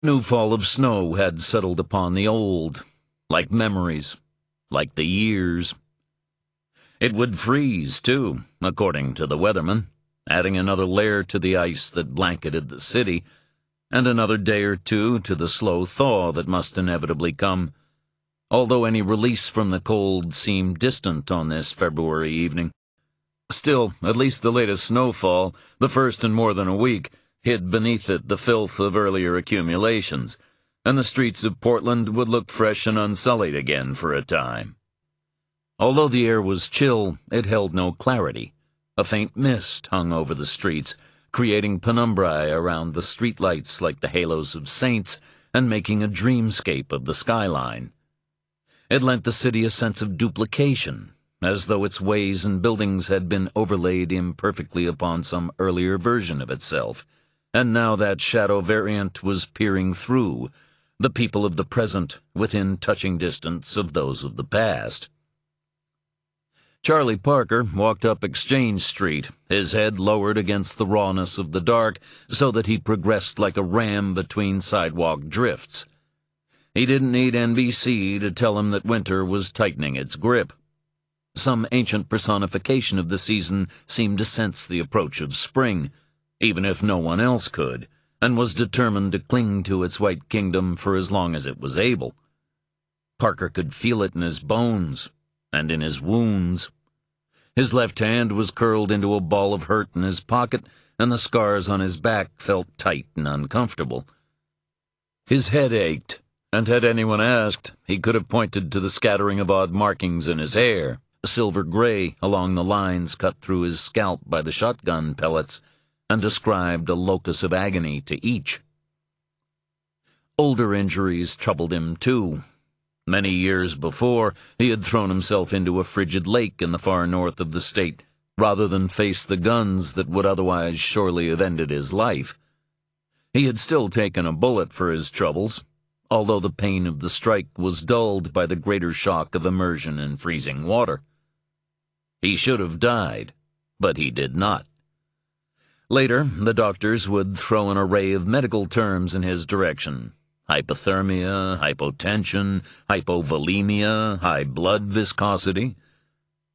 New fall of snow had settled upon the old, like memories, like the years. It would freeze, too, according to the weatherman, adding another layer to the ice that blanketed the city, and another day or two to the slow thaw that must inevitably come, although any release from the cold seemed distant on this February evening. Still, at least the latest snowfall, the first in more than a week, hid beneath it the filth of earlier accumulations, and the streets of Portland would look fresh and unsullied again for a time. Although the air was chill, it held no clarity. A faint mist hung over the streets, creating penumbrae around the streetlights like the halos of saints, and making a dreamscape of the skyline. It lent the city a sense of duplication, as though its ways and buildings had been overlaid imperfectly upon some earlier version of itself, and now that shadow variant was peering through, the people of the present within touching distance of those of the past. Charlie Parker walked up Exchange Street, his head lowered against the rawness of the dark so that he progressed like a ram between sidewalk drifts. He didn't need NBC to tell him that winter was tightening its grip. Some ancient personification of the season seemed to sense the approach of spring, even if no one else could, and was determined to cling to its white kingdom for as long as it was able. Parker could feel it in his bones and in his wounds. His left hand was curled into a ball of hurt in his pocket, and the scars on his back felt tight and uncomfortable. His head ached, and had anyone asked, he could have pointed to the scattering of odd markings in his hair, silver gray along the lines cut through his scalp by the shotgun pellets, and described a locus of agony to each. Older injuries troubled him, too. Many years before, he had thrown himself into a frigid lake in the far north of the state, rather than face the guns that would otherwise surely have ended his life. He had still taken a bullet for his troubles, although the pain of the strike was dulled by the greater shock of immersion in freezing water. He should have died, but he did not. Later, the doctors would throw an array of medical terms in his direction: hypothermia, hypotension, hypovolemia, high blood viscosity,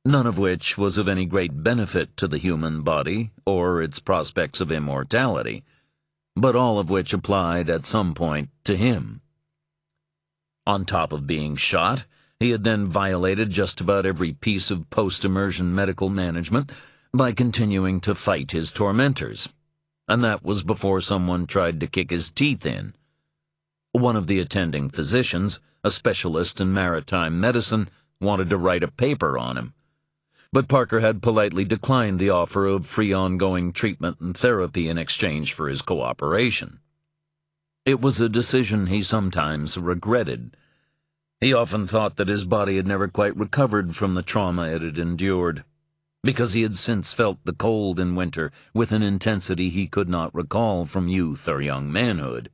none of which was of any great benefit to the human body or its prospects of immortality, but all of which applied at some point to him. On top of being shot, he had then violated just about every piece of post-immersion medical management by continuing to fight his tormentors, and that was before someone tried to kick his teeth in. One of the attending physicians, a specialist in maritime medicine, wanted to write a paper on him, but Parker had politely declined the offer of free ongoing treatment and therapy in exchange for his cooperation. It was a decision he sometimes regretted. He often thought that his body had never quite recovered from the trauma it had endured, because he had since felt the cold in winter with an intensity he could not recall from youth or young manhood.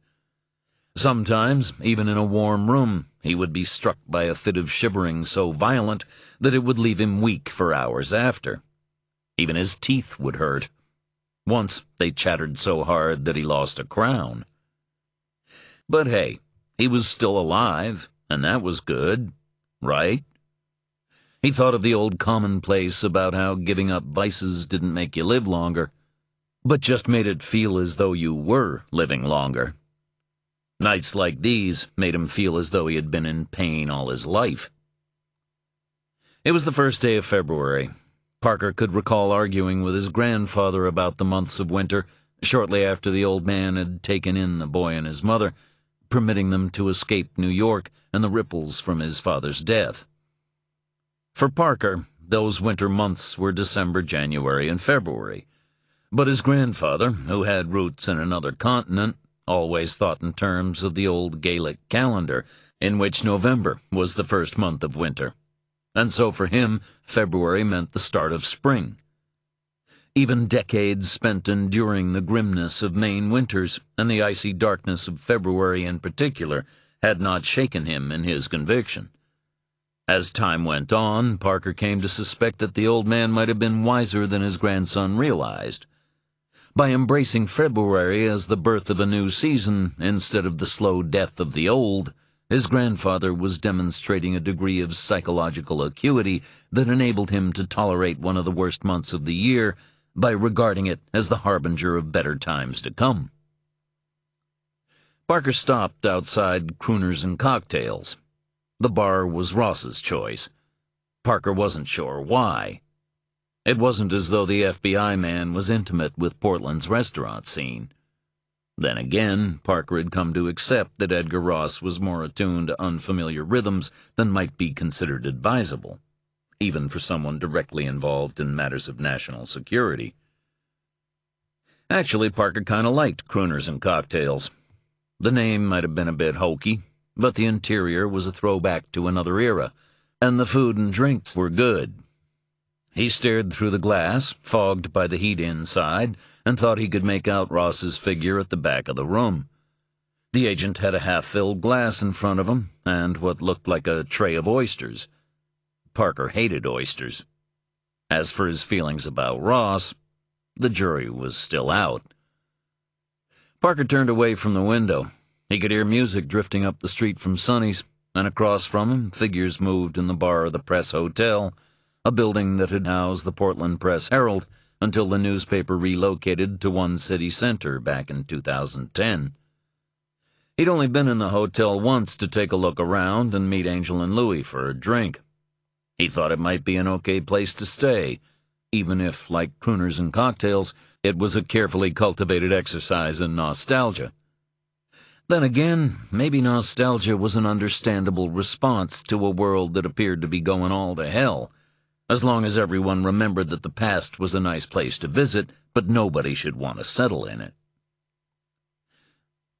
Sometimes, even in a warm room, he would be struck by a fit of shivering so violent that it would leave him weak for hours after. Even his teeth would hurt. Once they chattered so hard that he lost a crown. But hey, he was still alive, and that was good, right? He thought of the old commonplace about how giving up vices didn't make you live longer, but just made it feel as though you were living longer. Nights like these made him feel as though he had been in pain all his life. It was the first day of February. Parker could recall arguing with his grandfather about the months of winter, shortly after the old man had taken in the boy and his mother, permitting them to escape New York and the ripples from his father's death. For Parker, those winter months were December, January, and February. But his grandfather, who had roots in another continent, always thought in terms of the old Gaelic calendar, in which November was the first month of winter. And so for him, February meant the start of spring. Even decades spent enduring the grimness of Maine winters, and the icy darkness of February in particular, had not shaken him in his conviction. As time went on, Parker came to suspect that the old man might have been wiser than his grandson realized. By embracing February as the birth of a new season instead of the slow death of the old, his grandfather was demonstrating a degree of psychological acuity that enabled him to tolerate one of the worst months of the year by regarding it as the harbinger of better times to come. Parker stopped outside Crooners and Cocktails. The bar was Ross's choice. Parker wasn't sure why. It wasn't as though the FBI man was intimate with Portland's restaurant scene. Then again, Parker had come to accept that Edgar Ross was more attuned to unfamiliar rhythms than might be considered advisable, even for someone directly involved in matters of national security. Actually, Parker kind of liked Crooners and Cocktails. The name might have been a bit hokey, but the interior was a throwback to another era, and the food and drinks were good. He stared through the glass, fogged by the heat inside, and thought he could make out Ross's figure at the back of the room. The agent had a half-filled glass in front of him, and what looked like a tray of oysters. Parker hated oysters. As for his feelings about Ross, the jury was still out. Parker turned away from the window. He could hear music drifting up the street from Sonny's, and across from him, figures moved in the bar of the Press Hotel, a building that had housed the Portland Press-Herald until the newspaper relocated to One City Center back in 2010. He'd only been in the hotel once to take a look around and meet Angel and Louie for a drink. He thought it might be an okay place to stay, even if, like Crooners and Cocktails, it was a carefully cultivated exercise in nostalgia. Then again, maybe nostalgia was an understandable response to a world that appeared to be going all to hell, as long as everyone remembered that the past was a nice place to visit, but nobody should want to settle in it.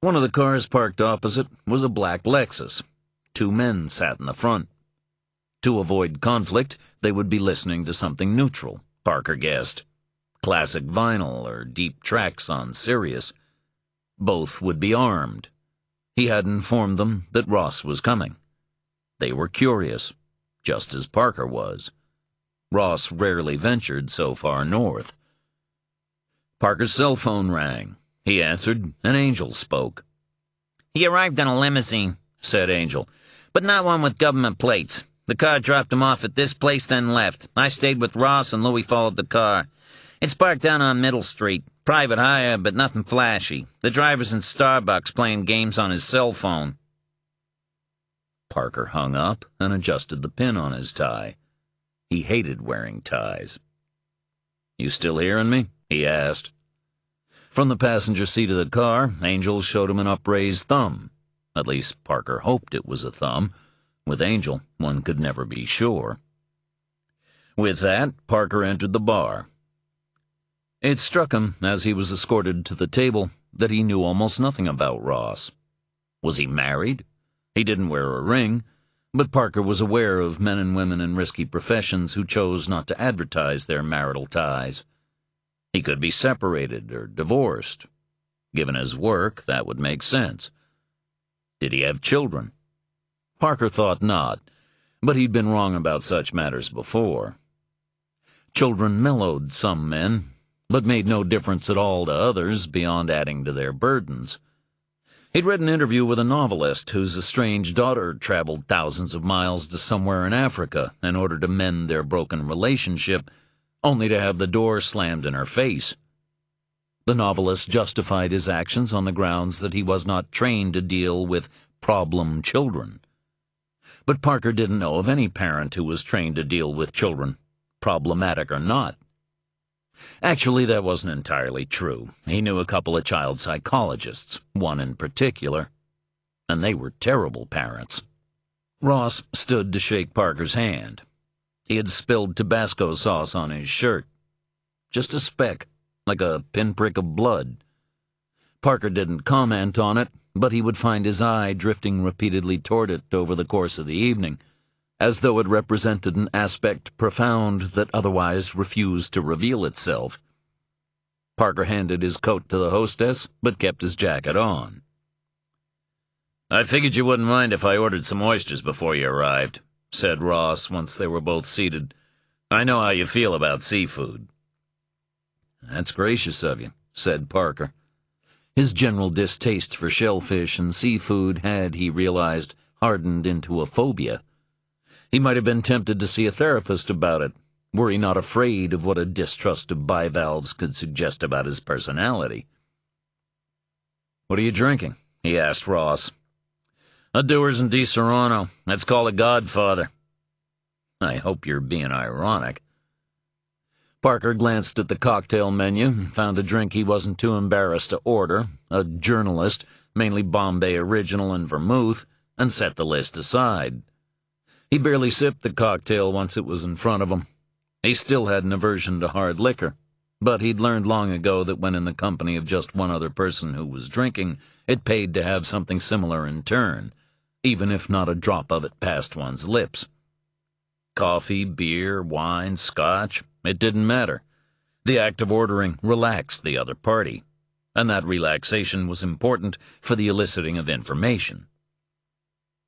One of the cars parked opposite was a black Lexus. 2 men sat in the front. To avoid conflict, they would be listening to something neutral, Parker guessed. Classic vinyl or deep tracks on Sirius. Both would be armed. He had informed them that Ross was coming. They were curious, just as Parker was. Ross rarely ventured so far north. Parker's cell phone rang. He answered, and Angel spoke. "He arrived in a limousine," said Angel. "but not one with government plates. The car dropped him off at this place, then left. I stayed with Ross, and Louie followed the car. It's parked down on Middle Street. Private hire, but nothing flashy. The driver's in Starbucks playing games on his cell phone." Parker hung up and adjusted the pin on his tie. He hated wearing ties. "You still hearing me?" he asked. From the passenger seat of the car, Angel showed him an upraised thumb. At least Parker hoped it was a thumb. With Angel, one could never be sure. With that, Parker entered the bar. It struck him, as he was escorted to the table, that he knew almost nothing about Ross. Was he married? He didn't wear a ring, but Parker was aware of men and women in risky professions who chose not to advertise their marital ties. He could be separated or divorced. Given his work, that would make sense. Did he have children? Parker thought not, but he'd been wrong about such matters before. Children mellowed some men, but made no difference at all to others beyond adding to their burdens. He'd read an interview with a novelist whose estranged daughter traveled thousands of miles to somewhere in Africa in order to mend their broken relationship, only to have the door slammed in her face. The novelist justified his actions on the grounds that he was not trained to deal with problem children. But Parker didn't know of any parent who was trained to deal with children, problematic or not. Actually, that wasn't entirely true. He knew a couple of child psychologists, one in particular, and they were terrible parents. Ross stood to shake Parker's hand. He had spilled Tabasco sauce on his shirt. Just a speck, like a pinprick of blood. Parker didn't comment on it, but he would find his eye drifting repeatedly toward it over the course of the evening, as though it represented an aspect profound that otherwise refused to reveal itself. Parker handed his coat to the hostess, but kept his jacket on. "I figured you wouldn't mind if I ordered some oysters before you arrived," said Ross once they were both seated. "I know how you feel about seafood." "That's gracious of you," said Parker. His general distaste for shellfish and seafood had, he realized, hardened into a phobia. He might have been tempted to see a therapist about it, were he not afraid of what a distrust of bivalves could suggest about his personality. "What are you drinking?" he asked Ross. "A Dewar's and Di Serrano. Let's call it Godfather." "I hope you're being ironic." Parker glanced at the cocktail menu and found a drink he wasn't too embarrassed to order, a journalist, mainly Bombay Original and vermouth, and set the list aside. He barely sipped the cocktail once it was in front of him. He still had an aversion to hard liquor, but he'd learned long ago that when in the company of just one other person who was drinking, it paid to have something similar in turn, even if not a drop of it passed one's lips. Coffee, beer, wine, scotch, it didn't matter. The act of ordering relaxed the other party, and that relaxation was important for the eliciting of information.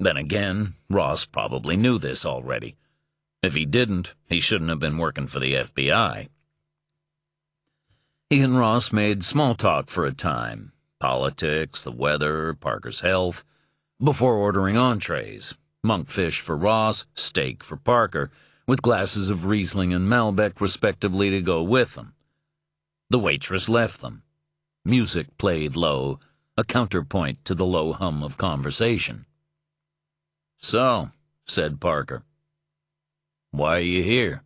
Then again, Ross probably knew this already. If he didn't, he shouldn't have been working for the FBI. He and Ross made small talk for a time, politics, the weather, Parker's health, before ordering entrees, monkfish for Ross, steak for Parker, with glasses of Riesling and Malbec respectively to go with them. The waitress left them. Music played low, a counterpoint to the low hum of conversation. "So," said Parker, "why are you here?"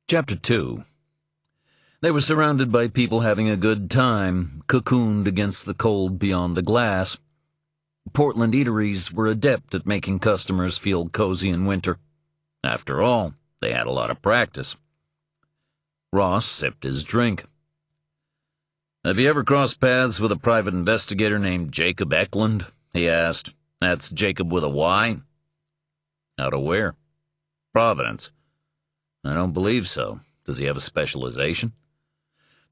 Chapter 2. They were surrounded by people having a good time, cocooned against the cold beyond the glass. Portland eateries were adept at making customers feel cozy in winter. After all, they had a lot of practice. Ross sipped his drink. "Have you ever crossed paths with a private investigator named Jacob Eklund?" he asked. "That's Jacob with a Y?" "Out of where?" "Providence." "I don't believe so. Does he have a specialization?"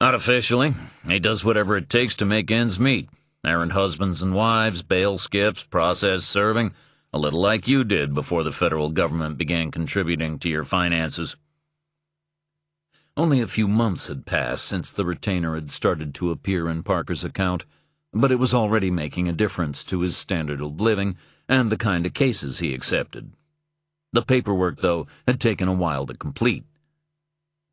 "Not officially. He does whatever it takes to make ends meet. Errant husbands and wives, bail skips, process serving, a little like you did before the federal government began contributing to your finances." Only a few months had passed since the retainer had started to appear in Parker's account, but it was already making a difference to his standard of living and the kind of cases he accepted. The paperwork, though, had taken a while to complete.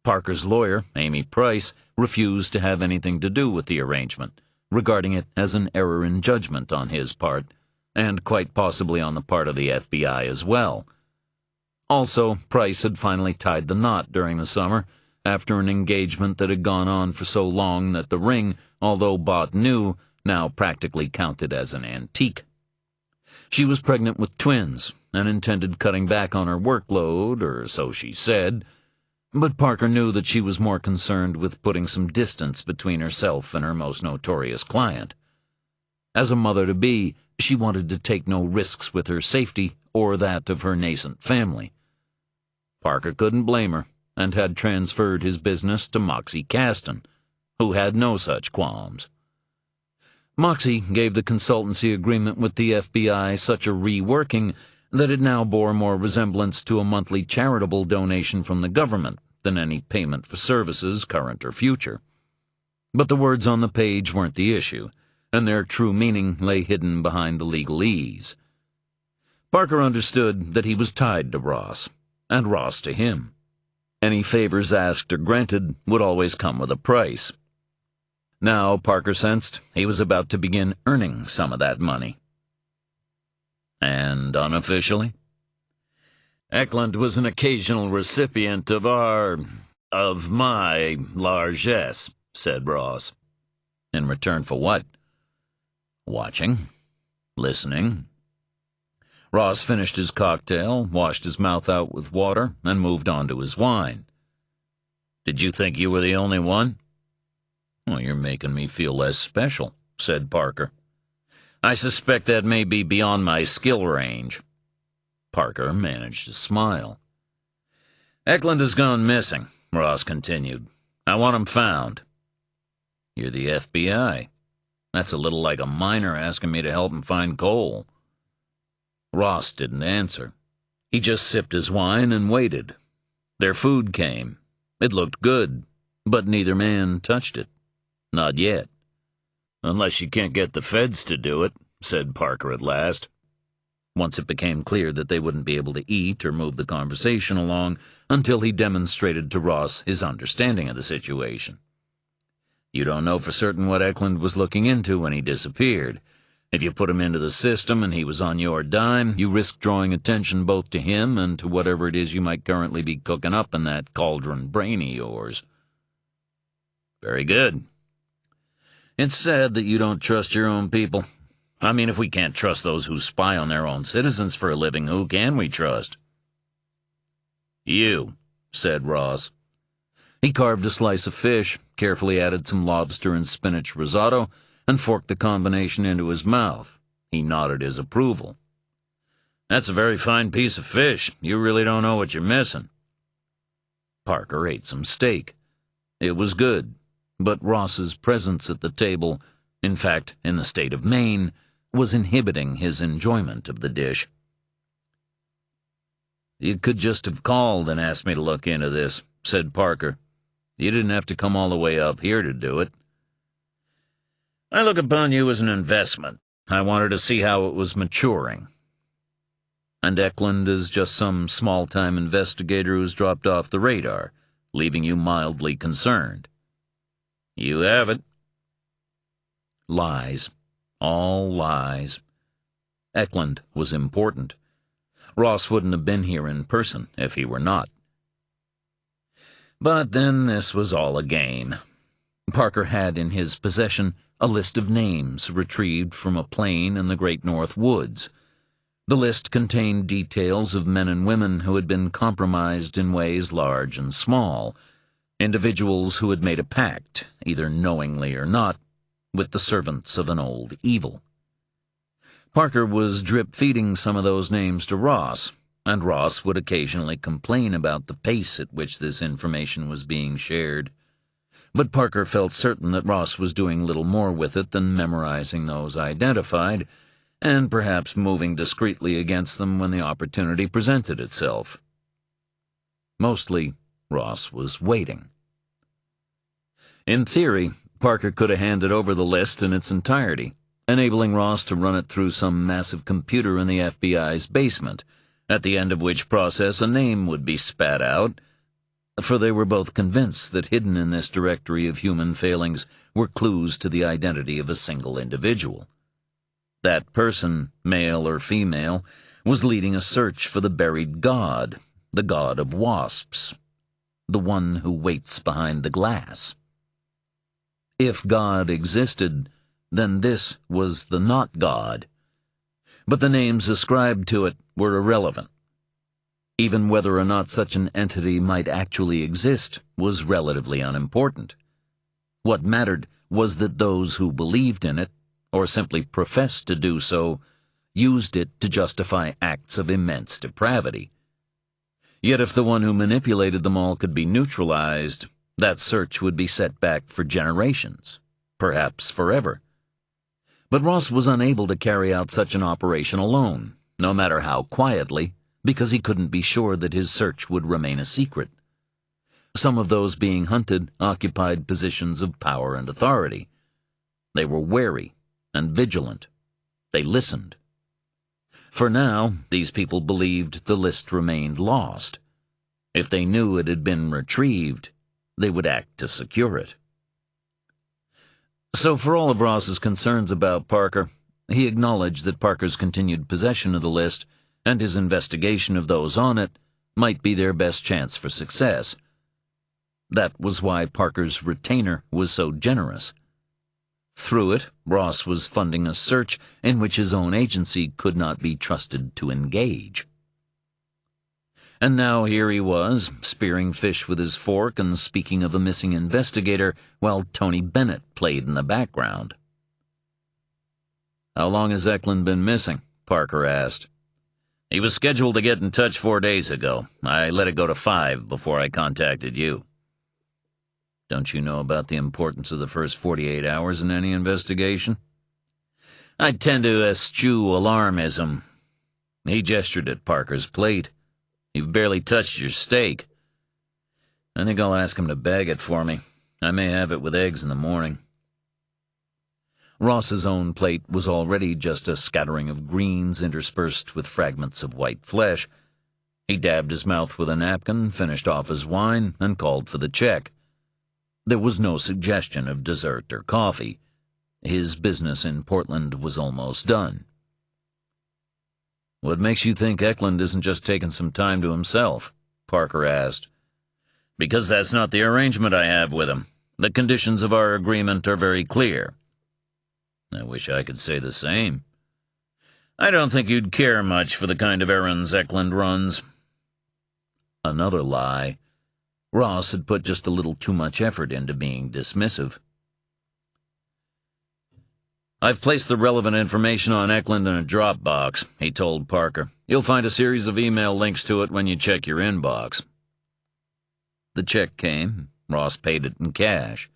Parker's lawyer, Amy Price, refused to have anything to do with the arrangement, regarding it as an error in judgment on his part, and quite possibly on the part of the FBI as well. Also, Price had finally tied the knot during the summer, after an engagement that had gone on for so long that the ring, although bought new, now practically counted as an antique. She was pregnant with twins and intended cutting back on her workload, or so she said, but Parker knew that she was more concerned with putting some distance between herself and her most notorious client. As a mother-to-be, she wanted to take no risks with her safety or that of her nascent family. Parker couldn't blame her, and had transferred his business to Moxie Caston, who had no such qualms. Moxie gave the consultancy agreement with the FBI such a reworking that it now bore more resemblance to a monthly charitable donation from the government than any payment for services, current or future. But the words on the page weren't the issue, and their true meaning lay hidden behind the legalese. Parker understood that he was tied to Ross, and Ross to him. Any favors asked or granted would always come with a price. Now, Parker sensed, he was about to begin earning some of that money. And unofficially? "Eklund was an occasional recipient of my largesse," said Ross. "In return for what?" "Watching. Listening." Ross finished his cocktail, washed his mouth out with water, and moved on to his wine. "Did you think you were the only one?" "Well, you're making me feel less special," said Parker. "I suspect that may be beyond my skill range." Parker managed to smile. "Eklund has gone missing," Ross continued. "I want him found." "You're the FBI. That's a little like a miner asking me to help him find coal." Ross didn't answer. He just sipped his wine and waited. Their food came. It looked good, but neither man touched it. Not yet. "Unless you can't get the feds to do it," said Parker at last. Once it became clear that they wouldn't be able to eat or move the conversation along until he demonstrated to Ross his understanding of the situation. "You don't know for certain what Eklund was looking into when he disappeared. If you put him into the system and he was on your dime, you risk drawing attention both to him and to whatever it is you might currently be cooking up in that cauldron brain of yours." "Very good. It's sad that you don't trust your own people. I mean, if we can't trust those who spy on their own citizens for a living, who can we trust?" "You," said Ross. He carved a slice of fish, carefully added some lobster and spinach risotto, and forked the combination into his mouth. He nodded his approval. "That's a very fine piece of fish. You really don't know what you're missing." Parker ate some steak. It was good, but Ross's presence at the table, in fact, in the state of Maine, was inhibiting his enjoyment of the dish. "You could just have called and asked me to look into this," said Parker. "You didn't have to come all the way up here to do it." "I look upon you as an investment. I wanted to see how it was maturing." "And Eklund is just some small-time investigator who's dropped off the radar, leaving you mildly concerned." "You have it." Lies. All lies. Eklund was important. Ross wouldn't have been here in person if he were not. But then this was all a game. Parker had in his possession a list of names retrieved from a plane in the Great North Woods. The list contained details of men and women who had been compromised in ways large and small, individuals who had made a pact, either knowingly or not, with the servants of an old evil. Parker was drip-feeding some of those names to Ross, and Ross would occasionally complain about the pace at which this information was being shared. But Parker felt certain that Ross was doing little more with it than memorizing those identified, and perhaps moving discreetly against them when the opportunity presented itself. Mostly, Ross was waiting. In theory, Parker could have handed over the list in its entirety, enabling Ross to run it through some massive computer in the FBI's basement, at the end of which process a name would be spat out, for they were both convinced that hidden in this directory of human failings were clues to the identity of a single individual. That person, male or female, was leading a search for the buried god, the god of wasps, the one who waits behind the glass. If God existed, then this was the not God. But the names ascribed to it were irrelevant. Even whether or not such an entity might actually exist was relatively unimportant. What mattered was that those who believed in it, or simply professed to do so, used it to justify acts of immense depravity. Yet if the one who manipulated them all could be neutralized, that search would be set back for generations, perhaps forever. But Ross was unable to carry out such an operation alone, no matter how quietly, because he couldn't be sure that his search would remain a secret. Some of those being hunted occupied positions of power and authority. They were wary and vigilant. They listened. For now, these people believed the list remained lost. If they knew it had been retrieved, they would act to secure it. So for all of Ross's concerns about Parker, he acknowledged that Parker's continued possession of the list and his investigation of those on it might be their best chance for success. That was why Parker's retainer was so generous. Through it, Ross was funding a search in which his own agency could not be trusted to engage. And now here he was, spearing fish with his fork and speaking of a missing investigator while Tony Bennett played in the background. "How long has Eklund been missing?" Parker asked. "He was scheduled to get in touch 4 days ago. I let it go to 5 before I contacted you." "Don't you know about the importance of the first 48 hours in any investigation?" "I tend to eschew alarmism." He gestured at Parker's plate. "You've barely touched your steak." I think I'll ask him to bag it for me. I may have it with eggs in the morning. Ross's own plate was already just a scattering of greens interspersed with fragments of white flesh. He dabbed his mouth with a napkin, finished off his wine, and called for the check. There was no suggestion of dessert or coffee. His business in Portland was almost done. "What makes you think Eklund isn't just taking some time to himself?" Parker asked. "Because that's not the arrangement I have with him. The conditions of our agreement are very clear." "I wish I could say the same." "I don't think you'd care much for the kind of errands Eklund runs." Another lie. Ross had put just a little too much effort into being dismissive. "I've placed the relevant information on Eklund in a Dropbox," he told Parker. "You'll find a series of email links to it when you check your inbox." The check came. Ross paid it in cash.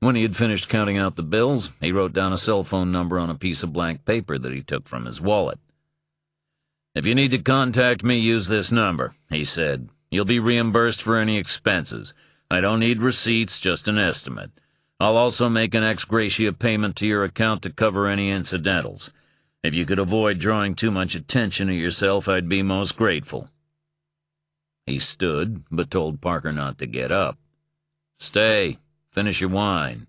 When he had finished counting out the bills, he wrote down a cell phone number on a piece of blank paper that he took from his wallet. "If you need to contact me, use this number," he said. "You'll be reimbursed for any expenses. I don't need receipts, just an estimate. I'll also make an ex gratia payment to your account to cover any incidentals. If you could avoid drawing too much attention to yourself, I'd be most grateful." He stood, but told Parker not to get up. "Stay. Finish your wine."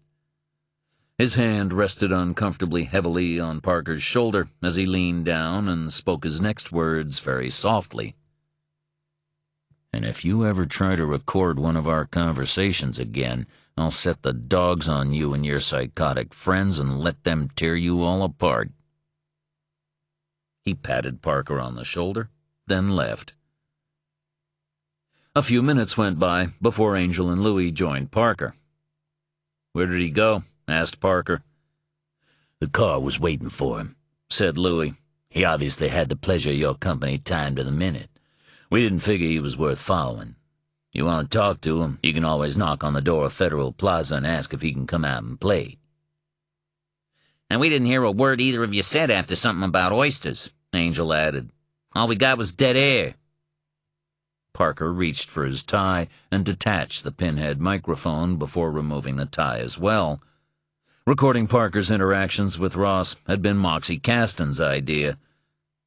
His hand rested uncomfortably heavily on Parker's shoulder as he leaned down and spoke his next words very softly. "And if you ever try to record one of our conversations again, I'll set the dogs on you and your psychotic friends and let them tear you all apart." He patted Parker on the shoulder, then left. A few minutes went by before Angel and Louis joined Parker. "Where did he go?" asked Parker. "The car was waiting for him," said Louis. "He obviously had the pleasure of your company timed to the minute. We didn't figure he was worth following. You want to talk to him, you can always knock on the door of Federal Plaza and ask if he can come out and play." "And we didn't hear a word either of you said after something about oysters," Angel added. "All we got was dead air." Parker reached for his tie and detached the pinhead microphone before removing the tie as well. Recording Parker's interactions with Ross had been Moxie Caston's idea.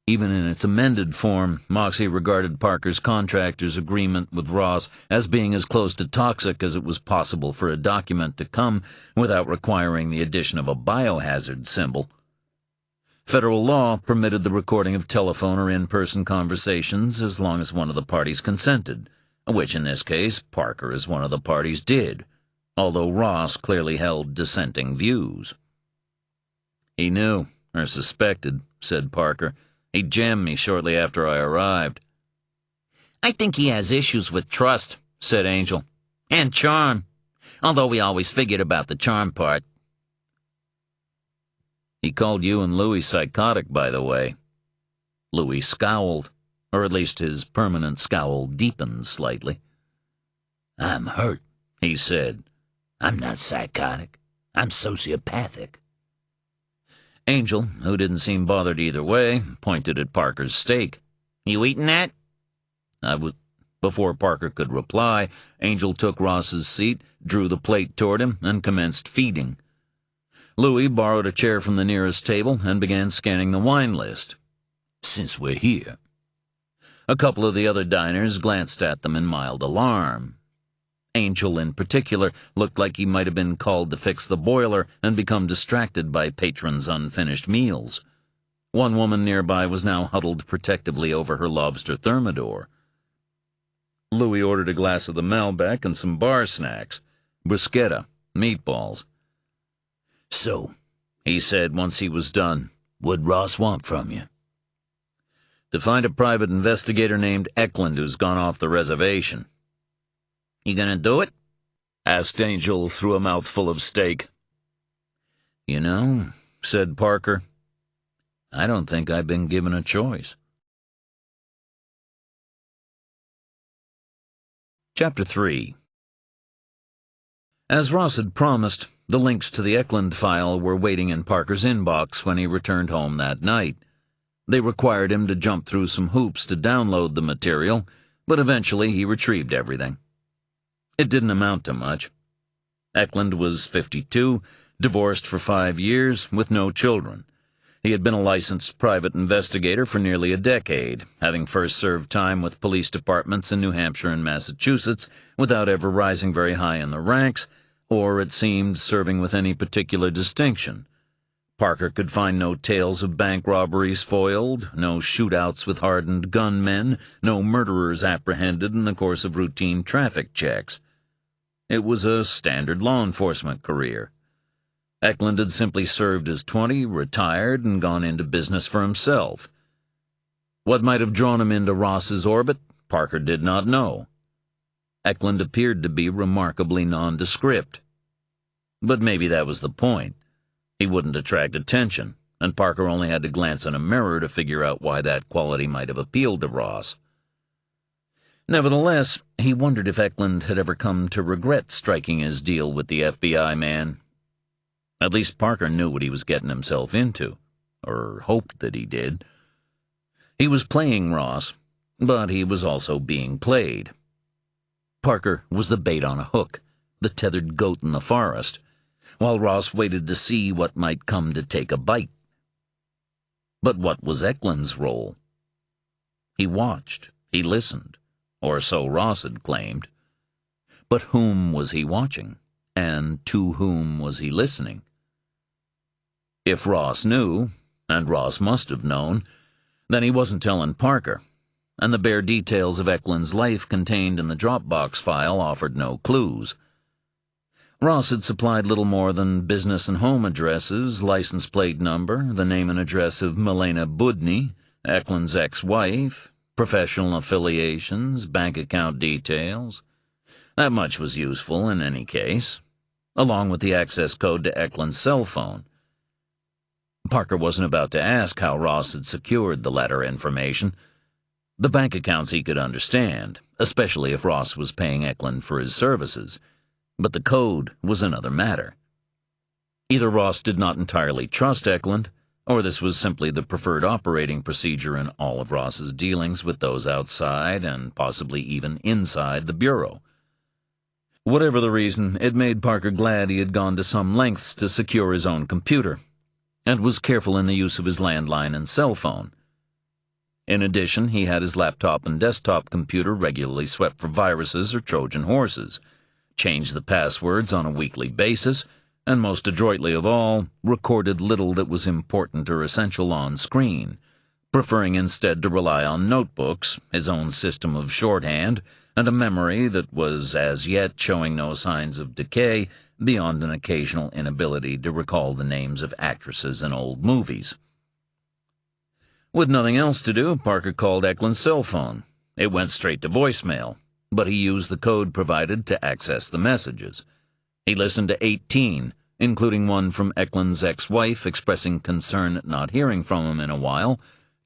Even in its amended form, Moxie regarded Parker's contractor's agreement with Ross as being as close to toxic as it was possible for a document to come without requiring the addition of a biohazard symbol. Federal law permitted the recording of telephone or in-person conversations as long as one of the parties consented, which in this case Parker as one of the parties did, although Ross clearly held dissenting views. "He knew, or suspected," said Parker. "He jammed me shortly after I arrived." "I think he has issues with trust," said Angel. "And charm. Although we always figured about the charm part." "He called you and Louis psychotic, by the way." Louis scowled, or at least his permanent scowl deepened slightly. "I'm hurt," he said. "I'm not psychotic. I'm sociopathic." Angel, who didn't seem bothered either way, pointed at Parker's steak. "You eating that?" Before Parker could reply, Angel took Ross's seat, drew the plate toward him, and commenced feeding. Louis borrowed a chair from the nearest table and began scanning the wine list. "Since we're here." A couple of the other diners glanced at them in mild alarm. Angel, in particular, looked like he might have been called to fix the boiler and become distracted by patrons' unfinished meals. One woman nearby was now huddled protectively over her lobster thermidor. Louis ordered a glass of the Malbec and some bar snacks, bruschetta, meatballs. "So," he said once he was done, "what'd Ross want from you?" "To find a private investigator named Eklund who's gone off the reservation." "You gonna do it?" asked Angel through a mouthful of steak. "You know," said Parker, "I don't think I've been given a choice." Chapter 3. As Ross had promised, the links to the Eklund file were waiting in Parker's inbox when he returned home that night. They required him to jump through some hoops to download the material, but eventually he retrieved everything. It didn't amount to much. Eklund was 52, divorced for 5 years, with no children. He had been a licensed private investigator for nearly a decade, having first served time with police departments in New Hampshire and Massachusetts without ever rising very high in the ranks, or, it seemed, serving with any particular distinction. Parker could find no tales of bank robberies foiled, no shootouts with hardened gunmen, no murderers apprehended in the course of routine traffic checks. It was a standard law enforcement career. Eklund had simply served his 20, retired, and gone into business for himself. What might have drawn him into Ross's orbit, Parker did not know. Eklund appeared to be remarkably nondescript. But maybe that was the point. He wouldn't attract attention, and Parker only had to glance in a mirror to figure out why that quality might have appealed to Ross. Nevertheless, he wondered if Eklund had ever come to regret striking his deal with the FBI man. At least Parker knew what he was getting himself into, or hoped that he did. He was playing Ross, but he was also being played. Parker was the bait on a hook, the tethered goat in the forest, while Ross waited to see what might come to take a bite. But what was Eklund's role? He watched, he listened, or so Ross had claimed. But whom was he watching, and to whom was he listening? If Ross knew, and Ross must have known, then he wasn't telling Parker, and the bare details of Eklund's life contained in the Dropbox file offered no clues. Ross had supplied little more than business and home addresses, license plate number, the name and address of Milena Budny, Eklund's ex-wife, professional affiliations, bank account details. That much was useful in any case, along with the access code to Eklund's cell phone. Parker wasn't about to ask how Ross had secured the latter information. The bank accounts he could understand, especially if Ross was paying Eklund for his services, but the code was another matter. Either Ross did not entirely trust Eklund, or this was simply the preferred operating procedure in all of Ross's dealings with those outside and possibly even inside the Bureau. Whatever the reason, it made Parker glad he had gone to some lengths to secure his own computer, and was careful in the use of his landline and cell phone. In addition, he had his laptop and desktop computer regularly swept for viruses or Trojan horses, changed the passwords on a weekly basis, and most adroitly of all, recorded little that was important or essential on screen, preferring instead to rely on notebooks, his own system of shorthand, and a memory that was as yet showing no signs of decay beyond an occasional inability to recall the names of actresses in old movies. With nothing else to do, Parker called Eklund's cell phone. It went straight to voicemail, but he used the code provided to access the messages. He listened to 18, including one from Eklund's ex-wife expressing concern at not hearing from him in a while,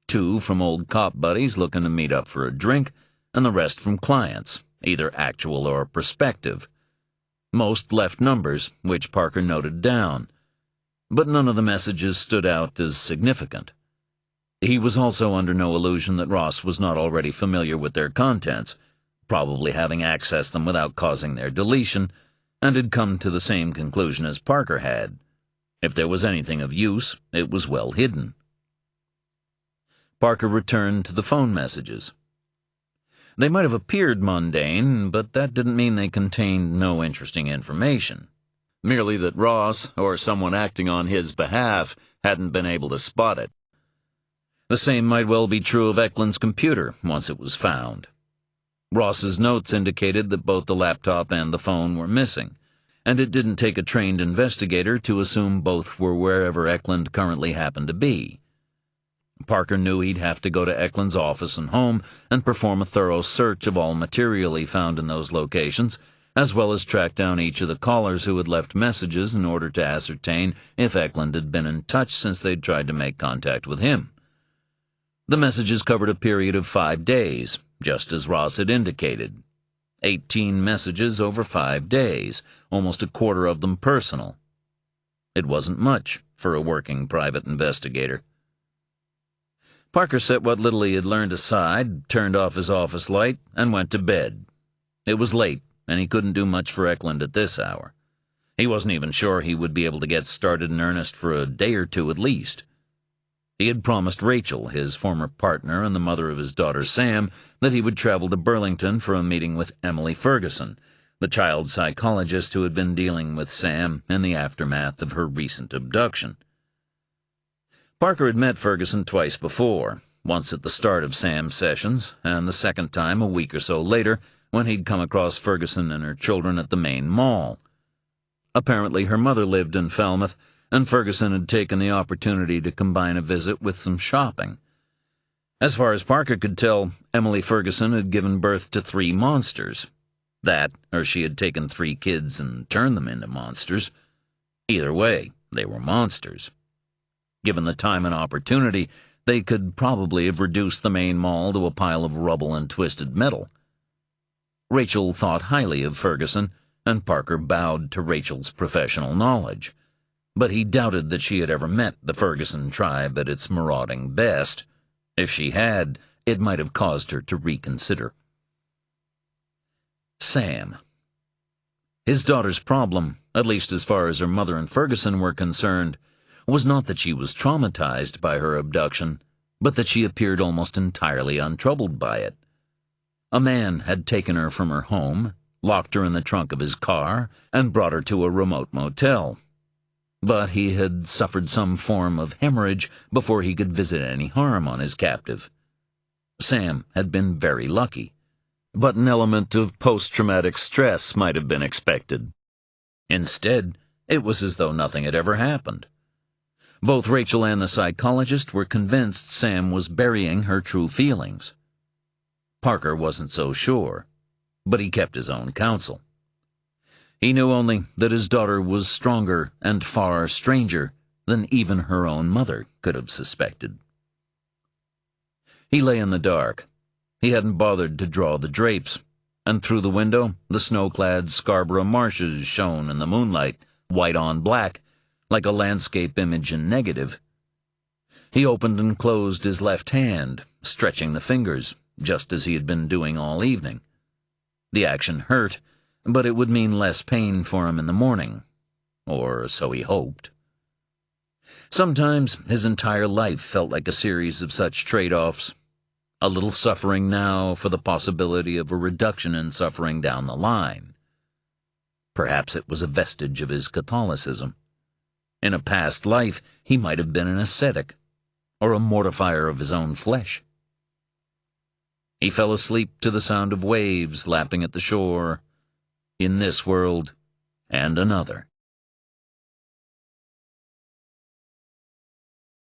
2 from old cop buddies looking to meet up for a drink, and the rest from clients, either actual or prospective. Most left numbers, which Parker noted down, but none of the messages stood out as significant. He was also under no illusion that Ross was not already familiar with their contents, probably having accessed them without causing their deletion, and had come to the same conclusion as Parker had. If there was anything of use, it was well hidden. Parker returned to the phone messages. They might have appeared mundane, but that didn't mean they contained no interesting information. Merely that Ross, or someone acting on his behalf, hadn't been able to spot it. The same might well be true of Eklund's computer once it was found. Ross's notes indicated that both the laptop and the phone were missing, and it didn't take a trained investigator to assume both were wherever Eklund currently happened to be. Parker knew he'd have to go to Eklund's office and home and perform a thorough search of all material he found in those locations, as well as track down each of the callers who had left messages in order to ascertain if Eklund had been in touch since they'd tried to make contact with him. The messages covered a period of 5 days, just as Ross had indicated. 18 messages over 5 days, almost a quarter of them personal. It wasn't much for a working private investigator. Parker set what little he had learned aside, turned off his office light, and went to bed. It was late, and he couldn't do much for Eklund at this hour. He wasn't even sure he would be able to get started in earnest for a day or two at least. He had promised Rachel, his former partner and the mother of his daughter Sam, that he would travel to Burlington for a meeting with Emily Ferguson, the child psychologist who had been dealing with Sam in the aftermath of her recent abduction. Parker had met Ferguson twice before, once at the start of Sam's sessions, and the second time a week or so later when he'd come across Ferguson and her children at the main mall. Apparently her mother lived in Falmouth, and Ferguson had taken the opportunity to combine a visit with some shopping. As far as Parker could tell, Emily Ferguson had given birth to 3 monsters. That, or she had taken 3 kids and turned them into monsters. Either way, they were monsters. Given the time and opportunity, they could probably have reduced the main mall to a pile of rubble and twisted metal. Rachel thought highly of Ferguson, and Parker bowed to Rachel's professional knowledge. But he doubted that she had ever met the Ferguson tribe at its marauding best. If she had, it might have caused her to reconsider. Sam. His daughter's problem, at least as far as her mother and Ferguson were concerned, was not that she was traumatized by her abduction, but that she appeared almost entirely untroubled by it. A man had taken her from her home, locked her in the trunk of his car, and brought her to a remote motel. But he had suffered some form of hemorrhage before he could visit any harm on his captive. Sam had been very lucky, but an element of post-traumatic stress might have been expected. Instead, it was as though nothing had ever happened. Both Rachel and the psychologist were convinced Sam was burying her true feelings. Parker wasn't so sure, but he kept his own counsel. He knew only that his daughter was stronger and far stranger than even her own mother could have suspected. He lay in the dark. He hadn't bothered to draw the drapes, and through the window the snow-clad Scarborough marshes shone in the moonlight, white on black, like a landscape image in negative. He opened and closed his left hand, stretching the fingers, just as he had been doing all evening. The action hurt, but it would mean less pain for him in the morning, or so he hoped. Sometimes his entire life felt like a series of such trade-offs. A little suffering now for the possibility of a reduction in suffering down the line. Perhaps it was a vestige of his Catholicism. In a past life, he might have been an ascetic, or a mortifier of his own flesh. He fell asleep to the sound of waves lapping at the shore, in this world and another.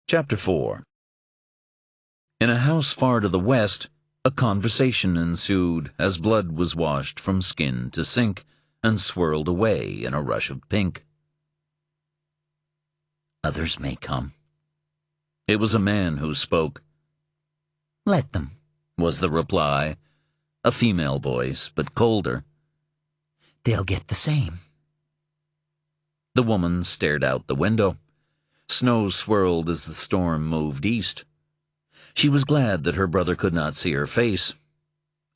Chapter 4. In a house far to the west, a conversation ensued as blood was washed from skin to sink and swirled away in a rush of pink. Others may come. It was a man who spoke. Let them, was the reply, a female voice, but colder. They'll get the same. The woman stared out the window. Snow swirled as the storm moved east. She was glad that her brother could not see her face.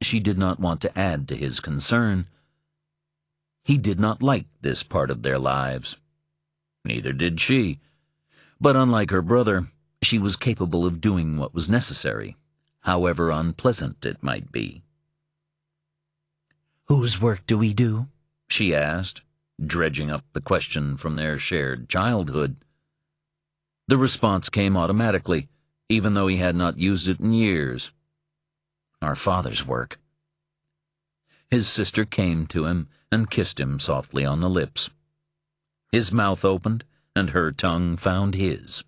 She did not want to add to his concern. He did not like this part of their lives. Neither did she. But unlike her brother, she was capable of doing what was necessary, however unpleasant it might be. Whose work do we do? She asked, dredging up the question from their shared childhood. The response came automatically, even though he had not used it in years. Our father's work. His sister came to him and kissed him softly on the lips. His mouth opened, and her tongue found his.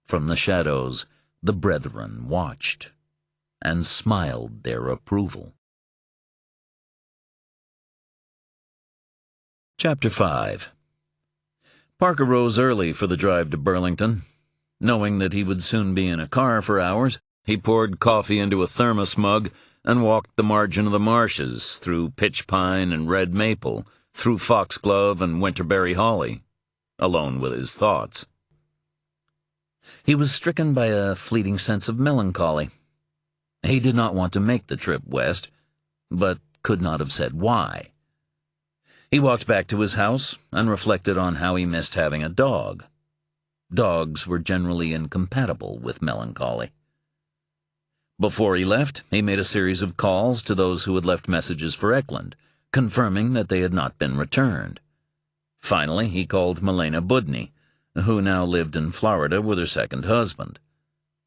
From the shadows, the brethren watched and smiled their approval. Chapter 5. Parker rose early for the drive to Burlington. Knowing that he would soon be in a car for hours, he poured coffee into a thermos mug and walked the margin of the marshes, through pitch pine and red maple, through foxglove and winterberry holly, alone with his thoughts. He was stricken by a fleeting sense of melancholy. He did not want to make the trip west, but could not have said why. He walked back to his house and reflected on how he missed having a dog. Dogs were generally incompatible with melancholy. Before he left, he made a series of calls to those who had left messages for Eklund, confirming that they had not been returned. Finally, he called Milena Budny, who now lived in Florida with her second husband.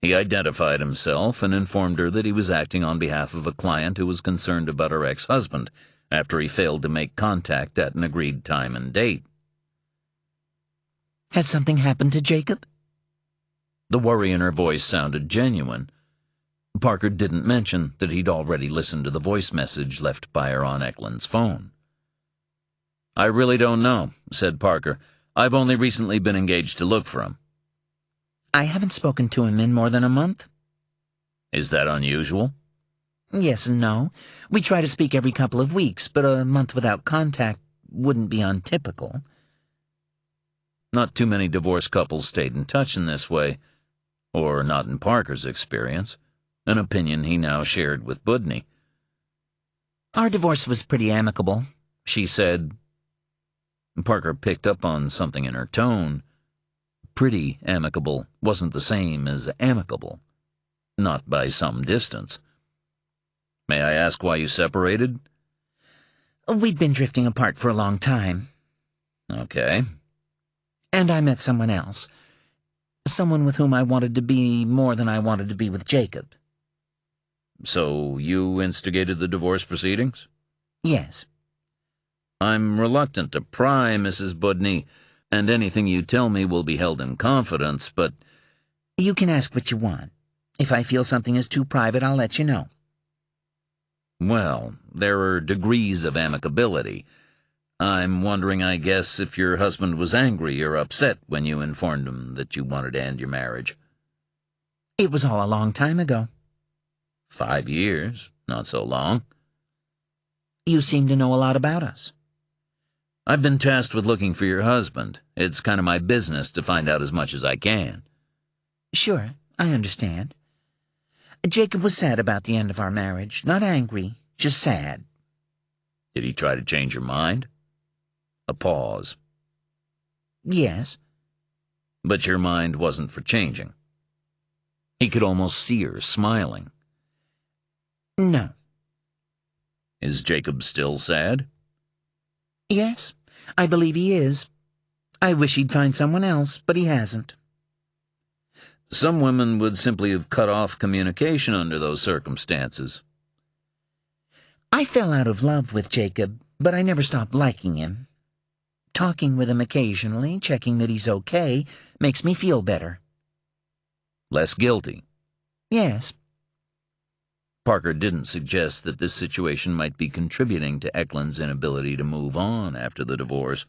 He identified himself and informed her that he was acting on behalf of a client who was concerned about her ex-husband after he failed to make contact at an agreed time and date. Has something happened to Jacob? The worry in her voice sounded genuine. Parker didn't mention that he'd already listened to the voice message left by her on Eklund's phone. "I really don't know," said Parker. "I've only recently been engaged to look for him." I haven't spoken to him in more than a month. "Is that unusual?" Yes and no. We try to speak every couple of weeks, but a month without contact wouldn't be untypical. Not too many divorced couples stayed in touch in this way, or not in Parker's experience, an opinion he now shared with Budny. Our divorce was pretty amicable, She said. Parker picked up on something in her tone. Pretty amicable wasn't the same as amicable, not by some distance. "May I ask why you separated?" We'd been drifting apart for a long time. Okay. And I met someone else. Someone with whom I wanted to be more than I wanted to be with Jacob. So you instigated the divorce proceedings? Yes. I'm reluctant to pry, Mrs. Budny, and anything you tell me will be held in confidence, but... You can ask what you want. If I feel something is too private, I'll let you know. Well, there are degrees of amicability. I'm wondering, I guess, if your husband was angry or upset when you informed him that you wanted to end your marriage. It was all a long time ago. 5 years, not so long. You seem to know a lot about us. I've been tasked with looking for your husband. It's kind of my business to find out as much as I can. Sure, I understand. Jacob was sad about the end of our marriage. Not angry, just sad. Did he try to change your mind? A pause. Yes. But your mind wasn't for changing. He could almost see her smiling. No. Is Jacob still sad? Yes, I believe he is. I wish he'd find someone else, but he hasn't. Some women would simply have cut off communication under those circumstances. I fell out of love with Jacob, but I never stopped liking him. Talking with him occasionally, checking that he's okay, makes me feel better. Less guilty. Yes. Parker didn't suggest that this situation might be contributing to Eklund's inability to move on after the divorce.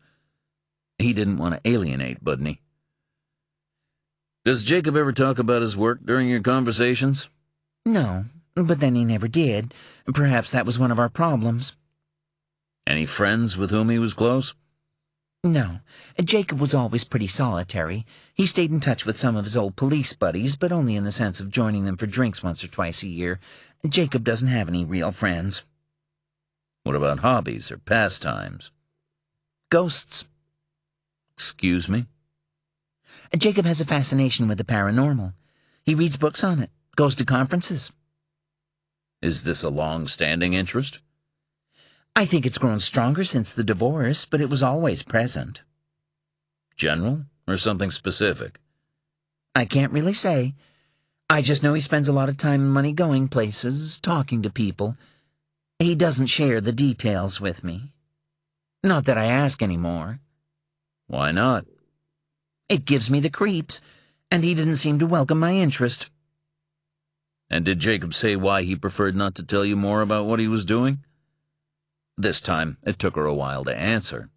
He didn't want to alienate Budny. Does Jacob ever talk about his work during your conversations? No, but then he never did. Perhaps that was one of our problems. Any friends with whom he was close? No, Jacob was always pretty solitary. He stayed in touch with some of his old police buddies, but only in the sense of joining them for drinks once or twice a year. Jacob doesn't have any real friends. What about hobbies or pastimes? Ghosts. Excuse me? Jacob has a fascination with the paranormal. He reads books on it, goes to conferences. Is this a long-standing interest? I think it's grown stronger since the divorce, but it was always present. General or something specific? I can't really say. I just know he spends a lot of time and money going places, talking to people. He doesn't share the details with me. Not that I ask anymore. Why not? It gives me the creeps, and he didn't seem to welcome my interest. And did Jacob say why he preferred not to tell you more about what he was doing? This time, it took her a while to answer.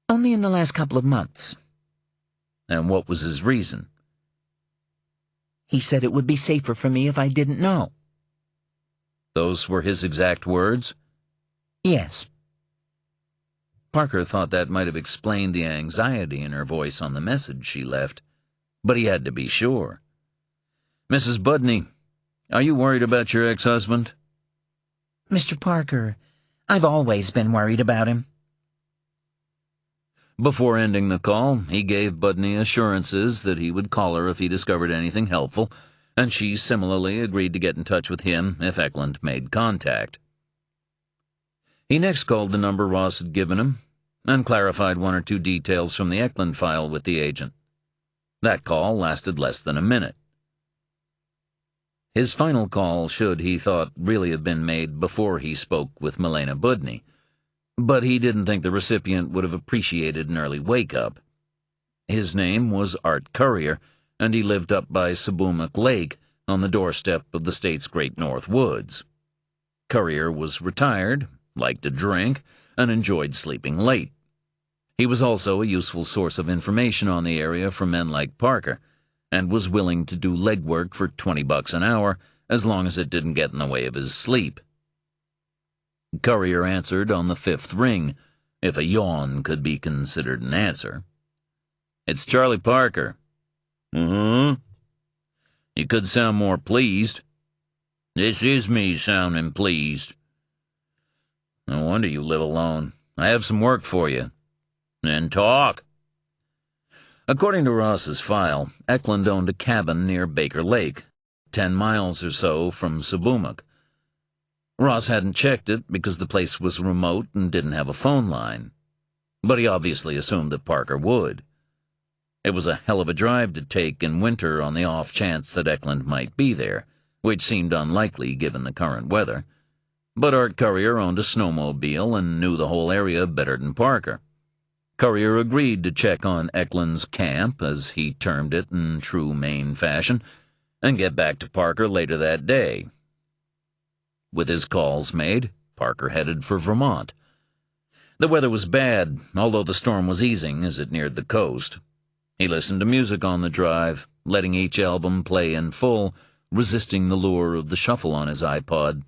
Only in the last couple of months. And what was his reason? He said it would be safer for me if I didn't know. Those were his exact words? Yes. Parker thought that might have explained the anxiety in her voice on the message she left, but he had to be sure. Mrs. Budny, are you worried about your ex-husband? Mr. Parker, I've always been worried about him. Before ending the call, he gave Budney assurances that he would call her if he discovered anything helpful, and she similarly agreed to get in touch with him if Eklund made contact. He next called the number Ross had given him and clarified one or two details from the Eklund file with the agent. That call lasted less than a minute. His final call should, he thought, really have been made before he spoke with Milena Budney, but he didn't think the recipient would have appreciated an early wake-up. His name was Art Currier, and he lived up by Seboomook Lake on the doorstep of the state's Great North Woods. Currier was retired, liked to drink, and enjoyed sleeping late. He was also a useful source of information on the area for men like Parker, and was willing to do legwork for $20 an hour as long as it didn't get in the way of his sleep. Currier answered on the fifth ring, if a yawn could be considered an answer. "It's Charlie Parker." "Uh-huh. You could sound more pleased." "This is me sounding pleased." "No wonder you live alone. I have some work for you." "Then talk." According to Ross's file, Eklund owned a cabin near Baker Lake, 10 miles or so from Seboomook. Ross hadn't checked it because the place was remote and didn't have a phone line, but he obviously assumed that Parker would. It was a hell of a drive to take in winter on the off chance that Eklund might be there, which seemed unlikely given the current weather. But Art Currier owned a snowmobile and knew the whole area better than Parker. Currier agreed to check on Eklund's camp, as he termed it in true Maine fashion, and get back to Parker later that day. With his calls made, Parker headed for Vermont. The weather was bad, although the storm was easing as it neared the coast. He listened to music on the drive, letting each album play in full, resisting the lure of the shuffle on his iPod.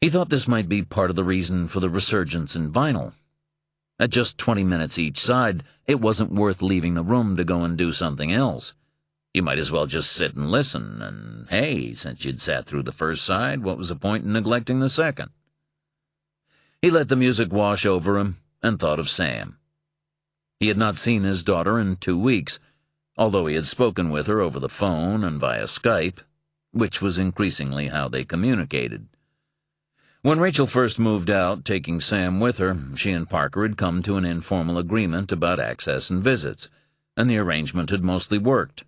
He thought this might be part of the reason for the resurgence in vinyl. At just 20 minutes each side, it wasn't worth leaving the room to go and do something else. You might as well just sit and listen, and hey, since you'd sat through the first side, what was the point in neglecting the second? He let the music wash over him and thought of Sam. He had not seen his daughter in 2 weeks, although he had spoken with her over the phone and via Skype, which was increasingly how they communicated. When Rachel first moved out, taking Sam with her, she and Parker had come to an informal agreement about access and visits, and the arrangement had mostly worked.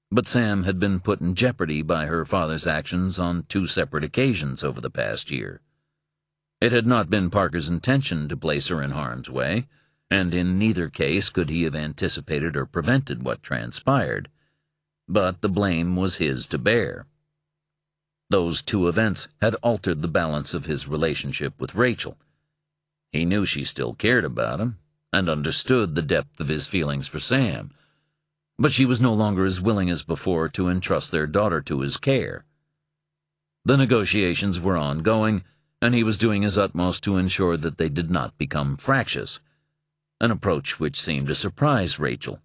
But Sam had been put in jeopardy by her father's actions on 2 separate occasions over the past year. It had not been Parker's intention to place her in harm's way, and in neither case could he have anticipated or prevented what transpired. But the blame was his to bear. Those 2 events had altered the balance of his relationship with Rachel. He knew she still cared about him, and understood the depth of his feelings for Sam, but she was no longer as willing as before to entrust their daughter to his care. The negotiations were ongoing, and he was doing his utmost to ensure that they did not become fractious, an approach which seemed to surprise Rachel,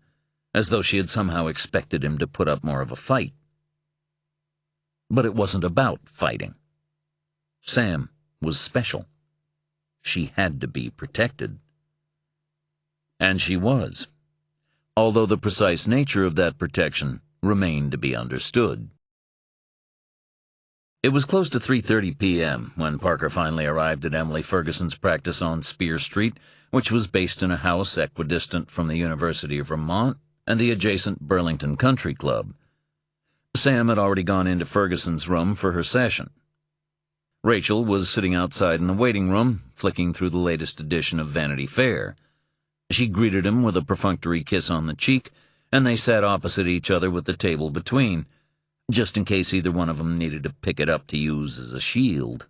as though she had somehow expected him to put up more of a fight. But it wasn't about fighting. Sam was special. She had to be protected. And she was, although the precise nature of that protection remained to be understood. It was close to 3:30 p.m. when Parker finally arrived at Emily Ferguson's practice on Spear Street, which was based in a house equidistant from the University of Vermont and the adjacent Burlington Country Club. Sam had already gone into Ferguson's room for her session. Rachel was sitting outside in the waiting room, flicking through the latest edition of Vanity Fair. She greeted him with a perfunctory kiss on the cheek, and they sat opposite each other with the table between, just in case either one of them needed to pick it up to use as a shield.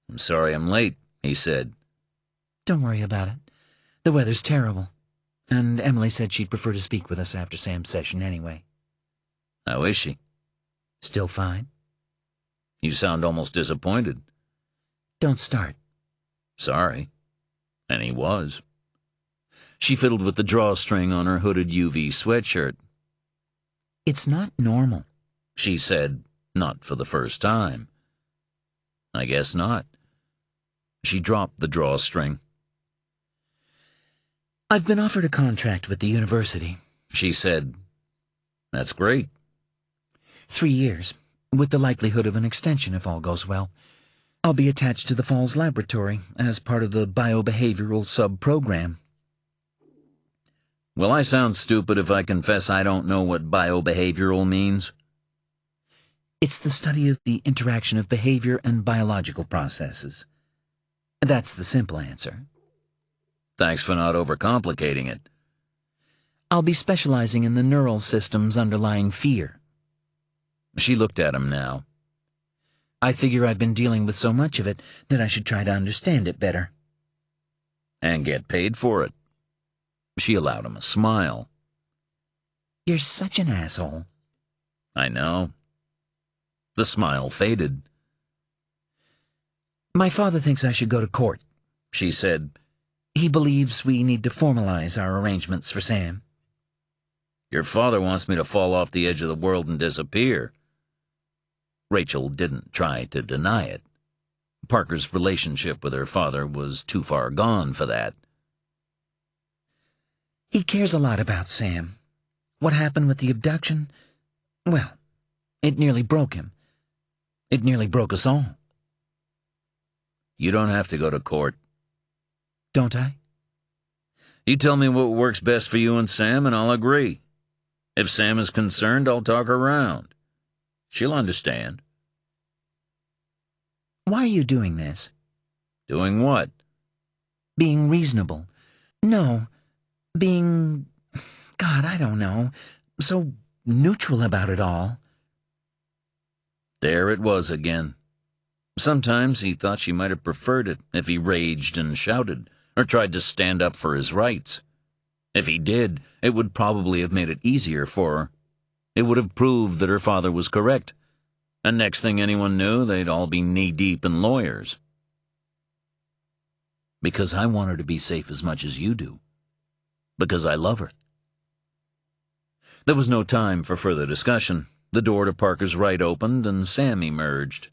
"I'm sorry I'm late," he said. Don't worry about it. The weather's terrible, and Emily said she'd prefer to speak with us after Sam's session anyway. "How is she?" Still fine? "You sound almost disappointed." Don't start. "Sorry." And he was. She fiddled with the drawstring on her hooded UV sweatshirt. It's not normal, She said, not for the first time. I guess not. She dropped the drawstring. I've been offered a contract with the university, She said, That's great. 3 years, with the likelihood of an extension if all goes well. I'll be attached to the Falls Laboratory as part of the biobehavioral sub-program. Will I sound stupid if I confess I don't know what biobehavioral means? It's the study of the interaction of behavior and biological processes. That's the simple answer. Thanks for not overcomplicating it. I'll be specializing in the neural systems underlying fear. She looked at him now. I figure I've been dealing with so much of it that I should try to understand it better. And get paid for it. She allowed him a smile. You're such an asshole. I know. The smile faded. My father thinks I should go to court, She said, He believes we need to formalize our arrangements for Sam. Your father wants me to fall off the edge of the world and disappear. Rachel didn't try to deny it. Parker's relationship with her father was too far gone for that. He cares a lot about Sam. What happened with the abduction? Well, it nearly broke him. It nearly broke us all. You don't have to go to court. Don't I? You tell me what works best for you and Sam, and I'll agree. If Sam is concerned, I'll talk her round. She'll understand. Why are you doing this? Doing what? Being reasonable. No, being... God, I don't know. So neutral about it all. There it was again. Sometimes he thought she might have preferred it if he raged and shouted, or tried to stand up for his rights. If he did, it would probably have made it easier for her. It would have proved that her father was correct, and next thing anyone knew, they'd all be knee-deep in lawyers. Because I want her to be safe as much as you do. Because I love her. There was no time for further discussion. The door to Parker's right opened, and Sam emerged.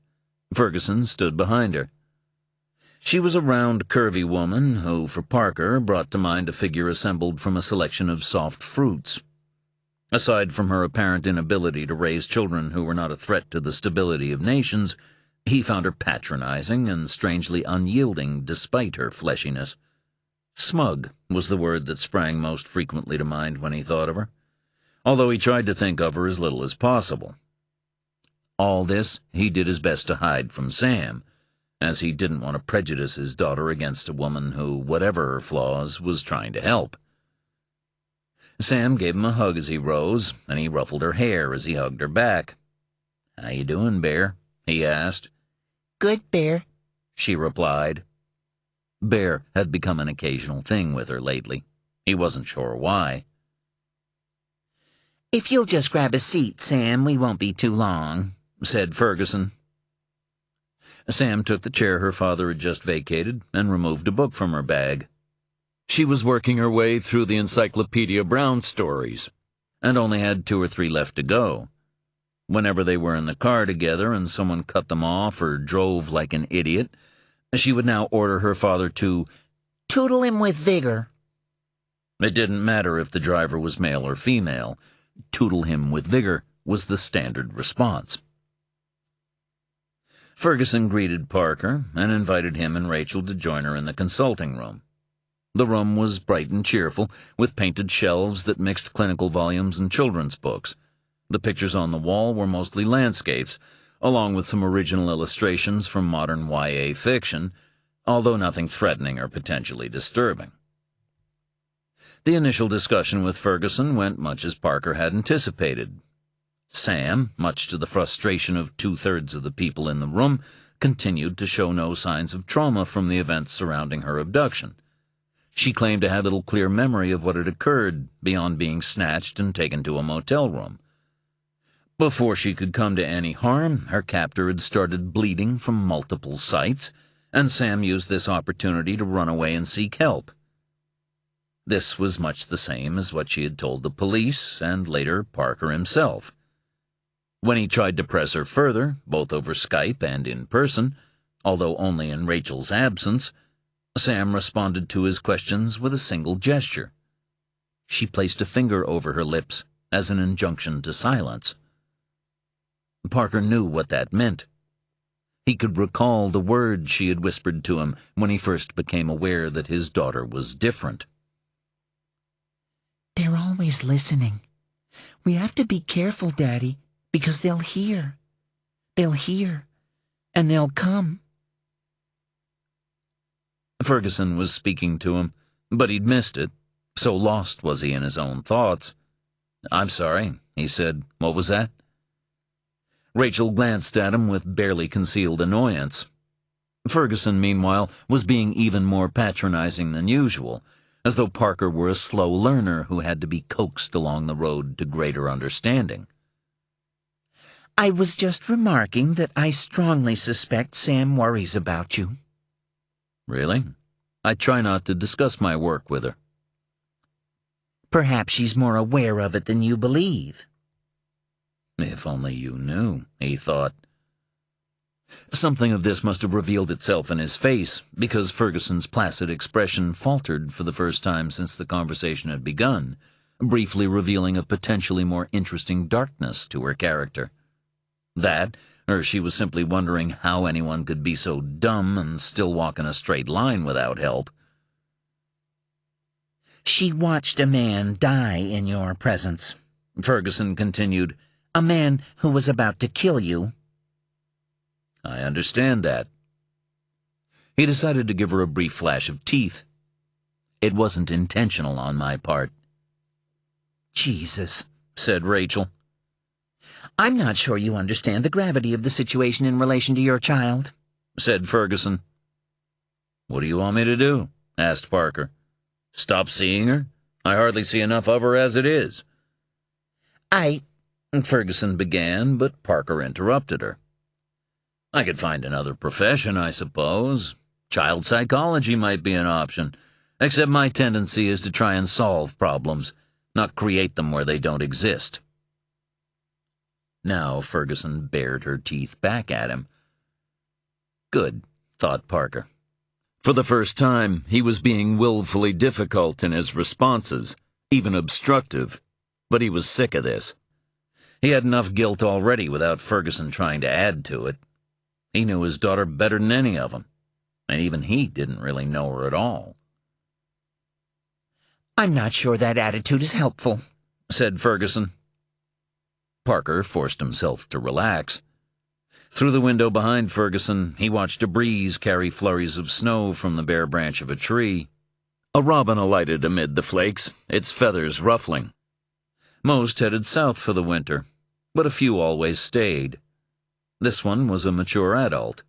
Ferguson stood behind her. She was a round, curvy woman who, for Parker, brought to mind a figure assembled from a selection of soft fruits. Aside from her apparent inability to raise children who were not a threat to the stability of nations, he found her patronizing and strangely unyielding despite her fleshiness. Smug was the word that sprang most frequently to mind when he thought of her, although he tried to think of her as little as possible. All this he did his best to hide from Sam, as he didn't want to prejudice his daughter against a woman who, whatever her flaws, was trying to help. Sam gave him a hug as he rose, and he ruffled her hair as he hugged her back. "How you doing, Bear?" he asked. Good, Bear, She replied. Bear had become an occasional thing with her lately. He wasn't sure why. If you'll just grab a seat, Sam, we won't be too long, said Ferguson. Sam took the chair her father had just vacated and removed a book from her bag. She was working her way through the Encyclopedia Brown stories, and only had 2 or 3 left to go. Whenever they were in the car together and someone cut them off or drove like an idiot, she would now order her father to tootle him with vigor. It didn't matter if the driver was male or female. Tootle him with vigor was the standard response. Ferguson greeted Parker and invited him and Rachel to join her in the consulting room. The room was bright and cheerful, with painted shelves that mixed clinical volumes and children's books. The pictures on the wall were mostly landscapes, along with some original illustrations from modern YA fiction, although nothing threatening or potentially disturbing. The initial discussion with Ferguson went much as Parker had anticipated. Sam, much to the frustration of 2/3 of the people in the room, continued to show no signs of trauma from the events surrounding her abduction. She claimed to have little clear memory of what had occurred, beyond being snatched and taken to a motel room. Before she could come to any harm, her captor had started bleeding from multiple sites, and Sam used this opportunity to run away and seek help. This was much the same as what she had told the police, and later Parker himself. When he tried to press her further, both over Skype and in person, although only in Rachel's absence, Sam responded to his questions with a single gesture. She placed a finger over her lips as an injunction to silence. Parker knew what that meant. He could recall the words she had whispered to him when he first became aware that his daughter was different. They're always listening. We have to be careful, Daddy, because they'll hear. They'll hear, and they'll come. Ferguson was speaking to him, but he'd missed it. So lost was he in his own thoughts. "I'm sorry," he said. "What was that?" Rachel glanced at him with barely concealed annoyance. Ferguson, meanwhile, was being even more patronizing than usual, as though Parker were a slow learner who had to be coaxed along the road to greater understanding. I was just remarking that I strongly suspect Sam worries about you. Really? I try not to discuss my work with her. Perhaps she's more aware of it than you believe. If only you knew, he thought. Something of this must have revealed itself in his face, because Ferguson's placid expression faltered for the first time since the conversation had begun, briefly revealing a potentially more interesting darkness to her character. That, or she was simply wondering how anyone could be so dumb and still walk in a straight line without help. She watched a man die in your presence, Ferguson continued. A man who was about to kill you. I understand that. He decided to give her a brief flash of teeth. It wasn't intentional on my part. Jesus, said Rachel. I'm not sure you understand the gravity of the situation in relation to your child, said Ferguson. What do you want me to do? Asked Parker. Stop seeing her? I hardly see enough of her as it is. Ferguson began, but Parker interrupted her. I could find another profession, I suppose. Child psychology might be an option, except my tendency is to try and solve problems, not create them where they don't exist. Now Ferguson bared her teeth back at him. Good, thought Parker. For the first time, he was being willfully difficult in his responses, even obstructive, but he was sick of this. He had enough guilt already without Ferguson trying to add to it. He knew his daughter better than any of them, and even he didn't really know her at all. I'm not sure that attitude is helpful, said Ferguson. Parker forced himself to relax. Through the window behind Ferguson, he watched a breeze carry flurries of snow from the bare branch of a tree. A robin alighted amid the flakes, its feathers ruffling. Most headed south for the winter, but a few always stayed. This one was a mature adult.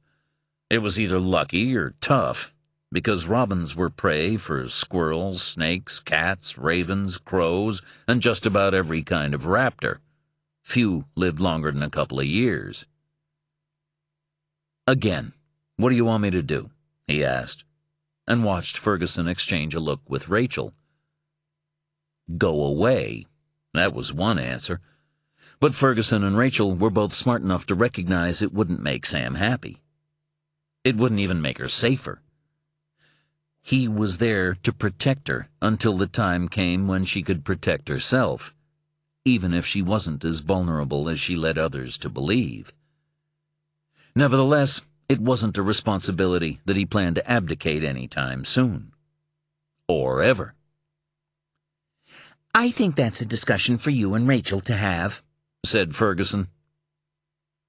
It was either lucky or tough, because robins were prey for squirrels, snakes, cats, ravens, crows, and just about every kind of raptor. Few lived longer than a couple of years. Again, what do you want me to do? He asked, and watched Ferguson exchange a look with Rachel. Go away. That was one answer. But Ferguson and Rachel were both smart enough to recognize it wouldn't make Sam happy. It wouldn't even make her safer. He was there to protect her until the time came when she could protect herself, even if she wasn't as vulnerable as she led others to believe. Nevertheless, it wasn't a responsibility that he planned to abdicate any time soon. Or ever. I think that's a discussion for you and Rachel to have, said Ferguson.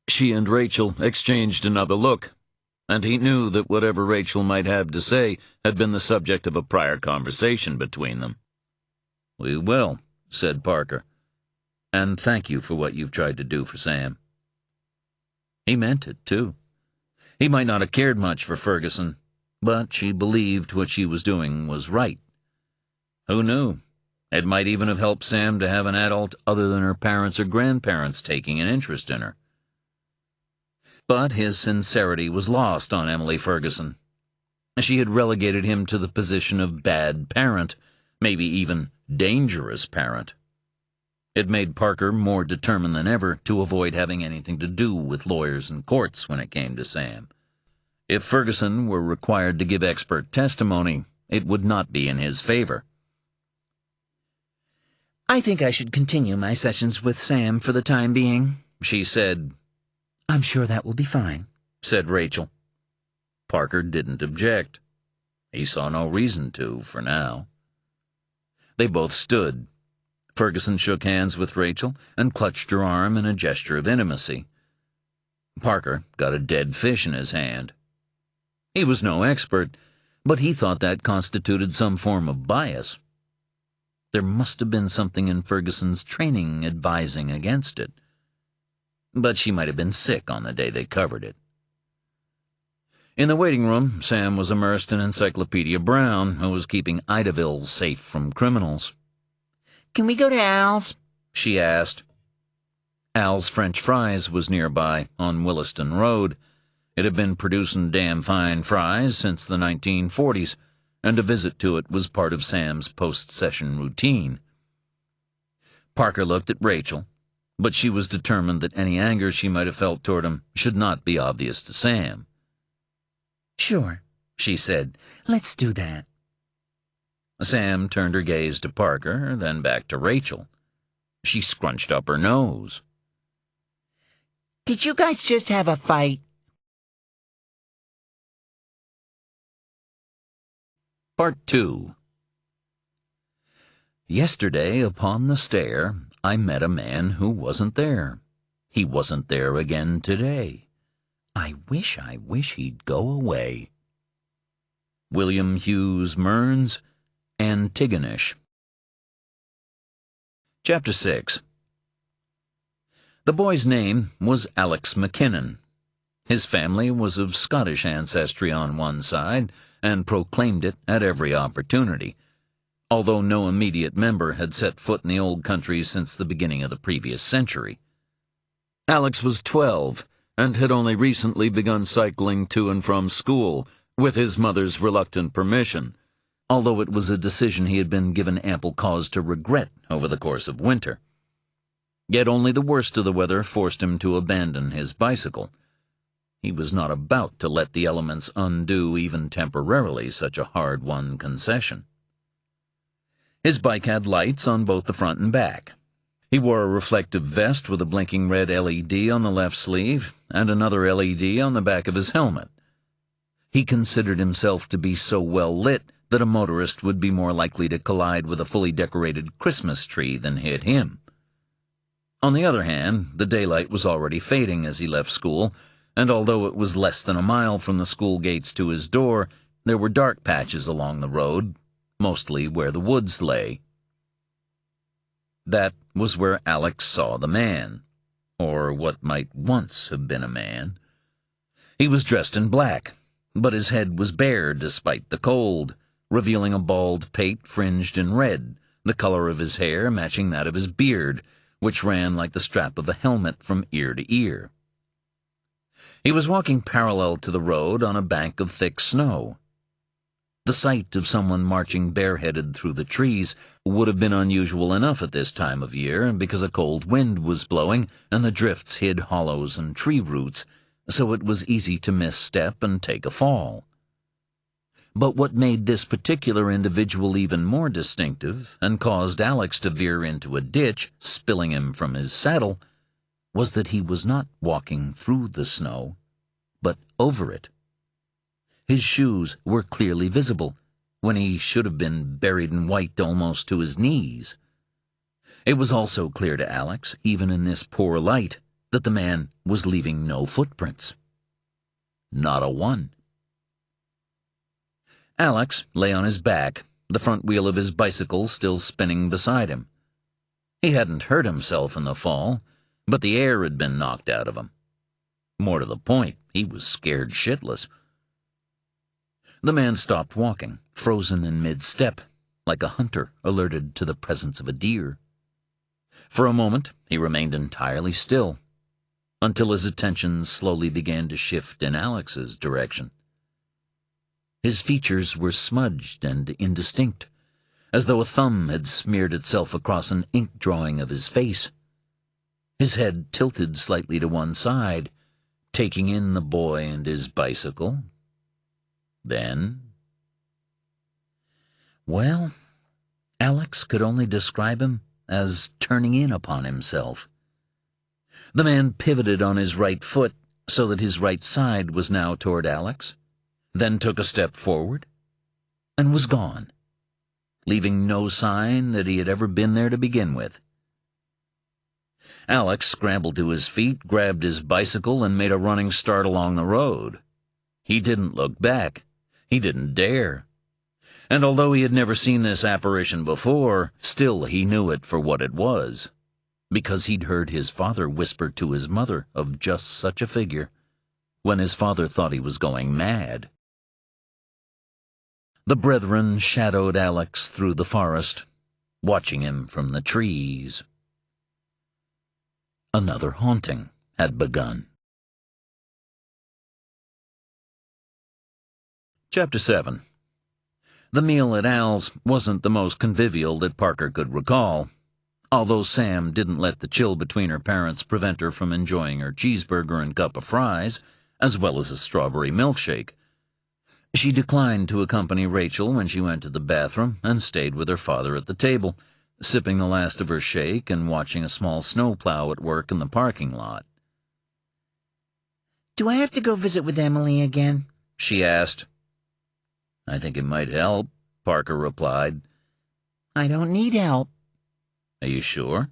She and Rachel exchanged another look, and he knew that whatever Rachel might have to say had been the subject of a prior conversation between them. We will, said Parker, and thank you for what you've tried to do for Sam. He meant it, too. He might not have cared much for Ferguson, but she believed what she was doing was right. Who knew? It might even have helped Sam to have an adult other than her parents or grandparents taking an interest in her. But his sincerity was lost on Emily Ferguson. She had relegated him to the position of bad parent, maybe even dangerous parent. It made Parker more determined than ever to avoid having anything to do with lawyers and courts when it came to Sam. If Ferguson were required to give expert testimony, it would not be in his favor. "I think I should continue my sessions with Sam for the time being," she said. "I'm sure that will be fine," said Rachel. Parker didn't object. He saw no reason to, for now. They both stood. Ferguson shook hands with Rachel and clutched her arm in a gesture of intimacy. Parker got a dead fish in his hand. He was no expert, but he thought that constituted some form of bias. There must have been something in Ferguson's training advising against it. But she might have been sick on the day they covered it. In the waiting room, Sam was immersed in Encyclopedia Brown, who was keeping Idaville safe from criminals. "Can we go to Al's?" she asked. Al's French Fries was nearby, on Williston Road. It had been producing damn fine fries since the 1940s, and a visit to it was part of Sam's post-session routine. Parker looked at Rachel, but she was determined that any anger she might have felt toward him should not be obvious to Sam. "Sure," she said. "Let's do that." Sam turned her gaze to Parker, then back to Rachel. She scrunched up her nose. "Did you guys just have a fight?" Part 2. Yesterday, upon the stair, I met a man who wasn't there. He wasn't there again today. I wish he'd go away. William Hughes Mearns, Antigonish. Chapter 6. The boy's name was Alex McKinnon. His family was of Scottish ancestry on one side, and proclaimed it at every opportunity, although no immediate member had set foot in the old country since the beginning of the previous century. Alex was 12, and had only recently begun cycling to and from school, with his mother's reluctant permission, although it was a decision he had been given ample cause to regret over the course of winter. Yet only the worst of the weather forced him to abandon his bicycle. He was not about to let the elements undo even temporarily such a hard-won concession. His bike had lights on both the front and back. He wore a reflective vest with a blinking red LED on the left sleeve and another LED on the back of his helmet. He considered himself to be so well lit that a motorist would be more likely to collide with a fully decorated Christmas tree than hit him. On the other hand, the daylight was already fading as he left school, and although it was less than a mile from the school gates to his door, there were dark patches along the road, mostly where the woods lay. That was where Alex saw the man, or what might once have been a man. He was dressed in black, but his head was bare despite the cold, revealing a bald pate fringed in red, the color of his hair matching that of his beard, which ran like the strap of a helmet from ear to ear. He was walking parallel to the road on a bank of thick snow. The sight of someone marching bareheaded through the trees would have been unusual enough at this time of year because a cold wind was blowing and the drifts hid hollows and tree roots, so it was easy to misstep and take a fall. But what made this particular individual even more distinctive and caused Alex to veer into a ditch, spilling him from his saddle, was that he was not walking through the snow, but over it. His shoes were clearly visible, when he should have been buried in white almost to his knees. It was also clear to Alex, even in this poor light, that the man was leaving no footprints. Not a one. Alex lay on his back, the front wheel of his bicycle still spinning beside him. He hadn't hurt himself in the fall, but the air had been knocked out of him. More to the point, he was scared shitless. The man stopped walking, frozen in mid-step, like a hunter alerted to the presence of a deer. For a moment, he remained entirely still, until his attention slowly began to shift in Alex's direction. His features were smudged and indistinct, as though a thumb had smeared itself across an ink drawing of his face. His head tilted slightly to one side, taking in the boy and his bicycle, Then? Well, Alex could only describe him as turning in upon himself. The man pivoted on his right foot so that his right side was now toward Alex, then took a step forward, and was gone, leaving no sign that he had ever been there to begin with. Alex scrambled to his feet, grabbed his bicycle, and made a running start along the road. He didn't look back. He didn't dare. And although he had never seen this apparition before, still he knew it for what it was, because he'd heard his father whisper to his mother of just such a figure, when his father thought he was going mad. The brethren shadowed Alex through the forest, watching him from the trees. Another haunting had begun. Chapter 7. The meal at Al's wasn't the most convivial that Parker could recall, although Sam didn't let the chill between her parents prevent her from enjoying her cheeseburger and cup of fries, as well as a strawberry milkshake. She declined to accompany Rachel when she went to the bathroom and stayed with her father at the table, sipping the last of her shake and watching a small snowplow at work in the parking lot. "Do I have to go visit with Emily again?" she asked. "I think it might help," Parker replied. "I don't need help." "Are you sure?"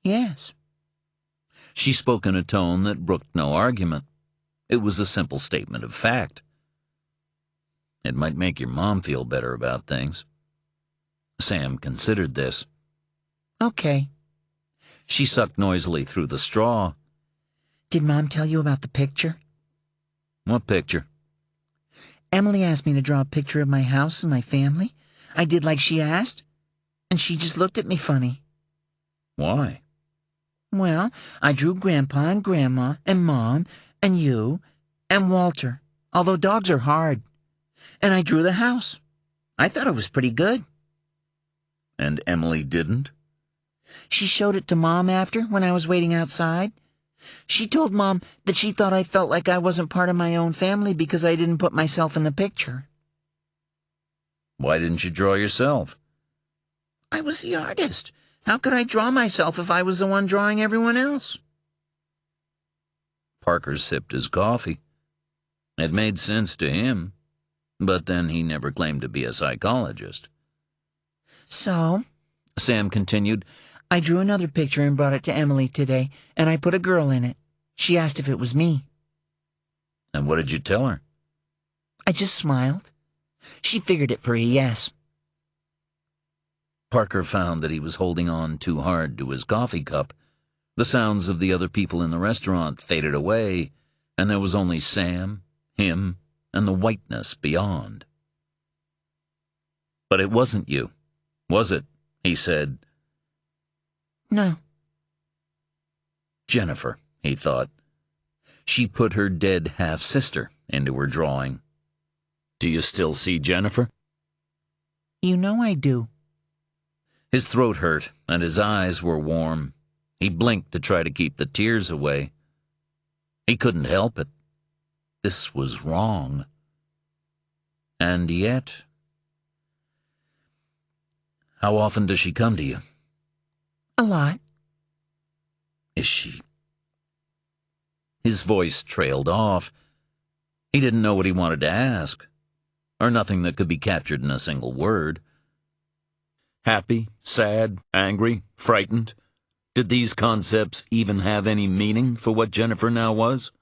"Yes." She spoke in a tone that brooked no argument. It was a simple statement of fact. "It might make your mom feel better about things." Sam considered this. "Okay." She sucked noisily through the straw. "Did Mom tell you about the picture?" "What picture?" "Emily asked me to draw a picture of my house and my family. I did like she asked, and she just looked at me funny." "Why?" "Well, I drew Grandpa and Grandma and Mom and you and Walter, although dogs are hard. And I drew the house. I thought it was pretty good." "And Emily didn't?" "She showed it to Mom after, when I was waiting outside. She told Mom that she thought I felt like I wasn't part of my own family because I didn't put myself in the picture." "Why didn't you draw yourself?" "I was the artist. How could I draw myself if I was the one drawing everyone else?" Parker sipped his coffee. It made sense to him, but then he never claimed to be a psychologist. "So," Sam continued, "I drew another picture and brought it to Emily today, and I put a girl in it. She asked if it was me. "And what did you tell her?" I just smiled. She figured it for a yes." Parker found that he was holding on too hard to his coffee cup. The sounds of the other people in the restaurant faded away, and there was only Sam, him, and the whiteness beyond. "But it wasn't you, was it?" he said. "No." Jennifer, he thought. She put her dead half-sister into her drawing. "Do you still see Jennifer?" "You know I do." His throat hurt, and his eyes were warm. He blinked to try to keep the tears away. He couldn't help it. This was wrong. And yet... "How often does she come to you?" "A lot." "Is she—" His voice trailed off. He didn't know what he wanted to ask, or nothing that could be captured in a single word. Happy, sad, angry, frightened? Did these concepts even have any meaning for what Jennifer now was?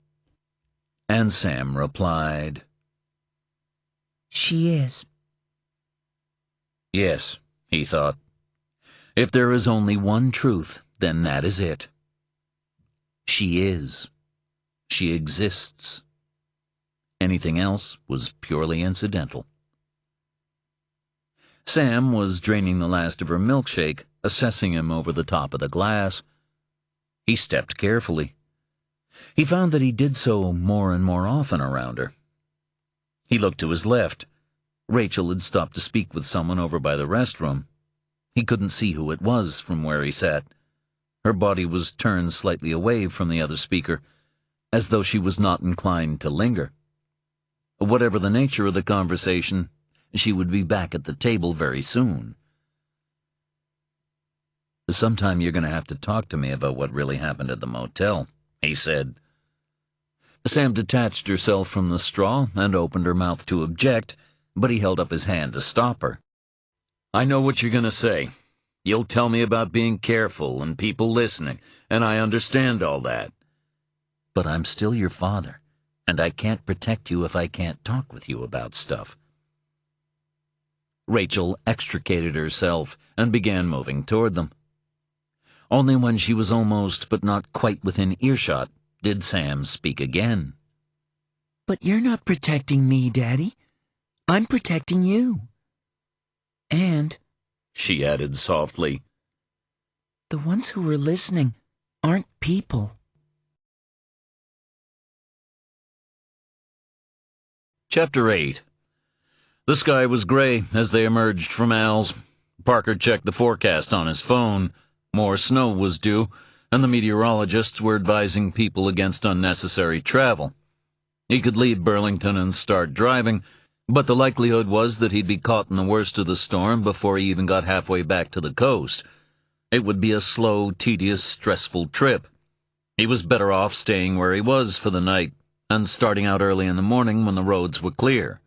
And Sam replied, "She is." Yes, he thought. If there is only one truth, then that is it. She is. She exists. Anything else was purely incidental. Sam was draining the last of her milkshake, assessing him over the top of the glass. He stepped carefully. He found that he did so more and more often around her. He looked to his left. Rachel had stopped to speak with someone over by the restroom. He couldn't see who it was from where he sat. Her body was turned slightly away from the other speaker, as though she was not inclined to linger. Whatever the nature of the conversation, she would be back at the table very soon. "Sometime you're going to have to talk to me about what really happened at the motel," he said. Sam detached herself from the straw and opened her mouth to object, but he held up his hand to stop her. "I know what you're going to say. You'll tell me about being careful and people listening, and I understand all that. But I'm still your father, and I can't protect you if I can't talk with you about stuff." Rachel extricated herself and began moving toward them. Only when she was almost but not quite within earshot did Sam speak again. "But you're not protecting me, Daddy. I'm protecting you. And," she added softly, "the ones who are listening aren't people." Chapter 8. The sky was gray as they emerged from Al's. Parker checked the forecast on his phone. More snow was due, and the meteorologists were advising people against unnecessary travel. He could leave Burlington and start driving, but the likelihood was that he'd be caught in the worst of the storm before he even got halfway back to the coast. It would be a slow, tedious, stressful trip. He was better off staying where he was for the night and starting out early in the morning when the roads were clear.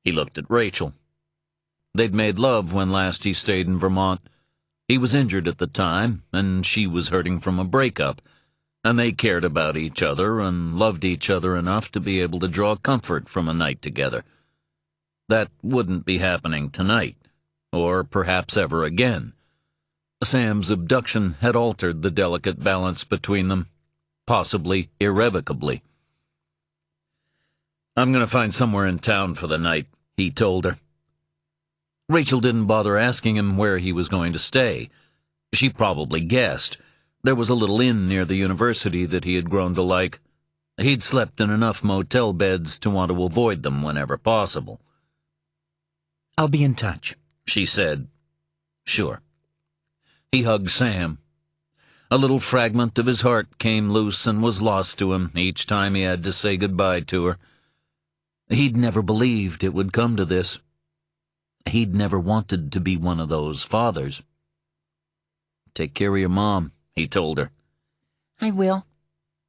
He looked at Rachel. They'd made love when last he stayed in Vermont. He was injured at the time, and she was hurting from a breakup, and they cared about each other and loved each other enough to be able to draw comfort from a night together. That wouldn't be happening tonight, or perhaps ever again. Sam's abduction had altered the delicate balance between them, possibly irrevocably. "I'm going to find somewhere in town for the night," he told her. Rachel didn't bother asking him where he was going to stay. She probably guessed. There was a little inn near the university that he had grown to like. He'd slept in enough motel beds to want to avoid them whenever possible. "I'll be in touch," she said. "Sure." He hugged Sam. A little fragment of his heart came loose and was lost to him each time he had to say goodbye to her. He'd never believed it would come to this. He'd never wanted to be one of those fathers. "Take care of your mom," he told her. "I will.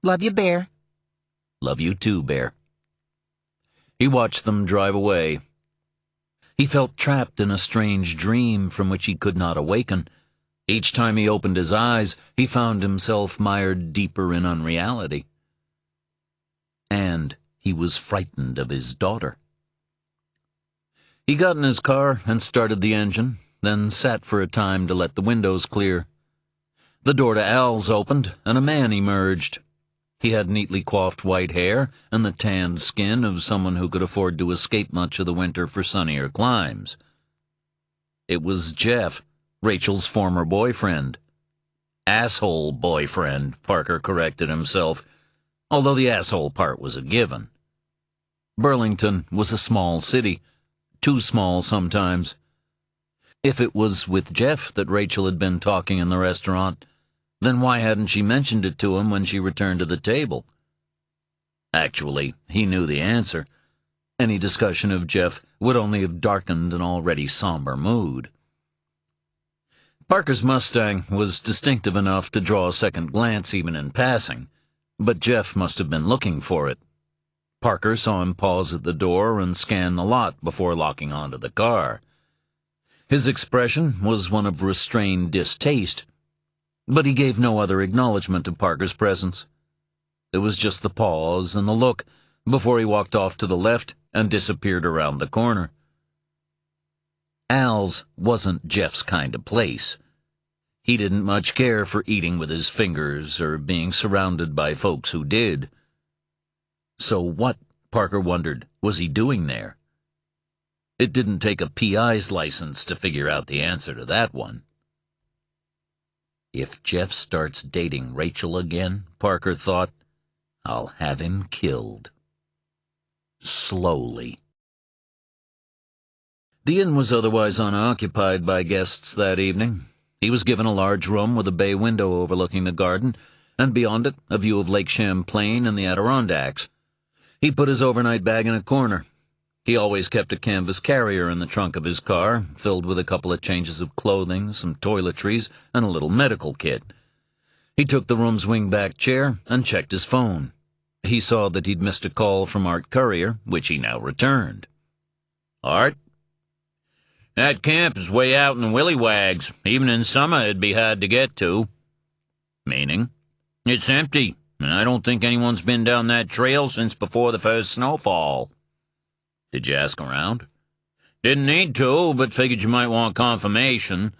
Love you, Bear." "Love you too, Bear." He watched them drive away. He felt trapped in a strange dream from which he could not awaken. Each time he opened his eyes, he found himself mired deeper in unreality. And he was frightened of his daughter. He got in his car and started the engine, then sat for a time to let the windows clear. The door to Al's opened, and a man emerged. He had neatly coiffed white hair and the tanned skin of someone who could afford to escape much of the winter for sunnier climes. It was Jeff, Rachel's former boyfriend. Asshole boyfriend, Parker corrected himself, although the asshole part was a given. Burlington was a small city, too small sometimes. If it was with Jeff that Rachel had been talking in the restaurant, then why hadn't she mentioned it to him when she returned to the table? Actually, he knew the answer. Any discussion of Jeff would only have darkened an already somber mood. Parker's Mustang was distinctive enough to draw a second glance even in passing, but Jeff must have been looking for it. Parker saw him pause at the door and scan the lot before locking onto the car. His expression was one of restrained distaste, but he gave no other acknowledgement of Parker's presence. There was just the pause and the look before he walked off to the left and disappeared around the corner. Al's wasn't Jeff's kind of place. He didn't much care for eating with his fingers or being surrounded by folks who did. So what, Parker wondered, was he doing there? It didn't take a PI's license to figure out the answer to that one. If Jeff starts dating Rachel again, Parker thought, I'll have him killed. Slowly. The inn was otherwise unoccupied by guests that evening. He was given a large room with a bay window overlooking the garden, and beyond it, a view of Lake Champlain and the Adirondacks. He put his overnight bag in a corner. He always kept a canvas carrier in the trunk of his car, filled with a couple of changes of clothing, some toiletries, and a little medical kit. He took the room's wing-back chair and checked his phone. He saw that he'd missed a call from Art Currier, which he now returned. Art? That camp is way out in the willywags. Even in summer it'd be hard to get to. Meaning? It's empty, and I don't think anyone's been down that trail since before the first snowfall. Did you ask around? Didn't need to, but figured you might want confirmation.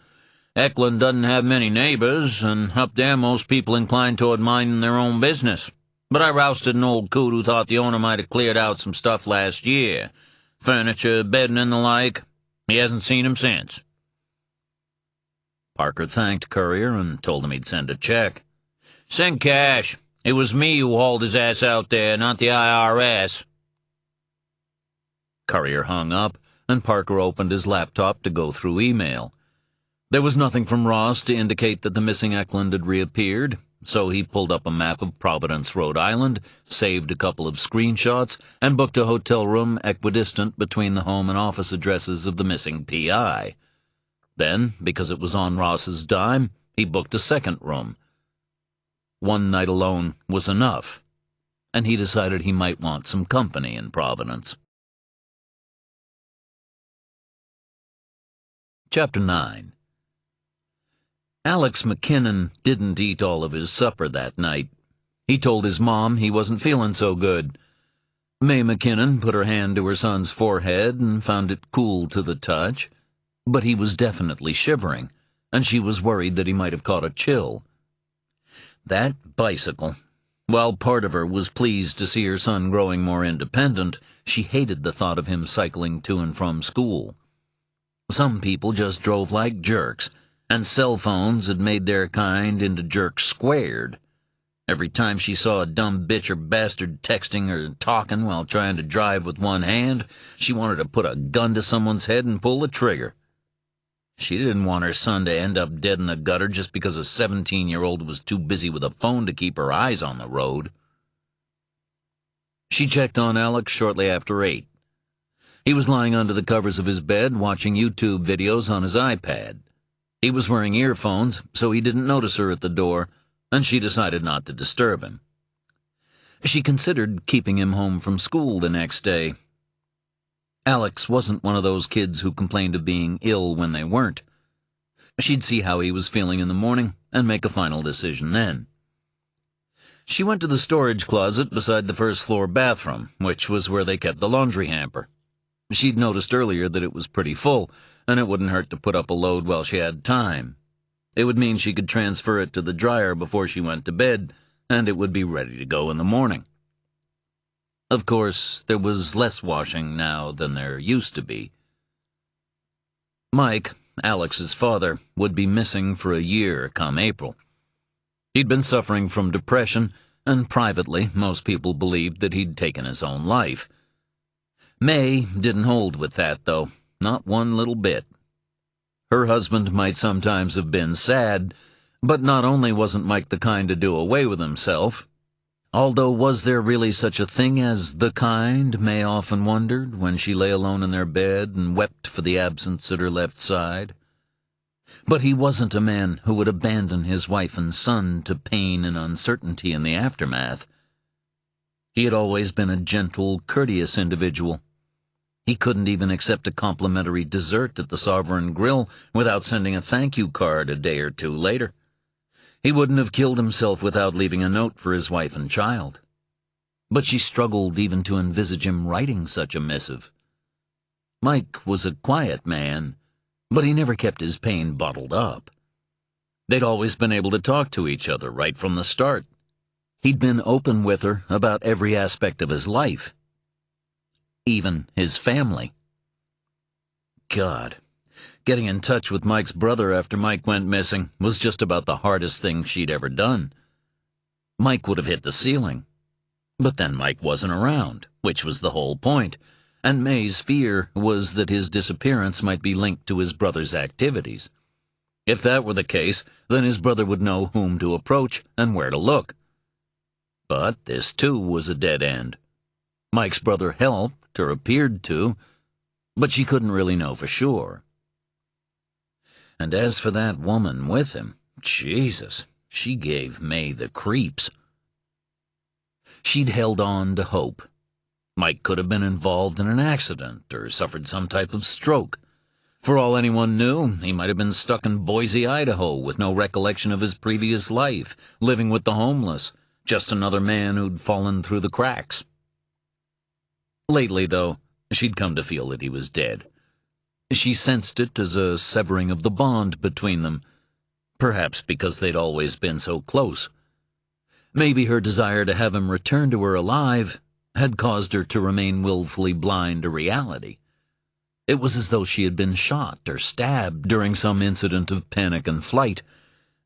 Eklund doesn't have many neighbors, and up there most people inclined toward minding their own business. But I rousted an old coot who thought the owner might have cleared out some stuff last year. Furniture, bedding, and the like. He hasn't seen him since. Parker thanked Currier and told him he'd send a check. Send cash. It was me who hauled his ass out there, not the IRS. Currier hung up, and Parker opened his laptop to go through email. There was nothing from Ross to indicate that the missing Eklund had reappeared, so he pulled up a map of Providence, Rhode Island, saved a couple of screenshots, and booked a hotel room equidistant between the home and office addresses of the missing P.I. Then, because it was on Ross's dime, he booked a second room. One night alone was enough, and he decided he might want some company in Providence. Chapter 9. Alex McKinnon didn't eat all of his supper that night. He told his mom he wasn't feeling so good. May McKinnon put her hand to her son's forehead and found it cool to the touch, but he was definitely shivering, and she was worried that he might have caught a chill. That bicycle. While part of her was pleased to see her son growing more independent, she hated the thought of him cycling to and from school. Some people just drove like jerks, and cell phones had made their kind into jerks squared. Every time she saw a dumb bitch or bastard texting or talking while trying to drive with one hand, she wanted to put a gun to someone's head and pull the trigger. She didn't want her son to end up dead in the gutter just because a 17-year-old was too busy with a phone to keep her eyes on the road. She checked on Alex shortly after 8. He was lying under the covers of his bed watching YouTube videos on his iPad. He was wearing earphones, so he didn't notice her at the door, and she decided not to disturb him. She considered keeping him home from school the next day. Alex wasn't one of those kids who complained of being ill when they weren't. She'd see how he was feeling in the morning and make a final decision then. She went to the storage closet beside the first-floor bathroom, which was where they kept the laundry hamper. She'd noticed earlier that it was pretty full, and it wouldn't hurt to put up a load while she had time. It would mean she could transfer it to the dryer before she went to bed, and it would be ready to go in the morning. Of course, there was less washing now than there used to be. Mike, Alex's father, would be missing for a year come April. He'd been suffering from depression, and privately, most people believed that he'd taken his own life. May didn't hold with that, though, not one little bit. Her husband might sometimes have been sad, but not only wasn't Mike the kind to do away with himself, although was there really such a thing as the kind, May often wondered when she lay alone in their bed and wept for the absence at her left side. But he wasn't a man who would abandon his wife and son to pain and uncertainty in the aftermath. He had always been a gentle, courteous individual. He couldn't even accept a complimentary dessert at the Sovereign Grill without sending a thank-you card a day or two later. He wouldn't have killed himself without leaving a note for his wife and child. But she struggled even to envisage him writing such a missive. Mike was a quiet man, but he never kept his pain bottled up. They'd always been able to talk to each other right from the start. He'd been open with her about every aspect of his life. Even his family. God, getting in touch with Mike's brother after Mike went missing was just about the hardest thing she'd ever done. Mike would have hit the ceiling. But then Mike wasn't around, which was the whole point, and May's fear was that his disappearance might be linked to his brother's activities. If that were the case, then his brother would know whom to approach and where to look. But this, too, was a dead end. Mike's brother helped, or appeared to, but she couldn't really know for sure. And as for that woman with him, Jesus, she gave May the creeps. She'd held on to hope. Mike could have been involved in an accident or suffered some type of stroke. For all anyone knew, he might have been stuck in Boise, Idaho, with no recollection of his previous life, living with the homeless, just another man who'd fallen through the cracks. Lately, though, she'd come to feel that he was dead. She sensed it as a severing of the bond between them, perhaps because they'd always been so close. Maybe her desire to have him return to her alive had caused her to remain willfully blind to reality. It was as though she had been shot or stabbed during some incident of panic and flight,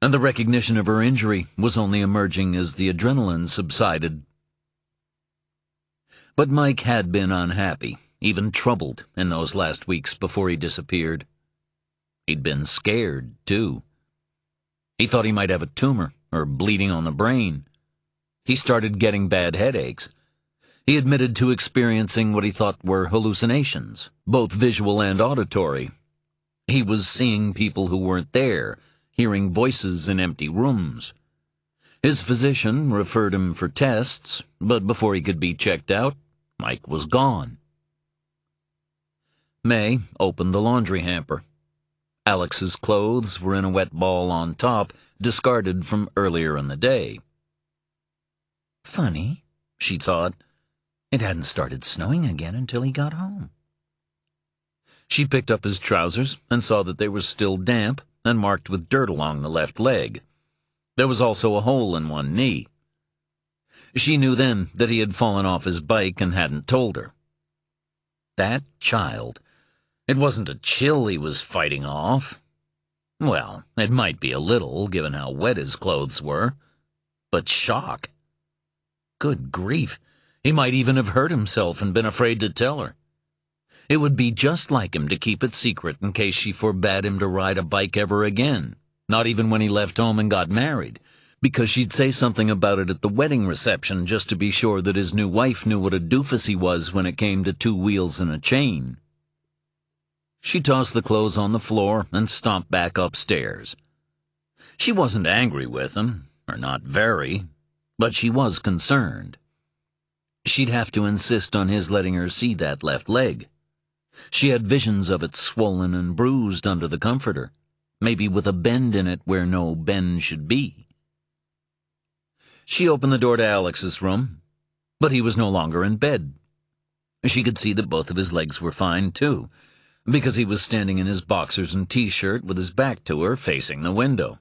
and the recognition of her injury was only emerging as the adrenaline subsided. But Mike had been unhappy, even troubled, in those last weeks before he disappeared. He'd been scared, too. He thought he might have a tumor or bleeding on the brain. He started getting bad headaches. He admitted to experiencing what he thought were hallucinations, both visual and auditory. He was seeing people who weren't there, hearing voices in empty rooms. His physician referred him for tests, but before he could be checked out, Mike was gone. May opened the laundry hamper. Alex's clothes were in a wet ball on top, discarded from earlier in the day. Funny, she thought. It hadn't started snowing again until he got home. She picked up his trousers and saw that they were still damp and marked with dirt along the left leg. There was also a hole in one knee. She knew then that he had fallen off his bike and hadn't told her. That child. It wasn't a chill he was fighting off. Well, it might be a little, given how wet his clothes were. But shock. Good grief, he might even have hurt himself and been afraid to tell her. It would be just like him to keep it secret in case she forbade him to ride a bike ever again, not even when he left home and got married, because she'd say something about it at the wedding reception just to be sure that his new wife knew what a doofus he was when it came to 2 wheels and a chain. She tossed the clothes on the floor and stomped back upstairs. She wasn't angry with him, or not very, but she was concerned. She'd have to insist on his letting her see that left leg. She had visions of it swollen and bruised under the comforter, maybe with a bend in it where no bend should be. She opened the door to Alex's room, but he was no longer in bed. She could see that both of his legs were fine, too, because he was standing in his boxers and t-shirt with his back to her, facing the window.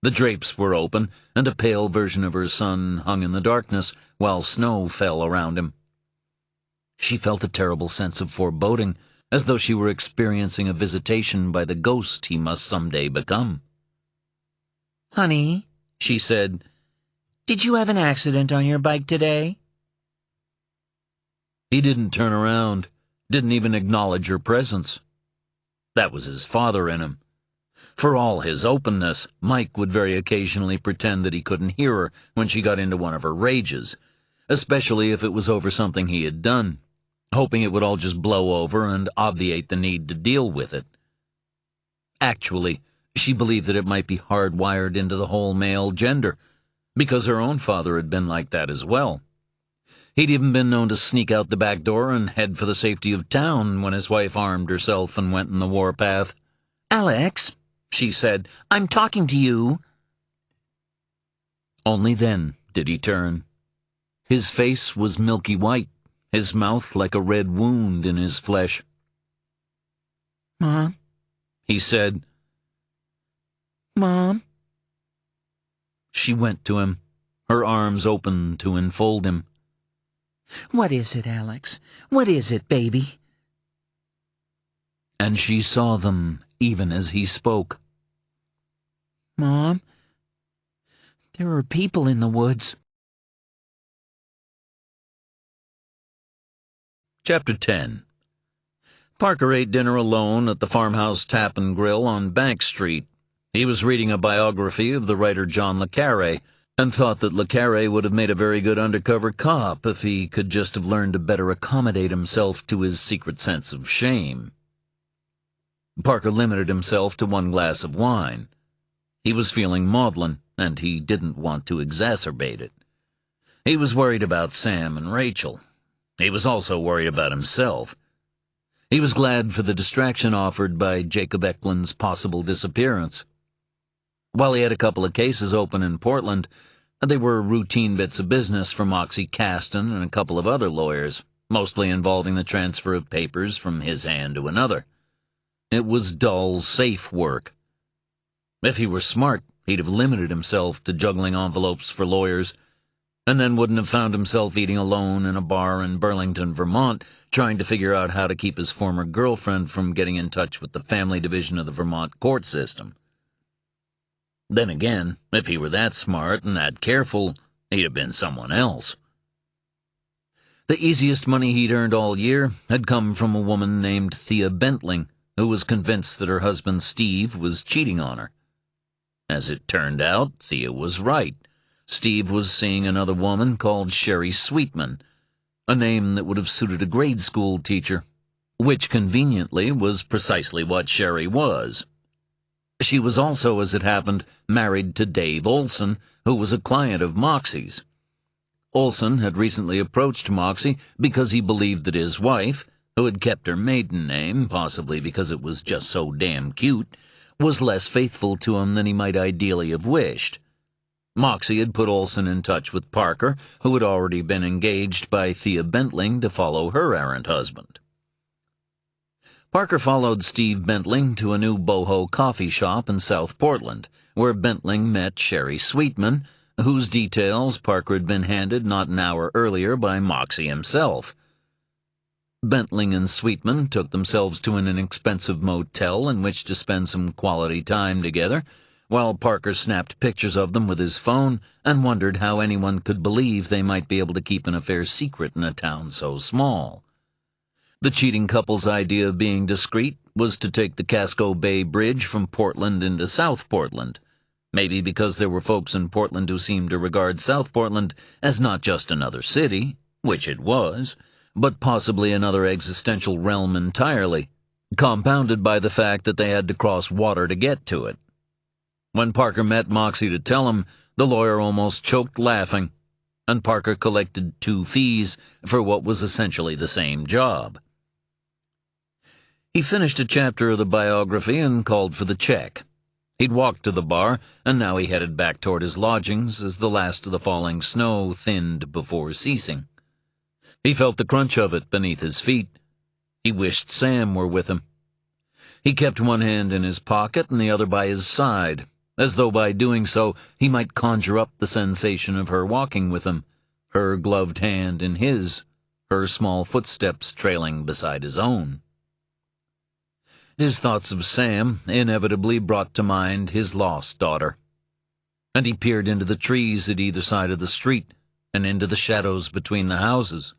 The drapes were open, and a pale version of her son hung in the darkness while snow fell around him. She felt a terrible sense of foreboding, as though she were experiencing a visitation by the ghost he must someday become. Honey, she said, did you have an accident on your bike today? He didn't turn around, didn't even acknowledge her presence. That was his father in him. For all his openness, Mike would very occasionally pretend that he couldn't hear her when she got into one of her rages, especially if it was over something he had done, hoping it would all just blow over and obviate the need to deal with it. Actually, she believed that it might be hardwired into the whole male gender, because her own father had been like that as well. He'd even been known to sneak out the back door and head for the safety of town when his wife armed herself and went in the warpath. Alex, she said, I'm talking to you. Only then did he turn. His face was milky white, his mouth like a red wound in his flesh. Mom, he said. Mom. She went to him, her arms open to enfold him. What is it, Alex? What is it, baby? And she saw them even as he spoke. Mom, there are people in the woods. Chapter 10. Parker ate dinner alone at the farmhouse tap and grill on Bank Street. He was reading a biography of the writer John le Carre, and thought that Le Carre would have made a very good undercover cop if he could just have learned to better accommodate himself to his secret sense of shame. Parker limited himself to 1 glass of wine. He was feeling maudlin, and he didn't want to exacerbate it. He was worried about Sam and Rachel. He was also worried about himself. He was glad for the distraction offered by Jacob Eklund's possible disappearance. While he had a couple of cases open in Portland, they were routine bits of business for Moxie Caston and a couple of other lawyers, mostly involving the transfer of papers from his hand to another. It was dull, safe work. If he were smart, he'd have limited himself to juggling envelopes for lawyers, and then wouldn't have found himself eating alone in a bar in Burlington, Vermont, trying to figure out how to keep his former girlfriend from getting in touch with the family division of the Vermont court system. Then again, if he were that smart and that careful, he'd have been someone else. The easiest money he'd earned all year had come from a woman named Thea Bentling, who was convinced that her husband Steve was cheating on her. As it turned out, Thea was right. Steve was seeing another woman called Sherry Sweetman, a name that would have suited a grade school teacher, which conveniently was precisely what Sherry was. She was also, as it happened, married to Dave Olson, who was a client of Moxie's. Olson had recently approached Moxie because he believed that his wife, who had kept her maiden name, possibly because it was just so damn cute, was less faithful to him than he might ideally have wished. Moxie had put Olson in touch with Parker, who had already been engaged by Thea Bentling to follow her errant husband. Parker followed Steve Bentling to a new boho coffee shop in South Portland, where Bentling met Sherry Sweetman, whose details Parker had been handed not an hour earlier by Moxie himself. Bentling and Sweetman took themselves to an inexpensive motel in which to spend some quality time together, while Parker snapped pictures of them with his phone and wondered how anyone could believe they might be able to keep an affair secret in a town so small. The cheating couple's idea of being discreet was to take the Casco Bay Bridge from Portland into South Portland, maybe because there were folks in Portland who seemed to regard South Portland as not just another city, which it was, but possibly another existential realm entirely, compounded by the fact that they had to cross water to get to it. When Parker met Moxie to tell him, the lawyer almost choked laughing, and Parker collected 2 fees for what was essentially the same job. He finished a chapter of the biography and called for the check. He'd walked to the bar, and now he headed back toward his lodgings as the last of the falling snow thinned before ceasing. He felt the crunch of it beneath his feet. He wished Sam were with him. He kept one hand in his pocket and the other by his side, as though by doing so he might conjure up the sensation of her walking with him, her gloved hand in his, her small footsteps trailing beside his own. His thoughts of Sam inevitably brought to mind his lost daughter, and he peered into the trees at either side of the street and into the shadows between the houses,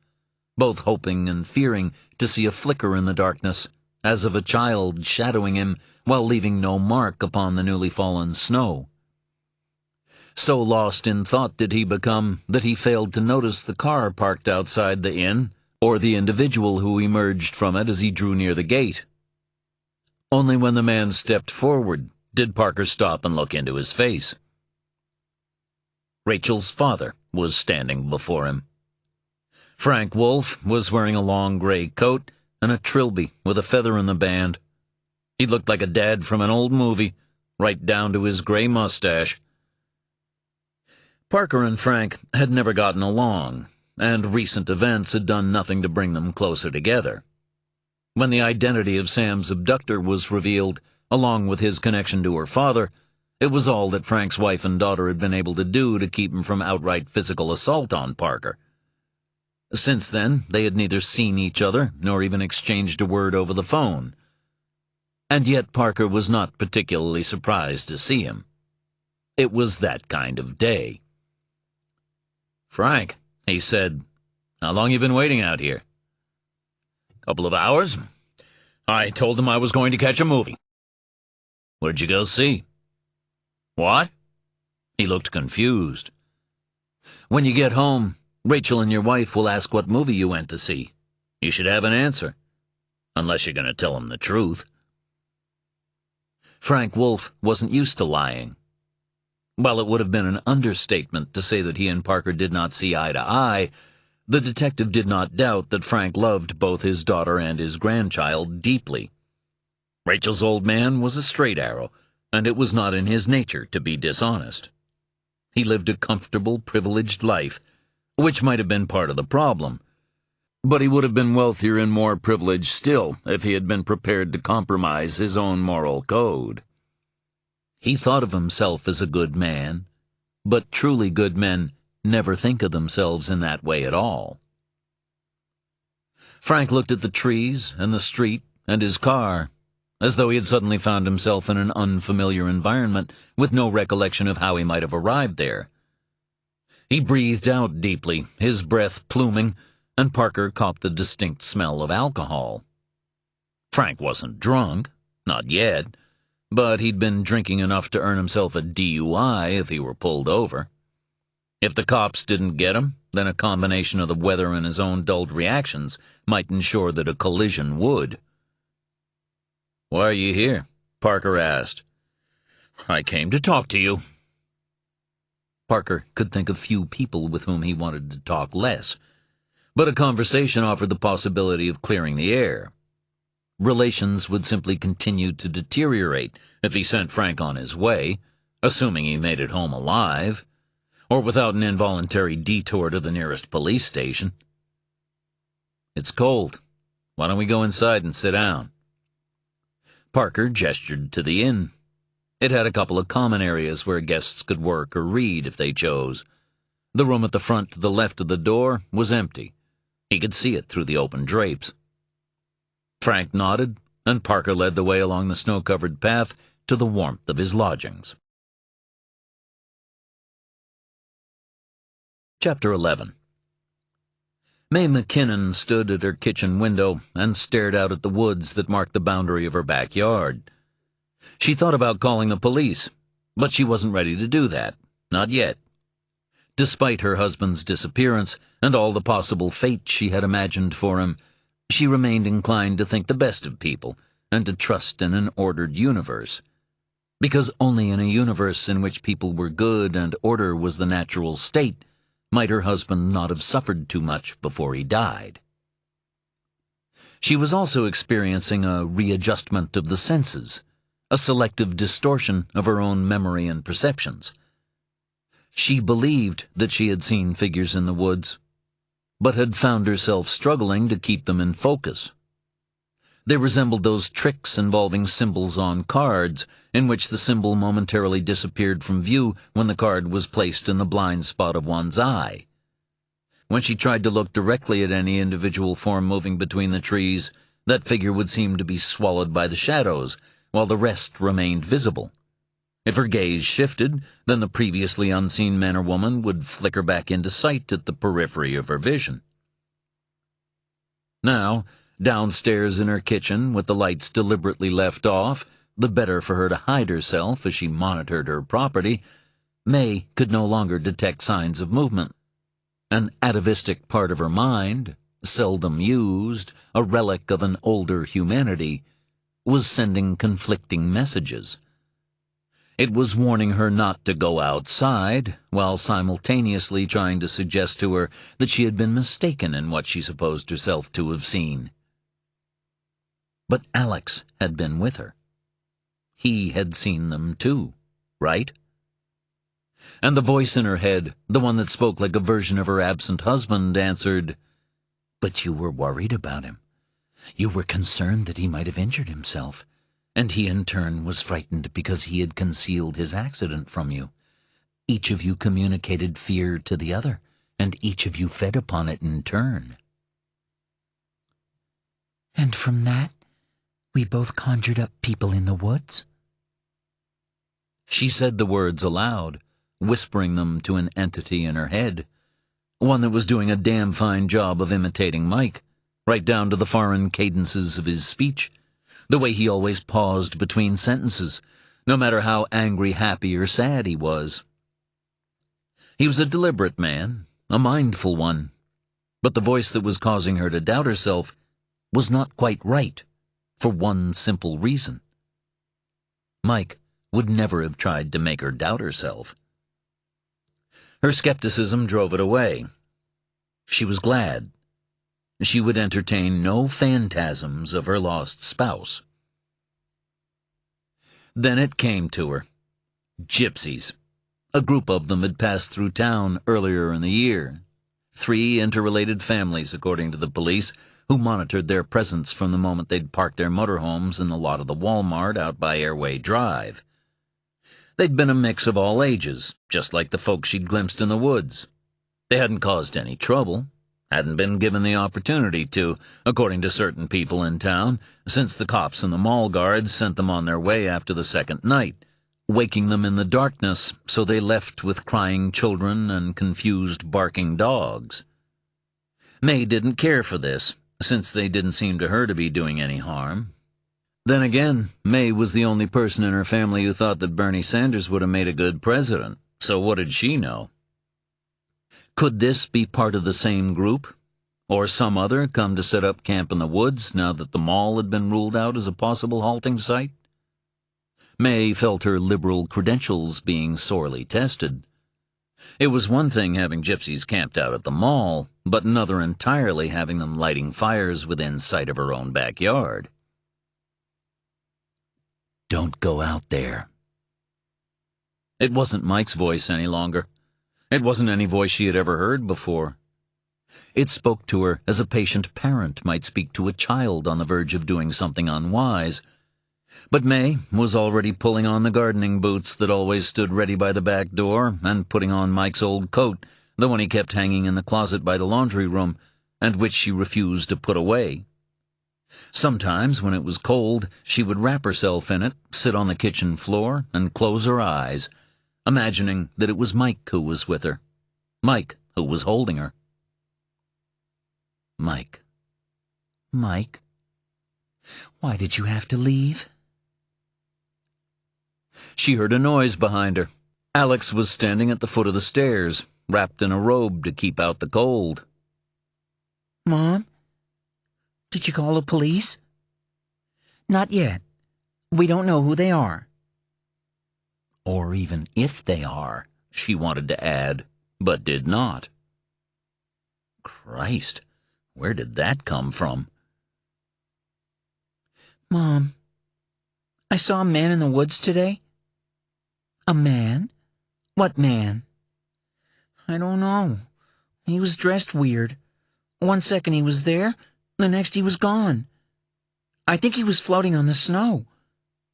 both hoping and fearing to see a flicker in the darkness, as of a child shadowing him while leaving no mark upon the newly fallen snow. So lost in thought did he become that he failed to notice the car parked outside the inn, or the individual who emerged from it as he drew near the gate. Only when the man stepped forward did Parker stop and look into his face. Rachel's father was standing before him. Frank Wolfe was wearing a long gray coat and a trilby with a feather in the band. He looked like a dad from an old movie, right down to his gray mustache. Parker and Frank had never gotten along, and recent events had done nothing to bring them closer together. When the identity of Sam's abductor was revealed, along with his connection to her father, it was all that Frank's wife and daughter had been able to do to keep him from outright physical assault on Parker. Since then, they had neither seen each other nor even exchanged a word over the phone. And yet Parker was not particularly surprised to see him. It was that kind of day. "Frank," he said, "how long you been waiting out here?" "Couple of hours. I told them I was going to catch a movie." "Where'd you go see?" "What?" He looked confused. When you get home, Rachel and your wife will ask what movie you went to see. You should have an answer. Unless you're going to tell them the truth. Frank Wolfe wasn't used to lying. While it would have been an understatement to say that he and Parker did not see eye to eye, the detective did not doubt that Frank loved both his daughter and his grandchild deeply. Rachel's old man was a straight arrow, and it was not in his nature to be dishonest. He lived a comfortable, privileged life, which might have been part of the problem. But he would have been wealthier and more privileged still if he had been prepared to compromise his own moral code. He thought of himself as a good man, but truly good men never think of themselves in that way at all. Frank looked at the trees and the street and his car, as though he had suddenly found himself in an unfamiliar environment with no recollection of how he might have arrived there. He breathed out deeply, his breath pluming, and Parker caught the distinct smell of alcohol. Frank wasn't drunk, not yet, but he'd been drinking enough to earn himself a DUI if he were pulled over. If the cops didn't get him, then a combination of the weather and his own dulled reactions might ensure that a collision would. "Why are you here?" Parker asked. "I came to talk to you." Parker could think of few people with whom he wanted to talk less, but a conversation offered the possibility of clearing the air. Relations would simply continue to deteriorate if he sent Frank on his way, assuming he made it home alive, or without an involuntary detour to the nearest police station. "It's cold. Why don't we go inside and sit down?" Parker gestured to the inn. It had a couple of common areas where guests could work or read if they chose. The room at the front to the left of the door was empty. He could see it through the open drapes. Frank nodded, and Parker led the way along the snow-covered path to the warmth of his lodgings. Chapter 11. May McKinnon stood at her kitchen window and stared out at the woods that marked the boundary of her backyard. She thought about calling the police, but she wasn't ready to do that, not yet. Despite her husband's disappearance and all the possible fate she had imagined for him, she remained inclined to think the best of people and to trust in an ordered universe. Because only in a universe in which people were good and order was the natural state might her husband not have suffered too much before he died. She was also experiencing a readjustment of the senses, a selective distortion of her own memory and perceptions. She believed that she had seen figures in the woods, but had found herself struggling to keep them in focus. They resembled those tricks involving symbols on cards, in which the symbol momentarily disappeared from view when the card was placed in the blind spot of one's eye. When she tried to look directly at any individual form moving between the trees, that figure would seem to be swallowed by the shadows, while the rest remained visible. If her gaze shifted, then the previously unseen man or woman would flicker back into sight at the periphery of her vision. Now, downstairs in her kitchen, with the lights deliberately left off, the better for her to hide herself as she monitored her property, May could no longer detect signs of movement. An atavistic part of her mind, seldom used, a relic of an older humanity, was sending conflicting messages. It was warning her not to go outside, while simultaneously trying to suggest to her that she had been mistaken in what she supposed herself to have seen. But Alex had been with her. He had seen them too, right? And the voice in her head, the one that spoke like a version of her absent husband, answered, "But you were worried about him. You were concerned that he might have injured himself, and he in turn was frightened because he had concealed his accident from you. Each of you communicated fear to the other, and each of you fed upon it in turn. And from that, we both conjured up people in the woods?" She said the words aloud, whispering them to an entity in her head, one that was doing a damn fine job of imitating Mike, right down to the foreign cadences of his speech, the way he always paused between sentences, no matter how angry, happy, or sad he was. He was a deliberate man, a mindful one, but the voice that was causing her to doubt herself was not quite right, for one simple reason. Mike would never have tried to make her doubt herself. Her skepticism drove it away. She was glad. She would entertain no phantasms of her lost spouse. Then it came to her. Gypsies. A group of them had passed through town earlier in the year. 3 interrelated families, according to the police, who monitored their presence from the moment they'd parked their motorhomes in the lot of the Walmart out by Airway Drive. They'd been a mix of all ages, just like the folks she'd glimpsed in the woods. They hadn't caused any trouble, hadn't been given the opportunity to, according to certain people in town, since the cops and the mall guards sent them on their way after the second night, waking them in the darkness so they left with crying children and confused barking dogs. May didn't care for this, since they didn't seem to her to be doing any harm. Then again, May was the only person in her family who thought that Bernie Sanders would have made a good president, so what did she know? Could this be part of the same group? Or some other come to set up camp in the woods now that the mall had been ruled out as a possible halting site? May felt her liberal credentials being sorely tested. It was one thing having gypsies camped out at the mall, but another entirely having them lighting fires within sight of her own backyard. Don't go out there. It wasn't Mike's voice any longer. It wasn't any voice she had ever heard before. It spoke to her as a patient parent might speak to a child on the verge of doing something unwise. But May was already pulling on the gardening boots that always stood ready by the back door and putting on Mike's old coat, the one he kept hanging in the closet by the laundry room, and which she refused to put away. Sometimes, when it was cold, she would wrap herself in it, sit on the kitchen floor, and close her eyes, imagining that it was Mike who was with her, Mike who was holding her. Mike. Mike? Why did you have to leave? She heard a noise behind her. Alex was standing at the foot of the stairs, wrapped in a robe to keep out the cold. Mom? Did you call the police? Not yet. We don't know who they are. Or even if they are, she wanted to add, but did not. Christ, where did that come from? Mom, I saw a man in the woods today. A man? What man? I don't know. He was dressed weird. One second he was there, the next he was gone. I think he was floating on the snow.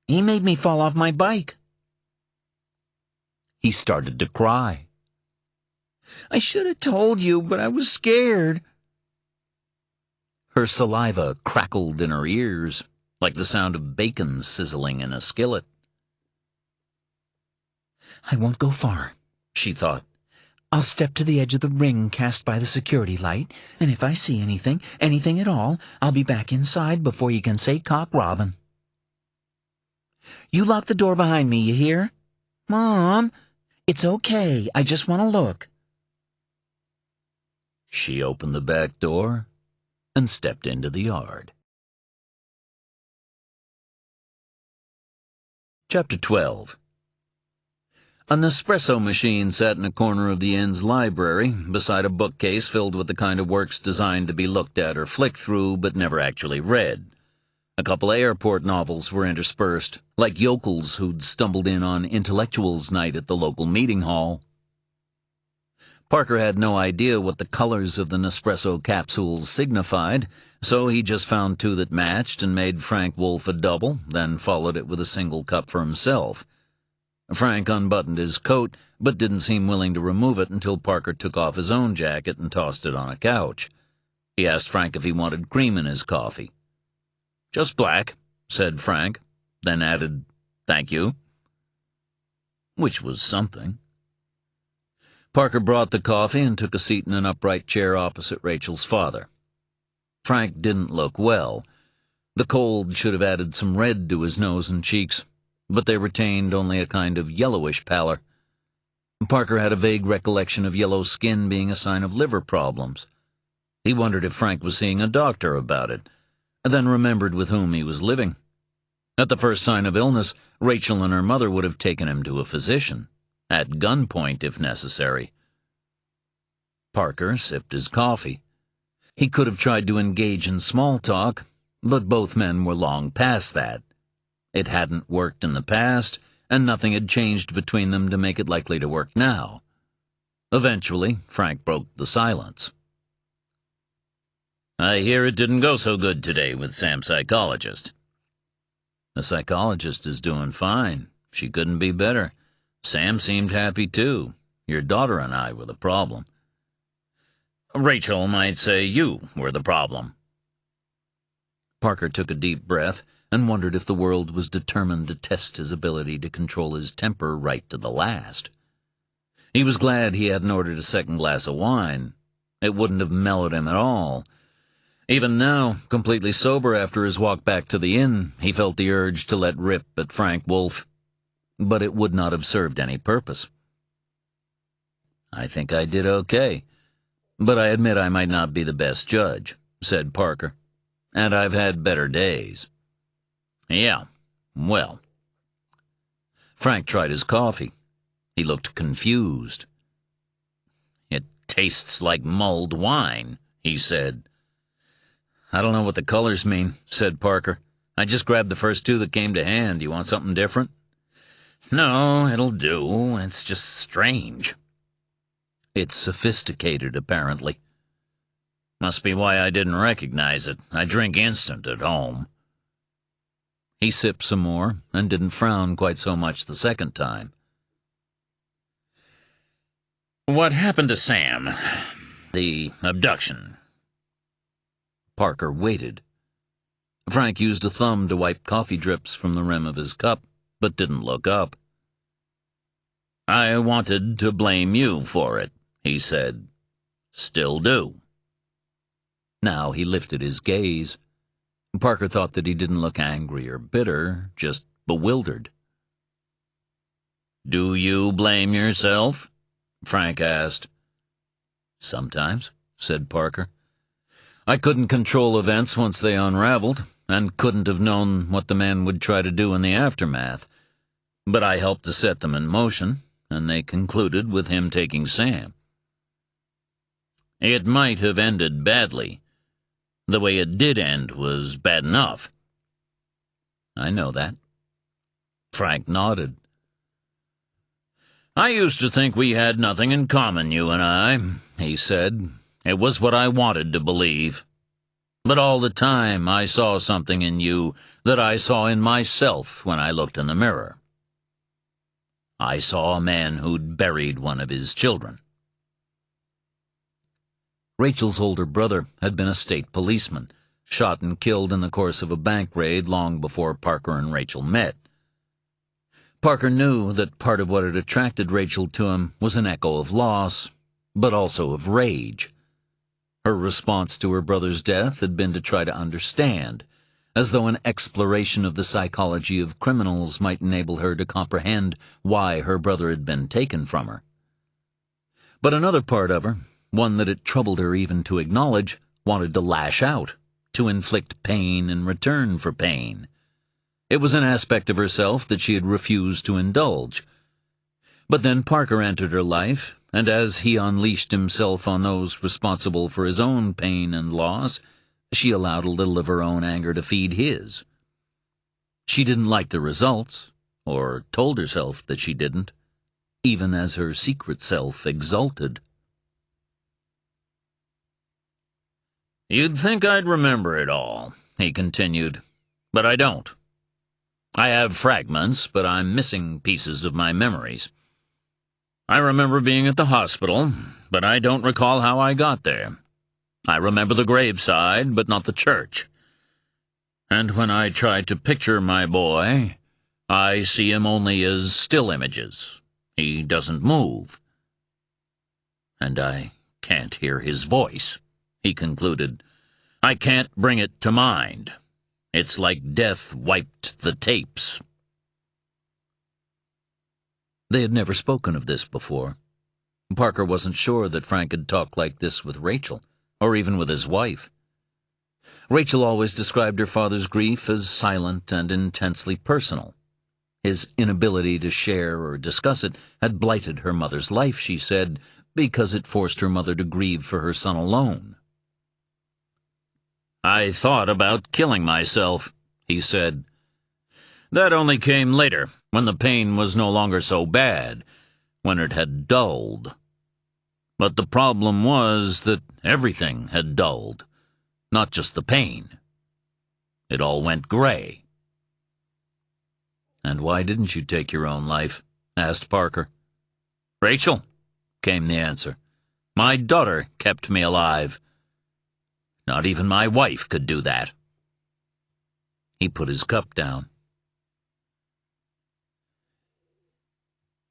He made me fall off my bike. He started to cry. I should have told you, but I was scared. Her saliva crackled in her ears, like the sound of bacon sizzling in a skillet. I won't go far, she thought. I'll step to the edge of the ring cast by the security light, and if I see anything at all, I'll be back inside before you can say cock robin. You lock the door behind me, you hear? Mom, it's okay. I just want to look. She opened the back door and stepped into the yard. Chapter 12. An Nespresso machine sat in a corner of the inn's library, beside a bookcase filled with the kind of works designed to be looked at or flicked through, but never actually read. A couple of airport novels were interspersed, like yokels who'd stumbled in on intellectuals' night at the local meeting hall. Parker had no idea what the colors of the Nespresso capsules signified, so he just found 2 that matched and made Frank Wolf a double, then followed it with a single cup for himself. Frank unbuttoned his coat, but didn't seem willing to remove it until Parker took off his own jacket and tossed it on a couch. He asked Frank if he wanted cream in his coffee. "Just black," said Frank, then added, "Thank you," which was something. Parker brought the coffee and took a seat in an upright chair opposite Rachel's father. Frank didn't look well. The cold should have added some red to his nose and cheeks, but they retained only a kind of yellowish pallor. Parker had a vague recollection of yellow skin being a sign of liver problems. He wondered if Frank was seeing a doctor about it, and then remembered with whom he was living. At the first sign of illness, Rachel and her mother would have taken him to a physician, at gunpoint if necessary. Parker sipped his coffee. He could have tried to engage in small talk, but both men were long past that. It hadn't worked in the past, and nothing had changed between them to make it likely to work now. Eventually, Frank broke the silence. "I hear it didn't go so good today with Sam's psychologist." "The psychologist is doing fine. She couldn't be better. Sam seemed happy, too. Your daughter and I were the problem." "Rachel might say you were the problem." Parker took a deep breath and wondered if the world was determined to test his ability to control his temper right to the last. He was glad he hadn't ordered a second glass of wine. It wouldn't have mellowed him at all. Even now, completely sober after his walk back to the inn, he felt the urge to let rip at Frank Wolfe, but it would not have served any purpose. "I think I did okay, but I admit I might not be the best judge," said Parker, "and I've had better days." "Yeah, well." Frank tried his coffee. He looked confused. "It tastes like mulled wine," he said. "I don't know what the colors mean," said Parker. "I just grabbed the first two that came to hand. You want something different?" "No, it'll do. It's just strange." "It's sophisticated, apparently." "Must be why I didn't recognize it. I drink instant at home." He sipped some more and didn't frown quite so much the second time. "What happened to Sam? The abduction?" Parker waited. Frank used a thumb to wipe coffee drips from the rim of his cup, but didn't look up. "I wanted to blame you for it," he said. "Still do." Now he lifted his gaze. Parker thought that he didn't look angry or bitter, just bewildered. "Do you blame yourself?" Frank asked. "Sometimes," said Parker. "I couldn't control events once they unraveled, and couldn't have known what the man would try to do in the aftermath. But I helped to set them in motion, and they concluded with him taking Sam." "It might have ended badly. The way it did end was bad enough." "I know that." Frank nodded. "I used to think we had nothing in common, you and I," he said. "It was what I wanted to believe. But all the time I saw something in you that I saw in myself when I looked in the mirror. I saw a man who'd buried one of his children." Rachel's older brother had been a state policeman, shot and killed in the course of a bank raid long before Parker and Rachel met. Parker knew that part of what had attracted Rachel to him was an echo of loss, but also of rage. Her response to her brother's death had been to try to understand, as though an exploration of the psychology of criminals might enable her to comprehend why her brother had been taken from her. But another part of her, one that it troubled her even to acknowledge, wanted to lash out, to inflict pain in return for pain. It was an aspect of herself that she had refused to indulge. But then Parker entered her life, and as he unleashed himself on those responsible for his own pain and loss, she allowed a little of her own anger to feed his. She didn't like the results, or told herself that she didn't, even as her secret self exulted. "You'd think I'd remember it all," he continued, "but I don't. I have fragments, but I'm missing pieces of my memories. I remember being at the hospital, but I don't recall how I got there. I remember the graveside, but not the church. And when I try to picture my boy, I see him only as still images. He doesn't move. And I can't hear his voice," he concluded. "I can't bring it to mind. It's like death wiped the tapes." They had never spoken of this before. Parker wasn't sure that Frank had talked like this with Rachel, or even with his wife. Rachel always described her father's grief as silent and intensely personal. His inability to share or discuss it had blighted her mother's life, she said, because it forced her mother to grieve for her son alone. "I thought about killing myself," he said. "That only came later, when the pain was no longer so bad, when it had dulled. But the problem was that everything had dulled, not just the pain. It all went gray." "And why didn't you take your own life?" asked Parker. "Rachel," came the answer. "My daughter kept me alive. Not even my wife could do that." He put his cup down.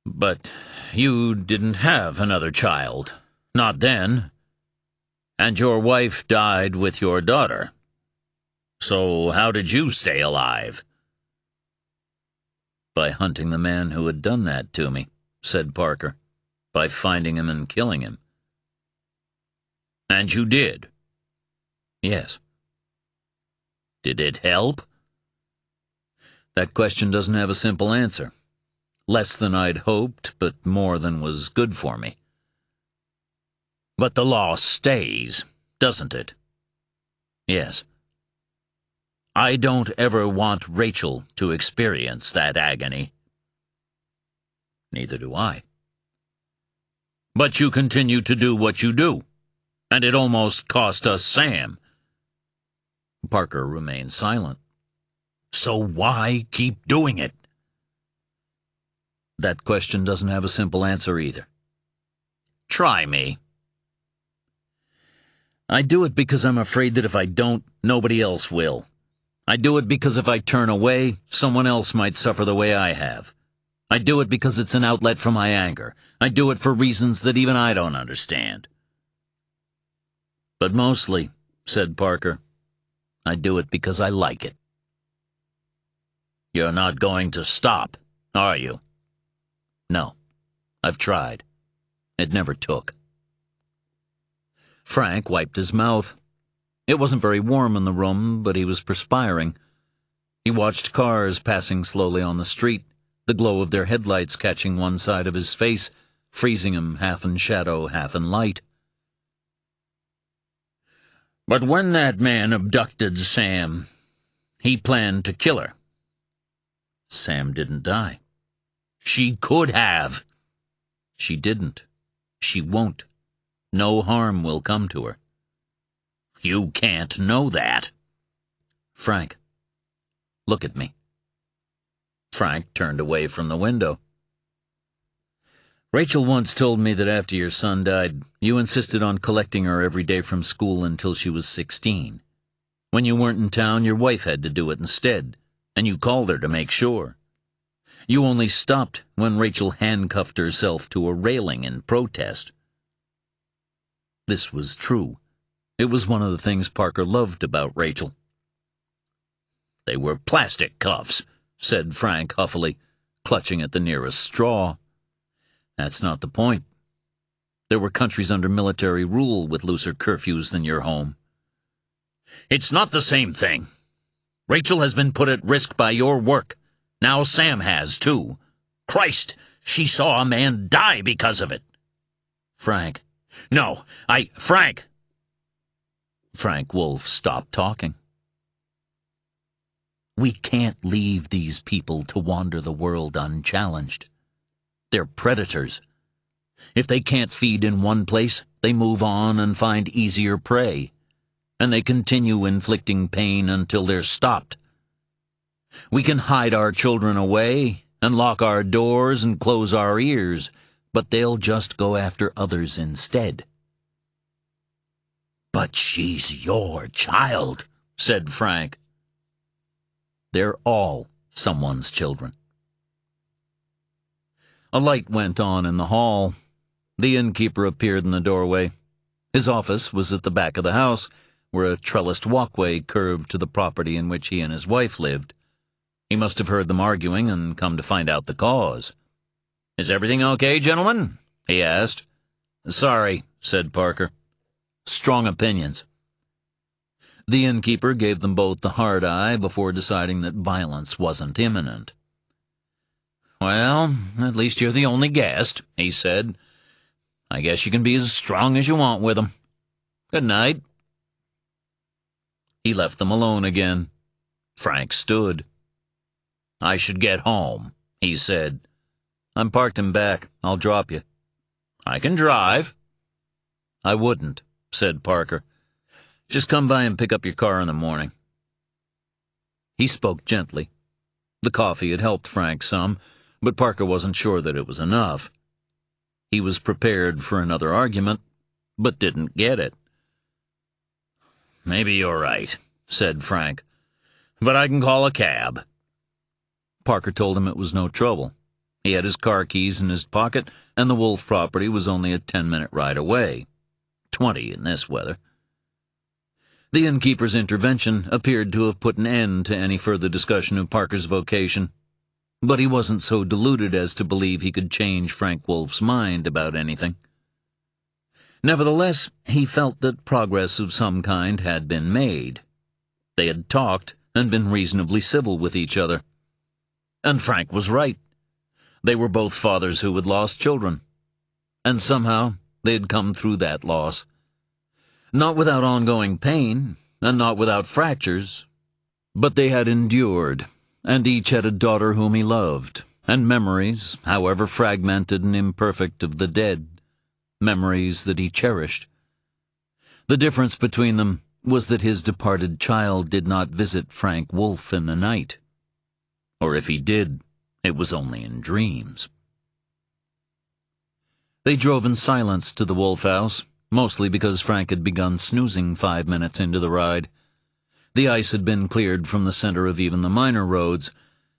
"But you didn't have another child, not then. And your wife died with your daughter. So how did you stay alive?" "By hunting the man who had done that to me," said Parker. "By finding him and killing him." "And you did?" "Yes." "Did it help?" "That question doesn't have a simple answer. Less than I'd hoped, but more than was good for me." "But the law stays, doesn't it?" "Yes." "I don't ever want Rachel to experience that agony." "Neither do I." "But you continue to do what you do, and it almost cost us Sam." Parker remained silent. "So why keep doing it?" "That question doesn't have a simple answer either." "Try me." "I do it because I'm afraid that if I don't, nobody else will. I do it because if I turn away, someone else might suffer the way I have. I do it because it's an outlet for my anger. I do it for reasons that even I don't understand." "But mostly," said Parker, "I do it because I like it." "You're not going to stop, are you?" "No. I've tried. It never took." Frank wiped his mouth. It wasn't very warm in the room, but he was perspiring. He watched cars passing slowly on the street, the glow of their headlights catching one side of his face, freezing him half in shadow, half in light. "But when that man abducted Sam, he planned to kill her." "Sam didn't die." "She could have." "She didn't. She won't. No harm will come to her." "You can't know that." "Frank, look at me." Frank turned away from the window. "Rachel once told me that after your son died, you insisted on collecting her every day from school until she was 16. When you weren't in town, your wife had to do it instead, and you called her to make sure. You only stopped when Rachel handcuffed herself to a railing in protest." This was true. It was one of the things Parker loved about Rachel. "They were plastic cuffs," said Frank huffily, clutching at the nearest straw. "That's not the point. There were countries under military rule with looser curfews than your home." "It's not the same thing. Rachel has been put at risk by your work. Now Sam has, too. Christ, she saw a man die because of it." "Frank." "No, Frank!" Frank Wolf stopped talking. "We can't leave these people to wander the world unchallenged. They're predators. If they can't feed in one place, they move on and find easier prey, and they continue inflicting pain until they're stopped. We can hide our children away and lock our doors and close our ears, but they'll just go after others instead." "But she's your child," said Frank. "They're all someone's children." A light went on in the hall. The innkeeper appeared in the doorway. His office was at the back of the house, where a trellised walkway curved to the property in which he and his wife lived. He must have heard them arguing and come to find out the cause. "Is everything okay, gentlemen?" he asked. "Sorry," said Parker. "Strong opinions." The innkeeper gave them both the hard eye before deciding that violence wasn't imminent. "Well, at least you're the only guest," he said. "I guess you can be as strong as you want with 'em. Good night." He left them alone again. Frank stood. "I should get home," he said. "I'm parked in back. I'll drop you." "I can drive." "I wouldn't," said Parker. "Just come by and pick up your car in the morning." He spoke gently. The coffee had helped Frank some, but Parker wasn't sure that it was enough. He was prepared for another argument, but didn't get it. "Maybe you're right," said Frank, "but I can call a cab." Parker told him it was no trouble. He had his car keys in his pocket, and the Wolf property was only a 10-minute ride away. 20 in this weather. The innkeeper's intervention appeared to have put an end to any further discussion of Parker's vocation, but he wasn't so deluded as to believe he could change Frank Wolf's mind about anything. Nevertheless, he felt that progress of some kind had been made. They had talked and been reasonably civil with each other. And Frank was right. They were both fathers who had lost children. And somehow they had come through that loss. Not without ongoing pain, and not without fractures, but they had endured, and each had a daughter whom he loved, and memories, however fragmented and imperfect, of the dead, memories that he cherished. The difference between them was that his departed child did not visit Frank Wolf in the night. Or if he did, it was only in dreams. They drove in silence to the Wolf house, mostly because Frank had begun snoozing 5 minutes into the ride. The ice had been cleared from the center of even the minor roads,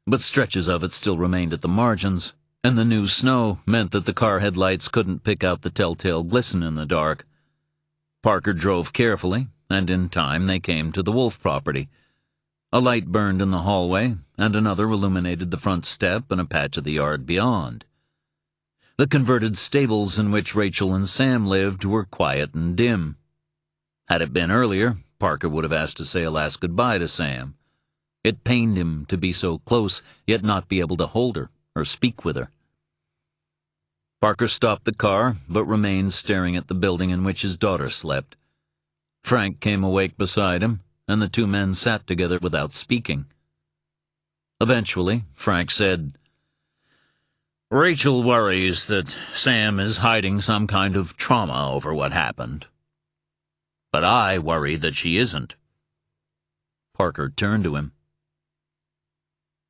but stretches of it still remained at the margins, and the new snow meant that the car headlights couldn't pick out the telltale glisten in the dark. Parker drove carefully, and in time they came to the Wolf property. A light burned in the hallway, and another illuminated the front step and a patch of the yard beyond. The converted stables in which Rachel and Sam lived were quiet and dim. Had it been earlier, Parker would have asked to say a last goodbye to Sam. It pained him to be so close, yet not be able to hold her or speak with her. Parker stopped the car, but remained staring at the building in which his daughter slept. Frank came awake beside him, and the two men sat together without speaking. Eventually, Frank said, "Rachel worries that Sam is hiding some kind of trauma over what happened. But I worry that she isn't." Parker turned to him.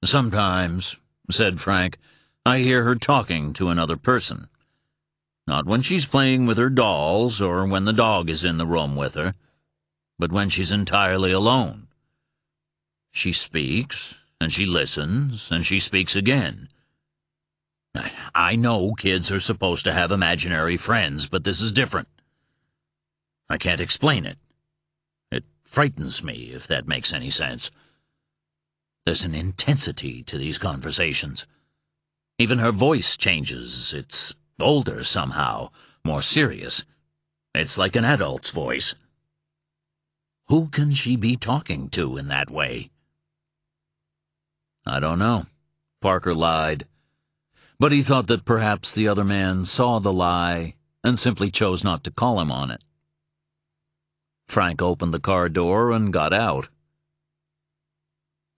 "Sometimes," said Frank, "I hear her talking to another person. Not when she's playing with her dolls or when the dog is in the room with her, but when she's entirely alone. She speaks, and she listens, and she speaks again. I know kids are supposed to have imaginary friends, but this is different. I can't explain it. It frightens me, if that makes any sense. There's an intensity to these conversations. Even her voice changes. It's older somehow, more serious. It's like an adult's voice. Who can she be talking to in that way?" "I don't know," Parker lied. But he thought that perhaps the other man saw the lie and simply chose not to call him on it. Frank opened the car door and got out.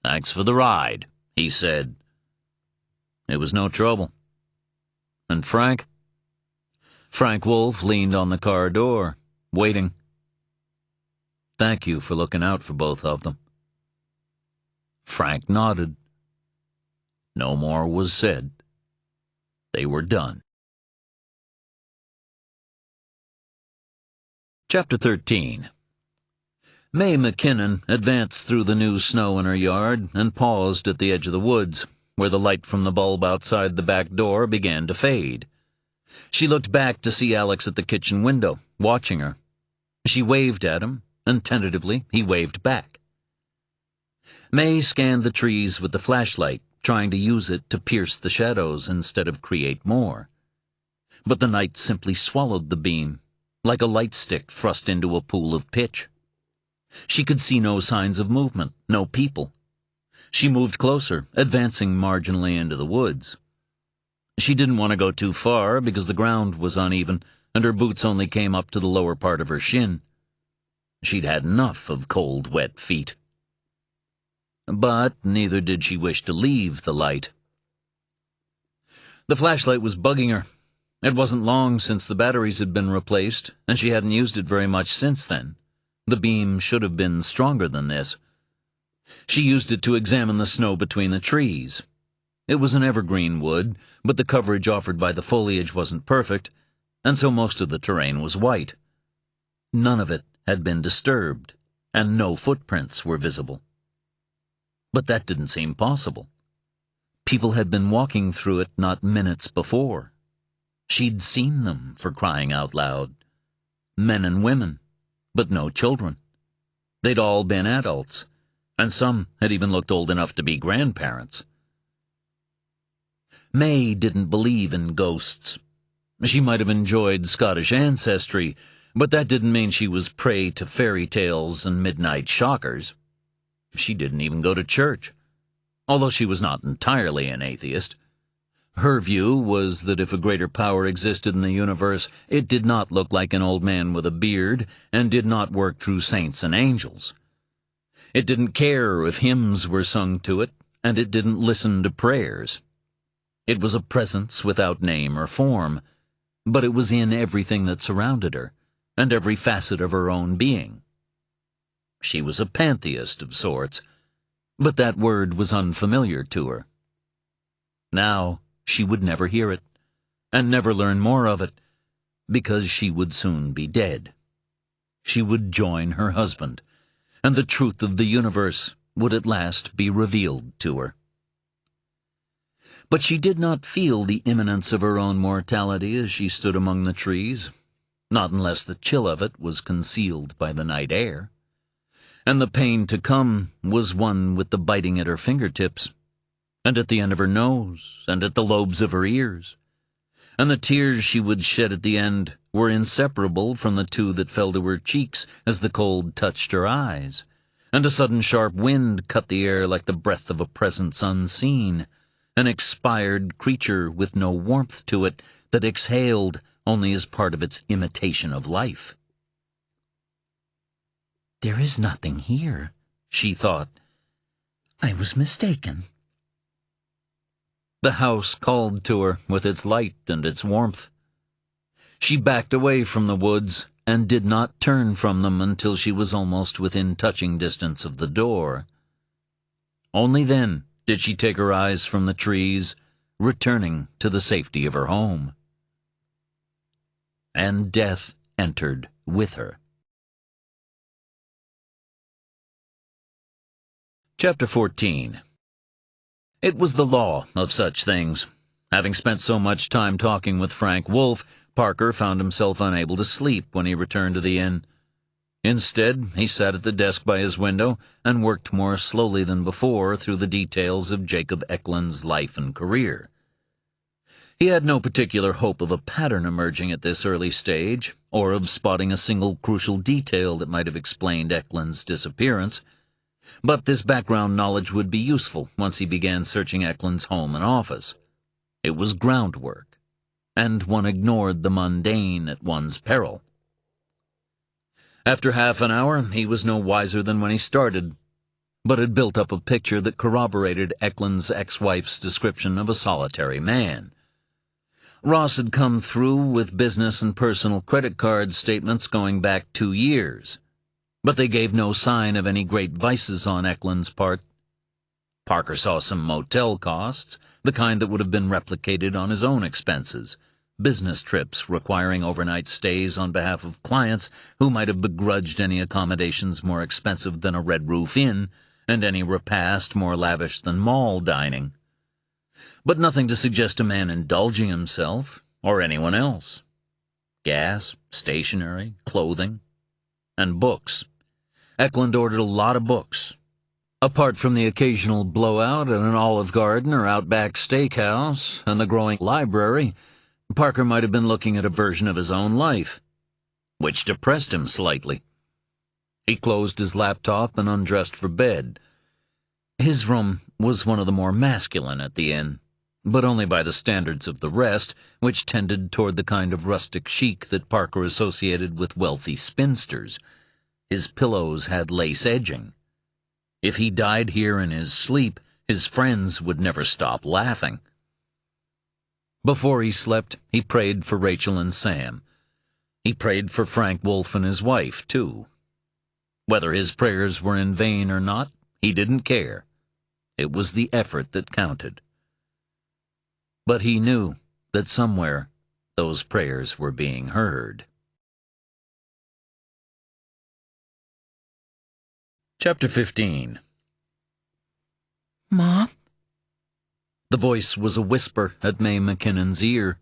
"Thanks for the ride," he said. "It was no trouble." "And Frank?" Frank Wolf leaned on the car door, waiting. "Thank you for looking out for both of them." Frank nodded. No more was said. They were done. Chapter 13. May McKinnon advanced through the new snow in her yard and paused at the edge of the woods, where the light from the bulb outside the back door began to fade. She looked back to see Alex at the kitchen window, watching her. She waved at him, and tentatively he waved back. May scanned the trees with the flashlight, trying to use it to pierce the shadows instead of create more. But the night simply swallowed the beam, like a light stick thrust into a pool of pitch. She could see no signs of movement, no people. She moved closer, advancing marginally into the woods. She didn't want to go too far because the ground was uneven, and her boots only came up to the lower part of her shin. She'd had enough of cold, wet feet. But neither did she wish to leave the light. The flashlight was bugging her. It wasn't long since the batteries had been replaced, and she hadn't used it very much since then. The beam should have been stronger than this. She used it to examine the snow between the trees. It was an evergreen wood, but the coverage offered by the foliage wasn't perfect, and so most of the terrain was white. None of it had been disturbed, and no footprints were visible. But that didn't seem possible. People had been walking through it not minutes before. She'd seen them, for crying out loud. Men and women, but no children. They'd all been adults, and some had even looked old enough to be grandparents. May didn't believe in ghosts. She might have enjoyed Scottish ancestry, but that didn't mean she was prey to fairy tales and midnight shockers. She didn't even go to church, although she was not entirely an atheist. Her view was that if a greater power existed in the universe, it did not look like an old man with a beard and did not work through saints and angels. It didn't care if hymns were sung to it, and it didn't listen to prayers. It was a presence without name or form, but it was in everything that surrounded her, and every facet of her own being. She was a pantheist of sorts, but that word was unfamiliar to her. Now she would never hear it, and never learn more of it, because she would soon be dead. She would join her husband, and the truth of the universe would at last be revealed to her. But she did not feel the imminence of her own mortality as she stood among the trees, not unless the chill of it was concealed by the night air. And the pain to come was one with the biting at her fingertips, and at the end of her nose, and at the lobes of her ears. And the tears she would shed at the end were inseparable from the two that fell to her cheeks as the cold touched her eyes, and a sudden sharp wind cut the air like the breath of a presence unseen, an expired creature with no warmth to it that exhaled only as part of its imitation of life. "There is nothing here," she thought. "I was mistaken." The house called to her with its light and its warmth. She backed away from the woods and did not turn from them until she was almost within touching distance of the door. Only then did she take her eyes from the trees, returning to the safety of her home. And death entered with her. Chapter 14. It was the law of such things. Having spent so much time talking with Frank Wolfe, Parker found himself unable to sleep when he returned to the inn. Instead, he sat at the desk by his window and worked more slowly than before through the details of Jacob Eklund's life and career. He had no particular hope of a pattern emerging at this early stage, or of spotting a single crucial detail that might have explained Eklund's disappearance, but this background knowledge would be useful once he began searching Eklund's home and office. It was groundwork, and one ignored the mundane at one's peril. After half an hour, he was no wiser than when he started, but had built up a picture that corroborated Eklund's ex-wife's description of a solitary man. Ross had come through with business and personal credit card statements going back 2 years, but they gave no sign of any great vices on Eklund's part. Parker saw some motel costs, the kind that would have been replicated on his own expenses, business trips requiring overnight stays on behalf of clients who might have begrudged any accommodations more expensive than a Red Roof Inn, and any repast more lavish than mall dining. But nothing to suggest a man indulging himself, or anyone else. Gas, stationery, clothing, and books. Eklund ordered a lot of books. Apart from the occasional blowout at an Olive Garden or Outback Steakhouse and the growing library, Parker might have been looking at a version of his own life, which depressed him slightly. He closed his laptop and undressed for bed. His room was one of the more masculine at the inn, but only by the standards of the rest, which tended toward the kind of rustic chic that Parker associated with wealthy spinsters. His pillows had lace edging. If he died here in his sleep, his friends would never stop laughing. Before he slept, he prayed for Rachel and Sam. He prayed for Frank Wolfe and his wife, too. Whether his prayers were in vain or not, he didn't care. It was the effort that counted. But he knew that somewhere those prayers were being heard. Chapter 15. Mom? The voice was a whisper at May McKinnon's ear.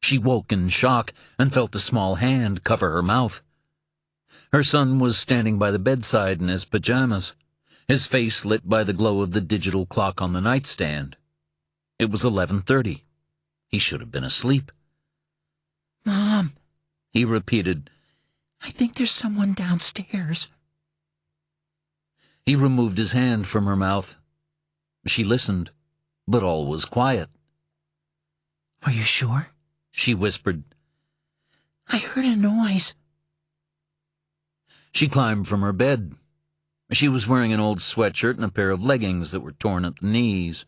She woke in shock and felt a small hand cover her mouth. Her son was standing by the bedside in his pajamas, his face lit by the glow of the digital clock on the nightstand. It was 11:30. He should have been asleep. Mom, He repeated. I think there's someone downstairs. He removed his hand from her mouth. She listened, but all was quiet. Are you sure? She whispered. I heard a noise. She climbed from her bed. She was wearing an old sweatshirt and a pair of leggings that were torn at the knees.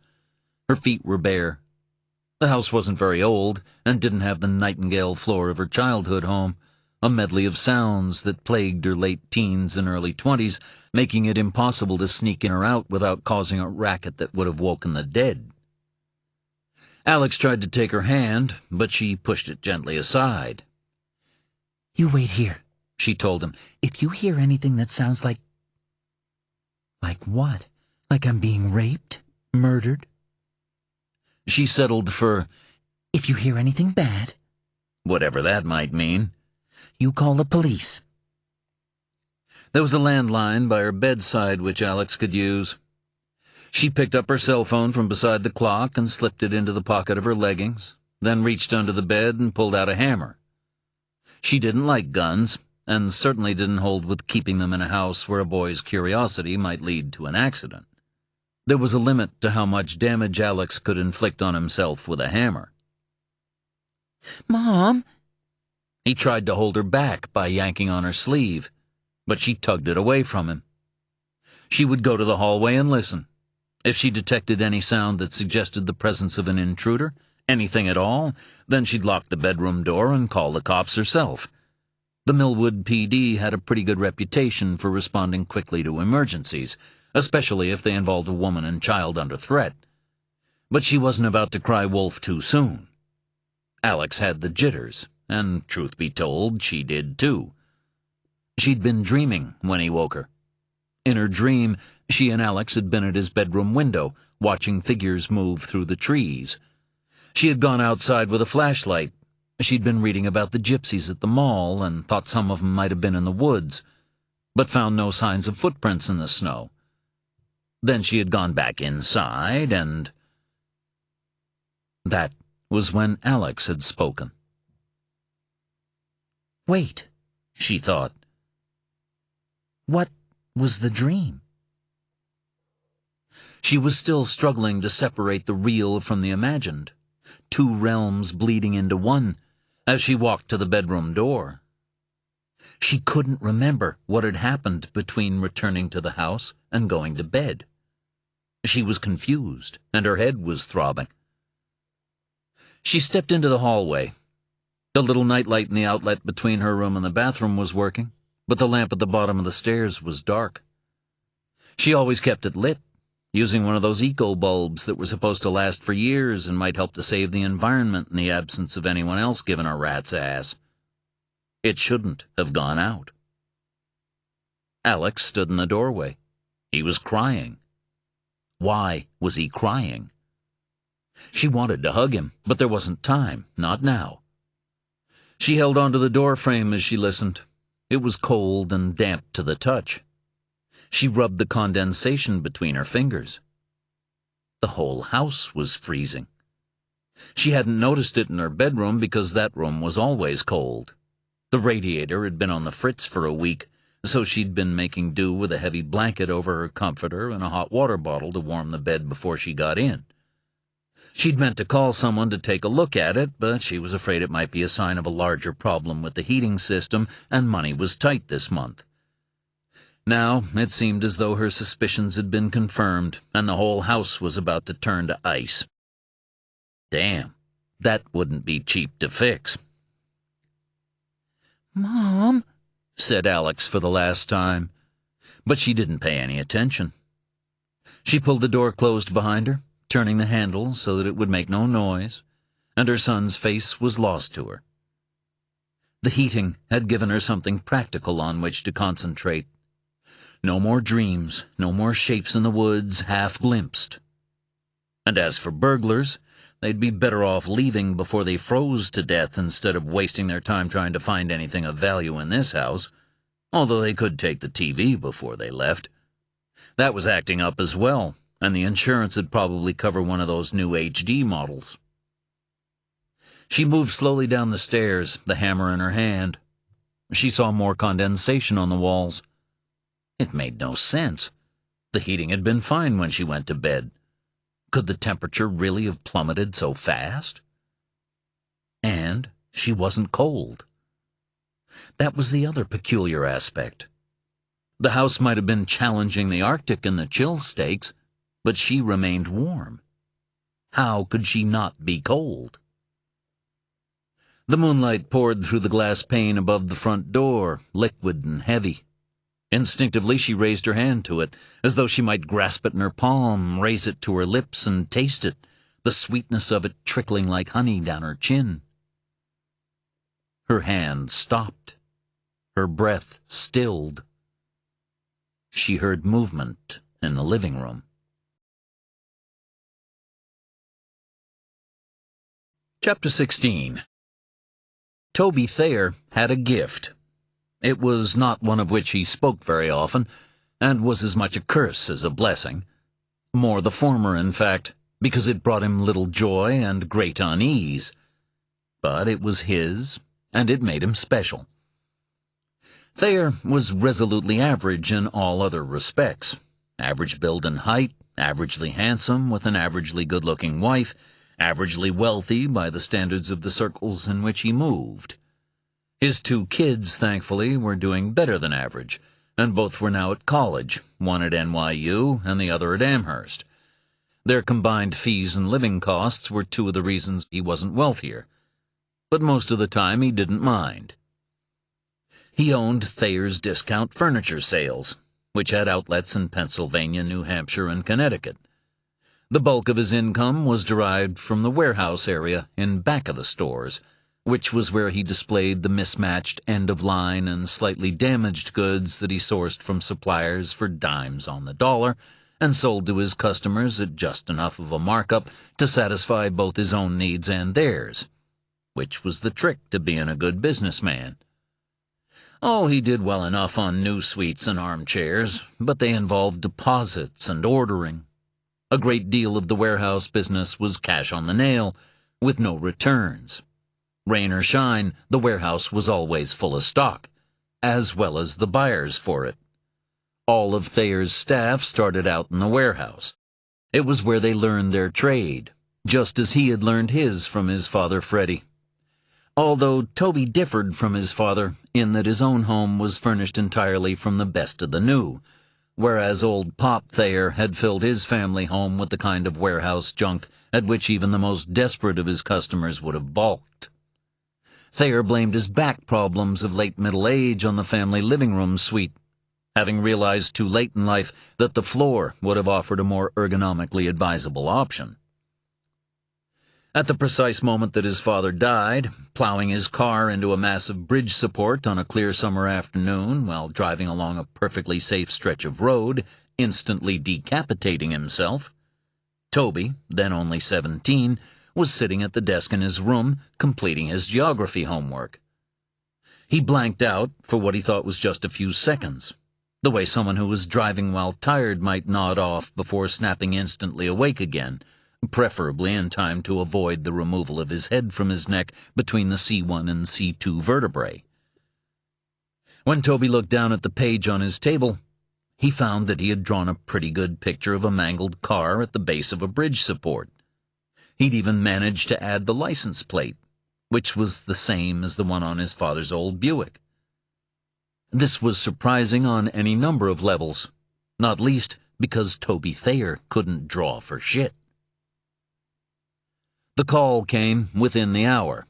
Her feet were bare. The house wasn't very old and didn't have the nightingale floor of her childhood home, a medley of sounds that plagued her late teens and early 20s, making it impossible to sneak in or out without causing a racket that would have woken the dead. Alex tried to take her hand, but she pushed it gently aside. You wait here, She told him. if you hear anything that sounds like... Like what? Like I'm being raped? Murdered? She settled for If you hear anything bad, whatever that might mean. you call the police. There was a landline by her bedside which Alex could use. She picked up her cell phone from beside the clock and slipped it into the pocket of her leggings, then reached under the bed and pulled out a hammer. She didn't like guns, and certainly didn't hold with keeping them in a house where a boy's curiosity might lead to an accident. There was a limit to how much damage Alex could inflict on himself with a hammer. Mom? He tried to hold her back by yanking on her sleeve, but she tugged it away from him. She would go to the hallway and listen. If she detected any sound that suggested the presence of an intruder, anything at all, then she'd lock the bedroom door and call the cops herself. The Millwood PD had a pretty good reputation for responding quickly to emergencies, especially if they involved a woman and child under threat. But she wasn't about to cry wolf too soon. Alex had the jitters, and, truth be told, she did too. She'd been dreaming when he woke her. In her dream, she and Alex had been at his bedroom window, watching figures move through the trees. She had gone outside with a flashlight. She'd been reading about the gypsies at the mall and thought some of them might have been in the woods, but found no signs of footprints in the snow. Then she had gone back inside, and... That was when Alex had spoken. Wait, She thought. what was the dream? She was still struggling to separate the real from the imagined, two realms bleeding into one, as she walked to the bedroom door. She couldn't remember what had happened between returning to the house and going to bed. She was confused, and her head was throbbing. She stepped into the hallway. The little nightlight in the outlet between her room and the bathroom was working, but the lamp at the bottom of the stairs was dark. She always kept it lit, using one of those eco-bulbs that were supposed to last for years and might help to save the environment in the absence of anyone else giving a rat's ass. It shouldn't have gone out. Alex stood in the doorway. He was crying. Why was he crying? She wanted to hug him, but there wasn't time, not now. She held onto the door frame as she listened. It was cold and damp to the touch. She rubbed the condensation between her fingers. The whole house was freezing. She hadn't noticed it in her bedroom because that room was always cold. The radiator had been on the fritz for a week, so she'd been making do with a heavy blanket over her comforter and a hot water bottle to warm the bed before she got in. She'd meant to call someone to take a look at it, but she was afraid it might be a sign of a larger problem with the heating system, and money was tight this month. Now, it seemed as though her suspicions had been confirmed, and the whole house was about to turn to ice. Damn, that wouldn't be cheap to fix. "Mom," said Alex for the last time, but she didn't pay any attention. She pulled the door closed behind her, turning the handle so that it would make no noise, and her son's face was lost to her. The heating had given her something practical on which to concentrate. No more dreams, no more shapes in the woods half glimpsed. And as for burglars, they'd be better off leaving before they froze to death instead of wasting their time trying to find anything of value in this house, although they could take the TV before they left. That was acting up as well, and the insurance would probably cover one of those new HD models. She moved slowly down the stairs, the hammer in her hand. She saw more condensation on the walls. It made no sense. The heating had been fine when she went to bed. Could the temperature really have plummeted so fast? And she wasn't cold. That was the other peculiar aspect. The house might have been challenging the Arctic in the chill stakes, but she remained warm. How could she not be cold? The moonlight poured through the glass pane above the front door, liquid and heavy. Instinctively, she raised her hand to it, as though she might grasp it in her palm, raise it to her lips, and taste it, the sweetness of it trickling like honey down her chin. Her hand stopped. Her breath stilled. She heard movement in the living room. Chapter 16. Toby Thayer had a gift. It was not one of which he spoke very often, and was as much a curse as a blessing. More the former, in fact, because it brought him little joy and great unease. But it was his, and it made him special. Thayer was resolutely average in all other respects. Average build and height, averagely handsome with an averagely good-looking wife, averagely wealthy by the standards of the circles in which he moved. His 2 kids, thankfully, were doing better than average, and both were now at college, one at NYU and the other at Amherst. Their combined fees and living costs were 2 of the reasons he wasn't wealthier, but most of the time he didn't mind. He owned Thayer's Discount Furniture Sales, which had outlets in Pennsylvania, New Hampshire, and Connecticut. The bulk of his income was derived from the warehouse area in back of the stores, which was where he displayed the mismatched end-of-line and slightly damaged goods that he sourced from suppliers for dimes on the dollar and sold to his customers at just enough of a markup to satisfy both his own needs and theirs, which was the trick to being a good businessman. Oh, he did well enough on new suites and armchairs, but they involved deposits and ordering. A great deal of the warehouse business was cash on the nail, with no returns. Rain or shine, the warehouse was always full of stock, as well as the buyers for it. All of Thayer's staff started out in the warehouse. It was where they learned their trade, just as he had learned his from his father Freddie. Although Toby differed from his father in that his own home was furnished entirely from the best of the new, whereas old Pop Thayer had filled his family home with the kind of warehouse junk at which even the most desperate of his customers would have balked. Thayer blamed his back problems of late middle age on the family living room suite, having realized too late in life that the floor would have offered a more ergonomically advisable option. At the precise moment that his father died, plowing his car into a massive bridge support on a clear summer afternoon while driving along a perfectly safe stretch of road, instantly decapitating himself, Toby, then only 17, was sitting at the desk in his room, completing his geography homework. He blanked out for what he thought was just a few seconds. the way someone who was driving while tired might nod off before snapping instantly awake again, preferably in time to avoid the removal of his head from his neck between the C1 and C2 vertebrae. When Toby looked down at the page on his table, he found that he had drawn a pretty good picture of a mangled car at the base of a bridge support. He'd even managed to add the license plate, which was the same as the one on his father's old Buick. This was surprising on any number of levels, not least because Toby Thayer couldn't draw for shit. The call came within the hour.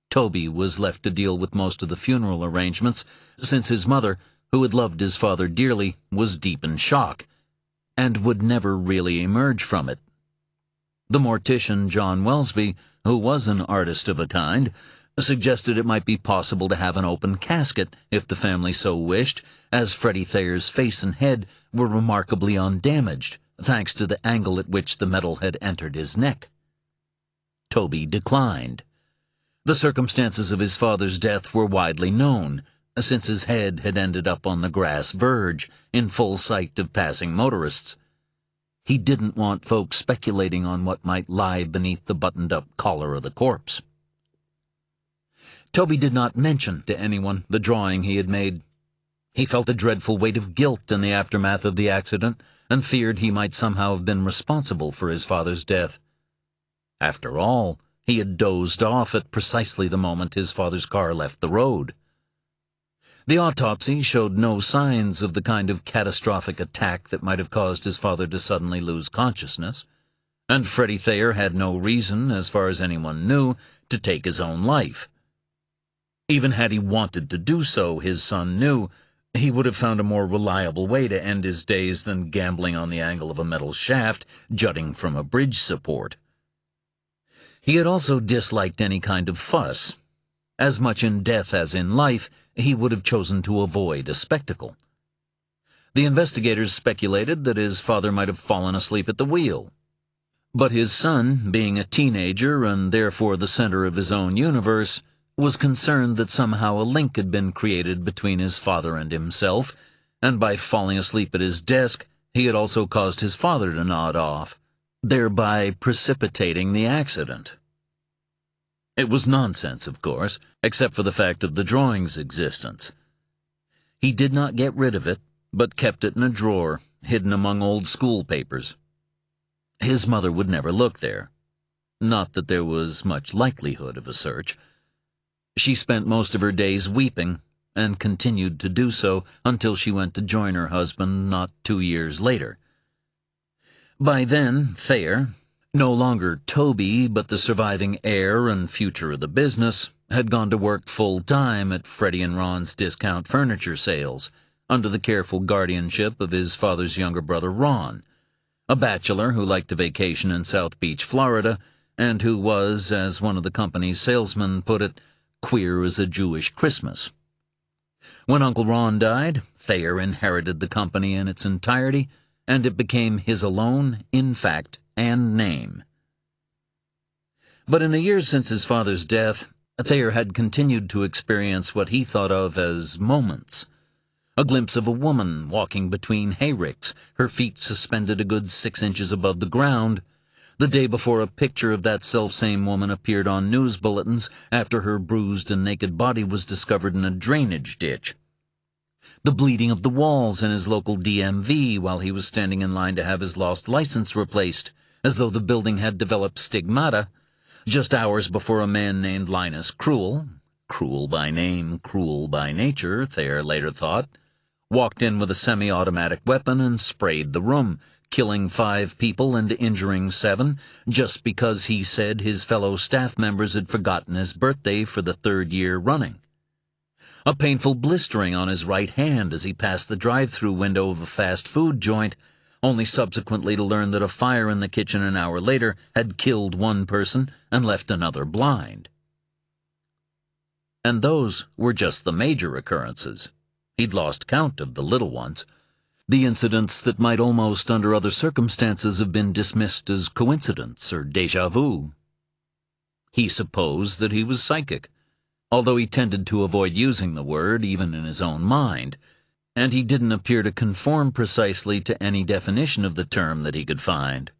Toby was left to deal with most of the funeral arrangements, since his mother, who had loved his father dearly, was deep in shock, and would never really emerge from it. The mortician, John Welsby, who was an artist of a kind, suggested it might be possible to have an open casket if the family so wished, as Freddie Thayer's face and head were remarkably undamaged, thanks to the angle at which the metal had entered his neck. Toby declined. The circumstances of his father's death were widely known, since his head had ended up on the grass verge, in full sight of passing motorists. He didn't want folks speculating on what might lie beneath the buttoned-up collar of the corpse. Toby did not mention to anyone the drawing he had made. He felt a dreadful weight of guilt in the aftermath of the accident, and feared he might somehow have been responsible for his father's death. After all, he had dozed off at precisely the moment his father's car left the road. The autopsy showed no signs of the kind of catastrophic attack that might have caused his father to suddenly lose consciousness, and Freddie Thayer had no reason, as far as anyone knew, to take his own life. Even had he wanted to do so, his son knew, he would have found a more reliable way to end his days than gambling on the angle of a metal shaft jutting from a bridge support. He had also disliked any kind of fuss. As much in death as in life, he would have chosen to avoid a spectacle. The investigators speculated that his father might have fallen asleep at the wheel. But his son, being a teenager and therefore the center of his own universe, was concerned that somehow a link had been created between his father and himself, and by falling asleep at his desk, he had also caused his father to nod off, thereby precipitating the accident. It was nonsense, of course, except for the fact of the drawing's existence. He did not get rid of it, but kept it in a drawer, hidden among old school papers. His mother would never look there. Not that there was much likelihood of a search. She spent most of her days weeping, and continued to do so until she went to join her husband not 2 years later. By then, Thayer, no longer Toby, but the surviving heir and future of the business, had gone to work full-time at Freddie and Ron's discount furniture sales, under the careful guardianship of his father's younger brother Ron, a bachelor who liked to vacation in South Beach, Florida, and who was, as one of the company's salesmen put it, queer as a Jewish Christmas. When Uncle Ron died, Thayer inherited the company in its entirety, and it became his alone, in fact, and name. But in the years since his father's death, Thayer had continued to experience what he thought of as moments. A glimpse of a woman walking between hayricks, her feet suspended a good 6 inches above the ground, the day before a picture of that selfsame woman appeared on news bulletins after her bruised and naked body was discovered in a drainage ditch. The bleeding of the walls in his local DMV while he was standing in line to have his lost license replaced, as though the building had developed stigmata, just hours before a man named Linus Cruel by name, cruel by nature, Thayer later thought, walked in with a semi-automatic weapon and sprayed the room, killing 5 people and injuring 7, just because he said his fellow staff members had forgotten his birthday for the 3rd year running. A painful blistering on his right hand as he passed the drive-through window of a fast food joint, only subsequently to learn that a fire in the kitchen an hour later had killed 1 person and left another blind. And those were just the major occurrences. He'd lost count of the little ones, the incidents that might almost under other circumstances have been dismissed as coincidence or déjà vu. He supposed that he was psychic, although he tended to avoid using the word even in his own mind, and he didn't appear to conform precisely to any definition of the term that he could find.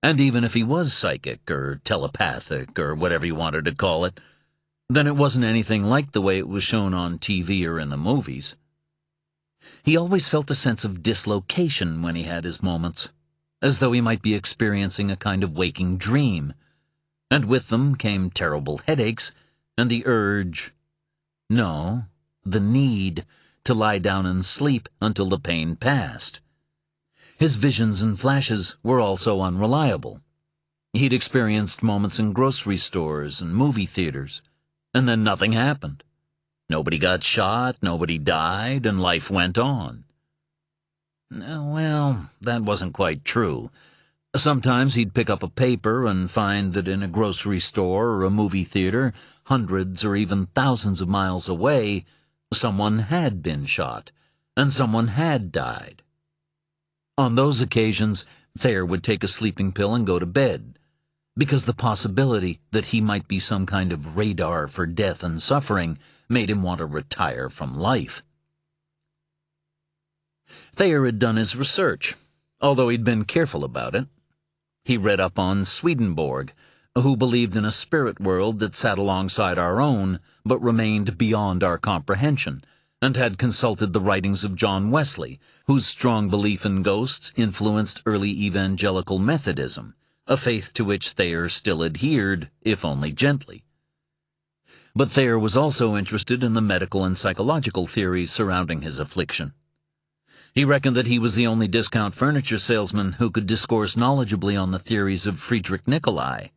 And even if he was psychic, or telepathic, or whatever you wanted to call it, then it wasn't anything like the way it was shown on TV or in the movies. He always felt a sense of dislocation when he had his moments, as though he might be experiencing a kind of waking dream, and with them came terrible headaches and the urge, no, the need, to lie down and sleep until the pain passed. His visions and flashes were also unreliable. He'd experienced moments in grocery stores and movie theaters, and then nothing happened. Nobody got shot, nobody died, and life went on. Well, that wasn't quite true. Sometimes he'd pick up a paper and find that in a grocery store or a movie theater, hundreds or even thousands of miles away, someone had been shot, and someone had died. On those occasions, Thayer would take a sleeping pill and go to bed, because the possibility that he might be some kind of radar for death and suffering made him want to retire from life. Thayer had done his research, although he'd been careful about it. He read up on Swedenborg, who believed in a spirit world that sat alongside our own, but remained beyond our comprehension, and had consulted the writings of John Wesley, whose strong belief in ghosts influenced early evangelical Methodism, a faith to which Thayer still adhered, if only gently. But Thayer was also interested in the medical and psychological theories surrounding his affliction. He reckoned that he was the only discount furniture salesman who could discourse knowledgeably on the theories of Friedrich Nicolai,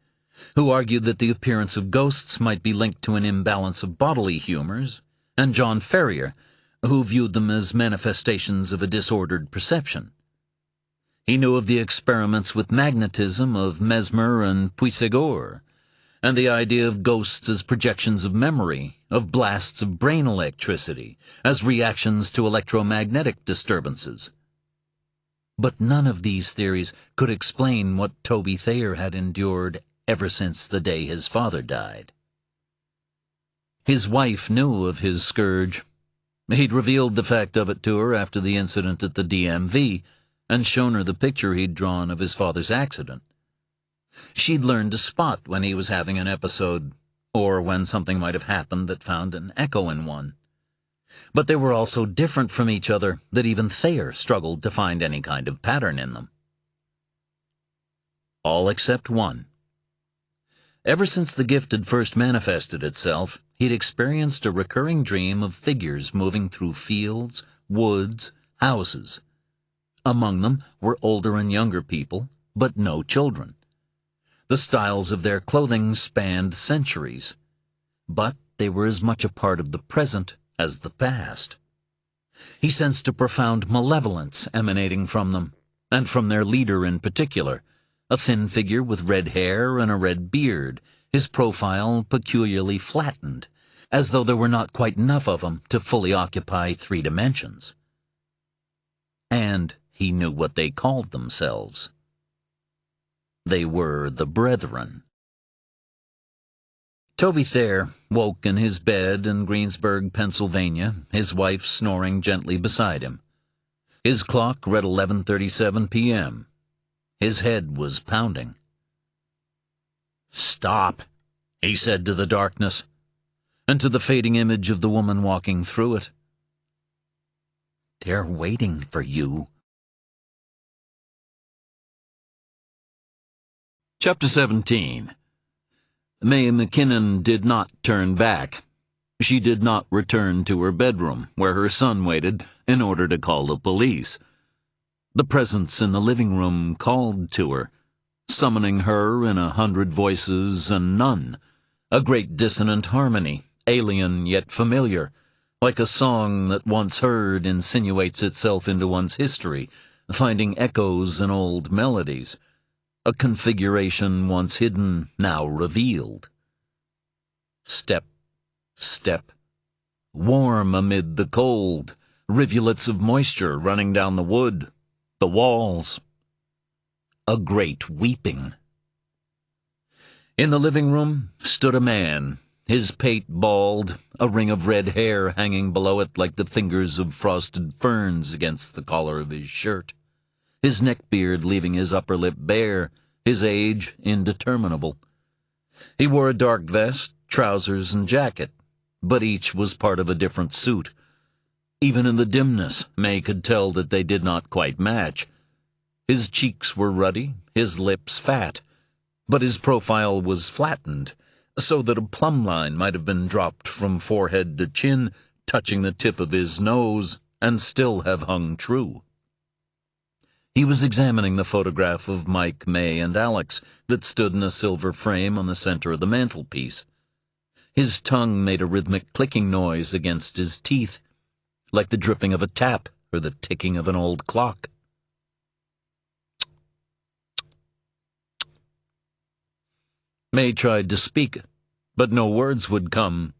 who argued that the appearance of ghosts might be linked to an imbalance of bodily humors, and John Ferrier, who viewed them as manifestations of a disordered perception. He knew of the experiments with magnetism of Mesmer and Puisegor, and the idea of ghosts as projections of memory, of blasts of brain electricity, as reactions to electromagnetic disturbances. But none of these theories could explain what Toby Thayer had endured ever since the day his father died. His wife knew of his scourge. He'd revealed the fact of it to her after the incident at the DMV, and shown her the picture he'd drawn of his father's accident. She'd learned to spot when he was having an episode, or when something might have happened that found an echo in one. But they were all so different from each other that even Thayer struggled to find any kind of pattern in them. All except one. Ever since the gift had first manifested itself, he'd experienced a recurring dream of figures moving through fields, woods, houses. Among them were older and younger people, but no children. The styles of their clothing spanned centuries, but they were as much a part of the present as the past. He sensed a profound malevolence emanating from them, and from their leader in particular, a thin figure with red hair and a red beard, his profile peculiarly flattened, as though there were not quite enough of him to fully occupy 3 dimensions. And he knew what they called themselves. They were the Brethren. Toby Thayer woke in his bed in Greensburg, Pennsylvania, his wife snoring gently beside him. His clock read 11:37 p.m. His head was pounding. "Stop," he said to the darkness, and to the fading image of the woman walking through it. "They're waiting for you." Chapter 17. Mae McKinnon did not turn back. She did not return to her bedroom, where her son waited, in order to call the police. The presence in the living room called to her, summoning her in 100 voices and none, a great dissonant harmony, alien yet familiar, like a song that once heard insinuates itself into one's history, finding echoes in old melodies. A configuration once hidden, now revealed. Step, step, warm amid the cold, rivulets of moisture running down the wood, the walls. A great weeping. In the living room stood a man, his pate bald, a ring of red hair hanging below it like the fingers of frosted ferns against the collar of his shirt, his neckbeard leaving his upper lip bare, his age indeterminable. He wore a dark vest, trousers, and jacket, but each was part of a different suit. Even in the dimness, May could tell that they did not quite match. His cheeks were ruddy, his lips fat, but his profile was flattened, so that a plumb line might have been dropped from forehead to chin, touching the tip of his nose, and still have hung true. He was examining the photograph of Mike, May, and Alex that stood in a silver frame on the center of the mantelpiece. His tongue made a rhythmic clicking noise against his teeth, like the dripping of a tap or the ticking of an old clock. May tried to speak, but no words would come.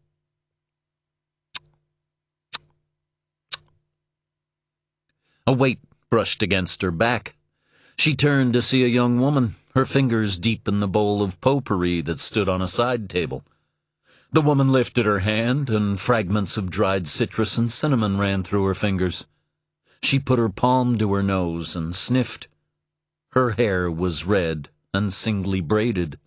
A weight brushed against her back. She turned to see a young woman, her fingers deep in the bowl of potpourri that stood on a side table. The woman lifted her hand, and fragments of dried citrus and cinnamon ran through her fingers. She put her palm to her nose and sniffed. Her hair was red and singly braided.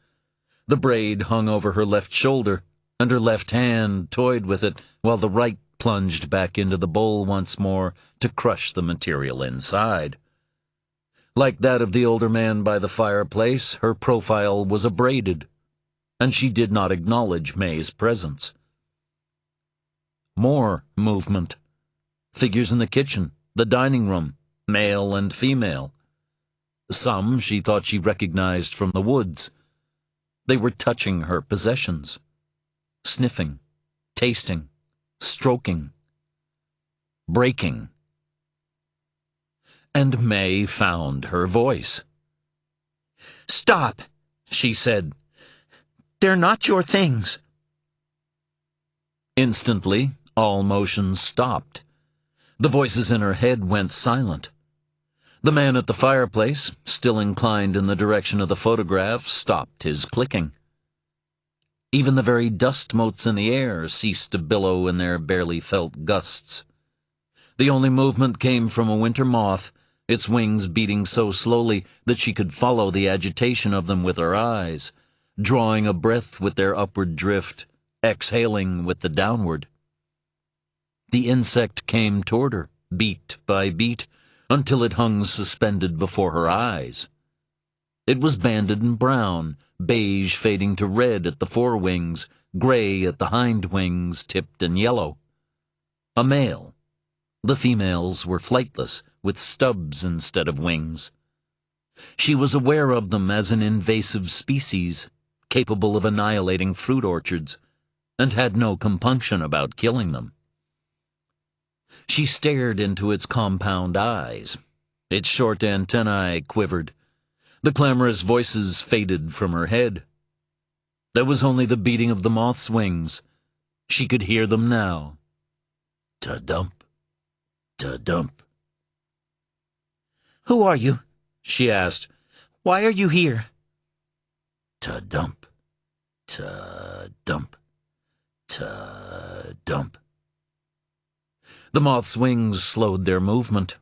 The braid hung over her left shoulder, and her left hand toyed with it while the right plunged back into the bowl once more to crush the material inside. Like that of the older man by the fireplace, her profile was abraded, and she did not acknowledge May's presence. More movement. Figures in the kitchen, the dining room, male and female. Some she thought she recognized from the woods. They were touching her possessions, sniffing, tasting, stroking, breaking. And May found her voice. "Stop," she said. "They're not your things." Instantly, all motion stopped. The voices in her head went silent. The man at the fireplace, still inclined in the direction of the photograph, stopped his clicking. Even the very dust motes in the air ceased to billow in their barely felt gusts. The only movement came from a winter moth, its wings beating so slowly that she could follow the agitation of them with her eyes, drawing a breath with their upward drift, exhaling with the downward. The insect came toward her, beat by beat, until it hung suspended before her eyes. It was banded in brown, beige fading to red at the forewings, gray at the hind wings, tipped in yellow. A male. The females were flightless, with stubs instead of wings. She was aware of them as an invasive species, capable of annihilating fruit orchards, and had no compunction about killing them. She stared into its compound eyes. Its short antennae quivered. The clamorous voices faded from her head. There was only the beating of the moth's wings. She could hear them now. Ta-dump, ta-dump. "Who are you?" she asked. "Why are you here?" Ta-dump, ta-dump, ta-dump. The moth's wings slowed their movement.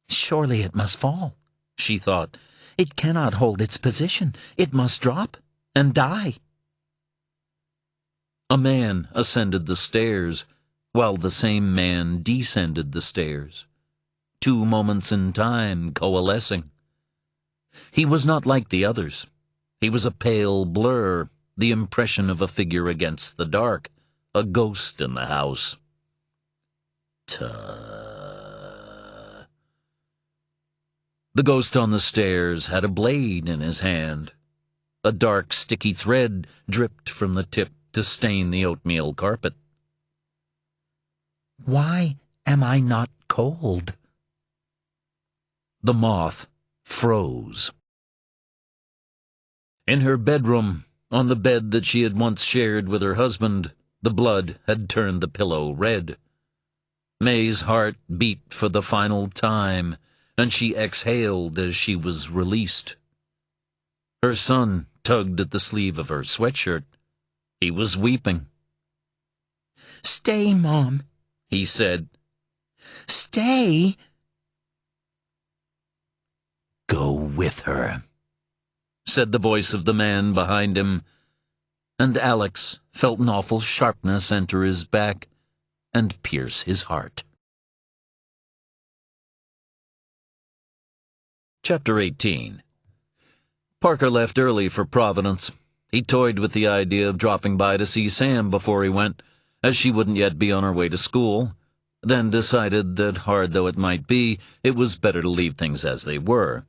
"Surely it must fall," she thought. "It cannot hold its position. It must drop and die." A man ascended the stairs, while the same man descended the stairs. 2 moments in time coalescing. He was not like the others. He was a pale blur, the impression of a figure against the dark, a ghost in the house. The ghost on the stairs had a blade in his hand. A dark, sticky thread dripped from the tip to stain the oatmeal carpet. "Why am I not cold?" The moth froze. In her bedroom, on the bed that she had once shared with her husband, the blood had turned the pillow red. May's heart beat for the final time, and she exhaled as she was released. Her son tugged at the sleeve of her sweatshirt. He was weeping. "Stay, Mom," he said. "Stay." "Go with her," said the voice of the man behind him, and Alex felt an awful sharpness enter his back and pierce his heart. Chapter 18. Parker left early for Providence. He toyed with the idea of dropping by to see Sam before he went, as she wouldn't yet be on her way to school, then decided that, hard though it might be, it was better to leave things as they were.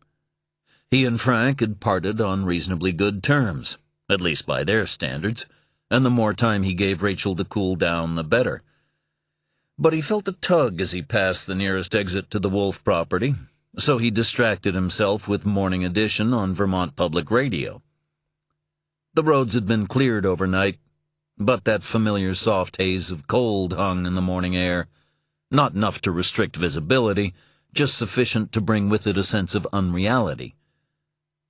He and Frank had parted on reasonably good terms, at least by their standards, and the more time he gave Rachel to cool down, the better. But he felt a tug as he passed the nearest exit to the Wolf property, so he distracted himself with Morning Edition on Vermont Public Radio. The roads had been cleared overnight, but that familiar soft haze of cold hung in the morning air, not enough to restrict visibility, just sufficient to bring with it a sense of unreality.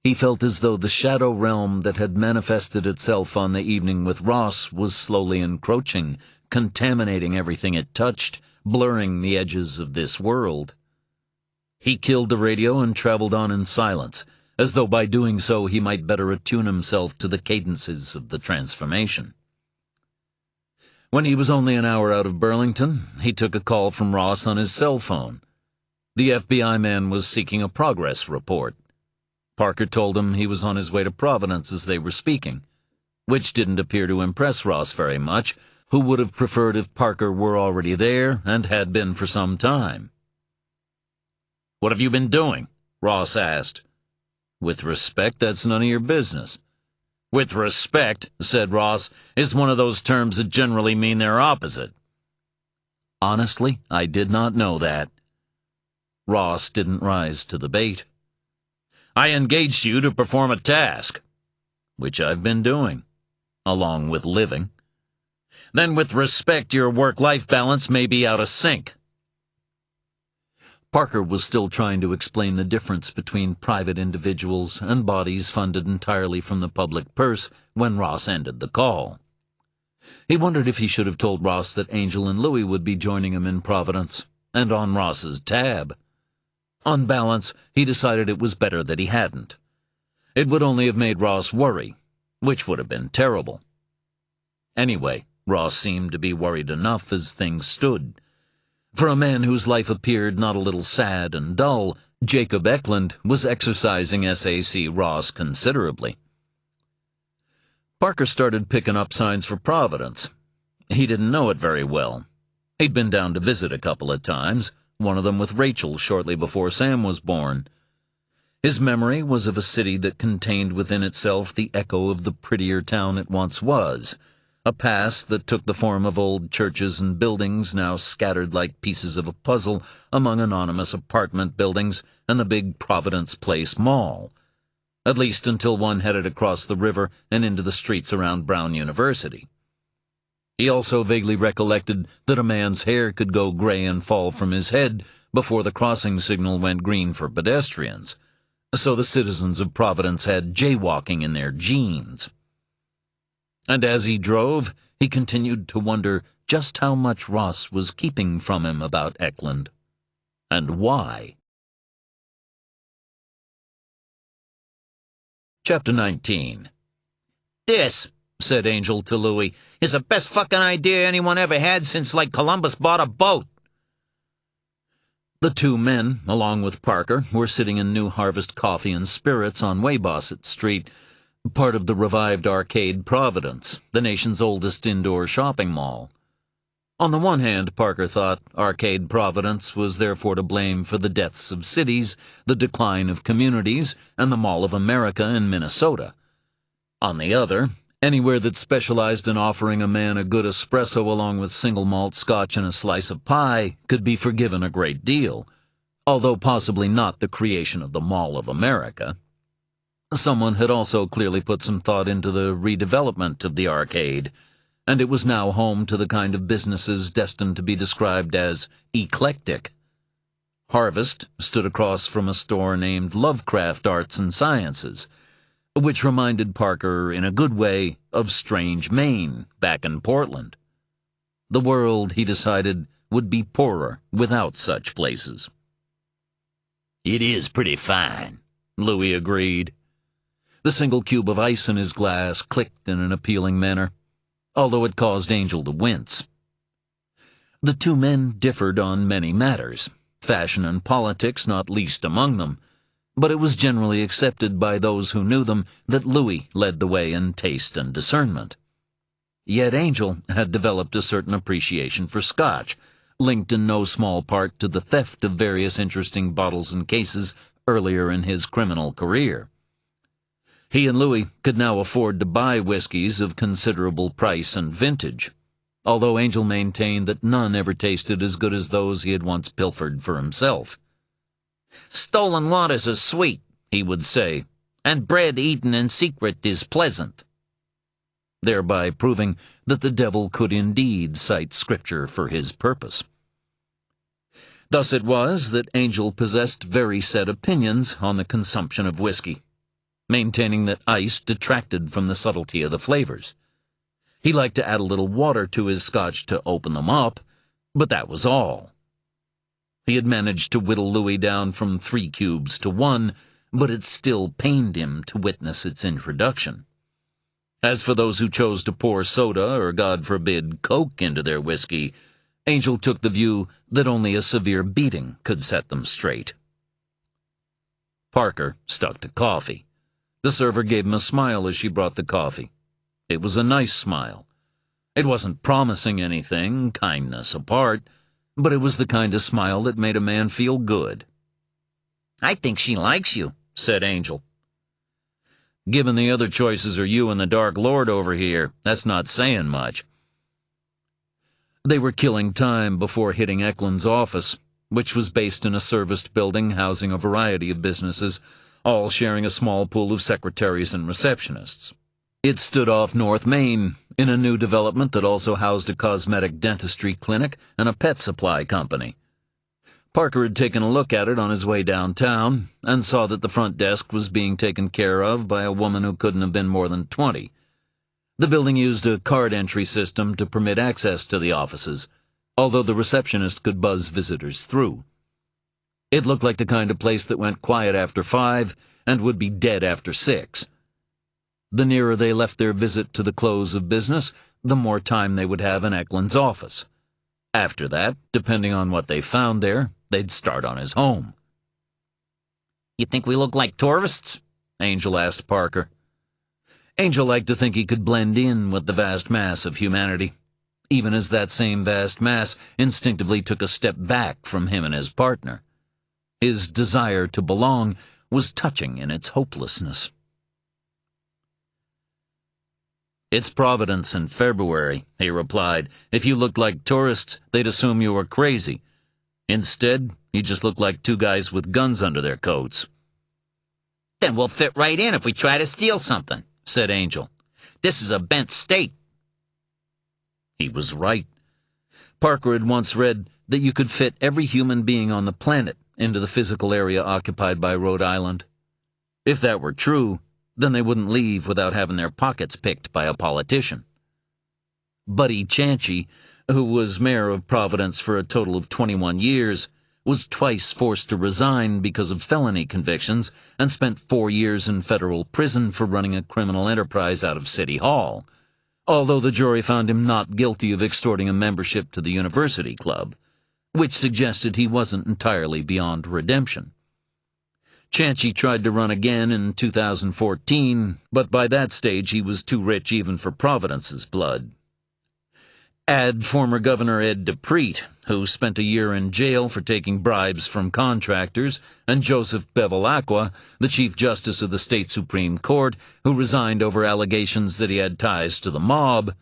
He felt as though the shadow realm that had manifested itself on the evening with Ross was slowly encroaching, contaminating everything it touched, blurring the edges of this world. He killed the radio and traveled on in silence, as though by doing so he might better attune himself to the cadences of the transformation. When he was only an hour out of Burlington, he took a call from Ross on his cell phone. The FBI man was seeking a progress report. Parker told him he was on his way to Providence as they were speaking, which didn't appear to impress Ross very much, who would have preferred if Parker were already there and had been for some time. "What have you been doing?" Ross asked. "With respect, that's none of your business." "With respect," said Ross, "is one of those terms that generally mean their opposite." "Honestly, I did not know that." Ross didn't rise to the bait. "I engaged you to perform a task." "Which I've been doing, along with living." "Then with respect, your work-life balance may be out of sync." Parker was still trying to explain the difference between private individuals and bodies funded entirely from the public purse when Ross ended the call. He wondered if he should have told Ross that Angel and Louie would be joining him in Providence, and on Ross's tab. On balance, he decided it was better that he hadn't. It would only have made Ross worry, which would have been terrible. Anyway, Ross seemed to be worried enough as things stood. For a man whose life appeared not a little sad and dull, Jacob Eklund was exercising SAC Ross considerably. Parker started picking up signs for Providence. He didn't know it very well. He'd been down to visit a couple of times, one of them with Rachel shortly before Sam was born. His memory was of a city that contained within itself the echo of the prettier town it once was, a past that took the form of old churches and buildings now scattered like pieces of a puzzle among anonymous apartment buildings and the big Providence Place Mall, at least until one headed across the river and into the streets around Brown University. He also vaguely recollected that a man's hair could go gray and fall from his head before the crossing signal went green for pedestrians, so the citizens of Providence had jaywalking in their genes. And as he drove, he continued to wonder just how much Ross was keeping from him about Eklund, and why. Chapter 19. "This," said Angel to Louie, "is the best fucking idea anyone ever had since, like, Columbus bought a boat." The two men, along with Parker, were sitting in New Harvest Coffee and Spirits on Weybosset Street, part of the revived Arcade Providence, the nation's oldest indoor shopping mall. On the one hand, Parker thought Arcade Providence was therefore to blame for the deaths of cities, the decline of communities, and the Mall of America in Minnesota. On the other, anywhere that specialized in offering a man a good espresso along with single malt scotch and a slice of pie could be forgiven a great deal, although possibly not the creation of the Mall of America. Someone had also clearly put some thought into the redevelopment of the arcade, and it was now home to the kind of businesses destined to be described as eclectic. Harvest stood across from a store named Lovecraft Arts and Sciences, which reminded Parker, in a good way, of strange Maine back in Portland. The world, he decided, would be poorer without such places. "It is pretty fine," Louis agreed. The single cube of ice in his glass clicked in an appealing manner, although it caused Angel to wince. The two men differed on many matters, fashion and politics not least among them, but it was generally accepted by those who knew them that Louis led the way in taste and discernment. Yet Angel had developed a certain appreciation for Scotch, linked in no small part to the theft of various interesting bottles and cases earlier in his criminal career. He and Louis could now afford to buy whiskies of considerable price and vintage, although Angel maintained that none ever tasted as good as those he had once pilfered for himself. "Stolen waters are sweet," he would say, "and bread eaten in secret is pleasant," thereby proving that the devil could indeed cite scripture for his purpose. Thus it was that Angel possessed very set opinions on the consumption of whiskey, maintaining that ice detracted from the subtlety of the flavors. He liked to add a little water to his Scotch to open them up, but that was all. He had managed to whittle Louis down from 3 cubes to 1, but it still pained him to witness its introduction. As for those who chose to pour soda or, God forbid, Coke into their whiskey, Angel took the view that only a severe beating could set them straight. Parker stuck to coffee. The server gave him a smile as she brought the coffee. It was a nice smile. It wasn't promising anything, kindness apart, but it was the kind of smile that made a man feel good. "I think she likes you," said Angel. "Given the other choices are you and the Dark Lord over here, that's not saying much." They were killing time before hitting Eklund's office, which was based in a serviced building housing a variety of businesses, all sharing a small pool of secretaries and receptionists. It stood off North Main, in a new development that also housed a cosmetic dentistry clinic and a pet supply company. Parker had taken a look at it on his way downtown and saw that the front desk was being taken care of by a woman who couldn't have been more than 20. The building used a card entry system to permit access to the offices, although the receptionist could buzz visitors through. It looked like the kind of place that went quiet after 5 and would be dead after 6. The nearer they left their visit to the close of business, the more time they would have in Eklund's office. After that, depending on what they found there, they'd start on his home. "You think we look like tourists?" Angel asked Parker. Angel liked to think he could blend in with the vast mass of humanity, even as that same vast mass instinctively took a step back from him and his partner. His desire to belong was touching in its hopelessness. "It's Providence in February," he replied. "If you looked like tourists, they'd assume you were crazy. Instead, you just look like 2 guys with guns under their coats." "Then we'll fit right in if we try to steal something," said Angel. "This is a bent state." He was right. Parker had once read that you could fit every human being on the planet into the physical area occupied by Rhode Island. If that were true, then they wouldn't leave without having their pockets picked by a politician. Buddy Chancey, who was mayor of Providence for a total of 21 years, was twice forced to resign because of felony convictions and spent 4 years in federal prison for running a criminal enterprise out of City Hall, although the jury found him not guilty of extorting a membership to the University Club, which suggested he wasn't entirely beyond redemption. Chancey tried to run again in 2014, but by that stage he was too rich even for Providence's blood. Add former Governor Ed DePreet, who spent a year in jail for taking bribes from contractors, and Joseph Bevilacqua, the Chief Justice of the state Supreme Court, who resigned over allegations that he had ties to the mob,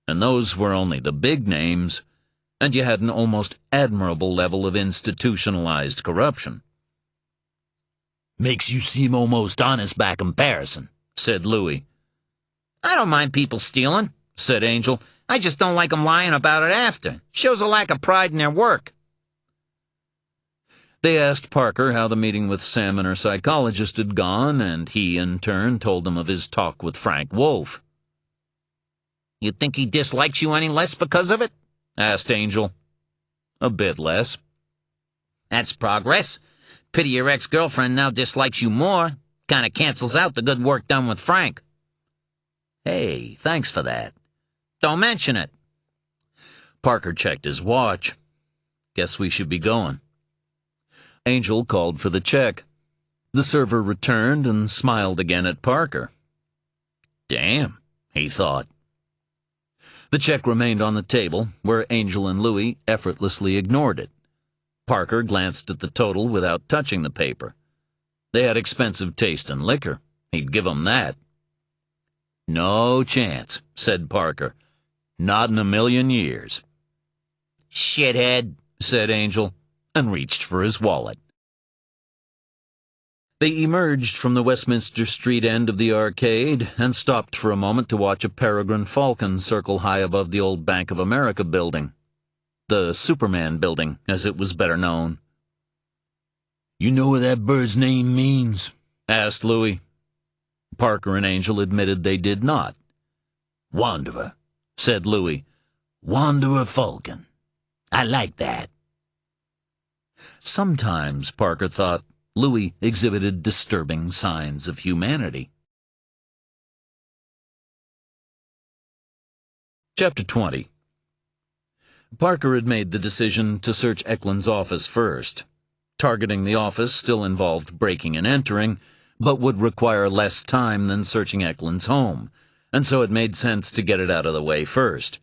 and those were only the big names, and you had an almost admirable level of institutionalized corruption. "Makes you seem almost honest by comparison," said Louis. "I don't mind people stealing," said Angel. "I just don't like 'em lying about it after. Shows a lack of pride in their work." They asked Parker how the meeting with Sam and her psychologist had gone, and he, in turn, told them of his talk with Frank Wolf. You think he dislikes you any less because of it? Asked Angel. A bit less. That's progress. Pity your ex-girlfriend now dislikes you more. Kinda cancels out the good work done with Frank. Hey, thanks for that. Don't mention it. Parker checked his watch. Guess we should be going. Angel called for the check. The server returned and smiled again at Parker. Damn, he thought. The check remained on the table, where Angel and Louis effortlessly ignored it. Parker glanced at the total without touching the paper. They had expensive taste in liquor. He'd give 'em that. No chance, said Parker. Not in a million years. Shithead, said Angel, and reached for his wallet. They emerged from the Westminster Street end of the arcade and stopped for a moment to watch a peregrine falcon circle high above the old Bank of America building. The Superman building, as it was better known. You know what that bird's name means? Asked Louis. Parker and Angel admitted they did not. Wanderer, said Louis. Wanderer falcon. I like that. Sometimes, Parker thought, Louis exhibited disturbing signs of humanity. Chapter 20. Parker had made the decision to search Eklund's office first. Targeting the office still involved breaking and entering, but would require less time than searching Eklund's home, and so it made sense to get it out of the way first.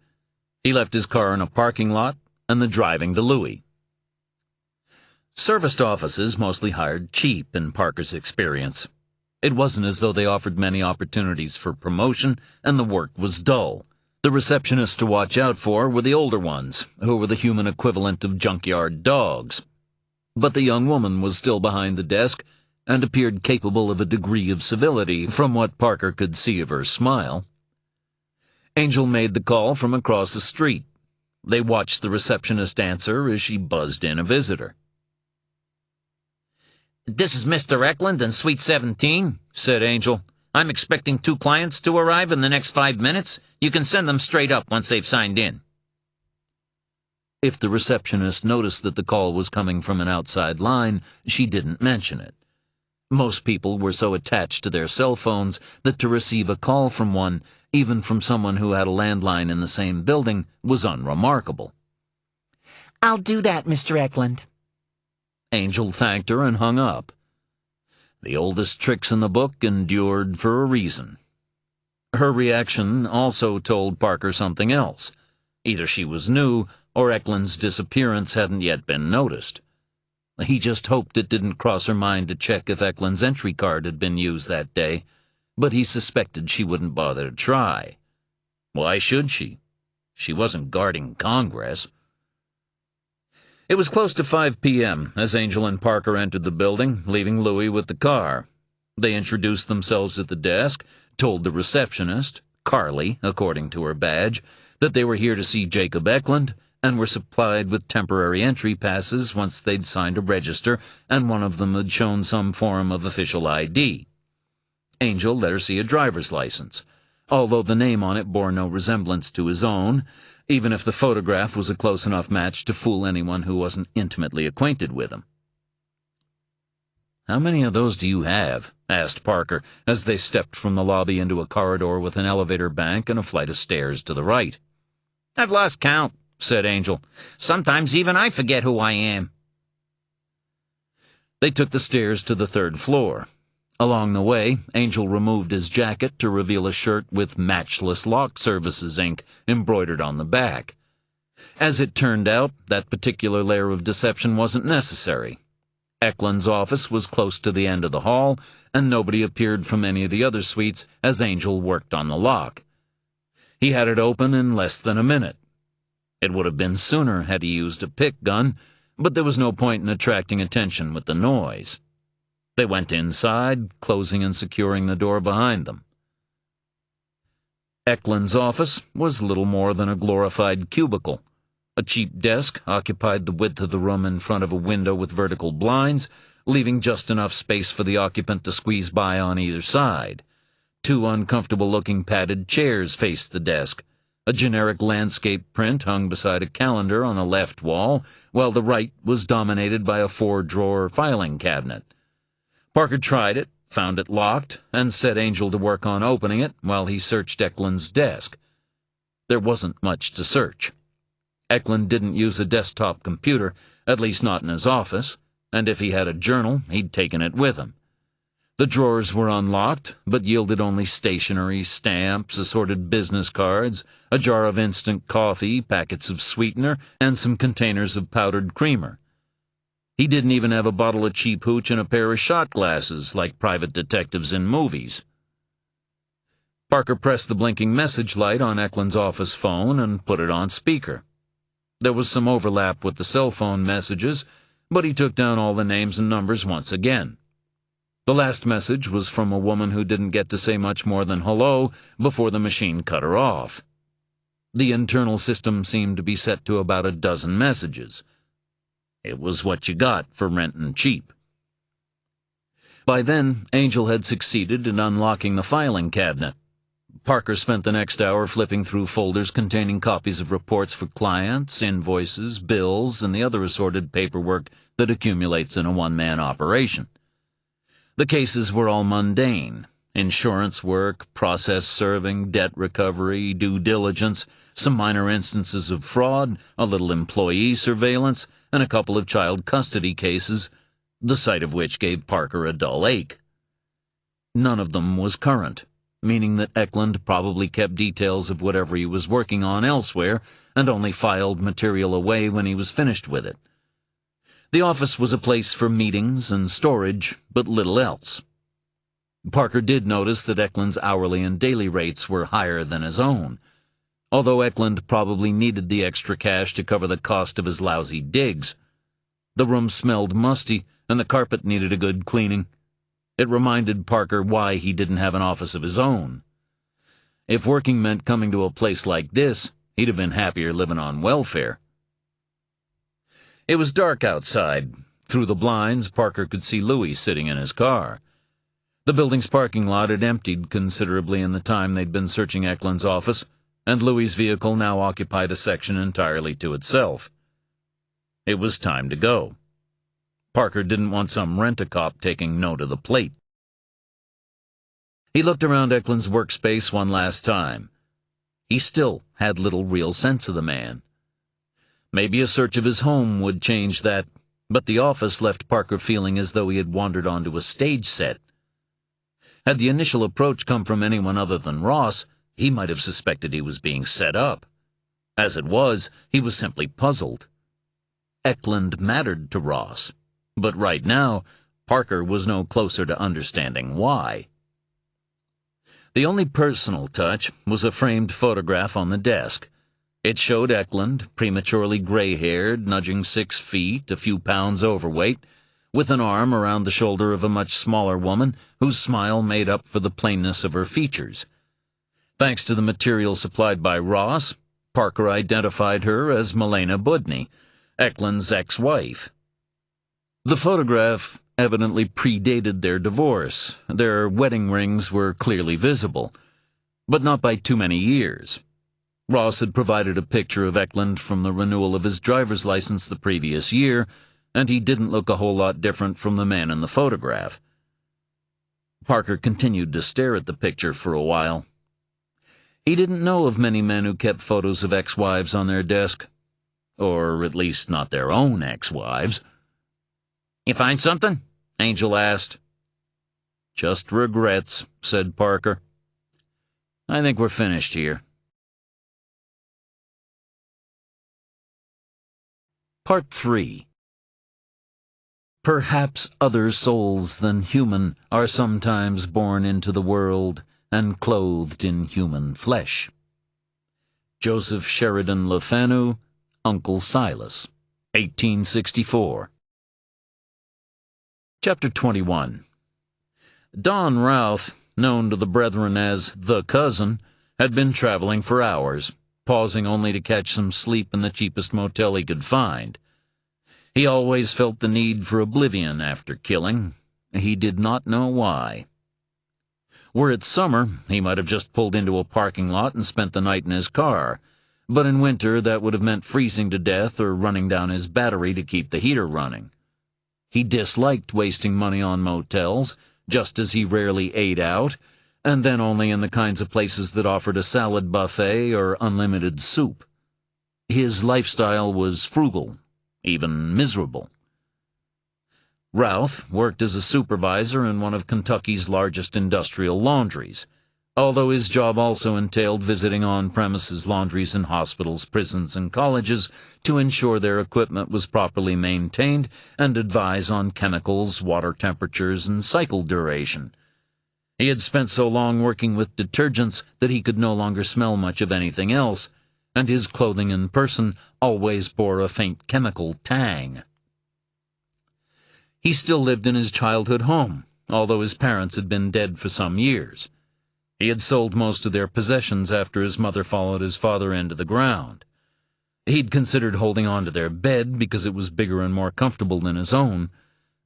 He left his car in a parking lot, and the driving to Louis. Serviced offices mostly hired cheap, in Parker's experience. It wasn't as though they offered many opportunities for promotion, and the work was dull. The receptionists to watch out for were the older ones, who were the human equivalent of junkyard dogs. But the young woman was still behind the desk, and appeared capable of a degree of civility from what Parker could see of her smile. Angel made the call from across the street. They watched the receptionist answer as she buzzed in a visitor. This is Mr. Eklund in Suite 17, said Angel. I'm expecting 2 clients to arrive in the next 5 minutes. You can send them straight up once they've signed in. If the receptionist noticed that the call was coming from an outside line, she didn't mention it. Most people were so attached to their cell phones that to receive a call from one, even from someone who had a landline in the same building, was unremarkable. I'll do that, Mr. Eklund. Angel thanked her and hung up. The oldest tricks in the book endured for a reason. Her reaction also told Parker something else. Either she was new, or Eklund's disappearance hadn't yet been noticed. He just hoped it didn't cross her mind to check if Eklund's entry card had been used that day, but he suspected she wouldn't bother to try. Why should she? She wasn't guarding Congress. It was close to 5 p.m. as Angel and Parker entered the building, leaving Louis with the car. They introduced themselves at the desk, told the receptionist, Carly, according to her badge, that they were here to see Jacob Eklund, and were supplied with temporary entry passes once they'd signed a register and one of them had shown some form of official ID. Angel let her see a driver's license, although the name on it bore no resemblance to his own, even if the photograph was a close enough match to fool anyone who wasn't intimately acquainted with him. "How many of those do you have?" asked Parker, as they stepped from the lobby into a corridor with an elevator bank and a flight of stairs to the right. "I've lost count," said Angel. "Sometimes even I forget who I am." They took the stairs to the 3rd floor. Along the way, Angel removed his jacket to reveal a shirt with Matchless Lock Services, Inc. embroidered on the back. As it turned out, that particular layer of deception wasn't necessary. Eklund's office was close to the end of the hall, and nobody appeared from any of the other suites as Angel worked on the lock. He had it open in less than a minute. It would have been sooner had he used a pick gun, but there was no point in attracting attention with the noise. They went inside, closing and securing the door behind them. Eklund's office was little more than a glorified cubicle. A cheap desk occupied the width of the room in front of a window with vertical blinds, leaving just enough space for the occupant to squeeze by on either side. Two uncomfortable-looking padded chairs faced the desk. A generic landscape print hung beside a calendar on the left wall, while the right was dominated by a four-drawer filing cabinet. Parker tried it, found it locked, and set Angel to work on opening it while he searched Eklund's desk. There wasn't much to search. Eklund didn't use a desktop computer, at least not in his office, and if he had a journal, he'd taken it with him. The drawers were unlocked, but yielded only stationery, stamps, assorted business cards, a jar of instant coffee, packets of sweetener, and some containers of powdered creamer. He didn't even have a bottle of cheap hooch and a pair of shot glasses like private detectives in movies. Parker pressed the blinking message light on Eklund's office phone and put it on speaker. There was some overlap with the cell phone messages, but he took down all the names and numbers once again. The last message was from a woman who didn't get to say much more than hello before the machine cut her off. The internal system seemed to be set to about a dozen messages. It was what you got for renting cheap. By then, Angel had succeeded in unlocking the filing cabinet. Parker spent the next hour flipping through folders containing copies of reports for clients, invoices, bills, and the other assorted paperwork that accumulates in a one-man operation. The cases were all mundane: insurance work, process serving, debt recovery, due diligence, some minor instances of fraud, a little employee surveillance, and a couple of child custody cases, the sight of which gave Parker a dull ache. None of them was current, meaning that Eklund probably kept details of whatever he was working on elsewhere and only filed material away when he was finished with it. The office was a place for meetings and storage, but little else. Parker did notice that Eklund's hourly and daily rates were higher than his own, although Eklund probably needed the extra cash to cover the cost of his lousy digs. The room smelled musty, and the carpet needed a good cleaning. It reminded Parker why he didn't have an office of his own. If working meant coming to a place like this, he'd have been happier living on welfare. It was dark outside. Through the blinds, Parker could see Louis sitting in his car. The building's parking lot had emptied considerably in the time they'd been searching Eklund's office, and Louis's vehicle now occupied a section entirely to itself. It was time to go. Parker didn't want some rent-a-cop taking note of the plate. He looked around Eklund's workspace one last time. He still had little real sense of the man. Maybe a search of his home would change that, but the office left Parker feeling as though he had wandered onto a stage set. Had the initial approach come from anyone other than Ross, he might have suspected he was being set up. As it was, he was simply puzzled. Eklund mattered to Ross, but right now, Parker was no closer to understanding why. The only personal touch was a framed photograph on the desk. It showed Eklund, prematurely gray-haired, nudging 6 feet, a few pounds overweight, with an arm around the shoulder of a much smaller woman whose smile made up for the plainness of her features. Thanks to the material supplied by Ross, Parker identified her as Milena Budny, Eklund's ex-wife. The photograph evidently predated their divorce. Their wedding rings were clearly visible, but not by too many years. Ross had provided a picture of Eklund from the renewal of his driver's license the previous year, and he didn't look a whole lot different from the man in the photograph. Parker continued to stare at the picture for a while. He didn't know of many men who kept photos of ex-wives on their desk, or at least not their own ex-wives. "You find something?" Angel asked. "Just regrets," said Parker. "I think we're finished here." Part 3. Perhaps other souls than human are sometimes born into the world and clothed in human flesh. Joseph Sheridan Le Fanu, Uncle Silas, 1864. Chapter 21. Don Routh, known to the brethren as the cousin, had been traveling for hours. pausing only to catch some sleep in the cheapest motel he could find. He always felt the need for oblivion after killing. He did not know why. Were it summer, he might have just pulled into a parking lot and spent the night in his car, but in winter that would have meant freezing to death or running down his battery to keep the heater running. He disliked wasting money on motels, just as he rarely ate out, and then only in the kinds of places that offered a salad buffet or unlimited soup. His lifestyle was frugal, even miserable. Routh worked as a supervisor in one of Kentucky's largest industrial laundries, although his job also entailed visiting on-premises laundries in hospitals, prisons, and colleges to ensure their equipment was properly maintained and advise on chemicals, water temperatures, and cycle duration. He had spent so long working with detergents that he could no longer smell much of anything else, and his clothing and person always bore a faint chemical tang. He still lived in his childhood home, although his parents had been dead for some years. He had sold most of their possessions after his mother followed his father into the ground. He'd considered holding on to their bed because it was bigger and more comfortable than his own,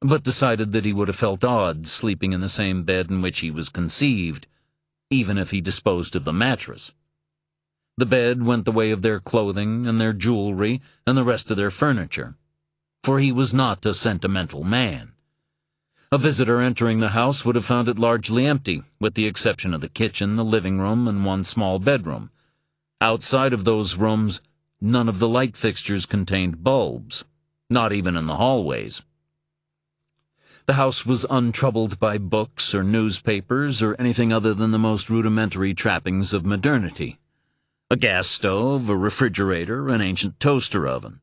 but decided that he would have felt odd sleeping in the same bed in which he was conceived, even if he disposed of the mattress. The bed went the way of their clothing and their jewelry and the rest of their furniture, for he was not a sentimental man. A visitor entering the house would have found it largely empty, with the exception of the kitchen, the living room, and one small bedroom. Outside of those rooms, none of the light fixtures contained bulbs, not even in the hallways. The house was untroubled by books or newspapers or anything other than the most rudimentary trappings of modernity. A gas stove, a refrigerator, an ancient toaster oven.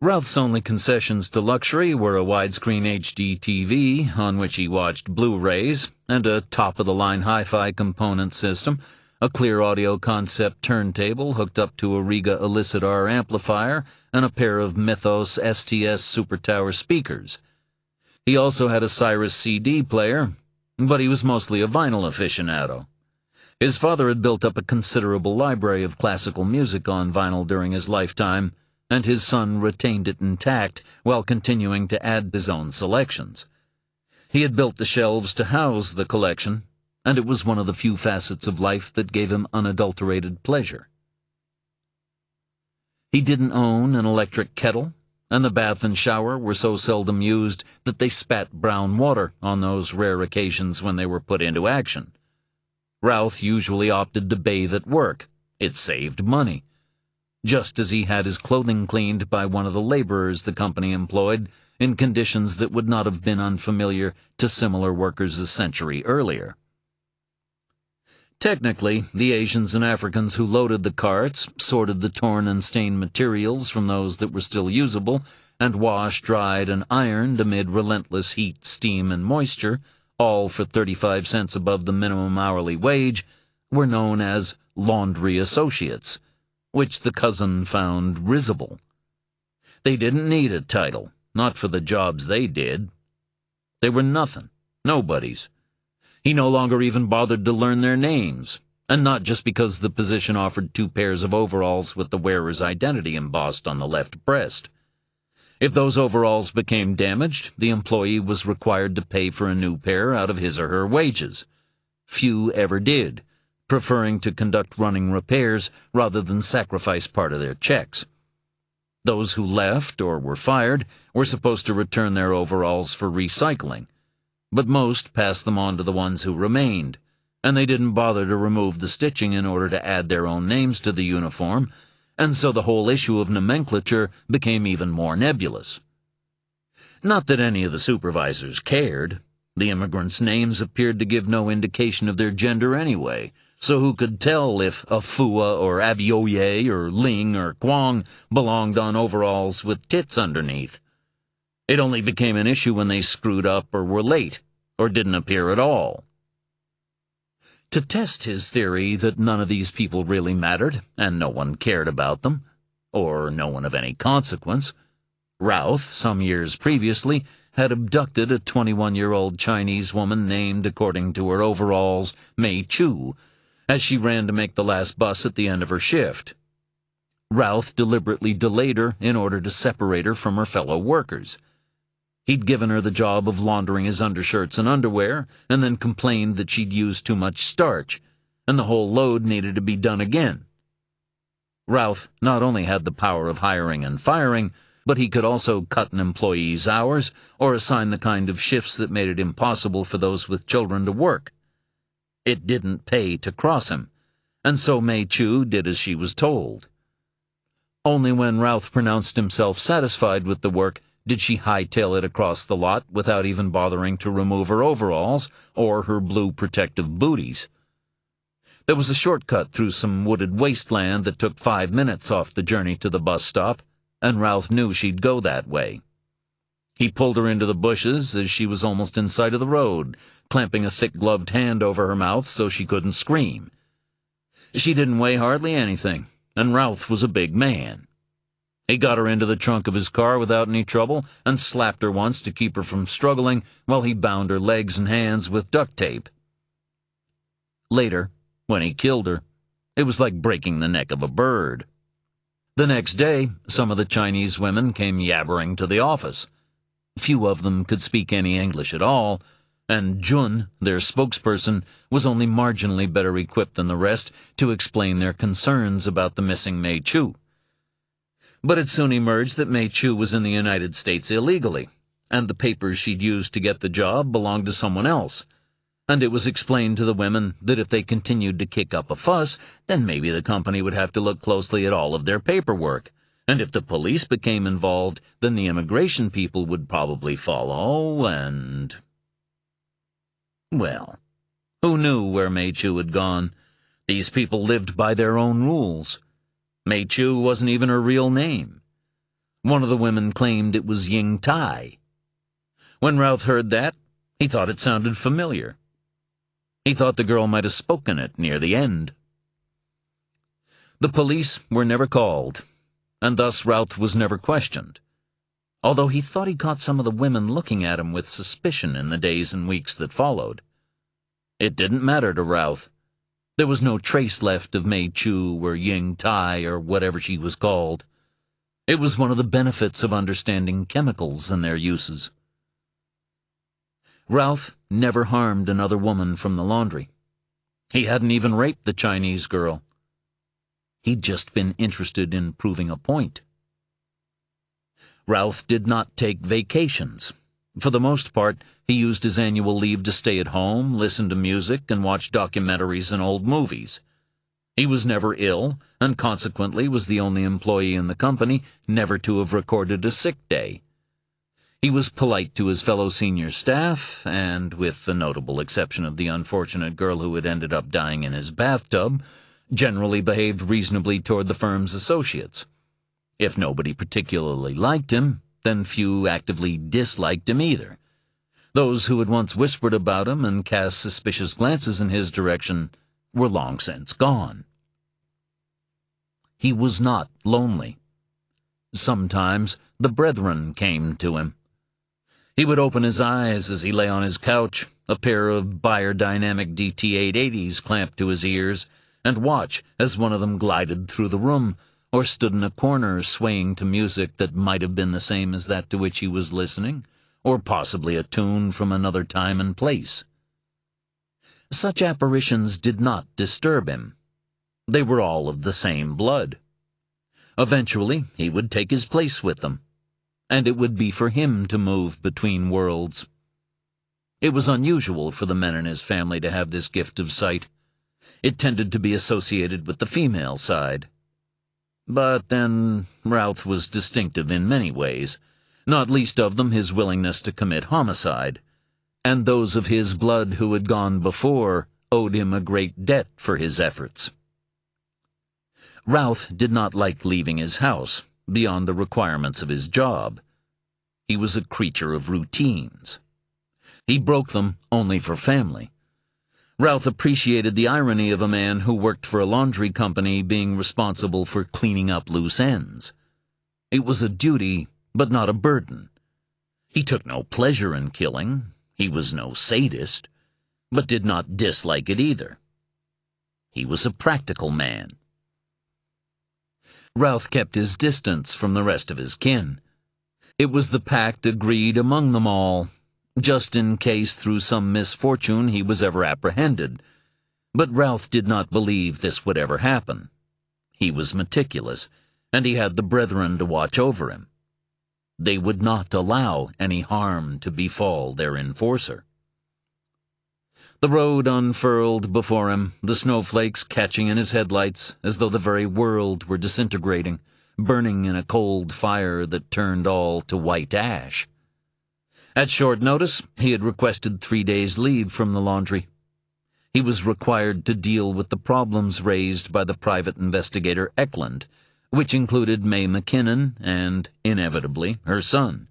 Routh's only concessions to luxury were a widescreen HD TV, on which he watched Blu-rays, and a top-of-the-line hi-fi component system, a clear audio concept turntable hooked up to a Riga Elicit R amplifier, and a pair of Mythos STS Super Tower speakers. He also had a Cyrus CD player, but he was mostly a vinyl aficionado. His father had built up a considerable library of classical music on vinyl during his lifetime, and his son retained it intact while continuing to add his own selections. He had built the shelves to house the collection, and it was one of the few facets of life that gave him unadulterated pleasure. He didn't own an electric kettle, and the bath and shower were so seldom used that they spat brown water on those rare occasions when they were put into action. Routh usually opted to bathe at work. It saved money. Just as he had his clothing cleaned by one of the laborers the company employed in conditions that would not have been unfamiliar to similar workers a century earlier. Technically, the Asians and Africans who loaded the carts, sorted the torn and stained materials from those that were still usable, and washed, dried, and ironed amid relentless heat, steam, and moisture, all for 35 cents above the minimum hourly wage, were known as laundry associates, which the cousin found risible. They didn't need a title, not for the jobs they did. They were nothing, nobodies. He no longer even bothered to learn their names, and not just because the position offered 2 pairs of overalls with the wearer's identity embossed on the left breast. If those overalls became damaged, the employee was required to pay for a new pair out of his or her wages. Few ever did, preferring to conduct running repairs rather than sacrifice part of their checks. Those who left or were fired were supposed to return their overalls for recycling, but most passed them on to the ones who remained, and they didn't bother to remove the stitching in order to add their own names to the uniform, and so the whole issue of nomenclature became even more nebulous. Not that any of the supervisors cared. The immigrants' names appeared to give no indication of their gender anyway, so who could tell if Afua or Abioye or Ling or Kwong belonged on overalls with tits underneath? It only became an issue when they screwed up or were late, or didn't appear at all. To test his theory that none of these people really mattered, and no one cared about them, or no one of any consequence, Routh, some years previously, had abducted a 21-year-old Chinese woman named, according to her overalls, Mei Chu, as she ran to make the last bus at the end of her shift. Routh deliberately delayed her in order to separate her from her fellow workers. He'd given her the job of laundering his undershirts and underwear, and then complained that she'd used too much starch, and the whole load needed to be done again. Routh not only had the power of hiring and firing, but he could also cut an employee's hours or assign the kind of shifts that made it impossible for those with children to work. It didn't pay to cross him, and so Mei Chu did as she was told. Only when Routh pronounced himself satisfied with the work did she hightail it across the lot without even bothering to remove her overalls or her blue protective booties. There was a shortcut through some wooded wasteland that took 5 minutes off the journey to the bus stop, and Routh knew she'd go that way. He pulled her into the bushes as she was almost in sight of the road, clamping a thick-gloved hand over her mouth so she couldn't scream. She didn't weigh hardly anything, and Routh was a big man. He got her into the trunk of his car without any trouble and slapped her once to keep her from struggling while he bound her legs and hands with duct tape. Later, when he killed her, it was like breaking the neck of a bird. The next day, some of the Chinese women came yabbering to the office. Few of them could speak any English at all, and Jun, their spokesperson, was only marginally better equipped than the rest to explain their concerns about the missing Mei Chu. But it soon emerged that Mei Chu was in the United States illegally, and the papers she'd used to get the job belonged to someone else. And it was explained to the women that if they continued to kick up a fuss, then maybe the company would have to look closely at all of their paperwork. And if the police became involved, then the immigration people would probably follow, and... Well, who knew where Mei Chu had gone? These people lived by their own rules. Mei Chu wasn't even her real name. One of the women claimed it was Ying Tai. When Routh heard that, he thought it sounded familiar. He thought the girl might have spoken it near the end. The police were never called, and thus Routh was never questioned, although he thought he caught some of the women looking at him with suspicion in the days and weeks that followed. It didn't matter to Routh. There was no trace left of Mei Chu or Ying Tai or whatever she was called. It was one of the benefits of understanding chemicals and their uses. Routh never harmed another woman from the laundry. He hadn't even raped the Chinese girl. He'd just been interested in proving a point. Routh did not take vacations. For the most part, he used his annual leave to stay at home, listen to music, and watch documentaries and old movies. He was never ill, and consequently was the only employee in the company never to have recorded a sick day. He was polite to his fellow senior staff, and, with the notable exception of the unfortunate girl who had ended up dying in his bathtub, generally behaved reasonably toward the firm's associates. If nobody particularly liked him, then few actively disliked him either. Those who had once whispered about him and cast suspicious glances in his direction were long since gone. He was not lonely. Sometimes the brethren came to him. He would open his eyes as he lay on his couch, a pair of Beyerdynamic DT-880s clamped to his ears, and watch as one of them glided through the room, or stood in a corner swaying to music that might have been the same as that to which he was listening, or possibly a tune from another time and place. Such apparitions did not disturb him. They were all of the same blood. Eventually, he would take his place with them, and it would be for him to move between worlds. It was unusual for the men in his family to have this gift of sight. It tended to be associated with the female side. But then Routh was distinctive in many ways, not least of them his willingness to commit homicide, and those of his blood who had gone before owed him a great debt for his efforts. Routh did not like leaving his house beyond the requirements of his job. He was a creature of routines. He broke them only for family. Routh appreciated the irony of a man who worked for a laundry company being responsible for cleaning up loose ends. It was a duty, but not a burden. He took no pleasure in killing. He was no sadist, but did not dislike it either. He was a practical man. Ralph kept his distance from the rest of his kin. It was the pact agreed among them all, just in case through some misfortune he was ever apprehended. But Ralph did not believe this would ever happen. He was meticulous, and he had the brethren to watch over him. They would not allow any harm to befall their enforcer. The road unfurled before him, the snowflakes catching in his headlights as though the very world were disintegrating, burning in a cold fire that turned all to white ash. At short notice, he had requested 3 days' leave from the laundry. He was required to deal with the problems raised by the private investigator Eklund, which included May McKinnon and, inevitably, her son.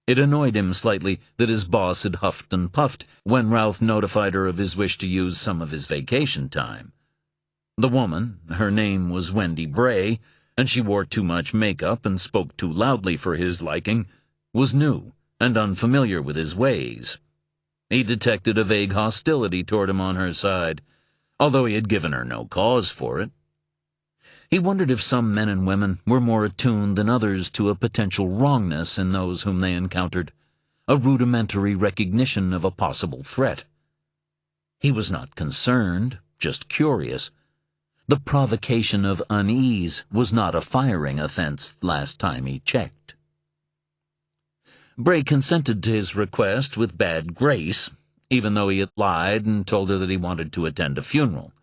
It annoyed him slightly that his boss had huffed and puffed when Ralph notified her of his wish to use some of his vacation time. The woman, her name was Wendy Bray, and she wore too much makeup and spoke too loudly for his liking, was new and unfamiliar with his ways. He detected a vague hostility toward him on her side, although he had given her no cause for it. He wondered if some men and women were more attuned than others to a potential wrongness in those whom they encountered, a rudimentary recognition of a possible threat. He was not concerned, just curious. The provocation of unease was not a firing offense last time he checked. Bray consented to his request with bad grace, even though he had lied and told her that he wanted to attend a funeral.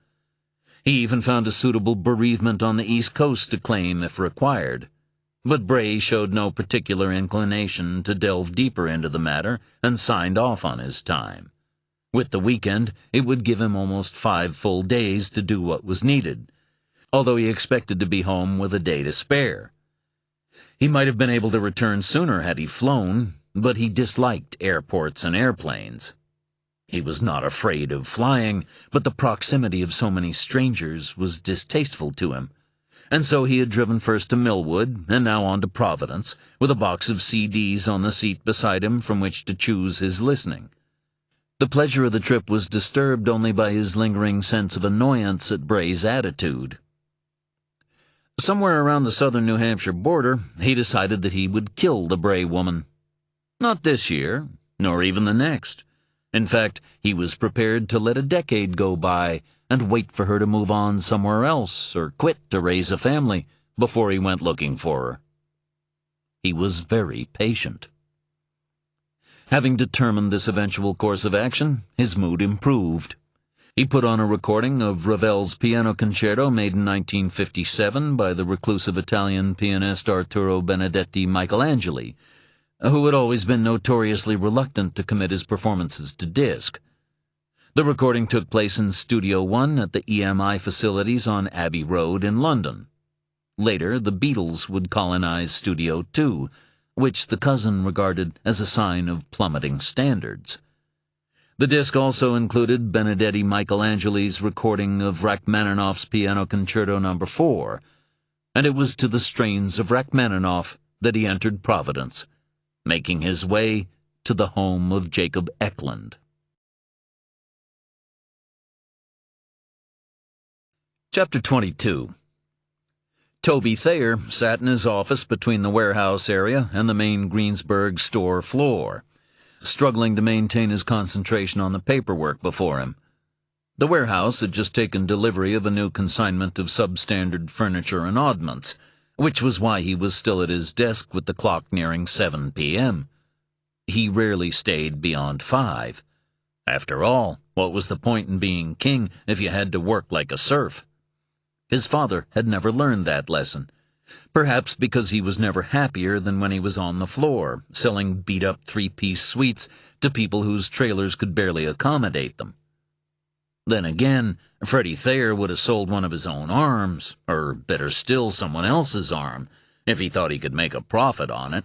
He even found a suitable bereavement on the East Coast to claim if required, but Bray showed no particular inclination to delve deeper into the matter and signed off on his time. With the weekend, it would give him almost 5 full days to do what was needed, although he expected to be home with a day to spare. He might have been able to return sooner had he flown, but he disliked airports and airplanes. He was not afraid of flying, but the proximity of so many strangers was distasteful to him, and so he had driven first to Millwood and now on to Providence, with a box of CDs on the seat beside him from which to choose his listening. The pleasure of the trip was disturbed only by his lingering sense of annoyance at Bray's attitude. Somewhere around the southern New Hampshire border, he decided that he would kill the Bray woman. Not this year, nor even the next. In fact, he was prepared to let a decade go by and wait for her to move on somewhere else or quit to raise a family before he went looking for her. He was very patient. Having determined this eventual course of action, his mood improved. He put on a recording of Ravel's piano concerto made in 1957 by the reclusive Italian pianist Arturo Benedetti Michelangeli, who had always been notoriously reluctant to commit his performances to disc. The recording took place in Studio One at the EMI facilities on Abbey Road in London. Later, the Beatles would colonize Studio Two, which the cousin regarded as a sign of plummeting standards. The disc also included Benedetti Michelangeli's recording of Rachmaninoff's Piano Concerto No. 4, and it was to the strains of Rachmaninoff that he entered Providence, making his way to the home of Jacob Eklund. Chapter 22. Toby Thayer sat in his office between the warehouse area and the main Greensburg store floor, struggling to maintain his concentration on the paperwork before him. The warehouse had just taken delivery of a new consignment of substandard furniture and oddments, which was why he was still at his desk with the clock nearing 7 p.m. He rarely stayed beyond 5. After all, what was the point in being king if you had to work like a serf? His father had never learned that lesson, perhaps because he was never happier than when he was on the floor, selling beat-up 3-piece suites to people whose trailers could barely accommodate them. Then again, Freddie Thayer would have sold one of his own arms, or better still, someone else's arm, if he thought he could make a profit on it.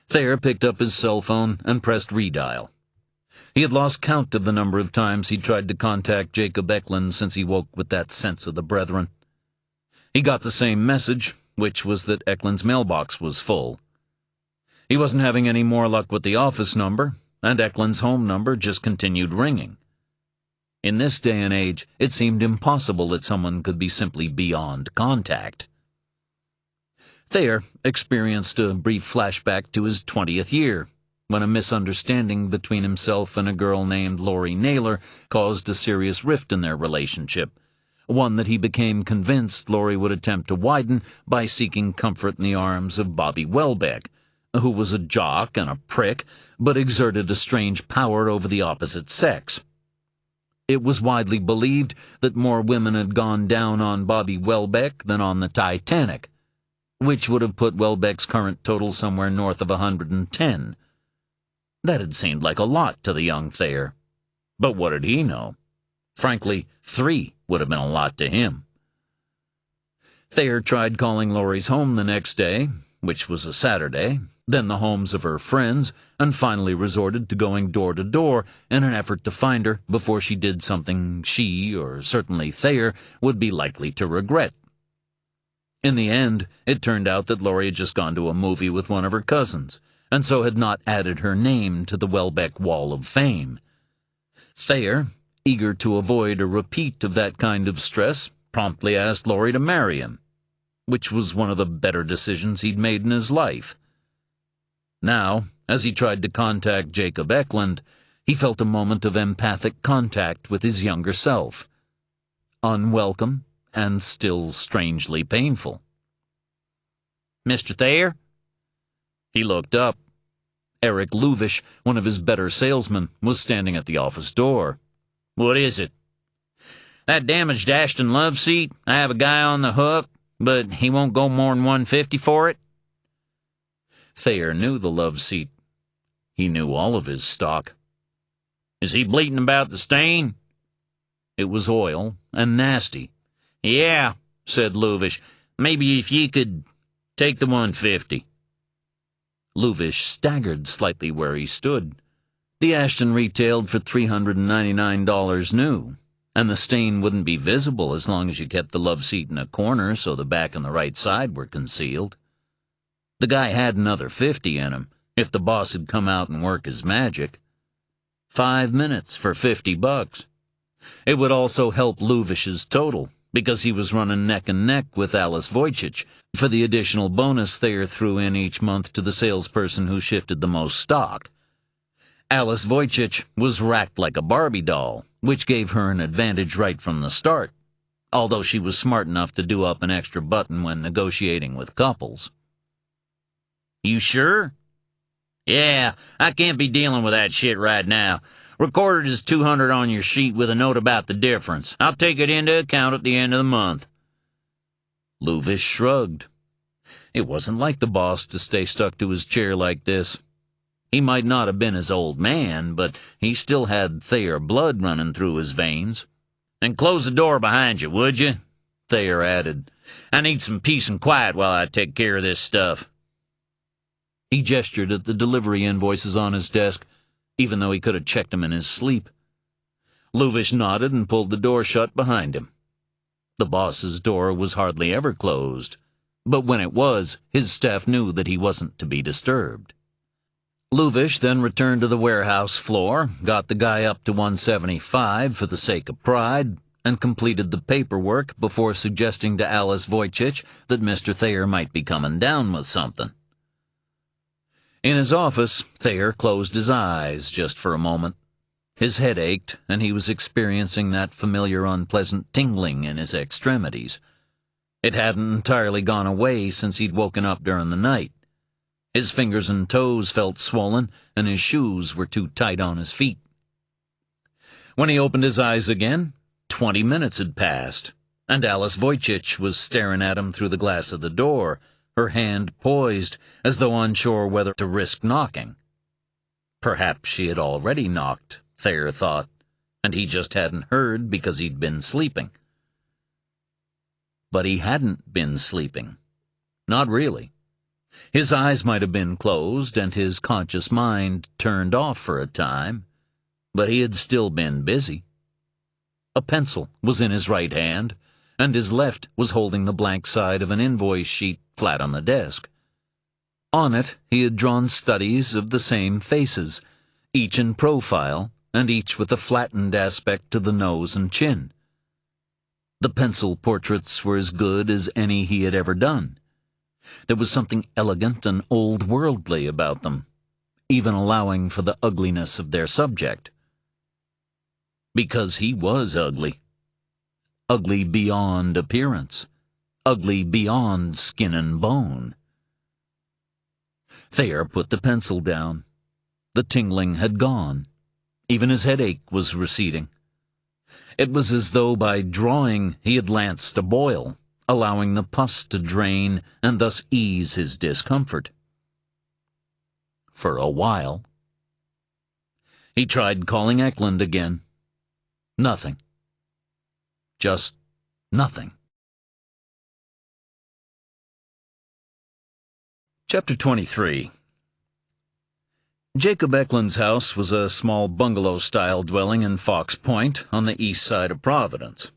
Thayer picked up his cell phone and pressed redial. He had lost count of the number of times he'd tried to contact Jacob Eklund since he woke with that sense of the brethren. He got the same message, which was that Eklund's mailbox was full. He wasn't having any more luck with the office number, and Eklund's home number just continued ringing. In this day and age, it seemed impossible that someone could be simply beyond contact. Thayer experienced a brief flashback to his 20th year, when a misunderstanding between himself and a girl named Lori Naylor caused a serious rift in their relationship, one that he became convinced Lori would attempt to widen by seeking comfort in the arms of Bobby Welbeck, who was a jock and a prick, but exerted a strange power over the opposite sex. It was widely believed that more women had gone down on Bobby Welbeck than on the Titanic, which would have put Welbeck's current total somewhere north of 110. That had seemed like a lot to the young Thayer. But what did he know? Frankly, 3 would have been a lot to him. Thayer tried calling Lori's home the next day, which was a Saturday, then the homes of her friends, and finally resorted to going door to door in an effort to find her before she did something she, or certainly Thayer, would be likely to regret. In the end, it turned out that Lori had just gone to a movie with one of her cousins, and so had not added her name to the Welbeck Wall of Fame. Thayer, eager to avoid a repeat of that kind of stress, promptly asked Lori to marry him, which was one of the better decisions he'd made in his life. Now, as he tried to contact Jacob Eklund, he felt a moment of empathic contact with his younger self. Unwelcome and still strangely painful. Mr. Thayer? He looked up. Eric Luvish, one of his better salesmen, was standing at the office door. What is it? That damaged Ashton love seat, I have a guy on the hook, but he won't go more than $150 for it. Thayer knew the love seat. He knew all of his stock. Is he bleating about the stain? It was oil and nasty. Yeah, said Luvish. Maybe if ye could take the $150. Luvish staggered slightly where he stood. The Ashton retailed for $399 new, and the stain wouldn't be visible as long as you kept the love seat in a corner so the back and the right side were concealed. The guy had another $50 in him, if the boss had come out and work his magic. 5 minutes for $50. It would also help Luvish's total, because he was running neck and neck with Alice Wojcik for the additional bonus Thayer threw in each month to the salesperson who shifted the most stock. Alice Wojcik was racked like a Barbie doll, which gave her an advantage right from the start, although she was smart enough to do up an extra button when negotiating with couples. You sure? Yeah, I can't be dealing with that shit right now. Record it as $200 on your sheet with a note about the difference. I'll take it into account at the end of the month. Luvish shrugged. It wasn't like the boss to stay stuck to his chair like this. He might not have been his old man, but he still had Thayer blood running through his veins. And close the door behind you, would you? Thayer added. I need some peace and quiet while I take care of this stuff. He gestured at the delivery invoices on his desk, even though he could have checked them in his sleep. Luvish nodded and pulled the door shut behind him. The boss's door was hardly ever closed, but when it was, his staff knew that he wasn't to be disturbed. Luvish then returned to the warehouse floor, got the guy up to 175 for the sake of pride, and completed the paperwork before suggesting to Alice Wojcik that Mr. Thayer might be coming down with something. In his office, Thayer closed his eyes just for a moment. His head ached, and he was experiencing that familiar unpleasant tingling in his extremities. It hadn't entirely gone away since he'd woken up during the night. His fingers and toes felt swollen, and his shoes were too tight on his feet. When he opened his eyes again, 20 minutes had passed, and Alice Wojcik was staring at him through the glass of the door, her hand poised, as though unsure whether to risk knocking. Perhaps she had already knocked, Thayer thought, and he just hadn't heard because he'd been sleeping. But he hadn't been sleeping. Not really. His eyes might have been closed and his conscious mind turned off for a time, but he had still been busy. A pencil was in his right hand, and his left was holding the blank side of an invoice sheet flat on the desk. On it he had drawn studies of the same faces, each in profile, and each with a flattened aspect to the nose and chin. The pencil portraits were as good as any he had ever done. There was something elegant and old-worldly about them, even allowing for the ugliness of their subject. Because he was ugly. Ugly beyond appearance. Ugly beyond skin and bone. Thayer put the pencil down. The tingling had gone. Even his headache was receding. It was as though by drawing he had lanced a boil, allowing the pus to drain and thus ease his discomfort. For a while. He tried calling Eklund again. Nothing. Just nothing. Chapter 23. Jacob Eklund's house was a small bungalow-style dwelling in Fox Point on the east side of Providence.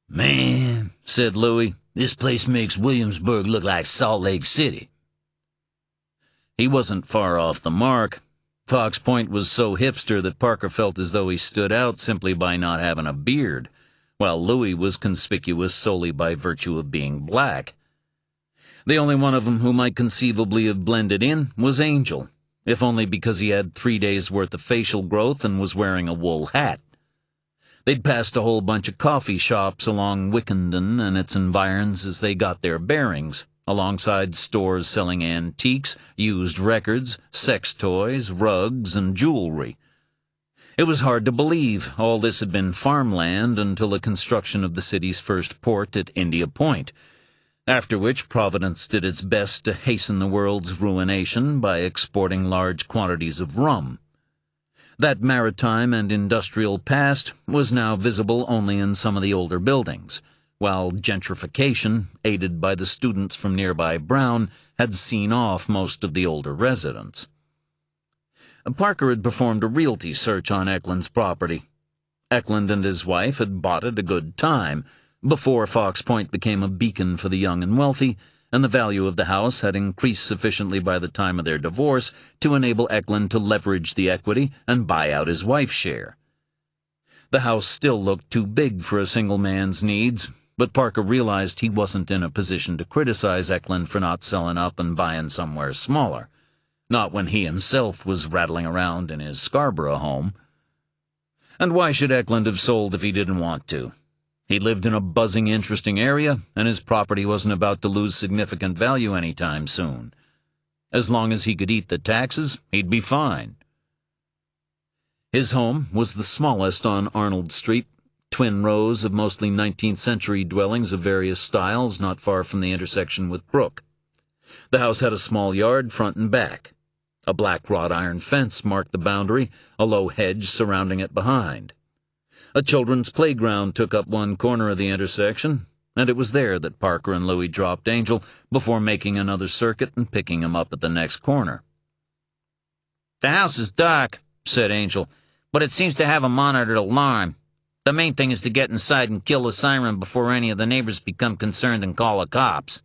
"Man," said Louis, "this place makes Williamsburg look like Salt Lake City." He wasn't far off the mark. Fox Point was so hipster that Parker felt as though he stood out simply by not having a beard, while Louis was conspicuous solely by virtue of being black. The only one of them who might conceivably have blended in was Angel, if only because he had 3 days' worth of facial growth and was wearing a wool hat. They'd passed a whole bunch of coffee shops along Wickenden and its environs as they got their bearings, alongside stores selling antiques, used records, sex toys, rugs, and jewelry. It was hard to believe all this had been farmland until the construction of the city's first port at India Point, after which Providence did its best to hasten the world's ruination by exporting large quantities of rum. That maritime and industrial past was now visible only in some of the older buildings, while gentrification, aided by the students from nearby Brown, had seen off most of the older residents. Parker had performed a realty search on Eklund's property. Eklund and his wife had bought it a good time, before Fox Point became a beacon for the young and wealthy, and the value of the house had increased sufficiently by the time of their divorce to enable Eklund to leverage the equity and buy out his wife's share. The house still looked too big for a single man's needs, but Parker realized he wasn't in a position to criticize Eklund for not selling up and buying somewhere smaller, not when he himself was rattling around in his Scarborough home. And why should Eklund have sold if he didn't want to? He lived in a buzzing, interesting area, and his property wasn't about to lose significant value any time soon. As long as he could eat the taxes, he'd be fine. His home was the smallest on Arnold Street, twin rows of mostly 19th-century dwellings of various styles not far from the intersection with Brook. The house had a small yard, front and back. A black wrought iron fence marked the boundary, a low hedge surrounding it behind. A children's playground took up one corner of the intersection, and it was there that Parker and Louis dropped Angel before making another circuit and picking him up at the next corner. "The house is dark," said Angel, "but it seems to have a monitored alarm. The main thing is to get inside and kill the siren before any of the neighbors become concerned and call the cops."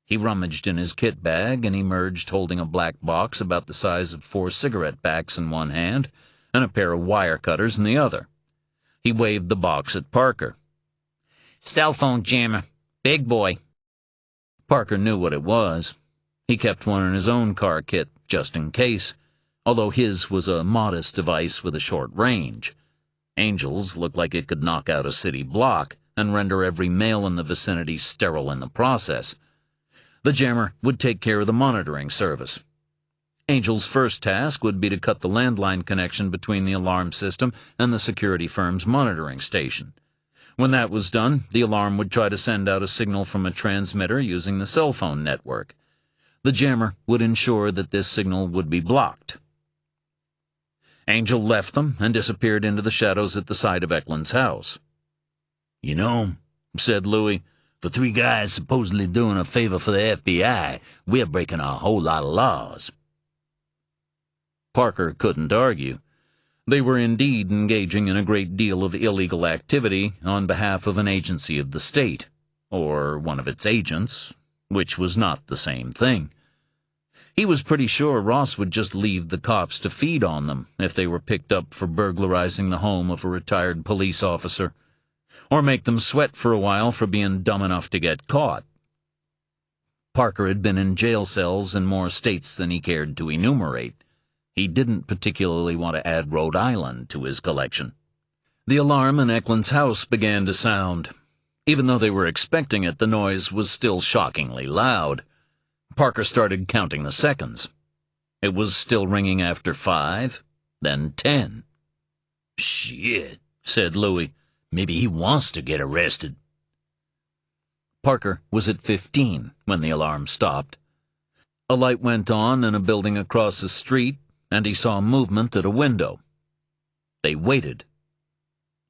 He rummaged in his kit bag and emerged holding a black box about the size of 4 cigarette packs in one hand and a pair of wire cutters in the other. He waved the box at Parker. "Cell phone jammer. Big boy." Parker knew what it was. He kept one in his own car kit, just in case, although his was a modest device with a short range. Angel's looked like it could knock out a city block and render every male in the vicinity sterile in the process. The jammer would take care of the monitoring service. Angel's first task would be to cut the landline connection between the alarm system and the security firm's monitoring station. When that was done, the alarm would try to send out a signal from a transmitter using the cell phone network. The jammer would ensure that this signal would be blocked. Angel left them and disappeared into the shadows at the side of Eklund's house. "You know," said Louis, "for 3 guys supposedly doing a favor for the FBI, we're breaking a whole lot of laws." Parker couldn't argue. They were indeed engaging in a great deal of illegal activity on behalf of an agency of the state, or one of its agents, which was not the same thing. He was pretty sure Ross would just leave the cops to feed on them if they were picked up for burglarizing the home of a retired police officer, or make them sweat for a while for being dumb enough to get caught. Parker had been in jail cells in more states than he cared to enumerate. He didn't particularly want to add Rhode Island to his collection. The alarm in Eklund's house began to sound. Even though they were expecting it, the noise was still shockingly loud. Parker started counting the seconds. It was still ringing after 5, then 10. "Shit," said Louis. "Maybe he wants to get arrested." Parker was at 15 when the alarm stopped. A light went on in a building across the street, and he saw movement at a window. They waited.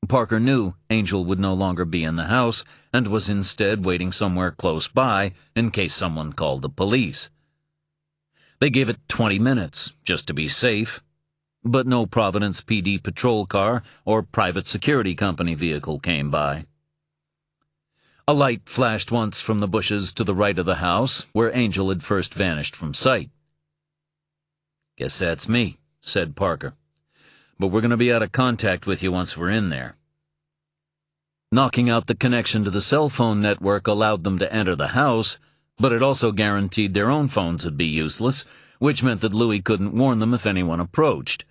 Parker knew Angel would no longer be in the house and was instead waiting somewhere close by in case someone called the police. They gave it 20 minutes, just to be safe, but no Providence PD patrol car or private security company vehicle came by. A light flashed once from the bushes to the right of the house, where Angel had first vanished from sight. "Guess that's me," said Parker. "But we're going to be out of contact with you once we're in there." Knocking out the connection to the cell phone network allowed them to enter the house, but it also guaranteed their own phones would be useless, which meant that Louis couldn't warn them if anyone approached.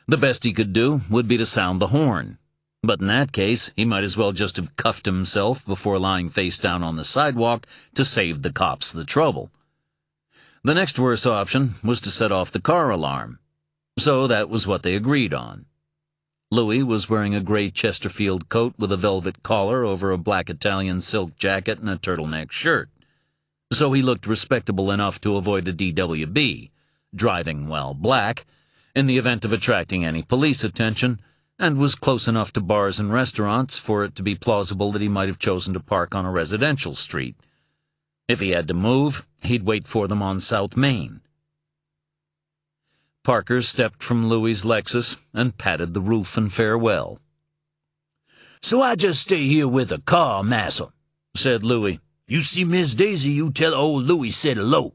The best he could do would be to sound the horn. But in that case, he might as well just have cuffed himself before lying face down on the sidewalk to save the cops the trouble. The next worse option was to set off the car alarm. So that was what they agreed on. Louis was wearing a gray Chesterfield coat with a velvet collar over a black Italian silk jacket and a turtleneck shirt. So he looked respectable enough to avoid a DWB, driving while black, in the event of attracting any police attention, and was close enough to bars and restaurants for it to be plausible that he might have chosen to park on a residential street. If he had to move, he'd wait for them on South Main. Parker stepped from Louis's Lexus and patted the roof in farewell. "So I just stay here with the car, massa," said Louis. "You see Miss Daisy, you tell old Louis said hello."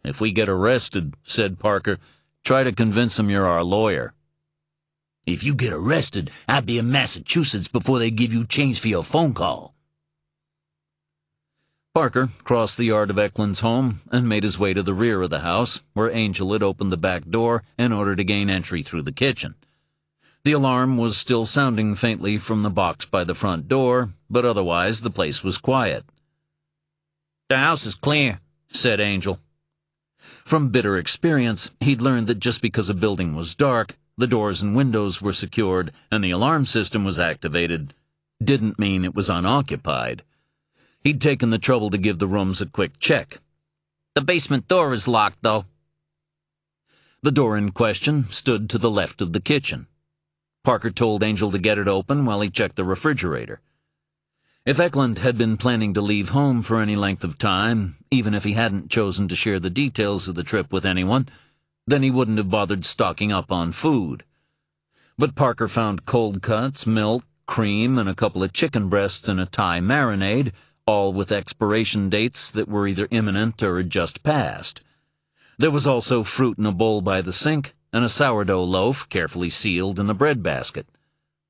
"If we get arrested," said Parker, "try to convince him you're our lawyer." "If you get arrested, I'll be in Massachusetts before they give you change for your phone call." Parker crossed the yard of Eklund's home and made his way to the rear of the house, where Angel had opened the back door in order to gain entry through the kitchen. The alarm was still sounding faintly from the box by the front door, but otherwise the place was quiet. "The house is clear," said Angel. From bitter experience, he'd learned that just because a building was dark, the doors and windows were secured, and the alarm system was activated, didn't mean it was unoccupied. He'd taken the trouble to give the rooms a quick check. "The basement door is locked, though." The door in question stood to the left of the kitchen. Parker told Angel to get it open while he checked the refrigerator. If Eklund had been planning to leave home for any length of time, even if he hadn't chosen to share the details of the trip with anyone, then he wouldn't have bothered stocking up on food. But Parker found cold cuts, milk, cream, and a couple of chicken breasts in a Thai marinade, all with expiration dates that were either imminent or had just passed. There was also fruit in a bowl by the sink, and a sourdough loaf carefully sealed in a bread basket.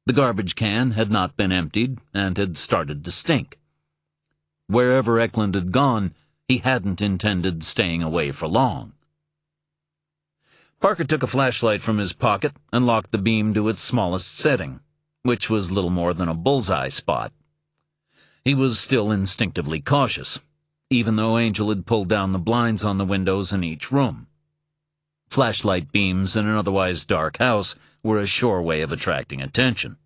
The garbage can had not been emptied and had started to stink. Wherever Eklund had gone, he hadn't intended staying away for long. Parker took a flashlight from his pocket and locked the beam to its smallest setting, which was little more than a bullseye spot. He was still instinctively cautious, even though Angel had pulled down the blinds on the windows in each room. Flashlight beams in an otherwise dark house were a sure way of attracting attention.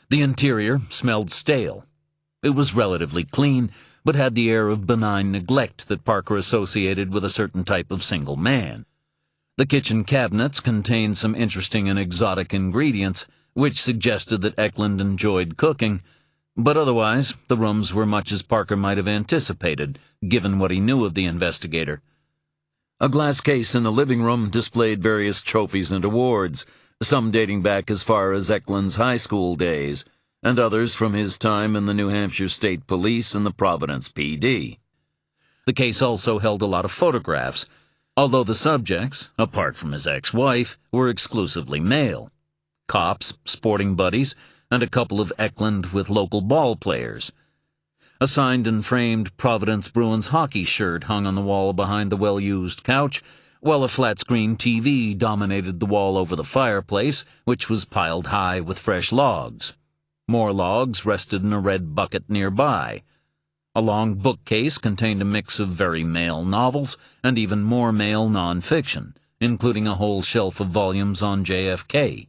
The interior smelled stale. It was relatively clean, but had the air of benign neglect that Parker associated with a certain type of single man. The kitchen cabinets contained some interesting and exotic ingredients, which suggested that Eklund enjoyed cooking, but otherwise the rooms were much as Parker might have anticipated, given what he knew of the investigator. A glass case in the living room displayed various trophies and awards, some dating back as far as Eklund's high school days, and others from his time in the New Hampshire State Police and the Providence PD. The case also held a lot of photographs, although the subjects, apart from his ex-wife, were exclusively male. Cops, sporting buddies, and a couple of Eklund with local ball players. A signed and framed Providence Bruins hockey shirt hung on the wall behind the well-used couch, while a flat-screen TV dominated the wall over the fireplace, which was piled high with fresh logs. More logs rested in a red bucket nearby. A long bookcase contained a mix of very male novels and even more male non-fiction, including a whole shelf of volumes on JFK.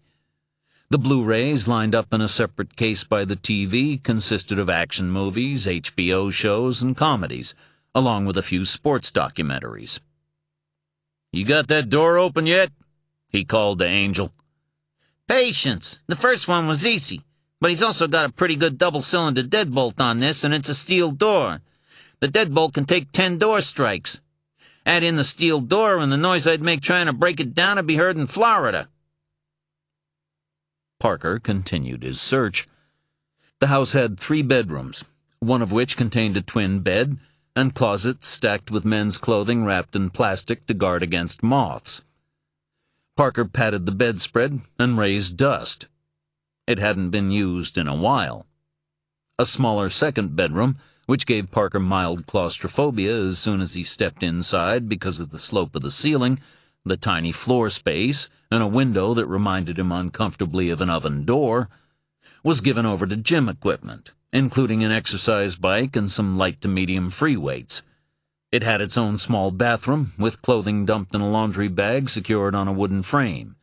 The Blu-rays lined up in a separate case by the TV consisted of action movies, HBO shows, and comedies, along with a few sports documentaries. "You got that door open yet?" he called to Angel. Patience. The first one was easy, but he's also got a pretty good double-cylinder deadbolt on this, and it's a steel door. The deadbolt can take 10 door strikes. Add in the steel door, and the noise I'd make trying to break it down would be heard in Florida. Parker continued his search. The house had 3 bedrooms, one of which contained a twin bed, and closets stacked with men's clothing wrapped in plastic to guard against moths. Parker patted the bedspread and raised dust. It hadn't been used in a while. A smaller second bedroom, which gave Parker mild claustrophobia as soon as he stepped inside because of the slope of the ceiling, the tiny floor space, and a window that reminded him uncomfortably of an oven door, was given over to gym equipment, including an exercise bike and some light to medium free weights. It had its own small bathroom, with clothing dumped in a laundry bag secured on a wooden frame.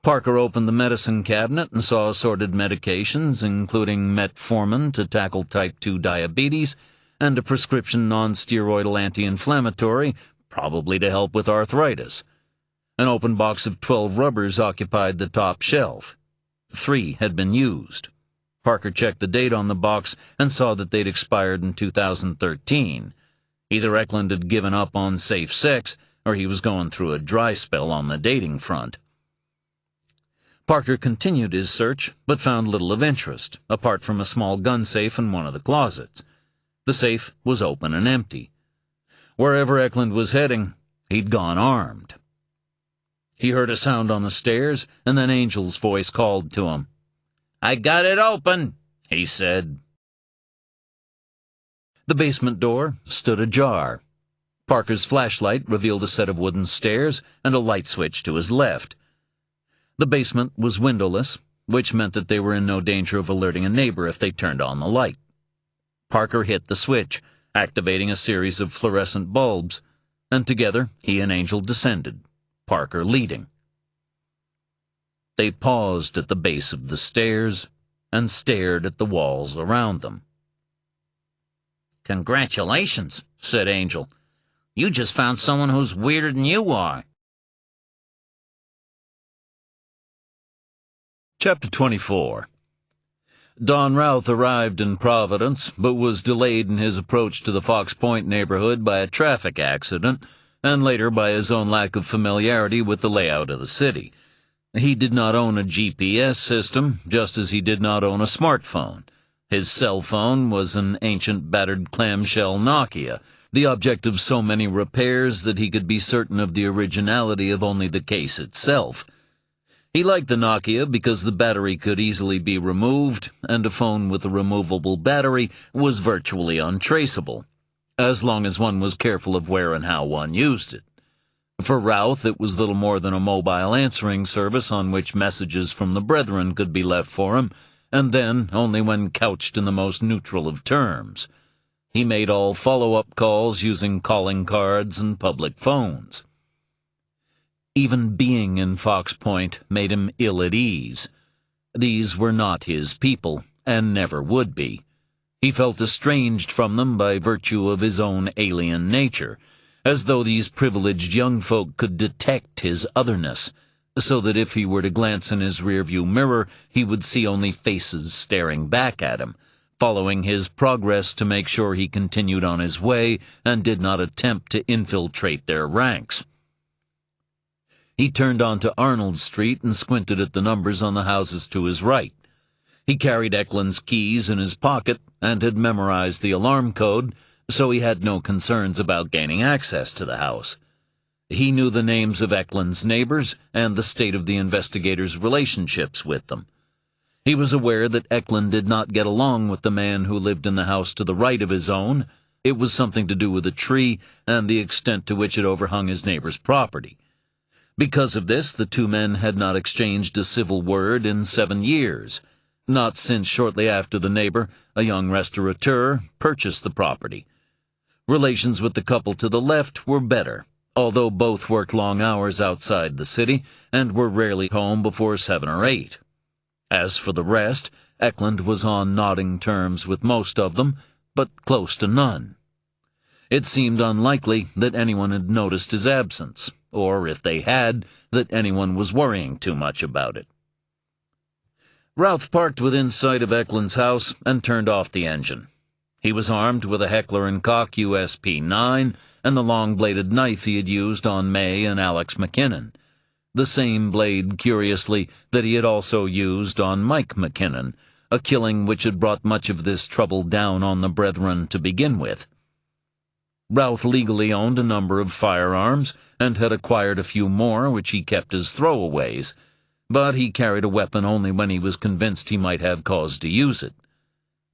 Parker opened the medicine cabinet and saw assorted medications, including metformin to tackle type 2 diabetes, and a prescription non-steroidal anti-inflammatory, probably to help with arthritis. An open box of 12 rubbers occupied the top shelf. 3 had been used. Parker checked the date on the box and saw that they'd expired in 2013. Either Eklund had given up on safe sex, or he was going through a dry spell on the dating front. Parker continued his search, but found little of interest, apart from a small gun safe in one of the closets. The safe was open and empty. Wherever Eklund was heading, he'd gone armed. He heard a sound on the stairs, and then Angel's voice called to him. "I got it open," he said. The basement door stood ajar. Parker's flashlight revealed a set of wooden stairs and a light switch to his left. The basement was windowless, which meant that they were in no danger of alerting a neighbor if they turned on the light. Parker hit the switch, activating a series of fluorescent bulbs, and together he and Angel descended, Parker leading. They paused at the base of the stairs and stared at the walls around them. "Congratulations," said Angel. "You just found someone who's weirder than you are." Chapter 24. Don Routh arrived in Providence, but was delayed in his approach to the Fox Point neighborhood by a traffic accident, and later by his own lack of familiarity with the layout of the city. He did not own a GPS system, just as he did not own a smartphone. His cell phone was an ancient battered clamshell Nokia, the object of so many repairs that he could be certain of the originality of only the case itself. He liked the Nokia because the battery could easily be removed, and a phone with a removable battery was virtually untraceable, as long as one was careful of where and how one used it. For Routh, it was little more than a mobile answering service on which messages from the brethren could be left for him, and then only when couched in the most neutral of terms. He made all follow-up calls using calling cards and public phones. Even being in Fox Point made him ill at ease. These were not his people, and never would be. He felt estranged from them by virtue of his own alien nature, as though these privileged young folk could detect his otherness, so that if he were to glance in his rearview mirror, he would see only faces staring back at him, following his progress to make sure he continued on his way and did not attempt to infiltrate their ranks. He turned onto Arnold Street and squinted at the numbers on the houses to his right. He carried Eklund's keys in his pocket and had memorized the alarm code, so he had no concerns about gaining access to the house. He knew the names of Eklund's neighbors and the state of the investigator's relationships with them. He was aware that Eklund did not get along with the man who lived in the house to the right of his own. It was something to do with a tree and the extent to which it overhung his neighbor's property. Because of this, the two men had not exchanged a civil word in 7 years, not since shortly after the neighbor, a young restaurateur, purchased the property. Relations with the couple to the left were better, although both worked long hours outside the city and were rarely home before 7 or 8. As for the rest, Eklund was on nodding terms with most of them, but close to none. It seemed unlikely that anyone had noticed his absence, or if they had, that anyone was worrying too much about it. Routh parked within sight of Eklund's house and turned off the engine. He was armed with a Heckler & Koch USP-9 and the long-bladed knife he had used on May and Alex McKinnon, the same blade, curiously, that he had also used on Mike McKinnon, a killing which had brought much of this trouble down on the brethren to begin with. Routh legally owned a number of firearms and had acquired a few more which he kept as throwaways, but he carried a weapon only when he was convinced he might have cause to use it.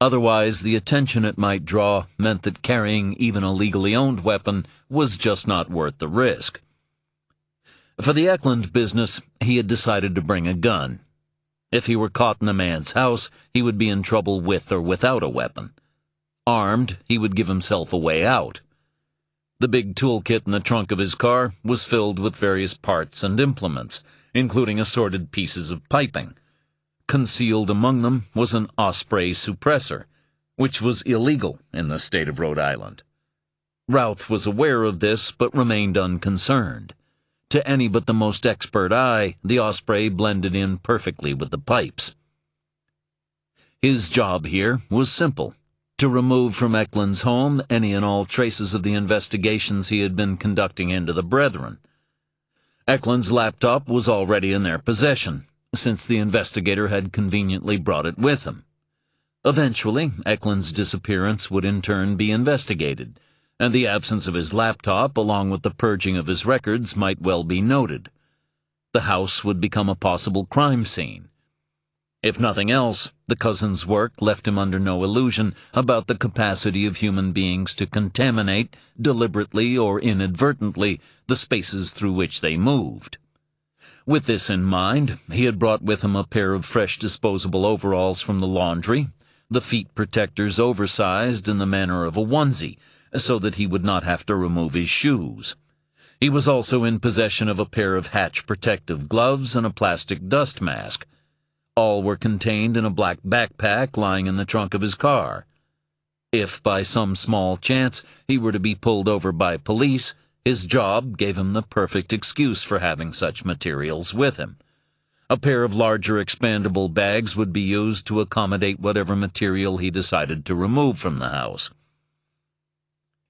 Otherwise, the attention it might draw meant that carrying even a legally owned weapon was just not worth the risk. For the Eklund business, he had decided to bring a gun. If he were caught in a man's house, he would be in trouble with or without a weapon. Armed, he would give himself a way out. The big toolkit in the trunk of his car was filled with various parts and implements, including assorted pieces of piping. Concealed among them was an Osprey suppressor, which was illegal in the state of Rhode Island. Routh was aware of this, but remained unconcerned. To any but the most expert eye, the Osprey blended in perfectly with the pipes. His job here was simple: to remove from Eklund's home any and all traces of the investigations he had been conducting into the brethren. Eklund's laptop was already in their possession, since the investigator had conveniently brought it with him. Eventually, Eklund's disappearance would in turn be investigated, and the absence of his laptop, along with the purging of his records, might well be noted. The house would become a possible crime scene. If nothing else, the cousin's work left him under no illusion about the capacity of human beings to contaminate, deliberately or inadvertently, the spaces through which they moved. With this in mind, he had brought with him a pair of fresh disposable overalls from the laundry, the feet protectors oversized in the manner of a onesie, so that he would not have to remove his shoes. He was also in possession of a pair of hatch protective gloves and a plastic dust mask. All were contained in a black backpack lying in the trunk of his car. If by some small chance he were to be pulled over by police, his job gave him the perfect excuse for having such materials with him. A pair of larger expandable bags would be used to accommodate whatever material he decided to remove from the house.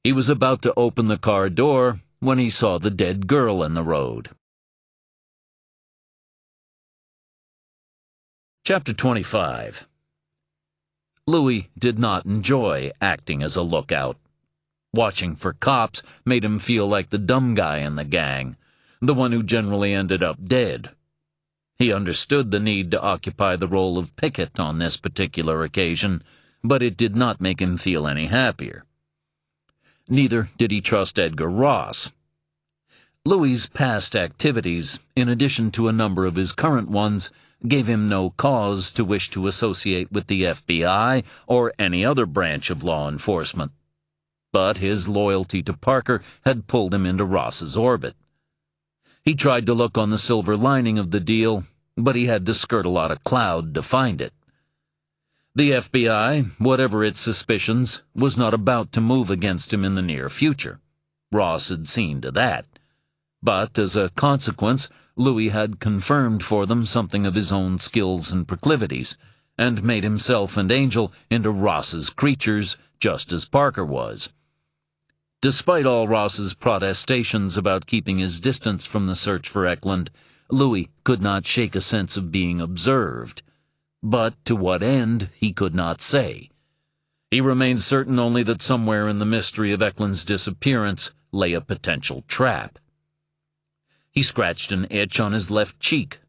He was about to open the car door when he saw the dead girl in the road. Chapter 25. Louis did not enjoy acting as a lookout. Watching for cops made him feel like the dumb guy in the gang, the one who generally ended up dead. He understood the need to occupy the role of picket on this particular occasion, but it did not make him feel any happier. Neither did he trust Edgar Ross. Louis's past activities, in addition to a number of his current ones, gave him no cause to wish to associate with the FBI or any other branch of law enforcement. But his loyalty to Parker had pulled him into Ross's orbit. He tried to look on the silver lining of the deal, but he had to skirt a lot of cloud to find it. The FBI, whatever its suspicions, was not about to move against him in the near future. Ross had seen to that. But, as a consequence, Louis had confirmed for them something of his own skills and proclivities, and made himself and Angel into Ross's creatures, just as Parker was. Despite all Ross's protestations about keeping his distance from the search for Eklund, Louis could not shake a sense of being observed. But to what end, he could not say. He remained certain only that somewhere in the mystery of Eklund's disappearance lay a potential trap. He scratched an itch on his left cheek.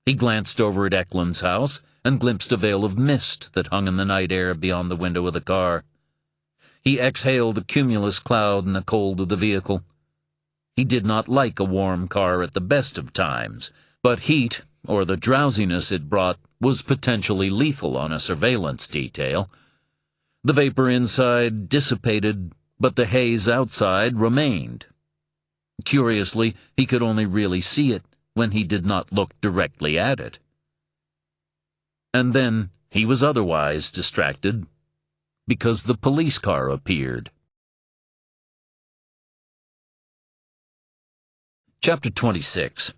He glanced over at Eklund's house and glimpsed a veil of mist that hung in the night air beyond the window of the car. He exhaled a cumulus cloud in the cold of the vehicle. He did not like a warm car at the best of times, but heat, or the drowsiness it brought, was potentially lethal on a surveillance detail. The vapor inside dissipated, but the haze outside remained. Curiously, he could only really see it when he did not look directly at it. And then he was otherwise distracted, because the police car appeared. Chapter 26.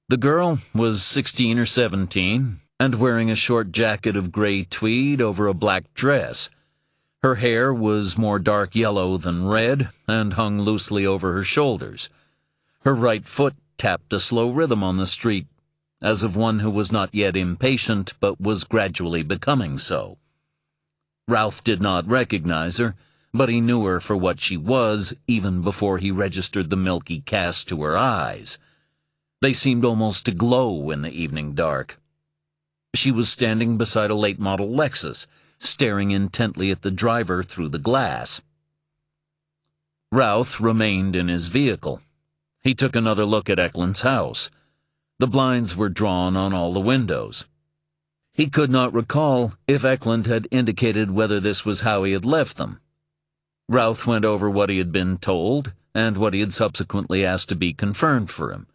The girl was 16 or 17, and wearing a short jacket of gray tweed over a black dress. Her hair was more dark yellow than red, and hung loosely over her shoulders. Her right foot tapped a slow rhythm on the street, as of one who was not yet impatient, but was gradually becoming so. Ralph did not recognize her, but he knew her for what she was even before he registered the milky cast to her eyes. They seemed almost to glow in the evening dark. She was standing beside a late-model Lexus, staring intently at the driver through the glass. Ralph remained in his vehicle. He took another look at Eklund's house. The blinds were drawn on all the windows. He could not recall if Eklund had indicated whether this was how he had left them. Ralph went over what he had been told, and what he had subsequently asked to be confirmed for him.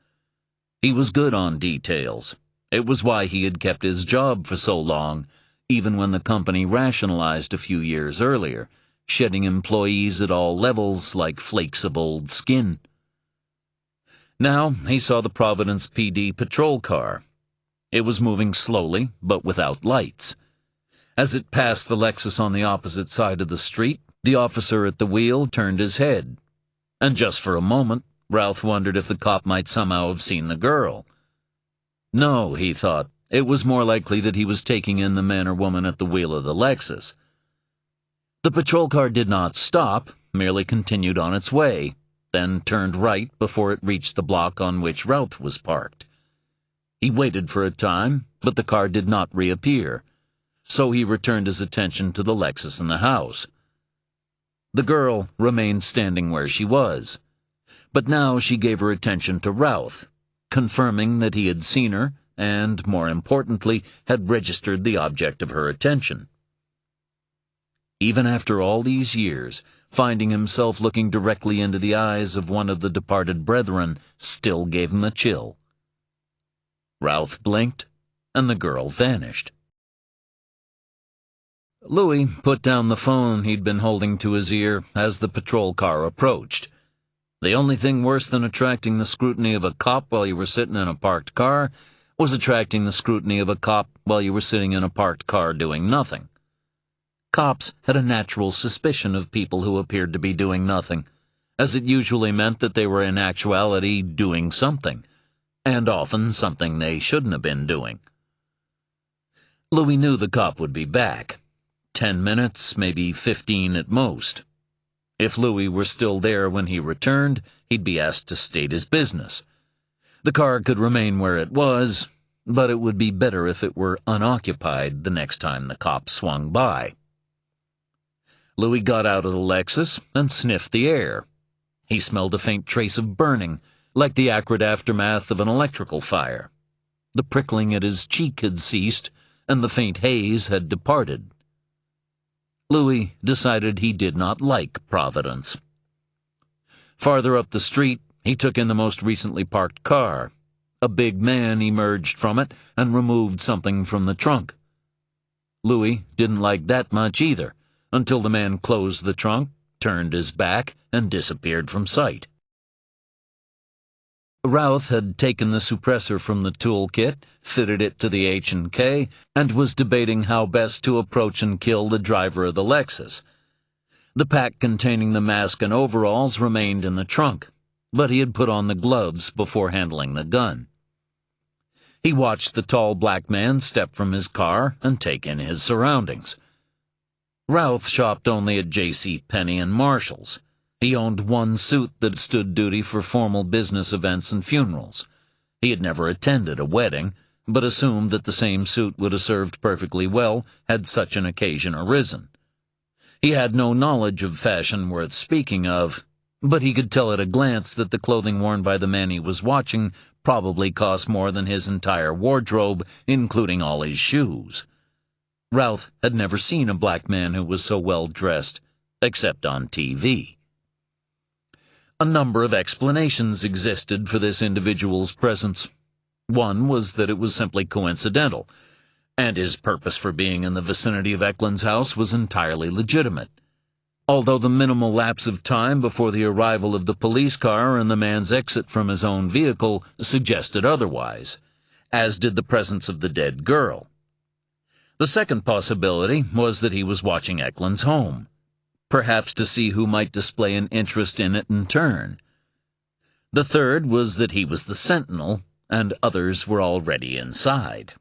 He was good on details. It was why he had kept his job for so long, even when the company rationalized a few years earlier, shedding employees at all levels like flakes of old skin. Now he saw the Providence PD patrol car. It was moving slowly, but without lights. As it passed the Lexus on the opposite side of the street, the officer at the wheel turned his head. And just for a moment, Ralph wondered if the cop might somehow have seen the girl. No, he thought. It was more likely that he was taking in the man or woman at the wheel of the Lexus. The patrol car did not stop, merely continued on its way, then turned right before it reached the block on which Ralph was parked. He waited for a time, but the car did not reappear, so he returned his attention to the Lexus in the house. The girl remained standing where she was, but now she gave her attention to Ralph, confirming that he had seen her, and, more importantly, had registered the object of her attention. Even after all these years, finding himself looking directly into the eyes of one of the departed brethren still gave him a chill. Ralph blinked, and the girl vanished. Louis put down the phone he'd been holding to his ear as the patrol car approached. The only thing worse than attracting the scrutiny of a cop while you were sitting in a parked car was attracting the scrutiny of a cop while you were sitting in a parked car doing nothing. Cops had a natural suspicion of people who appeared to be doing nothing, as it usually meant that they were in actuality doing something, and often something they shouldn't have been doing. Louis knew the cop would be back. 10 minutes, maybe 15 at most. If Louis were still there when he returned, he'd be asked to state his business. The car could remain where it was, but it would be better if it were unoccupied the next time the cop swung by. Louis got out of the Lexus and sniffed the air. He smelled a faint trace of burning, like the acrid aftermath of an electrical fire. The prickling at his cheek had ceased, and the faint haze had departed. Louis decided he did not like Providence. Farther up the street, he took in the most recently parked car. A big man emerged from it and removed something from the trunk. Louis didn't like that much either, until the man closed the trunk, turned his back, and disappeared from sight. Ralph had taken the suppressor from the toolkit, fitted it to the H&K, and was debating how best to approach and kill the driver of the Lexus. The pack containing the mask and overalls remained in the trunk, but he had put on the gloves before handling the gun. He watched the tall black man step from his car and take in his surroundings. Routh shopped only at J.C. Penney and Marshall's. He owned one suit that stood duty for formal business events and funerals. He had never attended a wedding, but assumed that the same suit would have served perfectly well had such an occasion arisen. He had no knowledge of fashion worth speaking of, but he could tell at a glance that the clothing worn by the man he was watching probably cost more than his entire wardrobe, including all his shoes. Routh had never seen a black man who was so well dressed, except on TV. A number of explanations existed for this individual's presence. One was that it was simply coincidental, and his purpose for being in the vicinity of Eklund's house was entirely legitimate, although the minimal lapse of time before the arrival of the police car and the man's exit from his own vehicle suggested otherwise, as did the presence of the dead girl. The second possibility was that he was watching Eklund's home, perhaps to see who might display an interest in it in turn. The third was that he was the sentinel, and others were already inside.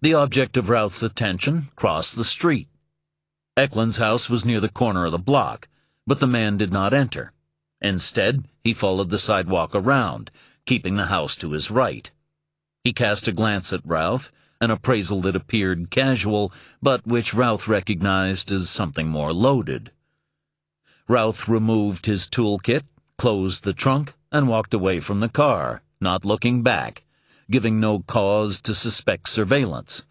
The object of Routh's attention crossed the street. Eklund's house was near the corner of the block, but the man did not enter. Instead, he followed the sidewalk around, keeping the house to his right. He cast a glance at Routh, an appraisal that appeared casual, but which Routh recognized as something more loaded. Routh removed his toolkit, closed the trunk, and walked away from the car, not looking back, giving no cause to suspect surveillance.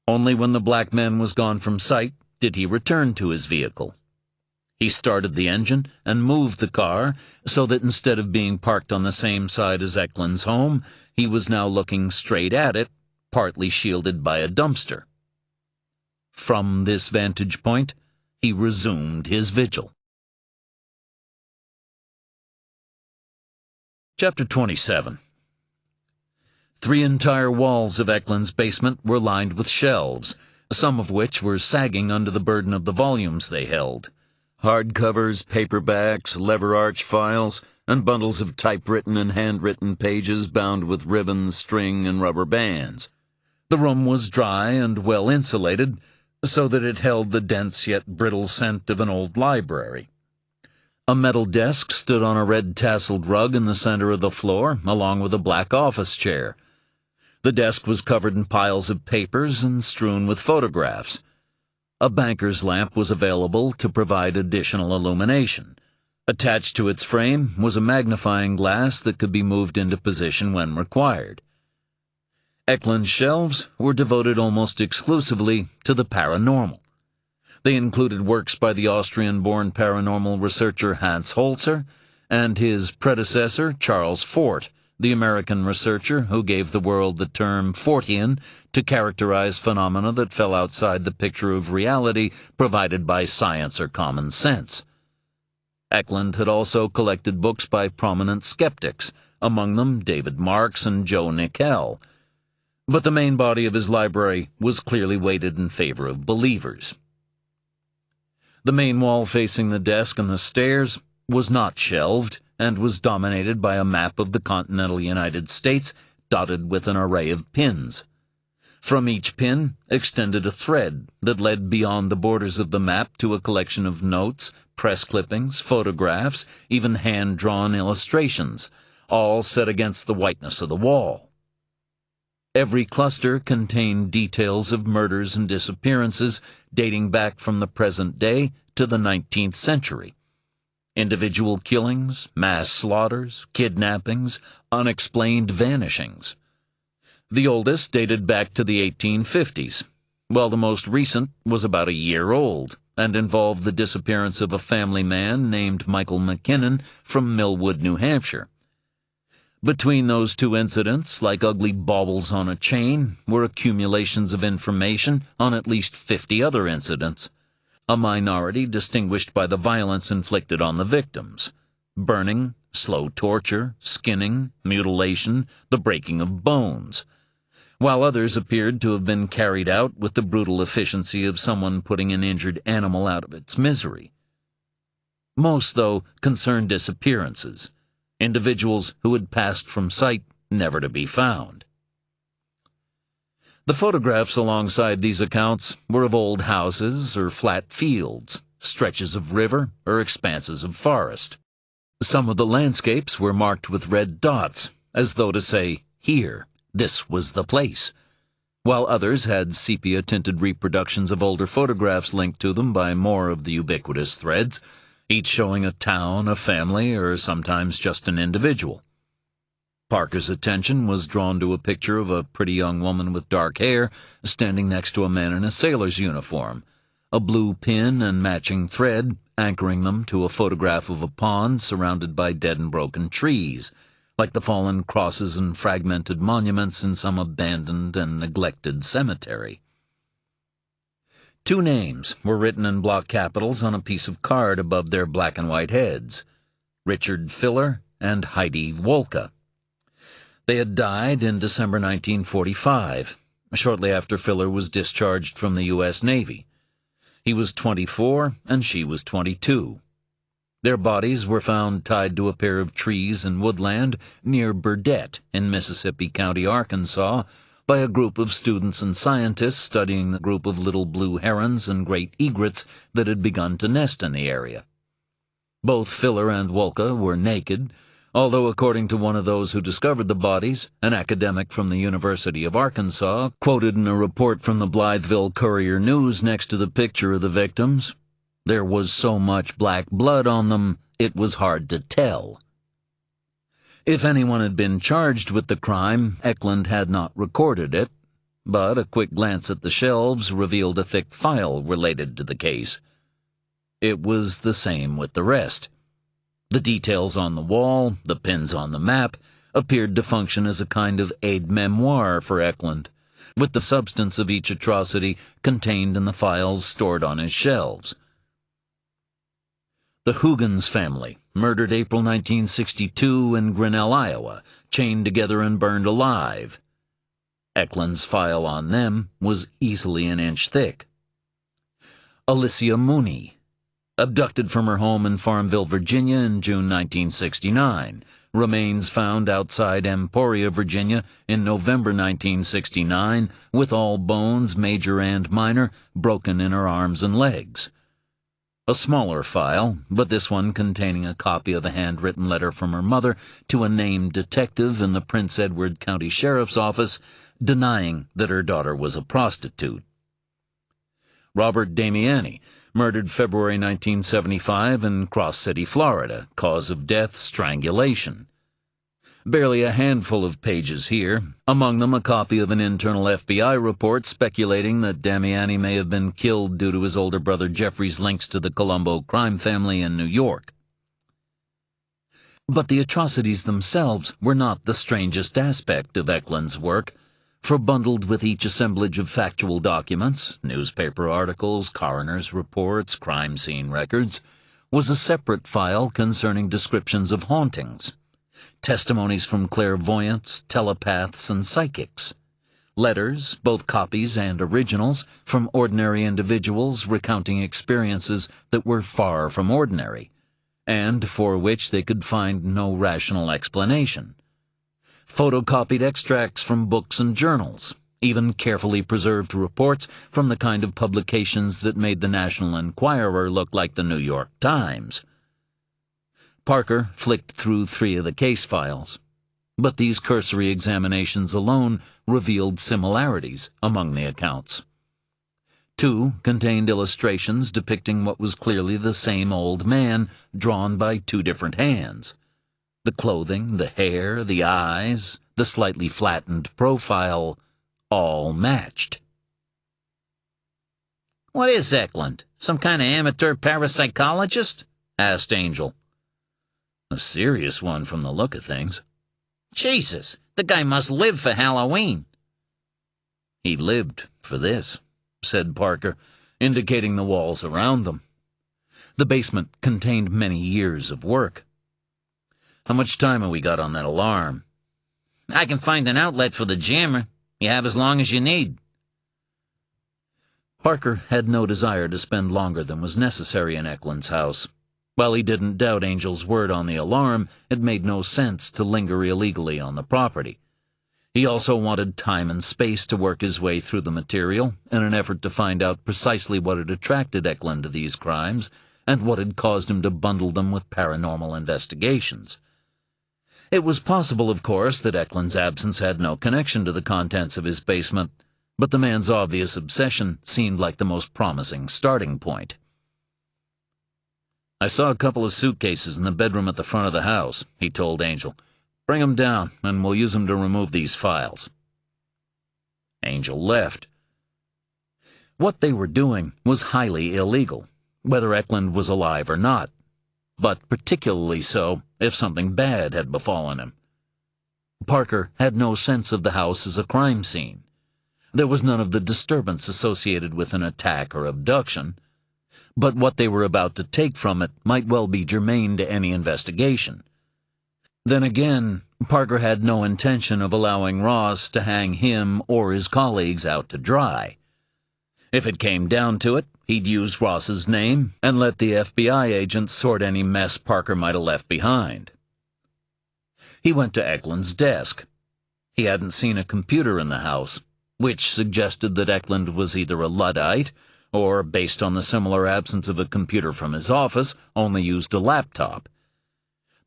Only when the black man was gone from sight did he return to his vehicle. He started the engine and moved the car so that instead of being parked on the same side as Eklund's home, he was now looking straight at it, partly shielded by a dumpster. From this vantage point, he resumed his vigil. Chapter 27. 3 entire walls of Eklund's basement were lined with shelves, some of which were sagging under the burden of the volumes they held. Hardcovers, paperbacks, lever arch files, and bundles of typewritten and handwritten pages bound with ribbons, string, and rubber bands. The room was dry and well insulated, so that it held the dense yet brittle scent of an old library. A metal desk stood on a red-tasseled rug in the center of the floor, along with a black office chair. The desk was covered in piles of papers and strewn with photographs. A banker's lamp was available to provide additional illumination. Attached to its frame was a magnifying glass that could be moved into position when required. Eklund's shelves were devoted almost exclusively to the paranormal. They included works by the Austrian-born paranormal researcher Hans Holzer and his predecessor Charles Fort, the American researcher who gave the world the term Fortean to characterize phenomena that fell outside the picture of reality provided by science or common sense. Eklund had also collected books by prominent skeptics, among them David Marks and Joe Nickell, but the main body of his library was clearly weighted in favor of believers. The main wall facing the desk and the stairs was not shelved and was dominated by a map of the continental United States dotted with an array of pins. From each pin extended a thread that led beyond the borders of the map to a collection of notes, press clippings, photographs, even hand-drawn illustrations, all set against the whiteness of the wall. Every cluster contained details of murders and disappearances dating back from the present day to the 19th century. Individual killings, mass slaughters, kidnappings, unexplained vanishings. The oldest dated back to the 1850s, while the most recent was about a year old and involved the disappearance of a family man named Michael McKinnon from Millwood, New Hampshire. Between those two incidents, like ugly baubles on a chain, were accumulations of information on at least 50 other incidents, a minority distinguished by the violence inflicted on the victims: burning, slow torture, skinning, mutilation, the breaking of bones, while others appeared to have been carried out with the brutal efficiency of someone putting an injured animal out of its misery. Most, though, concerned disappearances, individuals who had passed from sight, never to be found. The photographs alongside these accounts were of old houses or flat fields, stretches of river or expanses of forest. Some of the landscapes were marked with red dots, as though to say, "Here, this was the place," while others had sepia-tinted reproductions of older photographs linked to them by more of the ubiquitous threads, each showing a town, a family, or sometimes just an individual. Parker's attention was drawn to a picture of a pretty young woman with dark hair standing next to a man in a sailor's uniform, a blue pin and matching thread anchoring them to a photograph of a pond surrounded by dead and broken trees, like the fallen crosses and fragmented monuments in some abandoned and neglected cemetery. 2 names were written in block capitals on a piece of card above their black and white heads: Richard Filler and Heidi Wolke. They had died in December 1945, shortly after Filler was discharged from the U.S. Navy. He was 24 and she was 22. Their bodies were found tied to a pair of trees in woodland near Burdett in Mississippi County, Arkansas, by a group of students and scientists studying the group of little blue herons and great egrets that had begun to nest in the area. Both Filler and Wolke were naked, although according to one of those who discovered the bodies, an academic from the University of Arkansas, quoted in a report from the Blytheville Courier-News next to the picture of the victims, "There was so much black blood on them, it was hard to tell." If anyone had been charged with the crime, Eklund had not recorded it, but a quick glance at the shelves revealed a thick file related to the case. It was the same with the rest. The details on the wall, the pins on the map, appeared to function as a kind of aide-memoire for Eklund, with the substance of each atrocity contained in the files stored on his shelves. The Huggins family, murdered April 1962 in Grinnell, Iowa, chained together and burned alive. Eklund's file on them was easily an inch thick. Alicia Mooney, abducted from her home in Farmville, Virginia in June 1969. Remains found outside Emporia, Virginia in November 1969, with all bones, major and minor, broken in her arms and legs. A smaller file, but this one containing a copy of a handwritten letter from her mother to a named detective in the Prince Edward County Sheriff's Office, denying that her daughter was a prostitute. Robert Damiani, murdered February 1975 in Cross City, Florida. Cause of death, strangulation. Barely a handful of pages here, among them a copy of an internal FBI report speculating that Damiani may have been killed due to his older brother Jeffrey's links to the Colombo crime family in New York. But the atrocities themselves were not the strangest aspect of Eklund's work, for bundled with each assemblage of factual documents, newspaper articles, coroner's reports, crime scene records, was a separate file concerning descriptions of hauntings, testimonies from clairvoyants, telepaths, and psychics, letters, both copies and originals, from ordinary individuals recounting experiences that were far from ordinary, and for which they could find no rational explanation, photocopied extracts from books and journals, even carefully preserved reports from the kind of publications that made the National Enquirer look like the New York Times. Parker flicked through 3 of the case files, but these cursory examinations alone revealed similarities among the accounts. 2 contained illustrations depicting what was clearly the same old man, drawn by 2 different hands. The clothing, the hair, the eyes, the slightly flattened profile, all matched. "What is Eklund? Some kind of amateur parapsychologist?" asked Angel. A serious one from the look of things. "Jesus, the guy must live for Halloween." "He lived for this," said Parker, indicating the walls around them. The basement contained many years of work. "How much time have we got on that alarm?" "I can find an outlet for the jammer. You have as long as you need." Parker had no desire to spend longer than was necessary in Eklund's house. While he didn't doubt Angel's word on the alarm, it made no sense to linger illegally on the property. He also wanted time and space to work his way through the material in an effort to find out precisely what had attracted Eklund to these crimes and what had caused him to bundle them with paranormal investigations. It was possible, of course, that Eklund's absence had no connection to the contents of his basement, but the man's obvious obsession seemed like the most promising starting point. "I saw a couple of suitcases in the bedroom at the front of the house," he told Angel. "Bring them down, and we'll use them to remove these files." Angel left. What they were doing was highly illegal, whether Eklund was alive or not, but particularly so if something bad had befallen him. Parker had no sense of the house as a crime scene. There was none of the disturbance associated with an attack or abduction, but what they were about to take from it might well be germane to any investigation. Then again, Parker had no intention of allowing Ross to hang him or his colleagues out to dry. If it came down to it, he'd use Ross's name and let the FBI agents sort any mess Parker might have left behind. He went to Eklund's desk. He hadn't seen a computer in the house, which suggested that Eklund was either a Luddite or, based on the similar absence of a computer from his office, only used a laptop.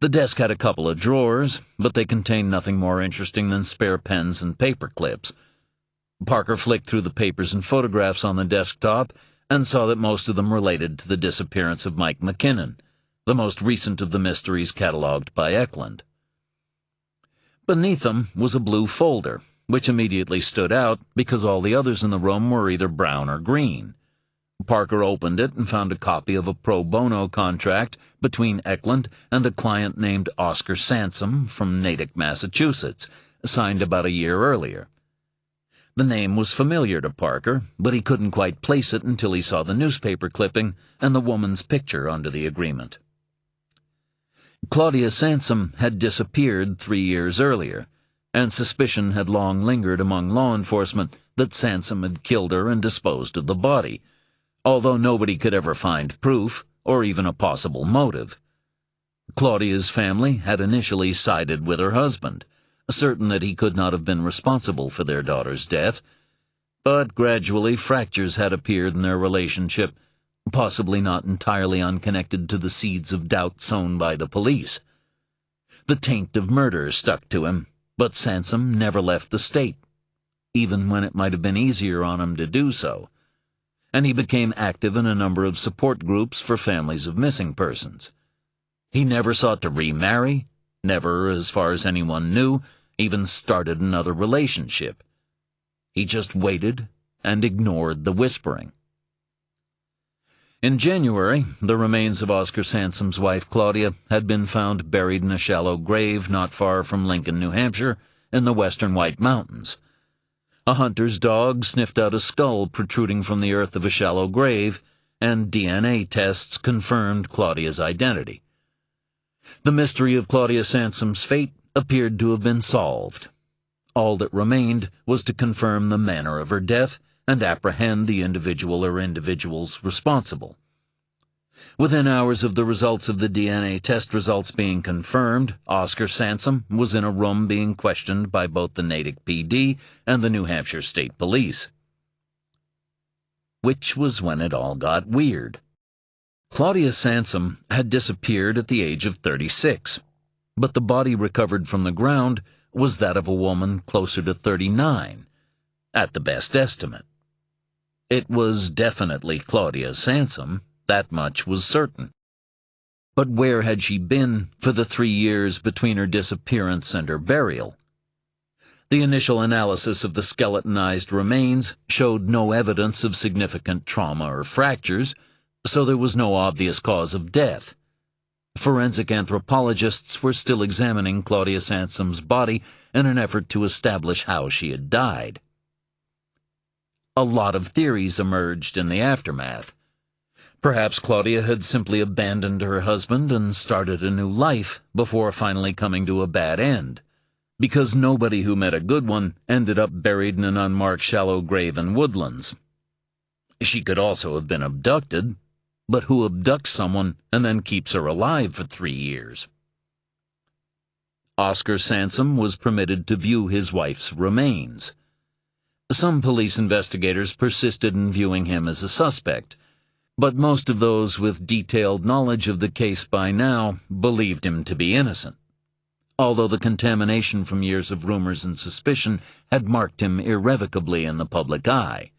The desk had a couple of drawers, but they contained nothing more interesting than spare pens and paper clips. Parker flicked through the papers and photographs on the desktop and saw that most of them related to the disappearance of Mike McKinnon, the most recent of the mysteries catalogued by Eklund. Beneath them was a blue folder, which immediately stood out because all the others in the room were either brown or green. Parker opened it and found a copy of a pro bono contract between Eklund and a client named Oscar Sansom from Natick, Massachusetts, signed about a year earlier. The name was familiar to Parker, but he couldn't quite place it until he saw the newspaper clipping and the woman's picture under the agreement. Claudia Sansom had disappeared 3 years earlier, and suspicion had long lingered among law enforcement that Sansom had killed her and disposed of the body, although nobody could ever find proof or even a possible motive. Claudia's family had initially sided with her husband, certain that he could not have been responsible for their daughter's death, but gradually fractures had appeared in their relationship, possibly not entirely unconnected to the seeds of doubt sown by the police. The taint of murder stuck to him, but Sansom never left the state, even when it might have been easier on him to do so, and he became active in a number of support groups for families of missing persons. He never sought to remarry, never, as far as anyone knew, even started another relationship. He just waited and ignored the whispering. In January, the remains of Oscar Sansom's wife, Claudia, had been found buried in a shallow grave not far from Lincoln, New Hampshire, in the western White Mountains. A hunter's dog sniffed out a skull protruding from the earth of a shallow grave, and DNA tests confirmed Claudia's identity. The mystery of Claudia Sansom's fate appeared to have been solved. All that remained was to confirm the manner of her death and apprehend the individual or individuals responsible. Within hours of the results of the DNA test results being confirmed, Oscar Sansom was in a room being questioned by both the Natick PD and the New Hampshire State Police. Which was when it all got weird. Claudia Sansom had disappeared at the age of 36, but the body recovered from the ground was that of a woman closer to 39, at the best estimate. It was definitely Claudia Sansom, that much was certain. But where had she been for the 3 years between her disappearance and her burial? The initial analysis of the skeletonized remains showed no evidence of significant trauma or fractures, so there was no obvious cause of death. Forensic anthropologists were still examining Claudia Sansom's body in an effort to establish how she had died. A lot of theories emerged in the aftermath. Perhaps Claudia had simply abandoned her husband and started a new life before finally coming to a bad end, because nobody who met a good one ended up buried in an unmarked shallow grave in woodlands. She could also have been abducted, but who abducts someone and then keeps her alive for 3 years? Oscar Sansom was permitted to view his wife's remains. Some police investigators persisted in viewing him as a suspect, but most of those with detailed knowledge of the case by now believed him to be innocent, although the contamination from years of rumors and suspicion had marked him irrevocably in the public eye.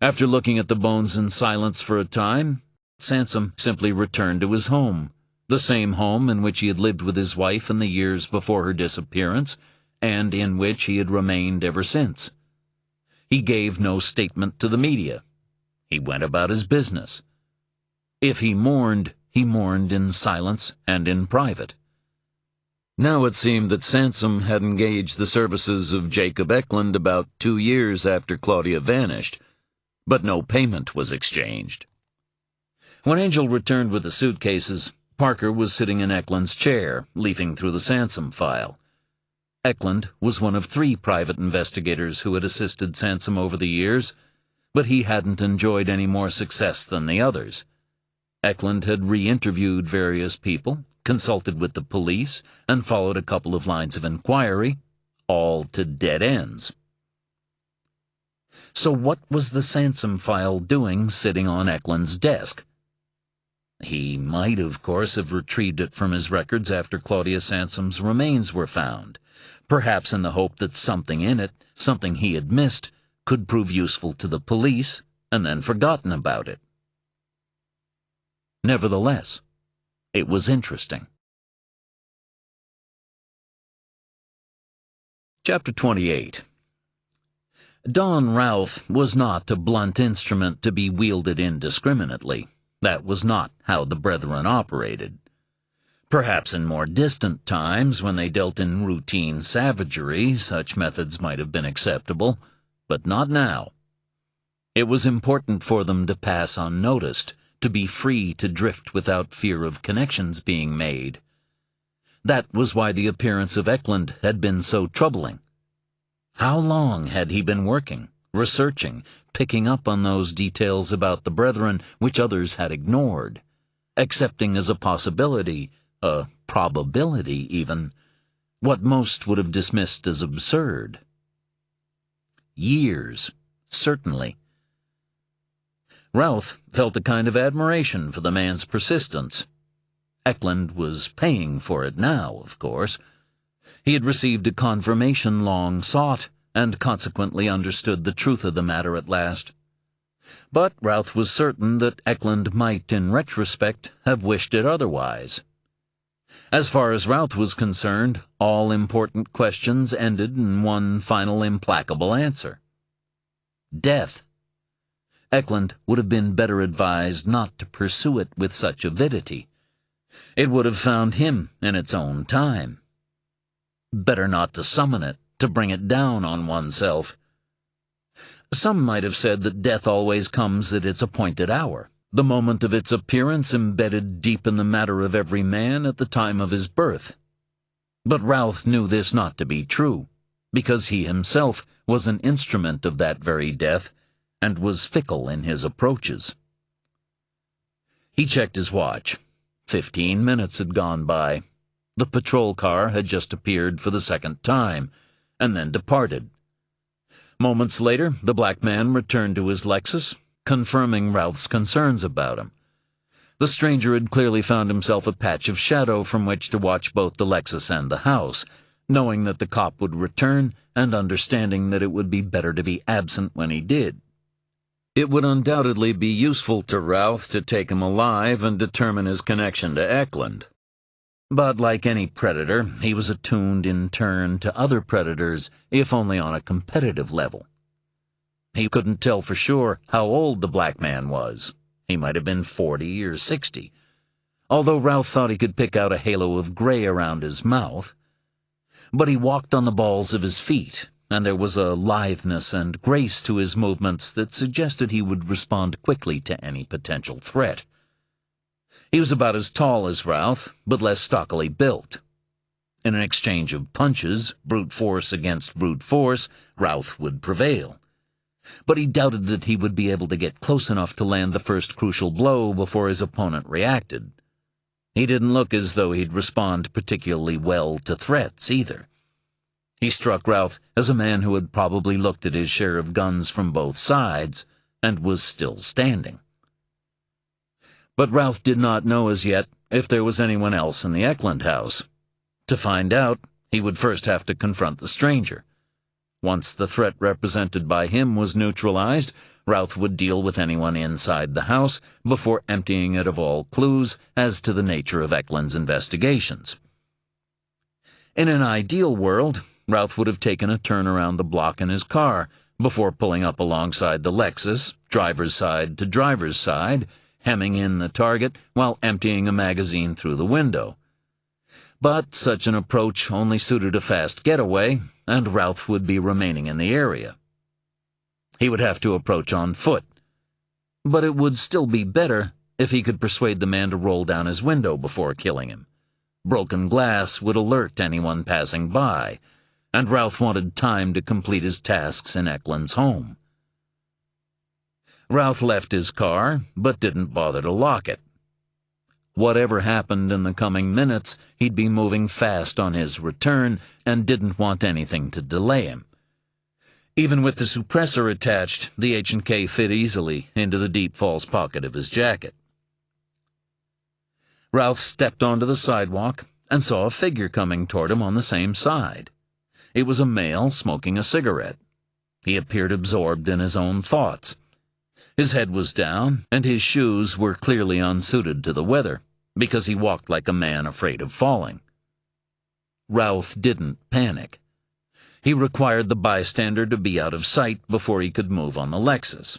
After looking at the bones in silence for a time, Sansom simply returned to his home, the same home in which he had lived with his wife in the years before her disappearance, and in which he had remained ever since. He gave no statement to the media. He went about his business. If he mourned in silence and in private. Now it seemed that Sansom had engaged the services of Jacob Eklund about 2 years after Claudia vanished, but no payment was exchanged. When Angel returned with the suitcases, Parker was sitting in Eklund's chair, leafing through the Sansom file. Eklund was one of 3 private investigators who had assisted Sansom over the years, but he hadn't enjoyed any more success than the others. Eklund had re-interviewed various people, consulted with the police, and followed a couple of lines of inquiry, all to dead ends. So what was the Sansom file doing sitting on Eklund's desk? He might, of course, have retrieved it from his records after Claudia Sansom's remains were found, perhaps in the hope that something in it, something he had missed, could prove useful to the police, and then forgotten about it. Nevertheless, it was interesting. Chapter 28. Don Routh was not a blunt instrument to be wielded indiscriminately. That was not how the Brethren operated. Perhaps in more distant times, when they dealt in routine savagery, such methods might have been acceptable, but not now. It was important for them to pass unnoticed, to be free to drift without fear of connections being made. That was why the appearance of Eklund had been so troubling. How long had he been working, researching, picking up on those details about the Brethren which others had ignored, accepting as a possibility, a probability even, what most would have dismissed as absurd? Years, certainly. Routh felt a kind of admiration for the man's persistence. Eklund was paying for it now, of course. He had received a confirmation long sought, and consequently understood the truth of the matter at last. But Routh was certain that Eklund might, in retrospect, have wished it otherwise. As far as Routh was concerned, all important questions ended in one final implacable answer. Death. Eklund would have been better advised not to pursue it with such avidity. It would have found him in its own time. Better not to summon it, to bring it down on oneself. Some might have said that death always comes at its appointed hour, the moment of its appearance embedded deep in the matter of every man at the time of his birth. But Routh knew this not to be true, because he himself was an instrument of that very death, and was fickle in his approaches. He checked his watch. 15 minutes had gone by. The patrol car had just appeared for the second time, and then departed. Moments later, the black man returned to his Lexus, confirming Routh's concerns about him. The stranger had clearly found himself a patch of shadow from which to watch both the Lexus and the house, knowing that the cop would return and understanding that it would be better to be absent when he did. It would undoubtedly be useful to Routh to take him alive and determine his connection to Eklund. But like any predator, he was attuned in turn to other predators, if only on a competitive level. He couldn't tell for sure how old the black man was. He might have been 40 or 60, although Routh thought he could pick out a halo of gray around his mouth. But he walked on the balls of his feet, and there was a litheness and grace to his movements that suggested he would respond quickly to any potential threat. He was about as tall as Routh, but less stockily built. In an exchange of punches, brute force against brute force, Routh would prevail. But he doubted that he would be able to get close enough to land the first crucial blow before his opponent reacted. He didn't look as though he'd respond particularly well to threats, either. He struck Ralph as a man who had probably looked at his share of guns from both sides and was still standing. But Ralph did not know as yet if there was anyone else in the Eklund house. To find out, he would first have to confront the stranger. Once the threat represented by him was neutralized, Ralph would deal with anyone inside the house before emptying it of all clues as to the nature of Eklund's investigations. In an ideal world, Ralph would have taken a turn around the block in his car before pulling up alongside the Lexus, driver's side to driver's side, hemming in the target while emptying a magazine through the window. But such an approach only suited a fast getaway, and Ralph would be remaining in the area. He would have to approach on foot, but it would still be better if he could persuade the man to roll down his window before killing him. Broken glass would alert anyone passing by, and Ralph wanted time to complete his tasks in Eklund's home. Ralph left his car, but didn't bother to lock it. Whatever happened in the coming minutes, he'd be moving fast on his return and didn't want anything to delay him. Even with the suppressor attached, the H&K fit easily into the deep false pocket of his jacket. Ralph stepped onto the sidewalk and saw a figure coming toward him on the same side. It was a male smoking a cigarette. He appeared absorbed in his own thoughts. His head was down, and his shoes were clearly unsuited to the weather, because he walked like a man afraid of falling. Ralph didn't panic. He required the bystander to be out of sight before he could move on the Lexus.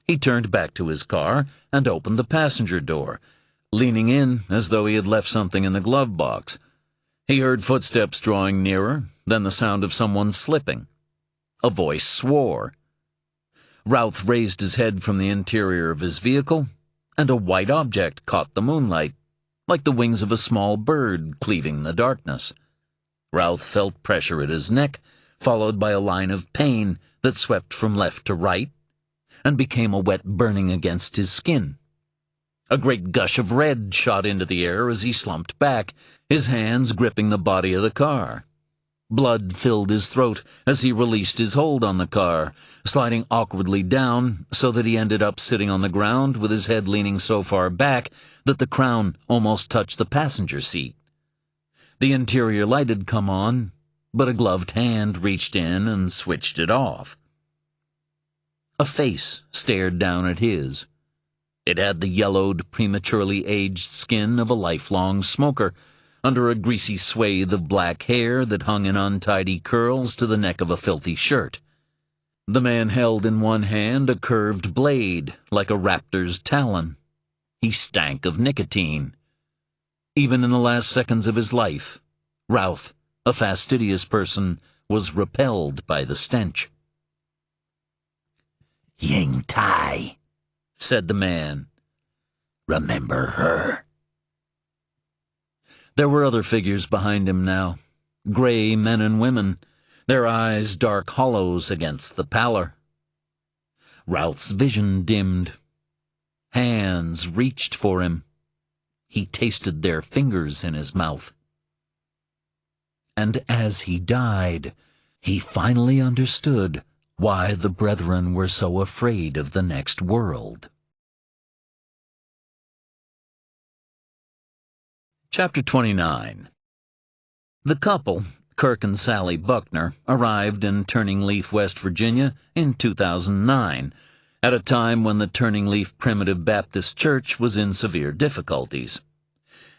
He turned back to his car and opened the passenger door, leaning in as though he had left something in the glove box. He heard footsteps drawing nearer, then the sound of someone slipping. A voice swore. Ralph raised his head from the interior of his vehicle, and a white object caught the moonlight, like the wings of a small bird cleaving the darkness. Ralph felt pressure at his neck, followed by a line of pain that swept from left to right, and became a wet burning against his skin. A great gush of red shot into the air as he slumped back, his hands gripping the body of the car. Blood filled his throat as he released his hold on the car, sliding awkwardly down so that he ended up sitting on the ground with his head leaning so far back that the crown almost touched the passenger seat. The interior light had come on, but a gloved hand reached in and switched it off. A face stared down at his. It had the yellowed, prematurely aged skin of a lifelong smoker, under a greasy swathe of black hair that hung in untidy curls to the neck of a filthy shirt. The man held in one hand a curved blade, like a raptor's talon. He stank of nicotine. Even in the last seconds of his life, Ralph, a fastidious person, was repelled by the stench. "Ying Tai," said the man. "Remember her?" There were other figures behind him now, gray men and women, their eyes dark hollows against the pallor. Ralph's vision dimmed. Hands reached for him. He tasted their fingers in his mouth. And as he died, he finally understood why the brethren were so afraid of the next world. Chapter 29. The couple, Kirk and Sally Buckner, arrived in Turning Leaf, West Virginia in 2009, at a time when the Turning Leaf Primitive Baptist Church was in severe difficulties.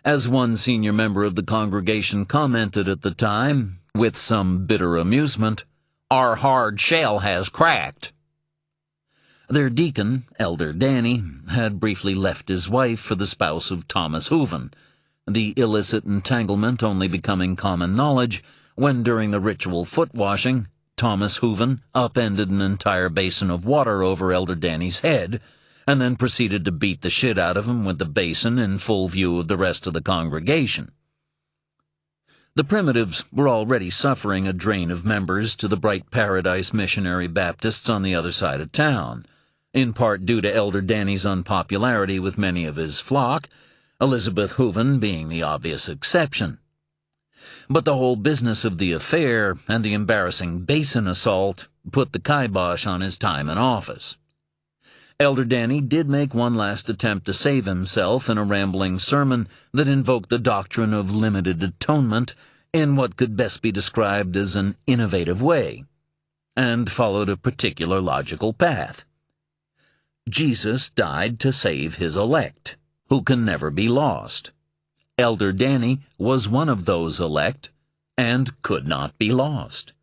As one senior member of the congregation commented at the time, with some bitter amusement, "Our hard shell has cracked." Their deacon, Elder Danny, had briefly left his wife for the spouse of Thomas Hooven, the illicit entanglement only becoming common knowledge when, during the ritual foot-washing, Thomas Hooven upended an entire basin of water over Elder Danny's head, and then proceeded to beat the shit out of him with the basin in full view of the rest of the congregation. The Primitives were already suffering a drain of members to the Bright Paradise Missionary Baptists on the other side of town, in part due to Elder Danny's unpopularity with many of his flock, Elizabeth Hooven being the obvious exception. But the whole business of the affair and the embarrassing basin assault put the kibosh on his time in office. Elder Danny did make one last attempt to save himself in a rambling sermon that invoked the doctrine of limited atonement in what could best be described as an innovative way, and followed a particular logical path. Jesus died to save his elect, who can never be lost. Elder Danny was one of those elect, and could not be lost.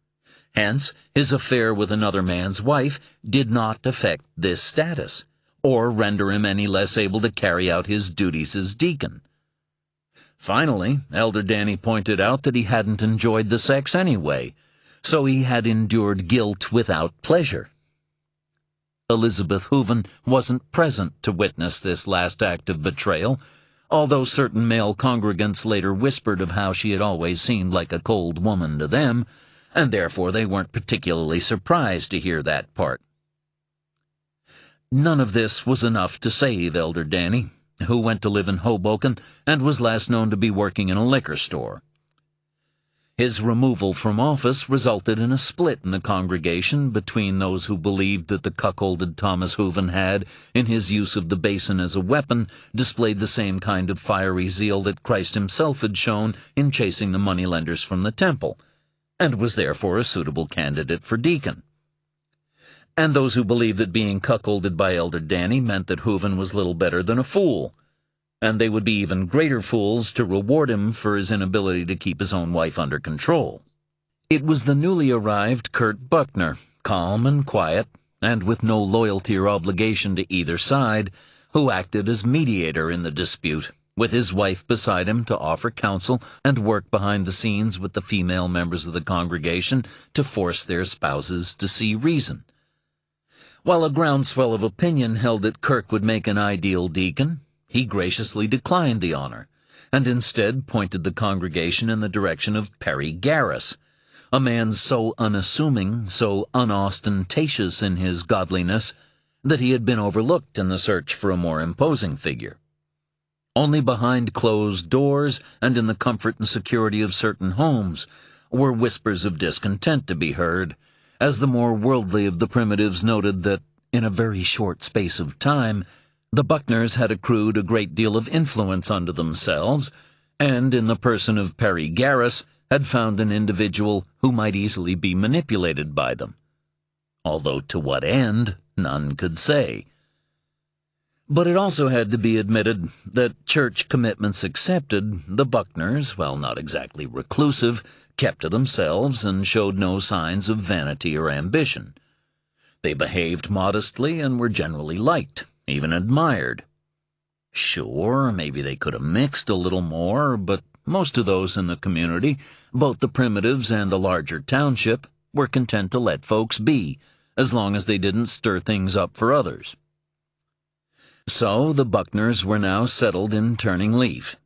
Hence, his affair with another man's wife did not affect this status, or render him any less able to carry out his duties as deacon. Finally, Elder Danny pointed out that he hadn't enjoyed the sex anyway, so he had endured guilt without pleasure. Elizabeth Hooven wasn't present to witness this last act of betrayal, although certain male congregants later whispered of how she had always seemed like a cold woman to them, and therefore they weren't particularly surprised to hear that part. None of this was enough to save Elder Danny, who went to live in Hoboken and was last known to be working in a liquor store. His removal from office resulted in a split in the congregation between those who believed that the cuckolded Thomas Hooven had, in his use of the basin as a weapon, displayed the same kind of fiery zeal that Christ himself had shown in chasing the moneylenders from the temple, and was therefore a suitable candidate for deacon. And those who believed that being cuckolded by Elder Danny meant that Hooven was little better than a fool, and they would be even greater fools to reward him for his inability to keep his own wife under control. It was the newly arrived Kurt Buckner, calm and quiet, and with no loyalty or obligation to either side, who acted as mediator in the dispute, with his wife beside him to offer counsel and work behind the scenes with the female members of the congregation to force their spouses to see reason. While a groundswell of opinion held that Kirk would make an ideal deacon, he graciously declined the honor, and instead pointed the congregation in the direction of Perry Garris, a man so unassuming, so unostentatious in his godliness, that he had been overlooked in the search for a more imposing figure. Only behind closed doors and in the comfort and security of certain homes were whispers of discontent to be heard, as the more worldly of the primitives noted that, in a very short space of time, the Buckners had accrued a great deal of influence unto themselves, and in the person of Perry Garris had found an individual who might easily be manipulated by them, although to what end none could say. But it also had to be admitted that, church commitments accepted, the Buckners, while not exactly reclusive, kept to themselves and showed no signs of vanity or ambition. They behaved modestly and were generally liked, even admired. Sure, maybe they could have mixed a little more, but most of those in the community, both the primitives and the larger township, were content to let folks be, as long as they didn't stir things up for others. So the Buckners were now settled in Turning Leaf,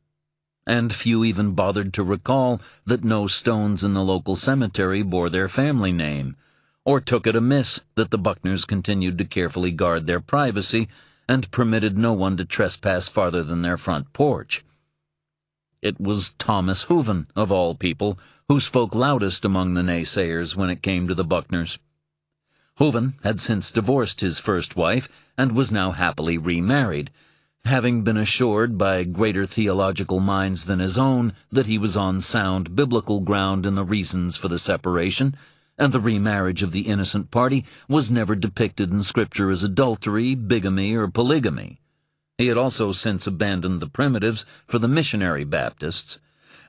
and few even bothered to recall that no stones in the local cemetery bore their family name, or took it amiss that the Buckners continued to carefully guard their privacy and permitted no one to trespass farther than their front porch. It was Thomas Hooven, of all people, who spoke loudest among the naysayers when it came to the Buckners. Hooven had since divorced his first wife and was now happily remarried, having been assured by greater theological minds than his own that he was on sound biblical ground in the reasons for the separation, and the remarriage of the innocent party was never depicted in Scripture as adultery, bigamy, or polygamy. He had also since abandoned the primitives for the missionary Baptists,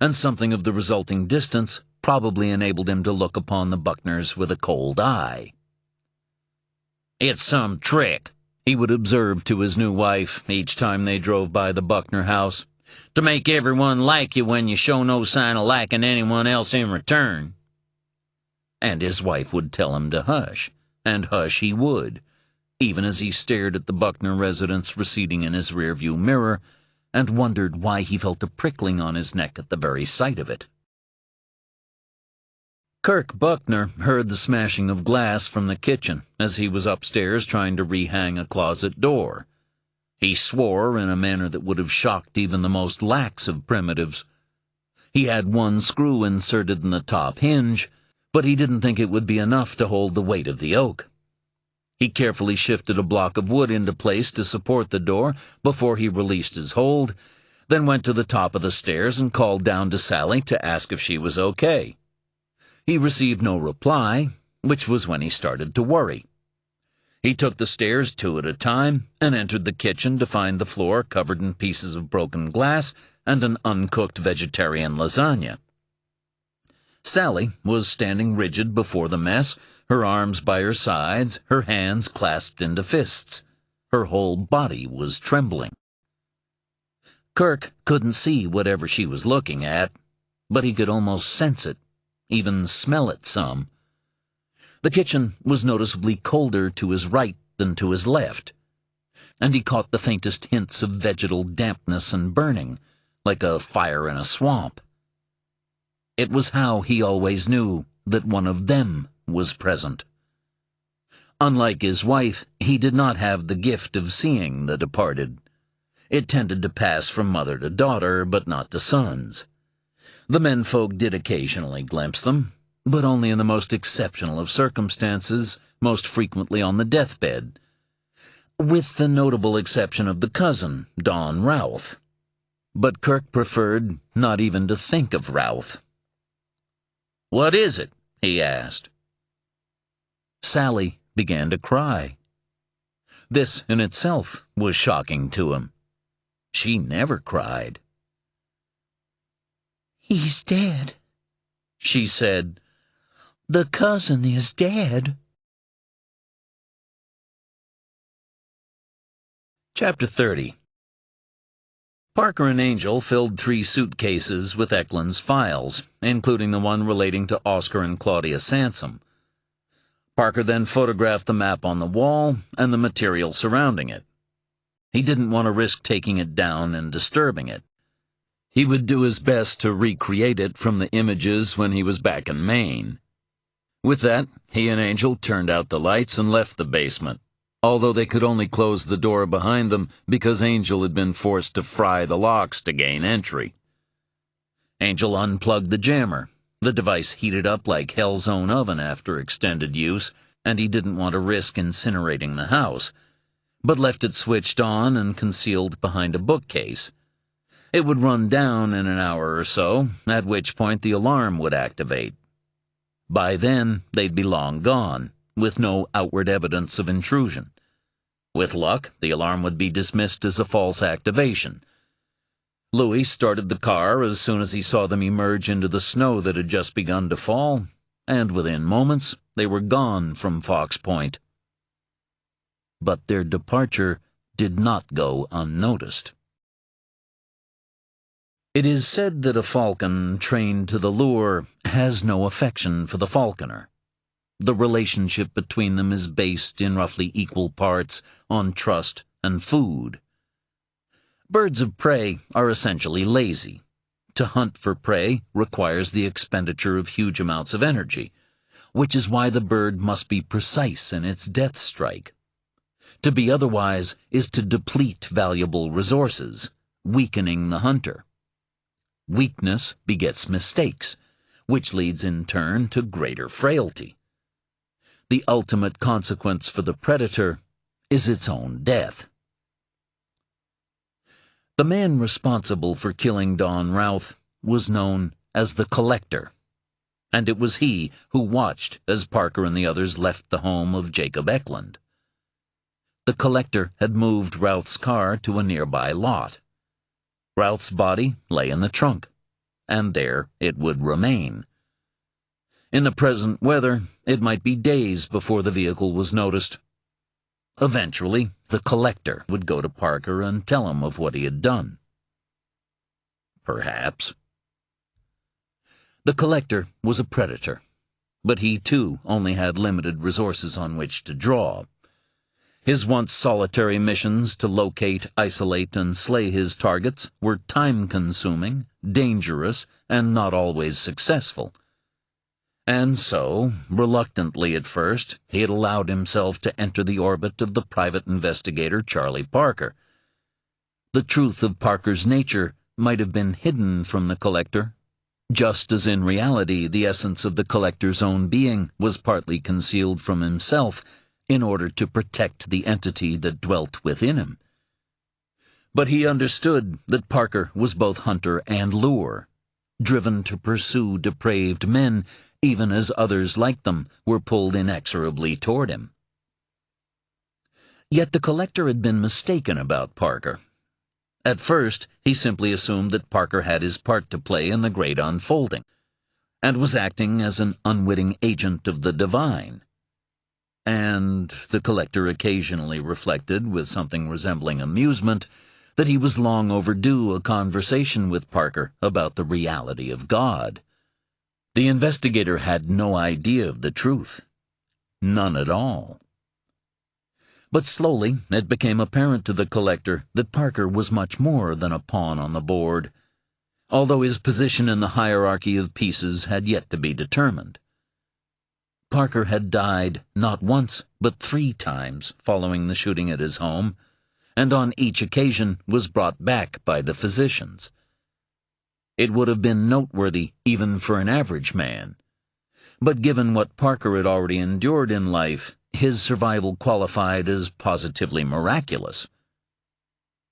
and something of the resulting distance probably enabled him to look upon the Buckners with a cold eye. "It's some trick," he would observe to his new wife each time they drove by the Buckner house, "to make everyone like you when you show no sign of liking anyone else in return." And his wife would tell him to hush, and hush he would, even as he stared at the Buckner residence receding in his rearview mirror, and wondered why he felt a prickling on his neck at the very sight of it. Kirk Buckner heard the smashing of glass from the kitchen as he was upstairs trying to rehang a closet door. He swore in a manner that would have shocked even the most lax of primitives. He had one screw inserted in the top hinge, but he didn't think it would be enough to hold the weight of the oak. He carefully shifted a block of wood into place to support the door before he released his hold, then went to the top of the stairs and called down to Sally to ask if she was okay. He received no reply, which was when he started to worry. He took the stairs 2 at a time and entered the kitchen to find the floor covered in pieces of broken glass and an uncooked vegetarian lasagna. Sally was standing rigid before the mess, her arms by her sides, her hands clasped into fists. Her whole body was trembling. Kirk couldn't see whatever she was looking at, but he could almost sense it, even smell it some. The kitchen was noticeably colder to his right than to his left, and he caught the faintest hints of vegetal dampness and burning, like a fire in a swamp. It was how he always knew that one of them was present. Unlike his wife, he did not have the gift of seeing the departed. It tended to pass from mother to daughter, but not to sons. The menfolk did occasionally glimpse them, but only in the most exceptional of circumstances, most frequently on the deathbed, with the notable exception of the cousin, Don Routh. But Kirk preferred not even to think of Routh. "What is it?" he asked. Sally began to cry. This in itself was shocking to him. She never cried. "He's dead," she said. "The cousin is dead." Chapter 30. Parker and Angel filled 3 suitcases with Eklund's files, including the one relating to Oscar and Claudia Sansom. Parker then photographed the map on the wall and the material surrounding it. He didn't want to risk taking it down and disturbing it. He would do his best to recreate it from the images when he was back in Maine. With that, he and Angel turned out the lights and left the basement, although they could only close the door behind them because Angel had been forced to fry the locks to gain entry. Angel unplugged the jammer. The device heated up like hell's own oven after extended use, and he didn't want to risk incinerating the house, but left it switched on and concealed behind a bookcase. It would run down in an hour or so, at which point the alarm would activate. By then, they'd be long gone, with no outward evidence of intrusion. With luck, the alarm would be dismissed as a false activation. Louis started the car as soon as he saw them emerge into the snow that had just begun to fall, and within moments, they were gone from Fox Point. But their departure did not go unnoticed. It is said that a falcon trained to the lure has no affection for the falconer. The relationship between them is based in roughly equal parts on trust and food. Birds of prey are essentially lazy. To hunt for prey requires the expenditure of huge amounts of energy, which is why the bird must be precise in its death strike. To be otherwise is to deplete valuable resources, weakening the hunter. Weakness begets mistakes, which leads in turn to greater frailty. The ultimate consequence for the predator is its own death. The man responsible for killing Don Routh was known as the Collector, and it was he who watched as Parker and the others left the home of Jacob Eklund. The Collector had moved Routh's car to a nearby lot. Routh's body lay in the trunk, and there it would remain. In the present weather, it might be days before the vehicle was noticed. Eventually, the Collector would go to Parker and tell him of what he had done. Perhaps. The Collector was a predator, but he too only had limited resources on which to draw. His once solitary missions to locate, isolate, and slay his targets were time-consuming, dangerous, and not always successful. And so, reluctantly at first, he had allowed himself to enter the orbit of the private investigator Charlie Parker, The truth of Parker's nature might have been hidden from the collector, just as in reality the essence of the collector's own being was partly concealed from himself in order to protect the entity that dwelt within him. But he understood that Parker was both hunter and lure, driven to pursue depraved men even as others like them were pulled inexorably toward him. Yet the collector had been mistaken about Parker. At first, he simply assumed that Parker had his part to play in the great unfolding, and was acting as an unwitting agent of the divine. And the collector occasionally reflected, with something resembling amusement, that he was long overdue a conversation with Parker about the reality of God. The investigator had no idea of the truth. None at all. But slowly it became apparent to the collector that Parker was much more than a pawn on the board, although his position in the hierarchy of pieces had yet to be determined. Parker had died not once but 3 times following the shooting at his home, and on each occasion was brought back by the physicians. It would have been noteworthy even for an average man, but given what Parker had already endured in life, his survival qualified as positively miraculous.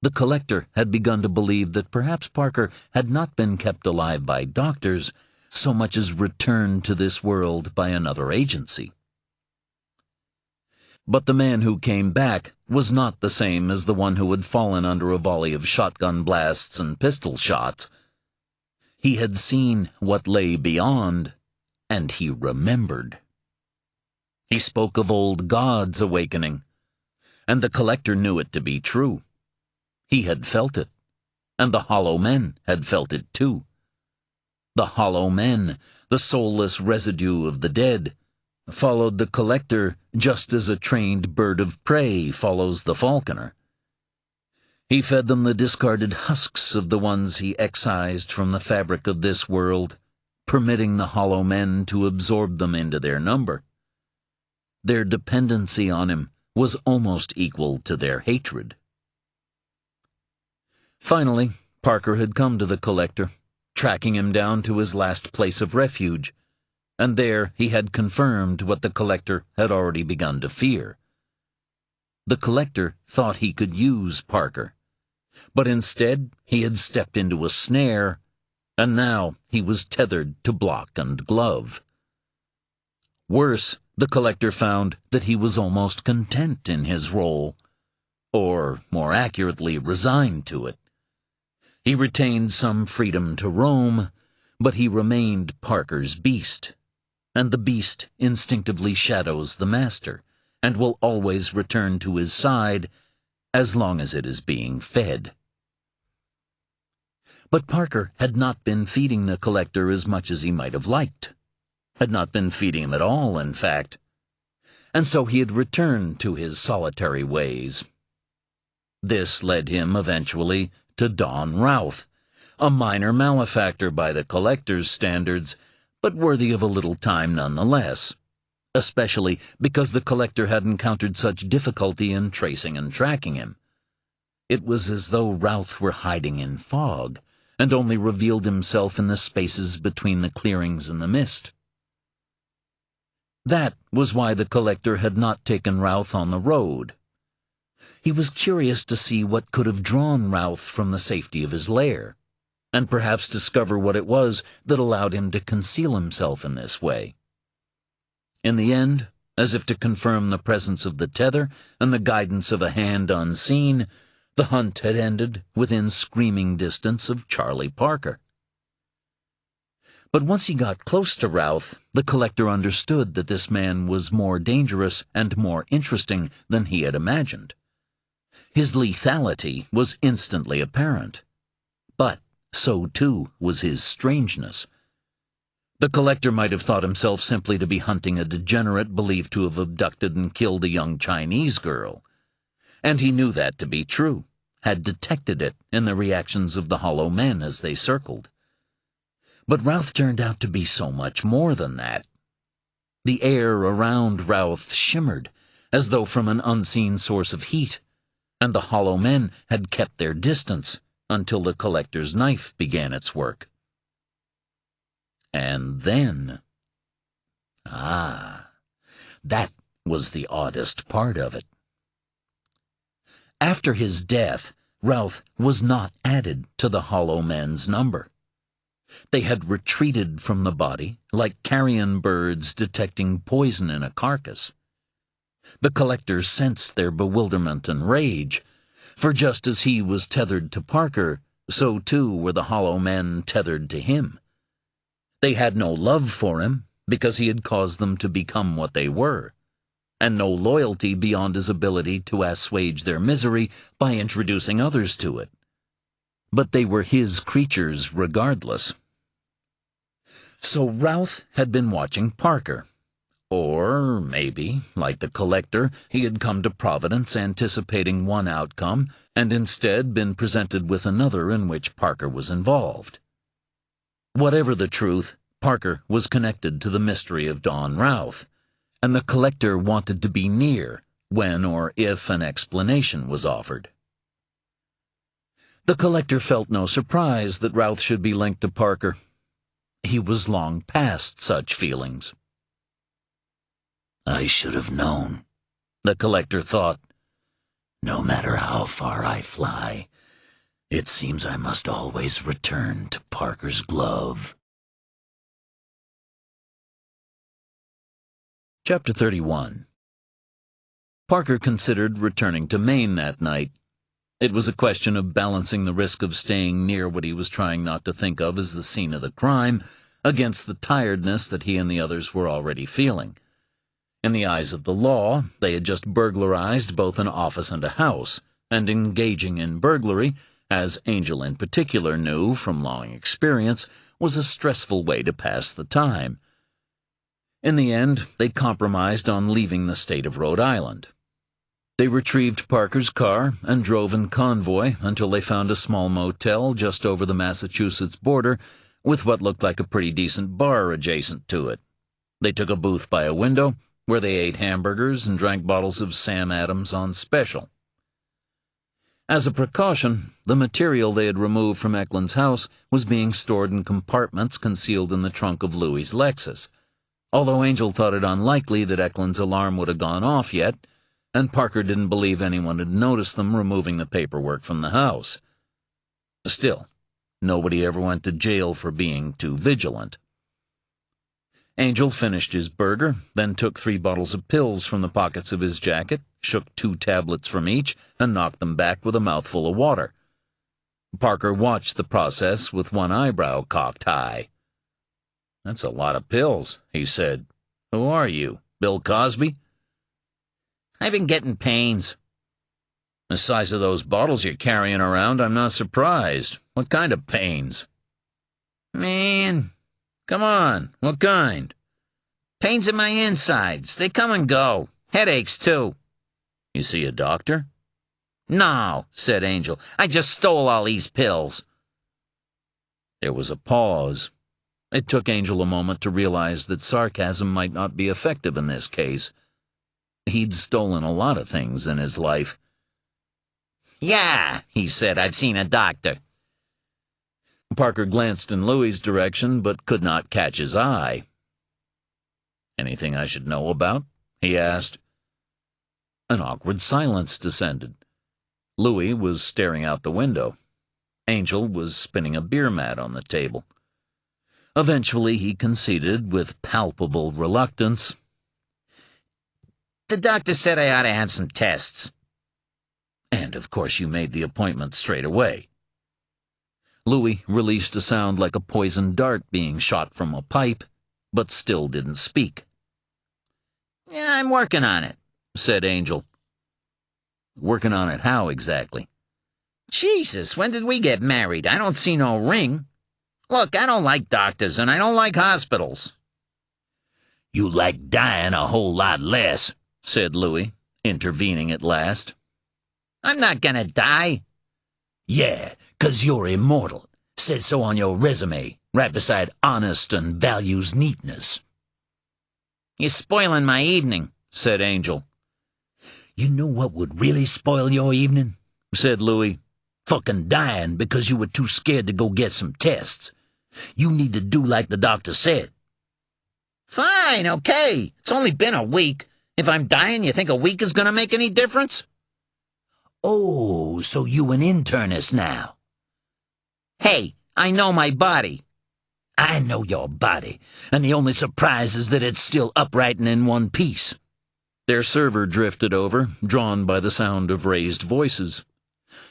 The collector had begun to believe that perhaps Parker had not been kept alive by doctors so much as returned to this world by another agency. But the man who came back was not the same as the one who had fallen under a volley of shotgun blasts and pistol shots. He had seen what lay beyond, and he remembered. He spoke of old gods awakening, and the collector knew it to be true. He had felt it, and the hollow men had felt it too. The hollow men, the soulless residue of the dead, followed the collector just as a trained bird of prey follows the falconer. He fed them the discarded husks of the ones he excised from the fabric of this world, permitting the hollow men to absorb them into their number. Their dependency on him was almost equal to their hatred. Finally, Parker had come to the collector, tracking him down to his last place of refuge, and there he had confirmed what the collector had already begun to fear. The collector thought he could use Parker, but instead he had stepped into a snare, and now he was tethered to block and glove. Worse, the collector found that he was almost content in his role, or, more accurately, resigned to it. He retained some freedom to roam, but he remained Parker's beast, and the beast instinctively shadows the master, and will always return to his side as long as it is being fed. But Parker had not been feeding the collector as much as he might have liked. Had not been feeding him at all, in fact, and so he had returned to his solitary ways. This led him eventually to Don Routh, a minor malefactor by the collector's standards, but worthy of a little time nonetheless, especially because the collector had encountered such difficulty in tracing and tracking him. It was as though Routh were hiding in fog, and only revealed himself in the spaces between the clearings and the mist. That was why the collector had not taken Routh on the road. He was curious to see what could have drawn Routh from the safety of his lair, and perhaps discover what it was that allowed him to conceal himself in this way. In the end, as if to confirm the presence of the tether and the guidance of a hand unseen, the hunt had ended within screaming distance of Charlie Parker. But once he got close to Routh, the collector understood that this man was more dangerous and more interesting than he had imagined. His lethality was instantly apparent, but so too was his strangeness. The collector might have thought himself simply to be hunting a degenerate believed to have abducted and killed a young Chinese girl, and he knew that to be true, had detected it in the reactions of the hollow men as they circled. But Routh turned out to be so much more than that. The air around Routh shimmered, as though from an unseen source of heat, and the hollow men had kept their distance until the collector's knife began its work. And then... that was the oddest part of it. After his death, Routh was not added to the hollow men's number. They had retreated from the body like carrion birds detecting poison in a carcass. The collector sensed their bewilderment and rage, for just as he was tethered to Parker, so too were the hollow men tethered to him. They had no love for him, because he had caused them to become what they were, and no loyalty beyond his ability to assuage their misery by introducing others to it. But they were his creatures regardless. So Routh had been watching Parker. Or maybe, like the collector, he had come to Providence anticipating one outcome and instead been presented with another in which Parker was involved. Whatever the truth, Parker was connected to the mystery of Don Routh, and the collector wanted to be near when or if an explanation was offered. The collector felt no surprise that Routh should be linked to Parker. He was long past such feelings. I should have known, the collector thought. No matter how far I fly, it seems I must always return to Parker's glove. Chapter 31. Parker considered returning to Maine that night. It was a question of balancing the risk of staying near what he was trying not to think of as the scene of the crime against the tiredness that he and the others were already feeling. In the eyes of the law, they had just burglarized both an office and a house, and engaging in burglary, as Angel in particular knew from long experience, was a stressful way to pass the time. In the end, they compromised on leaving the state of Rhode Island. They retrieved Parker's car and drove in convoy until they found a small motel just over the Massachusetts border with what looked like a pretty decent bar adjacent to it. They took a booth by a window, where they ate hamburgers and drank bottles of Sam Adams on special. As a precaution, the material they had removed from Eklund's house was being stored in compartments concealed in the trunk of Louis's Lexus, although Angel thought it unlikely that Eklund's alarm would have gone off yet, and Parker didn't believe anyone had noticed them removing the paperwork from the house. Still, nobody ever went to jail for being too vigilant. Angel finished his burger, then took 3 bottles of pills from the pockets of his jacket, shook 2 tablets from each, and knocked them back with a mouthful of water. Parker watched the process with one eyebrow cocked high. That's a lot of pills, he said. Who are you, Bill Cosby? I've been getting pains. The size of those bottles you're carrying around, I'm not surprised. What kind of pains? Man, come on, what kind? Pains in my insides. They come and go. Headaches, too. You see a doctor? No, said Angel. I just stole all these pills. There was a pause. It took Angel a moment to realize that sarcasm might not be effective in this case. He'd stolen a lot of things in his life. Yeah, he said, I've seen a doctor. Parker glanced in Louis's direction, but could not catch his eye. Anything I should know about? He asked. An awkward silence descended. Louis was staring out the window. Angel was spinning a beer mat on the table. Eventually he conceded with palpable reluctance. The doctor said I ought to have some tests. And of course you made the appointment straight away. Louis released a sound like a poisoned dart being shot from a pipe, but still didn't speak. Yeah, I'm working on it, said Angel. Working on it how exactly? Jesus, when did we get married? I don't see no ring. Look, I don't like doctors, and I don't like hospitals. You like dying a whole lot less, said Louis, intervening at last. I'm not gonna die. Yeah, 'cause you're immortal. Says so on your resume, right beside honest and values neatness. You're spoiling my evening, said Angel. You know what would really spoil your evening? Said Louis. Fucking dying because you were too scared to go get some tests. You need to do like the doctor said. Fine, okay. It's only been a week. If I'm dying, you think a week is gonna make any difference? Oh, so you an internist now? Hey, I know my body. I know your body, and the only surprise is that it's still upright and in one piece. Their server drifted over, drawn by the sound of raised voices.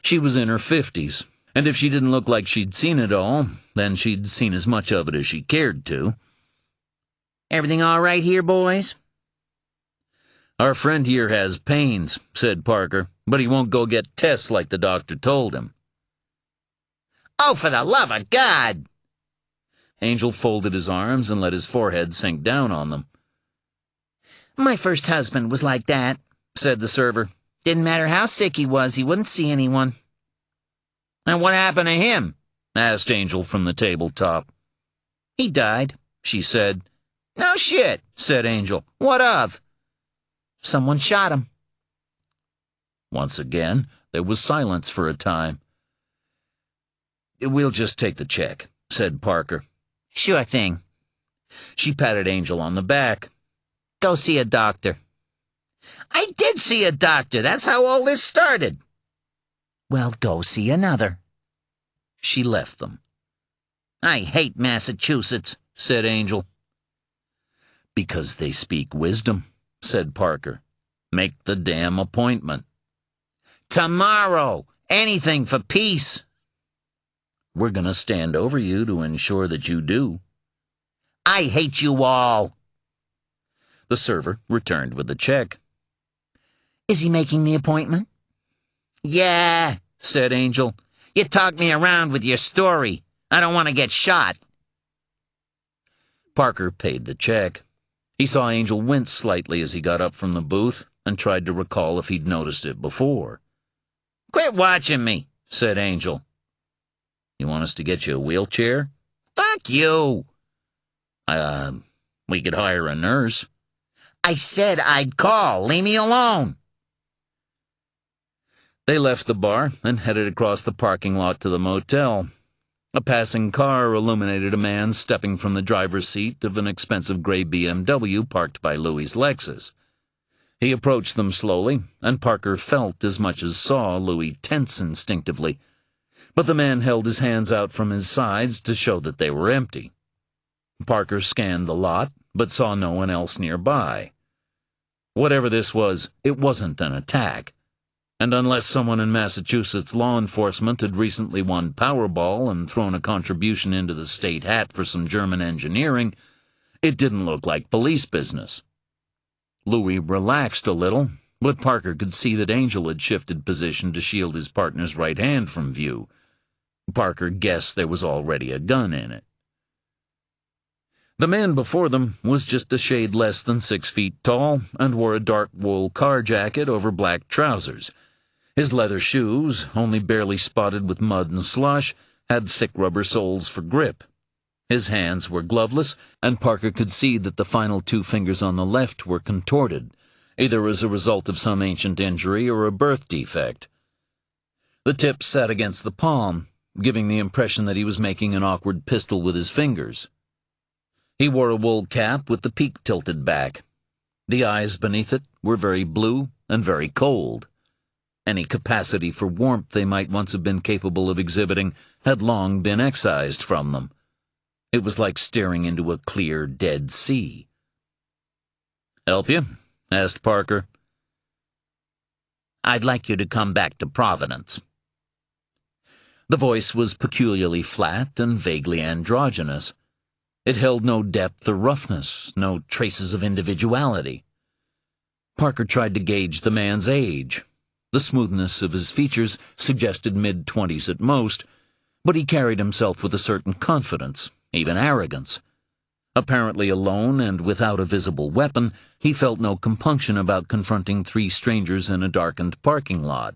She was in her 50s, and if she didn't look like she'd seen it all, then she'd seen as much of it as she cared to. Everything all right here, boys? Our friend here has pains, said Parker, but he won't go get tests like the doctor told him. Oh, for the love of God! Angel folded his arms and let his forehead sink down on them. My first husband was like that, said the server. Didn't matter how sick he was, he wouldn't see anyone. And what happened to him? Asked Angel from the tabletop. He died, she said. No shit, said Angel. What of? Someone shot him. Once again, there was silence for a time. We'll just take the check, said Parker. Sure thing. She patted Angel on the back. Go see a doctor. I did see a doctor. That's how all this started. Well, go see another. She left them. I hate Massachusetts, said Angel. Because they speak wisdom, said Parker. Make the damn appointment. Tomorrow. Anything for peace. We're gonna stand over you to ensure that you do. I hate you all. The server returned with the check. Is he making the appointment? Yeah, said Angel. You talked me around with your story. I don't want to get shot. Parker paid the check. He saw Angel wince slightly as he got up from the booth and tried to recall if he'd noticed it before. Quit watching me, said Angel. You want us to get you a wheelchair? Fuck you. We could hire a nurse. I said I'd call. Leave me alone. They left the bar and headed across the parking lot to the motel. A passing car illuminated a man stepping from the driver's seat of an expensive gray BMW parked by Louis's Lexus. He approached them slowly, and Parker felt as much as saw Louis tense instinctively. But the man held his hands out from his sides to show that they were empty. Parker scanned the lot, but saw no one else nearby. Whatever this was, it wasn't an attack. And unless someone in Massachusetts law enforcement had recently won Powerball and thrown a contribution into the state hat for some German engineering, it didn't look like police business. Louis relaxed a little, but Parker could see that Angel had shifted position to shield his partner's right hand from view. Parker guessed there was already a gun in it. The man before them was just a shade less than 6 feet tall and wore a dark wool car jacket over black trousers. His leather shoes, only barely spotted with mud and slush, had thick rubber soles for grip. His hands were gloveless, and Parker could see that the final 2 fingers on the left were contorted, either as a result of some ancient injury or a birth defect. The tip sat against the palm, giving the impression that he was making an awkward pistol with his fingers. He wore a wool cap with the peak tilted back. The eyes beneath it were very blue and very cold. Any capacity for warmth they might once have been capable of exhibiting had long been excised from them. It was like staring into a clear, dead sea. "Help you?" asked Parker. I'd like you to come back to Providence. The voice was peculiarly flat and vaguely androgynous. It held no depth or roughness, no traces of individuality. Parker tried to gauge the man's age. The smoothness of his features suggested mid-20s at most, but he carried himself with a certain confidence, even arrogance. Apparently alone and without a visible weapon, he felt no compunction about confronting 3 strangers in a darkened parking lot.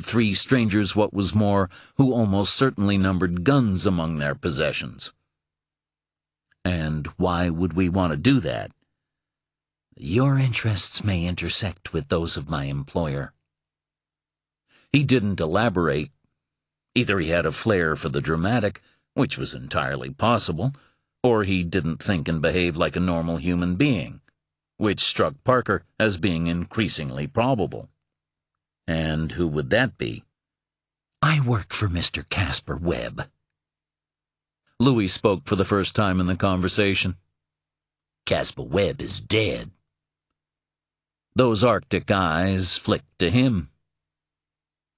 3 strangers, what was more, who almost certainly numbered guns among their possessions. And why would we want to do that? Your interests may intersect with those of my employer. He didn't elaborate. Either he had a flair for the dramatic, which was entirely possible, or he didn't think and behave like a normal human being, which struck Parker as being increasingly probable. And who would that be? I work for Mr. Caspar Webb. Louis spoke for the first time in the conversation. Caspar Webb is dead. Those Arctic eyes flicked to him.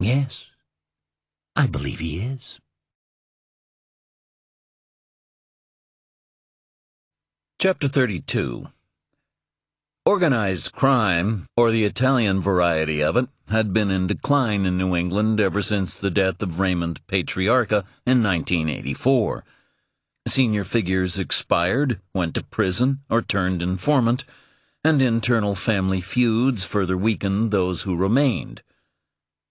Yes, I believe he is. Chapter 32. Organized crime, or the Italian variety of it, had been in decline in New England ever since the death of Raymond Patriarca in 1984. Senior figures expired, went to prison, or turned informant, and internal family feuds further weakened those who remained.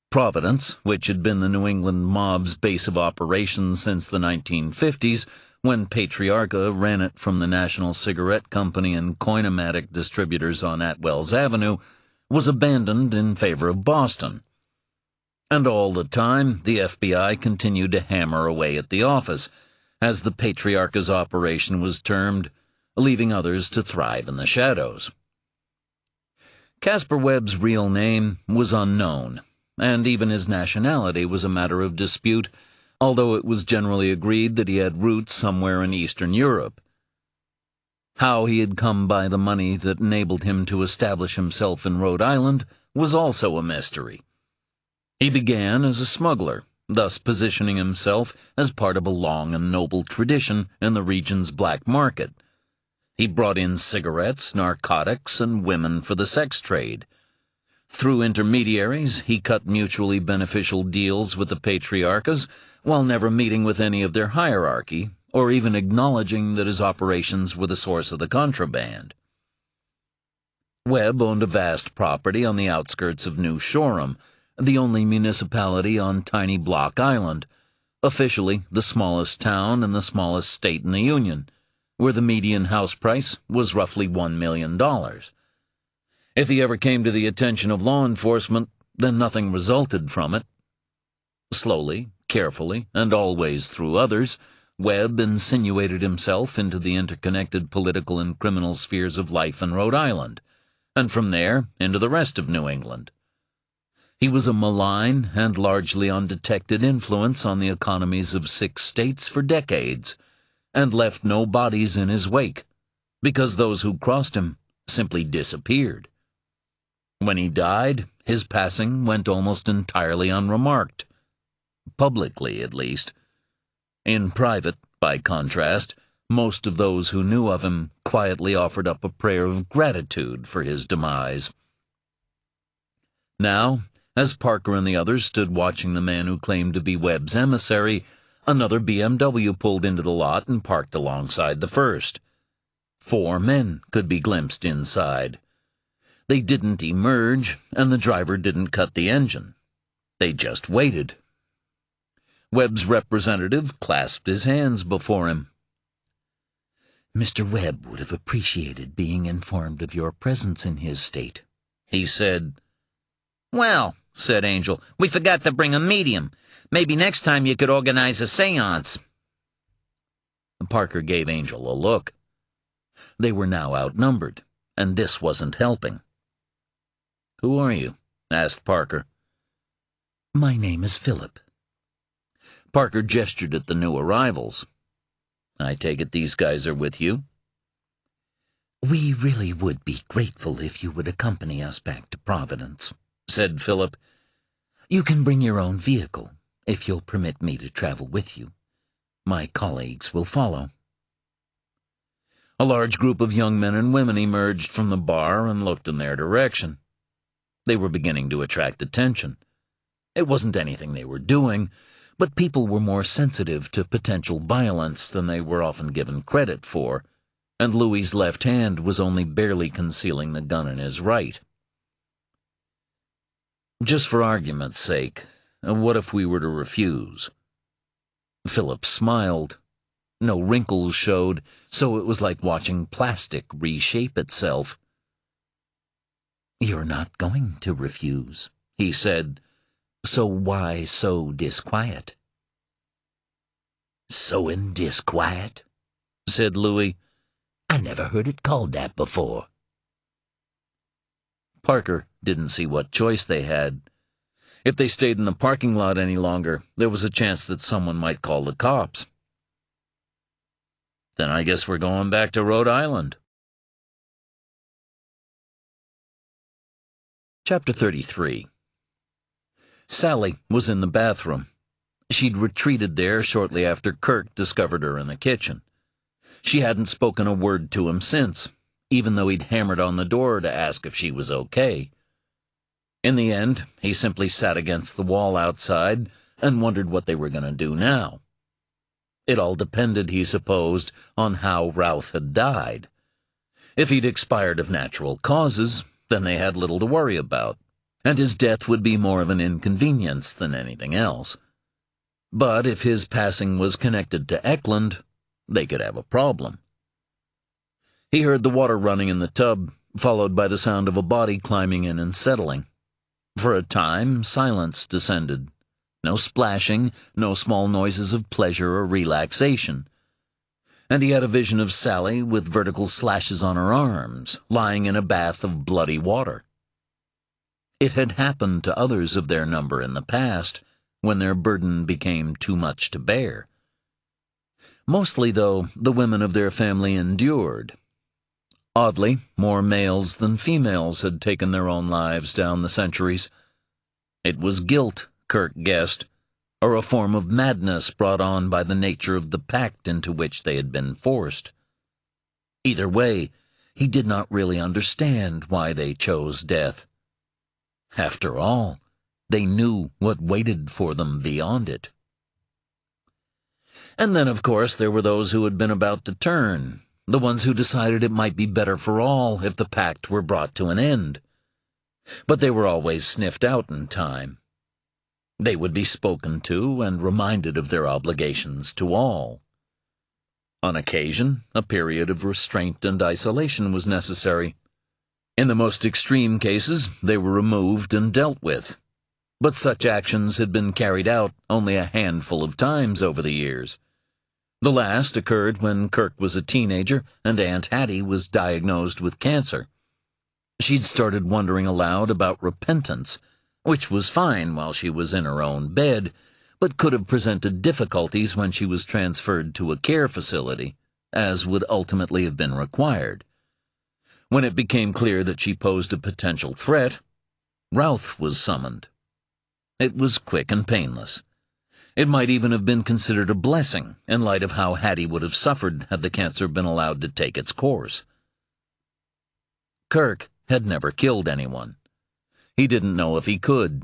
Providence, which had been the New England mob's base of operations since the 1950s, when Patriarca ran it from the National Cigarette Company and Coinomatic distributors on Atwell's Avenue, was abandoned in favor of Boston. And all the time, the FBI continued to hammer away at the office, as the Patriarcha's operation was termed, leaving others to thrive in the shadows. Caspar Webb's real name was unknown, and even his nationality was a matter of dispute, although it was generally agreed that he had roots somewhere in Eastern Europe. How he had come by the money that enabled him to establish himself in Rhode Island was also a mystery. He began as a smuggler, thus positioning himself as part of a long and noble tradition in the region's black market. He brought in cigarettes, narcotics, and women for the sex trade. Through intermediaries, he cut mutually beneficial deals with the Patriarchas, while never meeting with any of their hierarchy, or even acknowledging that his operations were the source of the contraband. Webb owned a vast property on the outskirts of New Shoreham, the only municipality on tiny Block Island, officially the smallest town and the smallest state in the Union, where the median house price was roughly $1 million. If he ever came to the attention of law enforcement, then nothing resulted from it. Slowly, carefully, and always through others, Webb insinuated himself into the interconnected political and criminal spheres of life in Rhode Island, and from there into the rest of New England. He was a malign and largely undetected influence on the economies of 6 states for decades, and left no bodies in his wake, because those who crossed him simply disappeared. When he died, his passing went almost entirely unremarked. Publicly, at least. In private, by contrast, most of those who knew of him quietly offered up a prayer of gratitude for his demise. Now, as Parker and the others stood watching the man who claimed to be Webb's emissary, another BMW pulled into the lot and parked alongside the first. 4 men could be glimpsed inside. They didn't emerge, and the driver didn't cut the engine. They just waited. Webb's representative clasped his hands before him. Mr. Webb would have appreciated being informed of your presence in his state, he said. Well, said Angel, we forgot to bring a medium. Maybe next time you could organize a seance. Parker gave Angel a look. They were now outnumbered, and this wasn't helping. "Who are you?" asked Parker. My name is Philip. Parker gestured at the new arrivals. "I take it these guys are with you?" We really would be grateful if you would accompany us back to Providence, said Philip. You can bring your own vehicle, if you'll permit me to travel with you. My colleagues will follow. A large group of young men and women emerged from the bar and looked in their direction. They were beginning to attract attention. It wasn't anything they were doing, but people were more sensitive to potential violence than they were often given credit for, and Louis's left hand was only barely concealing the gun in his right. "Just for argument's sake, what if we were to refuse?" Philip smiled. No wrinkles showed, so it was like watching plastic reshape itself. "You're not going to refuse," he said. "So why so disquiet?" "So in disquiet?" said Louis. "I never heard it called that before." Parker didn't see what choice they had. If they stayed in the parking lot any longer, there was a chance that someone might call the cops. "Then I guess we're going back to Rhode Island." Chapter 33. Sally was in the bathroom. She'd retreated there shortly after Kirk discovered her in the kitchen. She hadn't spoken a word to him since, even though he'd hammered on the door to ask if she was okay. In the end, he simply sat against the wall outside and wondered what they were going to do now. It all depended, he supposed, on how Routh had died. If he'd expired of natural causes, then they had little to worry about, and his death would be more of an inconvenience than anything else. But if his passing was connected to Eklund, they could have a problem. He heard the water running in the tub, followed by the sound of a body climbing in and settling. For a time, silence descended. No splashing, no small noises of pleasure or relaxation. And he had a vision of Sally with vertical slashes on her arms, lying in a bath of bloody water. It had happened to others of their number in the past, when their burden became too much to bear. Mostly, though, the women of their family endured. Oddly, more males than females had taken their own lives down the centuries. It was guilt, Kirk guessed, or a form of madness brought on by the nature of the pact into which they had been forced. Either way, he did not really understand why they chose death. After all, they knew what waited for them beyond it. And then, of course, there were those who had been about to turn, the ones who decided it might be better for all if the pact were brought to an end. But they were always sniffed out in time. They would be spoken to and reminded of their obligations to all. On occasion, a period of restraint and isolation was necessary. In the most extreme cases, they were removed and dealt with. But such actions had been carried out only a handful of times over the years. The last occurred when Kirk was a teenager and Aunt Hattie was diagnosed with cancer. She'd started wondering aloud about repentance, which was fine while she was in her own bed, but could have presented difficulties when she was transferred to a care facility, as would ultimately have been required. When it became clear that she posed a potential threat, Routh was summoned. It was quick and painless. It might even have been considered a blessing in light of how Hattie would have suffered had the cancer been allowed to take its course. Kirk had never killed anyone. He didn't know if he could.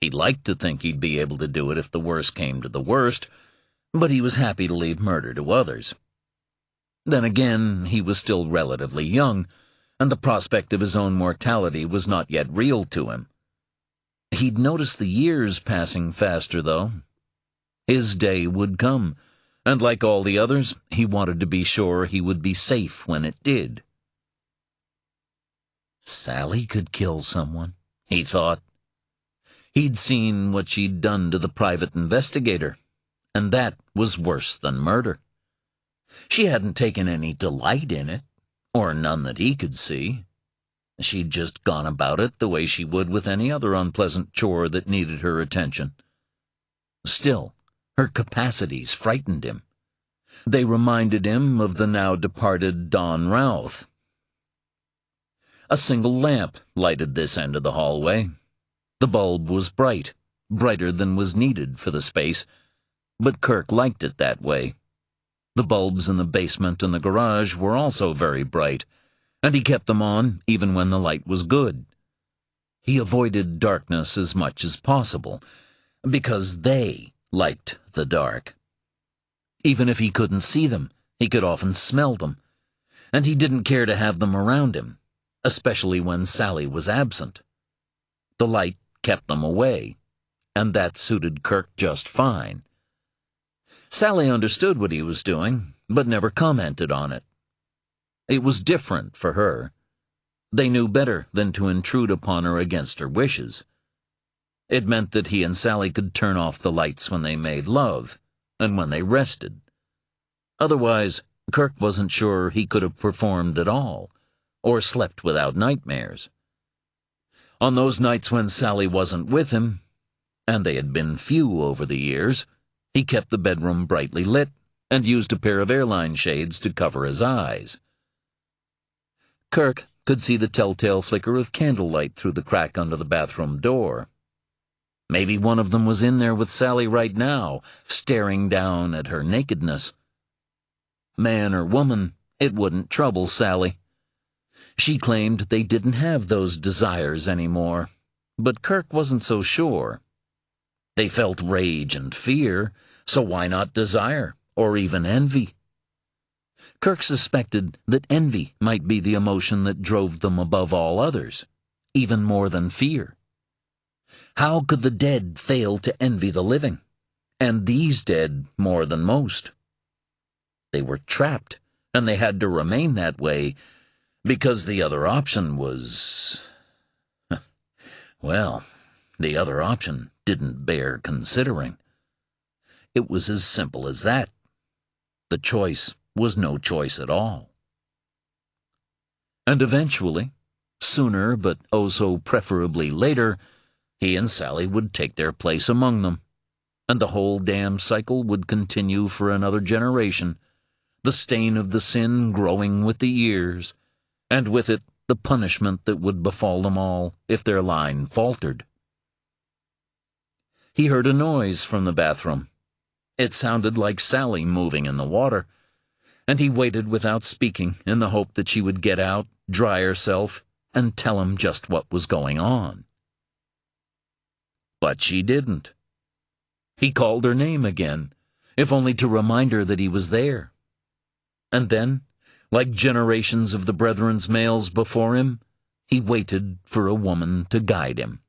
He'd like to think he'd be able to do it if the worst came to the worst, but he was happy to leave murder to others. Then again, he was still relatively young, and the prospect of his own mortality was not yet real to him. He'd noticed the years passing faster, though. His day would come, and like all the others, he wanted to be sure he would be safe when it did. Sally could kill someone, he thought. He'd seen what she'd done to the private investigator, and that was worse than murder. She hadn't taken any delight in it, or none that he could see. She'd just gone about it the way she would with any other unpleasant chore that needed her attention. Still, her capacities frightened him. They reminded him of the now-departed Don Routh. A single lamp lighted this end of the hallway. The bulb was bright, brighter than was needed for the space, but Kirk liked it that way. The bulbs in the basement and the garage were also very bright, and he kept them on even when the light was good. He avoided darkness as much as possible, because they liked the dark. Even if he couldn't see them, he could often smell them, and he didn't care to have them around him, especially when Sally was absent. The light kept them away, and that suited Kirk just fine. Sally understood what he was doing, but never commented on it. It was different for her. They knew better than to intrude upon her against her wishes. It meant that he and Sally could turn off the lights when they made love, and when they rested. Otherwise, Kirk wasn't sure he could have performed at all, or slept without nightmares. On those nights when Sally wasn't with him, and they had been few over the years, he kept the bedroom brightly lit and used a pair of airline shades to cover his eyes. Kirk could see the telltale flicker of candlelight through the crack under the bathroom door. Maybe one of them was in there with Sally right now, staring down at her nakedness. Man or woman, it wouldn't trouble Sally. She claimed they didn't have those desires anymore, but Kirk wasn't so sure. They felt rage and fear, so why not desire, or even envy? Kirk suspected that envy might be the emotion that drove them above all others, even more than fear. How could the dead fail to envy the living, and these dead more than most? They were trapped, and they had to remain that way, because the other option was... well, the other option didn't bear considering. It was as simple as that. The choice was no choice at all. And eventually, sooner but oh so preferably later, he and Sally would take their place among them, and the whole damn cycle would continue for another generation, the stain of the sin growing with the years, and with it the punishment that would befall them all if their line faltered. He heard a noise from the bathroom. It sounded like Sally moving in the water, and he waited without speaking in the hope that she would get out, dry herself, and tell him just what was going on. But she didn't. He called her name again, if only to remind her that he was there. And then, like generations of the Brethren's males before him, he waited for a woman to guide him.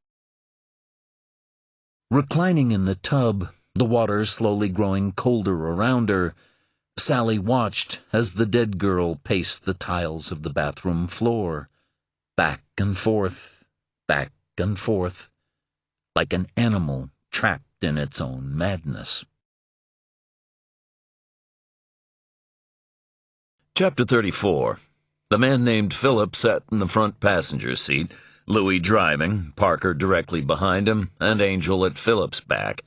Reclining in the tub, the water slowly growing colder around her, Sally watched as the dead girl paced the tiles of the bathroom floor, back and forth, like an animal trapped in its own madness. Chapter 34. The man named Philip sat in the front passenger seat, Louis driving, Parker directly behind him, and Angel at Philip's back.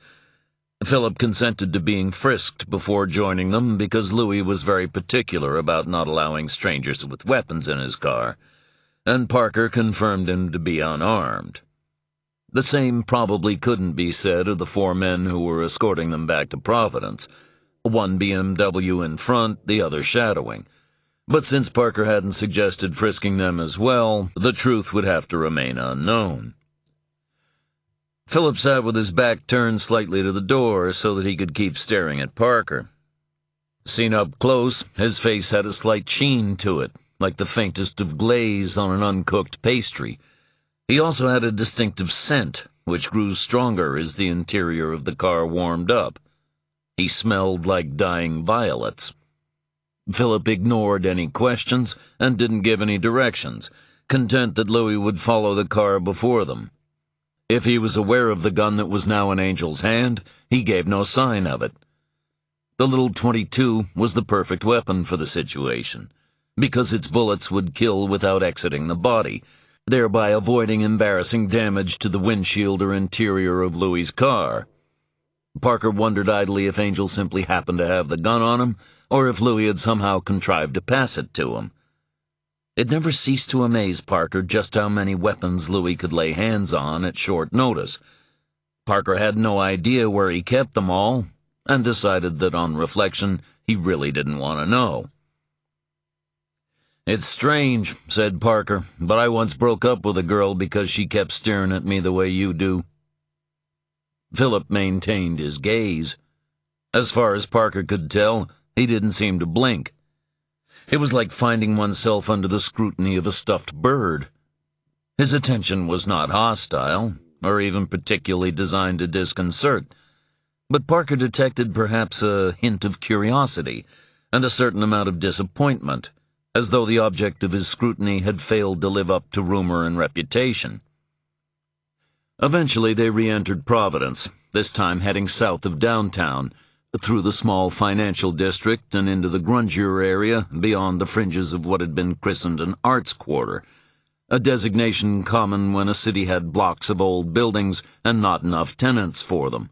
Philip consented to being frisked before joining them because Louis was very particular about not allowing strangers with weapons in his car, and Parker confirmed him to be unarmed. The same probably couldn't be said of the four men who were escorting them back to Providence, one BMW in front, the other shadowing. But since Parker hadn't suggested frisking them as well, the truth would have to remain unknown. Philip sat with his back turned slightly to the door so that he could keep staring at Parker. Seen up close, his face had a slight sheen to it, like the faintest of glaze on an uncooked pastry. He also had a distinctive scent, which grew stronger as the interior of the car warmed up. He smelled like dying violets. Philip ignored any questions and didn't give any directions, content that Louis would follow the car before them. If he was aware of the gun that was now in Angel's hand, he gave no sign of it. The little .22 was the perfect weapon for the situation, because its bullets would kill without exiting the body, thereby avoiding embarrassing damage to the windshield or interior of Louis's car. Parker wondered idly if Angel simply happened to have the gun on him, or if Louis had somehow contrived to pass it to him. It never ceased to amaze Parker just how many weapons Louis could lay hands on at short notice. Parker had no idea where he kept them all, and decided that on reflection he really didn't want to know. "It's strange," said Parker, "but I once broke up with a girl because she kept staring at me the way you do." Philip maintained his gaze. As far as Parker could tell, he didn't seem to blink. It was like finding oneself under the scrutiny of a stuffed bird. His attention was not hostile, or even particularly designed to disconcert, but Parker detected perhaps a hint of curiosity and a certain amount of disappointment, as though the object of his scrutiny had failed to live up to rumor and reputation. Eventually they re-entered Providence, this time heading south of downtown, through the small financial district and into the grungier area beyond the fringes of what had been christened an arts quarter, a designation common when a city had blocks of old buildings and not enough tenants for them.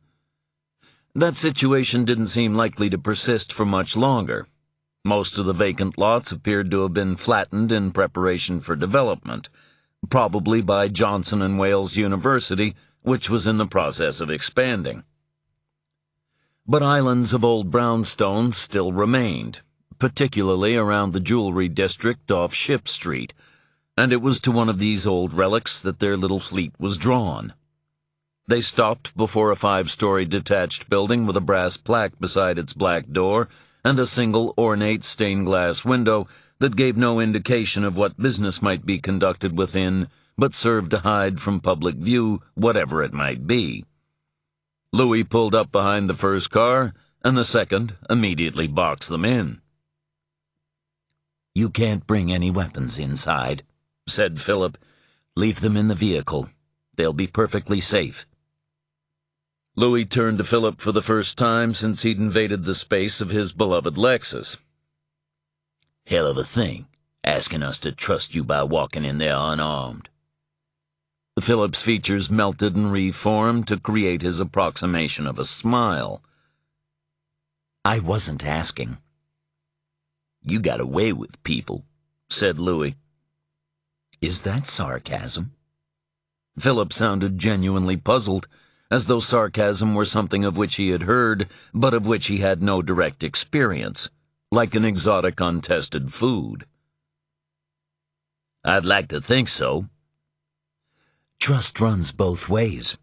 That situation didn't seem likely to persist for much longer. Most of the vacant lots appeared to have been flattened in preparation for development, probably by Johnson & Wales University, which was in the process of expanding. But islands of old brownstones still remained, particularly around the jewelry district off Ship Street, and it was to one of these old relics that their little fleet was drawn. They stopped before a 5-story detached building with a brass plaque beside its black door and a single ornate stained-glass window that gave no indication of what business might be conducted within, but served to hide from public view whatever it might be. Louis pulled up behind the first car, and the second immediately boxed them in. "You can't bring any weapons inside," said Philip. "Leave them in the vehicle. They'll be perfectly safe." Louis turned to Philip for the first time since he'd invaded the space of his beloved Lexus. "Hell of a thing, asking us to trust you by walking in there unarmed." Philip's features melted and reformed to create his approximation of a smile. "I wasn't asking." "You got away with people," said Louis. "Is that sarcasm?" Philip sounded genuinely puzzled, as though sarcasm were something of which he had heard, but of which he had no direct experience, like an exotic untested food. "I'd like to think so." "Trust runs both ways.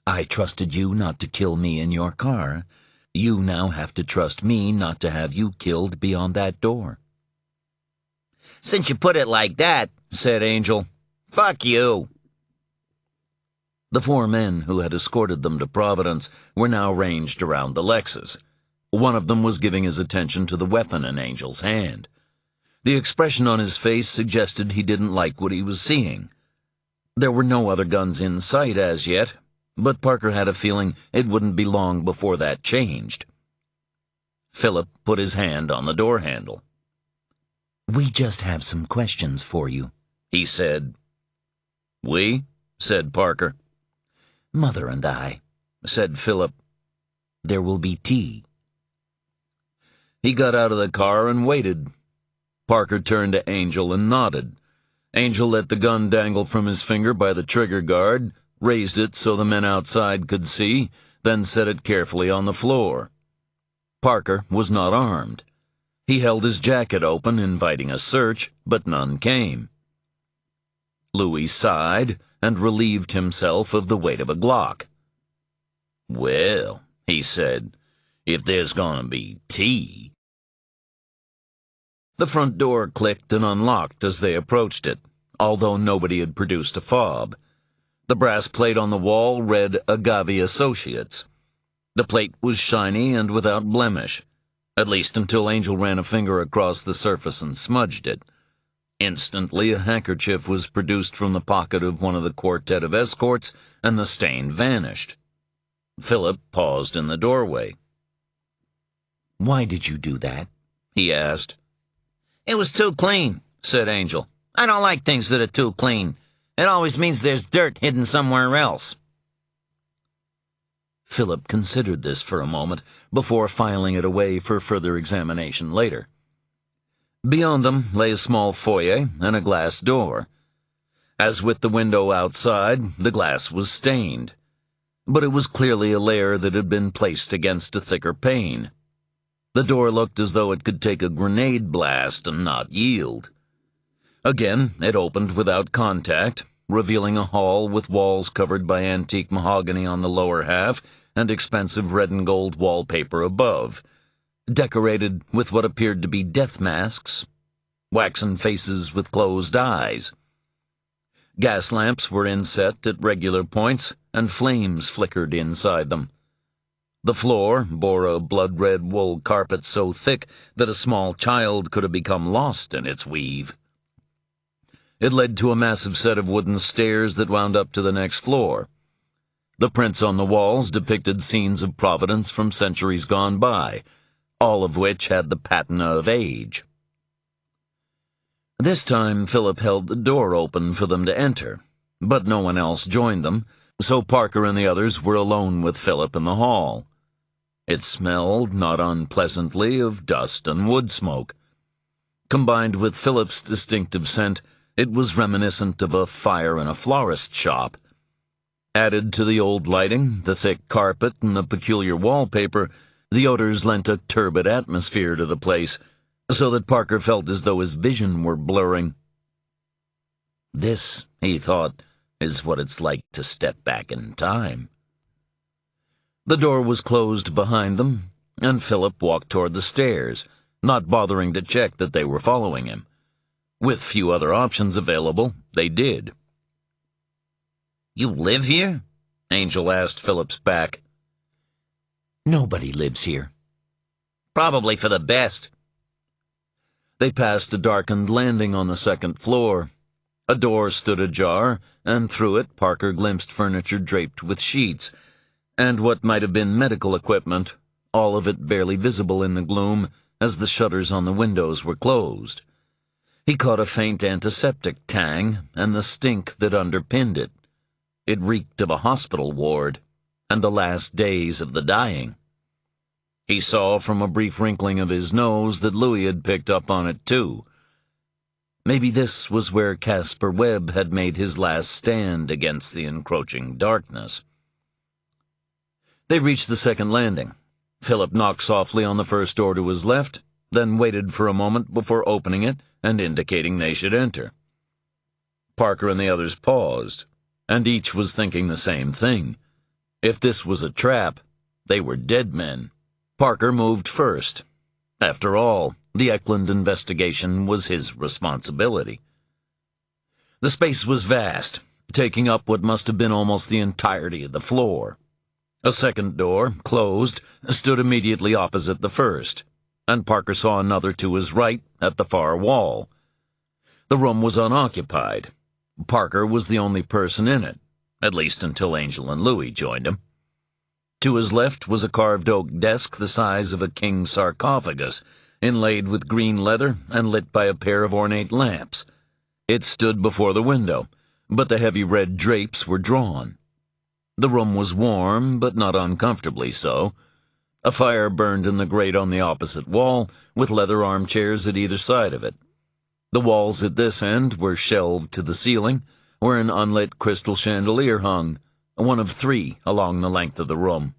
I trusted you not to kill me in your car. You now have to trust me not to have you killed beyond that door." "Since you put it like that," said Angel, "fuck you." The 4 men who had escorted them to Providence were now ranged around the Lexus. One of them was giving his attention to the weapon in Angel's hand. The expression on his face suggested he didn't like what he was seeing. There were no other guns in sight as yet, but Parker had a feeling it wouldn't be long before that changed. Philip put his hand on the door handle. "We just have some questions for you," he said. "We?" said Parker. "Mother and I," said Philip. "There will be tea." He got out of the car and waited. Parker turned to Angel and nodded. Angel let the gun dangle from his finger by the trigger guard, raised it so the men outside could see, then set it carefully on the floor. Parker was not armed. He held his jacket open, inviting a search, but none came. Louis sighed and relieved himself of the weight of a Glock. "Well," he said, "if there's gonna be tea—" The front door clicked and unlocked as they approached it, although nobody had produced a fob. The brass plate on the wall read Agave Associates. The plate was shiny and without blemish, at least until Angel ran a finger across the surface and smudged it. Instantly, a handkerchief was produced from the pocket of one of the quartet of escorts, and the stain vanished. Philip paused in the doorway. "Why did you do that?" he asked. "It was too clean," said Angel. "I don't like things that are too clean. It always means there's dirt hidden somewhere else." Philip considered this for a moment before filing it away for further examination later. Beyond them lay a small foyer and a glass door. As with the window outside, the glass was stained, but it was clearly a layer that had been placed against a thicker pane. The door looked as though it could take a grenade blast and not yield. Again, it opened without contact, revealing a hall with walls covered by antique mahogany on the lower half and expensive red and gold wallpaper above, decorated with what appeared to be death masks, waxen faces with closed eyes. Gas lamps were inset at regular points, and flames flickered inside them. The floor bore a blood-red wool carpet so thick that a small child could have become lost in its weave. It led to a massive set of wooden stairs that wound up to the next floor. The prints on the walls depicted scenes of Providence from centuries gone by, all of which had the patina of age. This time Philip held the door open for them to enter, but no one else joined them, so Parker and the others were alone with Philip in the hall. It smelled, not unpleasantly, of dust and wood smoke. Combined with Philip's distinctive scent, it was reminiscent of a fire in a florist shop. Added to the old lighting, the thick carpet, and the peculiar wallpaper, the odors lent a turbid atmosphere to the place, so that Parker felt as though his vision were blurring. This, he thought, is what it's like to step back in time. The door was closed behind them, and Philip walked toward the stairs, not bothering to check that they were following him. With few other options available, they did. "You live here?" Angel asked Philip's back. "Nobody lives here." "Probably for the best." They passed a darkened landing on the second floor. A door stood ajar, and through it Parker glimpsed furniture draped with sheets, and what might have been medical equipment, all of it barely visible in the gloom as the shutters on the windows were closed. He caught a faint antiseptic tang and the stink that underpinned it. It reeked of a hospital ward and the last days of the dying. He saw from a brief wrinkling of his nose that Louis had picked up on it too. Maybe this was where Caspar Webb had made his last stand against the encroaching darkness. They reached the second landing. Philip knocked softly on the first door to his left, then waited for a moment before opening it and indicating they should enter. Parker and the others paused, and each was thinking the same thing. If this was a trap, they were dead men. Parker moved first. After all, the Eklund investigation was his responsibility. The space was vast, taking up what must have been almost the entirety of the floor. A second door, closed, stood immediately opposite the first, and Parker saw another to his right at the far wall. The room was unoccupied. Parker was the only person in it, at least until Angel and Louis joined him. To his left was a carved oak desk the size of a king's sarcophagus, inlaid with green leather and lit by a pair of ornate lamps. It stood before the window, but the heavy red drapes were drawn. The room was warm, but not uncomfortably so. A fire burned in the grate on the opposite wall, with leather armchairs at either side of it. The walls at this end were shelved to the ceiling, where an unlit crystal chandelier hung, one of 3 along the length of the room.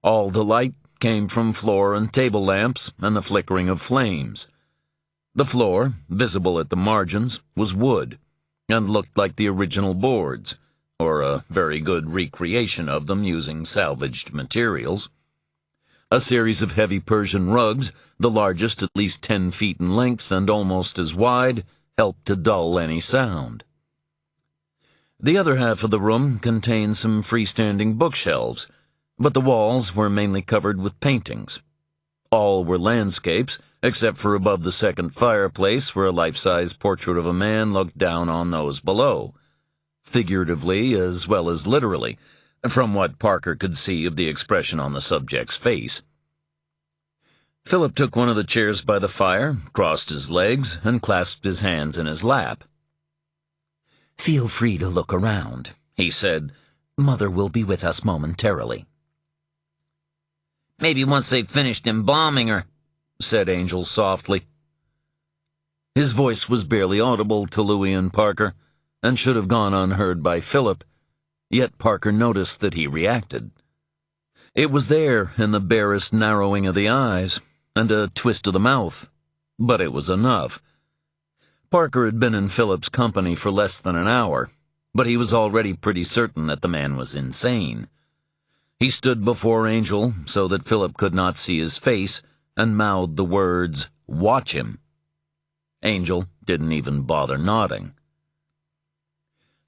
All the light came from floor and table lamps and the flickering of flames. The floor, visible at the margins, was wood, and looked like the original boards, or a very good recreation of them using salvaged materials. A series of heavy Persian rugs, the largest at least 10 feet in length and almost as wide, helped to dull any sound. The other half of the room contained some freestanding bookshelves, but the walls were mainly covered with paintings. All were landscapes, except for above the second fireplace where a life-size portrait of a man looked down on those below, figuratively as well as literally, from what Parker could see of the expression on the subject's face. Philip took one of the chairs by the fire, crossed his legs, and clasped his hands in his lap. "Feel free to look around," he said. "Mother will be with us momentarily." "Maybe once they've finished embalming her," said Angel softly. His voice was barely audible to Louis and Parker, and should have gone unheard by Philip, yet Parker noticed that he reacted. It was there in the barest narrowing of the eyes and a twist of the mouth, but it was enough. Parker had been in Philip's company for less than an hour, but he was already pretty certain that the man was insane. He stood before Angel so that Philip could not see his face and mouthed the words, "Watch him." Angel didn't even bother nodding.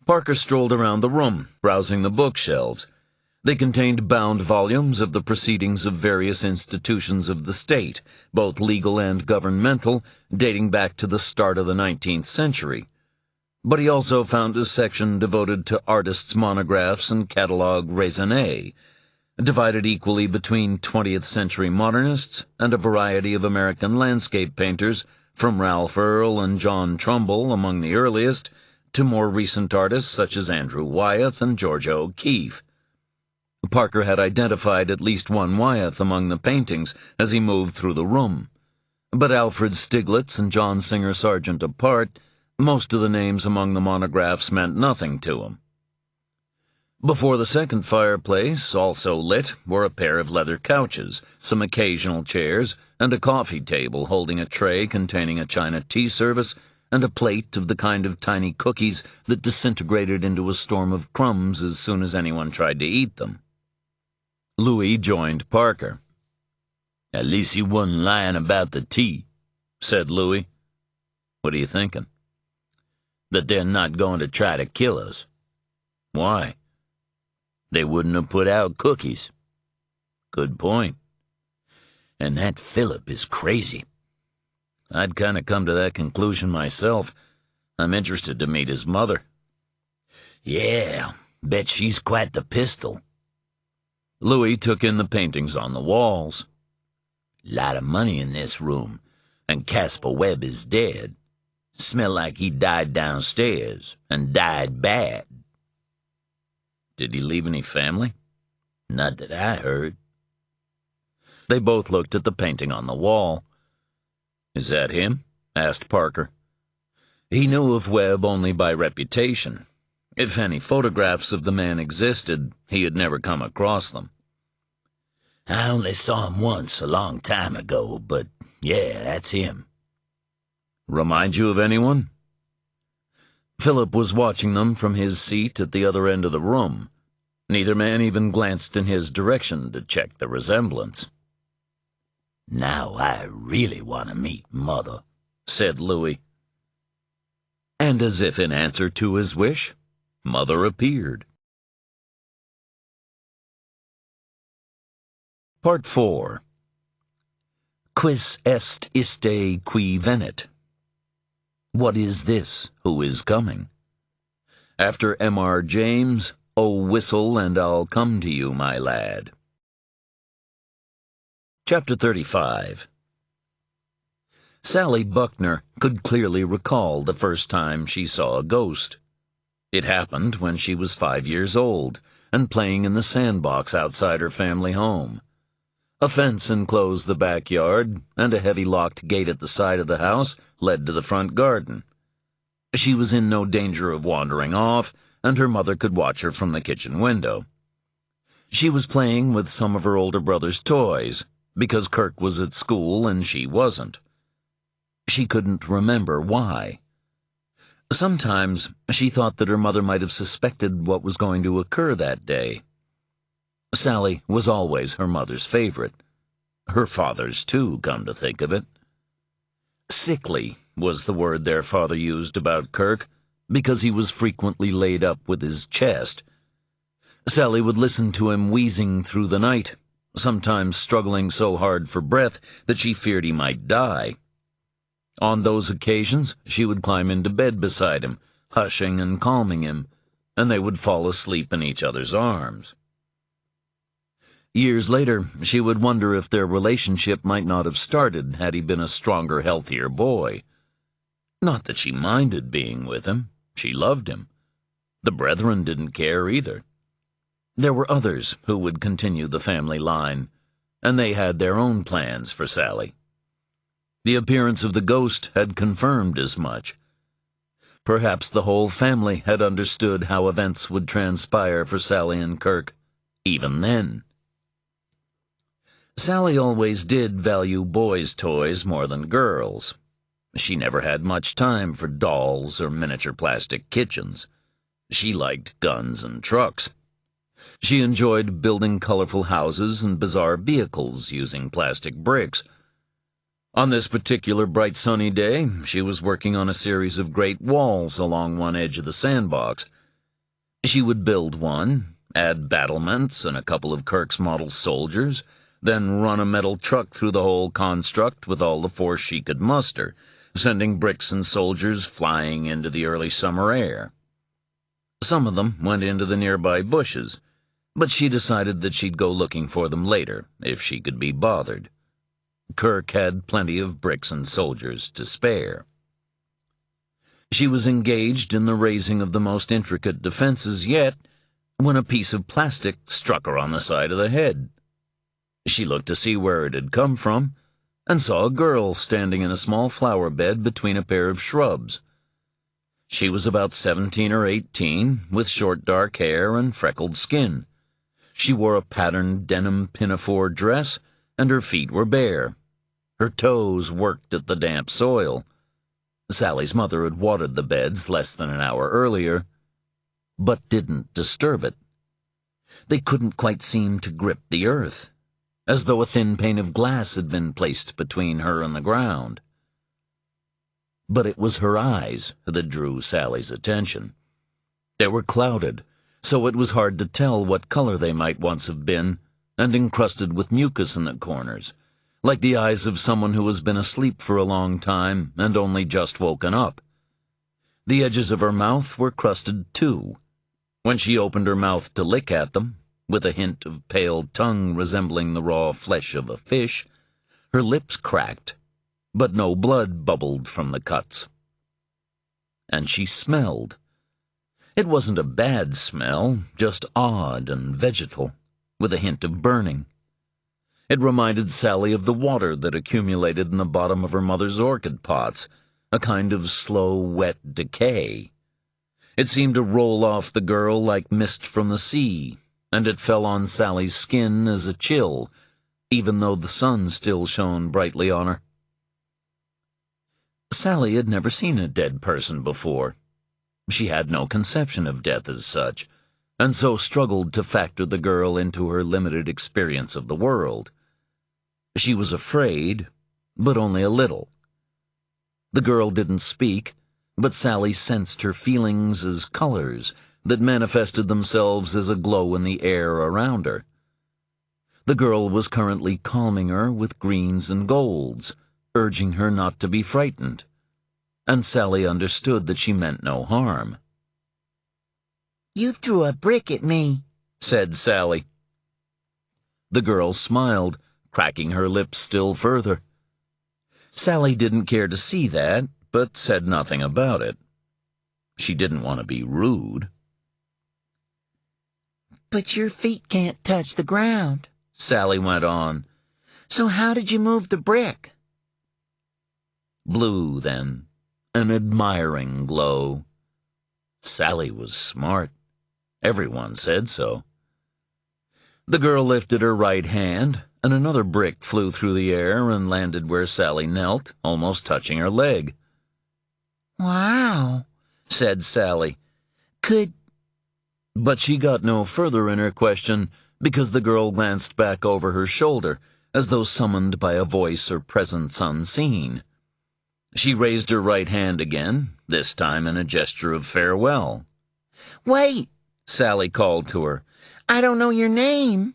Parker strolled around the room, browsing the bookshelves. They contained bound volumes of the proceedings of various institutions of the state, both legal and governmental, dating back to the start of the 19th century. But he also found a section devoted to artists' monographs and catalogue raisonné, divided equally between 20th century modernists and a variety of American landscape painters, from Ralph Earl and John Trumbull among the earliest, to more recent artists such as Andrew Wyeth and Georgia O'Keeffe. Parker had identified at least one Wyeth among the paintings as he moved through the room, but Alfred Stieglitz and John Singer Sargent apart, most of the names among the monographs meant nothing to him. Before the second fireplace, also lit, were a pair of leather couches, some occasional chairs, and a coffee table holding a tray containing a China tea service and a plate of the kind of tiny cookies that disintegrated into a storm of crumbs as soon as anyone tried to eat them. Louis joined Parker. "At least you wasn't lying about the tea," said Louis. "What are you thinking?" "That they're not going to try to kill us. Why?" "They wouldn't have put out cookies." "Good point." "And that Philip is crazy." "I'd kind of come to that conclusion myself. I'm interested to meet his mother." "Yeah, bet she's quite the pistol." Louis took in the paintings on the walls. "Lot of money in this room, and Caspar Webb is dead. Smell like he died downstairs, and died bad." "Did he leave any family?" "Not that I heard." They both looked at the painting on the wall. "Is that him?" asked Parker. He knew of Webb only by reputation. If any photographs of the man existed, he had never come across them. "I only saw him once a long time ago, but yeah, that's him." "Remind you of anyone?" Philip was watching them from his seat at the other end of the room. Neither man even glanced in his direction to check the resemblance. "Now I really want to meet Mother," said Louis. And as if in answer to his wish, Mother appeared. Part 4. Quis est iste qui venit? What is this who is coming? After M.R. James, "Oh, whistle and I'll come to you, my lad." Chapter 35. Sally Buckner could clearly recall the first time she saw a ghost. It happened when she was 5 years old and playing in the sandbox outside her family home. A fence enclosed the backyard, and a heavy locked gate at the side of the house led to the front garden. She was in no danger of wandering off, and her mother could watch her from the kitchen window. She was playing with some of her older brother's toys, because Kirk was at school and she wasn't. She couldn't remember why. Sometimes she thought that her mother might have suspected what was going to occur that day. Sally was always her mother's favorite. Her father's, too, come to think of it. Sickly was the word their father used about Kirk, because he was frequently laid up with his chest. Sally would listen to him wheezing through the night, sometimes struggling so hard for breath that she feared he might die. On those occasions, she would climb into bed beside him, hushing and calming him, and they would fall asleep in each other's arms. Years later, she would wonder if their relationship might not have started had he been a stronger, healthier boy. Not that she minded being with him. She loved him. The brethren didn't care either. There were others who would continue the family line, and they had their own plans for Sally. The appearance of the ghost had confirmed as much. Perhaps the whole family had understood how events would transpire for Sally and Kirk, even then. Sally always did value boys' toys more than girls'. She never had much time for dolls or miniature plastic kitchens. She liked guns and trucks. She enjoyed building colorful houses and bizarre vehicles using plastic bricks. On this particular bright sunny day, she was working on a series of great walls along one edge of the sandbox. She would build one, add battlements and a couple of Kirk's model soldiers, then run a metal truck through the whole construct with all the force she could muster, sending bricks and soldiers flying into the early summer air. Some of them went into the nearby bushes, but she decided that she'd go looking for them later, if she could be bothered. Kirk had plenty of bricks and soldiers to spare. She was engaged in the raising of the most intricate defenses yet when a piece of plastic struck her on the side of the head. She looked to see where it had come from and saw a girl standing in a small flower bed between a pair of shrubs. She was about 17 or 18, with short dark hair and freckled skin. She wore a patterned denim pinafore dress, and her feet were bare. Her toes worked at the damp soil. Sally's mother had watered the beds less than an hour earlier, but didn't disturb it. They couldn't quite seem to grip the earth, as though a thin pane of glass had been placed between her and the ground. But it was her eyes that drew Sally's attention. They were clouded, so it was hard to tell what color they might once have been, and encrusted with mucus in the corners, like the eyes of someone who has been asleep for a long time and only just woken up. The edges of her mouth were crusted too. When she opened her mouth to lick at them, with a hint of pale tongue resembling the raw flesh of a fish, her lips cracked, but no blood bubbled from the cuts. And she smelled. It wasn't a bad smell, just odd and vegetal, with a hint of burning. It reminded Sally of the water that accumulated in the bottom of her mother's orchid pots, a kind of slow, wet decay. It seemed to roll off the girl like mist from the sea, and it fell on Sally's skin as a chill, even though the sun still shone brightly on her. Sally had never seen a dead person before. She had no conception of death as such, and so struggled to factor the girl into her limited experience of the world. She was afraid, but only a little. The girl didn't speak, but Sally sensed her feelings as colors that manifested themselves as a glow in the air around her. The girl was currently calming her with greens and golds, urging her not to be frightened, and Sally understood that she meant no harm. "You threw a brick at me," said Sally. The girl smiled, cracking her lips still further. Sally didn't care to see that, but said nothing about it. She didn't want to be rude. "But your feet can't touch the ground," Sally went on. "So how did you move the brick?" Blue, then, an admiring glow. Sally was smart. Everyone said so. The girl lifted her right hand, and another brick flew through the air and landed where Sally knelt, almost touching her leg. "Wow," said Sally. Could... But she got no further in her question because the girl glanced back over her shoulder, as though summoned by a voice or presence unseen. She raised her right hand again, this time in a gesture of farewell. "Wait," Sally called to her. "I don't know your name."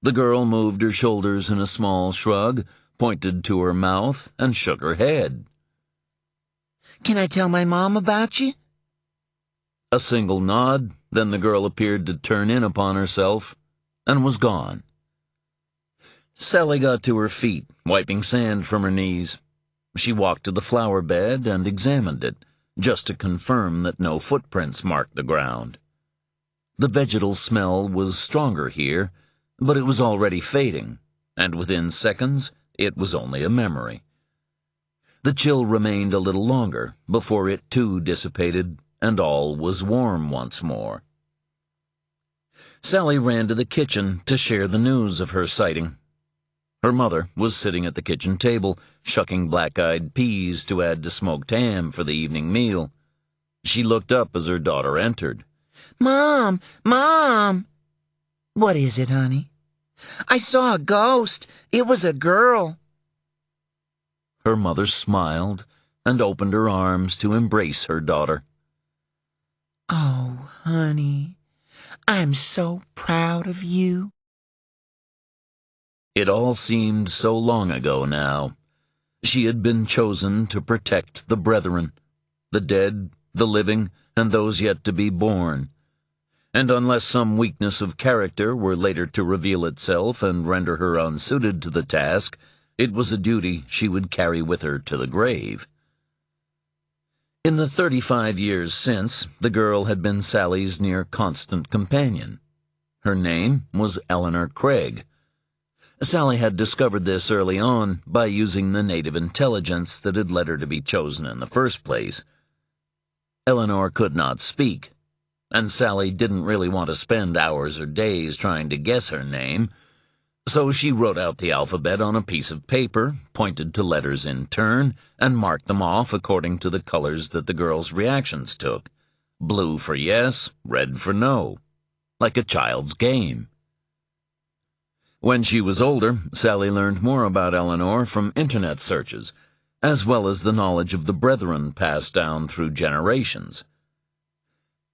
The girl moved her shoulders in a small shrug, pointed to her mouth, and shook her head. "Can I tell my mom about you?" A single nod, then the girl appeared to turn in upon herself, and was gone. Sally got to her feet, wiping sand from her knees. She walked to the flower bed and examined it, just to confirm that no footprints marked the ground. The vegetal smell was stronger here, but it was already fading, and within seconds it was only a memory. The chill remained a little longer before it too dissipated, and all was warm once more. Sally ran to the kitchen to share the news of her sighting. Her mother was sitting at the kitchen table, shucking black-eyed peas to add to smoked ham for the evening meal. She looked up as her daughter entered. "Mom! Mom!" "What is it, honey?" "I saw a ghost. It was a girl." Her mother smiled and opened her arms to embrace her daughter. "Oh, honey, I'm so proud of you. It all seemed so long ago now. She had been chosen to protect the brethren, the dead, the living, and those yet to be born. And unless some weakness of character were later to reveal itself and render her unsuited to the task, it was a duty she would carry with her to the grave. In the 35 years since, the girl had been Sally's near constant companion. Her name was Eleanor Craig. Sally had discovered this early on by using the native intelligence that had led her to be chosen in the first place. Eleanor could not speak, and Sally didn't really want to spend hours or days trying to guess her name, so she wrote out the alphabet on a piece of paper, pointed to letters in turn, and marked them off according to the colors that the girl's reactions took. Blue for yes, red for no, like a child's game. When she was older, Sally learned more about Eleanor from internet searches, as well as the knowledge of the brethren passed down through generations.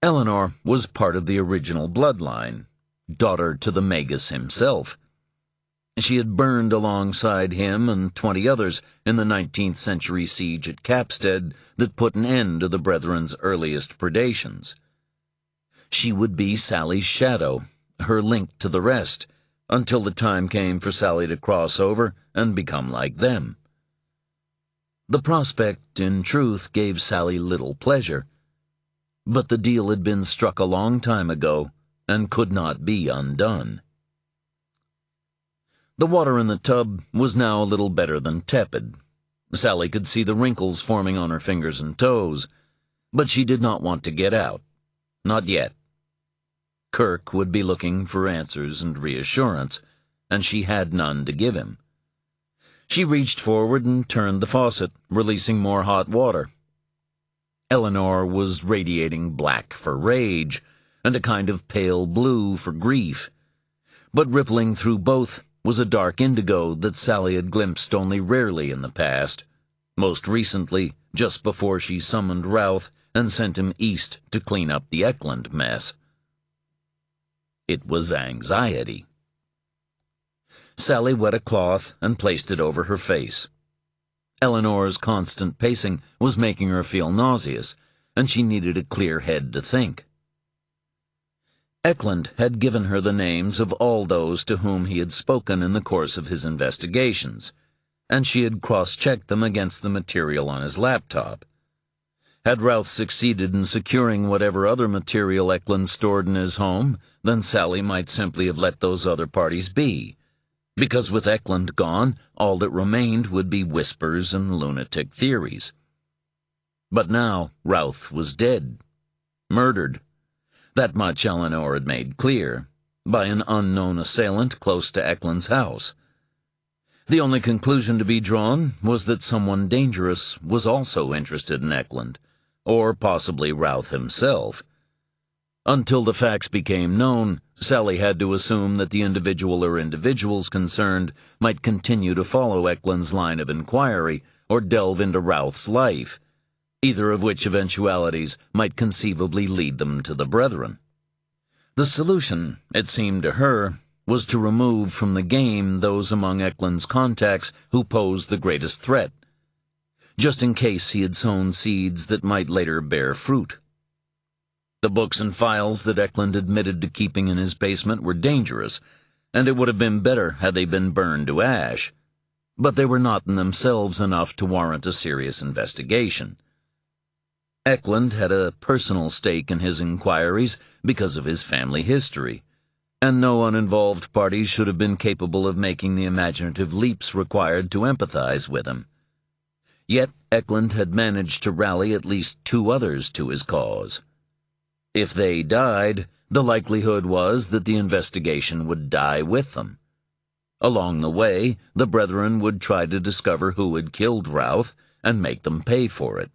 Eleanor was part of the original bloodline, daughter to the Magus himself. She had burned alongside him and 20 others in the 19th century siege at Capstead that put an end to the brethren's earliest predations. She would be Sally's shadow, her link to the rest, until the time came for Sally to cross over and become like them. The prospect, in truth, gave Sally little pleasure, but the deal had been struck a long time ago and could not be undone. The water in the tub was now a little better than tepid. Sally could see the wrinkles forming on her fingers and toes, but she did not want to get out. Not yet. Kirk would be looking for answers and reassurance, and she had none to give him. She reached forward and turned the faucet, releasing more hot water. Eleanor was radiating black for rage, and a kind of pale blue for grief. But rippling through both was a dark indigo that Sally had glimpsed only rarely in the past, most recently just before she summoned Routh and sent him east to clean up the Eklund mess. It was anxiety. Sally wet a cloth and placed it over her face. Eleanor's constant pacing was making her feel nauseous, and she needed a clear head to think. Eklund had given her the names of all those to whom he had spoken in the course of his investigations, and she had cross-checked them against the material on his laptop. Had Routh succeeded in securing whatever other material Eklund stored in his home, then Sally might simply have let those other parties be, because with Eklund gone, all that remained would be whispers and lunatic theories. But now Routh was dead, murdered. That much Eleanor had made clear, by an unknown assailant close to Eklund's house. The only conclusion to be drawn was that someone dangerous was also interested in Eklund, or possibly Routh himself. Until the facts became known, Sally had to assume that the individual or individuals concerned might continue to follow Eklund's line of inquiry or delve into Routh's life, either of which eventualities might conceivably lead them to the brethren. The solution, it seemed to her, was to remove from the game those among Eklund's contacts who posed the greatest threat, just in case he had sown seeds that might later bear fruit. The books and files that Eklund admitted to keeping in his basement were dangerous, and it would have been better had they been burned to ash, but they were not in themselves enough to warrant a serious investigation. Eklund had a personal stake in his inquiries because of his family history, and no uninvolved parties should have been capable of making the imaginative leaps required to empathize with him. Yet Eklund had managed to rally at least 2 others to his cause. If they died, the likelihood was that the investigation would die with them. Along the way, the brethren would try to discover who had killed Routh and make them pay for it.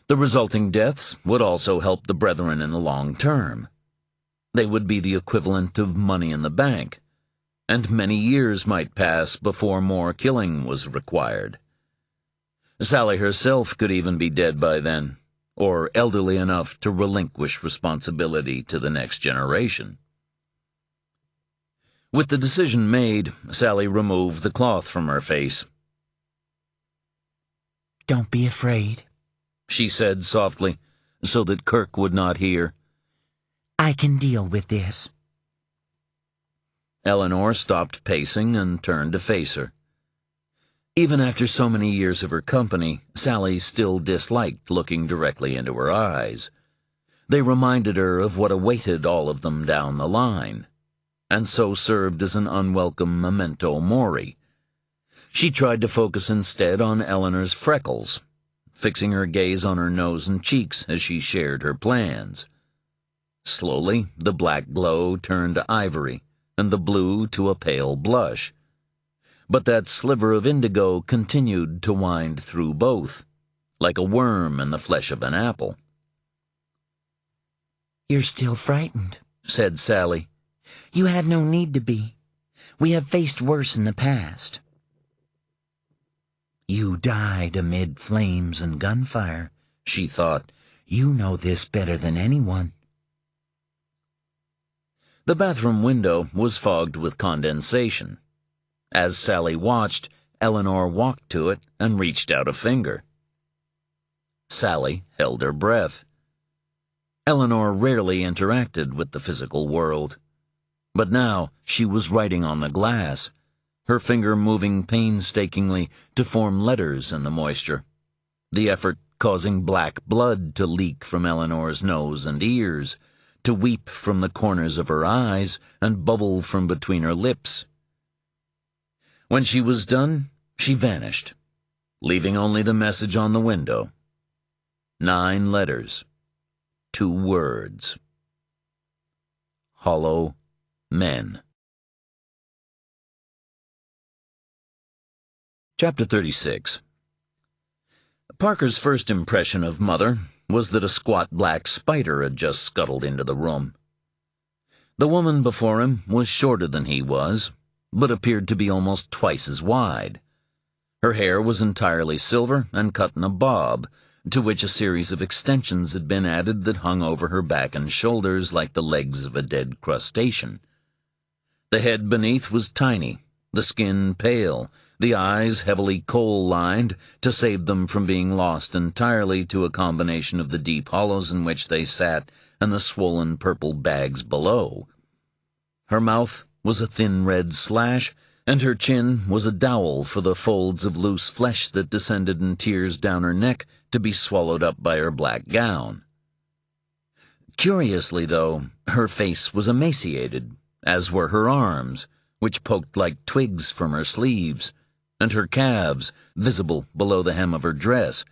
The resulting deaths would also help the brethren in the long term. They would be the equivalent of money in the bank, and many years might pass before more killing was required. Sally herself could even be dead by then, or elderly enough to relinquish responsibility to the next generation. With the decision made, Sally removed the cloth from her face. "Don't be afraid," she said softly, so that Kirk would not hear. "I can deal with this." Eleanor stopped pacing and turned to face her. Even after so many years of her company, Sally still disliked looking directly into her eyes. They reminded her of what awaited all of them down the line, and so served as an unwelcome memento mori. She tried to focus instead on Eleanor's freckles, fixing her gaze on her nose and cheeks as she shared her plans. Slowly, the black glow turned to ivory, and the blue to a pale blush. But that sliver of indigo continued to wind through both, like a worm in the flesh of an apple. "You're still frightened," said Sally. "You had no need to be. We have faced worse in the past." "You died amid flames and gunfire," she thought. "You know this better than anyone." The bathroom window was fogged with condensation. As Sally watched, Eleanor walked to it and reached out a finger. Sally held her breath. Eleanor rarely interacted with the physical world, but now she was writing on the glass, her finger moving painstakingly to form letters in the moisture, the effort causing black blood to leak from Eleanor's nose and ears, to weep from the corners of her eyes and bubble from between her lips. When she was done, she vanished, leaving only the message on the window. 9 letters, 2 words. Hollow Men. Chapter 36. Parker's first impression of Mother was that a squat black spider had just scuttled into the room. The woman before him was shorter than he was, but appeared to be almost twice as wide. Her hair was entirely silver and cut in a bob, to which a series of extensions had been added that hung over her back and shoulders like the legs of a dead crustacean. The head beneath was tiny, the skin pale, the eyes heavily coal-lined to save them from being lost entirely to a combination of the deep hollows in which they sat and the swollen purple bags below. Her mouth was a thin red slash, and her chin was a dowel for the folds of loose flesh that descended in tiers down her neck to be swallowed up by her black gown. Curiously, though, her face was emaciated, as were her arms, which poked like twigs from her sleeves, and her calves, visible below the hem of her dress.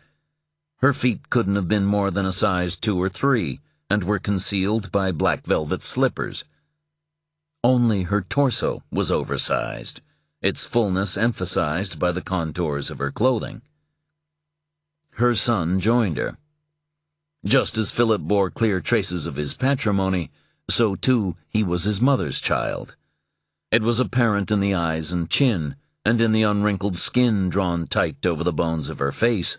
Her feet couldn't have been more than a size 2 or 3, and were concealed by black velvet slippers. Only her torso was oversized, its fullness emphasized by the contours of her clothing. Her son joined her. Just as Philip bore clear traces of his patrimony, so too he was his mother's child. It was apparent in the eyes and chin, and in the unwrinkled skin drawn tight over the bones of her face.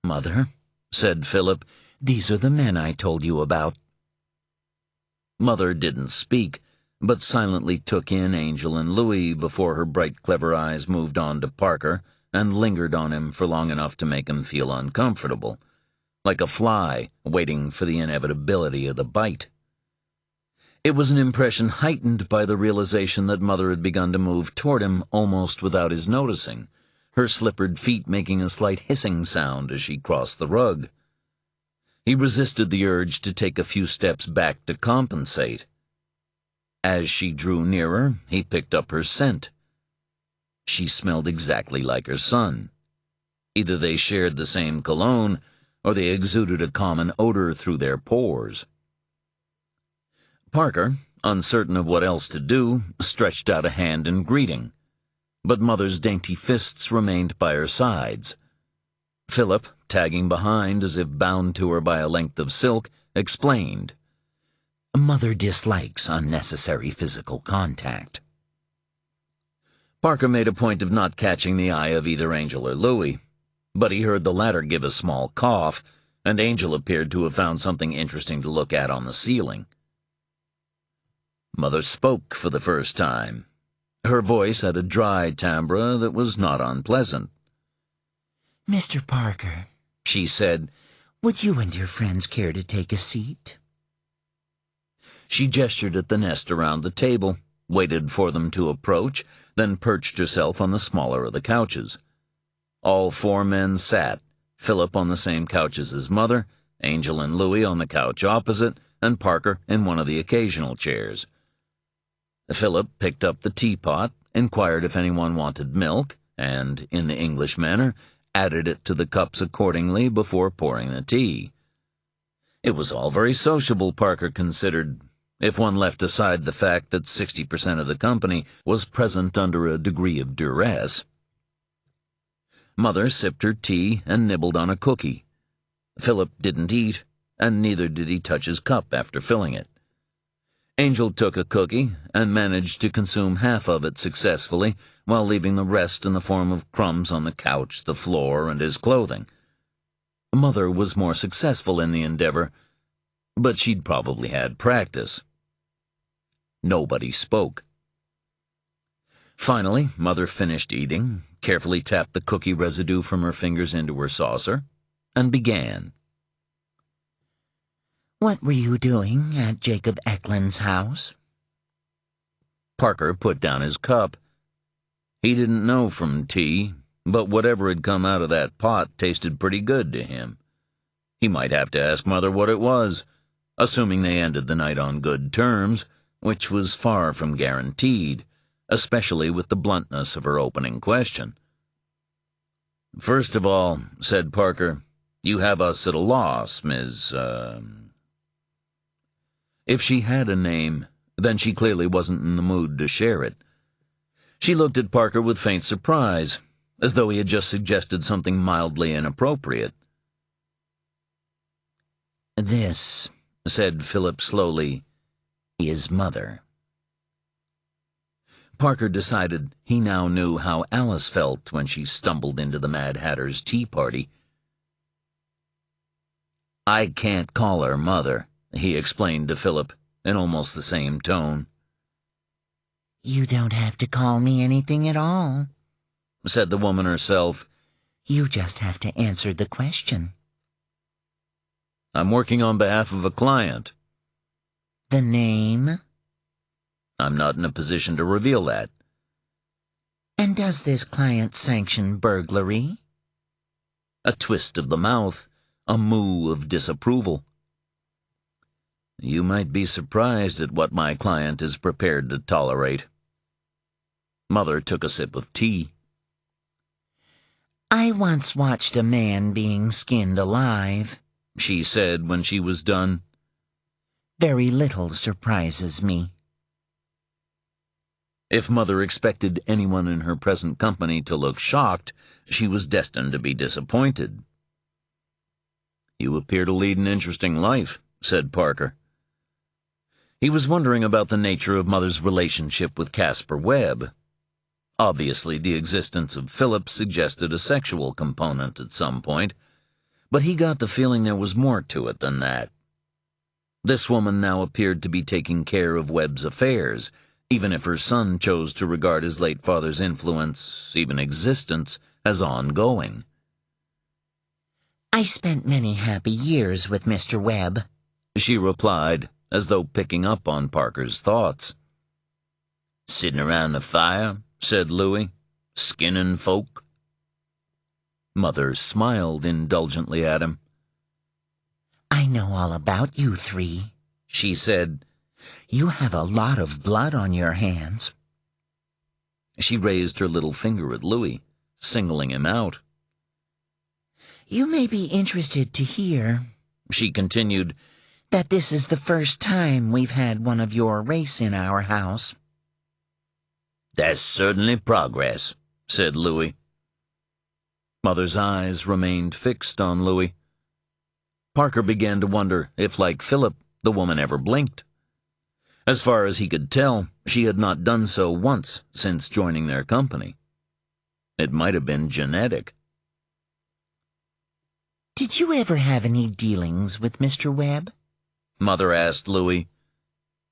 "Mother," said Philip, "these are the men I told you about." Mother didn't speak, but silently took in Angel and Louis before her bright, clever eyes moved on to Parker and lingered on him for long enough to make him feel uncomfortable, like a fly waiting for the inevitability of the bite. It was an impression heightened by the realization that Mother had begun to move toward him almost without his noticing, her slippered feet making a slight hissing sound as she crossed the rug. He resisted the urge to take a few steps back to compensate. As she drew nearer, he picked up her scent. She smelled exactly like her son. Either they shared the same cologne, or they exuded a common odor through their pores. Parker, uncertain of what else to do, stretched out a hand in greeting, but Mother's dainty fists remained by her sides. Philip, tagging behind as if bound to her by a length of silk, explained, "Mother dislikes unnecessary physical contact." Parker made a point of not catching the eye of either Angel or Louis, but he heard the latter give a small cough, and Angel appeared to have found something interesting to look at on the ceiling. Mother spoke for the first time. Her voice had a dry timbre that was not unpleasant. "Mr. Parker," she said, "would you and your friends care to take a seat?" She gestured at the nest around the table, waited for them to approach, then perched herself on the smaller of the couches. All four men sat, Philip on the same couch as his mother, Angel and Louis on the couch opposite, and Parker in one of the occasional chairs. Philip picked up the teapot, inquired if anyone wanted milk, and, in the English manner, added it to the cups accordingly before pouring the tea. It was all very sociable, Parker considered, if one left aside the fact that 60% of the company was present under a degree of duress. Mother sipped her tea and nibbled on a cookie. Philip didn't eat, and neither did he touch his cup after filling it. Angel took a cookie and managed to consume half of it successfully, while leaving the rest in the form of crumbs on the couch, the floor, and his clothing. Mother was more successful in the endeavor, but she'd probably had practice. Nobody spoke. Finally, Mother finished eating, carefully tapped the cookie residue from her fingers into her saucer, and began. "What were you doing at Jacob Eklund's house?" Parker put down his cup. He didn't know from tea, but whatever had come out of that pot tasted pretty good to him. He might have to ask Mother what it was, assuming they ended the night on good terms, which was far from guaranteed, especially with the bluntness of her opening question. "First of all," said Parker, "you have us at a loss, Ms. If she had a name, then she clearly wasn't in the mood to share it. She looked at Parker with faint surprise, as though he had just suggested something mildly inappropriate. "This," said Philip slowly, "is Mother." Parker decided he now knew how Alice felt when she stumbled into the Mad Hatter's tea party. "I can't call her Mother," he explained to Philip in almost the same tone. "You don't have to call me anything at all," said the woman herself. "You just have to answer the question." "I'm working on behalf of a client." "The name?" "I'm not in a position to reveal that." "And does this client sanction burglary?" A twist of the mouth, a moo of disapproval. "You might be surprised at what my client is prepared to tolerate." Mother took a sip of tea. "I once watched a man being skinned alive," she said when she was done. "Very little surprises me." If Mother expected anyone in her present company to look shocked, she was destined to be disappointed. "You appear to lead an interesting life," said Parker. He was wondering about the nature of Mother's relationship with Caspar Webb. Obviously, the existence of Philip suggested a sexual component at some point, but he got the feeling there was more to it than that. This woman now appeared to be taking care of Webb's affairs, even if her son chose to regard his late father's influence, even existence, as ongoing. "I spent many happy years with Mr. Webb," she replied, as though picking up on Parker's thoughts. "Sitting around the fire," said Louis, "skinning folk." Mother smiled indulgently at him. "I know all about you three," she said. "You have a lot of blood on your hands." She raised her little finger at Louis, singling him out. "You may be interested to hear," she continued, "that this is the first time we've had one of your race in our house." "That's certainly progress," said Louis. Mother's eyes remained fixed on Louis. Parker began to wonder if, like Philip, the woman ever blinked. As far as he could tell, she had not done so once since joining their company. It might have been genetic. "Did Did you ever have any dealings with Mr. Webb? Mother asked Louis.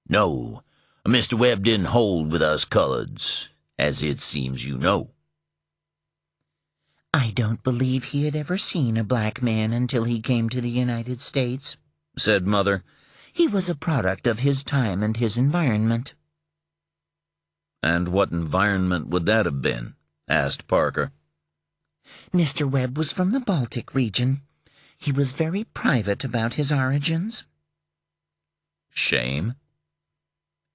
No, Mr. Webb didn't hold with us coloreds, as it seems you know. I don't believe he had ever seen a black man until he came to the United States, said Mother. He was a product of his time and his environment. And what environment would that have been? Asked Parker. Mr. Webb was from the Baltic region. He was very private about his origins. Shame?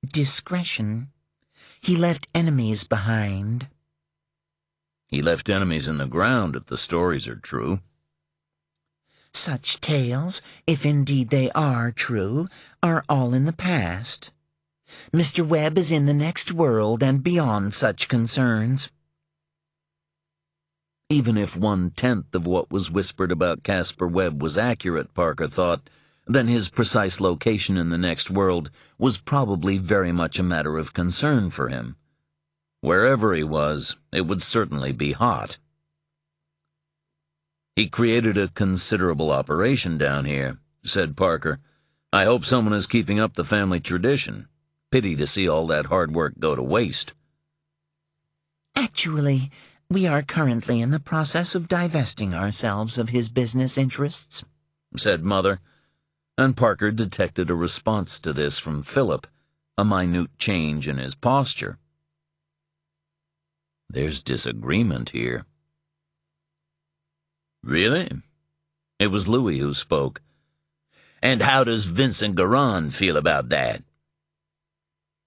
Discretion. He left enemies behind. He left enemies in the ground, if the stories are true. Such tales, if indeed they are true, are all in the past. Mr. Webb is in the next world and beyond such concerns. Even if 1/10 of what was whispered about Caspar Webb was accurate, Parker thought, then his precise location in the next world was probably very much a matter of concern for him. Wherever he was, it would certainly be hot. He created a considerable operation down here, said Parker. I hope someone is keeping up the family tradition. Pity to see all that hard work go to waste. Actually, we are currently in the process of divesting ourselves of his business interests, said Mother, and Parker detected a response to this from Philip, a minute change in his posture. There's disagreement here. Really? It was Louis who spoke. And how does Vincent Garon feel about that?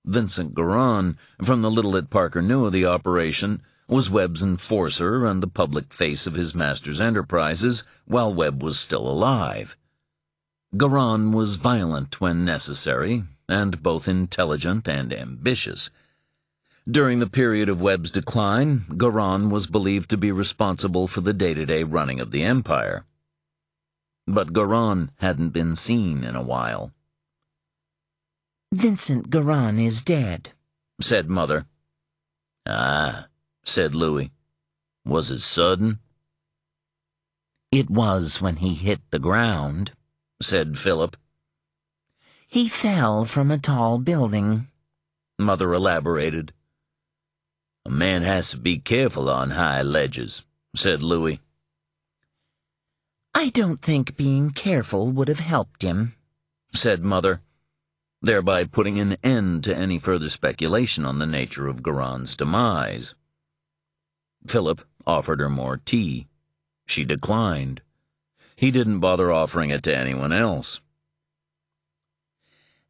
Vincent Garon, from the little that Parker knew of the operation, was Webb's enforcer and the public face of his master's enterprises while Webb was still alive. Garon was violent when necessary, and both intelligent and ambitious. During the period of Webb's decline, Garon was believed to be responsible for the day-to-day running of the empire. But Garon hadn't been seen in a while. Vincent Garon is dead, said Mother. Ah, said Louis. Was it sudden? It was when he hit the ground, said Philip. He fell from a tall building, Mother elaborated. A man has to be careful on high ledges, said Louis. I don't think being careful would have helped him, said Mother, thereby putting an end to any further speculation on the nature of Garon's demise. Philip offered her more tea. She declined. He didn't bother offering it to anyone else.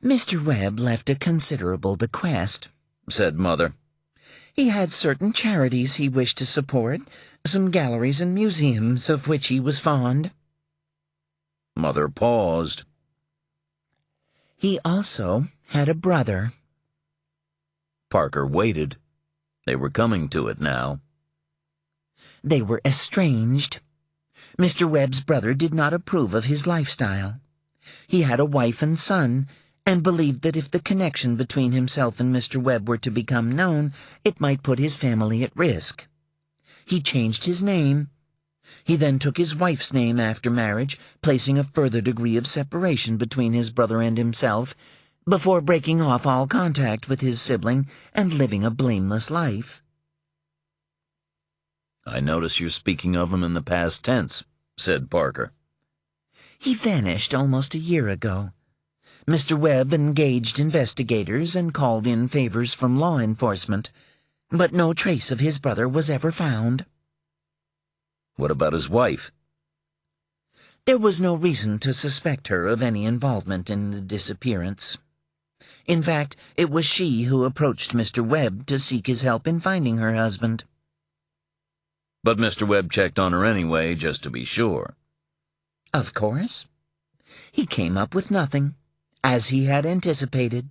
Mr. Webb left a considerable bequest, said Mother. He had certain charities he wished to support, some galleries and museums of which he was fond. Mother paused. He also had a brother. Parker waited. They were coming to it now. They were estranged. Mr. Webb's brother did not approve of his lifestyle. He had a wife and son, and believed that if the connection between himself and Mr. Webb were to become known, it might put his family at risk. He changed his name. He then took his wife's name after marriage, placing a further degree of separation between his brother and himself, before breaking off all contact with his sibling and living a blameless life. I notice you're speaking of him in the past tense, said Parker. He vanished almost a year ago. Mr. Webb engaged investigators and called in favors from law enforcement, but no trace of his brother was ever found. What about his wife? There was no reason to suspect her of any involvement in the disappearance. In fact, it was she who approached Mr. Webb to seek his help in finding her husband. But Mr. Webb checked on her anyway, just to be sure. Of course. He came up with nothing, as he had anticipated.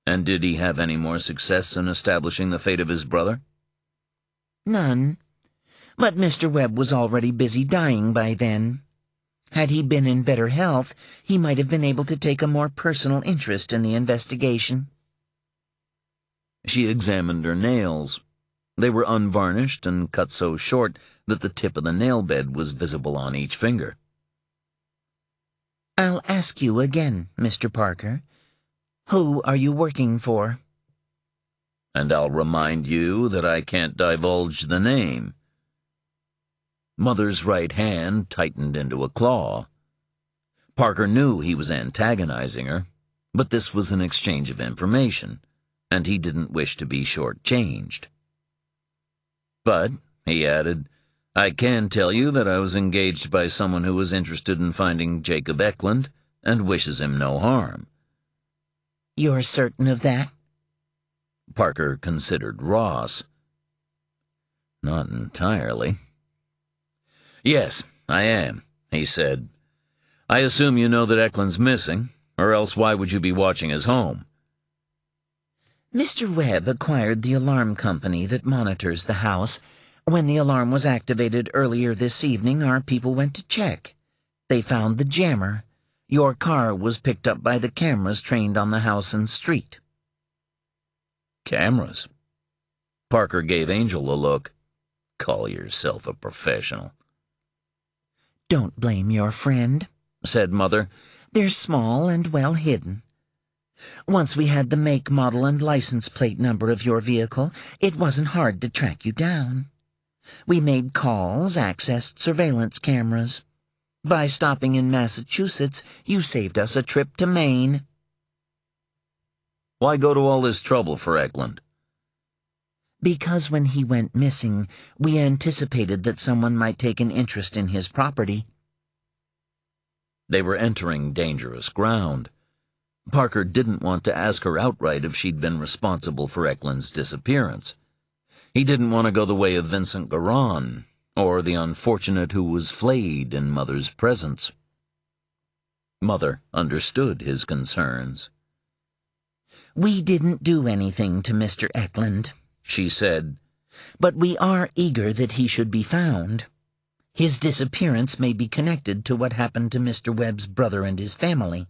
And did he have any more success in establishing the fate of his brother? None. But Mr. Webb was already busy dying by then. Had he been in better health, he might have been able to take a more personal interest in the investigation. She examined her nails. They were unvarnished and cut so short that the tip of the nail bed was visible on each finger. "I'll ask you again, Mr. Parker. Who are you working for?" And I'll remind you that I can't divulge the name. Mother's right hand tightened into a claw. Parker knew he was antagonizing her, but this was an exchange of information, and he didn't wish to be shortchanged. "But," he added, "I can tell you that I was engaged by someone who was interested in finding Jacob Eklund and wishes him no harm." "You're certain of that?" Parker considered Ross. "Not entirely." "Yes, I am," he said. "I assume you know that Eklund's missing, or else why would you be watching his home?" "Mr. Webb acquired the alarm company that monitors the house. When the alarm was activated earlier this evening, our people went to check. They found the jammer. Your car was picked up by the cameras trained on the house and street." "Cameras?" Parker gave Angel a look. "Call yourself a professional." "Don't blame your friend," said Mother. "They're small and well hidden. Once we had the make, model, and license plate number of your vehicle, it wasn't hard to track you down. We made calls, accessed surveillance cameras. By stopping in Massachusetts, you saved us a trip to Maine." "Why go to all this trouble for Eklund?" "Because when he went missing, we anticipated that someone might take an interest in his property." They were entering dangerous ground. Parker didn't want to ask her outright if she'd been responsible for Eklund's disappearance. He didn't want to go the way of Vincent Garon, or the unfortunate who was flayed in Mother's presence. Mother understood his concerns. "We didn't do anything to Mr. Eklund," she said, "but we are eager that he should be found. His disappearance may be connected to what happened to Mr. Webb's brother and his family."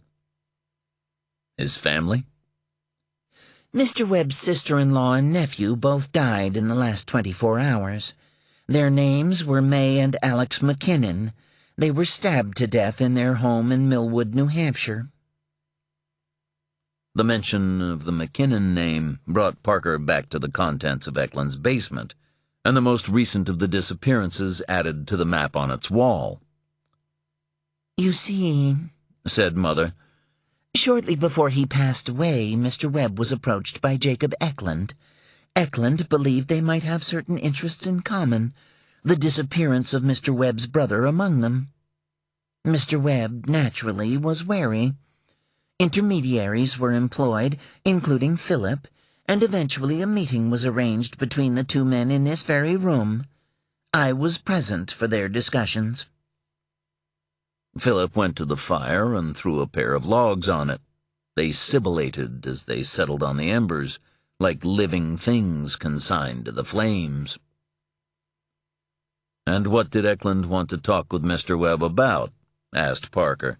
"His family?" "Mr. Webb's sister-in-law and nephew both died in the last 24 hours. Their names were May and Alex McKinnon. They were stabbed to death in their home in Millwood, New Hampshire." The mention of the McKinnon name brought Parker back to the contents of Eklund's basement, and the most recent of the disappearances added to the map on its wall. "You see," said Mother, "shortly before he passed away, Mr. Webb was approached by Jacob Eklund. Eklund believed they might have certain interests in common, the disappearance of Mr. Webb's brother among them. Mr. Webb, naturally, was wary. Intermediaries were employed, including Philip, and eventually a meeting was arranged between the two men in this very room. I was present for their discussions." Philip went to the fire and threw a pair of logs on it. They sibilated as they settled on the embers, like living things consigned to the flames. "And what did Eklund want to talk with Mr. Webb about?" asked Parker.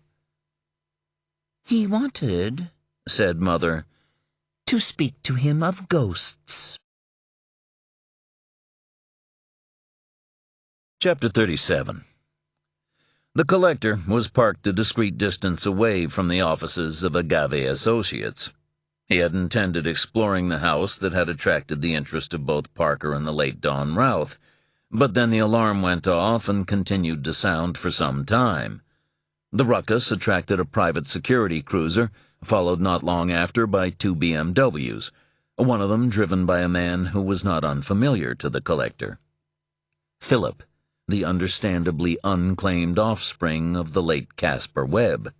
"He wanted," said Mother, "to speak to him of ghosts." Chapter 37. The collector was parked a discreet distance away from the offices of Agave Associates. He had intended exploring the house that had attracted the interest of both Parker and the late Don Routh, but then the alarm went off and continued to sound for some time. The ruckus attracted a private security cruiser, followed not long after by 2 BMWs, one of them driven by a man who was not unfamiliar to the collector. Philip, the understandably unclaimed offspring of the late Caspar Webb.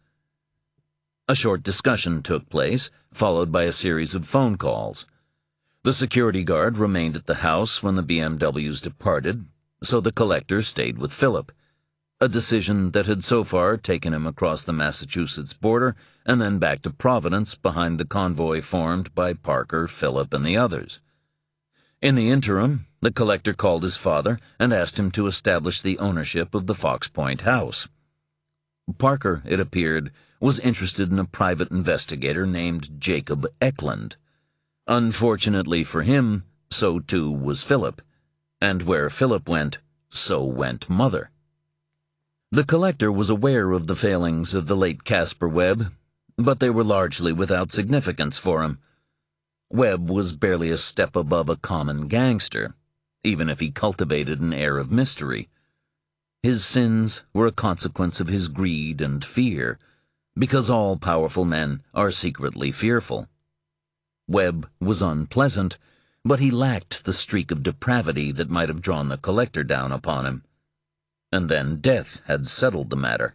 A short discussion took place, followed by a series of phone calls. The security guard remained at the house when the BMWs departed, so the collector stayed with Philip, a decision that had so far taken him across the Massachusetts border and then back to Providence behind the convoy formed by Parker, Philip, and the others. In the interim, the collector called his father and asked him to establish the ownership of the Fox Point house. Parker, it appeared, was interested in a private investigator named Jacob Eklund. Unfortunately for him, so too was Philip, and where Philip went, so went Mother. The collector was aware of the failings of the late Caspar Webb, but they were largely without significance for him. Webb was barely a step above a common gangster, even if he cultivated an air of mystery. His sins were a consequence of his greed and fear, because all powerful men are secretly fearful. Webb was unpleasant, but he lacked the streak of depravity that might have drawn the collector down upon him. And then death had settled the matter.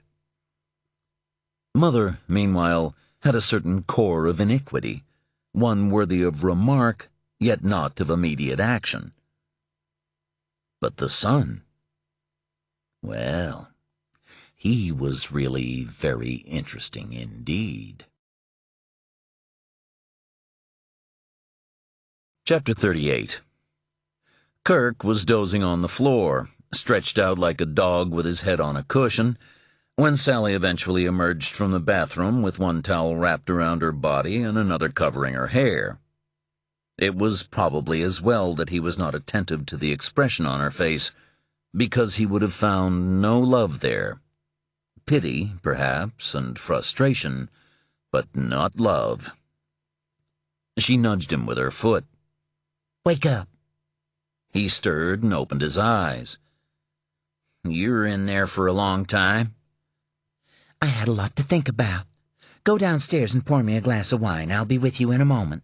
Mother, meanwhile, had a certain core of iniquity, one worthy of remark, yet not of immediate action. But the son, well, he was really very interesting indeed. Chapter 38. Kirk was dozing on the floor, stretched out like a dog with his head on a cushion, when Sally eventually emerged from the bathroom with one towel wrapped around her body and another covering her hair. It was probably as well that he was not attentive to the expression on her face, because he would have found no love there. Pity, perhaps, and frustration, but not love. She nudged him with her foot. Wake up. He stirred and opened his eyes. You were in there for a long time? I had a lot to think about. Go downstairs and pour me a glass of wine. I'll be with you in a moment.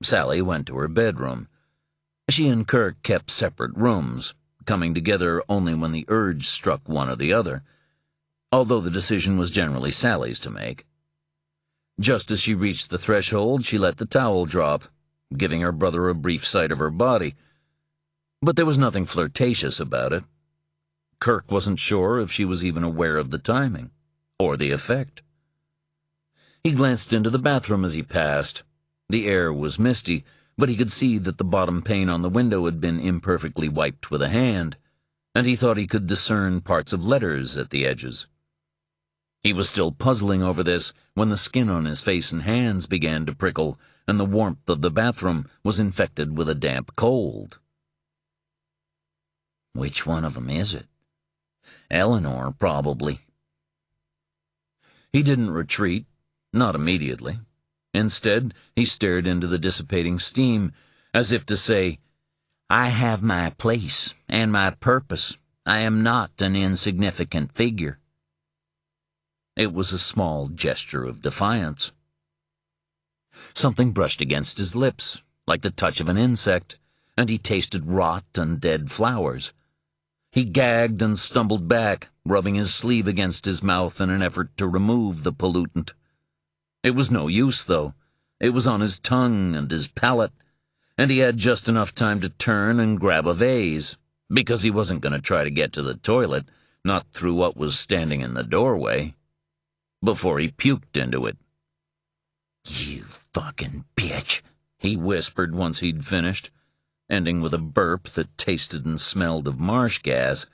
Sally went to her bedroom. She and Kirk kept separate rooms, coming together only when the urge struck one or the other, although the decision was generally Sally's to make. Just as she reached the threshold, she let the towel drop, giving her brother a brief sight of her body. But there was nothing flirtatious about it. Kirk wasn't sure if she was even aware of the timing, or the effect. He glanced into the bathroom as he passed. The air was misty, but he could see that the bottom pane on the window had been imperfectly wiped with a hand, and he thought he could discern parts of letters at the edges. He was still puzzling over this when the skin on his face and hands began to prickle, and the warmth of the bathroom was infected with a damp cold. Which one of them is it? Eleanor, probably. He didn't retreat, not immediately. Instead, he stared into the dissipating steam, as if to say, I have my place and my purpose. I am not an insignificant figure. It was a small gesture of defiance. Something brushed against his lips, like the touch of an insect, and he tasted rot and dead flowers. He gagged and stumbled back, rubbing his sleeve against his mouth in an effort to remove the pollutant. It was no use, though. It was on his tongue and his palate, and he had just enough time to turn and grab a vase, because he wasn't going to try to get to the toilet, not through what was standing in the doorway, before he puked into it. You fucking bitch, he whispered once he'd finished, ending with a burp that tasted and smelled of marsh gas.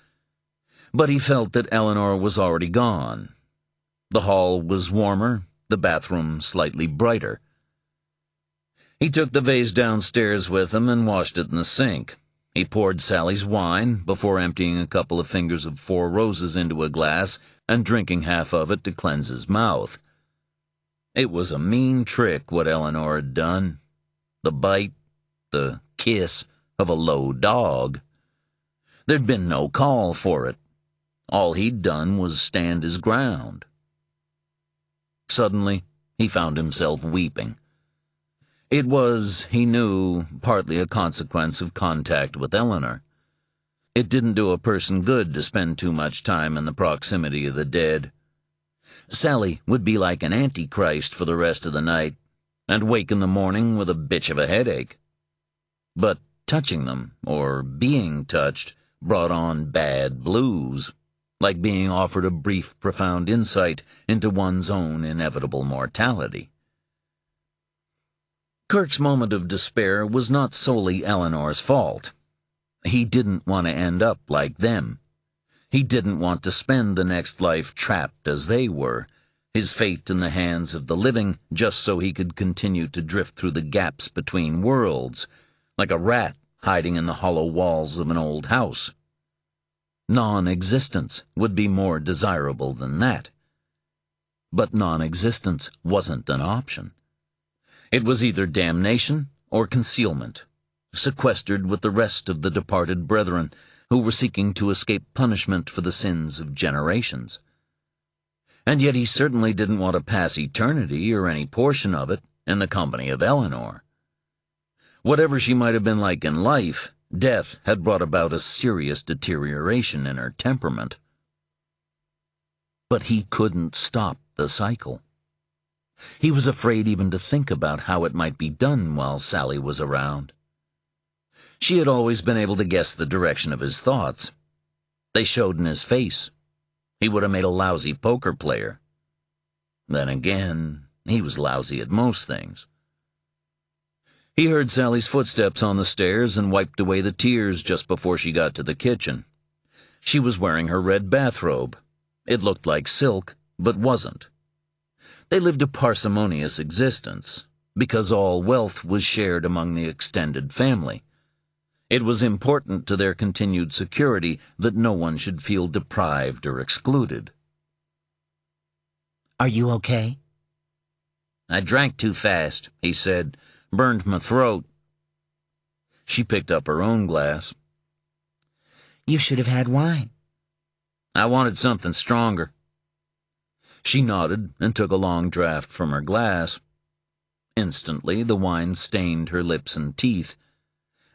But he felt that Eleanor was already gone. The hall was warmer, the bathroom slightly brighter. He took the vase downstairs with him and washed it in the sink. He poured Sally's wine before emptying a couple of fingers of Four Roses into a glass and drinking half of it to cleanse his mouth. It was a mean trick what Eleanor had done. The bite, the kiss of a low dog. There'd been no call for it. All he'd done was stand his ground. Suddenly, he found himself weeping. It was, he knew, partly a consequence of contact with Eleanor. It didn't do a person good to spend too much time in the proximity of the dead. Sally would be like an antichrist for the rest of the night, and wake in the morning with a bitch of a headache. But touching them, or being touched, brought on bad blues, like being offered a brief, profound insight into one's own inevitable mortality. Kirk's moment of despair was not solely Eleanor's fault. He didn't want to end up like them. He didn't want to spend the next life trapped as they were. his fate in the hands of the living, just so he could continue to drift through the gaps between worlds, like a rat hiding in the hollow walls of an old house. Non-existence would be more desirable than that. But non-existence wasn't an option. It was either damnation or concealment, sequestered with the rest of the departed brethren who were seeking to escape punishment for the sins of generations. And yet he certainly didn't want to pass eternity or any portion of it in the company of Eleanor. Whatever she might have been like in life, death had brought about a serious deterioration in her temperament. But he couldn't stop the cycle. He was afraid even to think about how it might be done while Sally was around. She had always been able to guess the direction of his thoughts. They showed in his face. He would have made a lousy poker player. Then again, he was lousy at most things. He heard Sally's footsteps on the stairs and wiped away the tears just before she got to the kitchen. She was wearing her red bathrobe. It looked like silk, but wasn't. They lived a parsimonious existence, because all wealth was shared among the extended family. It was important to their continued security that no one should feel deprived or excluded. Are you okay? I drank too fast, he said. Burned my throat. She picked up her own glass. You should have had wine. I wanted something stronger. She nodded and took a long draught from her glass. Instantly, the wine stained her lips and teeth.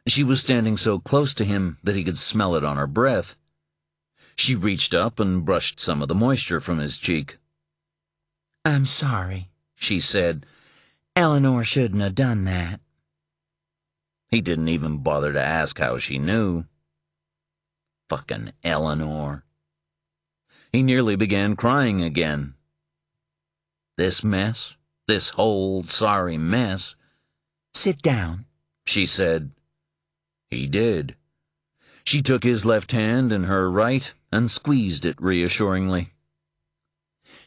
She was standing so close to him that he could smell it on her breath. She reached up and brushed some of the moisture from his cheek. I'm sorry, she said. Eleanor shouldn't have done that. He didn't even bother to ask how she knew. Fucking Eleanor. He nearly began crying again. This mess, this whole sorry mess. Sit down, she said. He did. She took his left hand in her right and squeezed it reassuringly.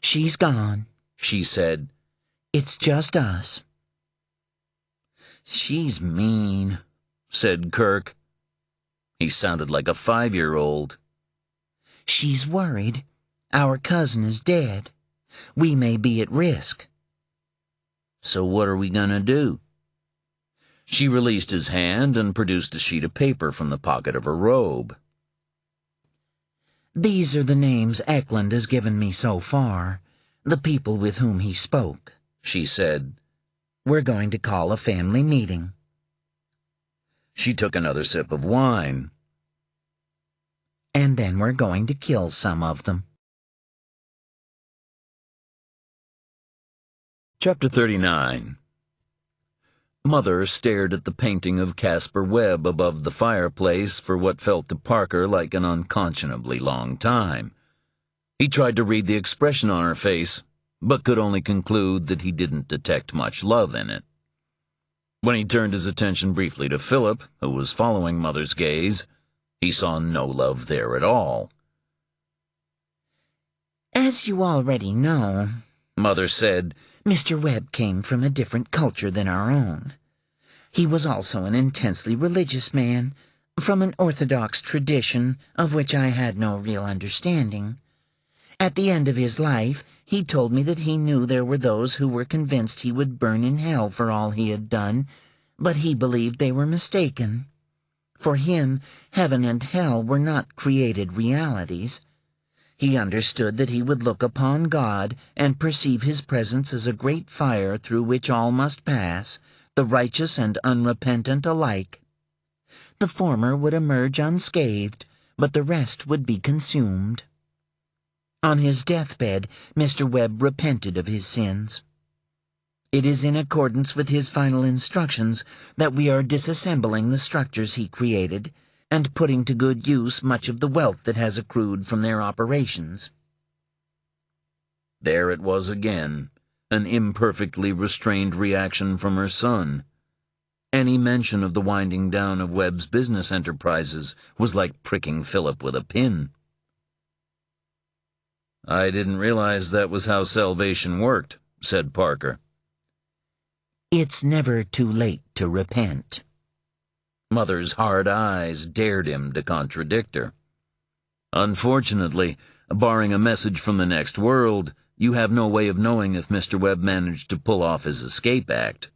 She's gone, she said. It's just us. She's mean, said Kirk. He sounded like a 5-year-old. She's worried. Our cousin is dead. We may be at risk. So what are we gonna do? She released his hand and produced a sheet of paper from the pocket of her robe. These are the names Eklund has given me so far, the people with whom he spoke, she said. We're going to call a family meeting. She took another sip of wine. And then we're going to kill some of them. Chapter 39. Mother stared at the painting of Caspar Webb above the fireplace for what felt to Parker like an unconscionably long time. He tried to read the expression on her face, but could only conclude that he didn't detect much love in it. When he turned his attention briefly to Philip, who was following Mother's gaze, he saw no love there at all. As you already know, Mother said, Mr. Webb came from a different culture than our own. He was also an intensely religious man, from an Orthodox tradition of which I had no real understanding. At the end of his life, he told me that he knew there were those who were convinced he would burn in hell for all he had done, but he believed they were mistaken. For him, heaven and hell were not created realities. He understood that he would look upon God and perceive his presence as a great fire through which all must pass, the righteous and unrepentant alike. The former would emerge unscathed, but the rest would be consumed. On his deathbed, Mr. Webb repented of his sins. It is in accordance with his final instructions that we are disassembling the structures he created, and putting to good use much of the wealth that has accrued from their operations. There it was again, an imperfectly restrained reaction from her son. Any mention of the winding down of Webb's business enterprises was like pricking Philip with a pin. I didn't realize that was how salvation worked, said Parker. It's never too late to repent. Mother's hard eyes dared him to contradict her. Unfortunately, barring a message from the next world, you have no way of knowing if Mr. Webb managed to pull off his escape act.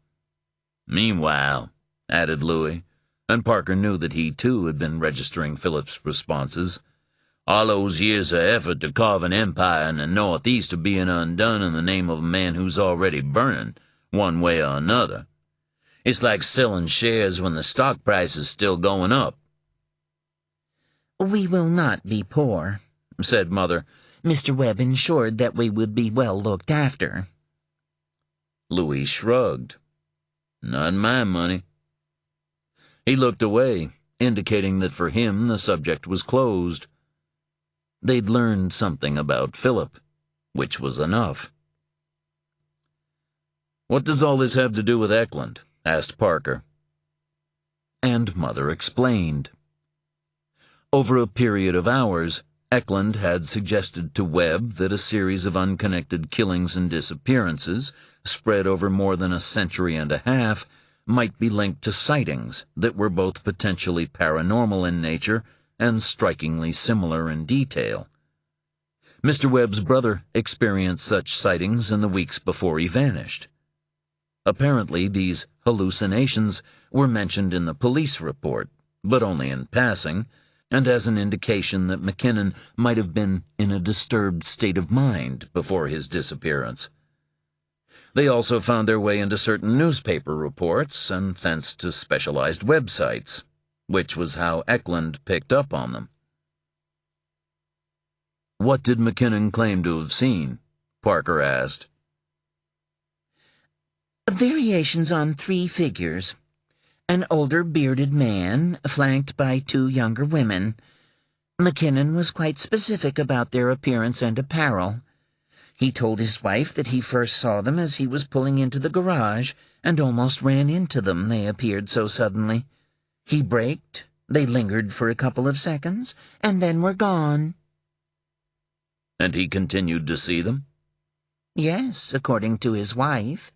Meanwhile, added Louis, and Parker knew that he too had been registering Philip's responses, all those years of effort to carve an empire in the Northeast are being undone in the name of a man who's already burning, one way or another. It's like selling shares when the stock price is still going up. We will not be poor, said Mother. Mr. Webb ensured that we would be well looked after. Louis shrugged. Not my money. He looked away, indicating that for him the subject was closed. They'd learned something about Philip, which was enough. What does all this have to do with Eklund? Asked Parker. And Mother explained. Over a period of hours, Eklund had suggested to Webb that a series of unconnected killings and disappearances, spread over more than a century and a half, might be linked to sightings that were both potentially paranormal in nature and strikingly similar in detail. Mr. Webb's brother experienced such sightings in the weeks before he vanished. Apparently, these hallucinations were mentioned in the police report, but only in passing, and as an indication that McKinnon might have been in a disturbed state of mind before his disappearance. They also found their way into certain newspaper reports and thence to specialized websites, which was how Eklund picked up on them. What did McKinnon claim to have seen? Parker asked. Variations on 3 figures. An older bearded man, flanked by 2 younger women. McKinnon was quite specific about their appearance and apparel. He told his wife that he first saw them as he was pulling into the garage and almost ran into them, they appeared so suddenly. He braked, they lingered for a couple of seconds, and then were gone. And he continued to see them? Yes, according to his wife.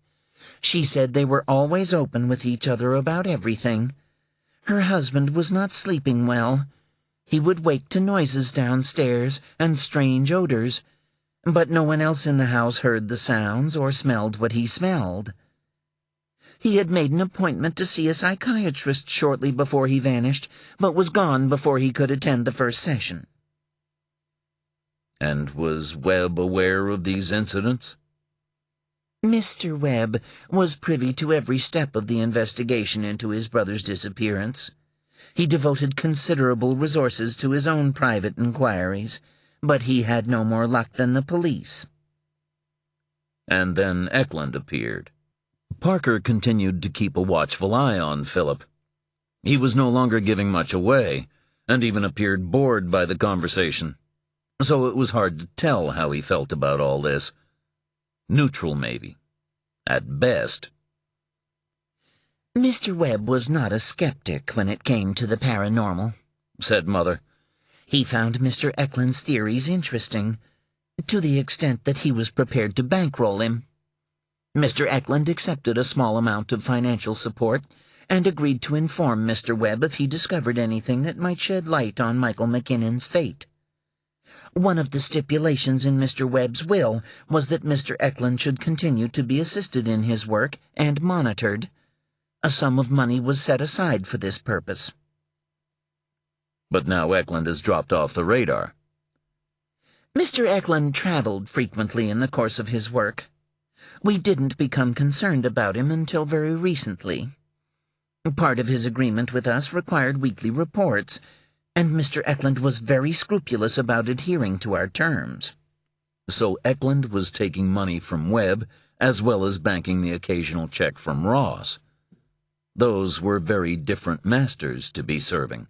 She said they were always open with each other about everything. Her husband was not sleeping well. He would wake to noises downstairs and strange odors, but no one else in the house heard the sounds or smelled what he smelled. He had made an appointment to see a psychiatrist shortly before he vanished, but was gone before he could attend the first session. And was Webb aware of these incidents? Mr. Webb was privy to every step of the investigation into his brother's disappearance. He devoted considerable resources to his own private inquiries, but he had no more luck than the police. And then Eklund appeared. Parker continued to keep a watchful eye on Philip. He was no longer giving much away, and even appeared bored by the conversation, so it was hard to tell how he felt about all this. Neutral, maybe. At best. Mr. Webb was not a skeptic when it came to the paranormal, said Mother. He found Mr. Eklund's theories interesting, to the extent that he was prepared to bankroll him. Mr. Eklund accepted a small amount of financial support and agreed to inform Mr. Webb if he discovered anything that might shed light on Michael McKinnon's fate. One of the stipulations in Mr. Webb's will was that Mr. Eklund should continue to be assisted in his work and monitored. A sum of money was set aside for this purpose. But now Eklund has dropped off the radar. Mr. Eklund traveled frequently in the course of his work. We didn't become concerned about him until very recently. Part of his agreement with us required weekly reports, and Mr. Eklund was very scrupulous about adhering to our terms. So Eklund was taking money from Webb, as well as banking the occasional check from Ross. Those were very different masters to be serving.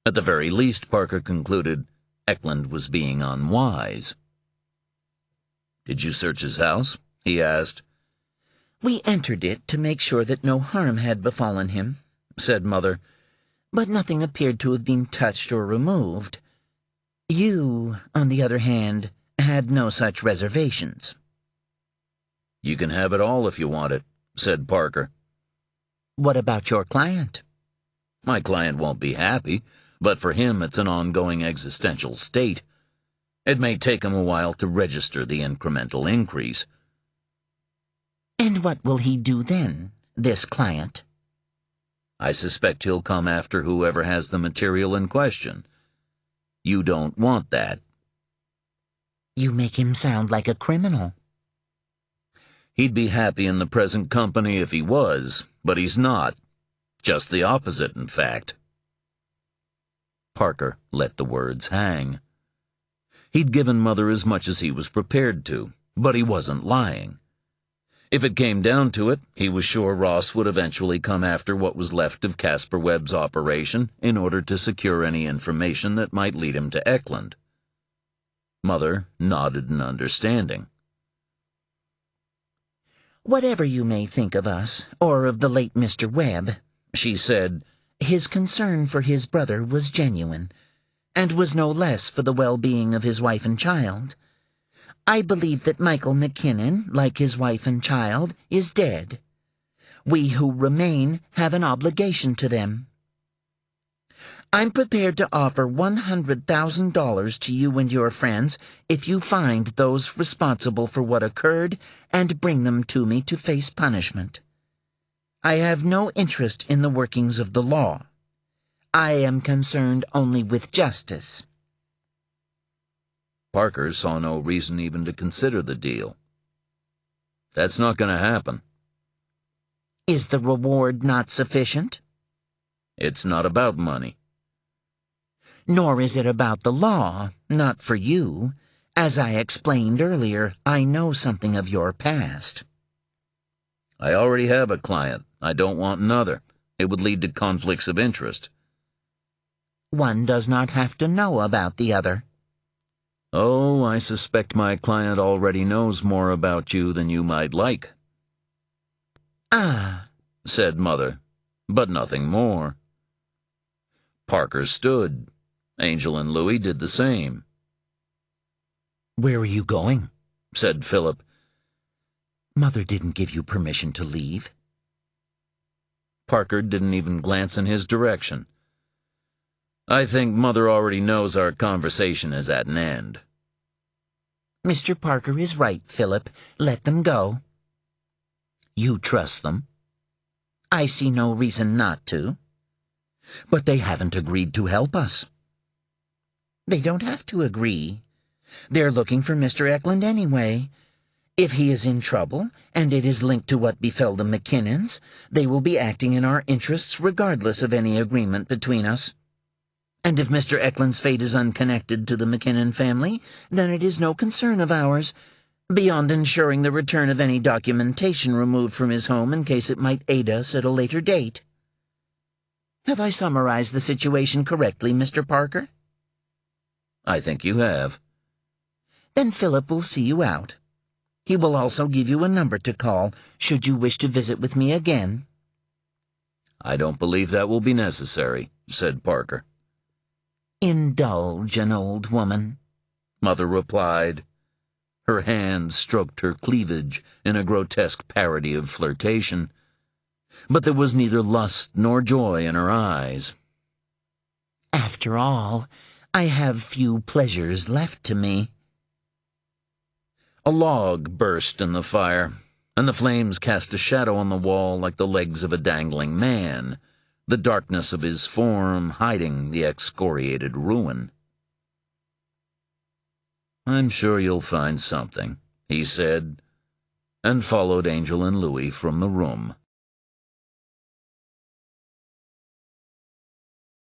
At the very least, Parker concluded, Eklund was being unwise. "Did you search his house?" he asked. "We entered it to make sure that no harm had befallen him," said Mother, "but nothing appeared to have been touched or removed. You, on the other hand, had had no such reservations. "You can have it all if you want it," said Parker. What about your client? "My client won't be happy, but for him it's an ongoing existential state. It may take him a while to register the incremental increase." And what will he do then, this client? "I suspect he'll come after whoever has the material in question. You don't want that." You make him sound like a criminal. "He'd be happy in the present company if he was, but he's not. Just the opposite, in fact." Parker let the words hang. He'd given Mother as much as he was prepared to, but he wasn't lying. If it came down to it, he was sure Ross would eventually come after what was left of Caspar Webb's operation in order to secure any information that might lead him to Eckland. Mother nodded in understanding. Whatever you may think of us, or of the late Mr. Webb, she said, his concern for his brother was genuine, and was no less for the well-being of his wife and child. I believe that Michael McKinnon, like his wife and child, is dead. We who remain have an obligation to them. I'm prepared to offer $100,000 to you and your friends if you find those responsible for what occurred and bring them to me to face punishment. I have no interest in the workings of the law. I am concerned only with justice." Parker saw no reason even to consider the deal. "That's not going to happen." Is the reward not sufficient? "It's not about money." Nor is it about the law, not for you. As I explained earlier, I know something of your past. "I already have a client. I don't want another. It would lead to conflicts of interest." One does not have to know about the other. "Oh, I suspect my client already knows more about you than you might like," Ah, said Mother, but nothing more. Parker stood. Angel and Louis did the same. where are you going? Said Philip. Mother didn't give you permission to leave. Parker didn't even glance in his direction. "I think Mother already knows our conversation is at an end." Mr. Parker is right, Philip. Let them go. "You trust them?" I see no reason not to. "But they haven't agreed to help us." They don't have to agree. They're looking for Mr. Eckland anyway. If he is in trouble, and it is linked to what befell the McKinnons, they will be acting in our interests regardless of any agreement between us. And if Mr. Eckland's fate is unconnected to the McKinnon family, then it is no concern of ours, beyond ensuring the return of any documentation removed from his home in case it might aid us at a later date. Have I summarized the situation correctly, Mr. Parker? "I think you have." Then Philip will see you out. He will also give you a number to call, should you wish to visit with me again. "I don't believe that will be necessary," said Parker. Indulge an old woman, Mother replied. Her hand stroked her cleavage in a grotesque parody of flirtation, but there was neither lust nor joy in her eyes. After all, I have few pleasures left to me. A log burst in the fire, and the flames cast a shadow on the wall like the legs of a dangling man, the darkness of his form hiding the excoriated ruin. "I'm sure you'll find something," he said, and followed Angel and Louis from the room.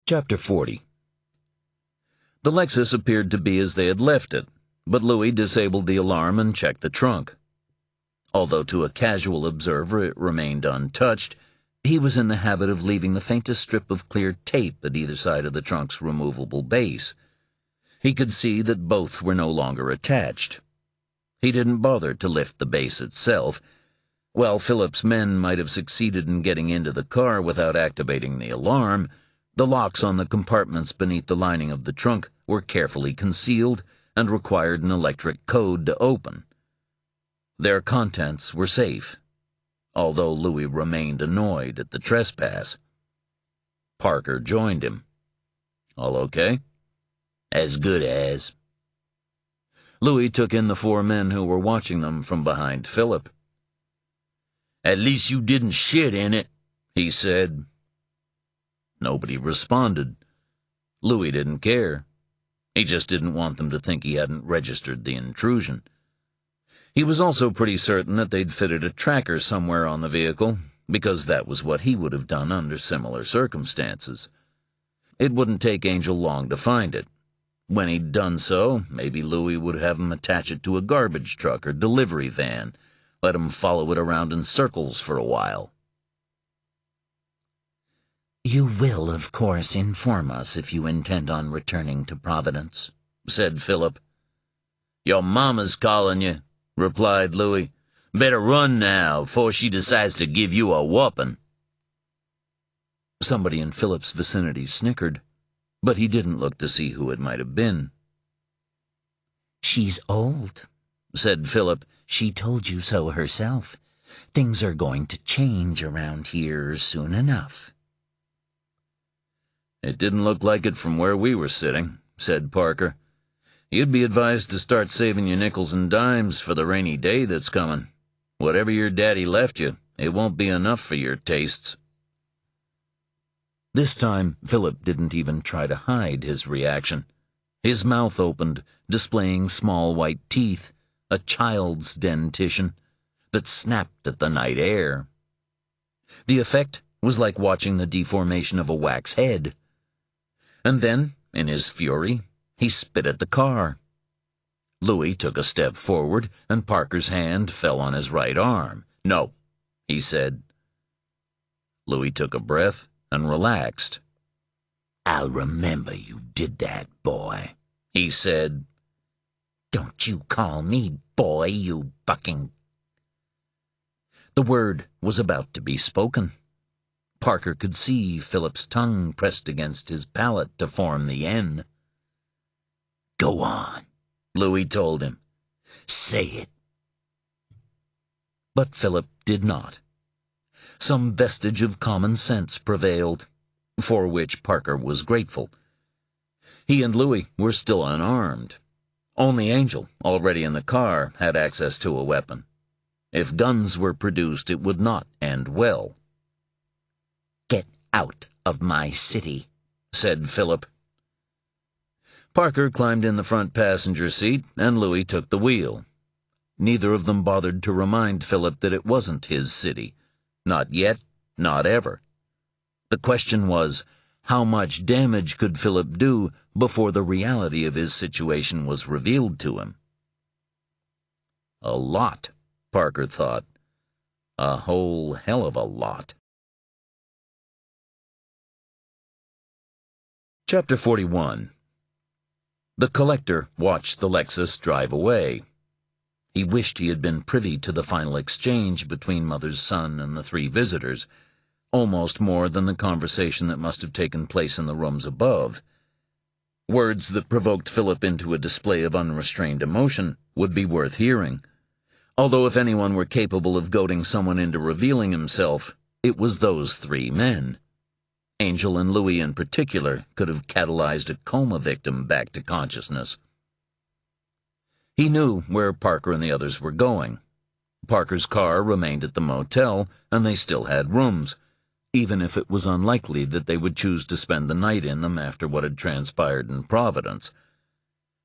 Chapter 40. The Lexus appeared to be as they had left it, but Louis disabled the alarm and checked the trunk. Although to a casual observer it remained untouched, he was in the habit of leaving the faintest strip of clear tape at either side of the trunk's removable base. He could see that both were no longer attached. He didn't bother to lift the base itself. While Philip's men might have succeeded in getting into the car without activating the alarm, the locks on the compartments beneath the lining of the trunk were carefully concealed, and required an electric code to open. Their contents were safe, although Louis remained annoyed at the trespass. Parker joined him. "All okay?" "As good as." Louis took in the 4 men who were watching them from behind Philip. "At least you didn't shit in it," he said. Nobody responded. Louis didn't care. He just didn't want them to think he hadn't registered the intrusion. He was also pretty certain that they'd fitted a tracker somewhere on the vehicle, because that was what he would have done under similar circumstances. It wouldn't take Angel long to find it. When he'd done so, maybe Louis would have him attach it to a garbage truck or delivery van, let him follow it around in circles for a while. "You will, of course, inform us if you intend on returning to Providence," said Philip. "Your mama's calling you," replied Louis. "Better run now, before she decides to give you a whooping." Somebody in Philip's vicinity snickered, but he didn't look to see who it might have been. "She's old," said Philip. "She told you so herself. Things are going to change around here soon enough." "It didn't look like it from where we were sitting," said Parker. "You'd be advised to start saving your nickels and dimes for the rainy day that's coming. Whatever your daddy left you, it won't be enough for your tastes." This time, Philip didn't even try to hide his reaction. His mouth opened, displaying small white teeth, a child's dentition, that snapped at the night air. The effect was like watching the deformation of a wax head. And then, in his fury, he spit at the car. Louis took a step forward, and Parker's hand fell on his right arm. "No," he said. Louis took a breath and relaxed. "I'll remember you did that, boy," he said. "Don't you call me boy, you bucking—" The word was about to be spoken. Parker could see Philip's tongue pressed against his palate to form the N. "Go on," Louis told him. "Say it." But Philip did not. Some vestige of common sense prevailed, for which Parker was grateful. He and Louis were still unarmed. Only Angel, already in the car, had access to a weapon. If guns were produced, it would not end well. "Get out of my city," said Philip. Parker climbed in the front passenger seat, and Louis took the wheel. Neither of them bothered to remind Philip that it wasn't his city. Not yet, not ever. The question was, how much damage could Philip do before the reality of his situation was revealed to him? A lot, Parker thought. A whole hell of a lot. Chapter 41. The collector watched the Lexus drive away. He wished he had been privy to the final exchange between Mother's son and the 3 visitors, almost more than the conversation that must have taken place in the rooms above. Words that provoked Philip into a display of unrestrained emotion would be worth hearing, although if anyone were capable of goading someone into revealing himself, it was those 3 men. Angel and Louis in particular could have catalyzed a coma victim back to consciousness. He knew where Parker and the others were going. Parker's car remained at the motel, and they still had rooms, even if it was unlikely that they would choose to spend the night in them after what had transpired in Providence.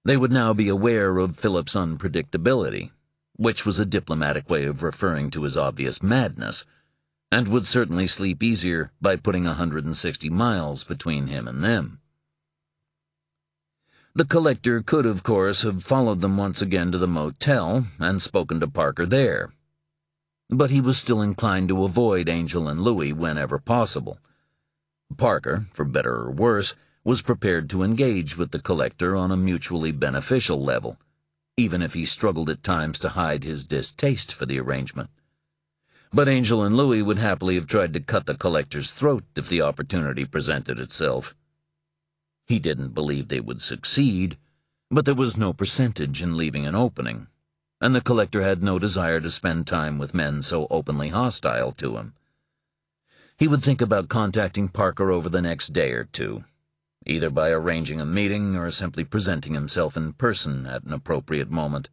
They would now be aware of Philip's unpredictability, which was a diplomatic way of referring to his obvious madness, and would certainly sleep easier by putting 160 miles between him and them. The collector could, of course, have followed them once again to the motel and spoken to Parker there. But he was still inclined to avoid Angel and Louis whenever possible. Parker, for better or worse, was prepared to engage with the collector on a mutually beneficial level, even if he struggled at times to hide his distaste for the arrangement. But Angel and Louis would happily have tried to cut the collector's throat if the opportunity presented itself. He didn't believe they would succeed, But there was no percentage in leaving an opening, and the collector had no desire to spend time with men so openly hostile to him. He would think about contacting Parker over the next day or two, either by arranging a meeting or simply presenting himself in person at an appropriate moment.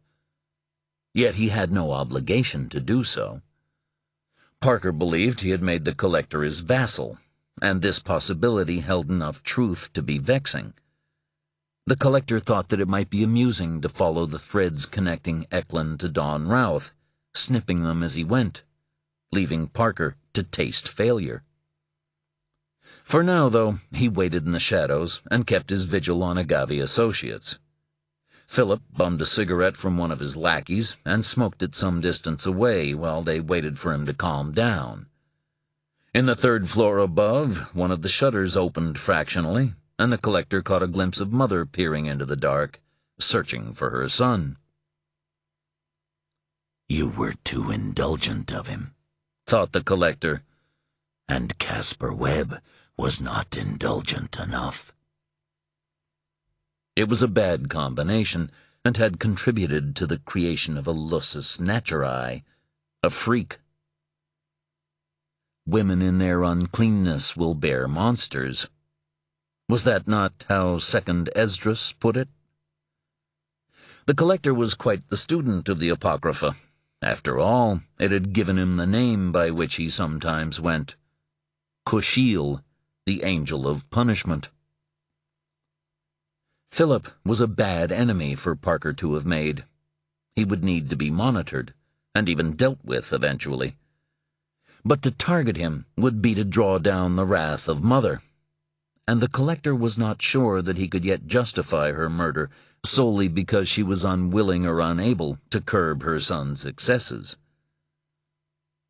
Yet he had no obligation to do so. Parker believed he had made the collector his vassal, and this possibility held enough truth to be vexing. The collector thought that it might be amusing to follow the threads connecting Eklund to Don Routh, snipping them as he went, leaving Parker to taste failure. For now, though, he waited in the shadows and kept his vigil on Agave Associates. Philip bummed a cigarette from one of his lackeys and smoked it some distance away while they waited for him to calm down. In the third floor above, one of the shutters opened fractionally, and the collector caught a glimpse of Mother peering into the dark, searching for her son. "You were too indulgent of him," thought the collector. "And Caspar Webb was not indulgent enough." It was a bad combination, and had contributed to the creation of a lusus naturae, a freak. Women in their uncleanness will bear monsters. Was that not how Second Esdras put it? The collector was quite the student of the Apocrypha. After all, it had given him the name by which he sometimes went: Kushiel, the angel of punishment. Philip was a bad enemy for Parker to have made. He would need to be monitored, and even dealt with eventually. But to target him would be to draw down the wrath of Mother, and the collector was not sure that he could yet justify her murder solely because she was unwilling or unable to curb her son's excesses.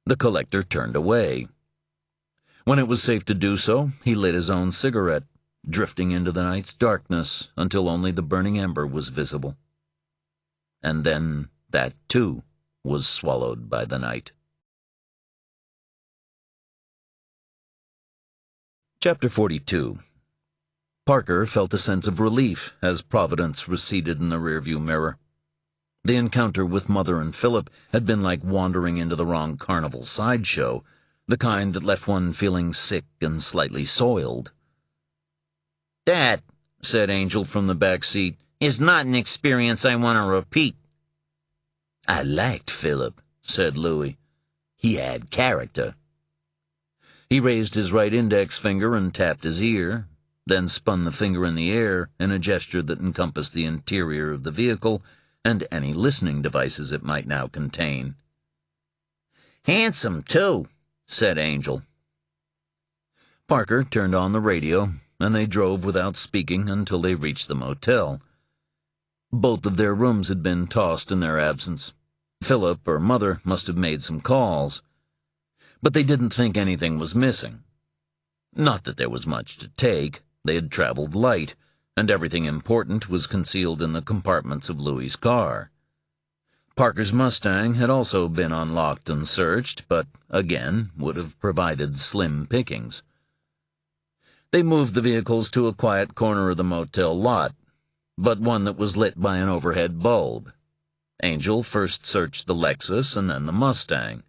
The collector turned away. When it was safe to do so, he lit his own cigarette, drifting into the night's darkness until only the burning ember was visible. And then that, too, was swallowed by the night. Chapter 42. Parker felt a sense of relief as Providence receded in the rearview mirror. The encounter with Mother and Philip had been like wandering into the wrong carnival sideshow, the kind that left one feeling sick and slightly soiled. "That," said Angel from the back seat, "is not an experience I want to repeat." "I liked Philip," said Louis. "He had character." He raised his right index finger and tapped his ear, then spun the finger in the air in a gesture that encompassed the interior of the vehicle and any listening devices it might now contain. "Handsome, too," said Angel. Parker turned on the radio, and they drove without speaking until they reached the motel. Both of their rooms had been tossed in their absence. Philip or Mother must have made some calls, but they didn't think anything was missing. Not that there was much to take. They had traveled light, and everything important was concealed in the compartments of Louis's car. Parker's Mustang had also been unlocked and searched, but, again, would have provided slim pickings. They moved the vehicles to a quiet corner of the motel lot, but one that was lit by an overhead bulb. Angel first searched the Lexus and then the Mustang.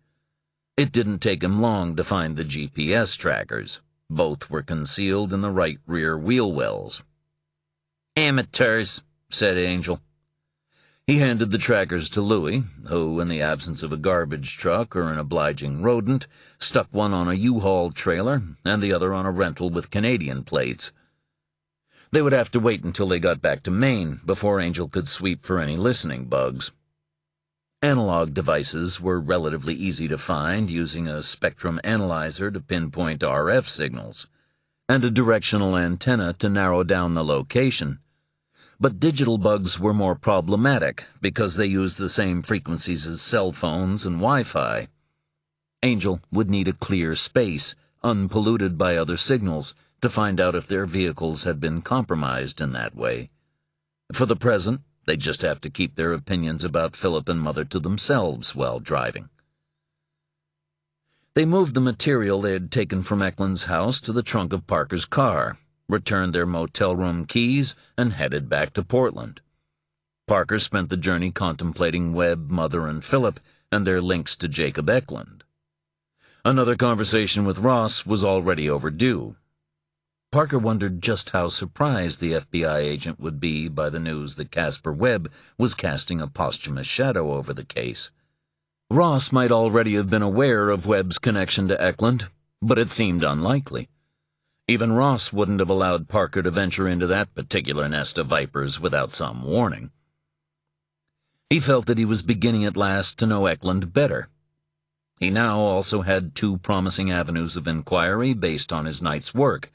It didn't take him long to find the GPS trackers. Both were concealed in the right rear wheel wells. "Amateurs," said Angel. He handed the trackers to Louis, who, in the absence of a garbage truck or an obliging rodent, stuck one on a U-Haul trailer and the other on a rental with Canadian plates. They would have to wait until they got back to Maine before Angel could sweep for any listening bugs. Analog devices were relatively easy to find using a spectrum analyzer to pinpoint RF signals, and a directional antenna to narrow down the location. But digital bugs were more problematic because they used the same frequencies as cell phones and Wi-Fi. Angel would need a clear space, unpolluted by other signals, to find out if their vehicles had been compromised in that way. For the present, they'd just have to keep their opinions about Philip and Mother to themselves while driving. They moved the material they had taken from Eklund's house to the trunk of Parker's car, returned their motel room keys, and headed back to Portland. Parker spent the journey contemplating Webb, Mother, and Philip, and their links to Jacob Eklund. Another conversation with Ross was already overdue. Parker wondered just how surprised the FBI agent would be by the news that Caspar Webb was casting a posthumous shadow over the case. Ross might already have been aware of Webb's connection to Eklund, but it seemed unlikely. Even Ross wouldn't have allowed Parker to venture into that particular nest of vipers without some warning. He felt that he was beginning at last to know Eklund better. He now also had two promising avenues of inquiry based on his night's work: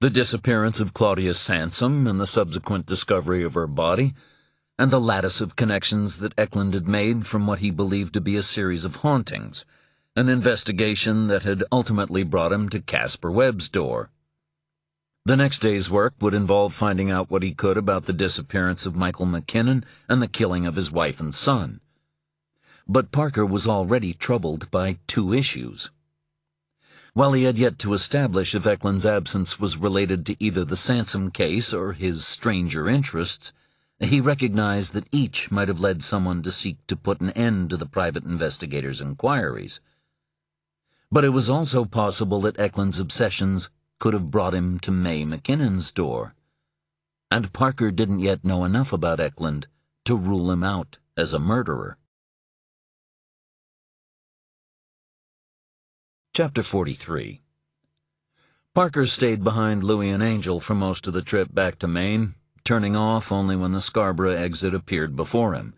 the disappearance of Claudia Sansom and the subsequent discovery of her body, and the lattice of connections that Eklund had made from what he believed to be a series of hauntings, an investigation that had ultimately brought him to Caspar Webb's door. The next day's work would involve finding out what he could about the disappearance of Michael McKinnon and the killing of his wife and son. But Parker was already troubled by two issues. While he had yet to establish if Eklund's absence was related to either the Sansom case or his stranger interests, he recognized that each might have led someone to seek to put an end to the private investigator's inquiries. But it was also possible that Eklund's obsessions could have brought him to May McKinnon's door, and Parker didn't yet know enough about Eklund to rule him out as a murderer. Chapter 43. Parker stayed behind Louis and Angel for most of the trip back to Maine, turning off only when the Scarborough exit appeared before him.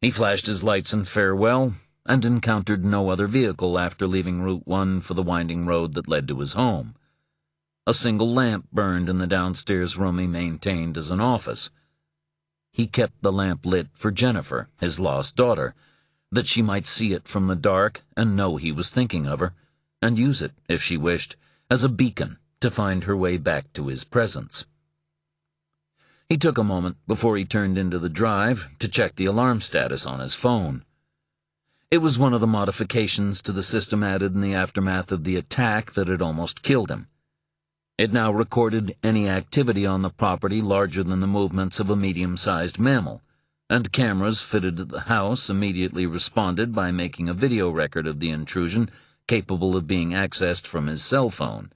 He flashed his lights in farewell and encountered no other vehicle after leaving Route 1 for the winding road that led to his home. A single lamp burned in the downstairs room he maintained as an office. He kept the lamp lit for Jennifer, his lost daughter, that she might see it from the dark and know he was thinking of her, and use it, if she wished, as a beacon to find her way back to his presence. He took a moment before he turned into the drive to check the alarm status on his phone. It was one of the modifications to the system added in the aftermath of the attack that had almost killed him. It now recorded any activity on the property larger than the movements of a medium-sized mammal, and cameras fitted at the house immediately responded by making a video record of the intrusion capable of being accessed from his cell phone.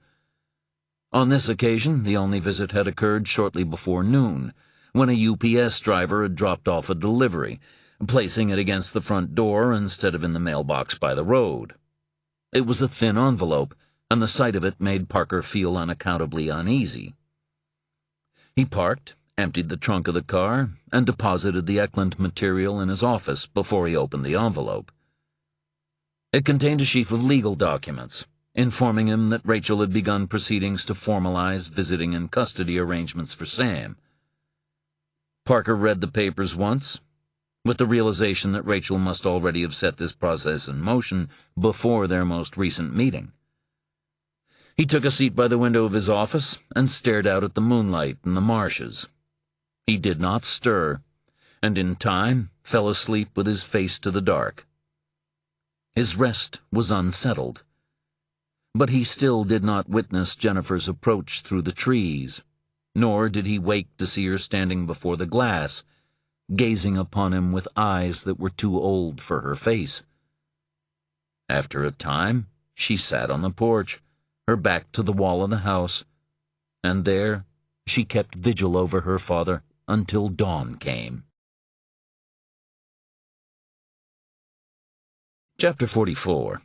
On this occasion, the only visit had occurred shortly before noon, when a UPS driver had dropped off a delivery, placing it against the front door instead of in the mailbox by the road. It was a thin envelope, and the sight of it made Parker feel unaccountably uneasy. He parked, emptied the trunk of the car, and deposited the Eklund material in his office before he opened the envelope. It contained a sheaf of legal documents, informing him that Rachel had begun proceedings to formalize visiting and custody arrangements for Sam. Parker read the papers once, with the realization that Rachel must already have set this process in motion before their most recent meeting. He took a seat by the window of his office and stared out at the moonlight and the marshes. He did not stir, and in time fell asleep with his face to the dark. His rest was unsettled, but he still did not witness Jennifer's approach through the trees, nor did he wake to see her standing before the glass, gazing upon him with eyes that were too old for her face. After a time, she sat on the porch, her back to the wall of the house, and there she kept vigil over her father until dawn came. Chapter 44.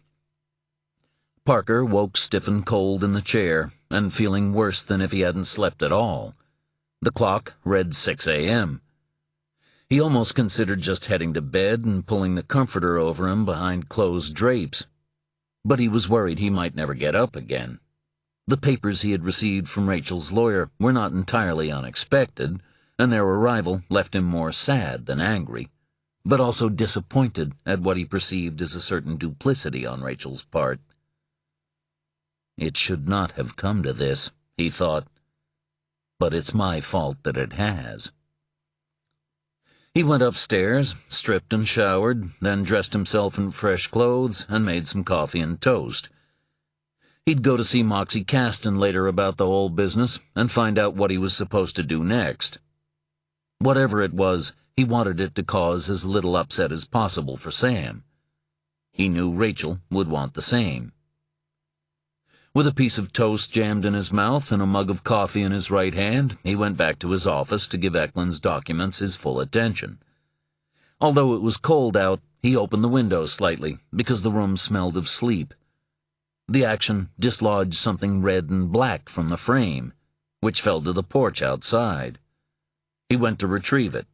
Parker woke stiff and cold in the chair, and feeling worse than if he hadn't slept at all. The clock read 6 a.m. He almost considered just heading to bed and pulling the comforter over him behind closed drapes. But he was worried he might never get up again. The papers he had received from Rachel's lawyer were not entirely unexpected, and their arrival left him more sad than angry, but also disappointed at what he perceived as a certain duplicity on Rachel's part. It should not have come to this, he thought, but it's my fault that it has. He went upstairs, stripped and showered, then dressed himself in fresh clothes and made some coffee and toast. He'd go to see Moxie Caston later about the whole business and find out what he was supposed to do next. Whatever it was, he wanted it to cause as little upset as possible for Sam. He knew Rachel would want the same. With a piece of toast jammed in his mouth and a mug of coffee in his right hand, he went back to his office to give Eklund's documents his full attention. Although it was cold out, he opened the window slightly, because the room smelled of sleep. The action dislodged something red and black from the frame, which fell to the porch outside. He went to retrieve it.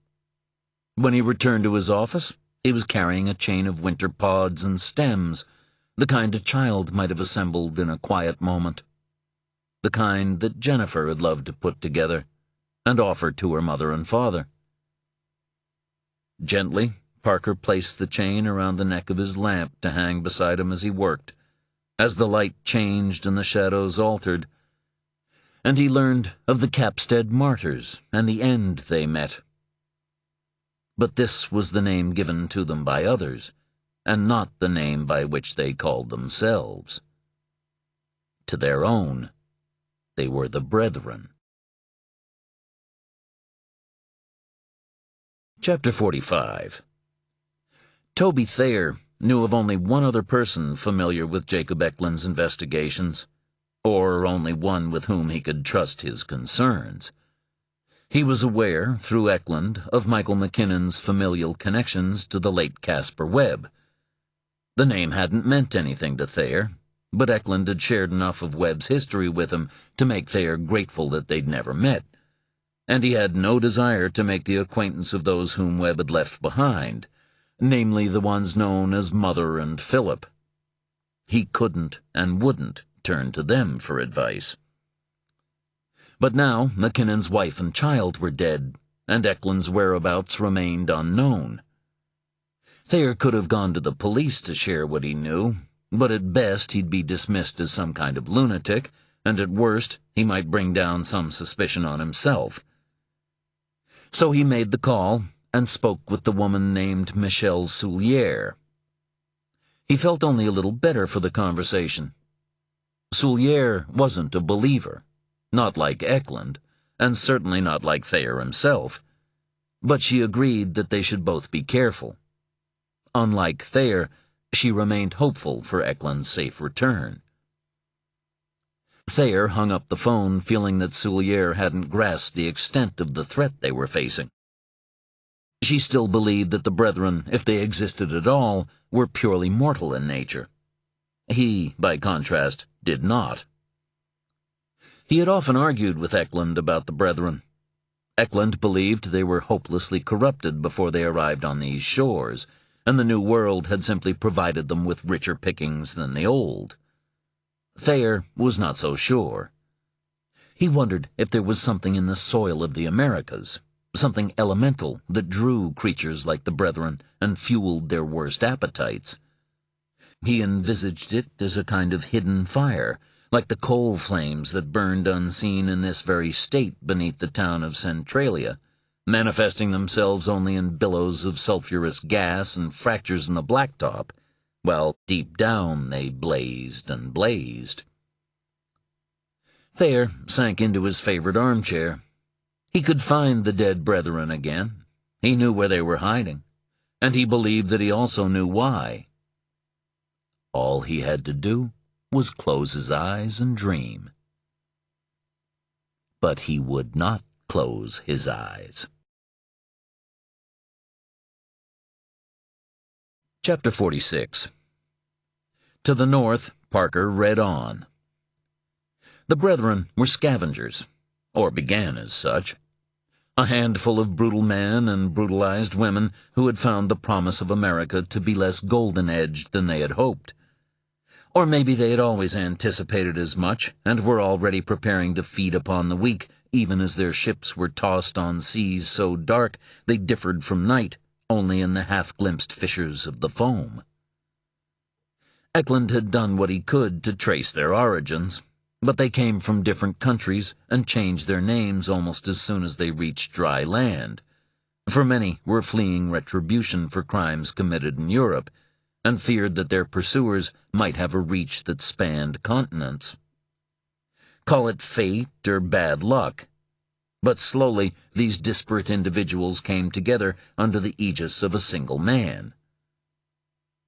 When he returned to his office, he was carrying a chain of winter pods and stems, the kind a child might have assembled in a quiet moment, the kind that Jennifer had loved to put together and offer to her mother and father. Gently, Parker placed the chain around the neck of his lamp to hang beside him as he worked, as the light changed and the shadows altered, and he learned of the Capstead martyrs and the end they met. But this was the name given to them by others, and not the name by which they called themselves. To their own, they were the Brethren. Chapter 45. Toby Thayer knew of only one other person familiar with Jacob Eklund's investigations, or only one with whom he could trust his concerns. He was aware, through Eklund, of Michael McKinnon's familial connections to the late Caspar Webb. The name hadn't meant anything to Thayer, but Eklund had shared enough of Webb's history with him to make Thayer grateful that they'd never met, and he had no desire to make the acquaintance of those whom Webb had left behind, namely the ones known as Mother and Philip. He couldn't and wouldn't turn to them for advice. But now McKinnon's wife and child were dead, and Eklund's whereabouts remained unknown. Thayer could have gone to the police to share what he knew, but at best he'd be dismissed as some kind of lunatic, and at worst he might bring down some suspicion on himself. So he made the call and spoke with the woman named Michelle Soulier. He felt only a little better for the conversation. Soulier wasn't a believer, not like Eklund, and certainly not like Thayer himself, but she agreed that they should both be careful. Unlike Thayer, she remained hopeful for Eklund's safe return. Thayer hung up the phone, feeling that Soulier hadn't grasped the extent of the threat they were facing. She still believed that the Brethren, if they existed at all, were purely mortal in nature. He, by contrast, did not. He had often argued with Eklund about the Brethren. Eklund believed they were hopelessly corrupted before they arrived on these shores, and the New World had simply provided them with richer pickings than the Old. Thayer was not so sure. He wondered if there was something in the soil of the Americas, something elemental that drew creatures like the Brethren and fueled their worst appetites. He envisaged it as a kind of hidden fire, like the coal flames that burned unseen in this very state beneath the town of Centralia, manifesting themselves only in billows of sulphurous gas and fractures in the blacktop, while deep down they blazed and blazed. Thayer sank into his favorite armchair. He could find the dead Brethren again. He knew where they were hiding, and he believed that he also knew why. All he had to do was close his eyes and dream. But he would not close his eyes. Chapter 46. To the north, Parker read on. The Brethren were scavengers, or began as such. A handful of brutal men and brutalized women who had found the promise of America to be less golden-edged than they had hoped. Or maybe they had always anticipated as much and were already preparing to feed upon the weak, even as their ships were tossed on seas so dark they differed from night only in the half-glimpsed fissures of the foam. Eklund had done what he could to trace their origins, but they came from different countries and changed their names almost as soon as they reached dry land, for many were fleeing retribution for crimes committed in Europe, and feared that their pursuers might have a reach that spanned continents. Call it fate or bad luck. But slowly, these disparate individuals came together under the aegis of a single man.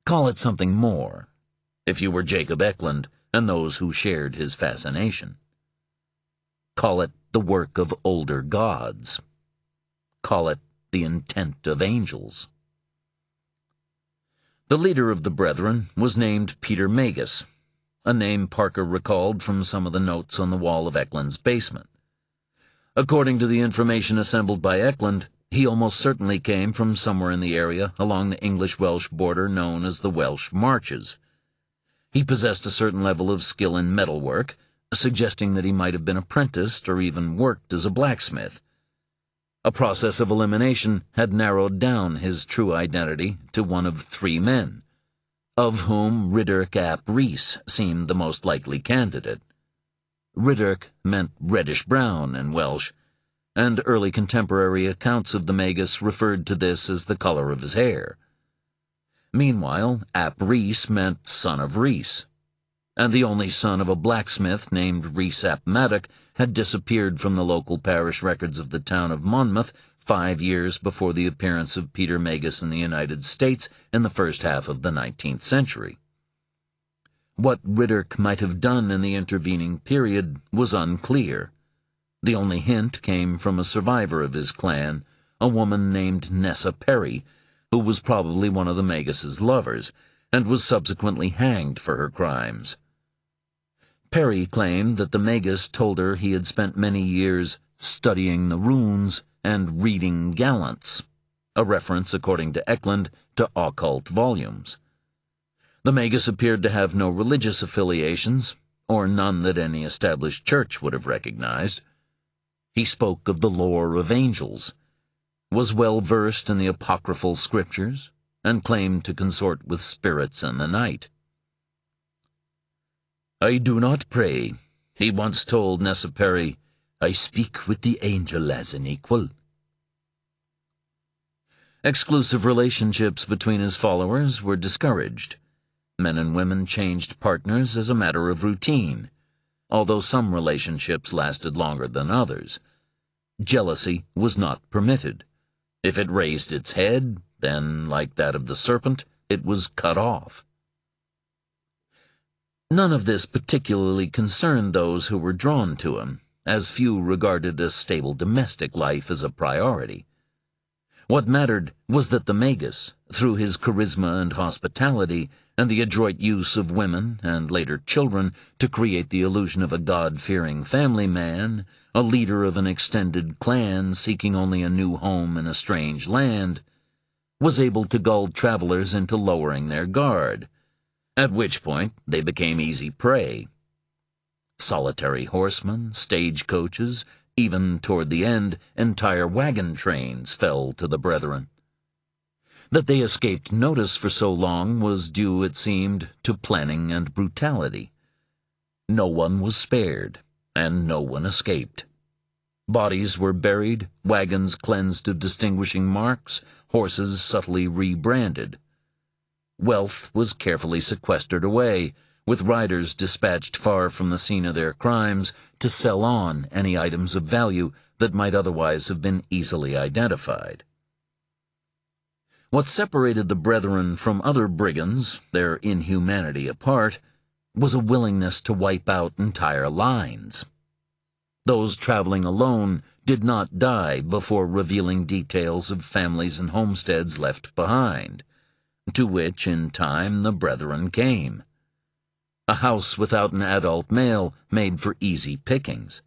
Call it something more, if you were Jacob Eklund and those who shared his fascination. Call it the work of older gods. Call it the intent of angels. The leader of the Brethren was named Peter Magus, a name Parker recalled from some of the notes on the wall of Eklund's basement. According to the information assembled by Eklund, he almost certainly came from somewhere in the area along the English-Welsh border known as the Welsh Marches. He possessed a certain level of skill in metalwork, suggesting that he might have been apprenticed or even worked as a blacksmith. A process of elimination had narrowed down his true identity to one of 3 men, of whom Ridderk ap Rhys seemed the most likely candidate. Ridderk meant reddish-brown in Welsh, and early contemporary accounts of the Magus referred to this as the color of his hair. Meanwhile, ap Rhys meant son of Rhys, and the only son of a blacksmith named Rhys ap Maddock had disappeared from the local parish records of the town of Monmouth 5 years before the appearance of Peter Magus in the United States in the first half of the 19th century. What Ridderk might have done in the intervening period was unclear. The only hint came from a survivor of his clan, a woman named Nessa Perry, who was probably one of the Magus's lovers, and was subsequently hanged for her crimes. Perry claimed that the Magus told her he had spent many years studying the runes and reading gallants, a reference, according to Eklund, to occult volumes. The Magus appeared to have no religious affiliations, or none that any established church would have recognized. He spoke of the lore of angels, was well versed in the apocryphal scriptures, and claimed to consort with spirits in the night. "I do not pray," he once told Nessa Perry. "I speak with the angel as an equal." Exclusive relationships between his followers were discouraged. Men and women changed partners as a matter of routine, although some relationships lasted longer than others. Jealousy was not permitted. If it raised its head, then, like that of the serpent, it was cut off. None of this particularly concerned those who were drawn to him, as few regarded a stable domestic life as a priority. What mattered was that the Magus, through his charisma and hospitality, and the adroit use of women and later children to create the illusion of a God-fearing family man, a leader of an extended clan seeking only a new home in a strange land, was able to gull travelers into lowering their guard, at which point they became easy prey. Solitary horsemen, stagecoaches, even toward the end, entire wagon trains fell to the Brethren. That they escaped notice for so long was due, it seemed, to planning and brutality. No one was spared, and no one escaped. Bodies were buried, wagons cleansed of distinguishing marks, horses subtly rebranded. Wealth was carefully sequestered away, with riders dispatched far from the scene of their crimes to sell on any items of value that might otherwise have been easily identified. What separated the Brethren from other brigands, their inhumanity apart, was a willingness to wipe out entire lines. Those traveling alone did not die before revealing details of families and homesteads left behind, to which, in time, the Brethren came. A house without an adult male made for easy pickings,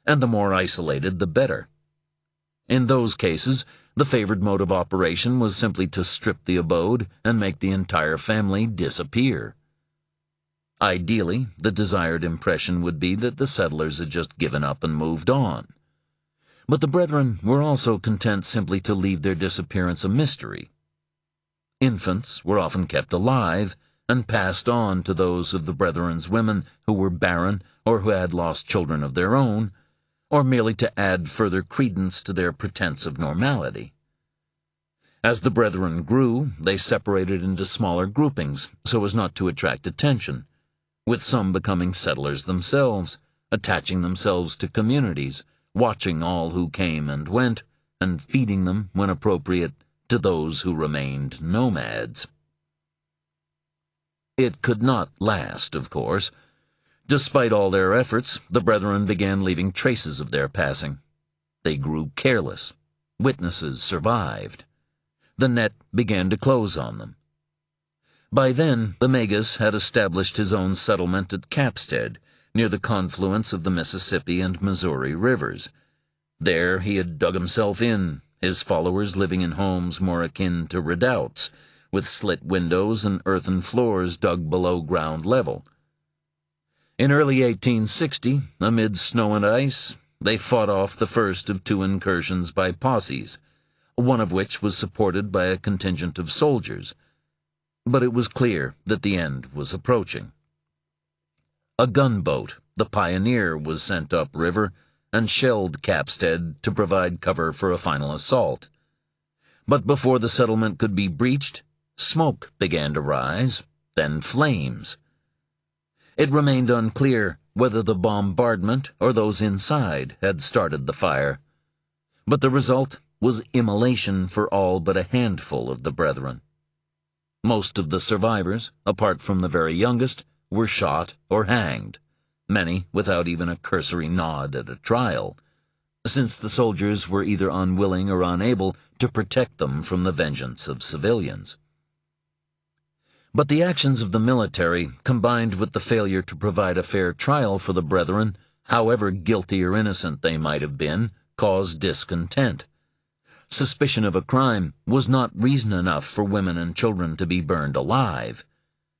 and the more isolated the better. In those cases, the favored mode of operation was simply to strip the abode and make the entire family disappear. Ideally, the desired impression would be that the settlers had just given up and moved on. But the Brethren were also content simply to leave their disappearance a mystery. Infants were often kept alive and passed on to those of the Brethren's women who were barren or who had lost children of their own, or merely to add further credence to their pretense of normality. As the Brethren grew, they separated into smaller groupings so as not to attract attention, with some becoming settlers themselves, attaching themselves to communities, watching all who came and went, and feeding them, when appropriate, to those who remained nomads. It could not last, of course. Despite all their efforts, the brethren began leaving traces of their passing. They grew careless. Witnesses survived. The net began to close on them. By then, the Magus had established his own settlement at Capstead, near the confluence of the Mississippi and Missouri rivers. There he had dug himself in, his followers living in homes more akin to redoubts, with slit windows and earthen floors dug below ground level. In early 1860, amid snow and ice, they fought off the first of two incursions by posses, one of which was supported by a contingent of soldiers. But it was clear that the end was approaching. A gunboat, the Pioneer, was sent upriver and shelled Capstead to provide cover for a final assault. But before the settlement could be breached, smoke began to rise, then flames. It remained unclear whether the bombardment or those inside had started the fire, but the result was immolation for all but a handful of the brethren. Most of the survivors, apart from the very youngest, were shot or hanged, many without even a cursory nod at a trial, since the soldiers were either unwilling or unable to protect them from the vengeance of civilians. But the actions of the military, combined with the failure to provide a fair trial for the brethren, however guilty or innocent they might have been, caused discontent. Suspicion of a crime was not reason enough for women and children to be burned alive,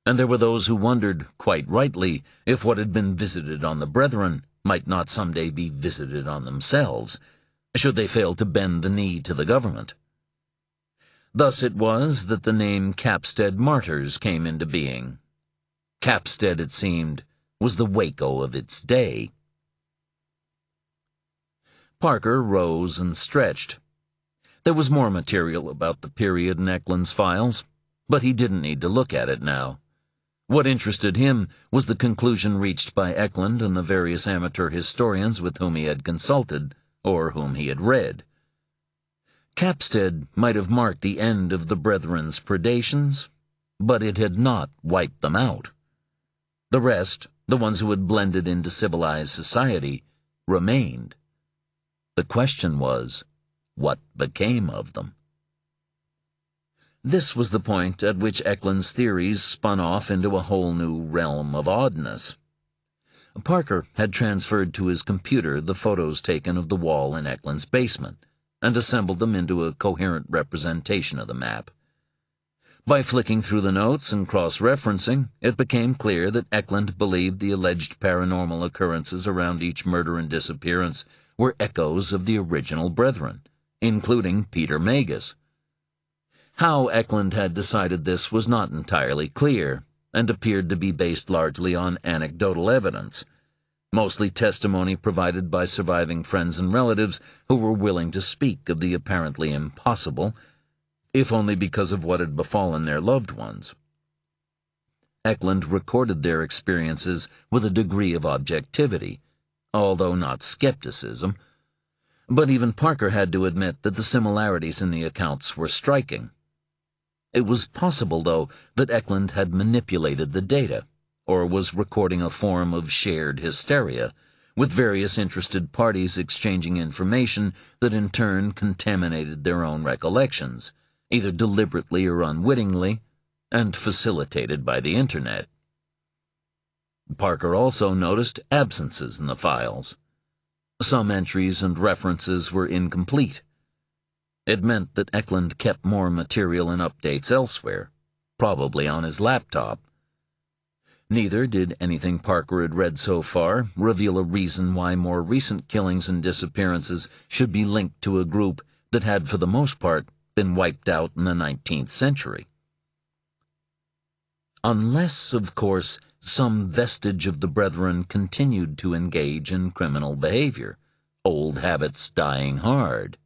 and there were those who wondered, quite rightly, if what had been visited on the brethren might not someday be visited on themselves, should they fail to bend the knee to the government. Thus it was that the name Capstead Martyrs came into being. Capstead, it seemed, was the Waco of its day. Parker rose and stretched. There was more material about the period in Eklund's files, but he didn't need to look at it now. What interested him was the conclusion reached by Eklund and the various amateur historians with whom he had consulted, or whom he had read. Capstead might have marked the end of the brethren's predations, but it had not wiped them out. The rest, the ones who had blended into civilized society, remained. The question was, what became of them? This was the point at which Eklund's theories spun off into a whole new realm of oddness. Parker had transferred to his computer the photos taken of the wall in Eklund's basement, and assembled them into a coherent representation of the map. By flicking through the notes and cross-referencing, it became clear that Eklund believed the alleged paranormal occurrences around each murder and disappearance were echoes of the original brethren, including Peter Magus. How Eklund had decided this was not entirely clear, and appeared to be based largely on anecdotal evidence, mostly testimony provided by surviving friends and relatives who were willing to speak of the apparently impossible, if only because of what had befallen their loved ones. Eklund recorded their experiences with a degree of objectivity, although not skepticism, but even Parker had to admit that the similarities in the accounts were striking. It was possible, though, that Eklund had manipulated the data, or was recording a form of shared hysteria, with various interested parties exchanging information that in turn contaminated their own recollections, either deliberately or unwittingly, and facilitated by the Internet. Parker also noticed absences in the files. Some entries and references were incomplete. It meant that Eklund kept more material and updates elsewhere, probably on his laptop. Neither did anything Parker had read so far reveal a reason why more recent killings and disappearances should be linked to a group that had, for the most part, been wiped out in the 19th century. Unless, of course, some vestige of the brethren continued to engage in criminal behavior, old habits dying hard.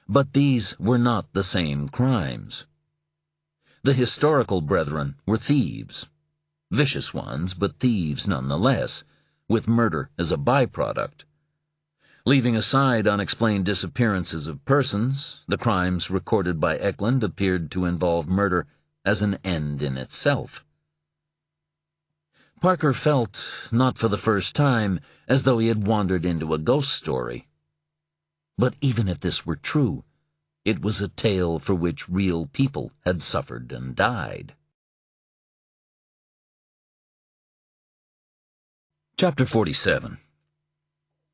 But these were not the same crimes. The historical brethren were thieves. Vicious ones, but thieves nonetheless, with murder as a byproduct. Leaving aside unexplained disappearances of persons, the crimes recorded by Eklund appeared to involve murder as an end in itself. Parker felt, not for the first time, as though he had wandered into a ghost story. But even if this were true, it was a tale for which real people had suffered and died. Chapter 47.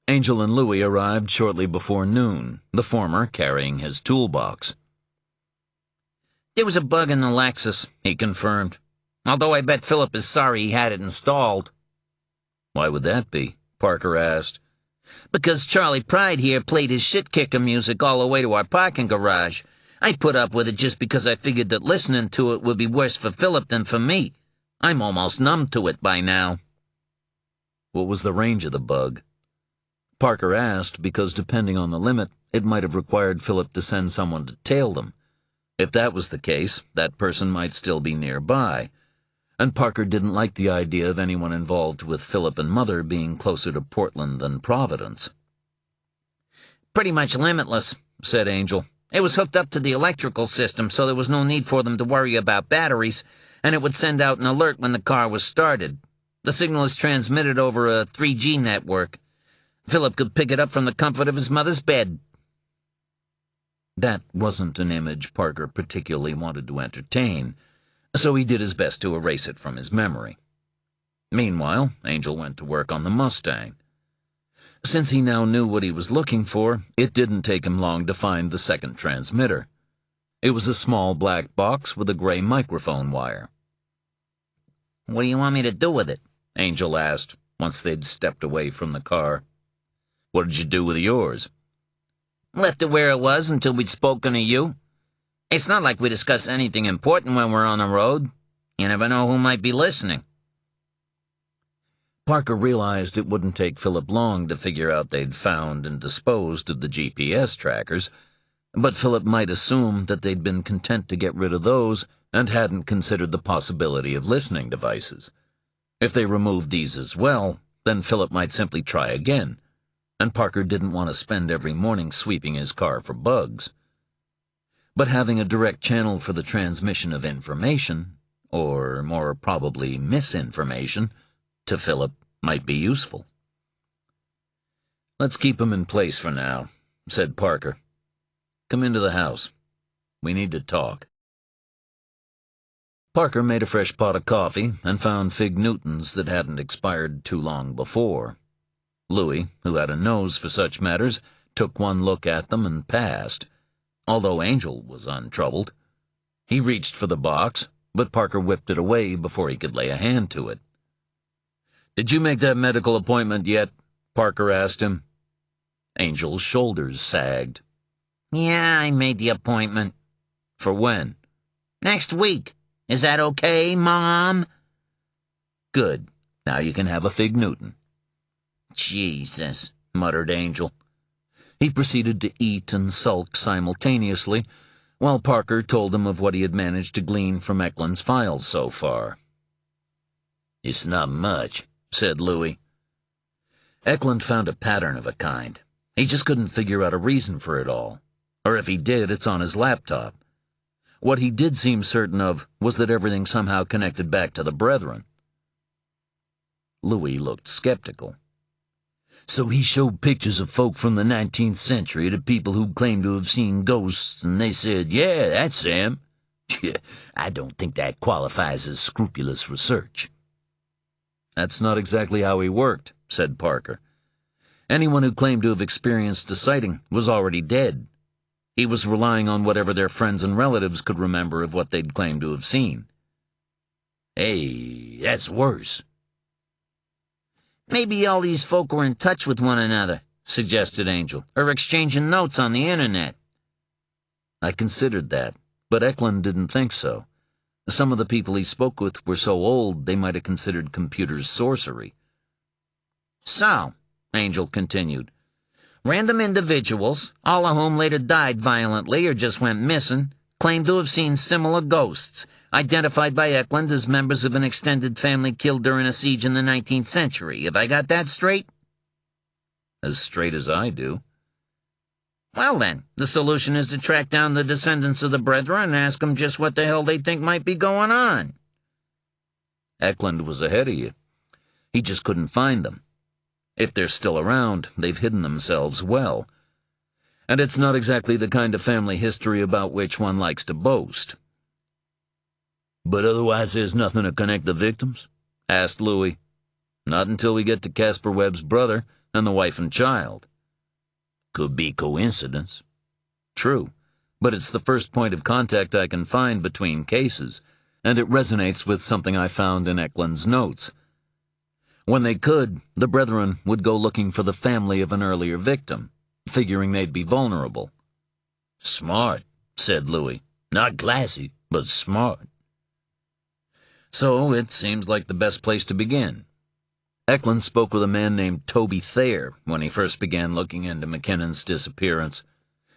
Angel and Louis arrived shortly before noon, the former carrying his toolbox. There was a bug in the Lexus, he confirmed. Although I bet Philip is sorry he had it installed. Why would that be? Parker asked. Because Charlie Pride here played his shit-kicker music all the way to our parking garage. I put up with it just because I figured that listening to it would be worse for Philip than for me. I'm almost numb to it by now. What was the range of the bug? Parker asked because, depending on the limit, it might have required Philip to send someone to tail them. If that was the case, that person might still be nearby. And Parker didn't like the idea of anyone involved with Philip and Mother being closer to Portland than Providence. Pretty much limitless, said Angel. It was hooked up to the electrical system, so there was no need for them to worry about batteries, and it would send out an alert when the car was started. The signal is transmitted over a 3G network. Philip could pick it up from the comfort of his mother's bed. That wasn't an image Parker particularly wanted to entertain, so he did his best to erase it from his memory. Meanwhile, Angel went to work on the Mustang. Since he now knew what he was looking for, it didn't take him long to find the second transmitter. It was a small black box with a gray microphone wire. What do you want me to do with it? Angel asked, once they'd stepped away from the car. What did you do with yours? Left it where it was until we'd spoken to you. It's not like we discuss anything important when we're on the road. You never know who might be listening. Parker realized it wouldn't take Philip long to figure out they'd found and disposed of the GPS trackers, but Philip might assume that they'd been content to get rid of those and hadn't considered the possibility of listening devices. If they removed these as well, then Philip might simply try again, and Parker didn't want to spend every morning sweeping his car for bugs. But having a direct channel for the transmission of information, or more probably misinformation, to Philip might be useful. Let's keep him in place for now, said Parker. Come into the house. We need to talk. Parker made a fresh pot of coffee and found Fig Newtons that hadn't expired too long before. Louis, who had a nose for such matters, took one look at them and passed, although Angel was untroubled. He reached for the box, but Parker whipped it away before he could lay a hand to it. "Did you make that medical appointment yet?" Parker asked him. Angel's shoulders sagged. Yeah, I made the appointment. For when? Next week. Is that okay, Mom? Good. Now you can have a Fig Newton. Jesus, muttered Angel. He proceeded to eat and sulk simultaneously, while Parker told him of what he had managed to glean from Eklund's files so far. "It's not much," said Louis. Eklund found a pattern of a kind. He just couldn't figure out a reason for it all. Or if he did, it's on his laptop. What he did seem certain of was that everything somehow connected back to the Brethren. Louis looked skeptical. "So he showed pictures of folk from the 19th century to people who claimed to have seen ghosts, and they said, 'Yeah, that's them.' I don't think that qualifies as scrupulous research." "That's not exactly how he worked," said Parker. "Anyone who claimed to have experienced a sighting was already dead. He was relying on whatever their friends and relatives could remember of what they'd claimed to have seen." "Hey, that's worse." Maybe all these folk were in touch with one another, suggested Angel, or exchanging notes on the internet. I considered that, but Eklund didn't think so. Some of the people he spoke with were so old they might have considered computers sorcery. "So," Angel continued, "random individuals, all of whom later died violently or just went missing, claimed to have seen similar ghosts, identified by Eklund as members of an extended family killed during a siege in the 19th century. Have I got that straight?" as straight as I do. Well then, the solution is to track down the descendants of the brethren and ask them just what the hell they think might be going on. Eklund was ahead of you. He just couldn't find them. If they're still around, they've hidden themselves well. And it's not exactly the kind of family history about which one likes to boast. "But otherwise there's nothing to connect the victims?" asked Louis. "Not until we get to Caspar Webb's brother and the wife and child." "Could be coincidence." "True, but it's the first point of contact I can find between cases, and it resonates with something I found in Eklund's notes. When they could, the brethren would go looking for the family of an earlier victim, figuring they'd be vulnerable." "Smart," said Louis. "Not classy, but smart." "So it seems like the best place to begin." Eklund spoke with a man named Toby Thayer when he first began looking into McKinnon's disappearance.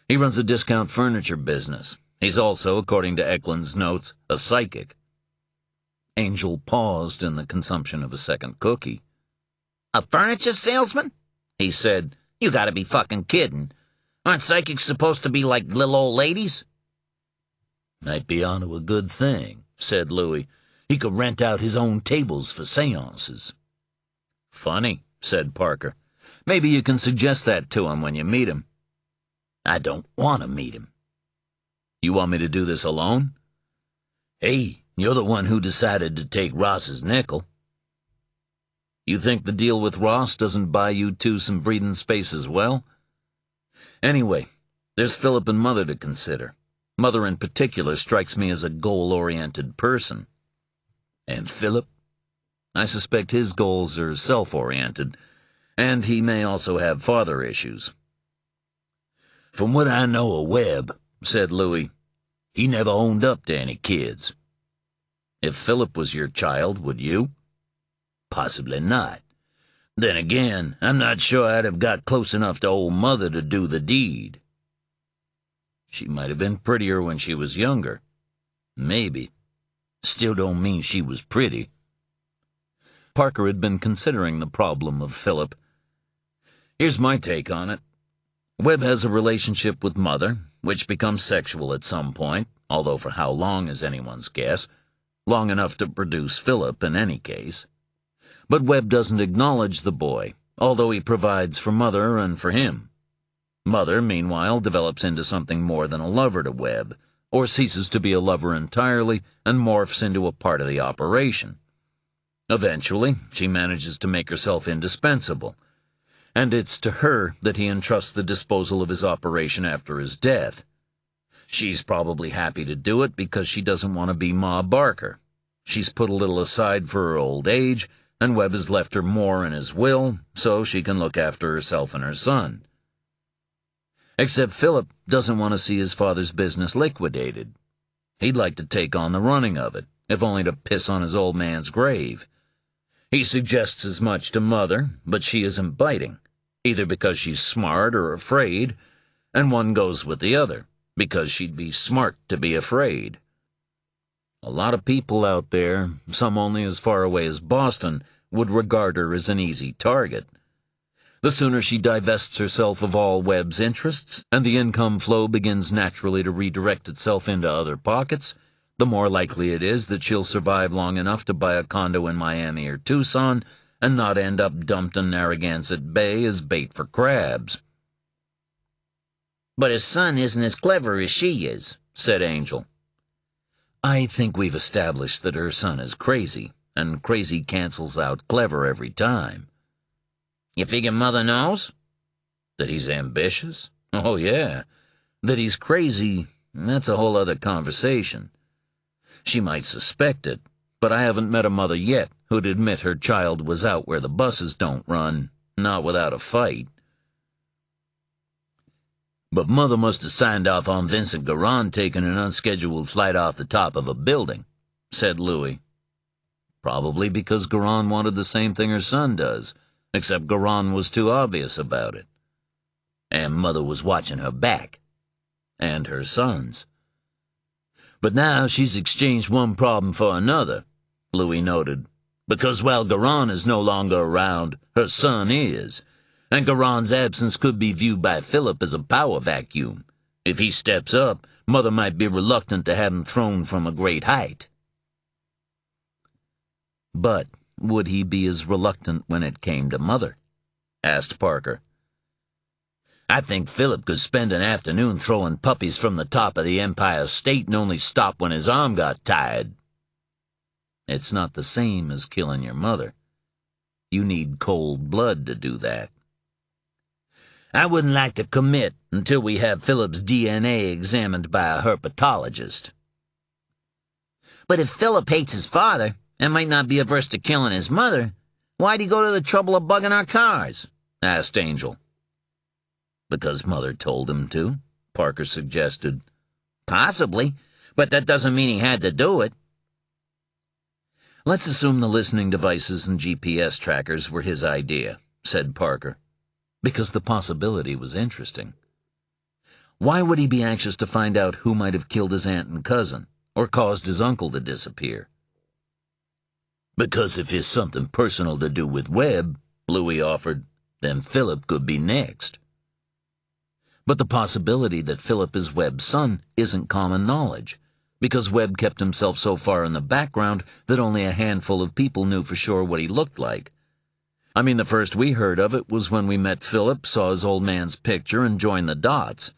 He runs a discount furniture business. He's also, according to Eklund's notes, a psychic. Angel paused in the consumption of a second cookie. "A furniture salesman?" he said. "You gotta be fucking kidding. Aren't psychics supposed to be like little old ladies?" "Might be onto a good thing," said Louis. "He could rent out his own tables for seances." "Funny," said Parker. "Maybe you can suggest that to him when you meet him." "I don't want to meet him." "You want me to do this alone?" "Hey, you're the one who decided to take Ross's nickel." "You think the deal with Ross doesn't buy you two some breathing space as well? Anyway, there's Philip and Mother to consider. Mother in particular strikes me as a goal-oriented person." "And Philip?" "I suspect his goals are self-oriented, and he may also have father issues." "From what I know of Webb," said Louis, "he never owned up to any kids." "If Philip was your child, would you?" "Possibly not. Then again, I'm not sure I'd have got close enough to old Mother to do the deed." "She might have been prettier when she was younger." "Maybe. Still don't mean she was pretty." Parker had been considering the problem of Philip. "Here's my take on it. Webb has a relationship with Mother, which becomes sexual at some point, although for how long is anyone's guess. Long enough to produce Philip in any case. But Webb doesn't acknowledge the boy, although he provides for Mother and for him. Mother, meanwhile, develops into something more than a lover to Webb, or ceases to be a lover entirely and morphs into a part of the operation. Eventually, she manages to make herself indispensable, and it's to her that he entrusts the disposal of his operation after his death. She's probably happy to do it because she doesn't want to be Ma Barker. She's put a little aside for her old age, and Webb has left her more in his will, so she can look after herself and her son. Except Philip doesn't want to see his father's business liquidated. He'd like to take on the running of it, if only to piss on his old man's grave. He suggests as much to Mother, but she isn't biting, either because she's smart or afraid, and one goes with the other, because she'd be smart to be afraid. A lot of people out there, some only as far away as Boston, would regard her as an easy target. The sooner she divests herself of all Webb's interests, and the income flow begins naturally to redirect itself into other pockets, the more likely it is that she'll survive long enough to buy a condo in Miami or Tucson and not end up dumped in Narragansett Bay as bait for crabs. "But his son isn't as clever as she is," said Angel. "I think we've established that her son is crazy, and crazy cancels out clever every time." "You figure Mother knows?" "That he's ambitious? Oh, yeah. That he's crazy, that's a whole other conversation. She might suspect it, but I haven't met a mother yet who'd admit her child was out where the buses don't run, not without a fight." "But Mother must have signed off on Vincent Garand taking an unscheduled flight off the top of a building," said Louis. "Probably because Garand wanted the same thing her son does, except Garand was too obvious about it. And Mother was watching her back. And her son's. But now she's exchanged one problem for another," Louis noted, "because while Garand is no longer around, her son is. and Garon's absence could be viewed by Philip as a power vacuum. If he steps up, Mother might be reluctant to have him thrown from a great height. But would he be as reluctant when it came to Mother? Asked Parker. I think Philip could spend an afternoon throwing puppies from the top of the Empire State and only stop when his arm got tired. It's not the same as killing your mother. You need cold blood to do that. I wouldn't like to commit until we have Philip's DNA examined by a herpetologist. But if Philip hates his father and might not be averse to killing his mother, why'd he go to the trouble of bugging our cars? Asked Angel. Because Mother told him to, Parker suggested. Possibly, but that doesn't mean he had to do it. Let's assume the listening devices and GPS trackers were his idea, said Parker, because the possibility was interesting. Why would he be anxious to find out who might have killed his aunt and cousin, or caused his uncle to disappear? Because if it's something personal to do with Webb, Louis offered, then Philip could be next. But the possibility that Philip is Webb's son isn't common knowledge, because Webb kept himself so far in the background that only a handful of people knew for sure what he looked like. I mean, the first we heard of it was when we met Philip, saw his old man's picture, and joined the dots.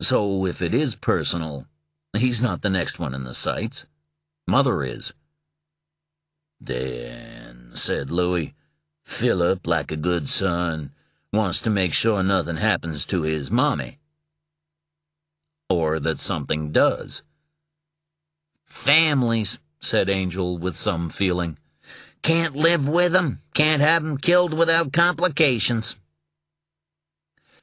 So if it is personal, he's not the next one in the sights. Mother is. Then, said Louis, Philip, like a good son, wants to make sure nothing happens to his mommy. Or that something does. Families, said Angel with some feeling. Can't live with 'em, can't have 'em killed without complications.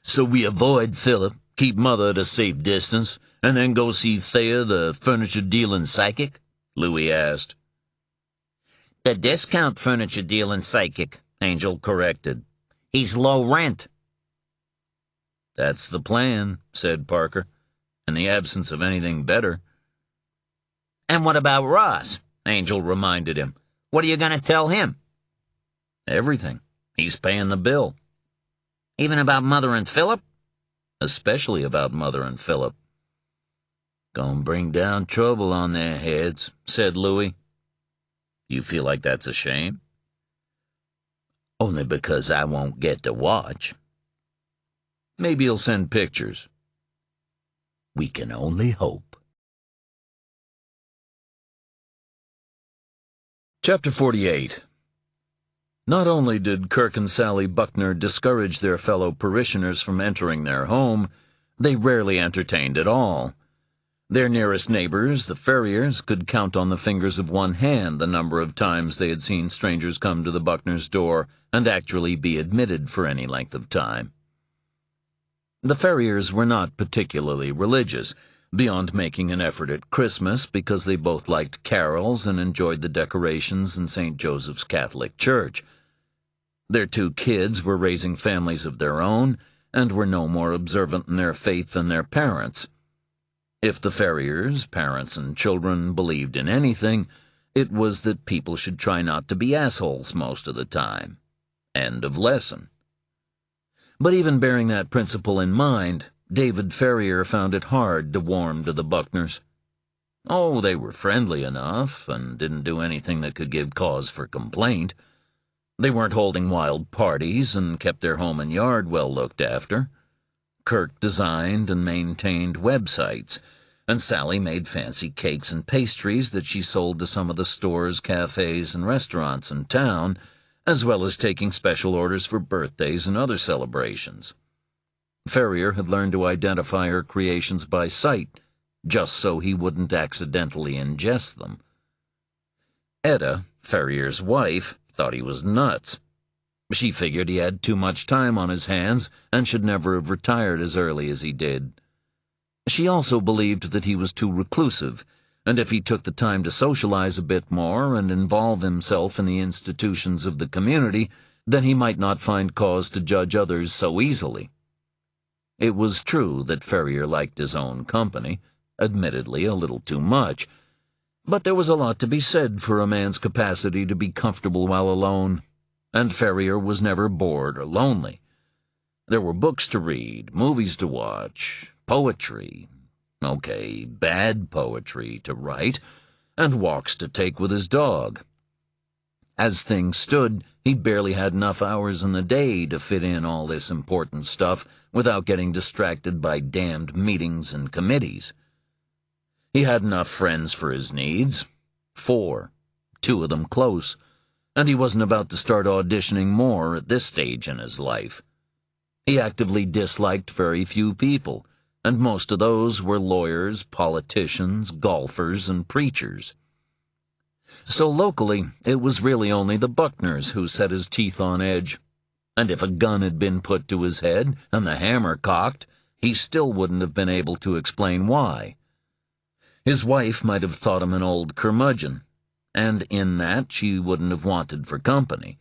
So we avoid Philip, keep Mother at a safe distance, and then go see Thea, the furniture-dealing psychic? Louis asked. The discount furniture-dealing psychic, Angel corrected. He's low rent. That's the plan, said Parker, in the absence of anything better. And what about Ross? Angel reminded him. What are you going to tell him? Everything. He's paying the bill. Even about Mother and Philip? Especially about Mother and Philip. Gonna bring down trouble on their heads, said Louis. You feel like that's a shame? Only because I won't get to watch. Maybe he'll send pictures. We can only hope. Chapter 48. Not only did Kirk and Sally Buckner discourage their fellow parishioners from entering their home, they rarely entertained at all. Their nearest neighbors, the Ferriers, could count on the fingers of one hand the number of times they had seen strangers come to the Buckners' door and actually be admitted for any length of time. The Ferriers were not particularly religious, beyond making an effort at Christmas because they both liked carols and enjoyed the decorations in St. Joseph's Catholic Church. Their 2 kids were raising families of their own and were no more observant in their faith than their parents. If the Ferriers, parents and children, believed in anything, it was that people should try not to be assholes most of the time. End of lesson. But even bearing that principle in mind, David Ferrier found it hard to warm to the Buckners. Oh, they were friendly enough and didn't do anything that could give cause for complaint. They weren't holding wild parties and kept their home and yard well looked after. Kirk designed and maintained websites, and Sally made fancy cakes and pastries that she sold to some of the stores, cafes, and restaurants in town, as well as taking special orders for birthdays and other celebrations. Ferrier had learned to identify her creations by sight, just so he wouldn't accidentally ingest them. Etta, Ferrier's wife, thought he was nuts. She figured he had too much time on his hands and should never have retired as early as he did. She also believed that he was too reclusive, and if he took the time to socialize a bit more and involve himself in the institutions of the community, then he might not find cause to judge others so easily. It was true that Ferrier liked his own company, admittedly a little too much, but there was a lot to be said for a man's capacity to be comfortable while alone, and Ferrier was never bored or lonely. There were books to read, movies to watch, poetry, okay, bad poetry to write, and walks to take with his dog. As things stood, he barely had enough hours in the day to fit in all this important stuff without getting distracted by damned meetings and committees. He had enough friends for his needs, 4, 2 of them close, and he wasn't about to start auditioning more at this stage in his life. He actively disliked very few people, and most of those were lawyers, politicians, golfers, and preachers. So locally, it was really only the Buckners who set his teeth on edge, and if a gun had been put to his head and the hammer cocked, he still wouldn't have been able to explain why. His wife might have thought him an old curmudgeon, and in that she wouldn't have wanted for company.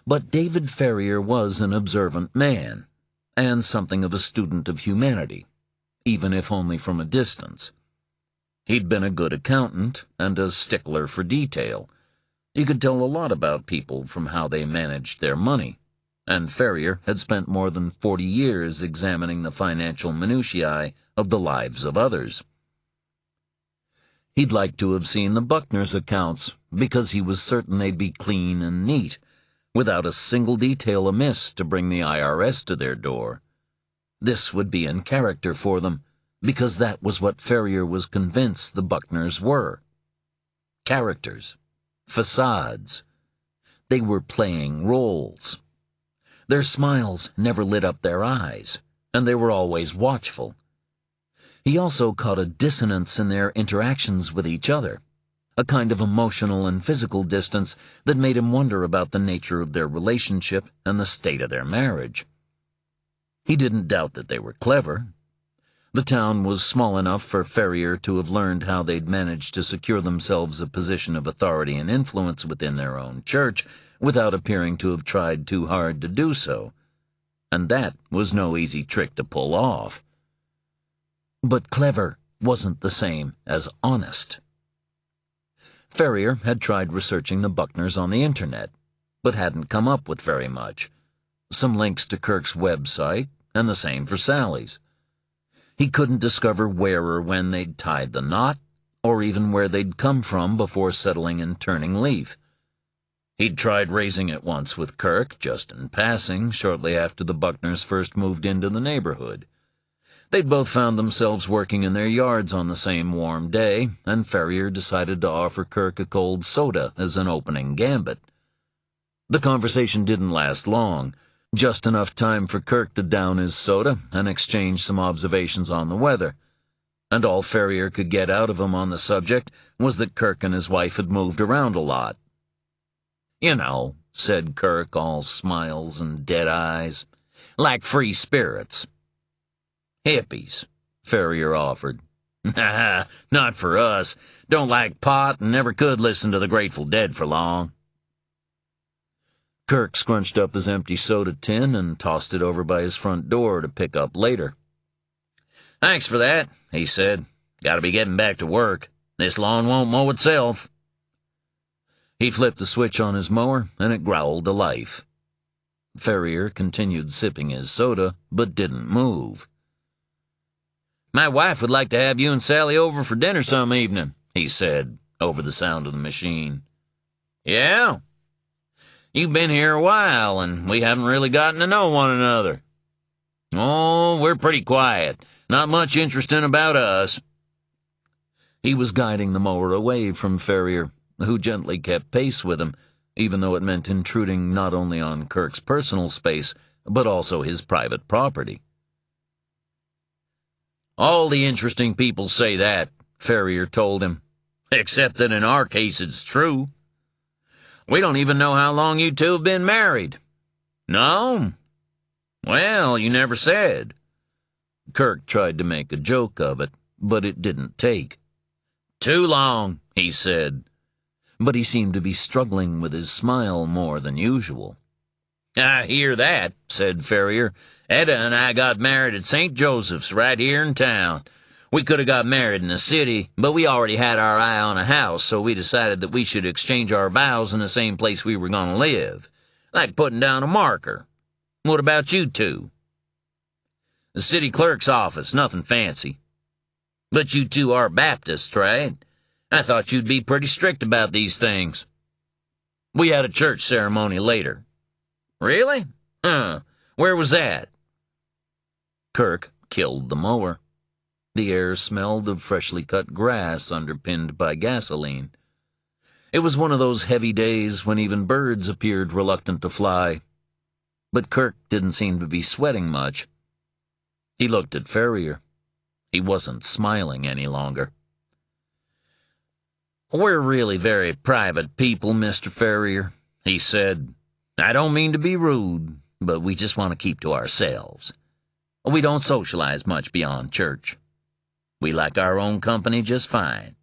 But David Ferrier was an observant man, and something of a student of humanity, even if only from a distance. He'd been a good accountant and a stickler for detail. He could tell a lot about people from how they managed their money, and Ferrier had spent more than 40 years examining the financial minutiae of the lives of others. He'd like to have seen the Buckners' accounts, because he was certain they'd be clean and neat, without a single detail amiss to bring the IRS to their door. This would be in character for them, because that was what Ferrier was convinced the Buckners were. Characters. Facades. They were playing roles. Their smiles never lit up their eyes, and they were always watchful. He also caught a dissonance in their interactions with each other, a kind of emotional and physical distance that made him wonder about the nature of their relationship and the state of their marriage. He didn't doubt that they were clever. The town was small enough for Ferrier to have learned how they'd managed to secure themselves a position of authority and influence within their own church without appearing to have tried too hard to do so. And that was no easy trick to pull off. But clever wasn't the same as honest. Ferrier had tried researching the Buckners on the internet, but hadn't come up with very much. Some links to Kirk's website, and the same for Sally's. He couldn't discover where or when they'd tied the knot, or even where they'd come from before settling and turning leaf. He'd tried raising it once with Kirk, just in passing, shortly after the Buckners first moved into the neighborhood. They'd both found themselves working in their yards on the same warm day, and Ferrier decided to offer Kirk a cold soda as an opening gambit. The conversation didn't last long, just enough time for Kirk to down his soda and exchange some observations on the weather, and all Ferrier could get out of him on the subject was that Kirk and his wife had moved around a lot. "You know," said Kirk, all smiles and dead eyes, "like free spirits." "Hippies," Ferrier offered. "Nah, not for us. Don't like pot and never could listen to the Grateful Dead for long." Kirk scrunched up his empty soda tin and tossed it over by his front door to pick up later. "Thanks for that," he said. "Gotta be getting back to work. This lawn won't mow itself." He flipped the switch on his mower, and it growled to life. Ferrier continued sipping his soda, but didn't move. "My wife would like to have you and Sally over for dinner some evening," he said, over the sound of the machine. "Yeah? You've been here a while, and we haven't really gotten to know one another." "Oh, we're pretty quiet. Not much interesting about us." He was guiding the mower away from Ferrier, who gently kept pace with him, even though it meant intruding not only on Kirk's personal space, but also his private property. "All the interesting people say that," Ferrier told him, "except that in our case it's true. We don't even know how long you two have been married." "No? Well, you never said." Kirk tried to make a joke of it, but it didn't take. "Too long," he said, but he seemed to be struggling with his smile more than usual. "I hear that," said Ferrier. "Etta and I got married at St. Joseph's right here in town. We could have got married in the city, but we already had our eye on a house, so we decided that we should exchange our vows in the same place we were going to live, like putting down a marker. What about you two? The city clerk's office, nothing fancy. But you two are Baptists, right? I thought you'd be pretty strict about these things. We had a church ceremony later. Really? Where was that? Kirk killed the mower. The air smelled of freshly cut grass underpinned by gasoline. It was one of those heavy days when even birds appeared reluctant to fly. But Kirk didn't seem to be sweating much. He looked at Ferrier. He wasn't smiling any longer. We're really very private people, Mr. Ferrier, he said. I don't mean to be rude, but we just want to keep to ourselves. We don't socialize much beyond church. We like our own company just fine.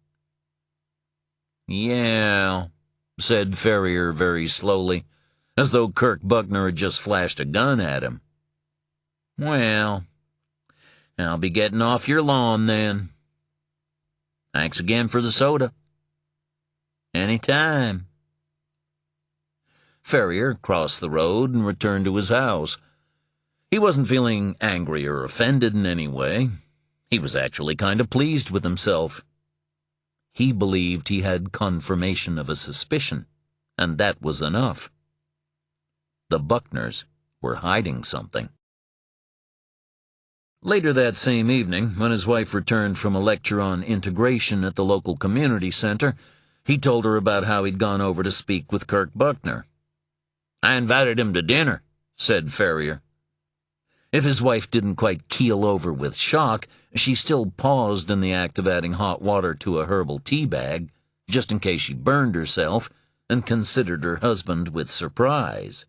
Yeah, said Ferrier very slowly, as though Kirk Buckner had just flashed a gun at him. Well, I'll be getting off your lawn then. Thanks again for the soda. Anytime. Ferrier crossed the road and returned to his house. He wasn't feeling angry or offended in any way. He was actually kind of pleased with himself. He believed he had confirmation of a suspicion, and that was enough. The Buckners were hiding something. Later that same evening, when his wife returned from a lecture on integration at the local community center, he told her about how he'd gone over to speak with Kirk Buckner. I invited him to dinner, said Ferrier. If his wife didn't quite keel over with shock, she still paused in the act of adding hot water to a herbal tea bag, just in case she burned herself, and considered her husband with surprise.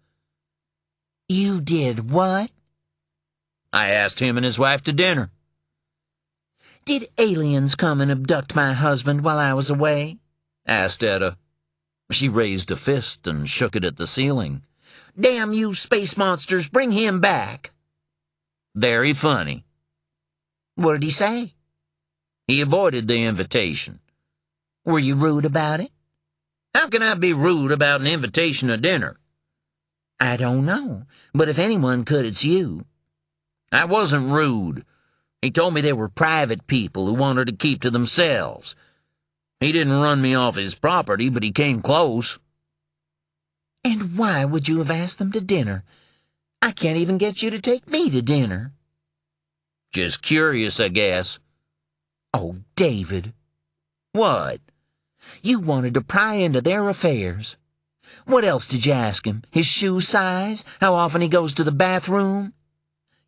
You did what? I asked him and his wife to dinner. Did aliens come and abduct my husband while I was away? Asked Etta. She raised a fist and shook it at the ceiling. Damn you space monsters, bring him back. Very funny. What did he say? He avoided the invitation. Were you rude about it? How can I be rude about an invitation to dinner? I don't know, but if anyone could, it's you. I wasn't rude. He told me they were private people who wanted to keep to themselves. He didn't run me off his property, but he came close. And why would you have asked them to dinner? I can't even get you to take me to dinner. Just curious, I guess. Oh, David. What? You wanted to pry into their affairs. What else did you ask him? His shoe size? How often he goes to the bathroom?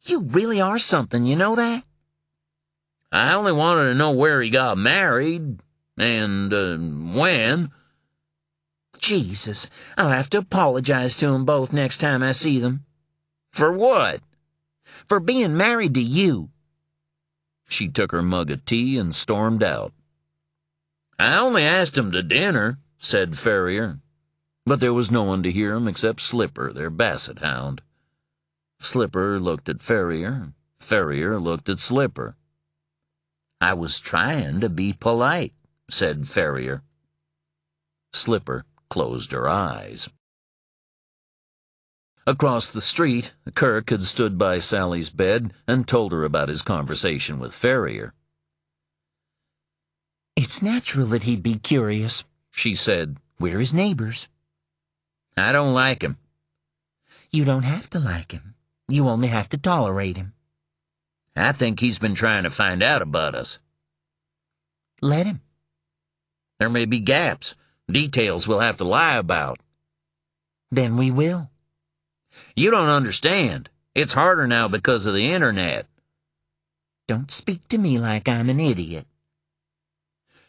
You really are something, you know that? I only wanted to know where he got married, and, when. Jesus, I'll have to apologize to them both next time I see them. For what? For being married to you. She took her mug of tea and stormed out. I only asked him to dinner, said Ferrier. But there was no one to hear him except Slipper, their basset hound. Slipper looked at Ferrier. Ferrier looked at Slipper. I was trying to be polite, said Ferrier. Slipper closed her eyes. Across the street, Kirk had stood by Sally's bed and told her about his conversation with Ferrier. It's natural that he'd be curious, she said. We're his neighbors. I don't like him. You don't have to like him. You only have to tolerate him. I think he's been trying to find out about us. Let him. There may be gaps, details we'll have to lie about. Then we will. You don't understand. It's harder now because of the internet. Don't speak to me like I'm an idiot.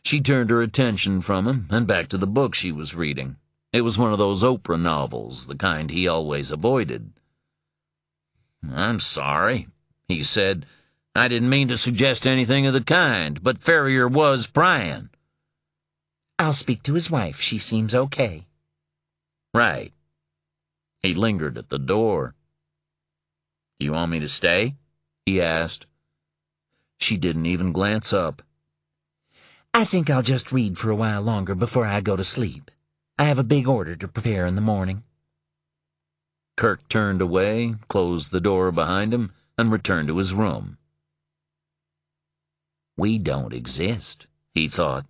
She turned her attention from him and back to the book she was reading. It was one of those Oprah novels, the kind he always avoided. I'm sorry, he said. I didn't mean to suggest anything of the kind, but Ferrier was prying. I'll speak to his wife. She seems okay. Right. He lingered at the door. You want me to stay? He asked. She didn't even glance up. I think I'll just read for a while longer before I go to sleep. I have a big order to prepare in the morning. Kirk turned away, closed the door behind him, and returned to his room. We don't exist, he thought.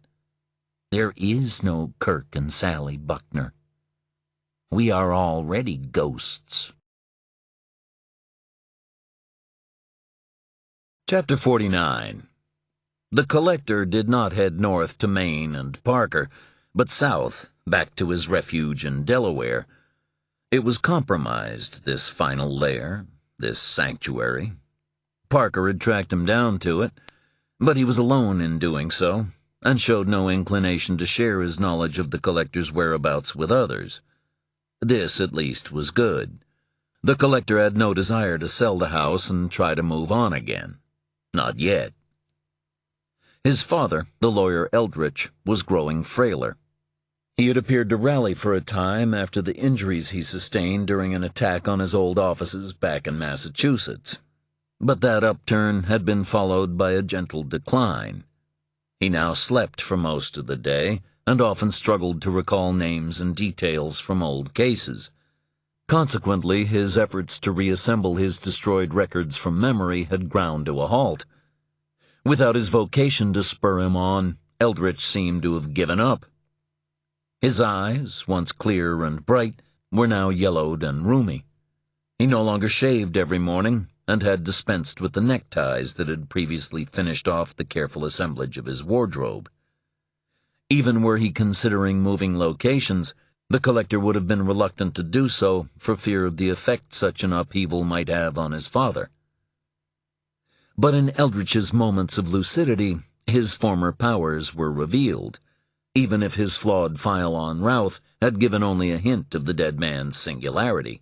There is no Kirk and Sally Buckner. We are already ghosts. Chapter 49. The collector did not head north to Maine and Parker, but south, back to his refuge in Delaware. It was compromised, this final lair, this sanctuary. Parker had tracked him down to it, but he was alone in doing so, and showed no inclination to share his knowledge of the collector's whereabouts with others. This, at least, was good. The collector had no desire to sell the house and try to move on again. Not yet. His father, the lawyer Eldritch, was growing frailer. He had appeared to rally for a time after the injuries he sustained during an attack on his old offices back in Massachusetts. But that upturn had been followed by a gentle decline. He now slept for most of the day, and often struggled to recall names and details from old cases. Consequently, his efforts to reassemble his destroyed records from memory had ground to a halt. Without his vocation to spur him on, Eldritch seemed to have given up. His eyes, once clear and bright, were now yellowed and rheumy. He no longer shaved every morning, and had dispensed with the neckties that had previously finished off the careful assemblage of his wardrobe. Even were he considering moving locations, the collector would have been reluctant to do so for fear of the effect such an upheaval might have on his father. But in Eldritch's moments of lucidity, his former powers were revealed, even if his flawed file on Routh had given only a hint of the dead man's singularity.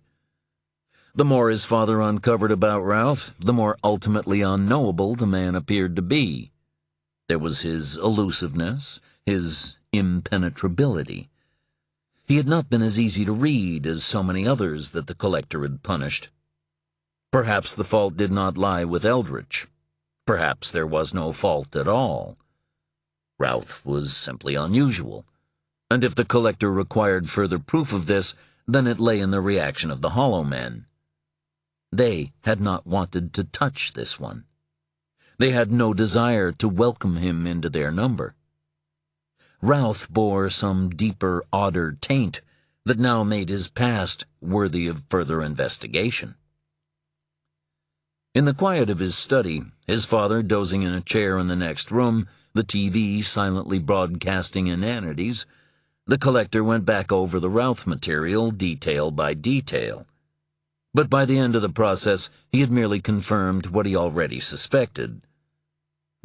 The more his father uncovered about Routh, the more ultimately unknowable the man appeared to be. There was his elusiveness, his impenetrability. He had not been as easy to read as so many others that the collector had punished. Perhaps the fault did not lie with Eldritch. Perhaps there was no fault at all. Routh was simply unusual, and if the collector required further proof of this, then it lay in the reaction of the Hollow Men. They had not wanted to touch this one. They had no desire to welcome him into their number. Routh bore some deeper, odder taint that now made his past worthy of further investigation. In the quiet of his study, his father dozing in a chair in the next room, the TV silently broadcasting inanities, the collector went back over the Routh material detail by detail. But by the end of the process, he had merely confirmed what he already suspected.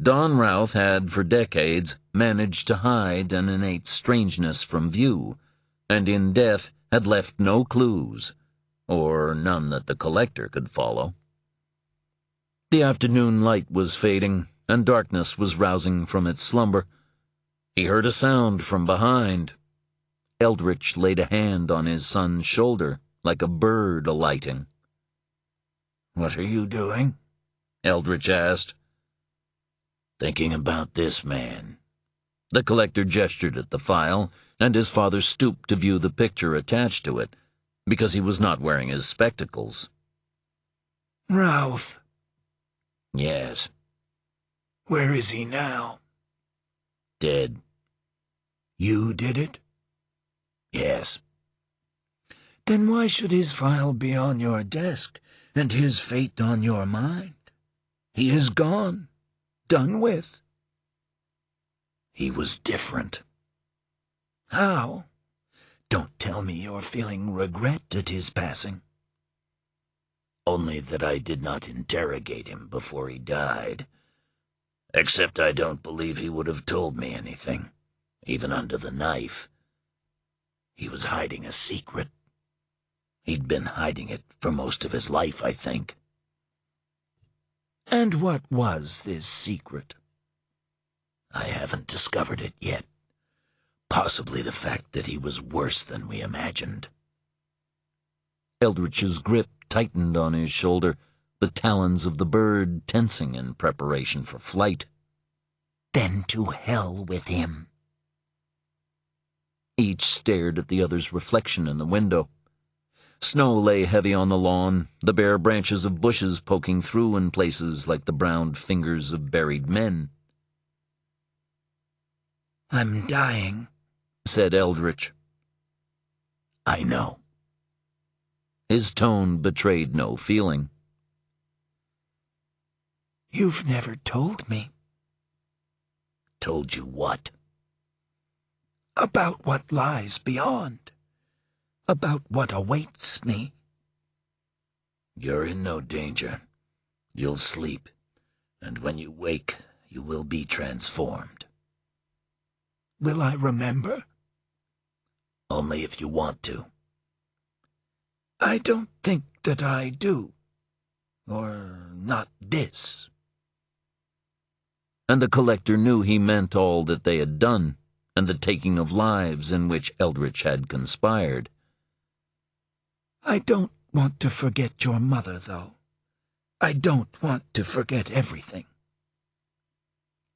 Don Routh had, for decades, managed to hide an innate strangeness from view, and in death had left no clues, or none that the collector could follow. The afternoon light was fading, and darkness was rousing from its slumber. He heard a sound from behind. Eldritch laid a hand on his son's shoulder, like a bird alighting. "What are you doing?" Eldritch asked. "Thinking about this man." The collector gestured at the file, and his father stooped to view the picture attached to it, because he was not wearing his spectacles. "Ralph." "Yes." "Where is he now?" "Dead." "You did it?" "Yes." "Then why should his file be on your desk, and his fate on your mind? He is gone. Done with." "He was different." "How? Don't tell me you're feeling regret at his passing." "Only that I did not interrogate him before he died. Except I don't believe he would have told me anything, even under the knife. He was hiding a secret. He'd been hiding it for most of his life, I think." "And what was this secret?" "I haven't discovered it yet. Possibly the fact that he was worse than we imagined." Eldritch's grip tightened on his shoulder, the talons of the bird tensing in preparation for flight. "Then to hell with him." Each stared at the other's reflection in the window. Snow lay heavy on the lawn, the bare branches of bushes poking through in places like the browned fingers of buried men. "I'm dying," said Eldritch. "I know." His tone betrayed no feeling. "You've never told me." "Told you what?" "About what lies beyond. About what awaits me." "You're in no danger. You'll sleep, and when you wake, you will be transformed." "Will I remember?" "Only if you want to." "I don't think that I do. Or not this." And the collector knew he meant all that they had done, and the taking of lives in which Eldritch had conspired. "I don't want to forget your mother, though. I don't want to forget everything."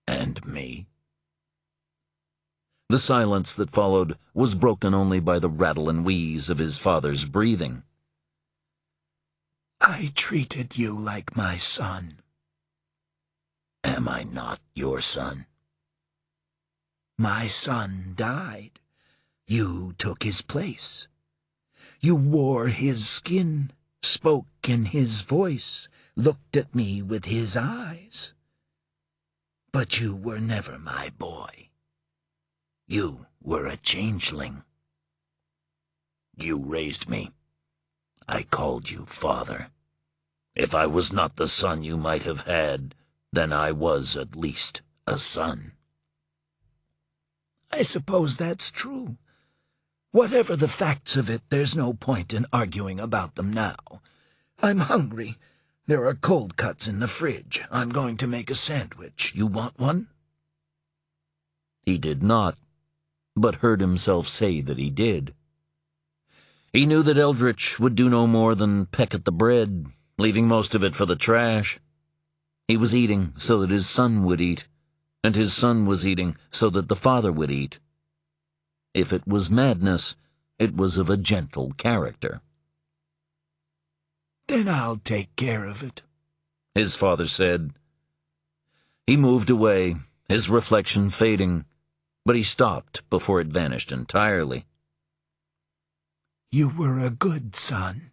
"And me?" The silence that followed was broken only by the rattle and wheeze of his father's breathing. "I treated you like my son." "Am I not your son?" "My son died. You took his place. You wore his skin, spoke in his voice, looked at me with his eyes. But you were never my boy. You were a changeling. You raised me. I called you father. If I was not the son you might have had, then I was at least a son." "I suppose that's true. Whatever the facts of it, there's no point in arguing about them now. I'm hungry. There are cold cuts in the fridge. I'm going to make a sandwich. You want one?" He did not, but heard himself say that he did. He knew that Eldritch would do no more than peck at the bread, leaving most of it for the trash. He was eating so that his son would eat, and his son was eating so that the father would eat. If it was madness, it was of a gentle character. "Then I'll take care of it," his father said. He moved away, his reflection fading, but he stopped before it vanished entirely. "You were a good son,"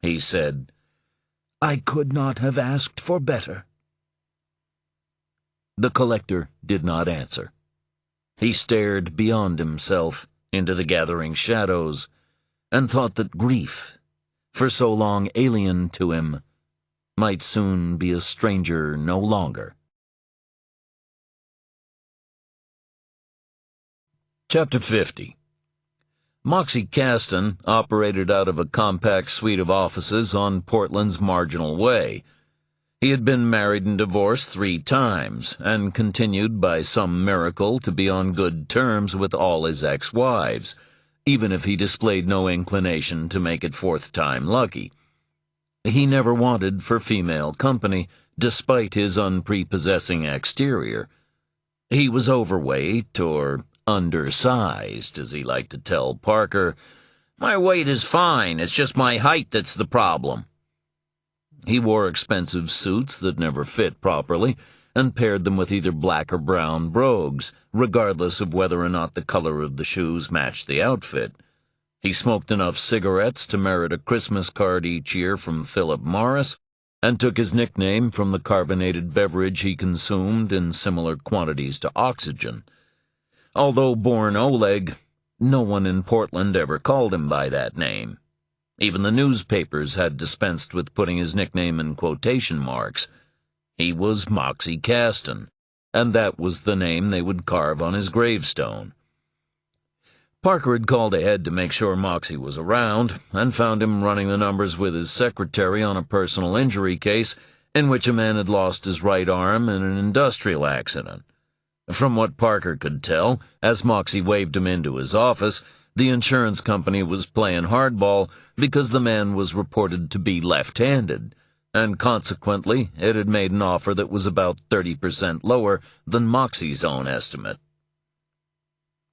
he said. "I could not have asked for better." The collector did not answer. He stared beyond himself into the gathering shadows, and thought that grief, for so long alien to him, might soon be a stranger no longer. Chapter 50. Moxie Caston operated out of a compact suite of offices on Portland's Marginal Way. He had been married and divorced 3 times, and continued by some miracle to be on good terms with all his ex-wives, even if he displayed no inclination to make it 4th time lucky. He never wanted for female company, despite his unprepossessing exterior. He was overweight, or undersized, as he liked to tell Parker. "My weight is fine, it's just my height that's the problem." He wore expensive suits that never fit properly, and paired them with either black or brown brogues, regardless of whether or not the color of the shoes matched the outfit. He smoked enough cigarettes to merit a Christmas card each year from Philip Morris, and took his nickname from the carbonated beverage he consumed in similar quantities to oxygen. Although born Oleg, no one in Portland ever called him by that name. Even the newspapers had dispensed with putting his nickname in quotation marks. He was Moxie Caston, and that was the name they would carve on his gravestone. Parker had called ahead to make sure Moxie was around, and found him running the numbers with his secretary on a personal injury case in which a man had lost his right arm in an industrial accident. From what Parker could tell, as Moxie waved him into his office, the insurance company was playing hardball because the man was reported to be left-handed, and consequently it had made an offer that was about 30% lower than Moxie's own estimate.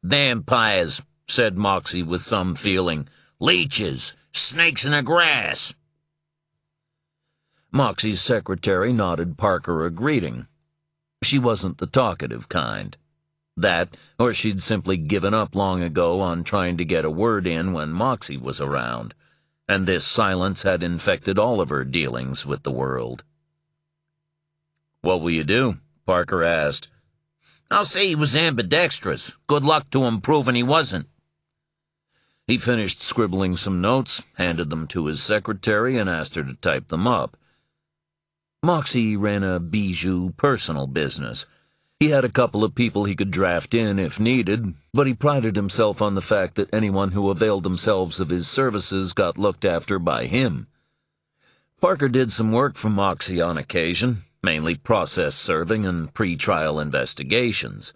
"Vampires," said Moxie with some feeling. "Leeches. Snakes in the grass. Moxie's secretary nodded Parker a greeting. She wasn't the talkative kind. That, or she'd simply given up long ago on trying to get a word in when Moxie was around, and this silence had infected all of her dealings with the world. "What will you do?" Parker asked. "I'll say he was ambidextrous. Good luck to him proving he wasn't." He finished scribbling some notes, handed them to his secretary, and asked her to type them up. Moxie ran a bijou personal business. He had a couple of people he could draft in if needed, but he prided himself on the fact that anyone who availed themselves of his services got looked after by him. Parker did some work for Moxie on occasion, mainly process serving and pre-trial investigations.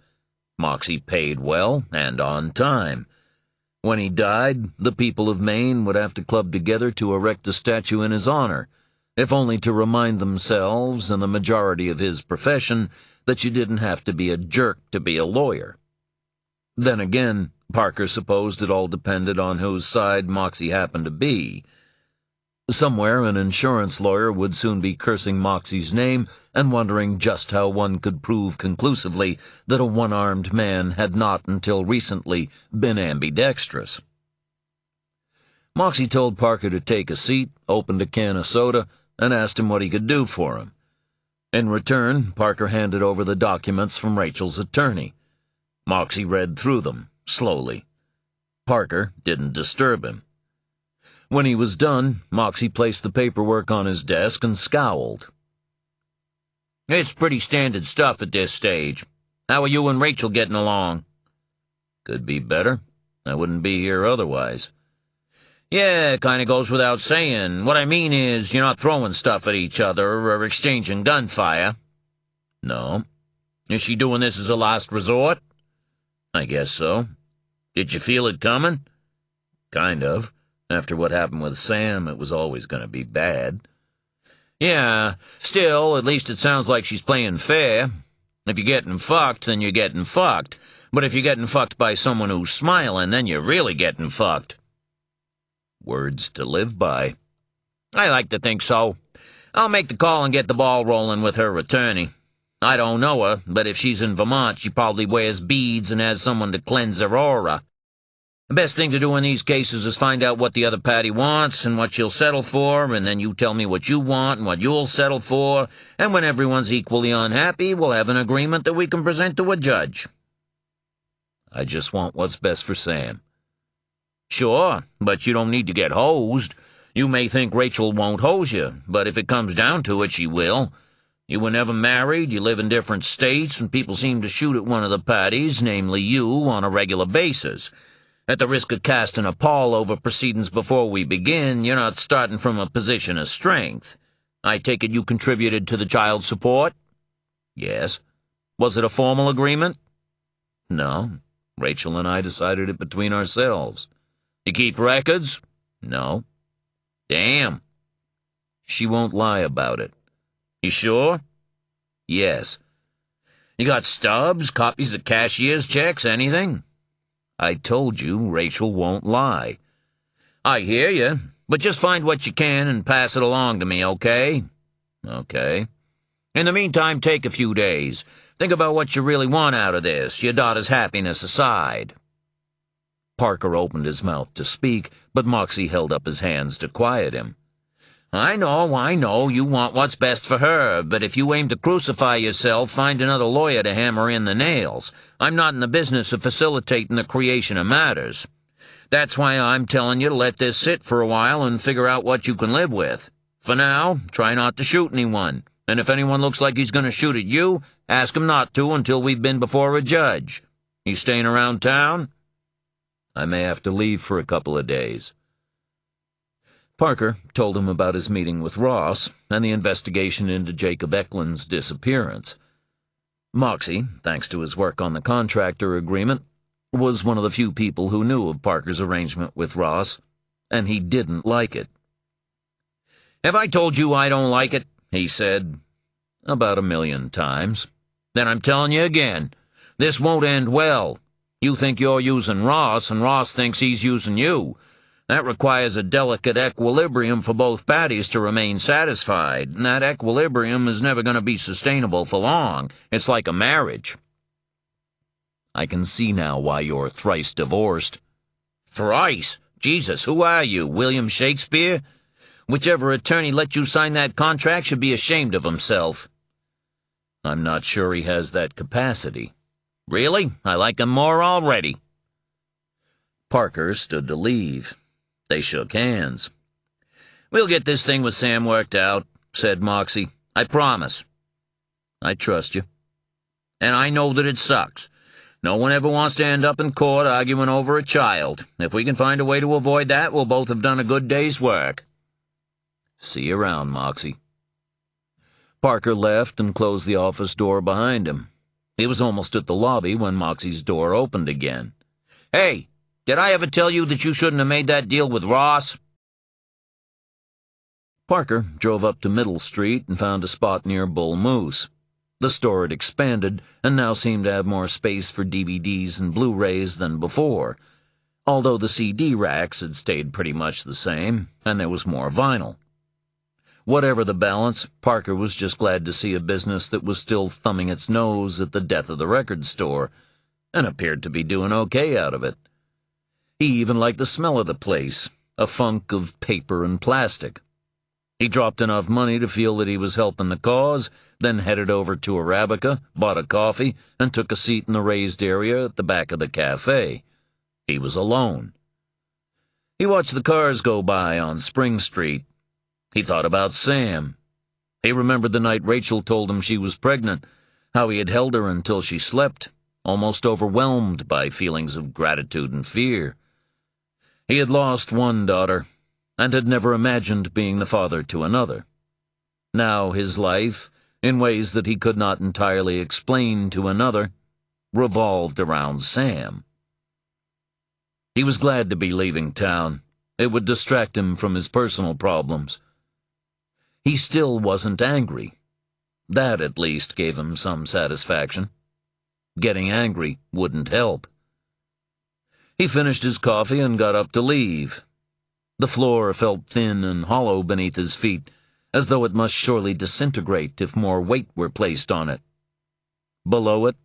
Moxie paid well and on time. When he died, the people of Maine would have to club together to erect a statue in his honor, if only to remind themselves and the majority of his profession that you didn't have to be a jerk to be a lawyer. Then again, Parker supposed it all depended on whose side Moxie happened to be. Somewhere an insurance lawyer would soon be cursing Moxie's name and wondering just how one could prove conclusively that a one-armed man had not until recently been ambidextrous. Moxie told Parker to take a seat, opened a can of soda, and asked him what he could do for him. In return, Parker handed over the documents from Rachel's attorney. Moxie read through them, slowly. Parker didn't disturb him. When he was done, Moxie placed the paperwork on his desk and scowled. "It's pretty standard stuff at this stage. How are you and Rachel getting along?" "Could be better. I wouldn't be here otherwise." "Yeah, it kind of goes without saying. What I mean is, you're not throwing stuff at each other or exchanging gunfire." "No." "Is she doing this as a last resort?" "I guess so." "Did you feel it coming?" "Kind of. After what happened with Sam, it was always going to be bad." "Yeah, still, at least it sounds like she's playing fair. If you're getting fucked, then you're getting fucked. But if you're getting fucked by someone who's smiling, then you're really getting fucked." "Words to live by." "I like to think so. I'll make the call and get the ball rolling with her attorney. I don't know her, but if she's in Vermont, she probably wears beads and has someone to cleanse her aura. The best thing to do in these cases is find out what the other party wants and what she'll settle for, and then you tell me what you want and what you'll settle for, and when everyone's equally unhappy, we'll have an agreement that we can present to a judge." "I just want what's best for Sam." "Sure, but you don't need to get hosed. You may think Rachel won't hose you, but if it comes down to it, she will. You were never married, you live in different states, and people seem to shoot at one of the parties, namely you, on a regular basis. At the risk of casting a pall over proceedings before we begin, you're not starting from a position of strength. I take it you contributed to the child support?" "Yes." "Was it a formal agreement?" "No. Rachel and I decided it between ourselves." "You keep records?" "No." "Damn." "She won't lie about it." "You sure?" "Yes." "You got stubs, copies of cashier's checks, anything?" "I told you Rachel won't lie." "I hear you, but just find what you can and pass it along to me, okay?" "Okay." "In the meantime, take a few days. Think about what you really want out of this, your daughter's happiness aside." Parker opened his mouth to speak, but Moxie held up his hands to quiet him. I know, you want what's best for her, but if you aim to crucify yourself, find another lawyer to hammer in the nails. I'm not in the business of facilitating the creation of matters. That's why I'm telling you to let this sit for a while and figure out what you can live with. For now, try not to shoot anyone, and if anyone looks like he's going to shoot at you, ask him not to until we've been before a judge. You staying around town?" "I may have to leave for a couple of days." Parker told him about his meeting with Ross and the investigation into Jacob Eklund's disappearance. Moxie, thanks to his work on the contractor agreement, was one of the few people who knew of Parker's arrangement with Ross, and he didn't like it. "Have I told you I don't like it?" he said. "About 1,000,000 times." "Then I'm telling you again. This won't end well. You think you're using Ross, and Ross thinks he's using you. That requires a delicate equilibrium for both parties to remain satisfied, and that equilibrium is never going to be sustainable for long. It's like a marriage. I can see now why you're thrice divorced. Thrice? Jesus, who are you, William Shakespeare? Whichever attorney let you sign that contract should be ashamed of himself. I'm not sure he has that capacity. Really? I like him more already. Parker stood to leave. They shook hands. We'll get this thing with Sam worked out, said Moxie. I promise. I trust you. And I know that it sucks. No one ever wants to end up in court arguing over a child. If we can find a way to avoid that, we'll both have done a good day's work. See you around, Moxie. Parker left and closed the office door behind him. He was almost at the lobby when Moxie's door opened again. Hey, did I ever tell you that you shouldn't have made that deal with Ross? Parker drove up to Middle Street and found a spot near Bull Moose. The store had expanded and now seemed to have more space for DVDs and Blu-rays than before, although the CD racks had stayed pretty much the same, and there was more vinyl. Whatever the balance, Parker was just glad to see a business that was still thumbing its nose at the death of the record store, and appeared to be doing okay out of it. He even liked the smell of the place, a funk of paper and plastic. He dropped enough money to feel that he was helping the cause, then headed over to Arabica, bought a coffee, and took a seat in the raised area at the back of the cafe. He was alone. He watched the cars go by on Spring Street. He thought about Sam. He remembered the night Rachel told him she was pregnant, how he had held her until she slept, almost overwhelmed by feelings of gratitude and fear. He had lost one daughter, and had never imagined being the father to another. Now his life, in ways that he could not entirely explain to another, revolved around Sam. He was glad to be leaving town. It would distract him from his personal problems. He still wasn't angry. That at least gave him some satisfaction. Getting angry wouldn't help. He finished his coffee and got up to leave. The floor felt thin and hollow beneath his feet, as though it must surely disintegrate if more weight were placed on it. Below it,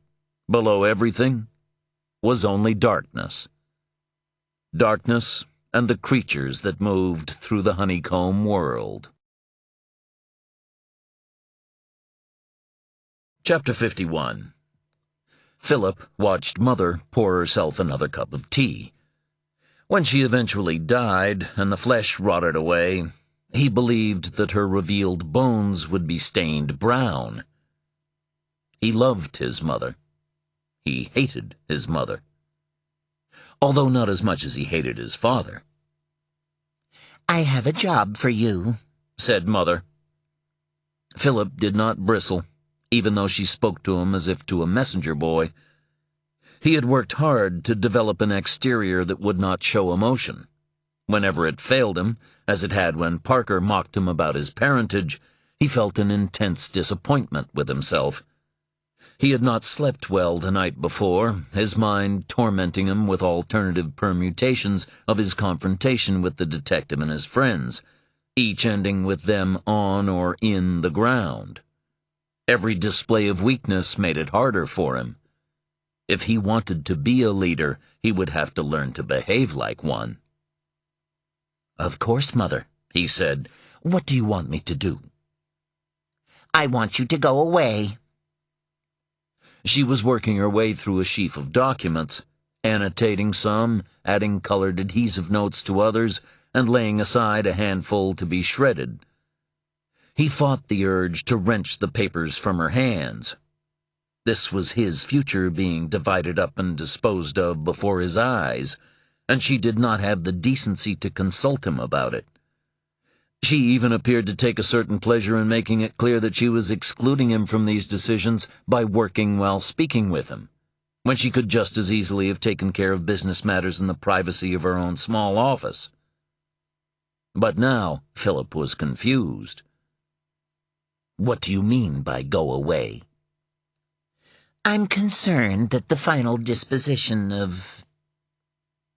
below everything, was only darkness. Darkness and the creatures that moved through the honeycomb world. Chapter 51. Philip watched Mother pour herself another cup of tea. When she eventually died and the flesh rotted away, he believed that her revealed bones would be stained brown. He loved his mother. He hated his mother. Although not as much as he hated his father. "I have a job for you," said Mother. Philip did not bristle, even though she spoke to him as if to a messenger boy. He had worked hard to develop an exterior that would not show emotion. Whenever it failed him, as it had when Parker mocked him about his parentage, he felt an intense disappointment with himself. He had not slept well the night before, his mind tormenting him with alternative permutations of his confrontation with the detective and his friends, each ending with them on or in the ground. Every display of weakness made it harder for him. If he wanted to be a leader, he would have to learn to behave like one. "Of course, Mother," he said. "What do you want me to do?" "I want you to go away." She was working her way through a sheaf of documents, annotating some, adding colored adhesive notes to others, and laying aside a handful to be shredded. He fought the urge to wrench the papers from her hands. This was his future being divided up and disposed of before his eyes, and she did not have the decency to consult him about it. She even appeared to take a certain pleasure in making it clear that she was excluding him from these decisions by working while speaking with him, when she could just as easily have taken care of business matters in the privacy of her own small office. But now Philip was confused. "What do you mean by go away?" "I'm concerned that the final disposition of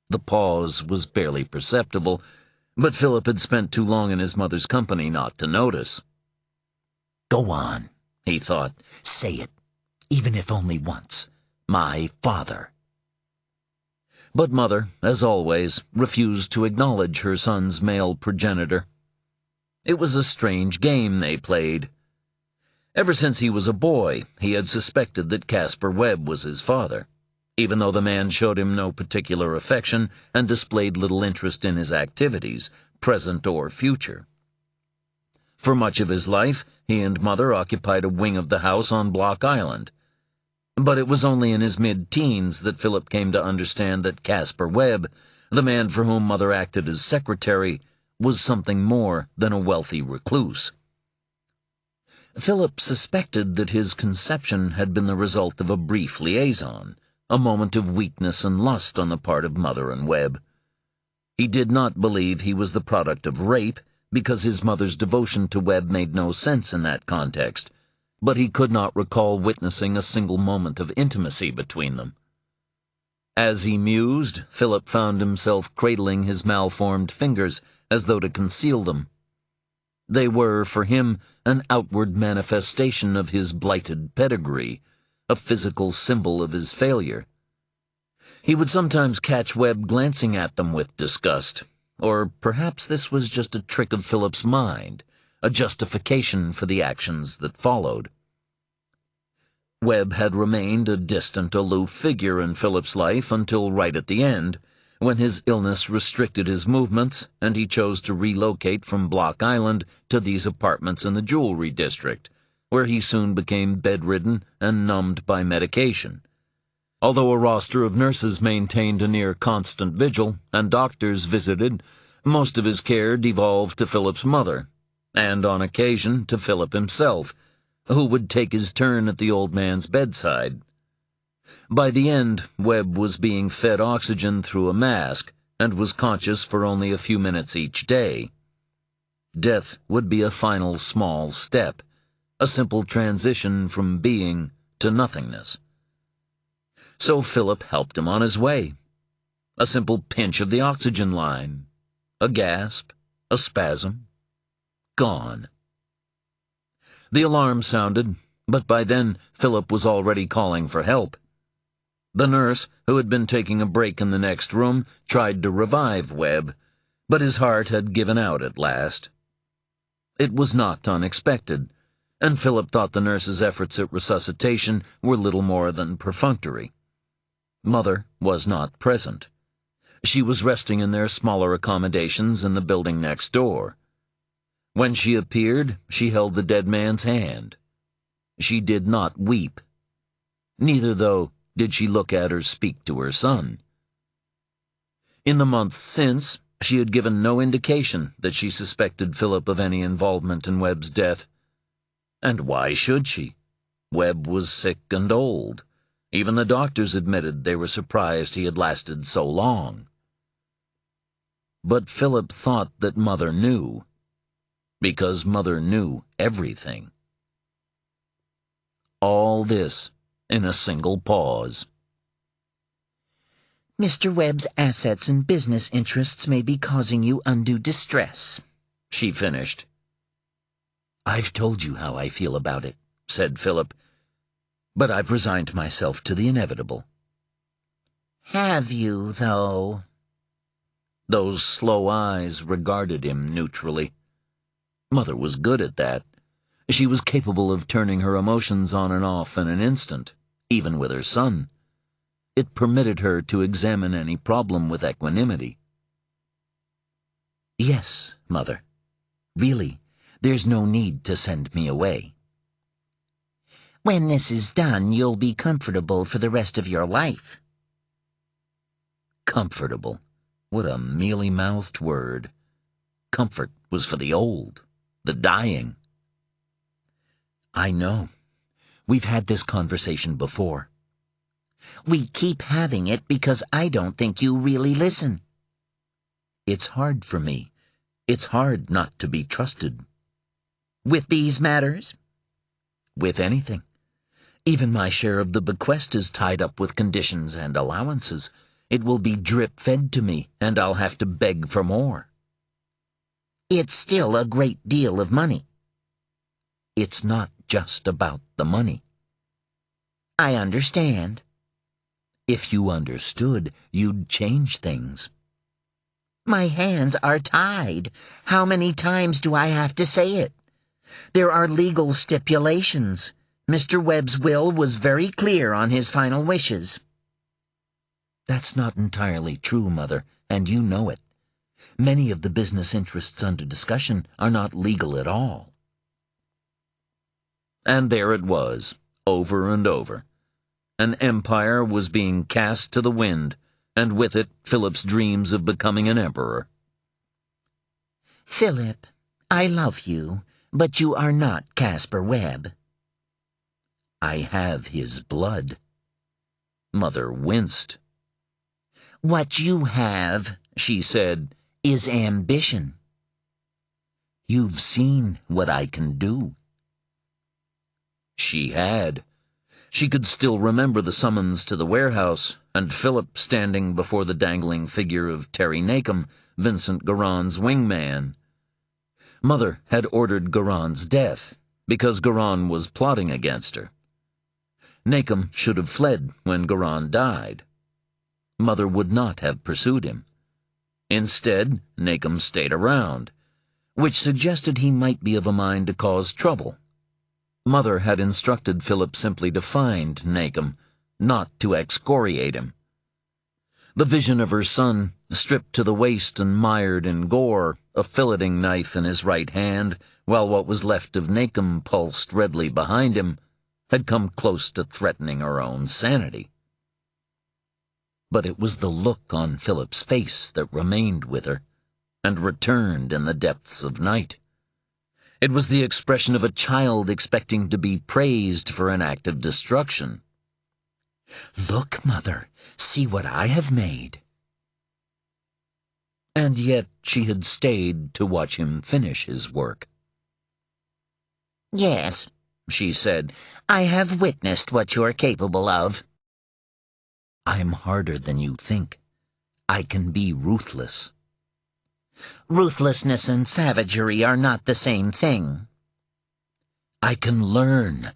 The pause was barely perceptible, but Philip had spent too long in his mother's company not to notice. "Go on," he thought. "Say it, even if only once. My father." But Mother, as always, refused to acknowledge her son's male progenitor. It was a strange game they played. Ever since he was a boy, he had suspected that Caspar Webb was his father, even though the man showed him no particular affection and displayed little interest in his activities, present or future. For much of his life, he and Mother occupied a wing of the house on Block Island. But it was only in his mid-teens that Philip came to understand that Caspar Webb, the man for whom Mother acted as secretary, was something more than a wealthy recluse. Philip suspected that his conception had been the result of a brief liaison, a moment of weakness and lust on the part of Mother and Webb. He did not believe he was the product of rape, because his mother's devotion to Webb made no sense in that context, but he could not recall witnessing a single moment of intimacy between them. As he mused, Philip found himself cradling his malformed fingers as though to conceal them. They were, for him, an outward manifestation of his blighted pedigree, a physical symbol of his failure. He would sometimes catch Webb glancing at them with disgust, or perhaps this was just a trick of Philip's mind, a justification for the actions that followed. Webb had remained a distant, aloof figure in Philip's life until right at the end, when his illness restricted his movements and he chose to relocate from Block Island to these apartments in the jewelry district, where he soon became bedridden and numbed by medication. Although a roster of nurses maintained a near constant vigil and doctors visited, most of his care devolved to Philip's mother, and on occasion to Philip himself, who would take his turn at the old man's bedside. By the end, Webb was being fed oxygen through a mask and was conscious for only a few minutes each day. Death would be a final small step, a simple transition from being to nothingness. So Philip helped him on his way. A simple pinch of the oxygen line, a gasp, a spasm, gone. The alarm sounded, but by then Philip was already calling for help. The nurse, who had been taking a break in the next room, tried to revive Webb, but his heart had given out at last. It was not unexpected, and Philip thought the nurse's efforts at resuscitation were little more than perfunctory. Mother was not present. She was resting in their smaller accommodations in the building next door. When she appeared, she held the dead man's hand. She did not weep. Neither, though, did she look at or speak to her son. In the months since, she had given no indication that she suspected Philip of any involvement in Webb's death. And why should she? Webb was sick and old. Even the doctors admitted they were surprised he had lasted so long. But Philip thought that Mother knew, because Mother knew everything. All this in a single pause. Mr. Webb's assets and business interests may be causing you undue distress, She finished. "I've told you how I feel about it," said Philip, "but I've resigned myself to the inevitable." Have you, though? Those slow eyes regarded him neutrally. Mother was good at that. She was capable of turning her emotions on and off in an instant, even with her son. It permitted her to examine any problem with equanimity. "Yes, Mother. Really, there's no need to send me away." When this is done, you'll be comfortable for the rest of your life. Comfortable. What a mealy-mouthed word. Comfort was for the old, the dying. "I know. We've had this conversation before." We keep having it because I don't think you really listen. "It's hard for me. It's hard not to be trusted." With these matters? "With anything. Even my share of the bequest is tied up with conditions and allowances. It will be drip-fed to me, and I'll have to beg for more. It's still a great deal of money. It's not just about the money. I understand. If you understood, you'd change things. My hands are tied. How many times do I have to say it? There are legal stipulations. Mr. Webb's will was very clear on his final wishes. That's not entirely true, Mother, and you know it. Many of the business interests under discussion are not legal at all. And there it was, over and over. An empire was being cast to the wind, and with it Philip's dreams of becoming an emperor. Philip, I love you, but you are not Caspar Webb. I have his blood. Mother winced. What you have, she said, is ambition. You've seen what I can do. She had. She could still remember the summons to the warehouse, and Philip standing before the dangling figure of Terry Nacum, Vincent Garron's wingman. Mother had ordered Garron's death, because Garron was plotting against her. Nacum should have fled when Garron died. Mother would not have pursued him. Instead, Nacum stayed around, which suggested he might be of a mind to cause trouble. Mother had instructed Philip simply to find Nacum, not to excoriate him. The vision of her son, stripped to the waist and mired in gore, a filleting knife in his right hand, while what was left of Nacum pulsed redly behind him, had come close to threatening her own sanity. But it was the look on Philip's face that remained with her, and returned in the depths of night. It was the expression of a child expecting to be praised for an act of destruction. Look, Mother, see what I have made. And yet she had stayed to watch him finish his work. Yes, she said, I have witnessed what you're capable of. I'm harder than you think. I can be ruthless. Ruthlessness and savagery are not the same thing. I can learn.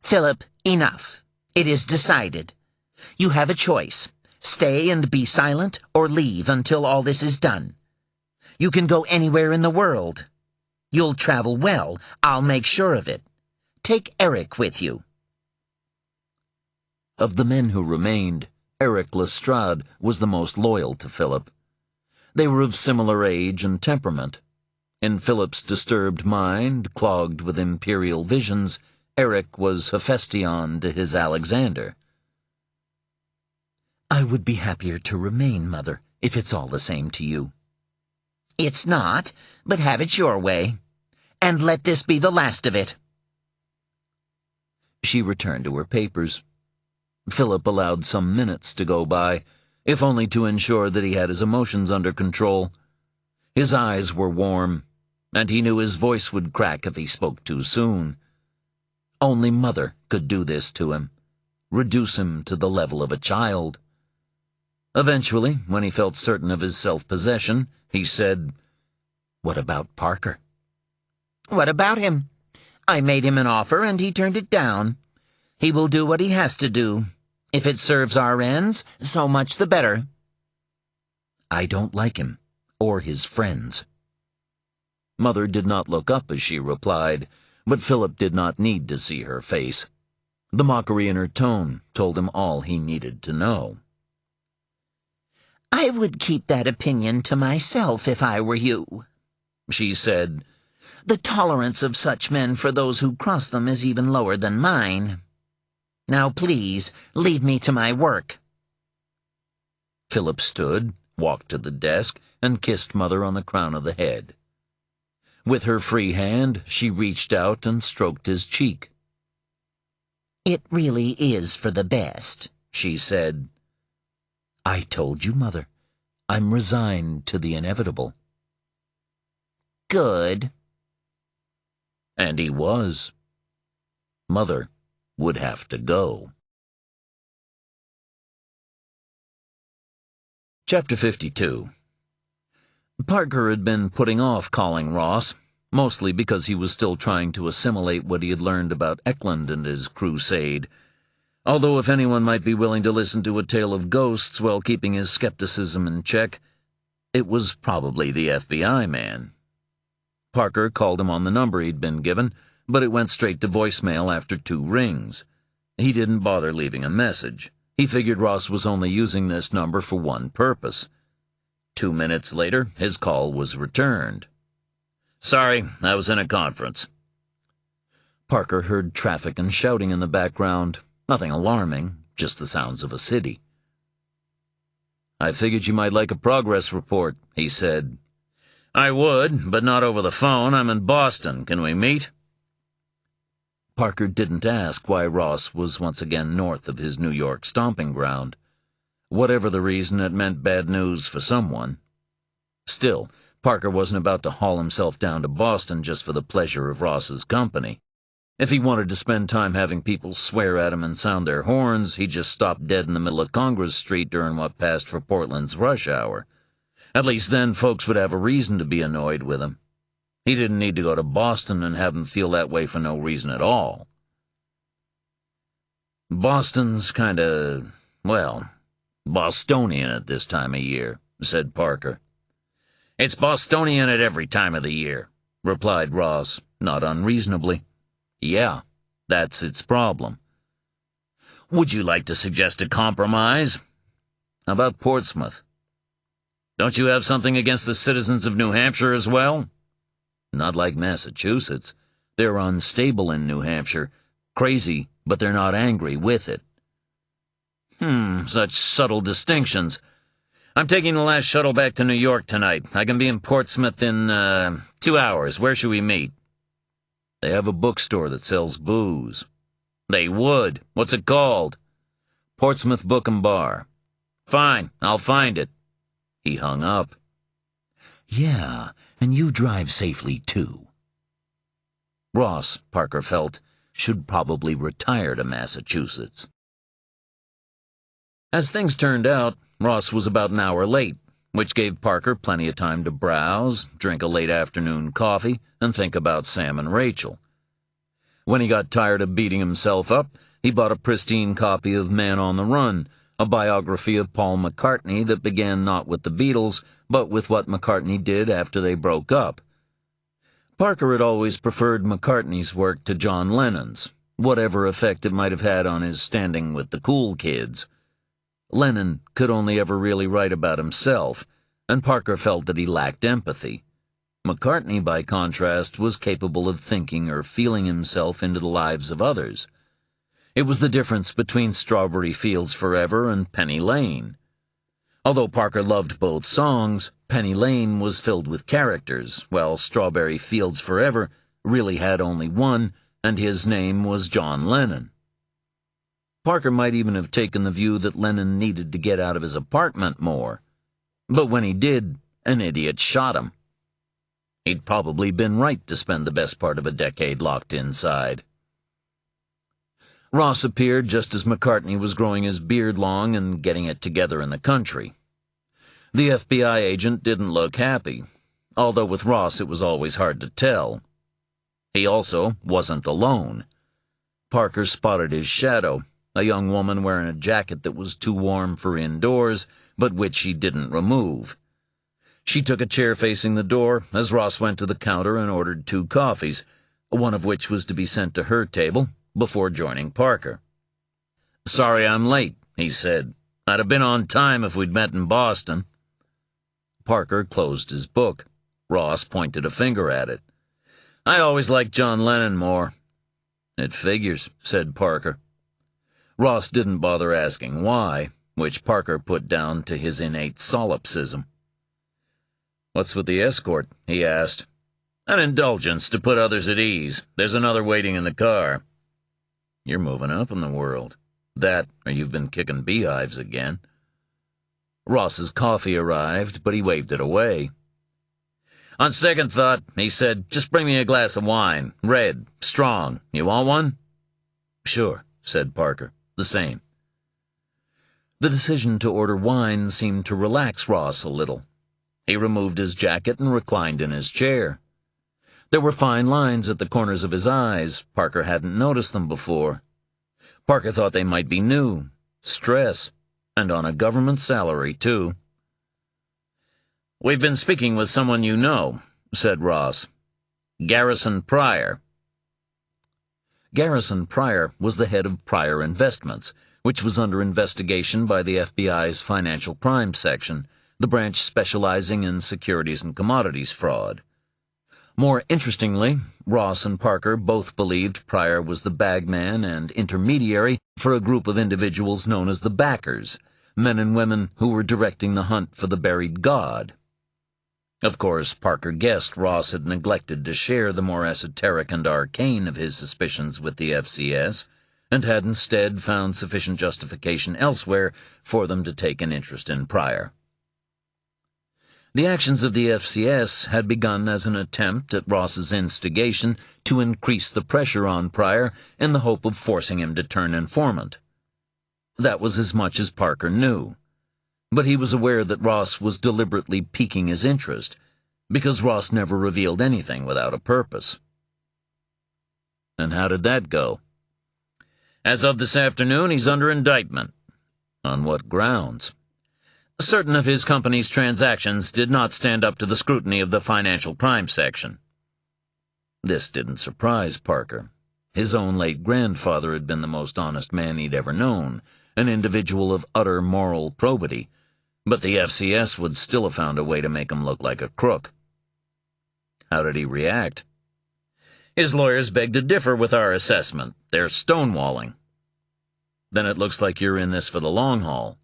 Philip, enough. It is decided. You have a choice. Stay and be silent, or leave until all this is done. You can go anywhere in the world. You'll travel well. I'll make sure of it. Take Eric with you. Of the men who remained, Eric Lestrade was the most loyal to Philip. They were of similar age and temperament. In Philip's disturbed mind, clogged with imperial visions, Eric was Hephaestion to his Alexander. I would be happier to remain, Mother, if it's all the same to you. It's not, but have it your way. And let this be the last of it. She returned to her papers. Philip allowed some minutes to go by, if only to ensure that he had his emotions under control. His eyes were warm, and he knew his voice would crack if he spoke too soon. Only Mother could do this to him, reduce him to the level of a child. Eventually, when he felt certain of his self-possession, he said, "What about Parker?" What about him? I made him an offer, and he turned it down. He will do what he has to do. If it serves our ends, so much the better. I don't like him, or his friends. Mother did not look up as she replied, but Philip did not need to see her face. The mockery in her tone told him all he needed to know. I would keep that opinion to myself if I were you, she said. The tolerance of such men for those who cross them is even lower than mine. Now please, leave me to my work. Philip stood, walked to the desk, and kissed Mother on the crown of the head. With her free hand, she reached out and stroked his cheek. It really is for the best, she said. I told you, Mother. I'm resigned to the inevitable. Good. And he was. Mother would have to go. Chapter 52. Parker had been putting off calling Ross, mostly because he was still trying to assimilate what he had learned about Eklund and his crusade. Although if anyone might be willing to listen to a tale of ghosts while keeping his skepticism in check, it was probably the FBI man. Parker called him on the number he'd been given, but it went straight to voicemail after 2 rings. He didn't bother leaving a message. He figured Ross was only using this number for one purpose. 2 minutes later, his call was returned. "Sorry, I was in a conference." Parker heard traffic and shouting in the background. Nothing alarming, just the sounds of a city. "I figured you might like a progress report," he said. "I would, but not over the phone. I'm in Boston. Can we meet?" Parker didn't ask why Ross was once again north of his New York stomping ground. Whatever the reason, it meant bad news for someone. Still, Parker wasn't about to haul himself down to Boston just for the pleasure of Ross's company. If he wanted to spend time having people swear at him and sound their horns, he'd just stop dead in the middle of Congress Street during what passed for Portland's rush hour. At least then folks would have a reason to be annoyed with him. He didn't need to go to Boston and have them feel that way for no reason at all. "Boston's kinda, well, Bostonian at this time of year," said Parker. "It's Bostonian at every time of the year," replied Ross, not unreasonably. "Yeah, that's its problem." "Would you like to suggest a compromise?" "How about Portsmouth?" "Don't you have something against the citizens of New Hampshire as well?" "Not like Massachusetts. They're unstable in New Hampshire. Crazy, but they're not angry with it." Such subtle distinctions. "I'm taking the last shuttle back to New York tonight. I can be in Portsmouth in, 2 hours. Where should we meet?" "They have a bookstore that sells booze." "They would. What's it called?" "Portsmouth Book and Bar." "Fine, I'll find it." He hung up. "Yeah, and you drive safely, too." Ross, Parker felt, should probably retire to Massachusetts. As things turned out, Ross was about an hour late, which gave Parker plenty of time to browse, drink a late afternoon coffee, and think about Sam and Rachel. When he got tired of beating himself up, he bought a pristine copy of Man on the Run, a biography of Paul McCartney that began not with the Beatles, but with what McCartney did after they broke up. Parker had always preferred McCartney's work to John Lennon's, whatever effect it might have had on his standing with the cool kids. Lennon could only ever really write about himself, and Parker felt that he lacked empathy. McCartney, by contrast, was capable of thinking or feeling himself into the lives of others. It was the difference between Strawberry Fields Forever and Penny Lane. Although Parker loved both songs, Penny Lane was filled with characters, while Strawberry Fields Forever really had only one, and his name was John Lennon. Parker might even have taken the view that Lennon needed to get out of his apartment more. But when he did, an idiot shot him. He'd probably been right to spend the best part of a decade locked inside. Ross appeared just as McCartney was growing his beard long and getting it together in the country. The FBI agent didn't look happy, although with Ross it was always hard to tell. He also wasn't alone. Parker spotted his shadow, a young woman wearing a jacket that was too warm for indoors, but which she didn't remove. She took a chair facing the door as Ross went to the counter and ordered 2 coffees, one of which was to be sent to her table, before joining Parker. "Sorry I'm late," he said. "I'd have been on time if we'd met in Boston." Parker closed his book. Ross pointed a finger at it. "I always liked John Lennon more." "It figures," said Parker. Ross didn't bother asking why, which Parker put down to his innate solipsism. "What's with the escort?" he asked. "An indulgence to put others at ease. There's another waiting in the car." "You're moving up in the world. That, or you've been kicking beehives again." Ross's coffee arrived, but he waved it away. "On second thought," he said, "just bring me a glass of wine. Red, strong. You want one?" "Sure," said Parker. "The same." The decision to order wine seemed to relax Ross a little. He removed his jacket and reclined in his chair. There were fine lines at the corners of his eyes. Parker hadn't noticed them before. Parker thought they might be new, stress, and on a government salary, too. "We've been speaking with someone you know," said Ross. "Garrison Pryor." Garrison Pryor was the head of Pryor Investments, which was under investigation by the FBI's Financial Crime Section, the branch specializing in securities and commodities fraud. More interestingly, Ross and Parker both believed Pryor was the bagman and intermediary for a group of individuals known as the Backers, men and women who were directing the hunt for the buried god. Of course, Parker guessed Ross had neglected to share the more esoteric and arcane of his suspicions with the FCS, and had instead found sufficient justification elsewhere for them to take an interest in Pryor. The actions of the FCS had begun as an attempt at Ross's instigation to increase the pressure on Pryor in the hope of forcing him to turn informant. That was as much as Parker knew. But he was aware that Ross was deliberately piquing his interest, because Ross never revealed anything without a purpose. And how did that go? "As of this afternoon, he's under indictment." On what grounds? "Certain of his company's transactions did not stand up to the scrutiny of the Financial Crime Section." This didn't surprise Parker. His own late grandfather had been the most honest man he'd ever known, an individual of utter moral probity, but the FCS would still have found a way to make him look like a crook. How did he react? "His lawyers beg to differ with our assessment. They're stonewalling." Then it looks like you're in this for the long haul.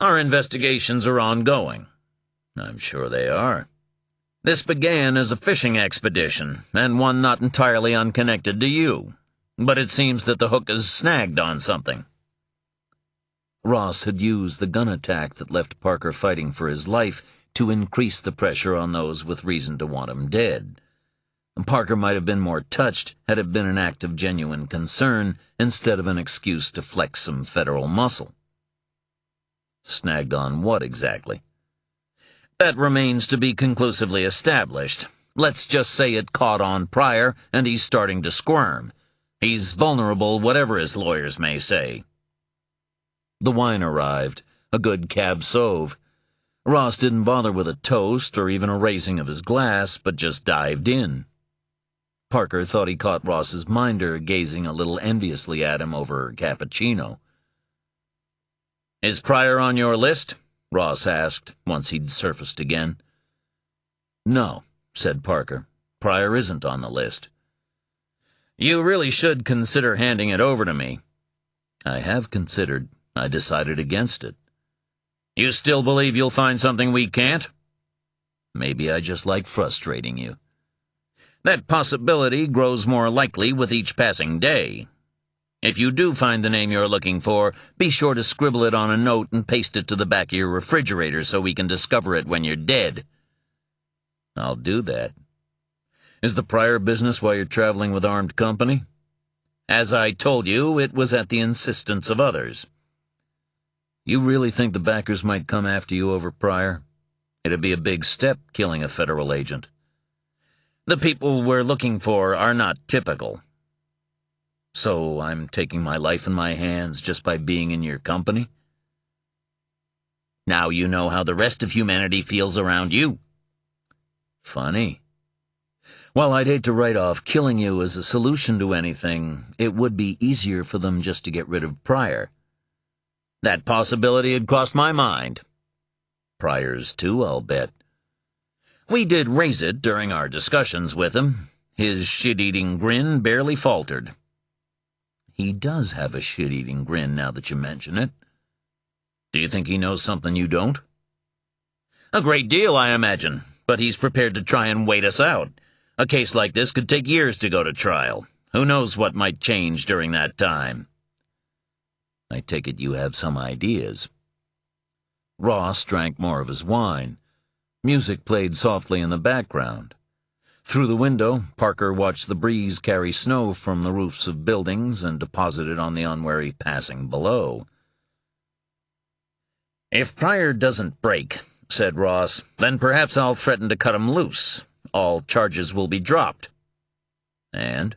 "Our investigations are ongoing." I'm sure they are. "This began as a fishing expedition, and one not entirely unconnected to you. But it seems that the hook has snagged on something." Ross had used the gun attack that left Parker fighting for his life to increase the pressure on those with reason to want him dead. Parker might have been more touched had it been an act of genuine concern instead of an excuse to flex some federal muscle. Snagged on what exactly? "That remains to be conclusively established. Let's just say it caught on Pryor, and he's starting to squirm. He's vulnerable, whatever his lawyers may say." The wine arrived, a good cab sauv. Ross didn't bother with a toast or even a raising of his glass, but just dived in. Parker thought he caught Ross's minder gazing a little enviously at him over cappuccino. "Is Pryor on your list?" Ross asked, once he'd surfaced again. "No," said Parker. "Pryor isn't on the list." "You really should consider handing it over to me." "I have considered. I decided against it." "You still believe you'll find something we can't?" "Maybe I just like frustrating you." "That possibility grows more likely with each passing day. If you do find the name you're looking for, be sure to scribble it on a note and paste it to the back of your refrigerator so we can discover it when you're dead." "I'll do that. Is the Pryor business while you're traveling with armed company?" "As I told you, it was at the insistence of others." "You really think the Backers might come after you over Pryor? It'd be a big step, killing a federal agent." "The people we're looking for are not typical." "So I'm taking my life in my hands just by being in your company?" "Now you know how the rest of humanity feels around you." "Funny. While I'd hate to write off killing you as a solution to anything, it would be easier for them just to get rid of Pryor." "That possibility had crossed my mind." "Pryor's too, I'll bet." "We did raise it during our discussions with him. His shit-eating grin barely faltered." "He does have a shit-eating grin now that you mention it. Do you think he knows something you don't?" "A great deal, I imagine, but he's prepared to try and wait us out. A case like this could take years to go to trial. Who knows what might change during that time?" "I take it you have some ideas." Ross drank more of his wine. Music played softly in the background. Through the window, Parker watched the breeze carry snow from the roofs of buildings and deposit it on the unwary passing below. "If Pryor doesn't break," said Ross, "then perhaps I'll threaten to cut him loose. All charges will be dropped." And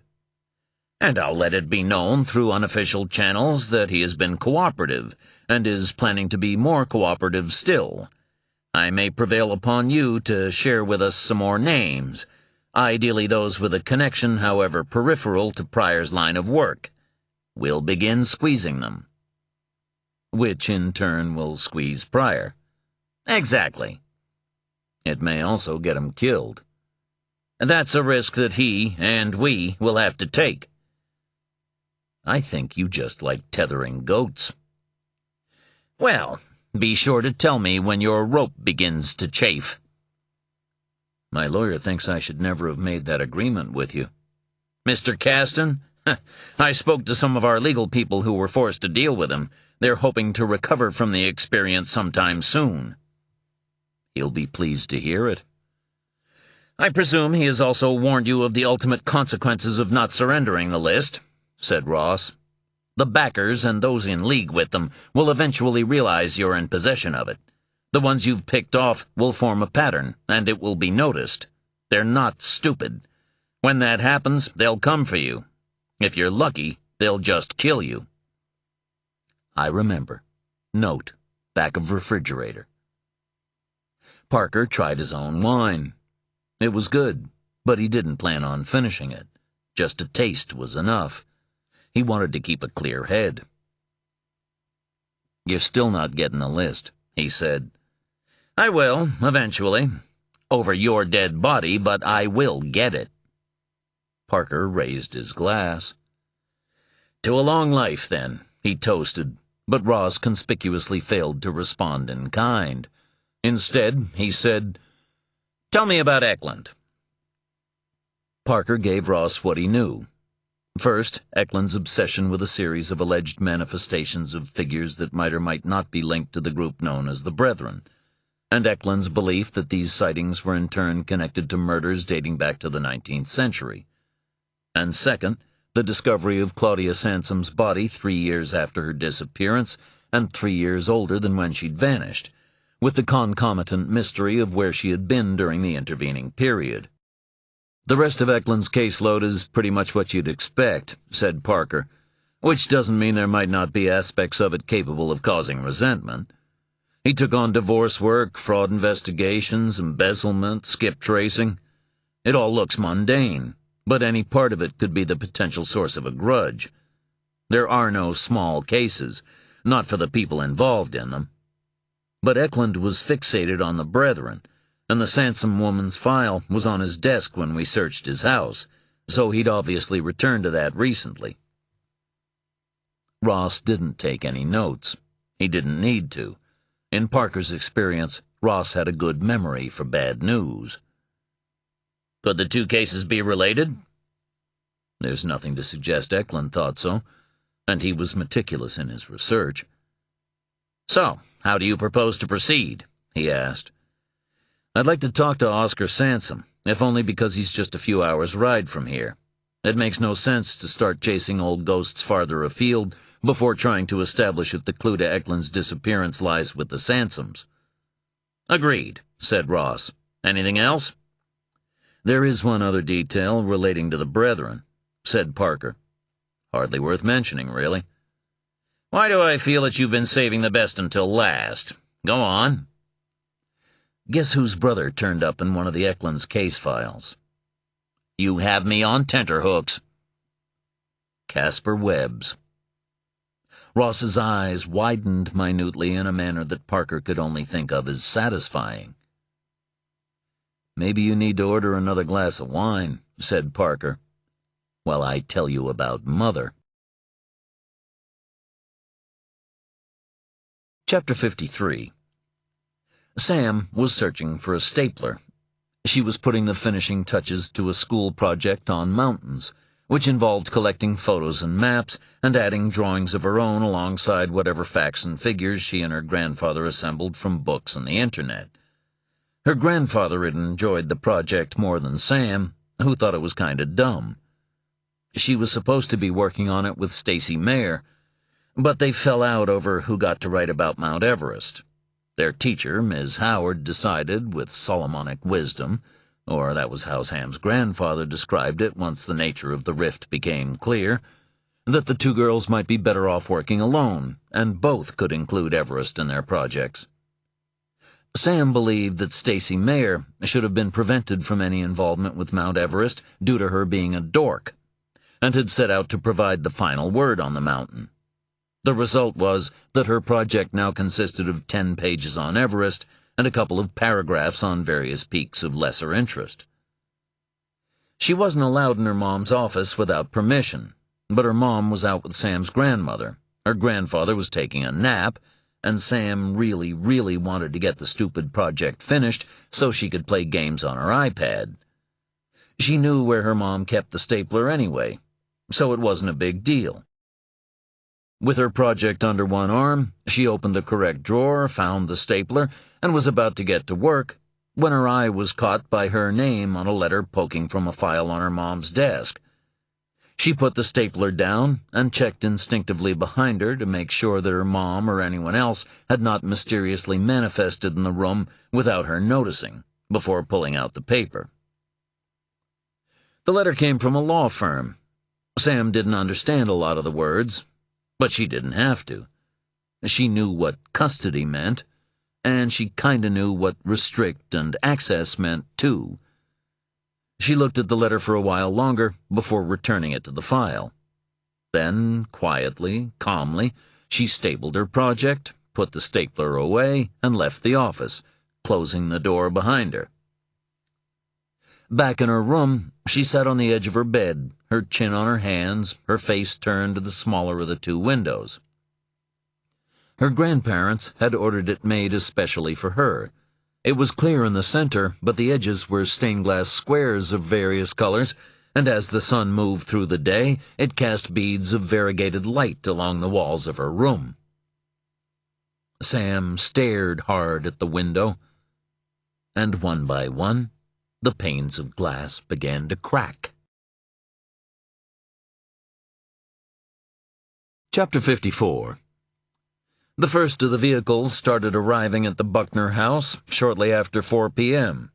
I'll let it be known through unofficial channels that he has been cooperative, and is planning to be more cooperative still. I may prevail upon you to share with us some more names, ideally those with a connection, however peripheral, to Pryor's line of work. We'll begin squeezing them. Which, in turn, will squeeze Pryor. Exactly. It may also get him killed. That's a risk that he and we will have to take. I think you just like tethering goats. Well, be sure to tell me when your rope begins to chafe. My lawyer thinks I should never have made that agreement with you. Mr. Caston? I spoke to some of our legal people who were forced to deal with him. They're hoping to recover from the experience sometime soon. He'll be pleased to hear it. I presume he has also warned you of the ultimate consequences of not surrendering the list, said Ross. The backers and those in league with them will eventually realize you're in possession of it. The ones you've picked off will form a pattern, and it will be noticed. They're not stupid. When that happens, they'll come for you. If you're lucky, they'll just kill you. I remember. Note, back of refrigerator. Parker tried his own wine. It was good, but he didn't plan on finishing it. Just a taste was enough. He wanted to keep a clear head. You're still not getting the list, he said. I will, eventually. Over your dead body, but I will get it. Parker raised his glass. To a long life, then, he toasted, but Ross conspicuously failed to respond in kind. Instead, he said, Tell me about Eklund. Parker gave Ross what he knew. First, Eklund's obsession with a series of alleged manifestations of figures that might or might not be linked to the group known as the Brethren, and Eklund's belief that these sightings were in turn connected to murders dating back to the 19th century. And second, the discovery of Claudia Sansom's body 3 years after her disappearance, and 3 years older than when she'd vanished, with the concomitant mystery of where she had been during the intervening period. The rest of Eklund's caseload is pretty much what you'd expect, said Parker, which doesn't mean there might not be aspects of it capable of causing resentment. He took on divorce work, fraud investigations, embezzlement, skip tracing. It all looks mundane, but any part of it could be the potential source of a grudge. There are no small cases, not for the people involved in them. But Eklund was fixated on the Brethren, and the Sansom woman's file was on his desk when we searched his house, so he'd obviously returned to that recently. Ross didn't take any notes. He didn't need to. In Parker's experience, Ross had a good memory for bad news. Could the two cases be related? There's nothing to suggest Eklund thought so, and he was meticulous in his research. So, how do you propose to proceed? He asked. I'd like to talk to Oscar Sansom, if only because he's just a few hours' ride from here. It makes no sense to start chasing old ghosts farther afield before trying to establish if the clue to Eklund's disappearance lies with the Sansoms. Agreed, said Ross. Anything else? There is one other detail relating to the Brethren, said Parker. Hardly worth mentioning, really. Why do I feel that you've been saving the best until last? Go on. Guess whose brother turned up in one of the Eklund's case files? You have me on tenterhooks. Casper Webb's. Ross's eyes widened minutely in a manner that Parker could only think of as satisfying. Maybe you need to order another glass of wine, said Parker, while I tell you about Mother. Chapter 53. Sam was searching for a stapler. She was putting the finishing touches to a school project on mountains, which involved collecting photos and maps and adding drawings of her own alongside whatever facts and figures she and her grandfather assembled from books and the internet. Her grandfather had enjoyed the project more than Sam, who thought it was kind of dumb. She was supposed to be working on it with Stacy Mayer, but they fell out over who got to write about Mount Everest. Their teacher, Ms. Howard, decided with Solomonic wisdom, or that was how Sam's grandfather described it once the nature of the rift became clear, that the two girls might be better off working alone, and both could include Everest in their projects. Sam believed that Stacy Mayer should have been prevented from any involvement with Mount Everest due to her being a dork, and had set out to provide the final word on the mountain. The result was that her project now consisted of 10 pages on Everest and a couple of paragraphs on various peaks of lesser interest. She wasn't allowed in her mom's office without permission, but her mom was out with Sam's grandmother. Her grandfather was taking a nap, and Sam really, really wanted to get the stupid project finished so she could play games on her iPad. She knew where her mom kept the stapler anyway, so it wasn't a big deal. With her project under one arm, she opened the correct drawer, found the stapler, and was about to get to work when her eye was caught by her name on a letter poking from a file on her mom's desk. She put the stapler down and checked instinctively behind her to make sure that her mom or anyone else had not mysteriously manifested in the room without her noticing, before pulling out the paper. The letter came from a law firm. Sam didn't understand a lot of the words, but she didn't have to. She knew what custody meant, and she kinda knew what restrict and access meant, too. She looked at the letter for a while longer before returning it to the file. Then, quietly, calmly, she stapled her project, put the stapler away, and left the office, closing the door behind her. Back in her room, she sat on the edge of her bed, her chin on her hands, her face turned to the smaller of the two windows. Her grandparents had ordered it made especially for her. It was clear in the center, but the edges were stained glass squares of various colors, and as the sun moved through the day, it cast beads of variegated light along the walls of her room. Sam stared hard at the window, and one by one, the panes of glass began to crack. Chapter 54. The first of the vehicles started arriving at the Buckner house shortly after 4 p.m.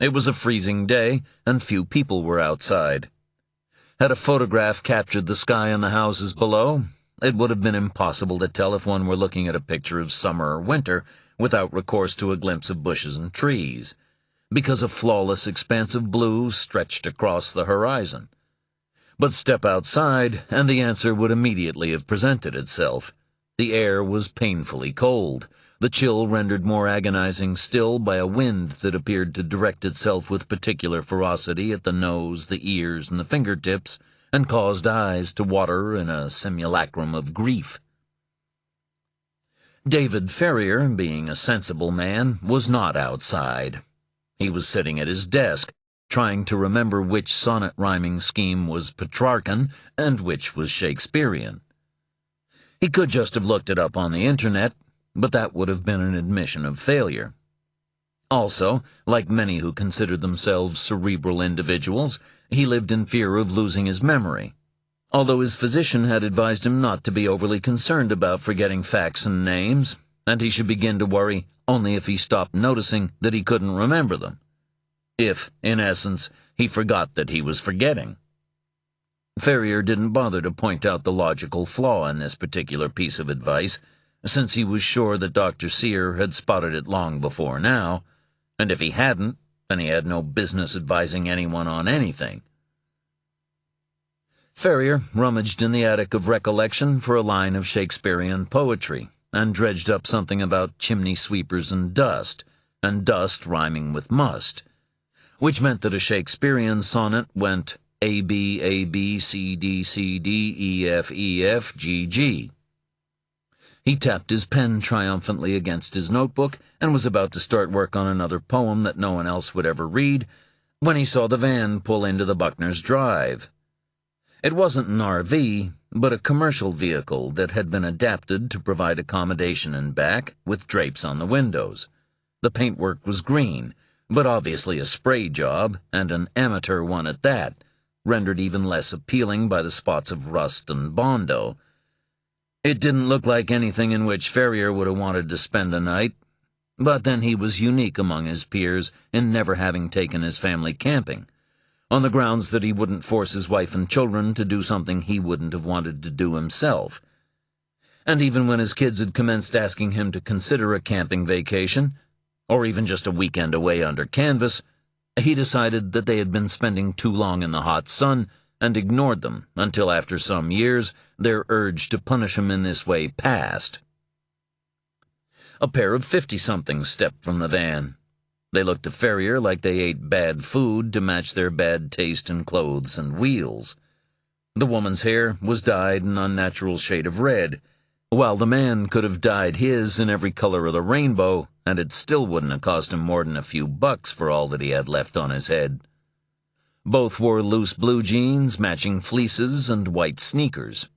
It was a freezing day, and few people were outside. Had a photograph captured the sky and the houses below, it would have been impossible to tell if one were looking at a picture of summer or winter without recourse to a glimpse of bushes and trees, because a flawless expanse of blue stretched across the horizon. But step outside, and the answer would immediately have presented itself. The air was painfully cold, the chill rendered more agonizing still by a wind that appeared to direct itself with particular ferocity at the nose, the ears, and the fingertips, and caused eyes to water in a simulacrum of grief. David Ferrier, being a sensible man, was not outside. He was sitting at his desk, trying to remember which sonnet-rhyming scheme was Petrarchan and which was Shakespearean. He could just have looked it up on the internet, but that would have been an admission of failure. Also, like many who considered themselves cerebral individuals, he lived in fear of losing his memory, although his physician had advised him not to be overly concerned about forgetting facts and names, and he should begin to worry only if he stopped noticing that he couldn't remember them. If, in essence, he forgot that he was forgetting. Ferrier didn't bother to point out the logical flaw in this particular piece of advice, since he was sure that Dr. Sear had spotted it long before now, and if he hadn't, then he had no business advising anyone on anything. Ferrier rummaged in the attic of recollection for a line of Shakespearean poetry, and dredged up something about chimney sweepers and dust rhyming with must, which meant that a Shakespearean sonnet went A, B, C, D, C, D, E, F, G, G. He tapped his pen triumphantly against his notebook and was about to start work on another poem that no one else would ever read when he saw the van pull into the Buckner's drive. It wasn't an RV, but a commercial vehicle that had been adapted to provide accommodation in back with drapes on the windows. The paintwork was green, but obviously a spray job, and an amateur one at that, rendered even less appealing by the spots of rust and Bondo. It didn't look like anything in which Ferrier would have wanted to spend a night. But then he was unique among his peers in never having taken his family camping, on the grounds that he wouldn't force his wife and children to do something he wouldn't have wanted to do himself. And even when his kids had commenced asking him to consider a camping vacation, or even just a weekend away under canvas, he decided that they had been spending too long in the hot sun and ignored them until after some years their urge to punish him in this way passed. A pair of 50-somethings stepped from the van. They looked to Ferrier like they ate bad food to match their bad taste in clothes and wheels. The woman's hair was dyed an unnatural shade of red, while the man could have dyed his in every color of the rainbow, and it still wouldn't have cost him more than a few bucks for all that he had left on his head. Both wore loose blue jeans, matching fleeces, and white sneakers.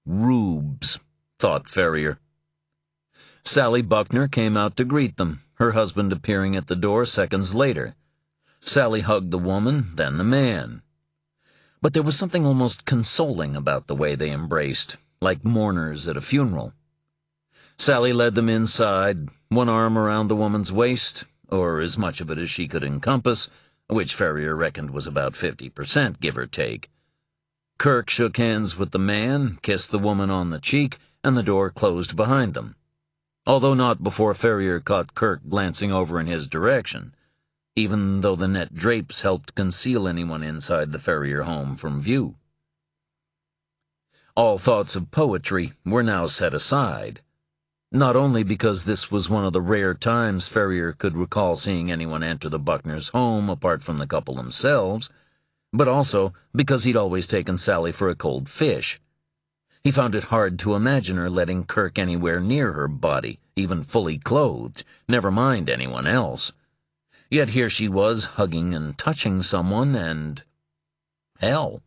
Rubes, thought Ferrier. Sally Buckner came out to greet them, her husband appearing at the door seconds later. Sally hugged the woman, then the man. But there was something almost consoling about the way they embraced, like mourners at a funeral. Sally led them inside, one arm around the woman's waist, or as much of it as she could encompass, which Ferrier reckoned was about 50%, give or take. Kirk shook hands with the man, kissed the woman on the cheek, and the door closed behind them, although not before Ferrier caught Kirk glancing over in his direction, even though the net drapes helped conceal anyone inside the Ferrier home from view. All thoughts of poetry were now set aside, not only because this was one of the rare times Ferrier could recall seeing anyone enter the Buckners' home apart from the couple themselves, but also because he'd always taken Sally for a cold fish. He found it hard to imagine her letting Kirk anywhere near her body, even fully clothed, never mind anyone else. Yet here she was, hugging and touching someone, and, hell,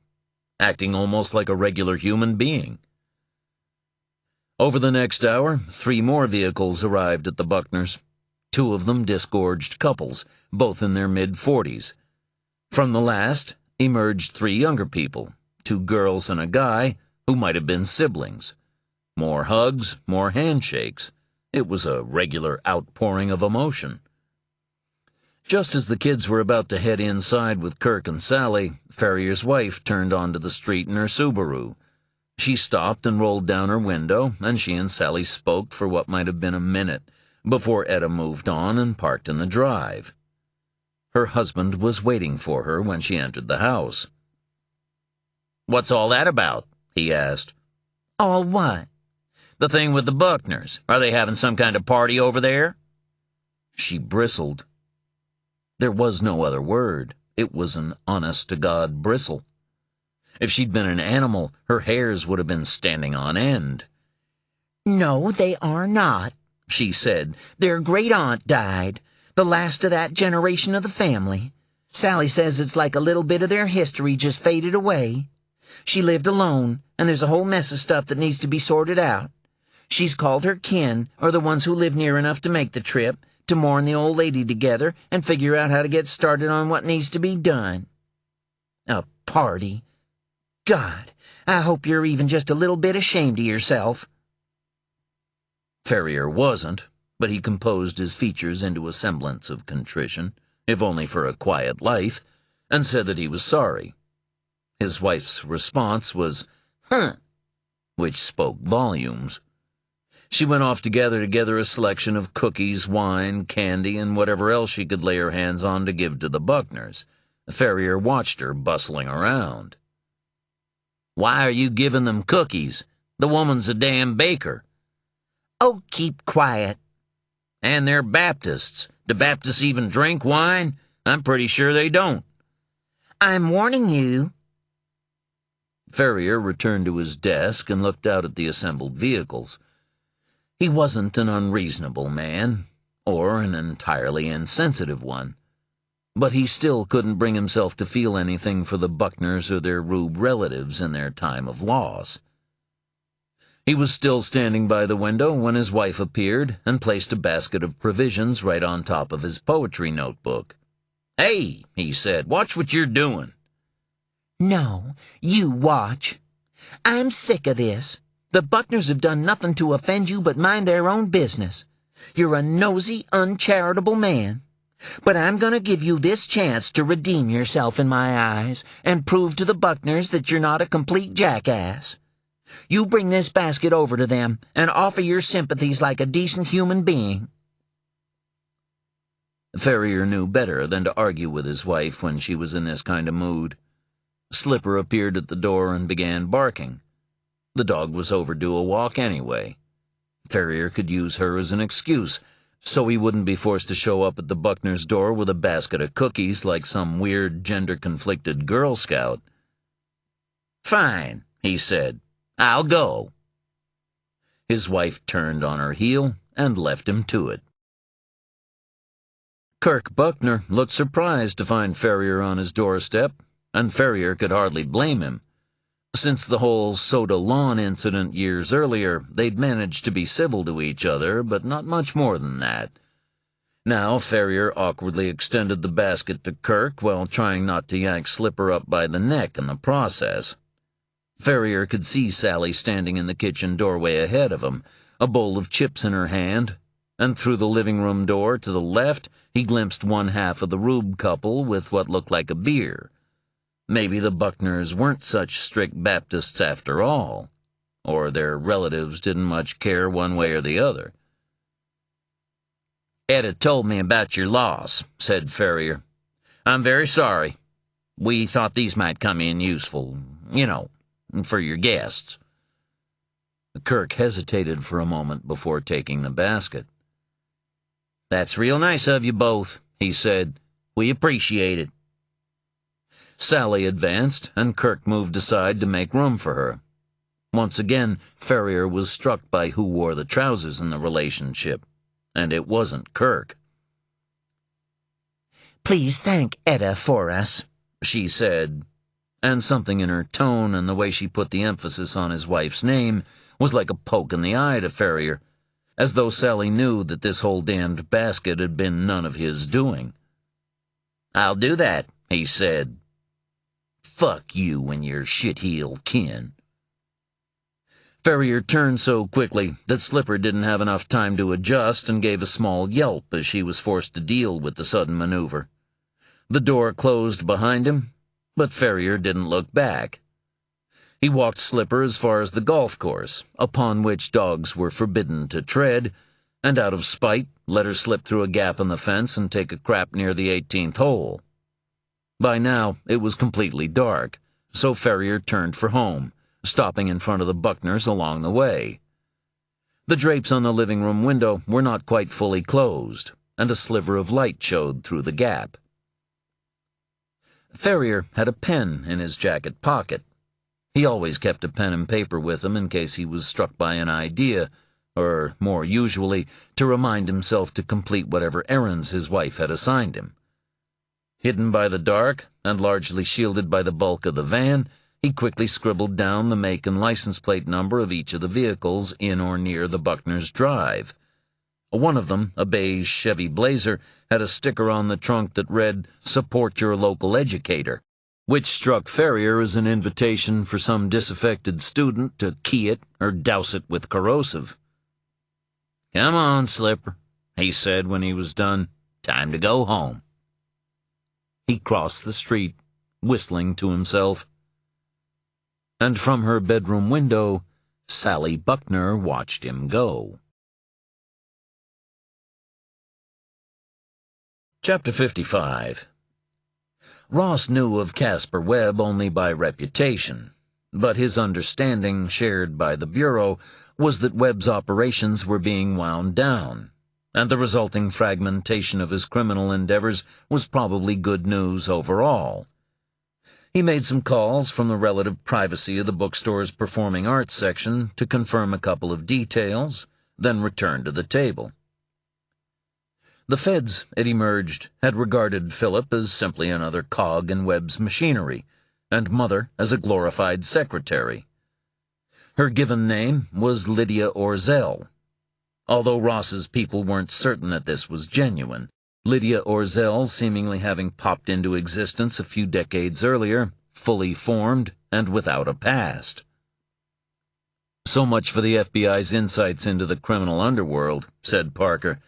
acting almost like a regular human being. Over the next hour, 3 more vehicles arrived at the Buckners. 2 of them disgorged couples, both in their mid-40s. From the last emerged 3 younger people, 2 girls and a guy, who might have been siblings. More hugs, more handshakes. It was a regular outpouring of emotion. Just as the kids were about to head inside with Kirk and Sally, Ferrier's wife turned onto the street in her Subaru. She stopped and rolled down her window, and she and Sally spoke for what might have been a minute before Etta moved on and parked in the drive. Her husband was waiting for her when she entered the house. "What's all that about?" he asked. All what? "The thing with the Buckners. Are they having some kind of party over there?" She bristled. There was no other word. It was an honest-to-God bristle. If she'd been an animal, her hairs would have been standing on end. No, they are not, she said. Their great-aunt died, the last of that generation of the family. Sally says it's like a little bit of their history just faded away. She lived alone, and there's a whole mess of stuff that needs to be sorted out. She's called her kin, or the ones who live near enough to make the trip, to mourn the old lady together and figure out how to get started on what needs to be done. A party. God, I hope you're even just a little bit ashamed of yourself. Ferrier wasn't, but he composed his features into a semblance of contrition, if only for a quiet life, and said that he was sorry. His wife's response was, "Huh," which spoke volumes. She went off to gather together a selection of cookies, wine, candy, and whatever else she could lay her hands on to give to the Buckners. Ferrier watched her bustling around. "Why are you giving them cookies? The woman's a damn baker." Oh, keep quiet. "And they're Baptists. Do Baptists even drink wine? I'm pretty sure they don't." I'm warning you. Ferrier returned to his desk and looked out at the assembled vehicles. He wasn't an unreasonable man, or an entirely insensitive one, but he still couldn't bring himself to feel anything for the Buckners or their rube relatives in their time of loss. He was still standing by the window when his wife appeared and placed a basket of provisions right on top of his poetry notebook. "Hey," he said, "watch what you're doing." No, you watch. I'm sick of this. The Buckners have done nothing to offend you but mind their own business. You're a nosy, uncharitable man. But I'm going to give you this chance to redeem yourself in my eyes and prove to the Buckners that you're not a complete jackass. You bring this basket over to them and offer your sympathies like a decent human being." Ferrier knew better than to argue with his wife when she was in this kind of mood. Slipper appeared at the door and began barking. The dog was overdue a walk anyway. Ferrier could use her as an excuse, so he wouldn't be forced to show up at the Buckners' door with a basket of cookies like some weird, gender-conflicted Girl Scout. "Fine," he said. "I'll go." His wife turned on her heel and left him to it. Kirk Buckner looked surprised to find Ferrier on his doorstep, and Ferrier could hardly blame him. Since the whole Soda Lawn incident years earlier, they'd managed to be civil to each other, but not much more than that. Now Ferrier awkwardly extended the basket to Kirk while trying not to yank Slipper up by the neck in the process. Ferrier could see Sally standing in the kitchen doorway ahead of him, a bowl of chips in her hand, and through the living room door to the left he glimpsed one half of the Rube couple with what looked like a beer. Maybe the Buckners weren't such strict Baptists after all, or their relatives didn't much care one way or the other. "Etta told me about your loss," said Ferrier. "I'm very sorry. We thought these might come in useful, for your guests." Kirk hesitated for a moment before taking the basket. "That's real nice of you both," he said. "We appreciate it." Sally advanced, and Kirk moved aside to make room for her. Once again, Ferrier was struck by who wore the trousers in the relationship, and it wasn't Kirk. "Please thank Etta for us," she said, and something in her tone and the way she put the emphasis on his wife's name was like a poke in the eye to Ferrier, as though Sally knew that this whole damned basket had been none of his doing. "I'll do that," he said. "Fuck you and your shit-heel kin." Ferrier turned so quickly that Slipper didn't have enough time to adjust and gave a small yelp as she was forced to deal with the sudden maneuver. The door closed behind him, but Ferrier didn't look back. He walked Slipper as far as the golf course, upon which dogs were forbidden to tread, and out of spite let her slip through a gap in the fence and take a crap near the 18th hole. By now it was completely dark, so Ferrier turned for home, stopping in front of the Buckners along the way. The drapes on the living room window were not quite fully closed, and a sliver of light showed through the gap. Ferrier had a pen in his jacket pocket. He always kept a pen and paper with him in case he was struck by an idea, or, more usually, to remind himself to complete whatever errands his wife had assigned him. Hidden by the dark, and largely shielded by the bulk of the van, he quickly scribbled down the make and license plate number of each of the vehicles in or near the Buckners' drive. One of them, a beige Chevy Blazer, had a sticker on the trunk that read, "Support your local educator," which struck Ferrier as an invitation for some disaffected student to key it or douse it with corrosive. "Come on, Slipper," he said when he was done. "Time to go home." He crossed the street, whistling to himself. And from her bedroom window, Sally Buckner watched him go. Chapter 55. Ross knew of Caspar Webb only by reputation, but his understanding, shared by the Bureau, was that Webb's operations were being wound down, and the resulting fragmentation of his criminal endeavors was probably good news overall. He made some calls from the relative privacy of the bookstore's performing arts section to confirm a couple of details, then returned to the table. The feds, it emerged, had regarded Philip as simply another cog in Webb's machinery, and Mother as a glorified secretary. Her given name was Lydia Orzel. Although Ross's people weren't certain that this was genuine, Lydia Orzel seemingly having popped into existence a few decades earlier, fully formed and without a past. So much for the FBI's insights into the criminal underworld, said Parker.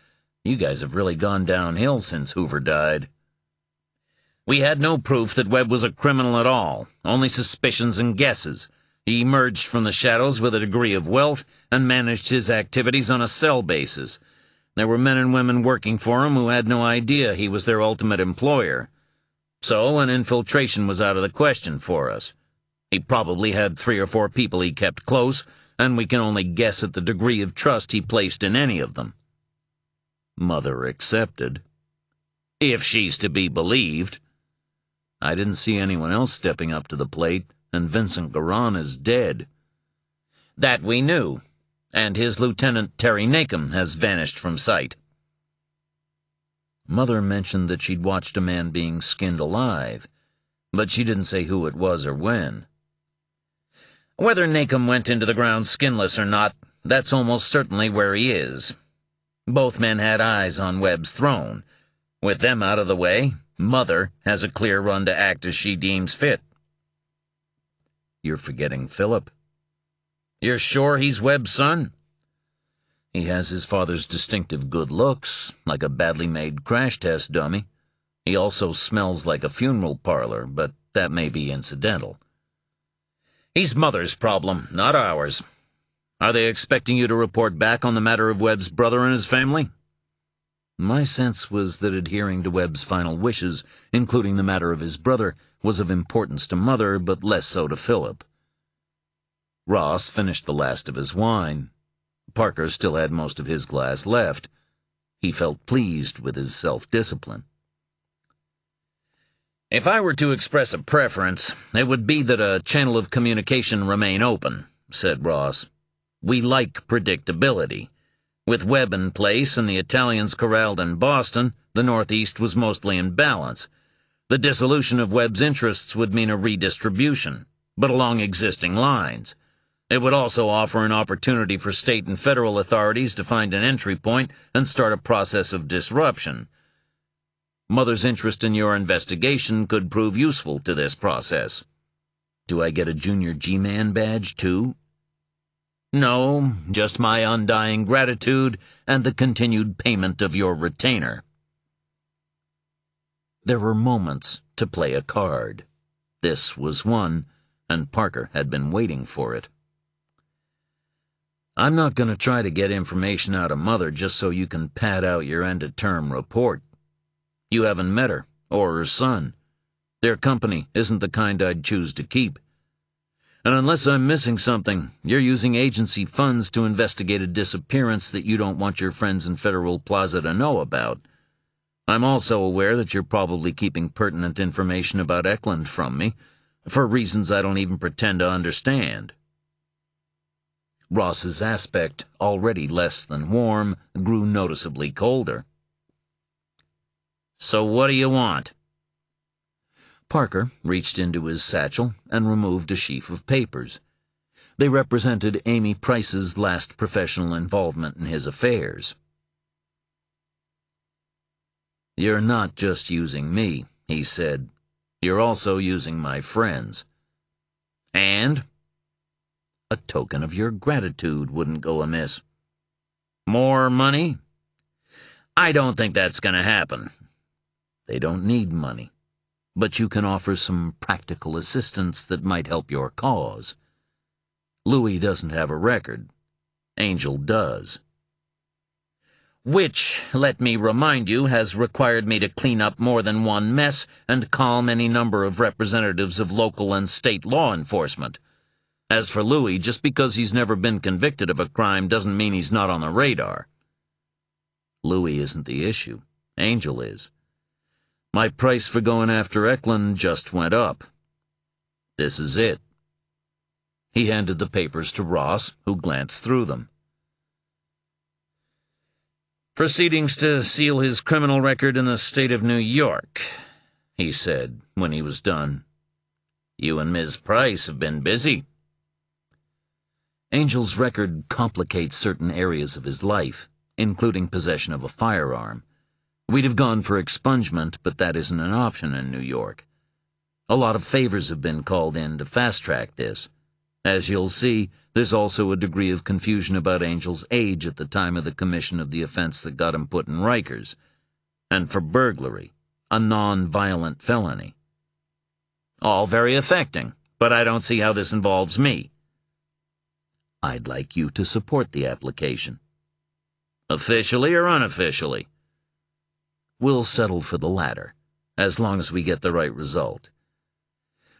You guys have really gone downhill since Hoover died. We had no proof that Webb was a criminal at all, only suspicions and guesses. He emerged from the shadows with a degree of wealth and managed his activities on a cell basis. There were men and women working for him who had no idea he was their ultimate employer. So an infiltration was out of the question for us. He probably had 3 or 4 people he kept close, and we can only guess at the degree of trust he placed in any of them. Mother accepted. If she's to be believed. I didn't see anyone else stepping up to the plate, and Vincent Garan is dead. That we knew, and his lieutenant Terry Nacum has vanished from sight. Mother mentioned that she'd watched a man being skinned alive, but she didn't say who it was or when. Whether Nacum went into the ground skinless or not, that's almost certainly where he is. Both men had eyes on Webb's throne. With them out of the way, Mother has a clear run to act as she deems fit. You're forgetting Philip. You're sure he's Webb's son? He has his father's distinctive good looks, like a badly made crash test dummy. He also smells like a funeral parlor, but that may be incidental. He's Mother's problem, not ours. Are they expecting you to report back on the matter of Webb's brother and his family? My sense was that adhering to Webb's final wishes, including the matter of his brother, was of importance to Mother, but less so to Philip. Ross finished the last of his wine. Parker still had most of his glass left. He felt pleased with his self-discipline. If I were to express a preference, it would be that a channel of communication remain open, said Ross. We like predictability. With Webb in place and the Italians corralled in Boston, the Northeast was mostly in balance. The dissolution of Webb's interests would mean a redistribution, but along existing lines. It would also offer an opportunity for state and federal authorities to find an entry point and start a process of disruption. Mother's interest in your investigation could prove useful to this process. Do I get a Junior G-Man badge, too? No, just my undying gratitude and the continued payment of your retainer. There were moments to play a card. This was one, and Parker had been waiting for it. I'm not going to try to get information out of Mother just so you can pad out your end-of-term report. You haven't met her, or her son. Their company isn't the kind I'd choose to keep. And unless I'm missing something, you're using agency funds to investigate a disappearance that you don't want your friends in Federal Plaza to know about. I'm also aware that you're probably keeping pertinent information about Eklund from me, for reasons I don't even pretend to understand. Ross's aspect, already less than warm, grew noticeably colder. So what do you want? Parker reached into his satchel and removed a sheaf of papers. They represented Amy Price's last professional involvement in his affairs. You're not just using me, he said. You're also using my friends. And? A token of your gratitude wouldn't go amiss. More money? I don't think that's going to happen. They don't need money, but you can offer some practical assistance that might help your cause. Louis doesn't have a record. Angel does. Which, let me remind you, has required me to clean up more than one mess and calm any number of representatives of local and state law enforcement. As for Louis, just because he's never been convicted of a crime doesn't mean he's not on the radar. Louis isn't the issue. Angel is. My price for going after Eklund just went up. This is it. He handed the papers to Ross, who glanced through them. Proceedings to seal his criminal record in the state of New York, he said when he was done. You and Ms. Price have been busy. Angel's record complicates certain areas of his life, including possession of a firearm. We'd have gone for expungement, but that isn't an option in New York. A lot of favors have been called in to fast-track this. As you'll see, there's also a degree of confusion about Angel's age at the time of the commission of the offense that got him put in Rikers, and for burglary, a non-violent felony. All very affecting, but I don't see how this involves me. I'd like you to support the application. Officially or unofficially? We'll settle for the latter, as long as we get the right result.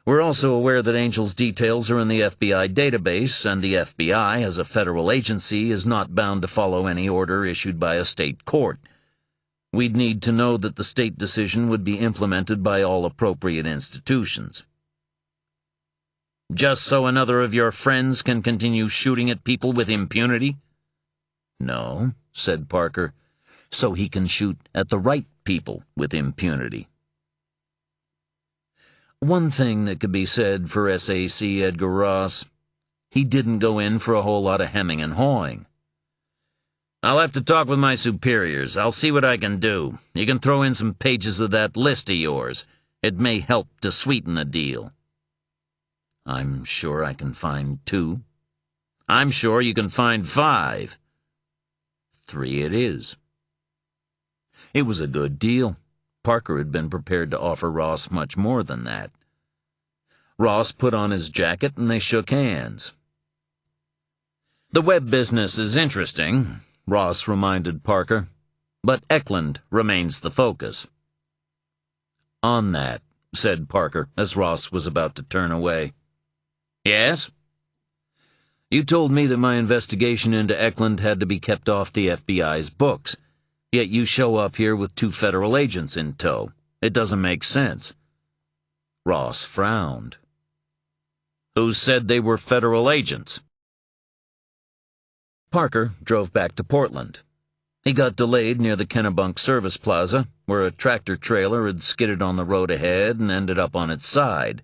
We're also aware that Angel's details are in the FBI database, and the FBI, as a federal agency, is not bound to follow any order issued by a state court. We'd need to know that the state decision would be implemented by all appropriate institutions. Just so another of your friends can continue shooting at people with impunity? No, said Parker, so he can shoot at the right people with impunity. One thing that could be said for SAC Edgar Ross: he didn't go in for a whole lot of hemming and hawing. I'll have to talk with my superiors. I'll see what I can do. You can throw in some pages of that list of yours. It may help to sweeten the deal. I'm sure I can find 2. I'm sure you can find 5. 3 it is. It was a good deal. Parker had been prepared to offer Ross much more than that. Ross put on his jacket and they shook hands. The web business is interesting, Ross reminded Parker, but Eklund remains the focus. On that, said Parker, as Ross was about to turn away. Yes? You told me that my investigation into Eklund had to be kept off the FBI's books. Yet you show up here with 2 federal agents in tow. It doesn't make sense. Ross frowned. Who said they were federal agents? Parker drove back to Portland. He got delayed near the Kennebunk Service Plaza, where a tractor-trailer had skidded on the road ahead and ended up on its side.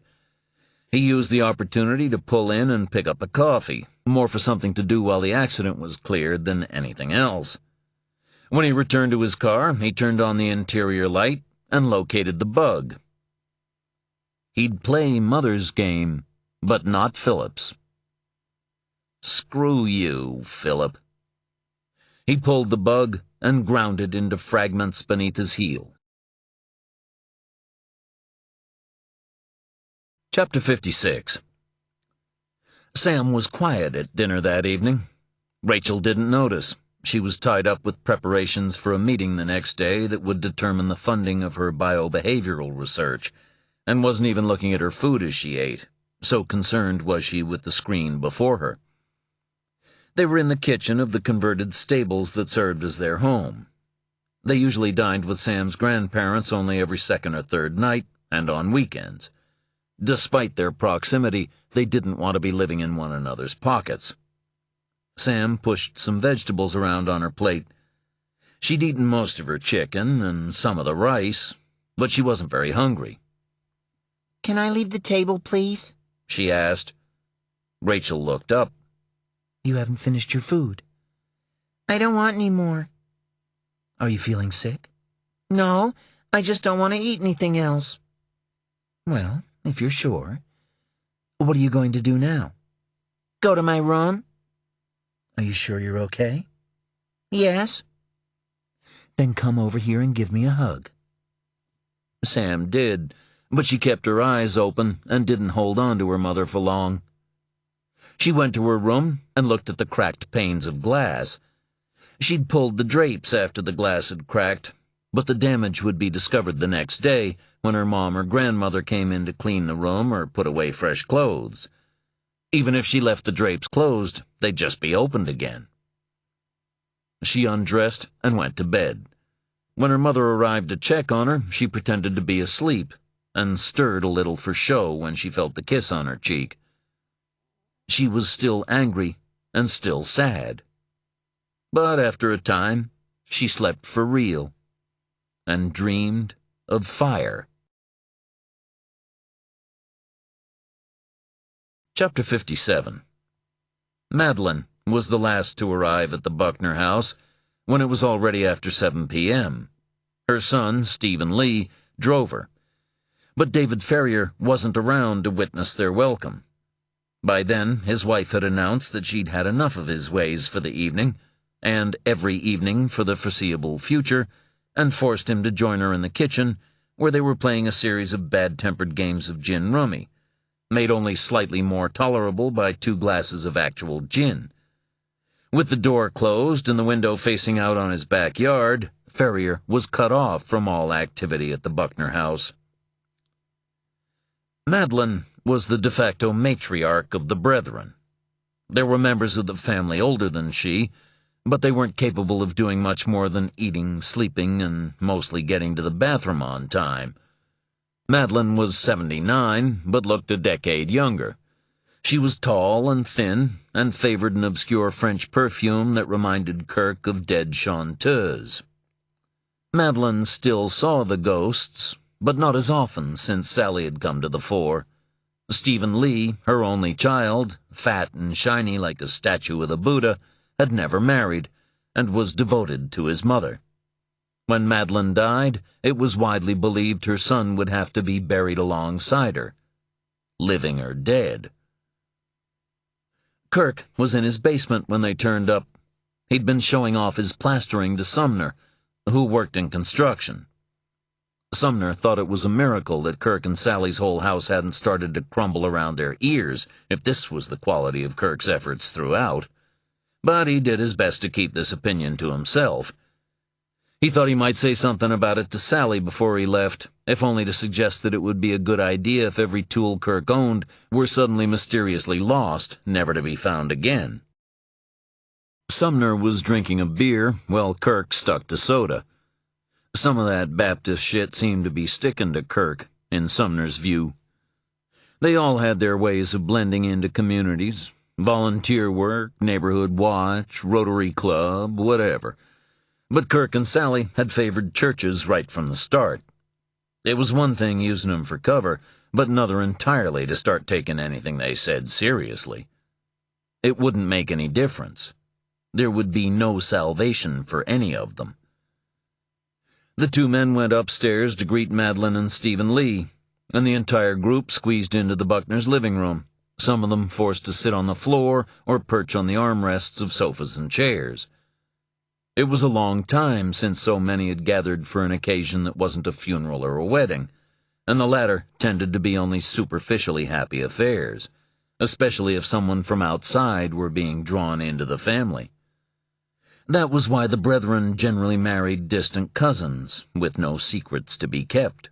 He used the opportunity to pull in and pick up a coffee, more for something to do while the accident was cleared than anything else. When he returned to his car, he turned on the interior light and located the bug. He'd play Mother's game, but not Philip's. Screw you, Philip. He pulled the bug and ground it into fragments beneath his heel. Chapter 56. Sam was quiet at dinner that evening. Rachel didn't notice. She was tied up with preparations for a meeting the next day that would determine the funding of her biobehavioral research, and wasn't even looking at her food as she ate, so concerned was she with the screen before her. They were in the kitchen of the converted stables that served as their home. They usually dined with Sam's grandparents only every second or third night, and on weekends. Despite their proximity, they didn't want to be living in one another's pockets. Sam pushed some vegetables around on her plate. She'd eaten most of her chicken and some of the rice, but she wasn't very hungry. "Can I leave the table, please?" she asked. Rachel looked up. "You haven't finished your food." "I don't want any more." "Are you feeling sick?" "No, I just don't want to eat anything else." "Well, if you're sure. What are you going to do now?" "Go to my room." "Are you sure you're okay?" "Yes." "Then come over here and give me a hug." Sam did, but she kept her eyes open and didn't hold on to her mother for long. She went to her room and looked at the cracked panes of glass. She'd pulled the drapes after the glass had cracked, but the damage would be discovered the next day when her mom or grandmother came in to clean the room or put away fresh clothes. Even if she left the drapes closed, they'd just be opened again. She undressed and went to bed. When her mother arrived to check on her, she pretended to be asleep and stirred a little for show when she felt the kiss on her cheek. She was still angry and still sad. But after a time, she slept for real and dreamed of fire. Chapter 57. Madeline was the last to arrive at the Buckner house when it was already after 7 p.m. Her son, Stephen Lee, drove her, but David Ferrier wasn't around to witness their welcome. By then, his wife had announced that she'd had enough of his ways for the evening, and every evening for the foreseeable future, and forced him to join her in the kitchen, where they were playing a series of bad-tempered games of gin rummy, made only slightly more tolerable by 2 glasses of actual gin. With the door closed and the window facing out on his backyard, Ferrier was cut off from all activity at the Buckner house. Madeline was the de facto matriarch of the Brethren. There were members of the family older than she, but they weren't capable of doing much more than eating, sleeping, and mostly getting to the bathroom on time. Madeline was 79, but looked a decade younger. She was tall and thin, and favored an obscure French perfume that reminded Kirk of dead chanteuses. Madeline still saw the ghosts, but not as often since Sally had come to the fore. Stephen Lee, her only child, fat and shiny like a statue of the Buddha, had never married, and was devoted to his mother. When Madeline died, it was widely believed her son would have to be buried alongside her, living or dead. Kirk was in his basement when they turned up. He'd been showing off his plastering to Sumner, who worked in construction. Sumner thought it was a miracle that Kirk and Sally's whole house hadn't started to crumble around their ears if this was the quality of Kirk's efforts throughout. But he did his best to keep this opinion to himself. He thought he might say something about it to Sally before he left, if only to suggest that it would be a good idea if every tool Kirk owned were suddenly mysteriously lost, never to be found again. Sumner was drinking a beer, while Kirk stuck to soda. Some of that Baptist shit seemed to be sticking to Kirk, in Sumner's view. They all had their ways of blending into communities, volunteer work, neighborhood watch, Rotary Club, whatever. But Kirk and Sally had favored churches right from the start. It was one thing using them for cover, but another entirely to start taking anything they said seriously. It wouldn't make any difference. There would be no salvation for any of them. The 2 men went upstairs to greet Madeline and Stephen Lee, and the entire group squeezed into the Buckners' living room, some of them forced to sit on the floor or perch on the armrests of sofas and chairs. It was a long time since so many had gathered for an occasion that wasn't a funeral or a wedding, and the latter tended to be only superficially happy affairs, especially if someone from outside were being drawn into the family. That was why the Brethren generally married distant cousins, with no secrets to be kept.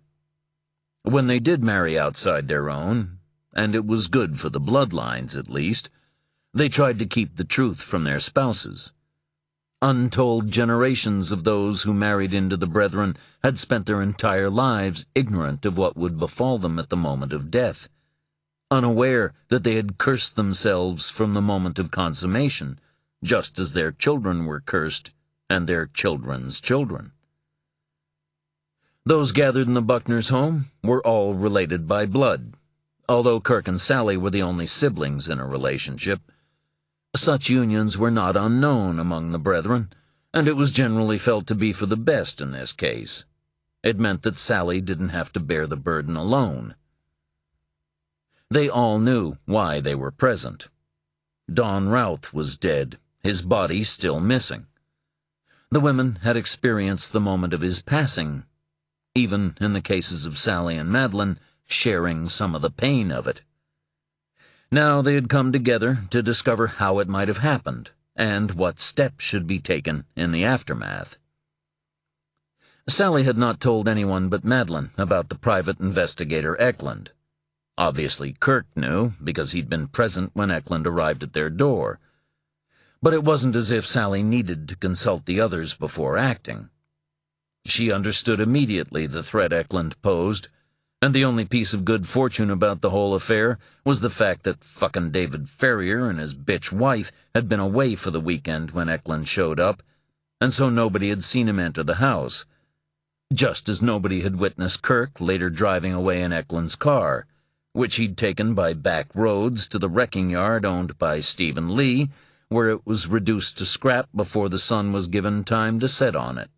When they did marry outside their own, and it was good for the bloodlines at least, they tried to keep the truth from their spouses. Untold generations of those who married into the Brethren had spent their entire lives ignorant of what would befall them at the moment of death, unaware that they had cursed themselves from the moment of consummation, just as their children were cursed and their children's children. Those gathered in the Buckners' home were all related by blood, although Kirk and Sally were the only siblings in a relationship. Such unions were not unknown among the Brethren, and it was generally felt to be for the best in this case. It meant that Sally didn't have to bear the burden alone. They all knew why they were present. Don Routh was dead, his body still missing. The women had experienced the moment of his passing, even in the cases of Sally and Madeline, sharing some of the pain of it. Now they had come together to discover how it might have happened, and what steps should be taken in the aftermath. Sally had not told anyone but Madeline about the private investigator Eklund. Obviously Kirk knew, because he'd been present when Eklund arrived at their door. But it wasn't as if Sally needed to consult the others before acting. She understood immediately the threat Eklund posed, and the only piece of good fortune about the whole affair was the fact that fucking David Ferrier and his bitch wife had been away for the weekend when Eklund showed up, and so nobody had seen him enter the house, just as nobody had witnessed Kirk later driving away in Eklund's car, which he'd taken by back roads to the wrecking yard owned by Stephen Lee, where it was reduced to scrap before the sun was given time to set on it.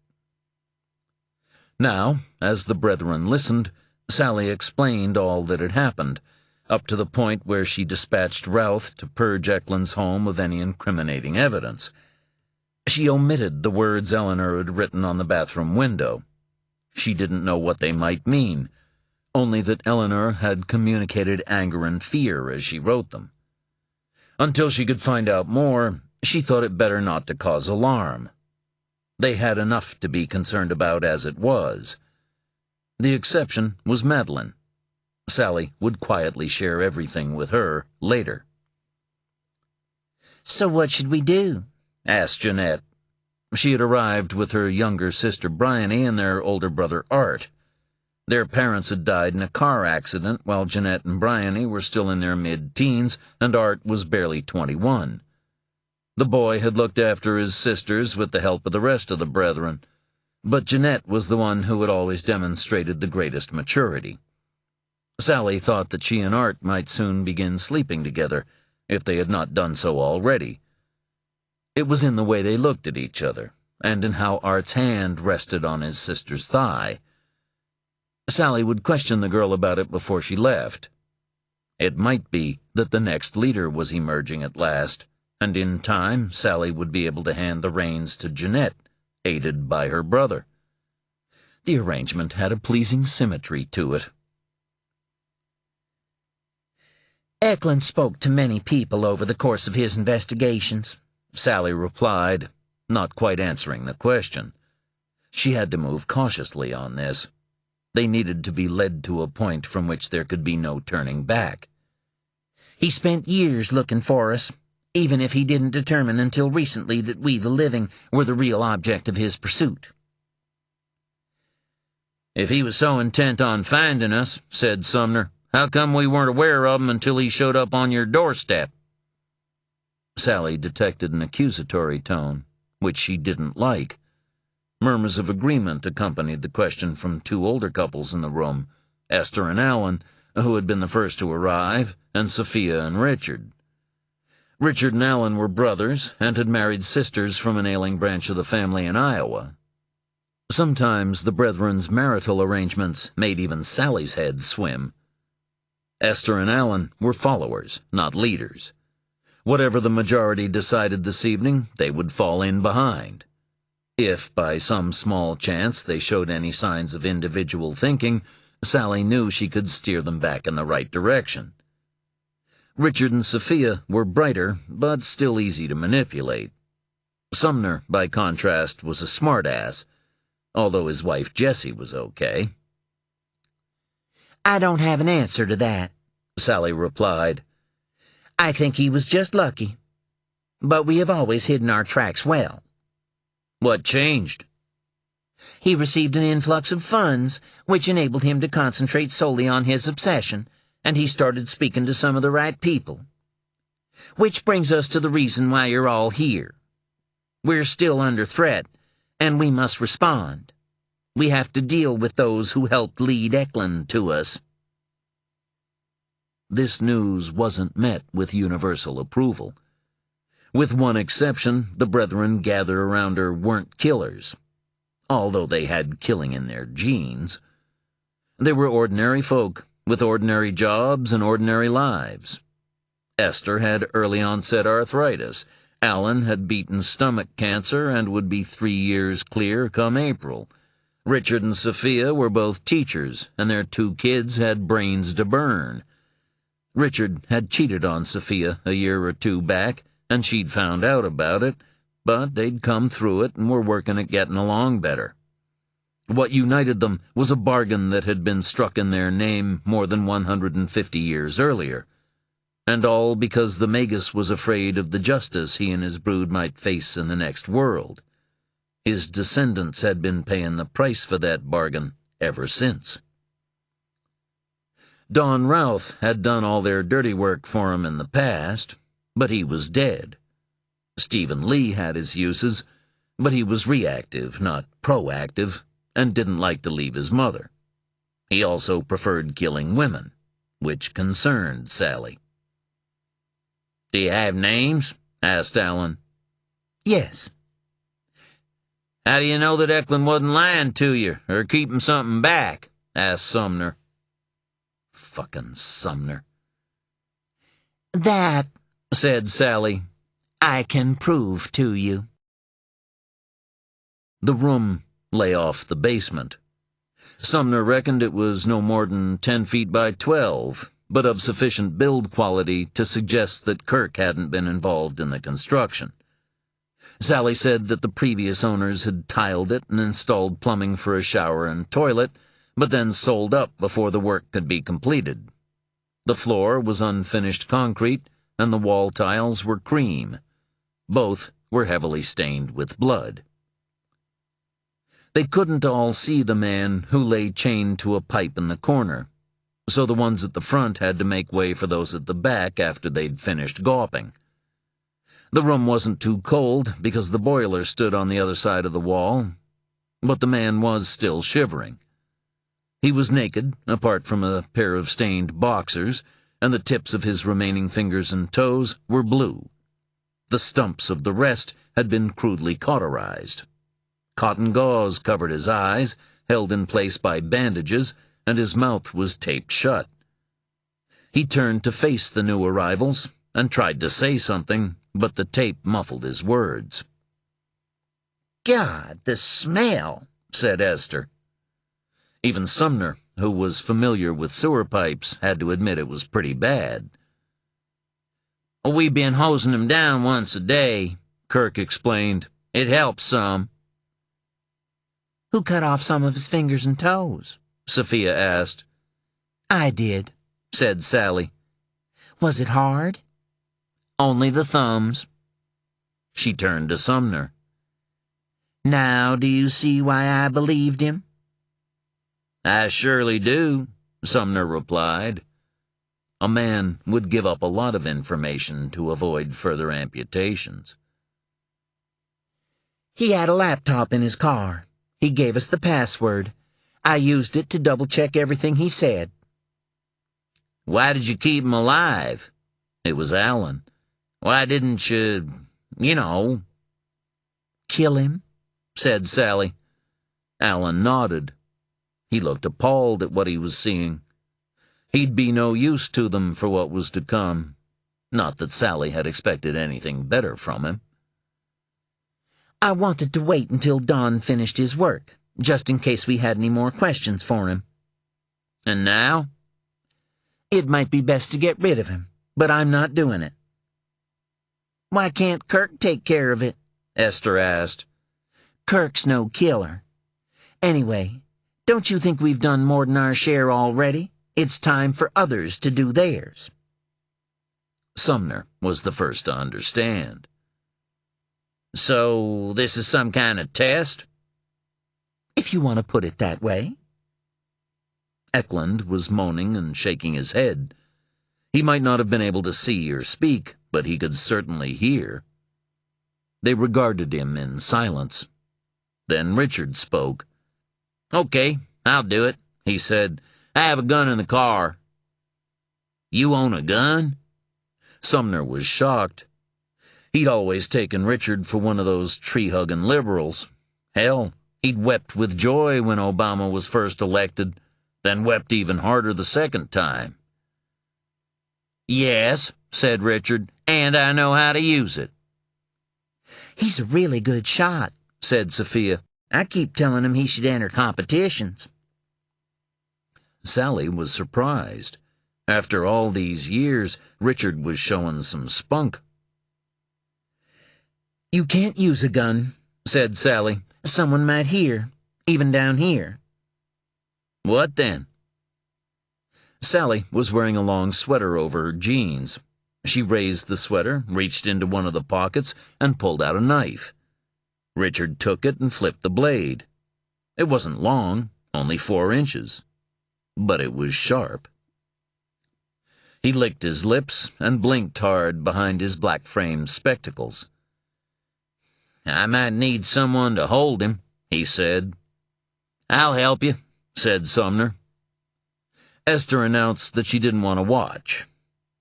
Now, as the Brethren listened, Sally explained all that had happened, up to the point where she dispatched Routh to purge Eklund's home of any incriminating evidence. She omitted the words Eleanor had written on the bathroom window. She didn't know what they might mean, only that Eleanor had communicated anger and fear as she wrote them. Until she could find out more, she thought it better not to cause alarm. They had enough to be concerned about as it was. The exception was Madeline. Sally would quietly share everything with her later. "So what should we do?" asked Jeanette. She had arrived with her younger sister Bryony and their older brother Art. Their parents had died in a car accident while Jeanette and Bryony were still in their mid-teens and Art was barely 21. The boy had looked after his sisters with the help of the rest of the brethren, but Jeanette was the one who had always demonstrated the greatest maturity. Sally thought that she and Art might soon begin sleeping together, if they had not done so already. It was in the way they looked at each other, and in how Art's hand rested on his sister's thigh. Sally would question the girl about it before she left. It might be that the next leader was emerging at last, and in time Sally would be able to hand the reins to Jeanette, aided by her brother. The arrangement had a pleasing symmetry to it. "Eklund spoke to many people over the course of his investigations," Sally replied, not quite answering the question. She had to move cautiously on this. They needed to be led to a point from which there could be no turning back. "He spent years looking for us, even if he didn't determine until recently that we, the living, were the real object of his pursuit." "If he was so intent on finding us," said Sumner, "how come we weren't aware of him until he showed up on your doorstep?" Sally detected an accusatory tone, which she didn't like. Murmurs of agreement accompanied the question from two older couples in the room, Esther and Alan, who had been the first to arrive, and Sophia and Richard. Richard and Alan were brothers and had married sisters from an ailing branch of the family in Iowa. Sometimes the brethren's marital arrangements made even Sally's head swim. Esther and Alan were followers, not leaders. Whatever the majority decided this evening, they would fall in behind. If, by some small chance, they showed any signs of individual thinking, Sally knew she could steer them back in the right direction. Richard and Sophia were brighter, but still easy to manipulate. Sumner, by contrast, was a smartass, although his wife Jessie was okay. "I don't have an answer to that," Sally replied. "I think he was just lucky. But we have always hidden our tracks well." "What changed?" "He received an influx of funds, which enabled him to concentrate solely on his obsession, and he started speaking to some of the right people. Which brings us to the reason why you're all here. We're still under threat, and we must respond. We have to deal with those who helped lead Eklund to us." This news wasn't met with universal approval. With one exception, the brethren gathered around her weren't killers, although they had killing in their genes. They were ordinary folk, with ordinary jobs and ordinary lives. Esther had early-onset arthritis. Alan had beaten stomach cancer and would be 3 years clear come April. Richard and Sophia were both teachers, and their 2 kids had brains to burn. Richard had cheated on Sophia a year or 2 back, and she'd found out about it, but they'd come through it and were working at getting along better. What united them was a bargain that had been struck in their name more than 150 years earlier, and all because the Magus was afraid of the justice he and his brood might face in the next world. His descendants had been paying the price for that bargain ever since. Don Routh had done all their dirty work for him in the past, but he was dead. Stephen Lee had his uses, but he was reactive, not proactive, and didn't like to leave his mother. He also preferred killing women, which concerned Sally. "Do you have names?" asked Alan. "Yes." "How do you know that Eklund wasn't lying to you, or keeping something back?" asked Sumner. Fucking Sumner. That, said Sally, I can prove to you. The room lay off the basement. Sumner reckoned it was no more than 10 feet by 12, but of sufficient build quality to suggest that Kirk hadn't been involved in the construction. Sally said that the previous owners had tiled it and installed plumbing for a shower and toilet, but then sold up before the work could be completed. The floor was unfinished concrete, and the wall tiles were cream. Both were heavily stained with blood. They couldn't all see the man who lay chained to a pipe in the corner, so the ones at the front had to make way for those at the back after they'd finished gawping. The room wasn't too cold because the boiler stood on the other side of the wall, but the man was still shivering. He was naked, apart from a pair of stained boxers, and the tips of his remaining fingers and toes were blue. The stumps of the rest had been crudely cauterized. Cotton gauze covered his eyes, held in place by bandages, and his mouth was taped shut. He turned to face the new arrivals and tried to say something, but the tape muffled his words. God, the smell, said Esther. Even Sumner, who was familiar with sewer pipes, had to admit it was pretty bad. "We've been hosing him down once a day," Kirk explained. "It helps some." Who cut off some of his fingers and toes? Sophia asked. I did, said Sally. Was it hard? Only the thumbs. She turned to Sumner. Now do you see why I believed him? I surely do, Sumner replied. A man would give up a lot of information to avoid further amputations. He had a laptop in his car. He gave us the password. I used it to double-check everything he said. Why did you keep him alive? It was Alan. Why didn't you, Kill him? Said Sally. Alan nodded. He looked appalled at what he was seeing. He'd be no use to them for what was to come. Not that Sally had expected anything better from him. I wanted to wait until Don finished his work, just in case we had any more questions for him. And now? It might be best to get rid of him, but I'm not doing it. Why can't Kirk take care of it? Esther asked. Kirk's no killer. Anyway, don't you think we've done more than our share already? It's time for others to do theirs. Sumner was the first to understand. So this is some kind of test? If you want to put it that way. Eklund was moaning and shaking his head. He might not have been able to see or speak, but he could certainly hear. They regarded him in silence. Then Richard spoke. Okay, I'll do it, he said. I have a gun in the car. You own a gun? Sumner was shocked. He'd always taken Richard for one of those tree-hugging liberals. Hell, he'd wept with joy when Obama was first elected, then wept even harder the second time. Yes, said Richard, and I know how to use it. He's a really good shot, said Sophia. I keep telling him he should enter competitions. Sally was surprised. After all these years, Richard was showing some spunk. You can't use a gun, said Sally. Someone might hear, even down here. What then? Sally was wearing a long sweater over her jeans. She raised the sweater, reached into one of the pockets, and pulled out a knife. Richard took it and flipped the blade. It wasn't long, only 4 inches. But it was sharp. He licked his lips and blinked hard behind his black-framed spectacles. I might need someone to hold him, he said. I'll help you, said Sumner. Esther announced that she didn't want to watch.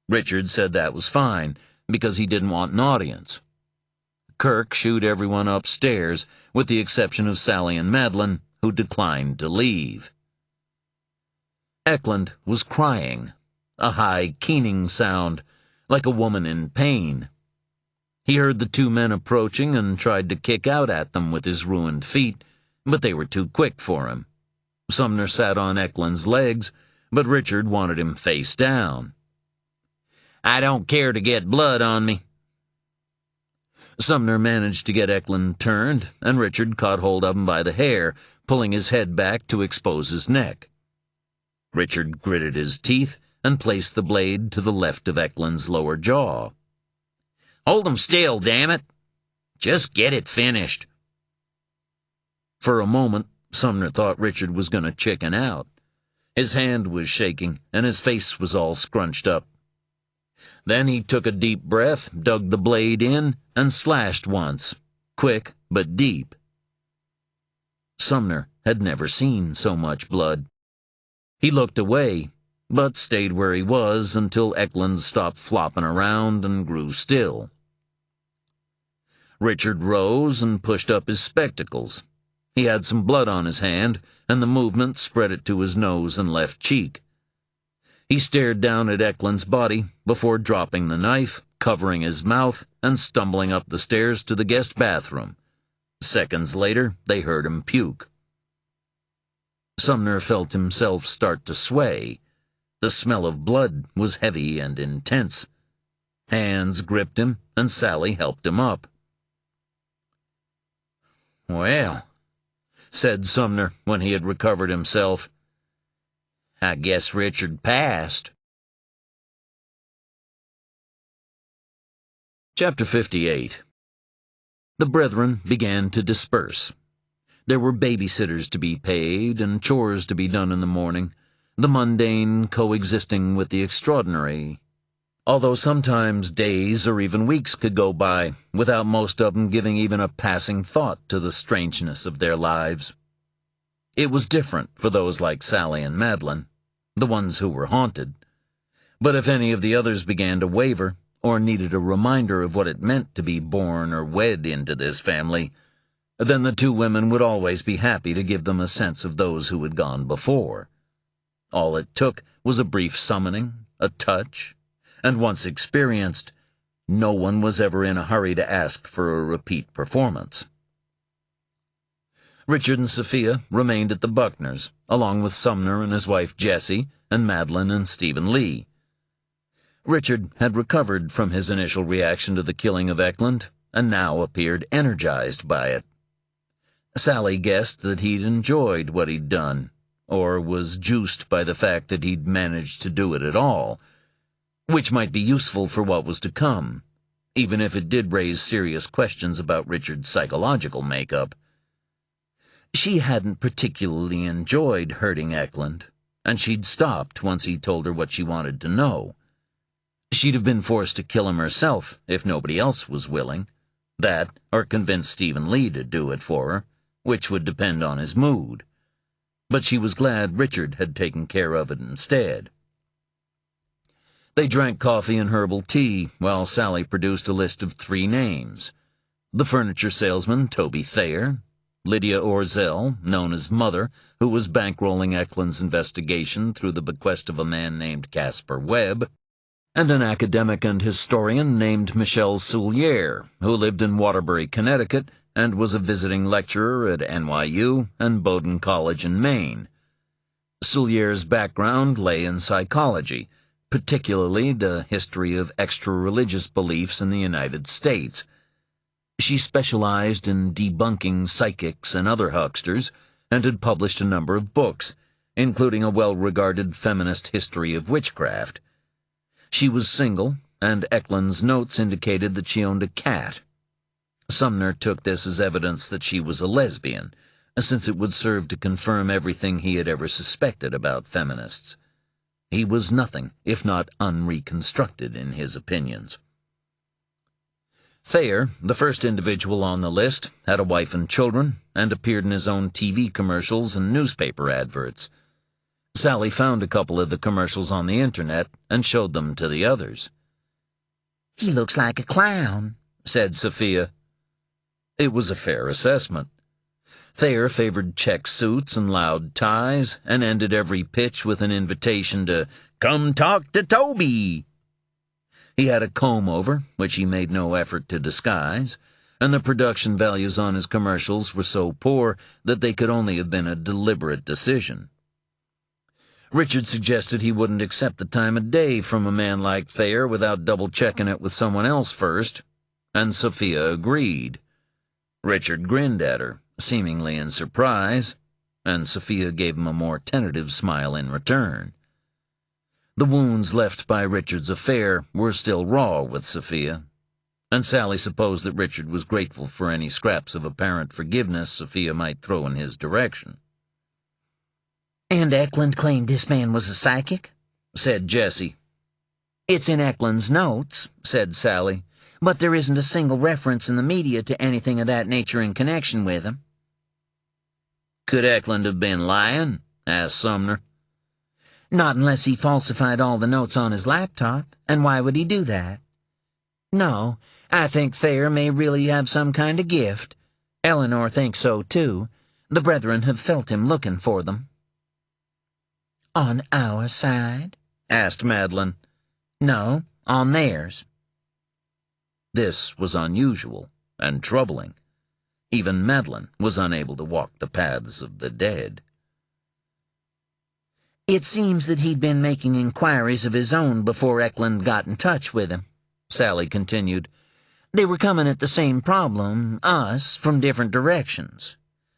Richard said that was fine, because he didn't want an audience. Kirk shooed everyone upstairs, with the exception of Sally and Madeline, who declined to leave. Eklund was crying, a high, keening sound, like a woman in pain. He heard the two men approaching and tried to kick out at them with his ruined feet, but they were too quick for him. Sumner sat on Eklund's legs, but Richard wanted him face down. "I don't care to get blood on me." Sumner managed to get Eklund turned, and Richard caught hold of him by the hair, pulling his head back to expose his neck. Richard gritted his teeth and placed the blade to the left of Eklund's lower jaw. "Hold him still, damn it! Just get it finished." For a moment, Sumner thought Richard was going to chicken out. His hand was shaking, and his face was all scrunched up. Then he took a deep breath, dug the blade in, and slashed once, quick but deep. Sumner had never seen so much blood. He looked away, but stayed where he was until Eklund stopped flopping around and grew still. Richard rose and pushed up his spectacles. He had some blood on his hand, and the movement spread it to his nose and left cheek. He stared down at Eklund's body before dropping the knife, covering his mouth, and stumbling up the stairs to the guest bathroom. Seconds later, they heard him puke. Sumner felt himself start to sway. The smell of blood was heavy and intense. Hands gripped him, and Sally helped him up. "Well," said Sumner when he had recovered himself, "I guess Richard passed." Chapter 58. The brethren began to disperse. There were babysitters to be paid and chores to be done in the morning, the mundane coexisting with the extraordinary, although sometimes days or even weeks could go by without most of them giving even a passing thought to the strangeness of their lives. It was different for those like Sally and Madeline, the ones who were haunted. But if any of the others began to waver, or needed a reminder of what it meant to be born or wed into this family, then the two women would always be happy to give them a sense of those who had gone before. All it took was a brief summoning, a touch, and once experienced, no one was ever in a hurry to ask for a repeat performance. Richard and Sophia remained at the Buckners, along with Sumner and his wife Jessie, and Madeline and Stephen Lee. Richard had recovered from his initial reaction to the killing of Eklund, and now appeared energized by it. Sally guessed that he'd enjoyed what he'd done, or was juiced by the fact that he'd managed to do it at all, which might be useful for what was to come, even if it did raise serious questions about Richard's psychological makeup. She hadn't particularly enjoyed hurting Eklund, and she'd stopped once he told her what she wanted to know. She'd have been forced to kill him herself if nobody else was willing. That, or convince Stephen Lee to do it for her, which would depend on his mood. But she was glad Richard had taken care of it instead. They drank coffee and herbal tea while Sally produced a list of 3 names: the furniture salesman Toby Thayer, Lydia Orzel, known as Mother, who was bankrolling Eklund's investigation through the bequest of a man named Caspar Webb, and an academic and historian named Michelle Soulier, who lived in Waterbury, Connecticut, and was a visiting lecturer at NYU and Bowdoin College in Maine. Soulier's background lay in psychology, particularly the history of extra-religious beliefs in the United States. She specialized in debunking psychics and other hucksters, and had published a number of books, including a well-regarded feminist history of witchcraft. She was single, and Eklund's notes indicated that she owned a cat. Sumner took this as evidence that she was a lesbian, since it would serve to confirm everything he had ever suspected about feminists. He was nothing if not unreconstructed in his opinions. Thayer, the first individual on the list, had a wife and children, and appeared in his own TV commercials and newspaper adverts. Sally found a couple of the commercials on the internet and showed them to the others. "He looks like a clown," said Sophia. It was a fair assessment. Thayer favored check suits and loud ties, and ended every pitch with an invitation to "come talk to Toby." He had a comb-over, which he made no effort to disguise, and the production values on his commercials were so poor that they could only have been a deliberate decision. Richard suggested he wouldn't accept the time of day from a man like Thayer without double-checking it with someone else first, and Sophia agreed. Richard grinned at her, seemingly in surprise, and Sophia gave him a more tentative smile in return. The wounds left by Richard's affair were still raw with Sophia, and Sally supposed that Richard was grateful for any scraps of apparent forgiveness Sophia might throw in his direction. "And Eklund claimed this man was a psychic?" said Jessie. "It's in Eklund's notes," said Sally, "but there isn't a single reference in the media to anything of that nature in connection with him." "Could Eklund have been lying?" asked Sumner. "Not unless he falsified all the notes on his laptop, and why would he do that? No, I think Thayer may really have some kind of gift. Eleanor thinks so, too. The brethren have felt him looking for them." "On our side?" asked Madeline. "No, on theirs." This was unusual and troubling. Even Madeline was unable to walk the paths of the dead. "It seems that he'd been making inquiries of his own before Eklund got in touch with him," Sally continued. "They were coming at the same problem, us, from different directions.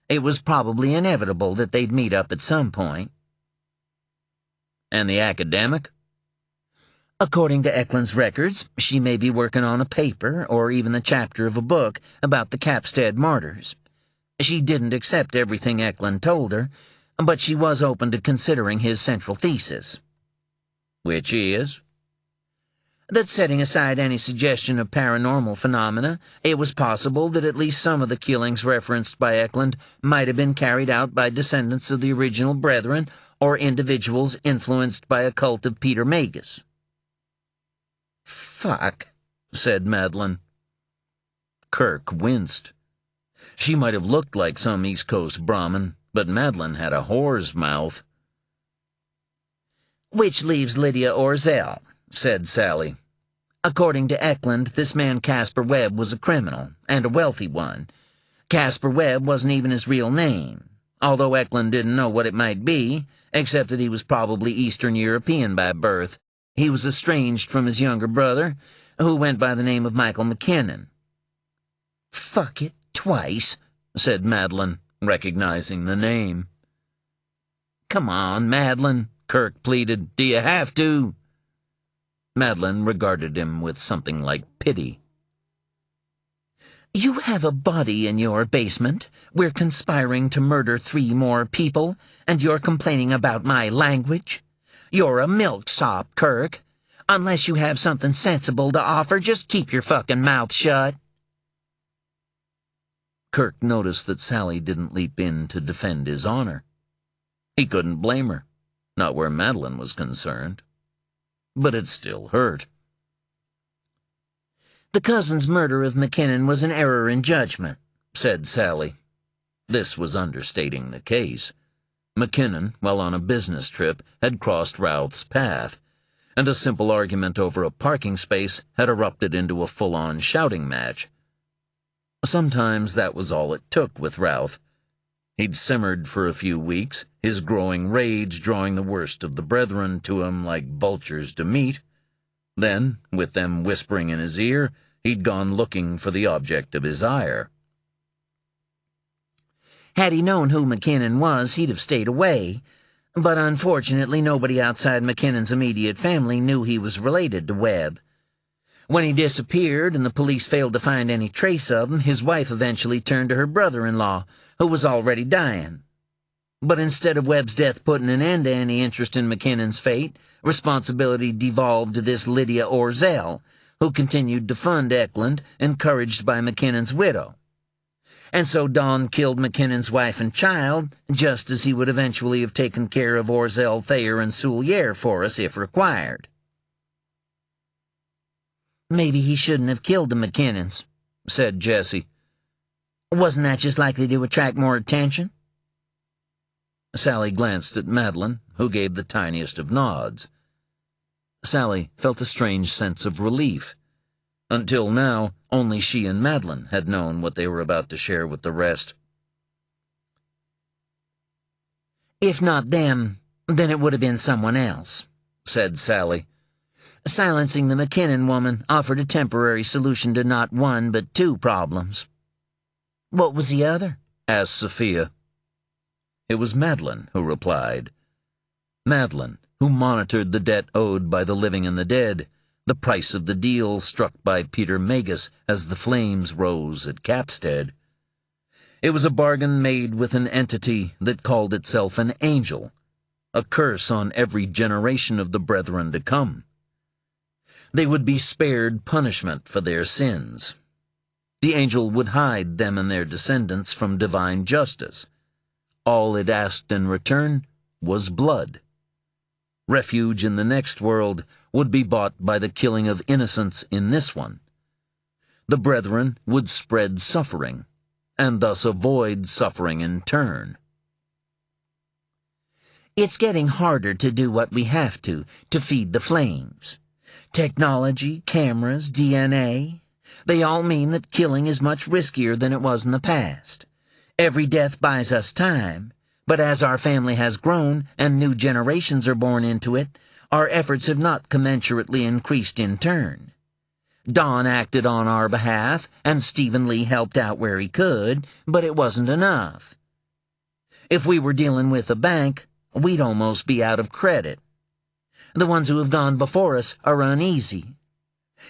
It was probably inevitable that they'd meet up at some point." "And the academic?" "According to Eklund's records, she may be working on a paper or even the chapter of a book about the Capstead martyrs. She didn't accept everything Eklund told her, but she was open to considering his central thesis." "Which is?" "That setting aside any suggestion of paranormal phenomena, it was possible that at least some of the killings referenced by Eklund might have been carried out by descendants of the original brethren or individuals influenced by a cult of Peter Magus." "Fuck," said Madeline. Kirk winced. She might have looked like some East Coast Brahmin, but Madeline had a whore's mouth. "Which leaves Lydia Orzel," said Sally. "According to Eklund, this man Caspar Webb was a criminal, and a wealthy one. Caspar Webb wasn't even his real name, although Eklund didn't know what it might be, except that he was probably Eastern European by birth. He was estranged from his younger brother, who went by the name of Michael McKinnon." "Fuck it, twice," said Madeline, recognizing the name. "Come on, Madeline," Kirk pleaded. "Do you have to?" Madeline regarded him with something like pity. "You have a body in your basement. We're conspiring to murder 3 more people, and you're complaining about my language? You're a milksop, Kirk. Unless you have something sensible to offer, just keep your fucking mouth shut." Kirk noticed that Sally didn't leap in to defend his honor. He couldn't blame her, not where Madeline was concerned. But it still hurt. "The cousin's murder of McKinnon was an error in judgment," said Sally. This was understating the case. McKinnon, while on a business trip, had crossed Routh's path, and a simple argument over a parking space had erupted into a full-on shouting match. Sometimes that was all it took with Routh. He'd simmered for a few weeks, his growing rage drawing the worst of the brethren to him like vultures to meat. Then, with them whispering in his ear, he'd gone looking for the object of his ire. Had he known who McKinnon was, he'd have stayed away. But unfortunately, nobody outside McKinnon's immediate family knew he was related to Webb. When he disappeared and the police failed to find any trace of him, his wife eventually turned to her brother-in-law, who was already dying. But instead of Webb's death putting an end to any interest in McKinnon's fate, responsibility devolved to this Lydia Orzel, who continued to fund Eklund, encouraged by McKinnon's widow. And so Don killed McKinnon's wife and child, just as he would eventually have taken care of Orzel, Thayer, and Soulier for us if required. "Maybe he shouldn't have killed the McKinnons," said Jessie. "Wasn't that just likely to attract more attention?" Sally glanced at Madeline, who gave the tiniest of nods. Sally felt a strange sense of relief. Until now, only she and Madeline had known what they were about to share with the rest. "If not them, then it would have been someone else," said Sally. "Silencing the McKinnon woman offered a temporary solution to not one but two problems." "What was the other?" asked Sophia. It was Madeline who replied. Madeline, who monitored the debt owed by the living and the dead, the price of the deal struck by Peter Magus as the flames rose at Capstead. It was a bargain made with an entity that called itself an angel, a curse on every generation of the brethren to come. They would be spared punishment for their sins. The angel would hide them and their descendants from divine justice. All it asked in return was blood. Refuge in the next world would be bought by the killing of innocents in this one. The brethren would spread suffering, and thus avoid suffering in turn. "It's getting harder to do what we have to feed the flames. Technology, cameras, DNA, they all mean that killing is much riskier than it was in the past. Every death buys us time, but as our family has grown and new generations are born into it, our efforts have not commensurately increased in turn. Don acted on our behalf, and Stephen Lee helped out where he could, but it wasn't enough. If we were dealing with a bank, we'd almost be out of credit. The ones who have gone before us are uneasy.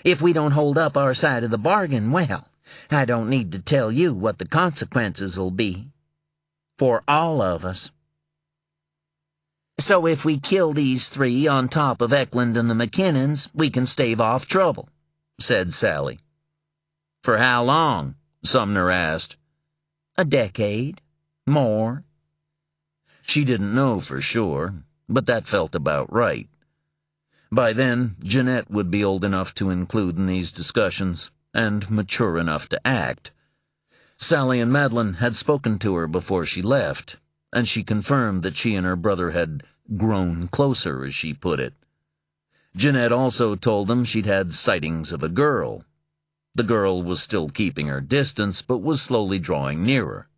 If we don't hold up our side of the bargain, well, I don't need to tell you what the consequences will be. For all of us. So if we kill these three on top of Eklund and the McKinnons, we can stave off trouble," said Sally. "For how long?" Sumner asked. "A decade. More." She didn't know for sure, but that felt about right. By then, Jeanette would be old enough to include in these discussions, and mature enough to act. Sally and Madeline had spoken to her before she left, and she confirmed that she and her brother had grown closer, as she put it. Jeanette also told them she'd had sightings of a girl. The girl was still keeping her distance, but was slowly drawing nearer.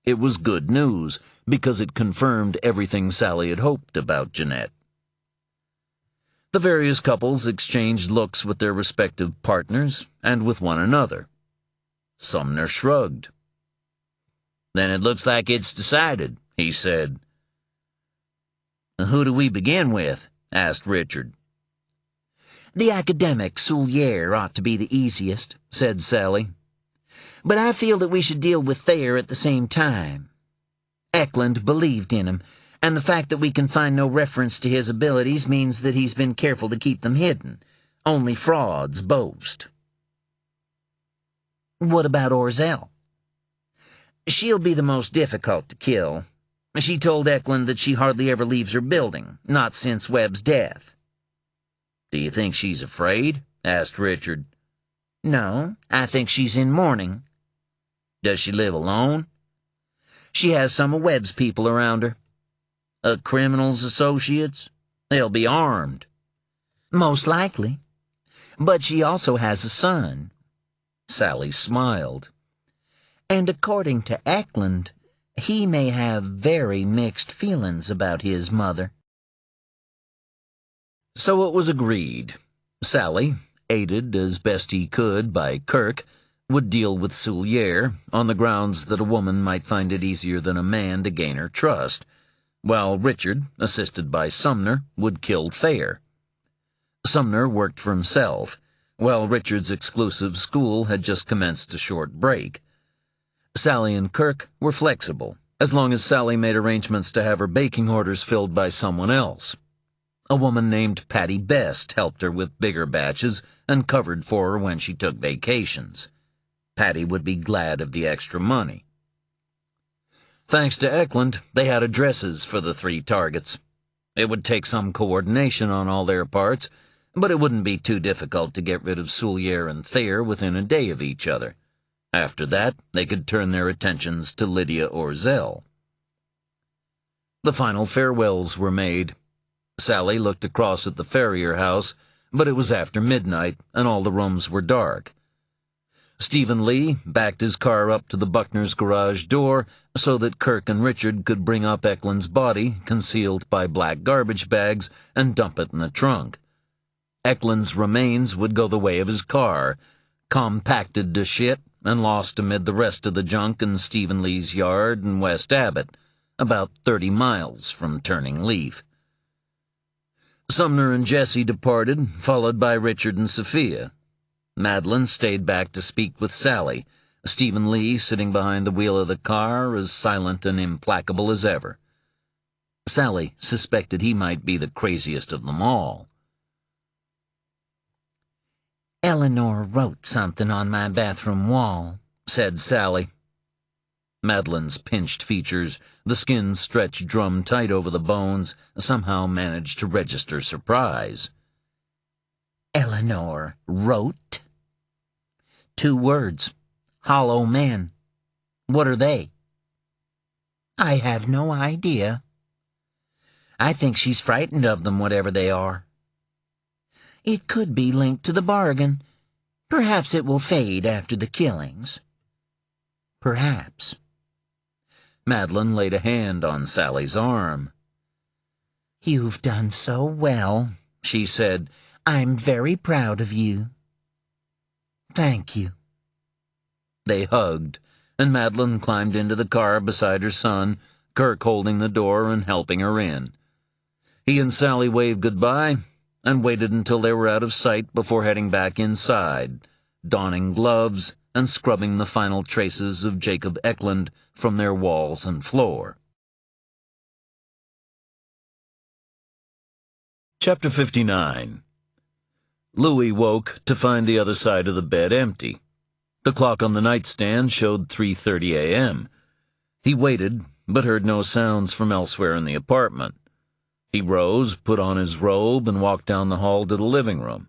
It was good news, because it confirmed everything Sally had hoped about Jeanette. The various couples exchanged looks with their respective partners and with one another. Sumner shrugged. "Then it looks like it's decided," he said. "Who do we begin with?" asked Richard. "The academic, Soulier, ought to be the easiest," said Sally. "But I feel that we should deal with Thayer at the same time. Eklund believed in him, and the fact that we can find no reference to his abilities means that he's been careful to keep them hidden. Only frauds boast." "What about Orzel?" "She'll be the most difficult to kill. She told Eklund that she hardly ever leaves her building, not since Webb's death." "Do you think she's afraid?" asked Richard. "No, I think she's in mourning." "Does she live alone?" "She has some of Webb's people around her." "A criminal's associates? They'll be armed." "Most likely. But she also has a son." Sally smiled. "And according to Eklund, he may have very mixed feelings about his mother." So it was agreed. Sally, aided as best he could by Kirk, would deal with Soulier on the grounds that a woman might find it easier than a man to gain her trust, while Richard, assisted by Sumner, would kill Thayer. Sumner worked for himself, while Richard's exclusive school had just commenced a short break. Sally and Kirk were flexible, as long as Sally made arrangements to have her baking orders filled by someone else. A woman named Patty Best helped her with bigger batches and covered for her when she took vacations. Patty would be glad of the extra money. Thanks to Eklund, they had addresses for the three targets. It would take some coordination on all their parts, but it wouldn't be too difficult to get rid of Soulier and Thayer within a day of each other. After that, they could turn their attentions to Lydia Orzel. The final farewells were made. Sally looked across at the Ferrier house, but it was after midnight, and all the rooms were dark. Stephen Lee backed his car up to the Buckner's garage door so that Kirk and Richard could bring up Eklund's body, concealed by black garbage bags, and dump it in the trunk. Eklund's remains would go the way of his car, compacted to shit and lost amid the rest of the junk in Stephen Lee's yard in West Abbott, about 30 miles from Turning Leaf. Sumner and Jesse departed, followed by Richard and Sophia. Madeline stayed back to speak with Sally, Stephen Lee sitting behind the wheel of the car, as silent and implacable as ever. Sally suspected he might be the craziest of them all. "Eleanor wrote something on my bathroom wall," said Sally. Madeline's pinched features, the skin stretched drum-tight over the bones, somehow managed to register surprise. "Eleanor wrote?" "2 words. Hollow man. What are they?" "I have no idea." "I think she's frightened of them, whatever they are." "It could be linked to the bargain. Perhaps it will fade after the killings." "Perhaps." Madeline laid a hand on Sally's arm. "You've done so well," she said. "I'm very proud of you." "Thank you." They hugged, and Madeline climbed into the car beside her son, Kirk holding the door and helping her in. He and Sally waved goodbye and waited until they were out of sight before heading back inside, donning gloves and scrubbing the final traces of Jacob Eklund from their walls and floor. Chapter 59. Louis woke to find the other side of the bed empty. The clock on the nightstand showed 3:30 a.m. He waited, but heard no sounds from elsewhere in the apartment. He rose, put on his robe, and walked down the hall to the living room.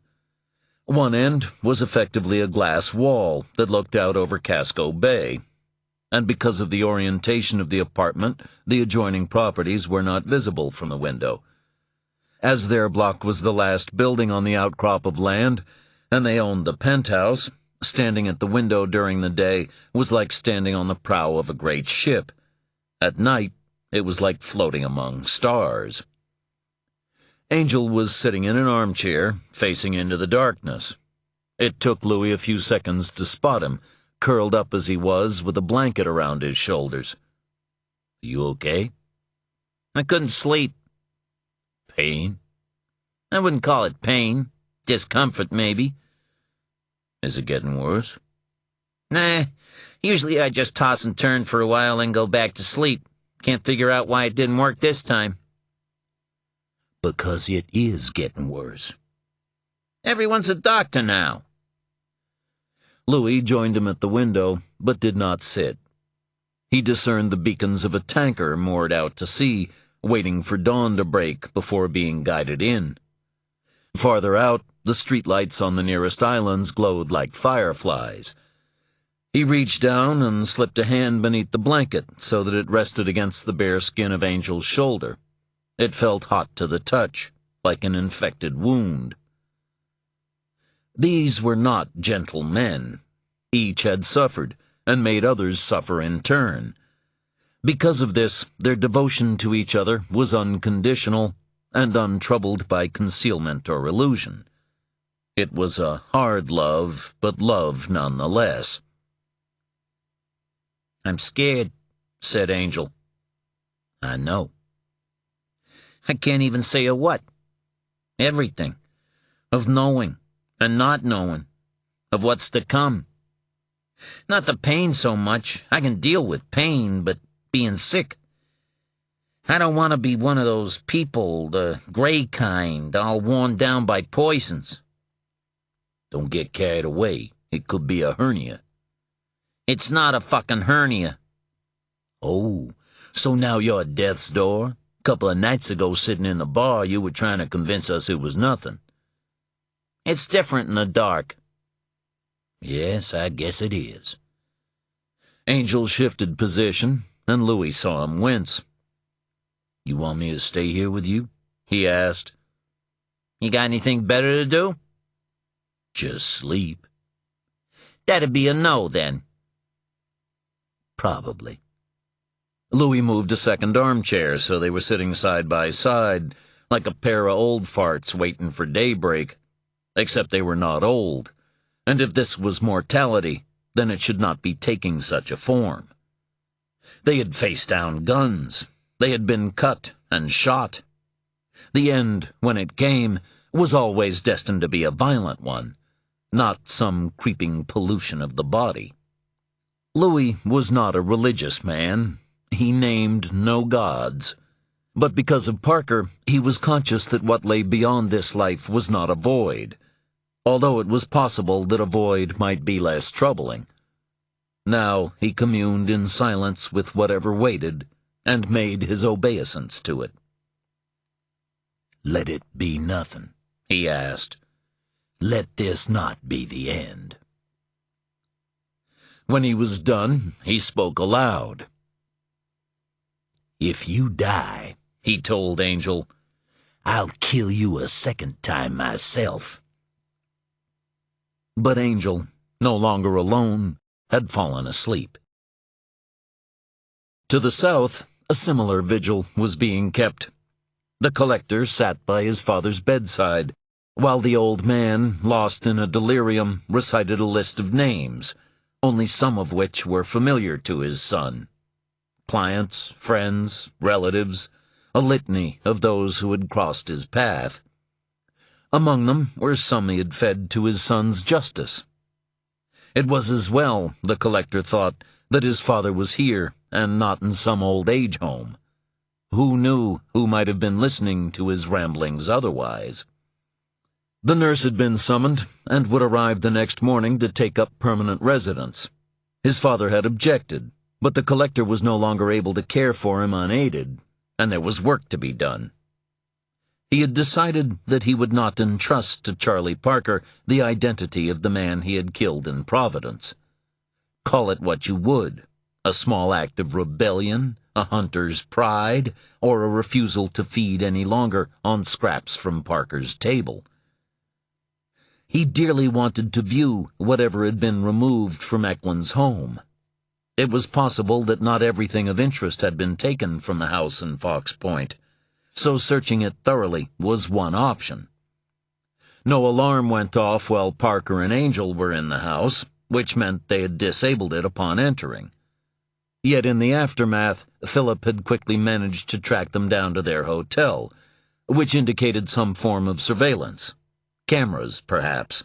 One end was effectively a glass wall that looked out over Casco Bay, and because of the orientation of the apartment, the adjoining properties were not visible from the window. As their block was the last building on the outcrop of land, and they owned the penthouse, standing at the window during the day was like standing on the prow of a great ship. At night, it was like floating among stars. Angel was sitting in an armchair, facing into the darkness. It took Louis a few seconds to spot him, curled up as he was with a blanket around his shoulders. "You okay?" I couldn't sleep. "Pain?" I wouldn't call it pain. Discomfort, maybe. "Is it getting worse?" Nah, usually I just toss and turn for a while and go back to sleep. Can't figure out why it didn't work this time. "Because it is getting worse." Everyone's a doctor now." Louis joined him at the window, but did not sit. He discerned the beacons of a tanker moored out to sea, waiting for dawn to break before being guided in. Farther out, the streetlights on the nearest islands glowed like fireflies. He reached down and slipped a hand beneath the blanket so that it rested against the bare skin of Angel's shoulder. It felt hot to the touch, like an infected wound. These were not gentle men. Each had suffered, and made others suffer in turn. Because of this, their devotion to each other was unconditional and untroubled by concealment or illusion. It was a hard love, but love nonetheless. "I'm scared," said Angel. "I know." I can't even say a what. Everything. Of knowing and not knowing. Of what's to come. Not the pain so much. I can deal with pain, but being sick. I don't want to be one of those people, the gray kind, all worn down by poisons. "Don't get carried away. It could be a hernia." It's not a fucking hernia. "Oh, so now you're at death's door? Couple of nights ago, sitting in the bar, you were trying to convince us it was nothing." It's different in the dark." "Yes, I guess it is." Angel shifted position, and Louis saw him wince. "You want me to stay here with you?" he asked. You got anything better to do? Just sleep. That'd be a no, then. Probably. Louis moved a second armchair so they were sitting side by side, like a pair of old farts waiting for daybreak. Except they were not old, and if this was mortality, then it should not be taking such a form. They had faced down guns. They had been cut and shot. The end, when it came, was always destined to be a violent one, not some creeping pollution of the body. Louis was not a religious man. He named no gods. But because of Parker, he was conscious that what lay beyond this life was not a void, although it was possible that a void might be less troubling. Now he communed in silence with whatever waited, and made his obeisance to it. "Let it be nothing," he asked. "Let this not be the end." When he was done, he spoke aloud. "If you die," he told Angel, "I'll kill you a second time myself." But Angel, no longer alone, had fallen asleep. To the south, a similar vigil was being kept. The collector sat by his father's bedside, while the old man, lost in a delirium, recited a list of names, only some of which were familiar to his son. Clients, friends, relatives, a litany of those who had crossed his path. Among them were some he had fed to his son's justice. It was as well, the collector thought, that his father was here and not in some old age home. Who knew who might have been listening to his ramblings otherwise? The nurse had been summoned and would arrive the next morning to take up permanent residence. His father had objected, but the collector was no longer able to care for him unaided, and there was work to be done. He had decided that he would not entrust to Charlie Parker the identity of the man he had killed in Providence. Call it what you would, a small act of rebellion, a hunter's pride, or a refusal to feed any longer on scraps from Parker's table. He dearly wanted to view whatever had been removed from Eklund's home. It was possible that not everything of interest had been taken from the house in Fox Point, so searching it thoroughly was one option. No alarm went off while Parker and Angel were in the house, which meant they had disabled it upon entering. Yet in the aftermath, Philip had quickly managed to track them down to their hotel, which indicated some form of surveillance. Cameras, perhaps.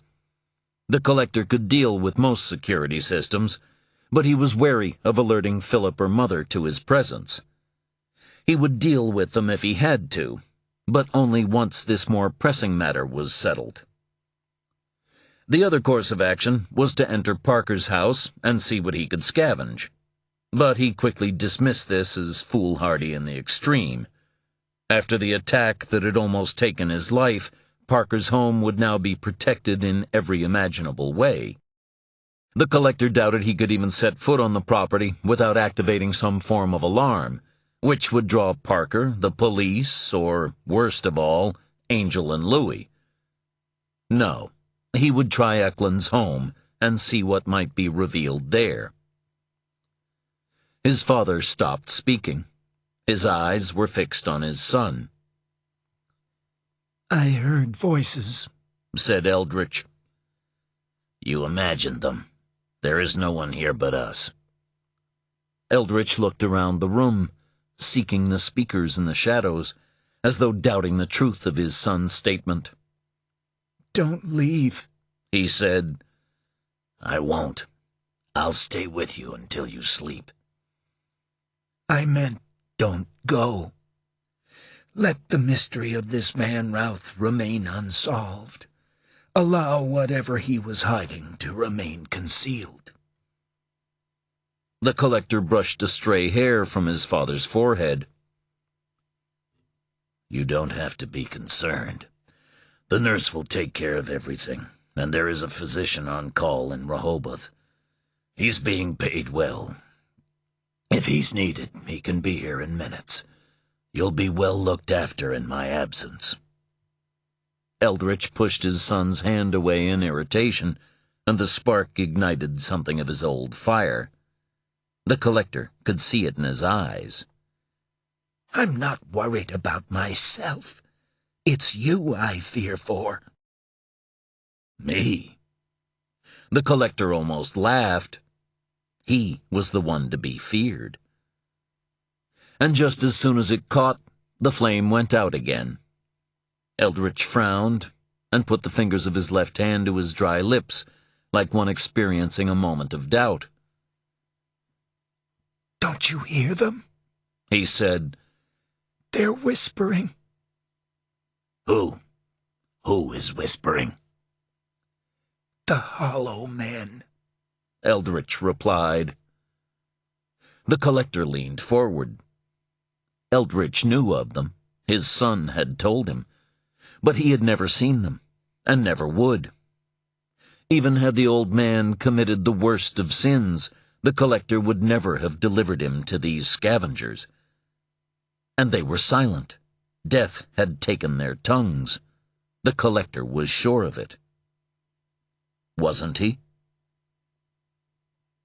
The collector could deal with most security systems, but he was wary of alerting Philip or Mother to his presence. He would deal with them if he had to, but only once this more pressing matter was settled. The other course of action was to enter Parker's house and see what he could scavenge. But he quickly dismissed this as foolhardy in the extreme. After the attack that had almost taken his life, Parker's home would now be protected in every imaginable way. The collector doubted he could even set foot on the property without activating some form of alarm, which would draw Parker, the police, or, worst of all, Angel and Louis. No, he would try Eklund's home and see what might be revealed there. His father stopped speaking. His eyes were fixed on his son. "I heard voices," said Eldritch. "You imagined them. There is no one here but us." Eldritch looked around the room, seeking the speakers in the shadows, as though doubting the truth of his son's statement. "Don't leave," he said. "I won't. I'll stay with you until you sleep." "I meant don't go. Let the mystery of this man Routh remain unsolved. Allow whatever he was hiding to remain concealed." The collector brushed a stray hair from his father's forehead. "You don't have to be concerned. The nurse will take care of everything, and there is a physician on call in Rehoboth. He's being paid well. If he's needed, he can be here in minutes. You'll be well looked after in my absence." Eldritch pushed his son's hand away in irritation, and the spark ignited something of his old fire. The collector could see it in his eyes. "I'm not worried about myself. It's you I fear for." Me? The collector almost laughed. He was the one to be feared. And just as soon as it caught, the flame went out again. Eldritch frowned and put the fingers of his left hand to his dry lips, like one experiencing a moment of doubt. "Don't you hear them?" He said. "They're whispering." "Who? Who is whispering?" "The hollow men," Eldritch replied. The collector leaned forward. Eldritch knew of them. His son had told him. But he had never seen them, and never would. Even had the old man committed the worst of sins, the collector would never have delivered him to these scavengers. And they were silent. Death had taken their tongues. The collector was sure of it. Wasn't he?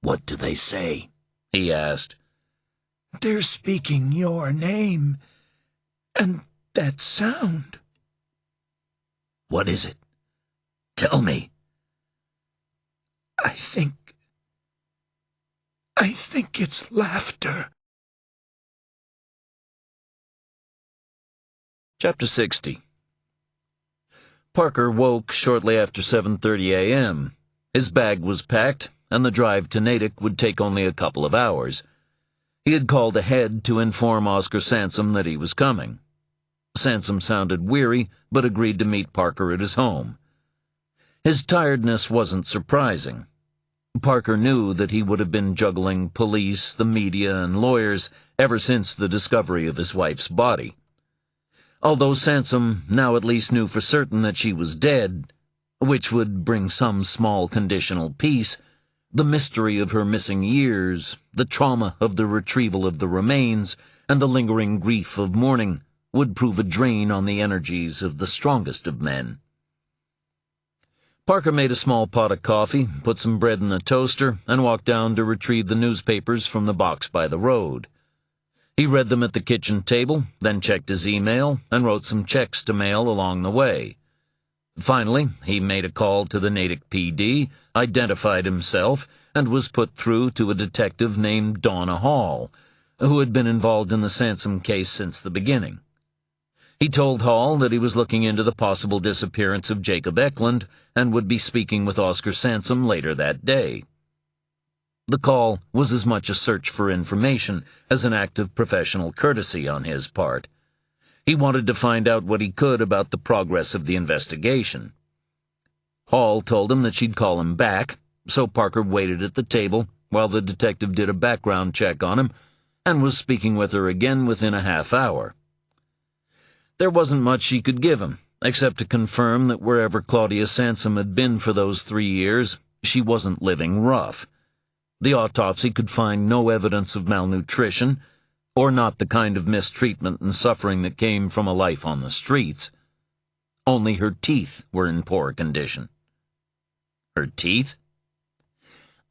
"What do they say?" He asked. "They're speaking your name, and that sound." "What is it? Tell me." I think it's laughter." Chapter 60. Parker woke shortly after 7:30 a.m. His bag was packed, and the drive to Natick would take only a couple of hours. He had called ahead to inform Oscar Sansom that he was coming. Sansom sounded weary, but agreed to meet Parker at his home. His tiredness wasn't surprising. Parker knew that he would have been juggling police, the media, and lawyers ever since the discovery of his wife's body. Although Sansom now at least knew for certain that she was dead, which would bring some small conditional peace, the mystery of her missing years, the trauma of the retrieval of the remains, and the lingering grief of mourning would prove a drain on the energies of the strongest of men. Parker made a small pot of coffee, put some bread in the toaster, and walked down to retrieve the newspapers from the box by the road. He read them at the kitchen table, then checked his email, and wrote some checks to mail along the way. Finally, he made a call to the Natick PD, identified himself, and was put through to a detective named Donna Hall, who had been involved in the Sansom case since the beginning. He told Hall that he was looking into the possible disappearance of Jacob Eklund and would be speaking with Oscar Sansom later that day. The call was as much a search for information as an act of professional courtesy on his part. He wanted to find out what he could about the progress of the investigation. Hall told him that she'd call him back, so Parker waited at the table while the detective did a background check on him and was speaking with her again within a half hour. There wasn't much she could give him, except to confirm that wherever Claudia Sansom had been for those 3 years, she wasn't living rough. The autopsy could find no evidence of malnutrition, or not the kind of mistreatment and suffering that came from a life on the streets. Only her teeth were in poor condition. Her teeth?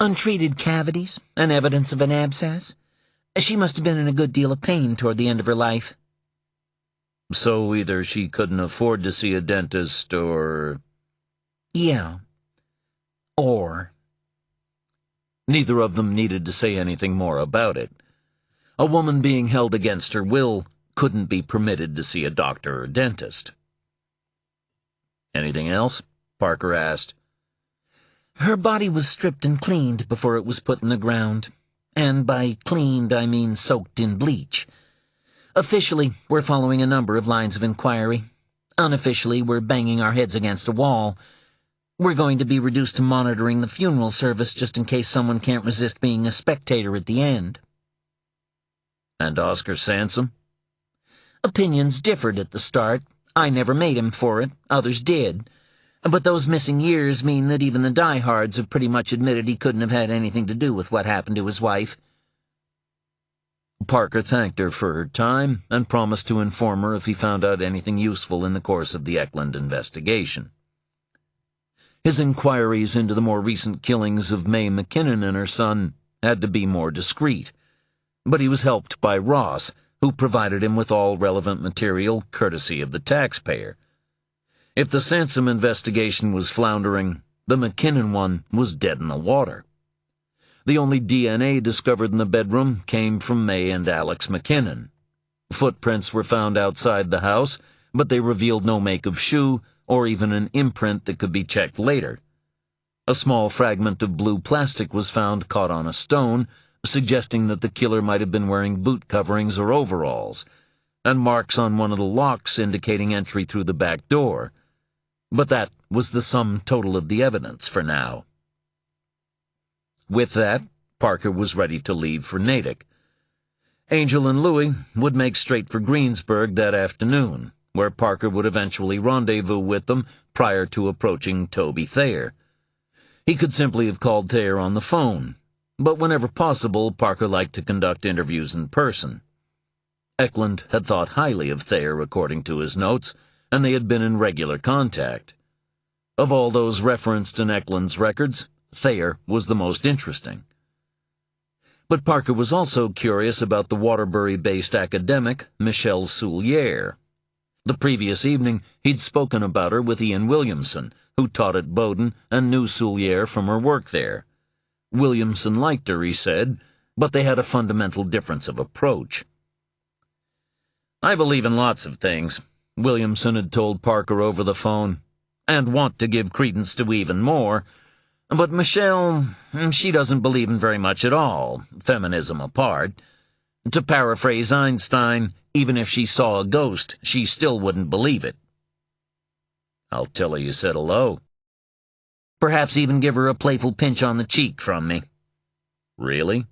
Untreated cavities and evidence of an abscess. She must have been in a good deal of pain toward the end of her life. So either she couldn't afford to see a dentist, or... Yeah. Or... Neither of them needed to say anything more about it. A woman being held against her will couldn't be permitted to see a doctor or dentist. Anything else? Parker asked. Her body was stripped and cleaned before it was put in the ground. And by cleaned, I mean soaked in bleach. Officially, we're following a number of lines of inquiry. Unofficially, we're banging our heads against a wall. We're going to be reduced to monitoring the funeral service just in case someone can't resist being a spectator at the end. And Oscar Sansom? Opinions differed at the start. I never made him for it. Others did. But those missing years mean that even the diehards have pretty much admitted he couldn't have had anything to do with what happened to his wife. Parker thanked her for her time and promised to inform her if he found out anything useful in the course of the Eklund investigation. His inquiries into the more recent killings of May McKinnon and her son had to be more discreet, but he was helped by Ross, who provided him with all relevant material courtesy of the taxpayer. If the Sansom investigation was floundering, the McKinnon one was dead in the water. The only DNA discovered in the bedroom came from May and Alex McKinnon. Footprints were found outside the house, but they revealed no make of shoe or even an imprint that could be checked later. A small fragment of blue plastic was found caught on a stone, suggesting that the killer might have been wearing boot coverings or overalls, and marks on one of the locks indicating entry through the back door. But that was the sum total of the evidence for now. With that, Parker was ready to leave for Natick. Angel and Louis would make straight for Greensburg that afternoon, where Parker would eventually rendezvous with them prior to approaching Toby Thayer. He could simply have called Thayer on the phone, but whenever possible, Parker liked to conduct interviews in person. Eklund had thought highly of Thayer, according to his notes, and they had been in regular contact. Of all those referenced in Eklund's records, Thayer was the most interesting. But Parker was also curious about the Waterbury-based academic Michelle Souliere. The previous evening, he'd spoken about her with Ian Williamson, who taught at Bowdoin and knew Souliere from her work there. Williamson liked her, he said, but they had a fundamental difference of approach. "I believe in lots of things," Williamson had told Parker over the phone, "and want to give credence to even more. But Michelle, she doesn't believe in very much at all, feminism apart. To paraphrase Einstein, even if she saw a ghost, she still wouldn't believe it." "I'll tell her you said hello." "Perhaps even give her a playful pinch on the cheek from me." "Really?"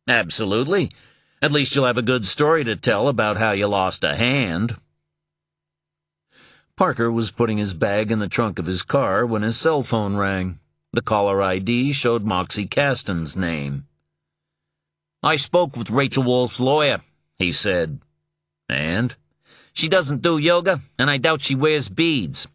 "Absolutely. At least you'll have a good story to tell about how you lost a hand." Parker was putting his bag in the trunk of his car when his cell phone rang. The caller ID showed Moxie Caston's name. "I spoke with Rachel Wolf's lawyer," he said. "And?" "She doesn't do yoga, and I doubt she wears beads.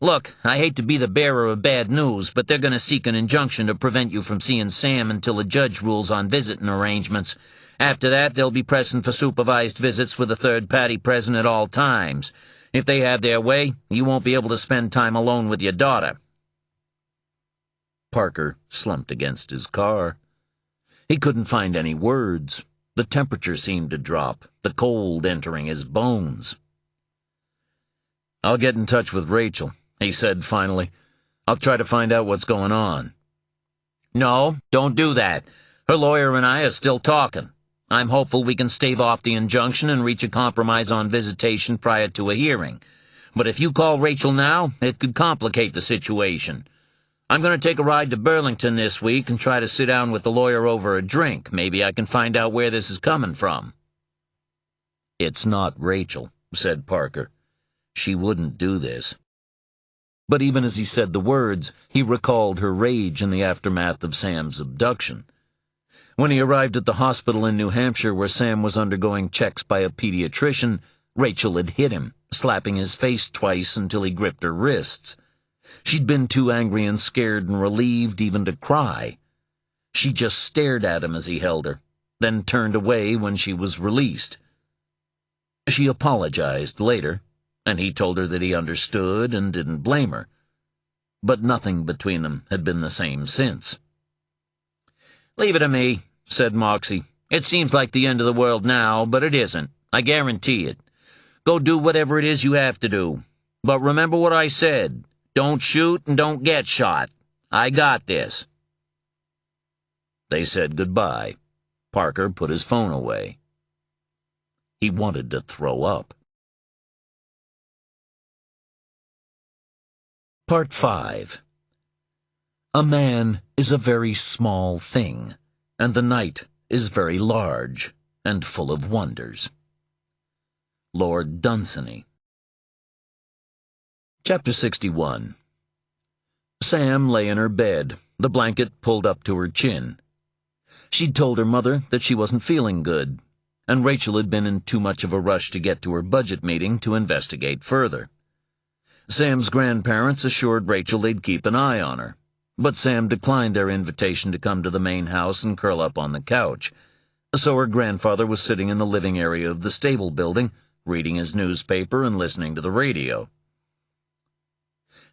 Look, I hate to be the bearer of bad news, but they're going to seek an injunction to prevent you from seeing Sam until a judge rules on visiting arrangements. After that, they'll be pressing for supervised visits with a third party present at all times. If they have their way, you won't be able to spend time alone with your daughter." Parker slumped against his car. He couldn't find any words. The temperature seemed to drop, the cold entering his bones. "I'll get in touch with Rachel," he said finally. "I'll try to find out what's going on." "No, don't do that. Her lawyer and I are still talking. I'm hopeful we can stave off the injunction and reach a compromise on visitation prior to a hearing. But if you call Rachel now, it could complicate the situation. I'm going to take a ride to Burlington this week and try to sit down with the lawyer over a drink. Maybe I can find out where this is coming from." "It's not Rachel," said Parker. "She wouldn't do this." But even as he said the words, he recalled her rage in the aftermath of Sam's abduction. When he arrived at the hospital in New Hampshire where Sam was undergoing checks by a pediatrician, Rachel had hit him, slapping his face twice until he gripped her wrists. She'd been too angry and scared and relieved even to cry. She just stared at him as he held her, then turned away when she was released. She apologized later, and he told her that he understood and didn't blame her. But nothing between them had been the same since. "Leave it to me," said Moxie. "It seems like the end of the world now, but it isn't. I guarantee it. Go do whatever it is you have to do. But remember what I said. Don't shoot and don't get shot. I got this." They said goodbye. Parker put his phone away. He wanted to throw up. Part 5. A man is a very small thing, and the night is very large and full of wonders. Lord Dunsany. Chapter 61. Sam lay in her bed, the blanket pulled up to her chin. She'd told her mother that she wasn't feeling good, and Rachel had been in too much of a rush to get to her budget meeting to investigate further. Sam's grandparents assured Rachel they'd keep an eye on her, but Sam declined their invitation to come to the main house and curl up on the couch, so her grandfather was sitting in the living area of the stable building, reading his newspaper and listening to the radio.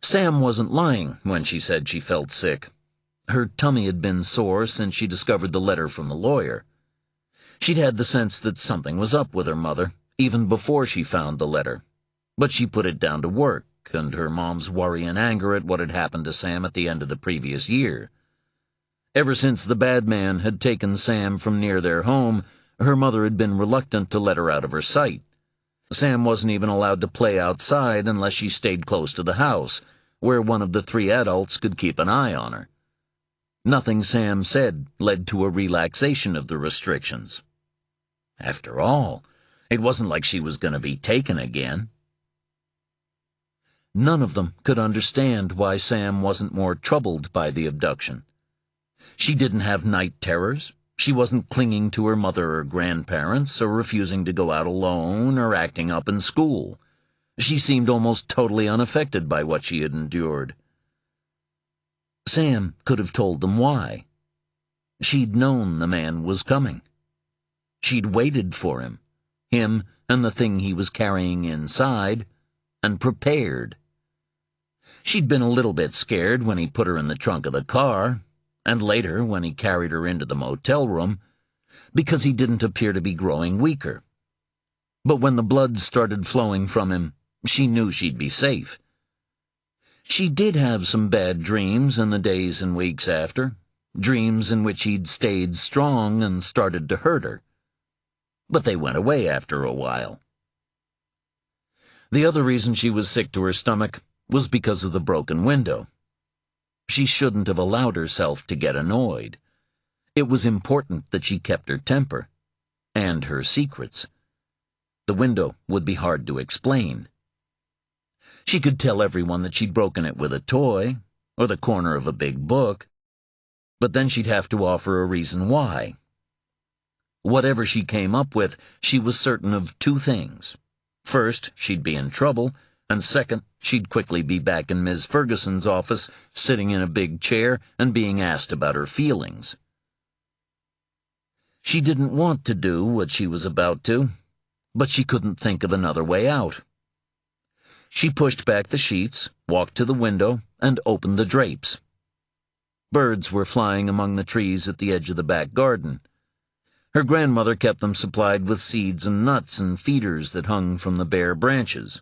Sam wasn't lying when she said she felt sick. Her tummy had been sore since she discovered the letter from the lawyer. She'd had the sense that something was up with her mother, even before she found the letter, but she put it down to work and her mom's worry and anger at what had happened to Sam at the end of the previous year. Ever since the bad man had taken Sam from near their home, her mother had been reluctant to let her out of her sight. Sam wasn't even allowed to play outside unless she stayed close to the house, where one of the 3 adults could keep an eye on her. Nothing Sam said led to a relaxation of the restrictions. After all, it wasn't like she was going to be taken again. None of them could understand why Sam wasn't more troubled by the abduction. She didn't have night terrors. She wasn't clinging to her mother or grandparents, or refusing to go out alone, or acting up in school. She seemed almost totally unaffected by what she had endured. Sam could have told them why. She'd known the man was coming. She'd waited for him and the thing he was carrying inside, and prepared. She'd been a little bit scared when he put her in the trunk of the car, and later when he carried her into the motel room, because he didn't appear to be growing weaker. But when the blood started flowing from him, she knew she'd be safe. She did have some bad dreams in the days and weeks after, dreams in which he'd stayed strong and started to hurt her. But they went away after a while. The other reason she was sick to her stomach was because of the broken window. She shouldn't have allowed herself to get annoyed. It was important that she kept her temper, and her secrets. The window would be hard to explain. She could tell everyone that she'd broken it with a toy, or the corner of a big book, but then she'd have to offer a reason why. Whatever she came up with, she was certain of 2 things. First, she'd be in trouble, and second, she'd quickly be back in Ms. Ferguson's office, sitting in a big chair and being asked about her feelings. She didn't want to do what she was about to, but she couldn't think of another way out. She pushed back the sheets, walked to the window, and opened the drapes. Birds were flying among the trees at the edge of the back garden. Her grandmother kept them supplied with seeds and nuts and feeders that hung from the bare branches.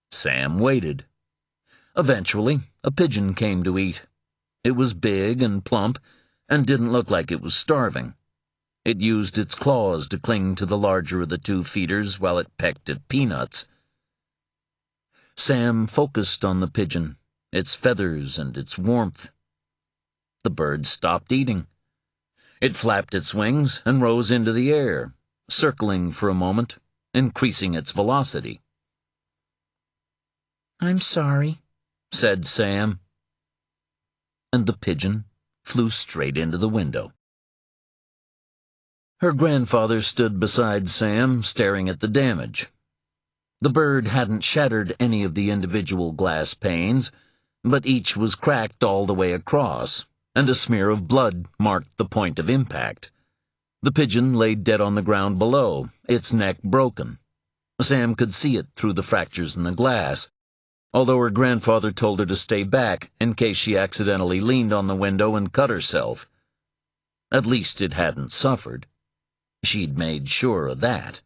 Sam waited. Eventually, a pigeon came to eat. It was big and plump, and didn't look like it was starving. It used its claws to cling to the larger of the 2 feeders while it pecked at peanuts. Sam focused on the pigeon, its feathers and its warmth. The bird stopped eating. It flapped its wings and rose into the air, circling for a moment, increasing its velocity. "I'm sorry," said Sam. And the pigeon flew straight into the window. Her grandfather stood beside Sam, staring at the damage. The bird hadn't shattered any of the individual glass panes, but each was cracked all the way across, and a smear of blood marked the point of impact. The pigeon lay dead on the ground below, its neck broken. Sam could see it through the fractures in the glass, although her grandfather told her to stay back in case she accidentally leaned on the window and cut herself. At least it hadn't suffered. She'd made sure of that.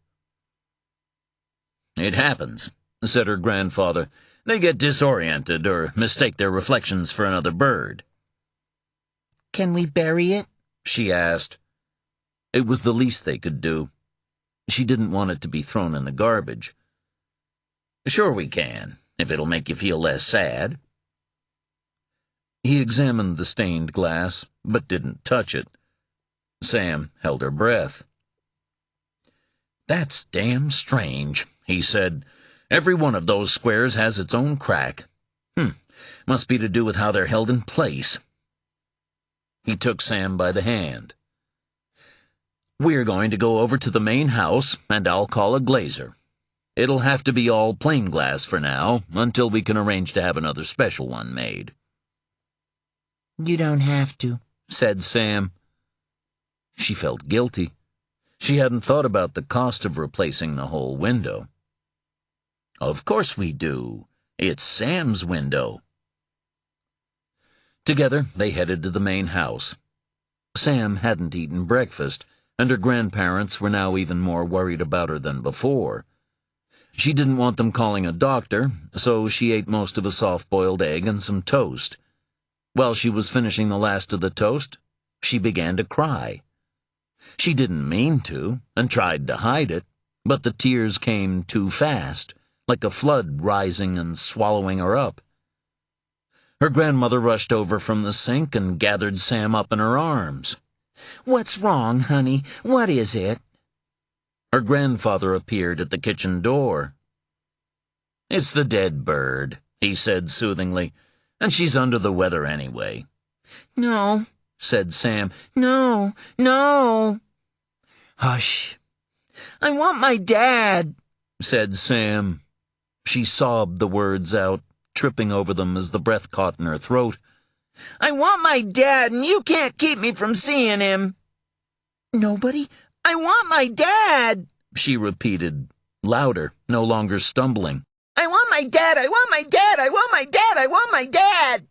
"It happens," said her grandfather. "They get disoriented or mistake their reflections for another bird." "Can we bury it?" she asked. It was the least they could do. She didn't want it to be thrown in the garbage. "Sure we can, if it'll make you feel less sad." He examined the stained glass, but didn't touch it. Sam held her breath. "That's damn strange," he said. "Every one of those squares has its own crack. Must be to do with how they're held in place." He took Sam by the hand. We're going to go over to the main house, and I'll call a glazer. It'll have to be all plain glass for now, until we can arrange to have another special one made." "You don't have to," said Sam. She felt guilty. She hadn't thought about the cost of replacing the whole window. "Of course we do. It's Sam's window." Together, they headed to the main house. Sam hadn't eaten breakfast, and her grandparents were now even more worried about her than before. She didn't want them calling a doctor, so she ate most of a soft-boiled egg and some toast. While she was finishing the last of the toast, she began to cry. She didn't mean to, and tried to hide it, but the tears came too fast, like a flood rising and swallowing her up. Her grandmother rushed over from the sink and gathered Sam up in her arms. "What's wrong, honey? What is it?" Her grandfather appeared at the kitchen door. "It's the dead bird," he said soothingly, "and she's under the weather anyway." "No," said Sam. "No, no." "Hush." "I want my dad," said Sam. She sobbed the words out, tripping over them as the breath caught in her throat. "I want my dad, and you can't keep me from seeing him." "Nobody? I want my dad," she repeated, louder, no longer stumbling. "I want my dad, I want my dad, I want my dad, I want my dad."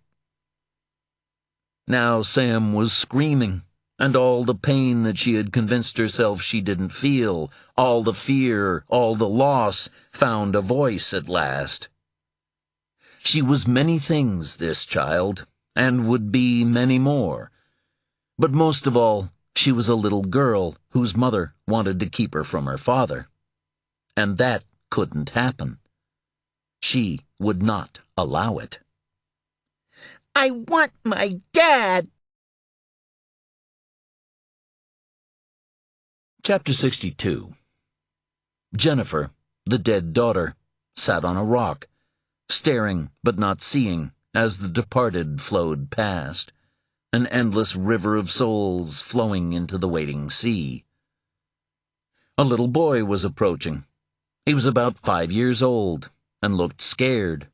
Now Sam was screaming, and all the pain that she had convinced herself she didn't feel, all the fear, all the loss, found a voice at last. She was many things, this child, and would be many more. But most of all, she was a little girl whose mother wanted to keep her from her father. And that couldn't happen. She would not allow it. "I want my dad." Chapter 62. Jennifer, the dead daughter, sat on a rock, staring but not seeing as the departed flowed past, an endless river of souls flowing into the waiting sea. A little boy was approaching. He was about 5 years old and looked scared.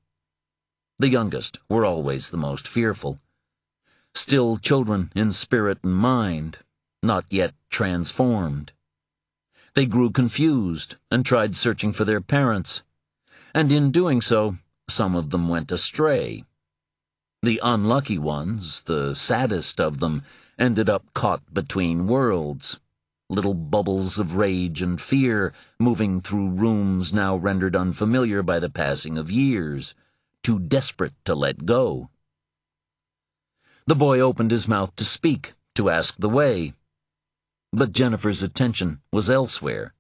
The youngest were always the most fearful. Still children in spirit and mind, not yet transformed. They grew confused and tried searching for their parents, and in doing so, some of them went astray. The unlucky ones, the saddest of them, ended up caught between worlds, little bubbles of rage and fear moving through rooms now rendered unfamiliar by the passing of years, too desperate to let go. The boy opened his mouth to speak, to ask the way, but Jennifer's attention was elsewhere.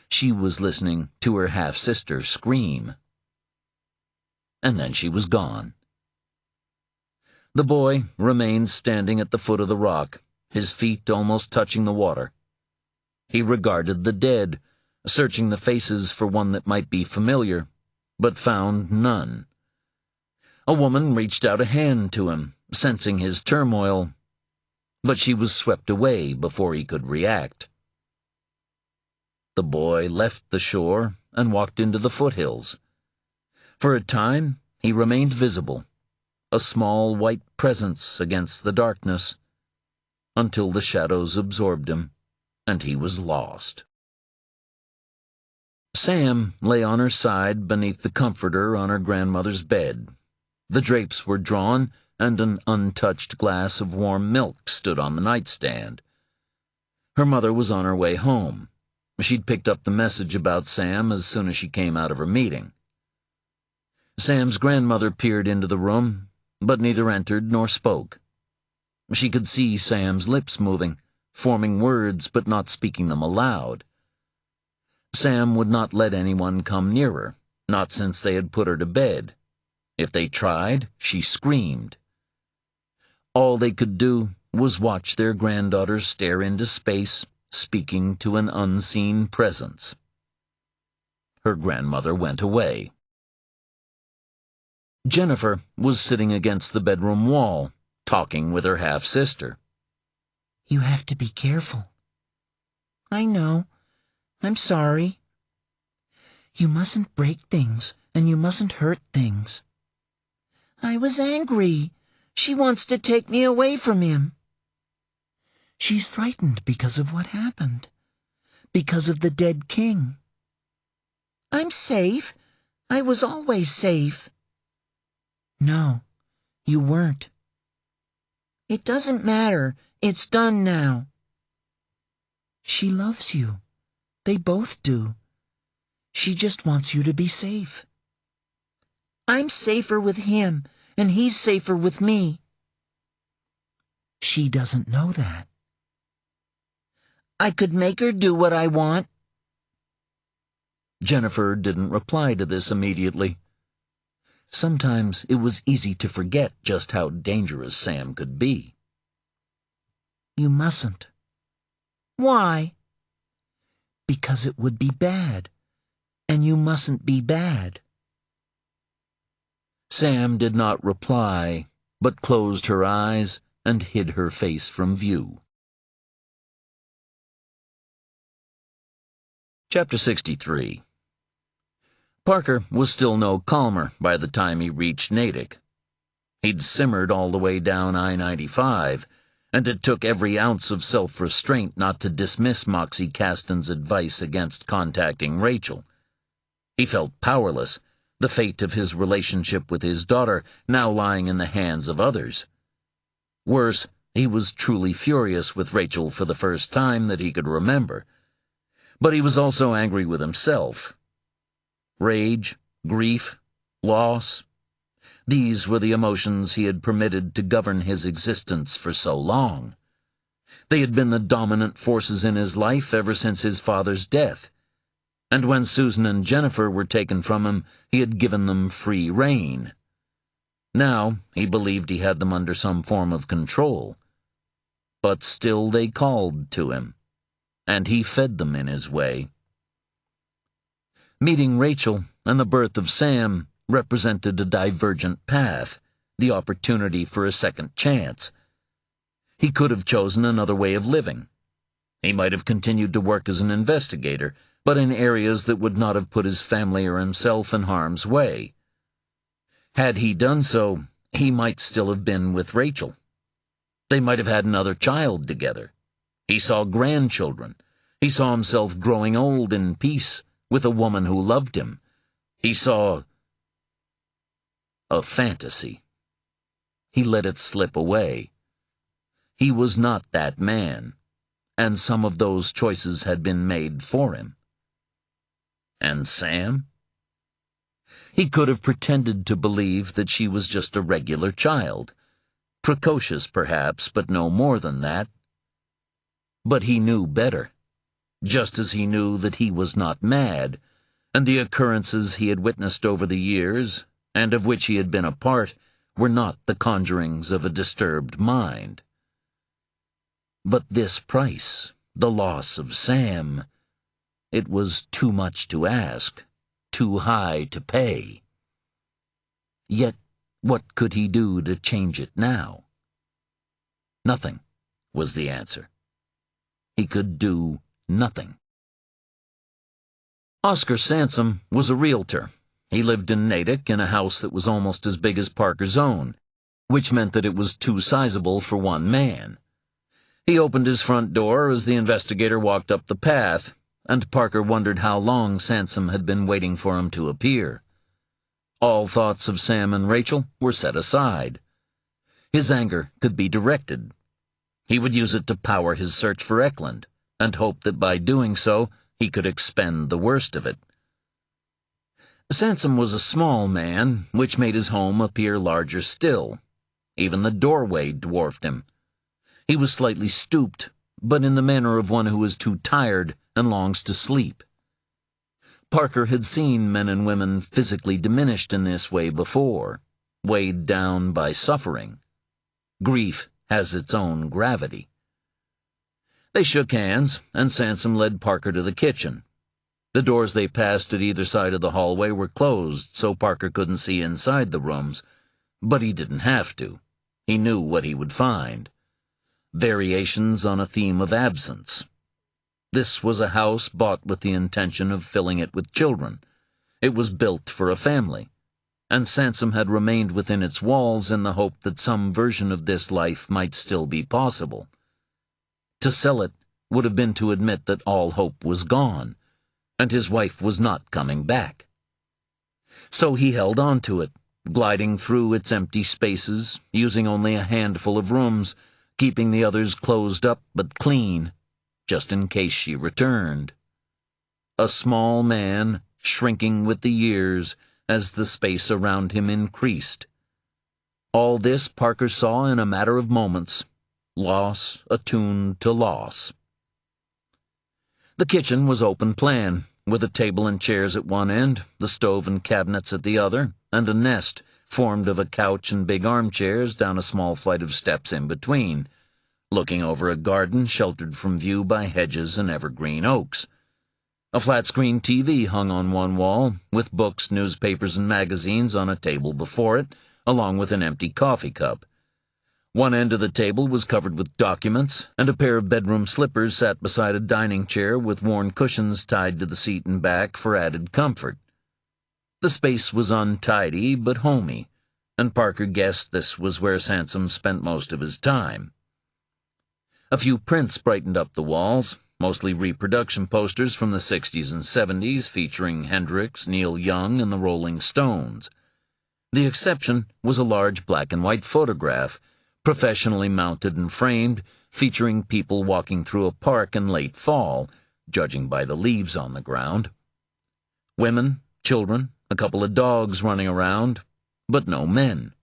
She was listening to her half-sister scream. And then she was gone. The boy remained standing at the foot of the rock, his feet almost touching the water. He regarded the dead, searching the faces for one that might be familiar, but found none. A woman reached out a hand to him, sensing his turmoil, but she was swept away before he could react. The boy left the shore and walked into the foothills. For a time, he remained visible, a small white presence against the darkness, until the shadows absorbed him, and he was lost. Sam lay on her side beneath the comforter on her grandmother's bed. The drapes were drawn, and an untouched glass of warm milk stood on the nightstand. Her mother was on her way home. She'd picked up the message about Sam as soon as she came out of her meeting. Sam's grandmother peered into the room, but neither entered nor spoke. She could see Sam's lips moving, forming words but not speaking them aloud. Sam would not let anyone come near her, not since they had put her to bed. If they tried, she screamed. All they could do was watch their granddaughter stare into space, speaking to an unseen presence. Her grandmother went away. Jennifer was sitting against the bedroom wall, talking with her half-sister. "You have to be careful," I know. I'm sorry. You mustn't break things, and you mustn't hurt things. I was angry. She wants to take me away from him. She's frightened because of what happened. Because of the dead king. I'm safe. I was always safe. No, you weren't. It doesn't matter. It's done now. She loves you. They both do. She just wants you to be safe. I'm safer with him, and he's safer with me. She doesn't know that. I could make her do what I want. Jennifer didn't reply to this immediately. Sometimes it was easy to forget just how dangerous Sam could be. You mustn't. Why? Because it would be bad, and you mustn't be bad. Sam did not reply, but closed her eyes and hid her face from view. Chapter 63. Parker was still no calmer by the time he reached Natick. He'd simmered all the way down I-95, and it took every ounce of self-restraint not to dismiss Moxie Caston's advice against contacting Rachel. He felt powerless, the fate of his relationship with his daughter now lying in the hands of others. Worse, he was truly furious with Rachel for the first time that he could remember. But he was also angry with himself. Rage, grief, loss. These were the emotions he had permitted to govern his existence for so long. They had been the dominant forces in his life ever since his father's death. And when Susan and Jennifer were taken from him, he had given them free rein. Now he believed he had them under some form of control. But still they called to him, and he fed them in his way. Meeting Rachel and the birth of Sam represented a divergent path, the opportunity for a second chance. He could have chosen another way of living. He might have continued to work as an investigator, but in areas that would not have put his family or himself in harm's way. Had he done so, he might still have been with Rachel. They might have had another child together. He saw grandchildren. He saw himself growing old in peace with a woman who loved him. He saw a fantasy. He let it slip away. He was not that man, and some of those choices had been made for him. And Sam? He could have pretended to believe that she was just a regular child. Precocious, perhaps, but no more than that. But he knew better, just as he knew that he was not mad, and the occurrences he had witnessed over the years, and of which he had been a part, were not the conjurings of a disturbed mind. But this price, the loss of Sam, it was too much to ask, too high to pay. Yet, what could he do to change it now? Nothing, was the answer. He could do nothing. Oscar Sansom was a realtor. He lived in Natick in a house that was almost as big as Parker's own, which meant that it was too sizable for one man. He opened his front door as the investigator walked up the path, and Parker wondered how long Sansom had been waiting for him to appear. All thoughts of Sam and Rachel were set aside. His anger could be directed. He would use it to power his search for Eklund, and hope that by doing so he could expend the worst of it. Sansom was a small man, which made his home appear larger still. Even the doorway dwarfed him. He was slightly stooped, but in the manner of one who is too tired and longs to sleep. Parker had seen men and women physically diminished in this way before, weighed down by suffering. Grief has its own gravity. They shook hands, and Sansom led Parker to the kitchen. The doors they passed at either side of the hallway were closed, so Parker couldn't see inside the rooms, but he didn't have to. He knew what he would find. Variations on a theme of absence. This was a house bought with the intention of filling it with children. It was built for a family, and Sansom had remained within its walls in the hope that some version of this life might still be possible. To sell it would have been to admit that all hope was gone, and his wife was not coming back. So he held on to it, gliding through its empty spaces, using only a handful of rooms, keeping the others closed up but clean, just in case she returned. A small man, shrinking with the years as the space around him increased. All this Parker saw in a matter of moments, loss attuned to loss. The kitchen was open plan, with a table and chairs at one end, the stove and cabinets at the other, and a nest formed of a couch and big armchairs down a small flight of steps in between, looking over a garden sheltered from view by hedges and evergreen oaks. A flat-screen TV hung on one wall, with books, newspapers, and magazines on a table before it, along with an empty coffee cup. One end of the table was covered with documents, and a pair of bedroom slippers sat beside a dining chair with worn cushions tied to the seat and back for added comfort. The space was untidy but homey, and Parker guessed this was where Sansom spent most of his time. A few prints brightened up the walls, mostly reproduction posters from the 60s and 70s featuring Hendrix, Neil Young, and the Rolling Stones. The exception was a large black-and-white photograph, professionally mounted and framed, featuring people walking through a park in late fall, judging by the leaves on the ground. Women, children, a couple of dogs running around, but no men.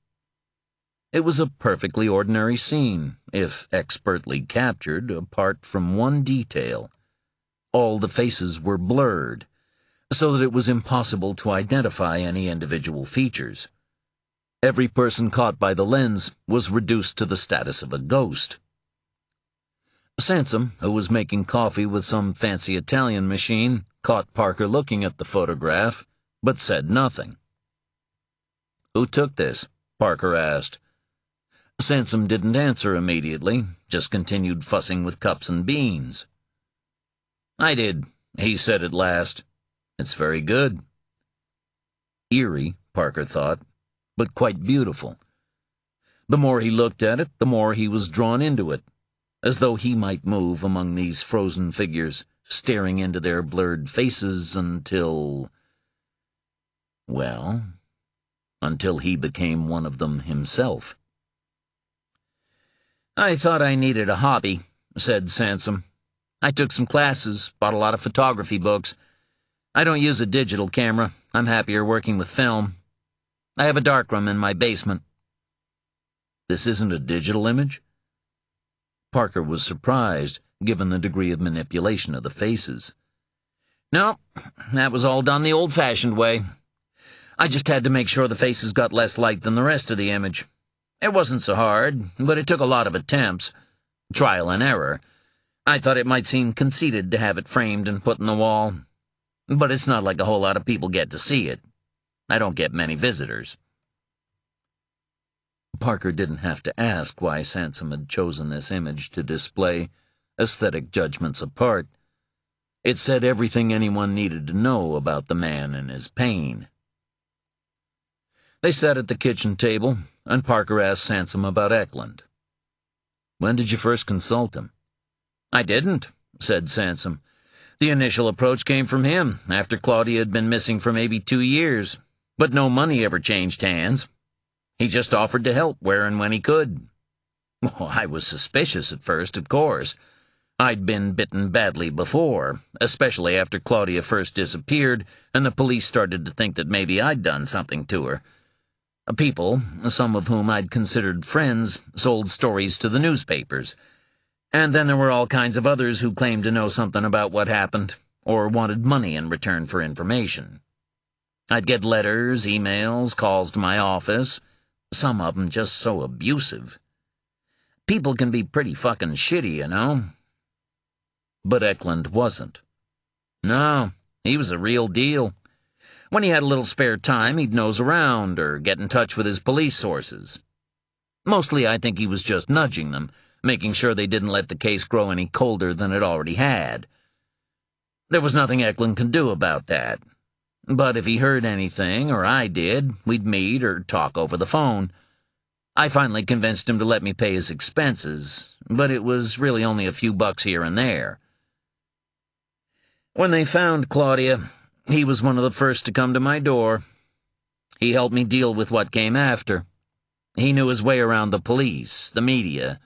It was a perfectly ordinary scene, if expertly captured, apart from one detail. All the faces were blurred, so that it was impossible to identify any individual features. Every person caught by the lens was reduced to the status of a ghost. Sansom, who was making coffee with some fancy Italian machine, caught Parker looking at the photograph, but said nothing. "Who took this?" Parker asked. Sansom didn't answer immediately, just continued fussing with cups and beans. "I did," he said at last. "It's very good." Eerie, Parker thought, but quite beautiful. The more he looked at it, the more he was drawn into it, as though he might move among these frozen figures, staring into their blurred faces until he became one of them himself. "I thought I needed a hobby," said Sansom. "I took some classes, bought a lot of photography books. I don't use a digital camera. I'm happier working with film. I have a darkroom in my basement." "This isn't a digital image?" Parker was surprised, given the degree of manipulation of the faces. "No, that was all done the old-fashioned way. I just had to make sure the faces got less light than the rest of the image. It wasn't so hard, but it took a lot of attempts. Trial and error. I thought it might seem conceited to have it framed and put in the wall, but it's not like a whole lot of people get to see it. I don't get many visitors." Parker didn't have to ask why Sansom had chosen this image to display, aesthetic judgments apart. It said everything anyone needed to know about the man and his pain. They sat at the kitchen table, and Parker asked Sansom about Eklund. "When did you first consult him?" "I didn't," said Sansom. "The initial approach came from him, after Claudia had been missing for maybe 2 years. But no money ever changed hands. He just offered to help where and when he could. Well, I was suspicious at first, of course. I'd been bitten badly before, especially after Claudia first disappeared, and the police started to think that maybe I'd done something to her. People, some of whom I'd considered friends, sold stories to the newspapers. And then there were all kinds of others who claimed to know something about what happened, or wanted money in return for information. I'd get letters, emails, calls to my office, some of them just so abusive. People can be pretty fucking shitty, you know." But Eklund wasn't. No, he was a real deal. When he had a little spare time, he'd nose around or get in touch with his police sources. Mostly I think he was just nudging them, making sure they didn't let the case grow any colder than it already had. There was nothing Eklund could do about that. But if he heard anything, or I did, we'd meet or talk over the phone. I finally convinced him to let me pay his expenses, but it was really only a few bucks here and there. When they found Claudia, he was one of the first to come to my door. He helped me deal with what came after. He knew his way around the police, the media.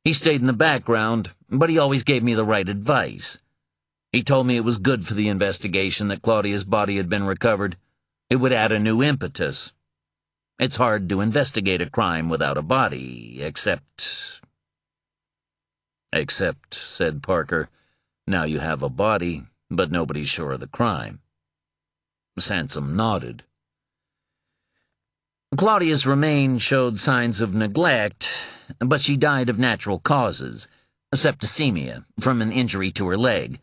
He stayed in the background, but he always gave me the right advice. He told me it was good for the investigation that Claudia's body had been recovered. It would add a new impetus. It's hard to investigate a crime without a body, except, said Parker, now you have a body, but nobody's sure of the crime. Sansom nodded. Claudia's remains showed signs of neglect, but she died of natural causes, septicemia, from an injury to her leg,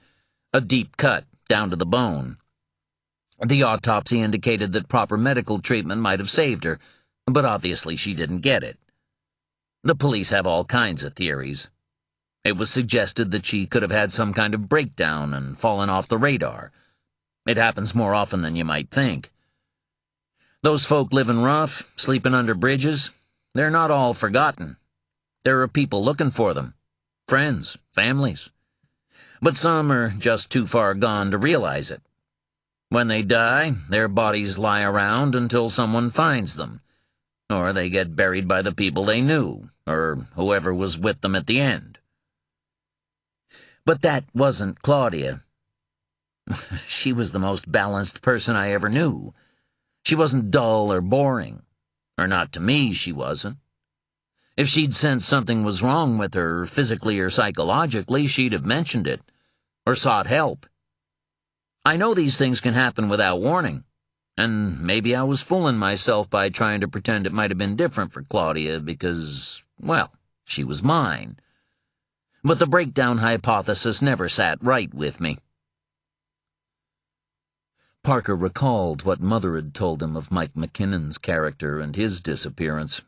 a deep cut down to the bone. The autopsy indicated that proper medical treatment might have saved her, but obviously she didn't get it. The police have all kinds of theories. It was suggested that she could have had some kind of breakdown and fallen off the radar. It happens more often than you might think. Those folk living rough, sleeping under bridges, they're not all forgotten. There are people looking for them. Friends, families. But some are just too far gone to realize it. When they die, their bodies lie around until someone finds them, or they get buried by the people they knew, or whoever was with them at the end. But that wasn't Claudia. She was the most balanced person I ever knew. She wasn't dull or boring, or not to me she wasn't. If she'd sensed something was wrong with her, physically or psychologically, she'd have mentioned it, or sought help. I know these things can happen without warning, and maybe I was fooling myself by trying to pretend it might have been different for Claudia because, well, she was mine. But the breakdown hypothesis never sat right with me. Parker recalled what Mother had told him of Mike McKinnon's character and his disappearance.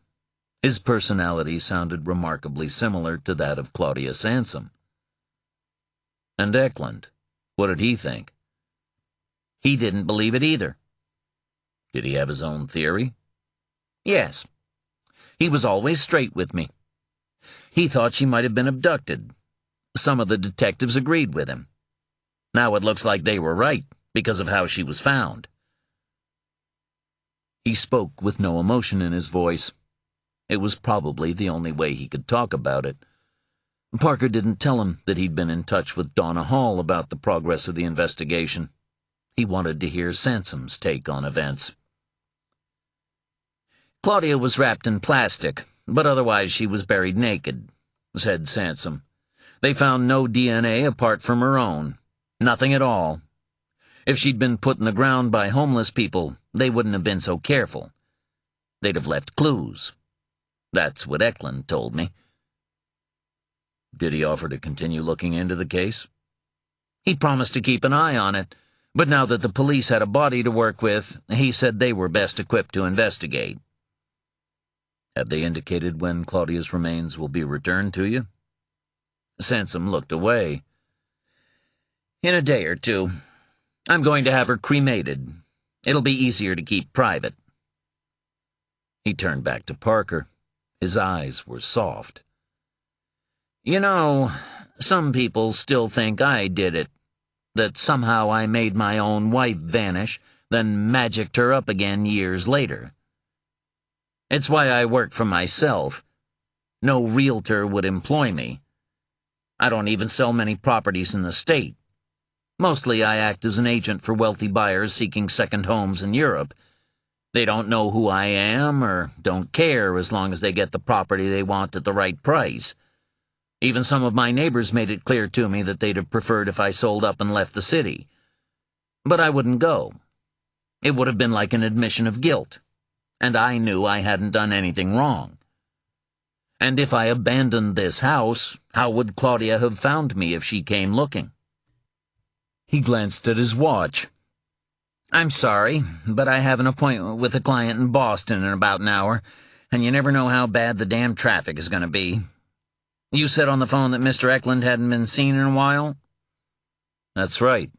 His personality sounded remarkably similar to that of Claudia Sansom. And Eklund, what did he think? He didn't believe it either. Did he have his own theory? Yes. He was always straight with me. He thought she might have been abducted. Some of the detectives agreed with him. Now it looks like they were right, because of how she was found. He spoke with no emotion in his voice. It was probably the only way he could talk about it. Parker didn't tell him that he'd been in touch with Donna Hall about the progress of the investigation. He wanted to hear Sansom's take on events. Claudia was wrapped in plastic, but otherwise she was buried naked, said Sansom. They found no DNA apart from her own. Nothing at all. If she'd been put in the ground by homeless people, they wouldn't have been so careful. They'd have left clues. That's what Eklund told me. Did he offer to continue looking into the case? He promised to keep an eye on it, but now that the police had a body to work with, he said they were best equipped to investigate. Have they indicated when Claudia's remains will be returned to you? Sansom looked away. In a day or two. I'm going to have her cremated. It'll be easier to keep private. He turned back to Parker. His eyes were soft. You know, some people still think I did it, that somehow I made my own wife vanish, then magicked her up again years later. It's why I work for myself. No realtor would employ me. I don't even sell many properties in the state. Mostly I act as an agent for wealthy buyers seeking second homes in Europe. They don't know who I am or don't care as long as they get the property they want at the right price. Even some of my neighbors made it clear to me that they'd have preferred if I sold up and left the city. But I wouldn't go. It would have been like an admission of guilt, and I knew I hadn't done anything wrong. And if I abandoned this house, how would Claudia have found me if she came looking? He glanced at his watch. I'm sorry, but I have an appointment with a client in Boston in about an hour, and you never know how bad the damn traffic is going to be. You said on the phone that Mr. Eklund hadn't been seen in a while? That's right.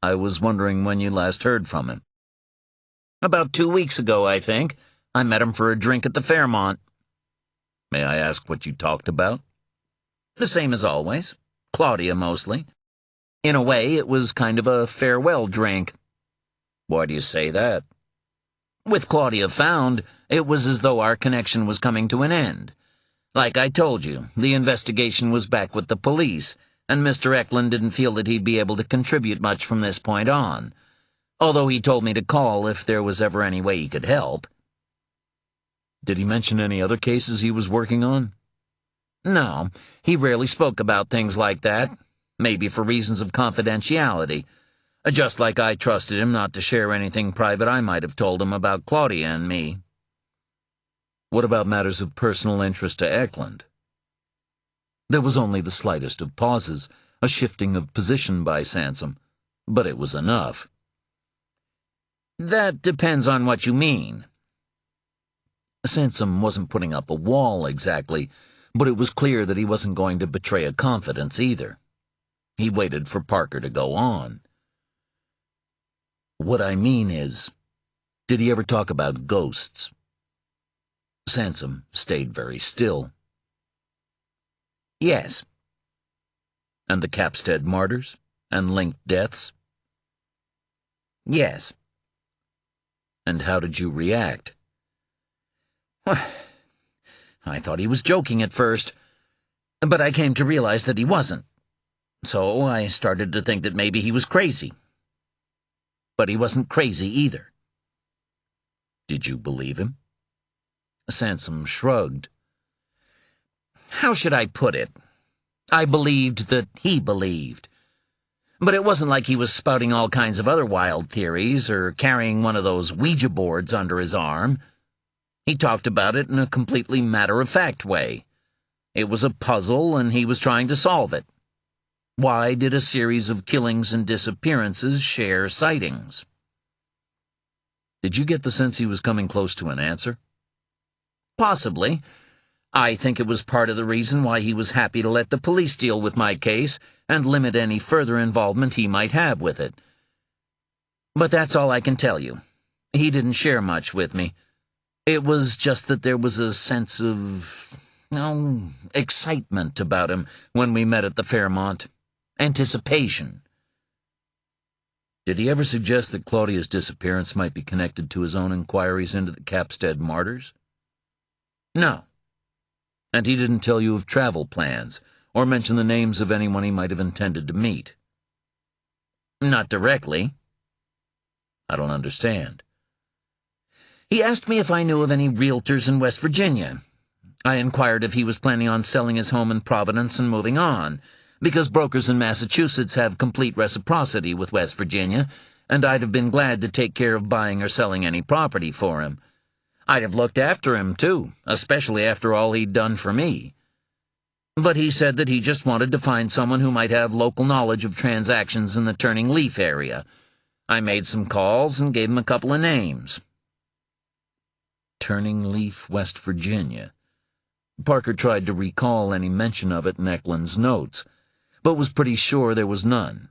I was wondering when you last heard from him. About 2 weeks ago, I think. I met him for a drink at the Fairmont. May I ask what you talked about? The same as always. Claudia, mostly. In a way, it was kind of a farewell drink. Why do you say that? With Claudia found, it was as though our connection was coming to an end. Like I told you, the investigation was back with the police, and Mr. Eklund didn't feel that he'd be able to contribute much from this point on, although he told me to call if there was ever any way he could help. Did he mention any other cases he was working on? No, he rarely spoke about things like that, maybe for reasons of confidentiality, just like I trusted him not to share anything private I might have told him about Claudia and me. What about matters of personal interest to Eklund? There was only the slightest of pauses, a shifting of position by Sansom, but it was enough. That depends on what you mean. Sansom wasn't putting up a wall exactly, but it was clear that he wasn't going to betray a confidence either. He waited for Parker to go on. What I mean is, did he ever talk about ghosts? Sansom stayed very still. Yes. And the Capstead martyrs? And linked deaths? Yes. And how did you react? I thought he was joking at first, but I came to realize that he wasn't. So I started to think that maybe he was crazy. But he wasn't crazy either. Did you believe him? Sansom shrugged. How should I put it? I believed that he believed. But it wasn't like he was spouting all kinds of other wild theories or carrying one of those Ouija boards under his arm. He talked about it in a completely matter-of-fact way. It was a puzzle, and he was trying to solve it. Why did a series of killings and disappearances share sightings? Did you get the sense he was coming close to an answer? Possibly. I think it was part of the reason why he was happy to let the police deal with my case and limit any further involvement he might have with it. But that's all I can tell you. He didn't share much with me. It was just that there was a sense of, excitement about him when we met at the Fairmont. Anticipation. Did he ever suggest that Claudia's disappearance might be connected to his own inquiries into the Capstead martyrs? No. And he didn't tell you of travel plans, or mention the names of anyone he might have intended to meet? Not directly. I don't understand. He asked me if I knew of any realtors in West Virginia. I inquired if he was planning on selling his home in Providence and moving on, because brokers in Massachusetts have complete reciprocity with West Virginia, and I'd have been glad to take care of buying or selling any property for him. I'd have looked after him, too, especially after all he'd done for me. But he said that he just wanted to find someone who might have local knowledge of transactions in the Turning Leaf area. I made some calls and gave him a couple of names. Turning Leaf, West Virginia. Parker tried to recall any mention of it in Eklund's notes, but was pretty sure there was none.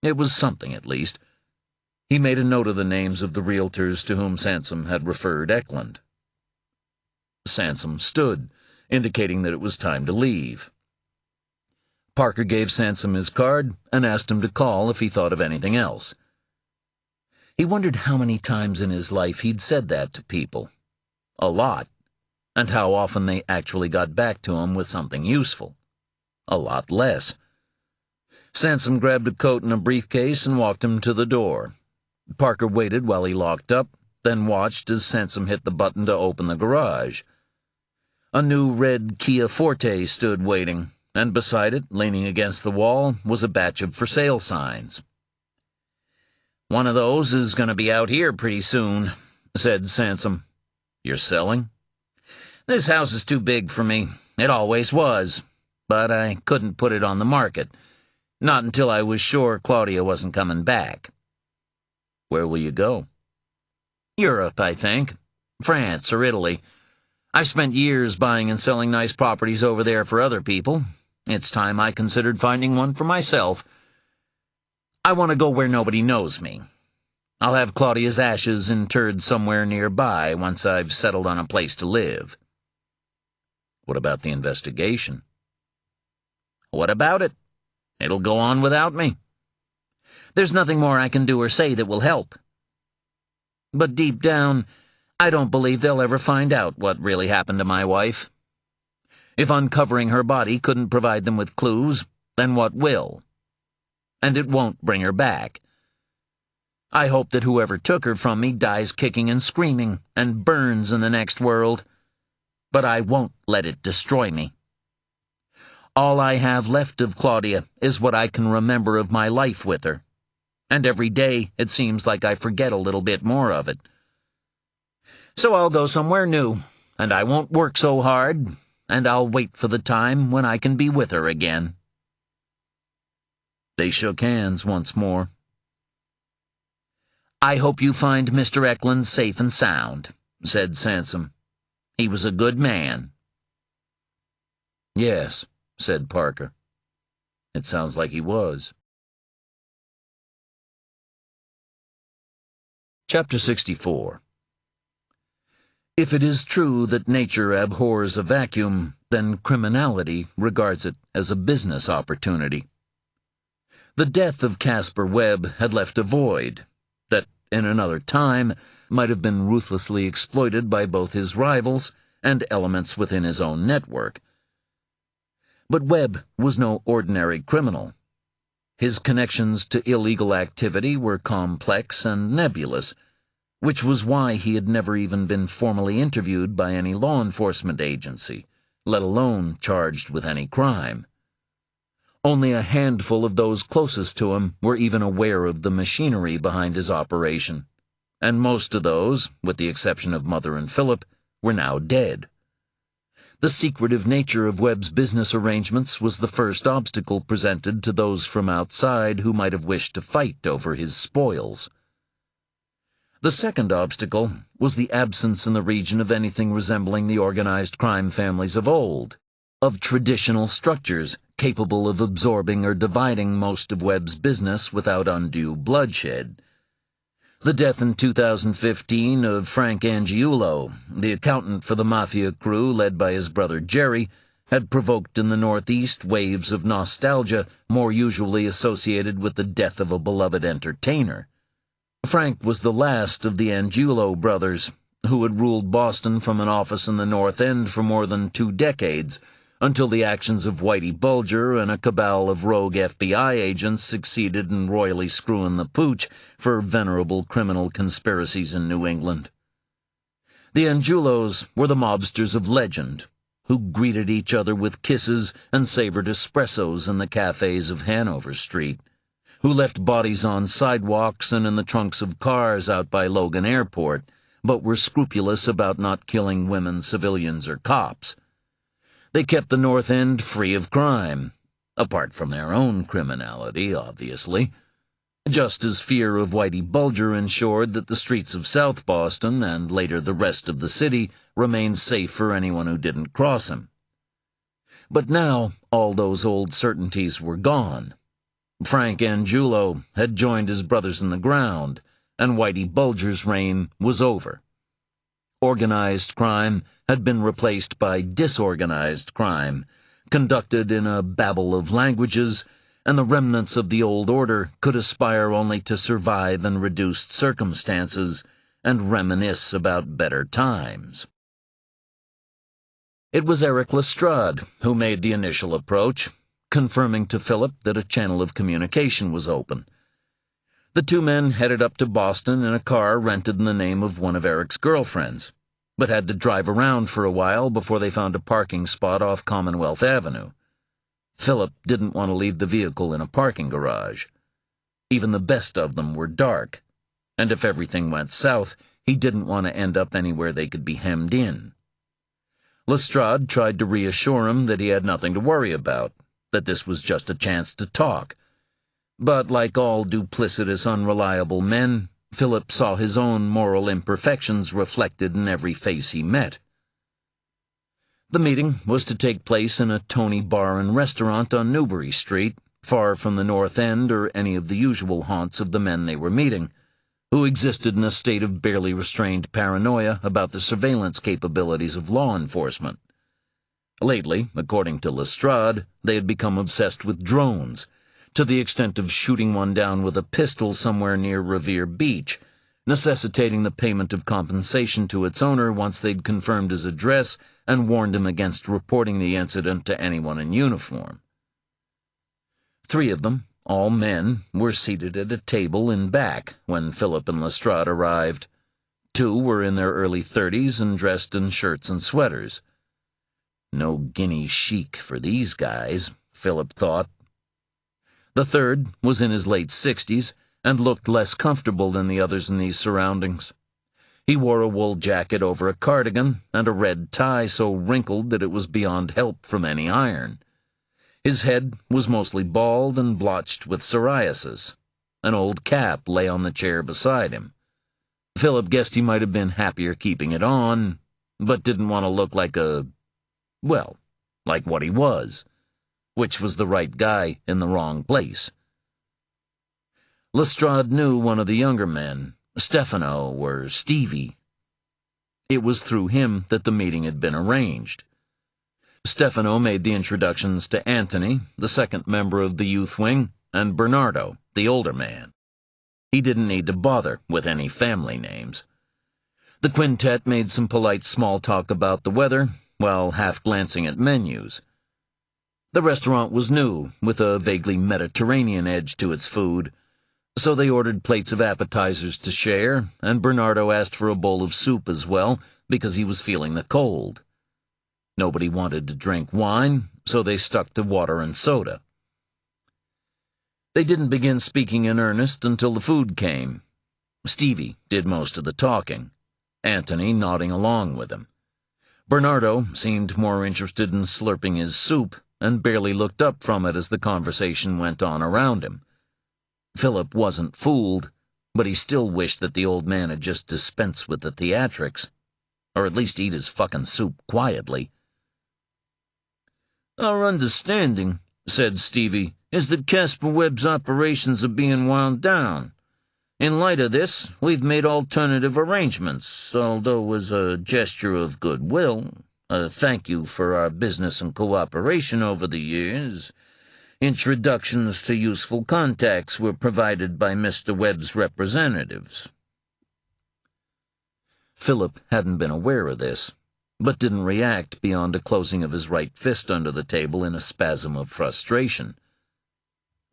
It was something, at least. He made a note of the names of the realtors to whom Sansom had referred Eklund. Sansom stood, indicating that it was time to leave. Parker gave Sansom his card and asked him to call if he thought of anything else. He wondered how many times in his life he'd said that to people. A lot. And how often they actually got back to him with something useful. A lot less. Sansom grabbed a coat and a briefcase and walked him to the door. Parker waited while he locked up, then watched as Sansom hit the button to open the garage. A new red Kia Forte stood waiting, and beside it, leaning against the wall, was a batch of for sale signs. "One of those is going to be out here pretty soon," said Sansom. "You're selling?" "This house is too big for me. It always was. But I couldn't put it on the market. Not until I was sure Claudia wasn't coming back." "Where will you go?" "Europe, I think. France or Italy. I've spent years buying and selling nice properties over there for other people. It's time I considered finding one for myself. I want to go where nobody knows me. I'll have Claudia's ashes interred somewhere nearby once I've settled on a place to live." "What about the investigation?" "What about it? It'll go on without me. There's nothing more I can do or say that will help. But deep down, I don't believe they'll ever find out what really happened to my wife. If uncovering her body couldn't provide them with clues, then what will? And it won't bring her back. I hope that whoever took her from me dies kicking and screaming and burns in the next world, but I won't let it destroy me. All I have left of Claudia is what I can remember of my life with her, and every day it seems like I forget a little bit more of it. So I'll go somewhere new, and I won't work so hard, and I'll wait for the time when I can be with her again." They shook hands once more. "I hope you find Mr. Eklund safe and sound," said Sansom. "He was a good man." "Yes," said Parker. "It sounds like he was." Chapter 64. If it is true that nature abhors a vacuum, then criminality regards it as a business opportunity. The death of Caspar Webb had left a void that, in another time, might have been ruthlessly exploited by both his rivals and elements within his own network. But Webb was no ordinary criminal. His connections to illegal activity were complex and nebulous, which was why he had never even been formally interviewed by any law enforcement agency, let alone charged with any crime. Only a handful of those closest to him were even aware of the machinery behind his operation, and most of those, with the exception of Mother and Philip, were now dead. The secretive nature of Webb's business arrangements was the first obstacle presented to those from outside who might have wished to fight over his spoils. The second obstacle was the absence in the region of anything resembling the organized crime families of old, of traditional structures capable of absorbing or dividing most of Webb's business without undue bloodshed. The death in 2015 of Frank Angiulo, the accountant for the mafia crew led by his brother Jerry, had provoked in the Northeast waves of nostalgia more usually associated with the death of a beloved entertainer. Frank was the last of the Angiulo brothers, who had ruled Boston from an office in the North End for more than 2 decades, until the actions of Whitey Bulger and a cabal of rogue FBI agents succeeded in royally screwing the pooch for venerable criminal conspiracies in New England. The Angiulos were the mobsters of legend, who greeted each other with kisses and savored espressos in the cafes of Hanover Street, who left bodies on sidewalks and in the trunks of cars out by Logan Airport, but were scrupulous about not killing women, civilians, or cops. They kept the North End free of crime, apart from their own criminality, obviously, just as fear of Whitey Bulger ensured that the streets of South Boston, and later the rest of the city, remained safe for anyone who didn't cross him. But now all those old certainties were gone. Frank Angiulo had joined his brothers in the ground, and Whitey Bulger's reign was over. Organized crime had been replaced by disorganized crime, conducted in a babel of languages, and the remnants of the old order could aspire only to survive in reduced circumstances and reminisce about better times. It was Eric Lestrade who made the initial approach, confirming to Philip that a channel of communication was open. The two men headed up to Boston in a car rented in the name of one of Eric's girlfriends, but had to drive around for a while before they found a parking spot off Commonwealth Avenue. Philip didn't want to leave the vehicle in a parking garage. Even the best of them were dark, and if everything went south, he didn't want to end up anywhere they could be hemmed in. Lestrade tried to reassure him that he had nothing to worry about, that this was just a chance to talk. But like all duplicitous, unreliable men, Philip saw his own moral imperfections reflected in every face he met. The meeting was to take place in a Tony Bar and Restaurant on Newbury Street, far from the North End or any of the usual haunts of the men they were meeting, who existed in a state of barely restrained paranoia about the surveillance capabilities of law enforcement. Lately, according to Lestrade, they had become obsessed with drones, to the extent of shooting one down with a pistol somewhere near Revere Beach, necessitating the payment of compensation to its owner once they'd confirmed his address and warned him against reporting the incident to anyone in uniform. 3 of them, all men, were seated at a table in back when Philip and Lestrade arrived. 2 were in their early 30s and dressed in shirts and sweaters. No guinea chic for these guys, Philip thought. The 3rd was in his late 60s and looked less comfortable than the others in these surroundings. He wore a wool jacket over a cardigan and a red tie so wrinkled that it was beyond help from any iron. His head was mostly bald and blotched with psoriasis. An old cap lay on the chair beside him. Philip guessed he might have been happier keeping it on, but didn't want to look like like what he was, which was the right guy in the wrong place. Lestrade knew one of the younger men, Stefano or Stevie. It was through him that the meeting had been arranged. Stefano made the introductions to Anthony, the 2nd member of the youth wing, and Bernardo, the older man. He didn't need to bother with any family names. The quintet made some polite small talk about the weather, while half glancing at menus. The restaurant was new, with a vaguely Mediterranean edge to its food, so they ordered plates of appetizers to share, and Bernardo asked for a bowl of soup as well, because he was feeling the cold. Nobody wanted to drink wine, so they stuck to water and soda. They didn't begin speaking in earnest until the food came. Stevie did most of the talking, Anthony nodding along with him. Bernardo seemed more interested in slurping his soup and barely looked up from it as the conversation went on around him. Philip wasn't fooled, but he still wished that the old man had just dispensed with the theatrics, or at least eat his fucking soup quietly. "Our understanding," said Stevie, "is that Caspar Webb's operations are being wound down. In light of this, we've made alternative arrangements, although as a gesture of goodwill, a thank you for our business and cooperation over the years. Introductions to useful contacts were provided by Mr. Webb's representatives." Philip hadn't been aware of this, but didn't react beyond a closing of his right fist under the table in a spasm of frustration.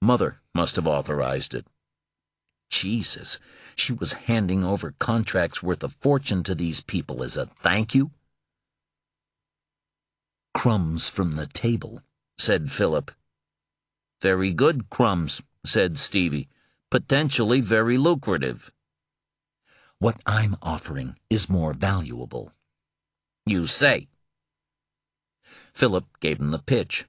Mother must have authorized it. Jesus, she was handing over contracts worth a fortune to these people as a thank you? "Crumbs from the table," said Philip. "Very good crumbs," said Stevie. "Potentially very lucrative." "What I'm offering is more valuable." "You say?" Philip gave him the pitch.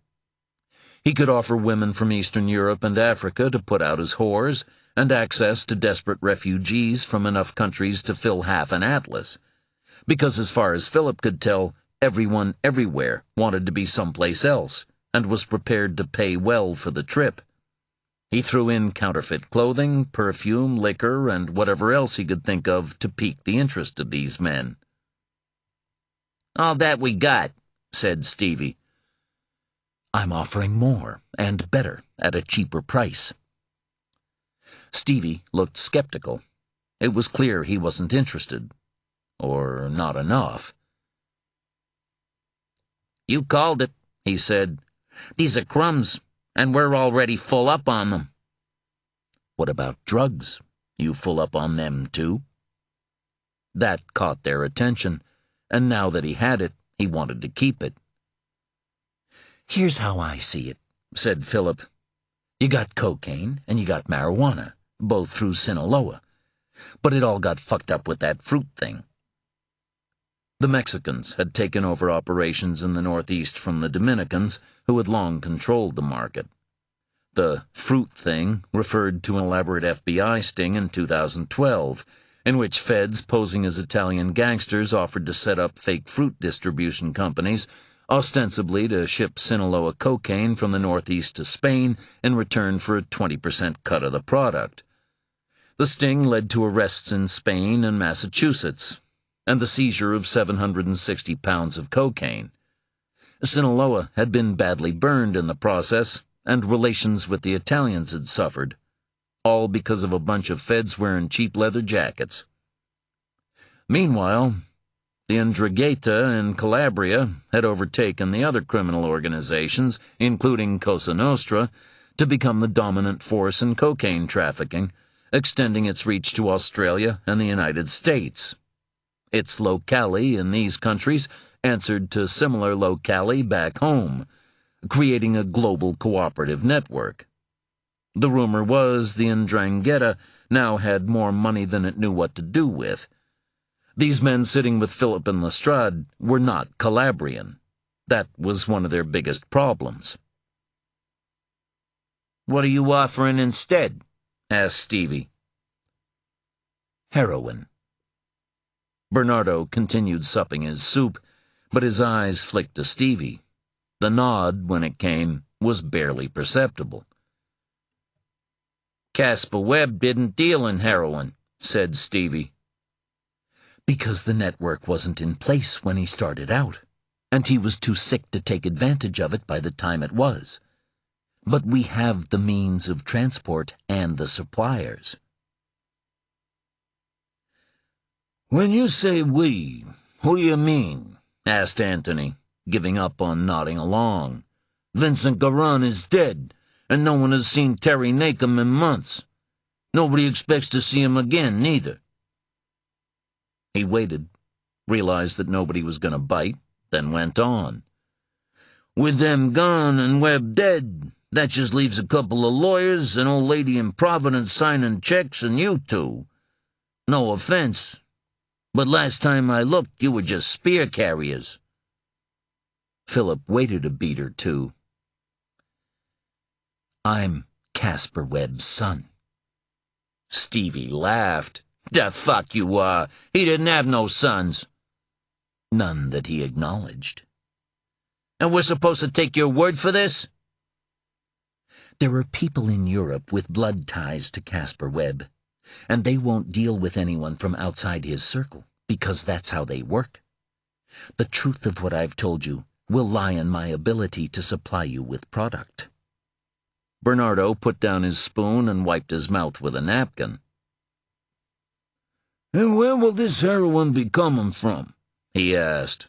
He could offer women from Eastern Europe and Africa to put out as whores, and access to desperate refugees from enough countries to fill half an atlas. Because as far as Philip could tell, everyone everywhere wanted to be someplace else, and was prepared to pay well for the trip. He threw in counterfeit clothing, perfume, liquor, and whatever else he could think of to pique the interest of these men. "All that we got," said Stevie. "I'm offering more, and better, at a cheaper price." Stevie looked skeptical. It was clear he wasn't interested. Or not enough. "You called it," he said. "These are crumbs, and we're already full up on them." "What about drugs? You full up on them, too?" That caught their attention, and now that he had it, he wanted to keep it. "Here's how I see it," said Philip. "You got cocaine, and you got marijuana, both through Sinaloa. But it all got fucked up with that fruit thing." The Mexicans had taken over operations in the Northeast from the Dominicans, who had long controlled the market. The fruit thing referred to an elaborate FBI sting in 2012, in which feds posing as Italian gangsters offered to set up fake fruit distribution companies, ostensibly to ship Sinaloa cocaine from the Northeast to Spain in return for a 20% cut of the product. The sting led to arrests in Spain and Massachusetts, and the seizure of 760 pounds of cocaine. Sinaloa had been badly burned in the process, and relations with the Italians had suffered, all because of a bunch of feds wearing cheap leather jackets. Meanwhile, the 'Ndrangheta in Calabria had overtaken the other criminal organizations, including Cosa Nostra, to become the dominant force in cocaine trafficking, extending its reach to Australia and the United States. Its locale in these countries answered to similar locale back home, creating a global cooperative network. The rumor was the 'Ndrangheta now had more money than it knew what to do with. These men sitting with Philip and Lestrade were not Calabrian. That was one of their biggest problems. "What are you offering instead?" asked Stevie. Heroin. Bernardo continued supping his soup, but his eyes flicked to Stevie. The nod, when it came, was barely perceptible. "Caspar Webb didn't deal in heroin," said Stevie. Because the network wasn't in place when he started out, and he was too sick to take advantage of it by the time it was. But we have the means of transport and the suppliers. When you say we, who do you mean? Asked Anthony, giving up on nodding along. Vincent Garan is dead, and no one has seen Terry Nacum in months. Nobody expects to see him again, neither. He waited, realized that nobody was going to bite, then went on. With them gone and Webb dead, that just leaves a couple of lawyers, an old lady in Providence signing checks, and you two. No offense, but last time I looked, you were just spear carriers. Philip waited a beat or two. I'm Caspar Webb's son. Stevie laughed. "The fuck you are. He didn't have no sons." None that he acknowledged. "And we're supposed to take your word for this?" There are people in Europe with blood ties to Caspar Webb, and they won't deal with anyone from outside his circle, because that's how they work. The truth of what I've told you will lie in my ability to supply you with product. Bernardo put down his spoon and wiped his mouth with a napkin. "And where will this heroin be coming from?" he asked.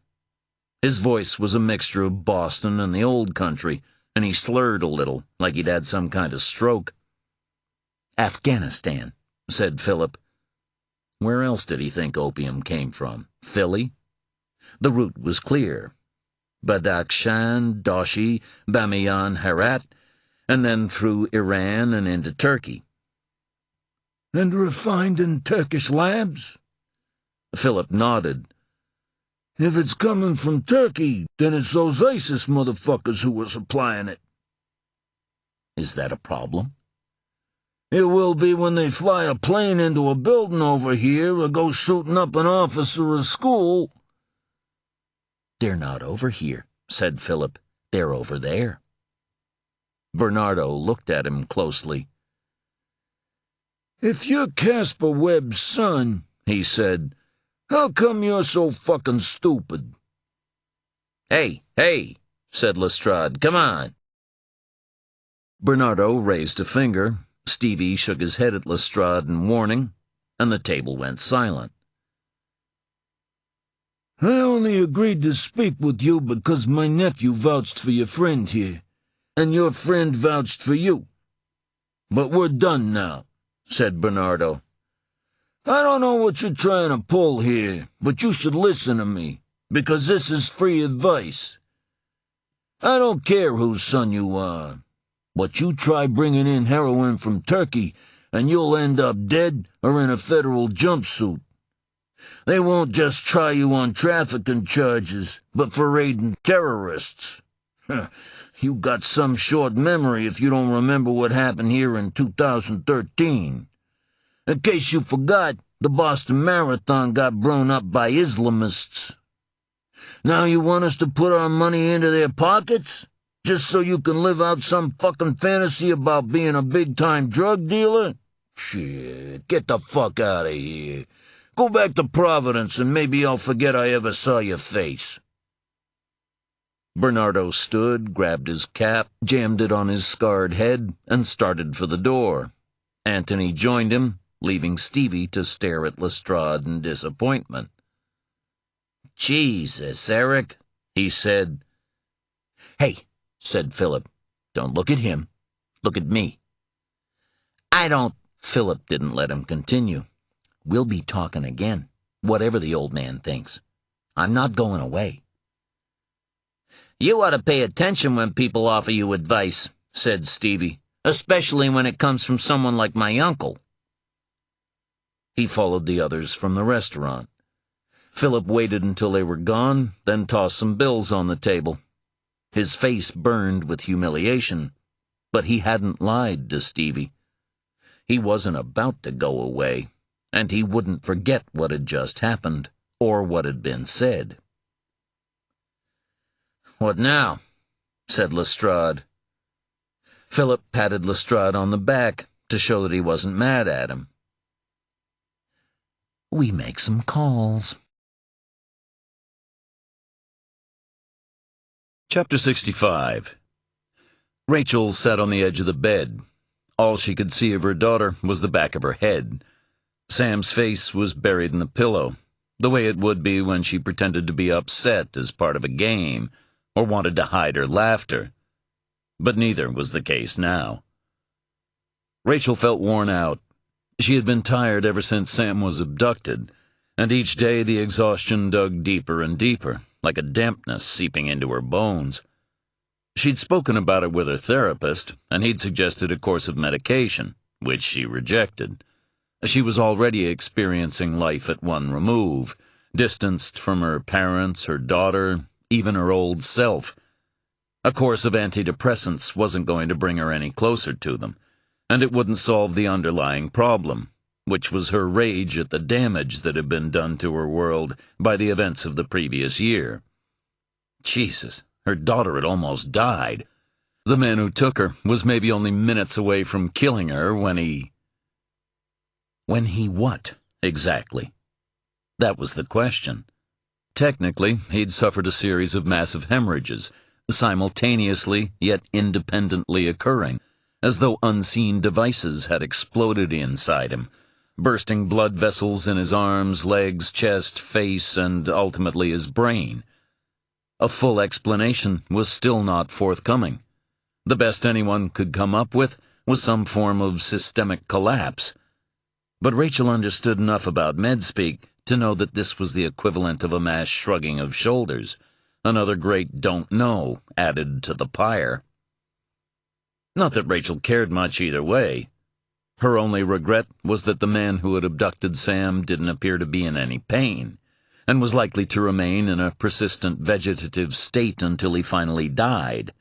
His voice was a mixture of Boston and the old country, and he slurred a little, like he'd had some kind of stroke. Afghanistan, said Philip. Where else did he think opium came from? Philly? The route was clear. Badakhshan, Doshi, Bamiyan, Herat, and then through Iran and into Turkey. "And refined in Turkish labs?" Philip nodded. "If it's coming from Turkey, then it's those ISIS motherfuckers who were supplying it." Is that a problem? "It will be when they fly a plane into a building over here or go shooting up an office or a school." "They're not over here," said Philip. "They're over there." Bernardo looked at him closely. "If you're Caspar Webb's son," he said, "how come you're so fucking stupid?" Hey, said Lestrade, "come on." Bernardo raised a finger. Stevie shook his head at Lestrade in warning, and the table went silent. "I only agreed to speak with you because my nephew vouched for your friend here, and your friend vouched for you. But we're done now," said Bernardo. "I don't know what you're trying to pull here, but you should listen to me, because this is free advice. I don't care whose son you are, but you try bringing in heroin from Turkey, and you'll end up dead or in a federal jumpsuit. They won't just try you on trafficking charges, but for aiding terrorists. You got some short memory if you don't remember what happened here in 2013. In case you forgot, the Boston Marathon got blown up by Islamists. Now you want us to put our money into their pockets? Just so you can live out some fucking fantasy about being a big-time drug dealer? Shit, get the fuck out of here. Go back to Providence and maybe I'll forget I ever saw your face. Bernardo stood, grabbed his cap, jammed it on his scarred head, and started for the door. Anthony joined him, leaving Stevie to stare at Lestrade in disappointment. Jesus, Eric, he said. Hey, said Philip, don't look at him. Look at me. I don't. Philip didn't let him continue. We'll be talking again, whatever the old man thinks. I'm not going away. You ought to pay attention when people offer you advice, said Stevie, especially when it comes from someone like my uncle. He followed the others from the restaurant. Philip waited until they were gone, then tossed some bills on the table. His face burned with humiliation, but he hadn't lied to Stevie. He wasn't about to go away, and he wouldn't forget what had just happened, or what had been said. What now? Said Lestrade. Philip patted Lestrade on the back to show that he wasn't mad at him. We make some calls. Chapter 65. Rachel sat on the edge of the bed. All she could see of her daughter was the back of her head. Sam's face was buried in the pillow, the way it would be when she pretended to be upset as part of a game, or wanted to hide her laughter. But neither was the case now. Rachel felt worn out. She had been tired ever since Sam was abducted, and each day the exhaustion dug deeper and deeper, like a dampness seeping into her bones. She'd spoken about it with her therapist, and he'd suggested a course of medication, which she rejected. She was already experiencing life at one remove, distanced from her parents, her daughter, even her old self. A course of antidepressants wasn't going to bring her any closer to them, and it wouldn't solve the underlying problem, which was her rage at the damage that had been done to her world by the events of the previous year. Jesus, her daughter had almost died. The man who took her was maybe only minutes away from killing her when he... When he what, exactly? That was the question. Technically, he'd suffered a series of massive hemorrhages, simultaneously yet independently occurring, as though unseen devices had exploded inside him, bursting blood vessels in his arms, legs, chest, face, and ultimately his brain. A full explanation was still not forthcoming. The best anyone could come up with was some form of systemic collapse. But Rachel understood enough about med-speak to know that this was the equivalent of a mass shrugging of shoulders, another great don't know added to the pyre. Not that Rachel cared much either way. Her only regret was that the man who had abducted Sam didn't appear to be in any pain, and was likely to remain in a persistent vegetative state until he finally died.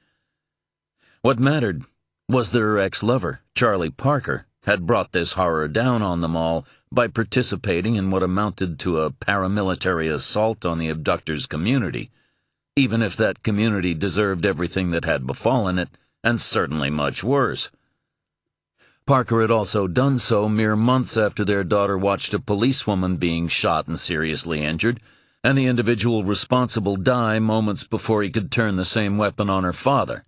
What mattered was that her ex-lover, Charlie Parker, had brought this horror down on them all by participating in what amounted to a paramilitary assault on the abductor's community, even if that community deserved everything that had befallen it, and certainly much worse. Parker had also done so mere months after their daughter watched a policewoman being shot and seriously injured, and the individual responsible die moments before he could turn the same weapon on her father.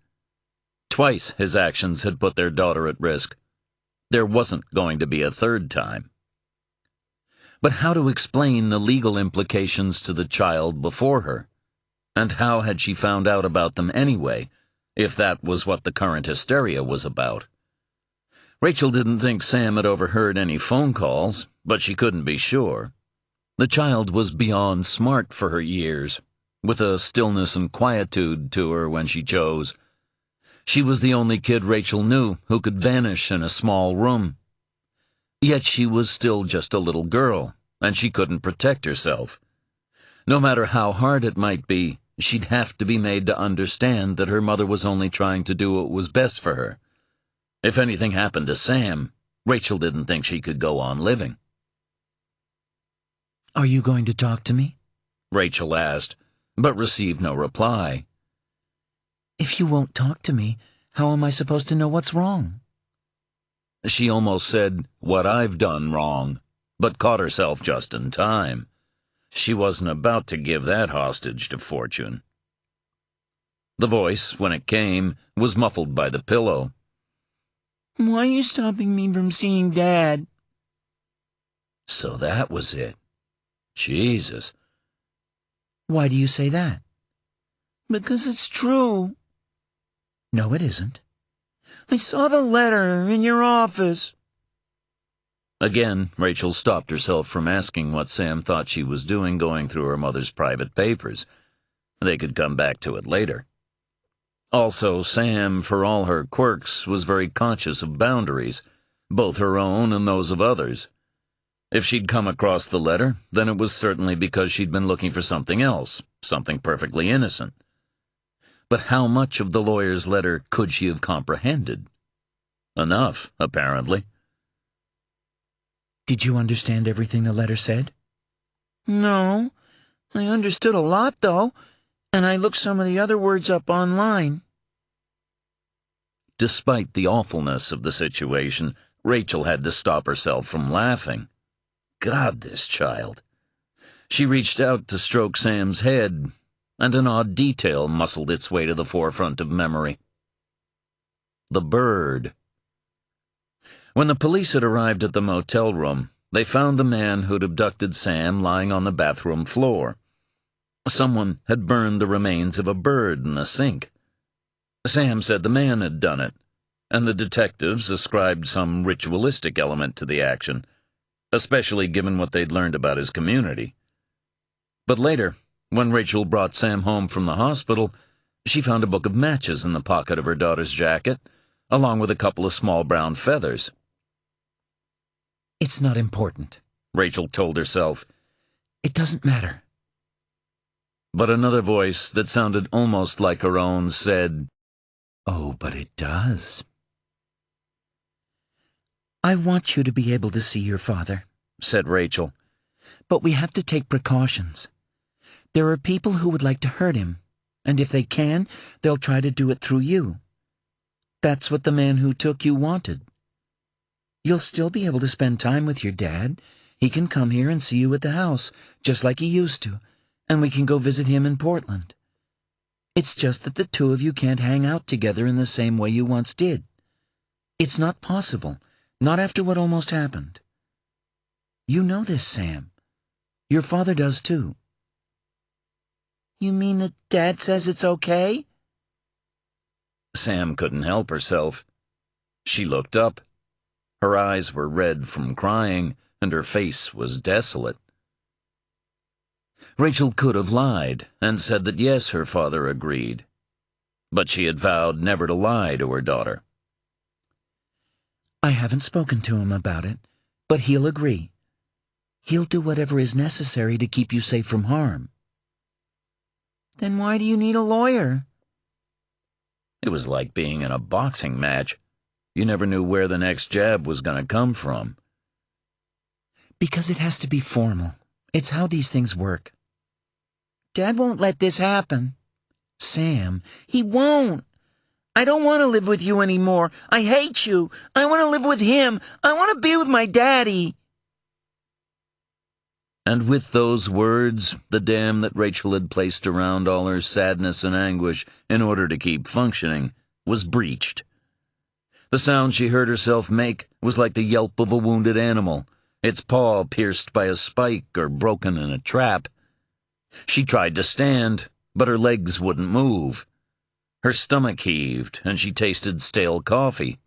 Twice his actions had put their daughter at risk. There wasn't going to be a third time. But how to explain the legal implications to the child before her? And how had she found out about them anyway, if that was what the current hysteria was about? Rachel didn't think Sam had overheard any phone calls, but she couldn't be sure. The child was beyond smart for her years, with a stillness and quietude to her when she chose. She was the only kid Rachel knew who could vanish in a small room. Yet she was still just a little girl, and she couldn't protect herself. No matter how hard it might be, she'd have to be made to understand that her mother was only trying to do what was best for her. If anything happened to Sam, Rachel didn't think she could go on living. Are you going to talk to me? Rachel asked, but received no reply. If you won't talk to me, how am I supposed to know what's wrong? She almost said, "What I've done wrong," but caught herself just in time. She wasn't about to give that hostage to fortune. The voice, when it came, was muffled by the pillow. Why are you stopping me from seeing Dad? So that was it. Jesus. Why do you say that? Because it's true. No, it isn't. I saw the letter in your office. Again, Rachel stopped herself from asking what Sam thought she was doing going through her mother's private papers. They could come back to it later. Also, Sam, for all her quirks, was very conscious of boundaries, both her own and those of others. If she'd come across the letter, then it was certainly because she'd been looking for something else, something perfectly innocent. But how much of the lawyer's letter could she have comprehended? Enough, apparently. Did you understand everything the letter said? No, I understood a lot, though, and I looked some of the other words up online. Despite the awfulness of the situation, Rachel had to stop herself from laughing. God, this child. She reached out to stroke Sam's head, and an odd detail muscled its way to the forefront of memory. The bird. When the police had arrived at the motel room, they found the man who'd abducted Sam lying on the bathroom floor. Someone had burned the remains of a bird in the sink. Sam said the man had done it, and the detectives ascribed some ritualistic element to the action, especially given what they'd learned about his community. But later, when Rachel brought Sam home from the hospital, she found a book of matches in the pocket of her daughter's jacket, along with a couple of small brown feathers. It's not important, Rachel told herself. It doesn't matter. But another voice that sounded almost like her own said, Oh, but it does. I want you to be able to see your father, said Rachel. But we have to take precautions. There are people who would like to hurt him, and if they can, they'll try to do it through you. That's what the man who took you wanted. You'll still be able to spend time with your dad. He can come here and see you at the house, just like he used to, and we can go visit him in Portland. It's just that the two of you can't hang out together in the same way you once did. It's not possible, not after what almost happened. You know this, Sam. Your father does too. You mean that Dad says it's okay? Sam couldn't help herself. She looked up. Her eyes were red from crying, and her face was desolate. Rachel could have lied and said that yes, her father agreed. But she had vowed never to lie to her daughter. I haven't spoken to him about it, but he'll agree. He'll do whatever is necessary to keep you safe from harm. Then why do you need a lawyer? It was like being in a boxing match. You never knew where the next jab was going to come from. Because it has to be formal. It's how these things work. Dad won't let this happen. Sam, he won't. I don't want to live with you anymore. I hate you. I want to live with him. I want to be with my daddy. And with those words, the dam that Rachel had placed around all her sadness and anguish in order to keep functioning was breached. The sound she heard herself make was like the yelp of a wounded animal, its paw pierced by a spike or broken in a trap. She tried to stand, but her legs wouldn't move. Her stomach heaved, and she tasted stale coffee.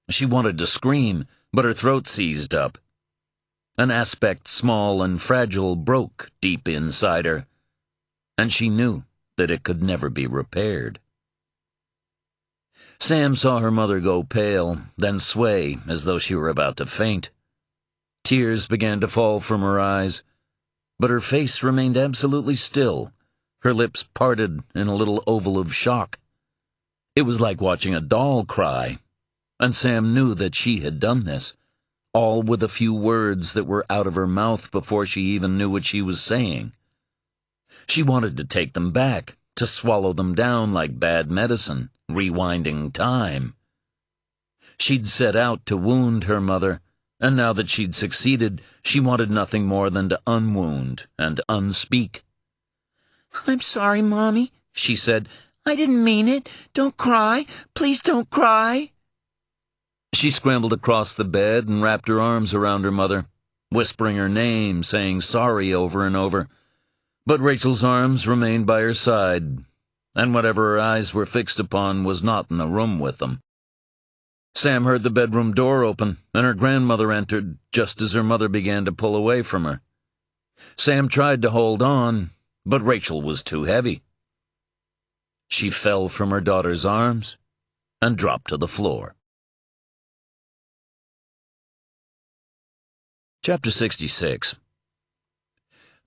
She wanted to scream, but her throat seized up. An aspect small and fragile broke deep inside her, and she knew that it could never be repaired. Sam saw her mother go pale, then sway as though she were about to faint. Tears began to fall from her eyes, but her face remained absolutely still, her lips parted in a little oval of shock. It was like watching a doll cry, and Sam knew that she had done this, all with a few words that were out of her mouth before she even knew what she was saying. She wanted to take them back, to swallow them down like bad medicine, rewinding time. She'd set out to wound her mother, and now that she'd succeeded, she wanted nothing more than to unwound and unspeak. "I'm sorry, Mommy," she said. "I didn't mean it. Don't cry. Please don't cry." She scrambled across the bed and wrapped her arms around her mother, whispering her name, saying sorry over and over. But Rachel's arms remained by her side, and whatever her eyes were fixed upon was not in the room with them. Sam heard the bedroom door open, and her grandmother entered just as her mother began to pull away from her. Sam tried to hold on, but Rachel was too heavy. She fell from her daughter's arms and dropped to the floor. Chapter 66.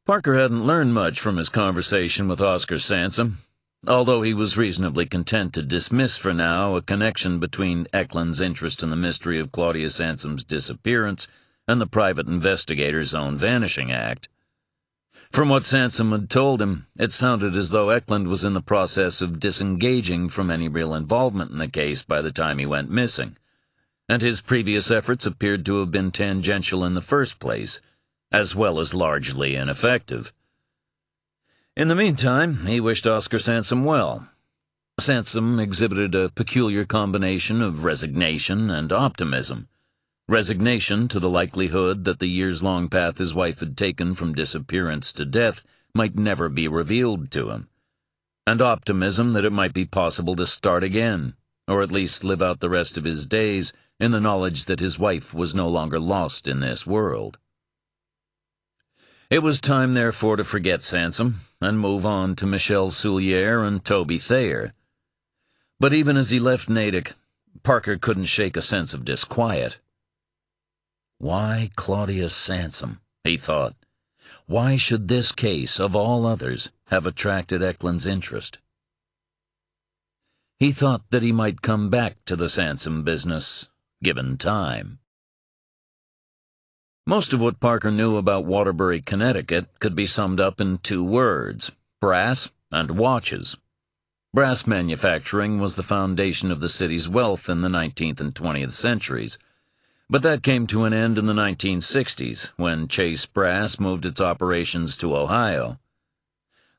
Parker hadn't learned much from his conversation with Oscar Sansom, although he was reasonably content to dismiss for now a connection between Eklund's interest in the mystery of Claudia Sansom's disappearance and the private investigator's own vanishing act. From what Sansom had told him, it sounded as though Eklund was in the process of disengaging from any real involvement in the case by the time he went missing, and his previous efforts appeared to have been tangential in the first place, as well as largely ineffective. In the meantime, he wished Oscar Sansom well. Sansom exhibited a peculiar combination of resignation and optimism. Resignation to the likelihood that the years-long path his wife had taken from disappearance to death might never be revealed to him, and optimism that it might be possible to start again, or at least live out the rest of his days in the knowledge that his wife was no longer lost in this world. It was time, therefore, to forget Sansom and move on to Michelle Soulier and Toby Thayer. But even as he left Natick, Parker couldn't shake a sense of disquiet. Why Claudia Sansom, he thought. Why should this case, of all others, have attracted Eklund's interest? He thought that he might come back to the Sansom business, given time. Most of what Parker knew about Waterbury, Connecticut, could be summed up in two words: brass and watches. Brass manufacturing was the foundation of the city's wealth in the 19th and 20th centuries, but that came to an end in the 1960s, when Chase Brass moved its operations to Ohio.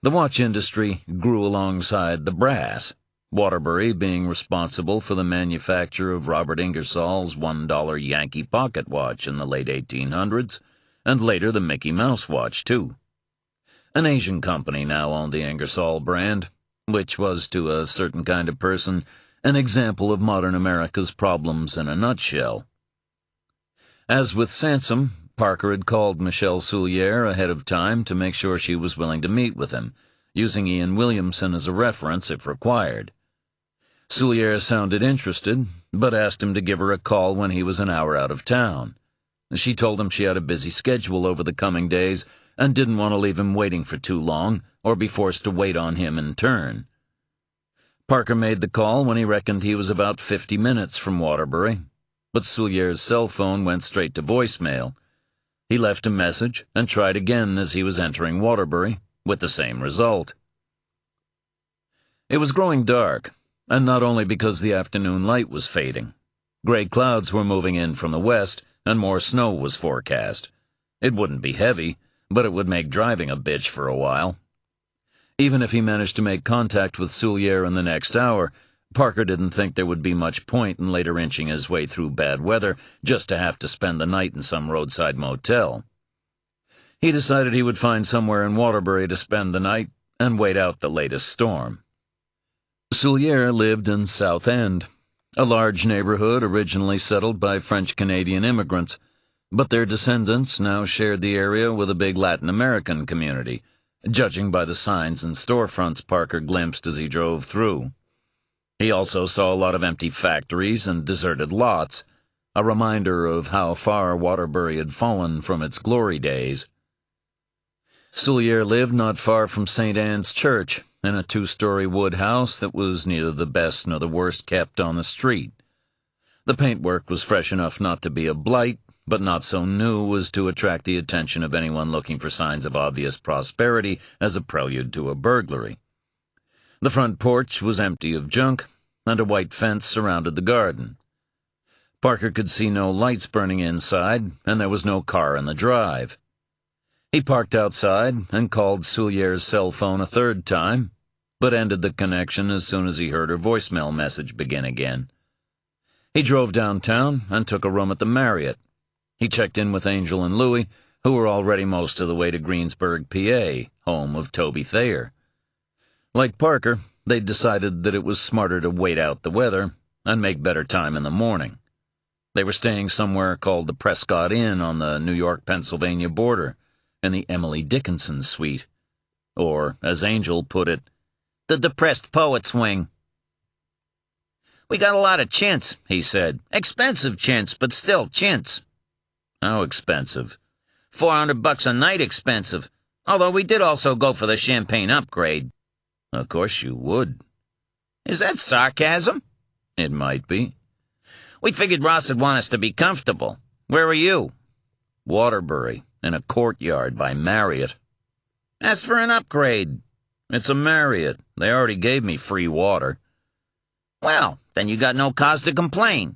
The watch industry grew alongside the brass, Waterbury being responsible for the manufacture of Robert Ingersoll's $1 Yankee pocket watch in the late 1800s, and later the Mickey Mouse watch, too. An Asian company now owned the Ingersoll brand, which was, to a certain kind of person, an example of modern America's problems in a nutshell. As with Sansom, Parker had called Michelle Soulier ahead of time to make sure she was willing to meet with him, using Ian Williamson as a reference if required. Soulier sounded interested, but asked him to give her a call when he was an hour out of town. She told him she had a busy schedule over the coming days and didn't want to leave him waiting for too long or be forced to wait on him in turn. Parker made the call when he reckoned he was about 50 minutes from Waterbury, but Soulier's cell phone went straight to voicemail. He left a message and tried again as he was entering Waterbury, with the same result. It was growing dark, and not only because the afternoon light was fading. Gray clouds were moving in from the west, and more snow was forecast. It wouldn't be heavy, but it would make driving a bitch for a while. Even if he managed to make contact with Soulier in the next hour, Parker didn't think there would be much point in later inching his way through bad weather just to have to spend the night in some roadside motel. He decided he would find somewhere in Waterbury to spend the night and wait out the latest storm. Soulier lived in South End, a large neighborhood originally settled by French-Canadian immigrants, but their descendants now shared the area with a big Latin American community, judging by the signs and storefronts Parker glimpsed as he drove through. He also saw a lot of empty factories and deserted lots, a reminder of how far Waterbury had fallen from its glory days. Soulier lived not far from St. Anne's Church, in a 2-story wood house that was neither the best nor the worst kept on the street. The paintwork was fresh enough not to be a blight, but not so new as to attract the attention of anyone looking for signs of obvious prosperity as a prelude to a burglary. The front porch was empty of junk, and a white fence surrounded the garden. Parker could see no lights burning inside, and there was no car in the drive. He parked outside and called Soulier's cell phone a third time, but ended the connection as soon as he heard her voicemail message begin again. He drove downtown and took a room at the Marriott. He checked in with Angel and Louie, who were already most of the way to Greensburg, PA, home of Toby Thayer. Like Parker, they'd decided that it was smarter to wait out the weather and make better time in the morning. They were staying somewhere called the Prescott Inn on the New York-Pennsylvania border, in the Emily Dickinson suite. Or, as Angel put it, the depressed poet's wing. "We got a lot of chintz," he said. "Expensive chintz, but still chintz." "How expensive?" $400 a night expensive, although we did also go for the champagne upgrade. "Of course you would." "Is that sarcasm?" "It might be." "We figured Ross would want us to be comfortable. Where are you?" "Waterbury, in a courtyard by Marriott." "As for an upgrade." "It's a Marriott. They already gave me free water." "Well, then you got no cause to complain."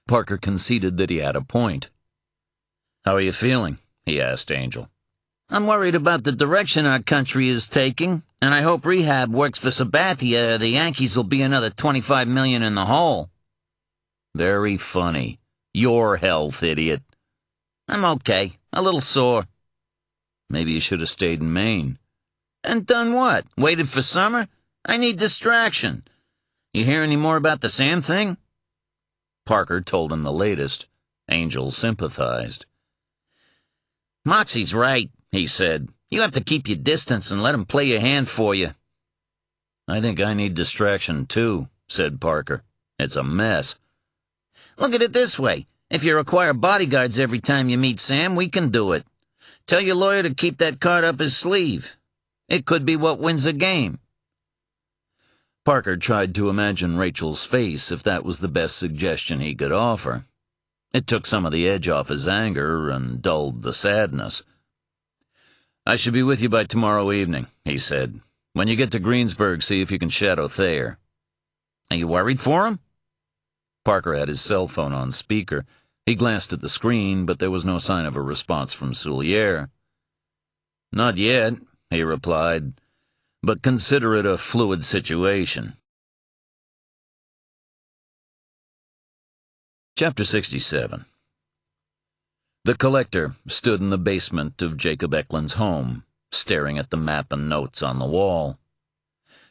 Parker conceded that he had a point. "How are you feeling?" he asked Angel. "I'm worried about the direction our country is taking, and I hope rehab works for Sabathia or the Yankees will be another $25 million in the hole." "Very funny. Your health, idiot." "I'm okay. A little sore." "Maybe you should have stayed in Maine." "And done what? Waited for summer? I need distraction. You hear any more about the Sam thing?" Parker told him the latest. Angel sympathized. "Moxie's right," he said. "You have to keep your distance and let him play your hand for you." "I think I need distraction, too," said Parker. "It's a mess." "Look at it this way. If you require bodyguards every time you meet Sam, we can do it. Tell your lawyer to keep that card up his sleeve. It could be what wins the game." Parker tried to imagine Rachel's face if that was the best suggestion he could offer. It took some of the edge off his anger and dulled the sadness. "I should be with you by tomorrow evening," he said. "When you get to Greensburg, see if you can shadow Thayer." "Are you worried for him?" Parker had his cell phone on speaker. He glanced at the screen, but there was no sign of a response from Soulier. "Not yet," he replied, "but consider it a fluid situation." Chapter 67. The collector stood in the basement of Jacob Eklund's home, staring at the map and notes on the wall.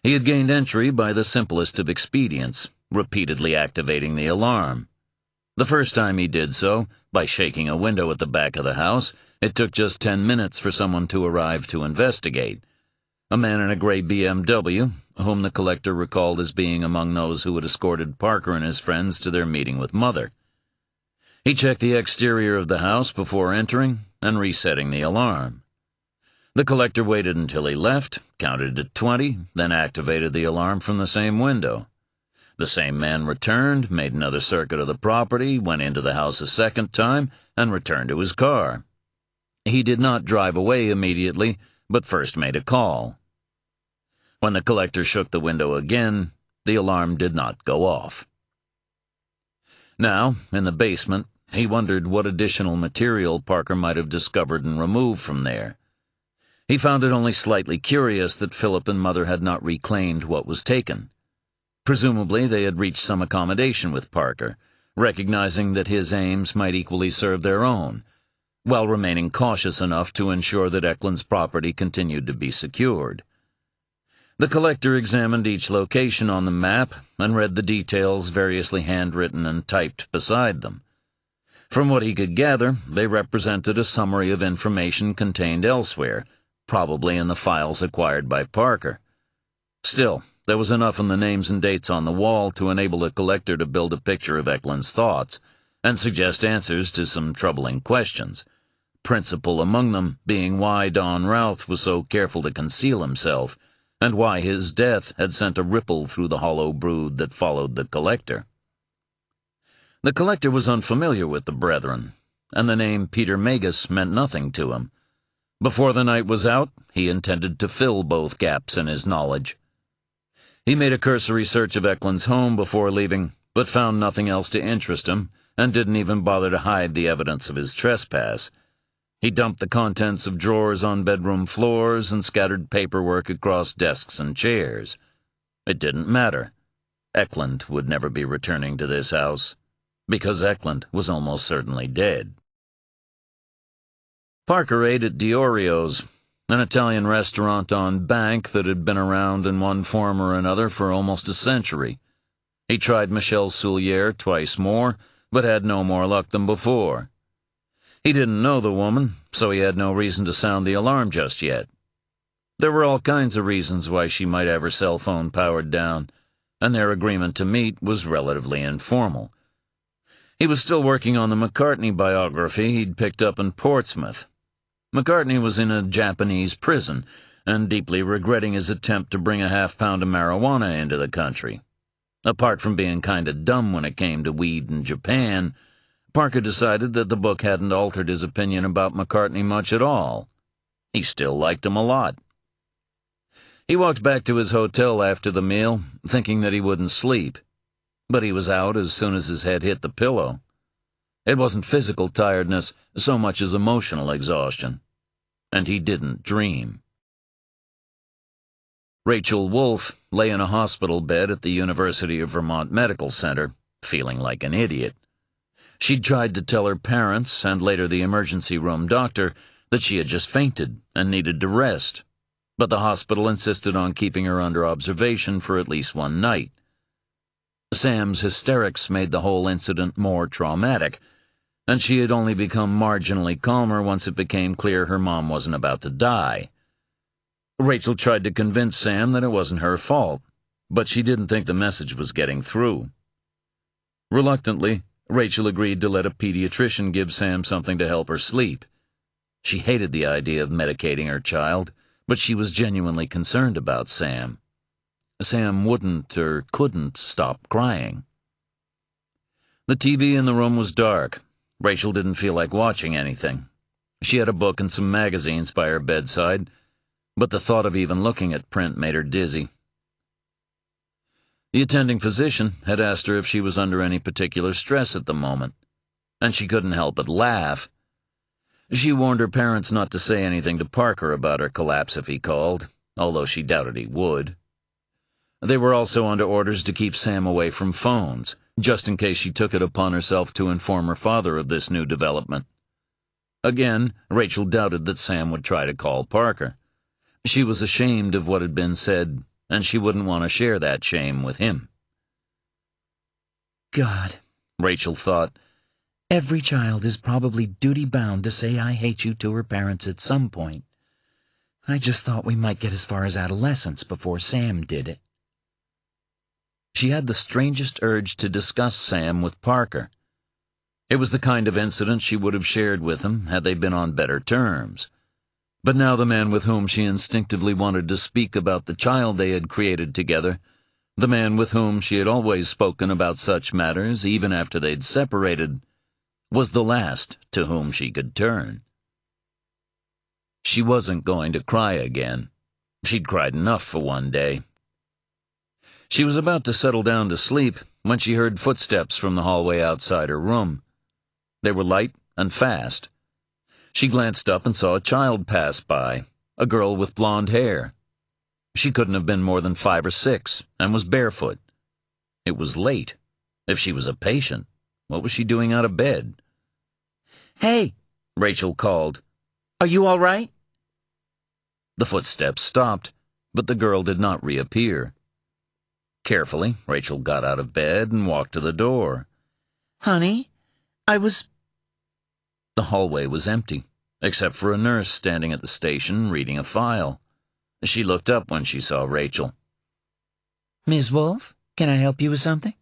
He had gained entry by the simplest of expedients, repeatedly activating the alarm. The first time he did so, by shaking a window at the back of the house, it took just 10 minutes for someone to arrive to investigate. A man in a gray BMW, whom the collector recalled as being among those who had escorted Parker and his friends to their meeting with Mother. He checked the exterior of the house before entering and resetting the alarm. The collector waited until he left, counted to 20, then activated the alarm from the same window. The same man returned, made another circuit of the property, went into the house a second time, and returned to his car. He did not drive away immediately, but first made a call. When the collector shook the window again, the alarm did not go off. Now, in the basement, he wondered what additional material Parker might have discovered and removed from there. He found it only slightly curious that Philip and Mother had not reclaimed what was taken. Presumably they had reached some accommodation with Parker, recognizing that his aims might equally serve their own, while remaining cautious enough to ensure that Eklund's property continued to be secured. The collector examined each location on the map and read the details variously handwritten and typed beside them. From what he could gather, they represented a summary of information contained elsewhere, probably in the files acquired by Parker. Still, there was enough in the names and dates on the wall to enable the collector to build a picture of Eklund's thoughts and suggest answers to some troubling questions, principal among them being why Don Routh was so careful to conceal himself, and why his death had sent a ripple through the hollow brood that followed the collector. The collector was unfamiliar with the brethren, and the name Peter Magus meant nothing to him. Before the night was out, he intended to fill both gaps in his knowledge. He made a cursory search of Eklund's home before leaving, but found nothing else to interest him, and didn't even bother to hide the evidence of his trespass. He dumped the contents of drawers on bedroom floors and scattered paperwork across desks and chairs. It didn't matter. Eklund would never be returning to this house, because Eklund was almost certainly dead. Parker ate at Diorio's, an Italian restaurant on Bank that had been around in one form or another for almost a century. He tried Michel Soulier twice more, but had no more luck than before. He didn't know the woman, so he had no reason to sound the alarm just yet. There were all kinds of reasons why she might have her cell phone powered down, and their agreement to meet was relatively informal. He was still working on the McCartney biography he'd picked up in Portsmouth. McCartney was in a Japanese prison, and deeply regretting his attempt to bring a half-pound of marijuana into the country. Apart from being kinda dumb when it came to weed in Japan, Parker decided that the book hadn't altered his opinion about McCartney much at all. He still liked him a lot. He walked back to his hotel after the meal, thinking that he wouldn't sleep. But he was out as soon as his head hit the pillow. It wasn't physical tiredness so much as emotional exhaustion. And he didn't dream. Rachel Wolfe lay in a hospital bed at the University of Vermont Medical Center, feeling like an idiot. She'd tried to tell her parents, and later the emergency room doctor, that she had just fainted and needed to rest, but the hospital insisted on keeping her under observation for at least one night. Sam's hysterics made the whole incident more traumatic, and she had only become marginally calmer once it became clear her mom wasn't about to die. Rachel tried to convince Sam that it wasn't her fault, but she didn't think the message was getting through. Reluctantly, Rachel agreed to let a pediatrician give Sam something to help her sleep. She hated the idea of medicating her child, but she was genuinely concerned about Sam. Sam wouldn't or couldn't stop crying. The TV in the room was dark. Rachel didn't feel like watching anything. She had a book and some magazines by her bedside, but the thought of even looking at print made her dizzy. The attending physician had asked her if she was under any particular stress at the moment, and she couldn't help but laugh. She warned her parents not to say anything to Parker about her collapse if he called, although she doubted he would. They were also under orders to keep Sam away from phones, just in case she took it upon herself to inform her father of this new development. Again, Rachel doubted that Sam would try to call Parker. She was ashamed of what had been said, and she wouldn't want to share that shame with him. God, Rachel thought, every child is probably duty-bound to say I hate you to her parents at some point. I just thought we might get as far as adolescence before Sam did it. She had the strangest urge to discuss Sam with Parker. It was the kind of incident she would have shared with him had they been on better terms. But now the man with whom she instinctively wanted to speak about the child they had created together, the man with whom she had always spoken about such matters even after they'd separated, was the last to whom she could turn. She wasn't going to cry again. She'd cried enough for one day. She was about to settle down to sleep when she heard footsteps from the hallway outside her room. They were light and fast. She glanced up and saw a child pass by, a girl with blonde hair. She couldn't have been more than 5 or 6, and was barefoot. It was late. If she was a patient, what was she doing out of bed? Hey, Rachel called. Are you all right? The footsteps stopped, but the girl did not reappear. Carefully, Rachel got out of bed and walked to the door. Honey, The hallway was empty, except for a nurse standing at the station reading a file. She looked up when she saw Rachel. Ms. Wolfe, can I help you with something?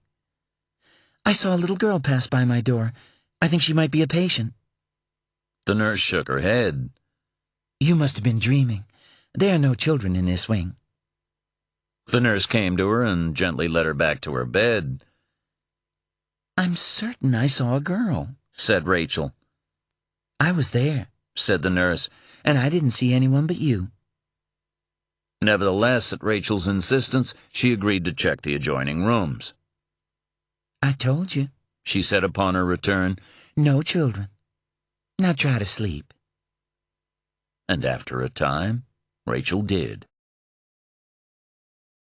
I saw a little girl pass by my door. I think she might be a patient. The nurse shook her head. You must have been dreaming. There are no children in this wing. The nurse came to her and gently led her back to her bed. I'm certain I saw a girl, said Rachel. I was there, said the nurse. and I didn't see anyone but you. Nevertheless, at Rachel's insistence, she agreed to check the adjoining rooms. I told you, she said upon her return. No children. Now try to sleep. And after a time, Rachel did.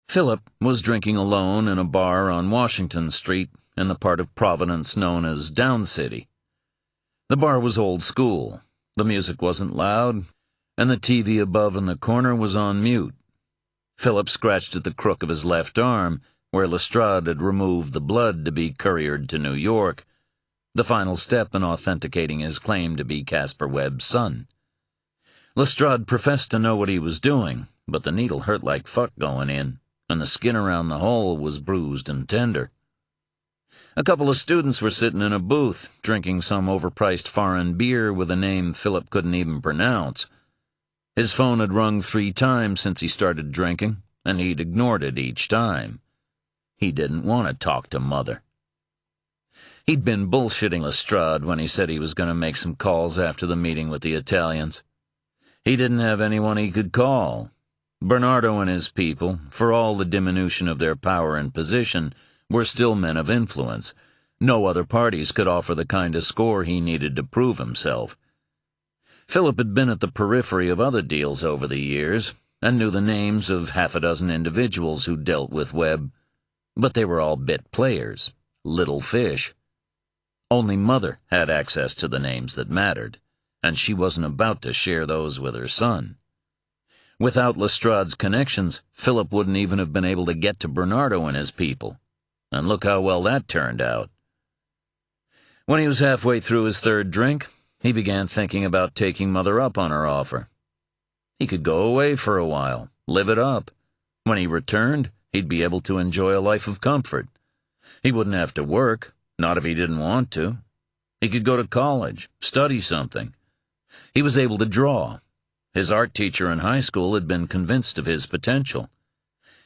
Philip was drinking alone in a bar on Washington Street in the part of Providence known as Down City. The bar was old school. The music wasn't loud, and the TV above in the corner was on mute. Philip scratched at the crook of his left arm, where Lestrade had removed the blood to be couriered to New York, the final step in authenticating his claim to be Caspar Webb's son. Lestrade professed to know what he was doing, but the needle hurt like fuck going in, and the skin around the hole was bruised and tender. A couple of students were sitting in a booth, drinking some overpriced foreign beer with a name Philip couldn't even pronounce. His phone had rung 3 times since he started drinking, and he'd ignored it each time. He didn't want to talk to Mother. He'd been bullshitting Lestrade when he said he was going to make some calls after the meeting with the Italians. He didn't have anyone he could call. Bernardo and his people, for all the diminution of their power and position, were still men of influence. No other parties could offer the kind of score he needed to prove himself. Philip had been at the periphery of other deals over the years, and knew the names of 6 individuals who dealt with Webb, but they were all bit players, little fish. Only Mother had access to the names that mattered, and she wasn't about to share those with her son. Without Lestrade's connections, Philip wouldn't even have been able to get to Bernardo and his people, and look how well that turned out. When he was halfway through his 3rd drink, he began thinking about taking Mother up on her offer. He could go away for a while, live it up. When he returned, he'd be able to enjoy a life of comfort. He wouldn't have to work, not if he didn't want to. He could go to college, study something. He was able to draw. His art teacher in high school had been convinced of his potential.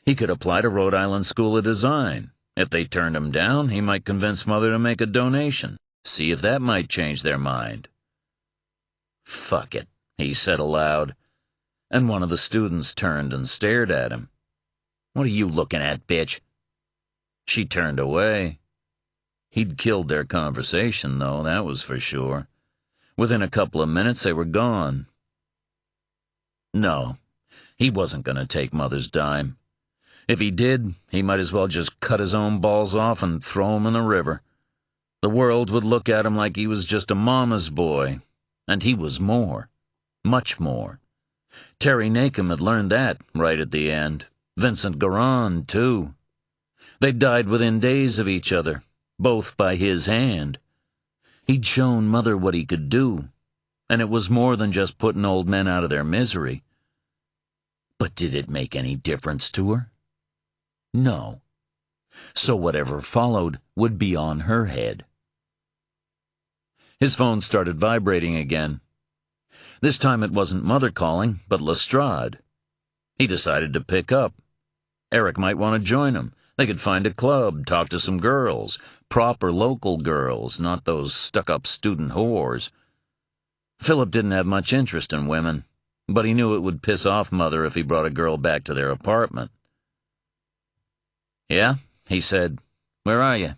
He could apply to Rhode Island School of Design. If they turned him down, he might convince Mother to make a donation, see if that might change their mind. "Fuck it," he said aloud, and one of the students turned and stared at him. "What are you looking at, bitch?" She turned away. He'd killed their conversation, though, that was for sure. Within a couple of minutes, they were gone. No, he wasn't going to take Mother's dime. If he did, he might as well just cut his own balls off and throw them in the river. The world would look at him like he was just a mama's boy, and he was more, much more. Terry Nacum had learned that right at the end. Vincent Garand, too. They died within days of each other, both by his hand. He'd shown Mother what he could do, and it was more than just putting old men out of their misery. But did it make any difference to her? No. So whatever followed would be on her head. His phone started vibrating again. This time it wasn't Mother calling, but Lestrade. He decided to pick up. Eric might want to join him. They could find a club, talk to some girls, proper local girls, not those stuck-up student whores. Philip didn't have much interest in women, but he knew it would piss off Mother if he brought a girl back to their apartment. "Yeah?" he said. "Where are you?"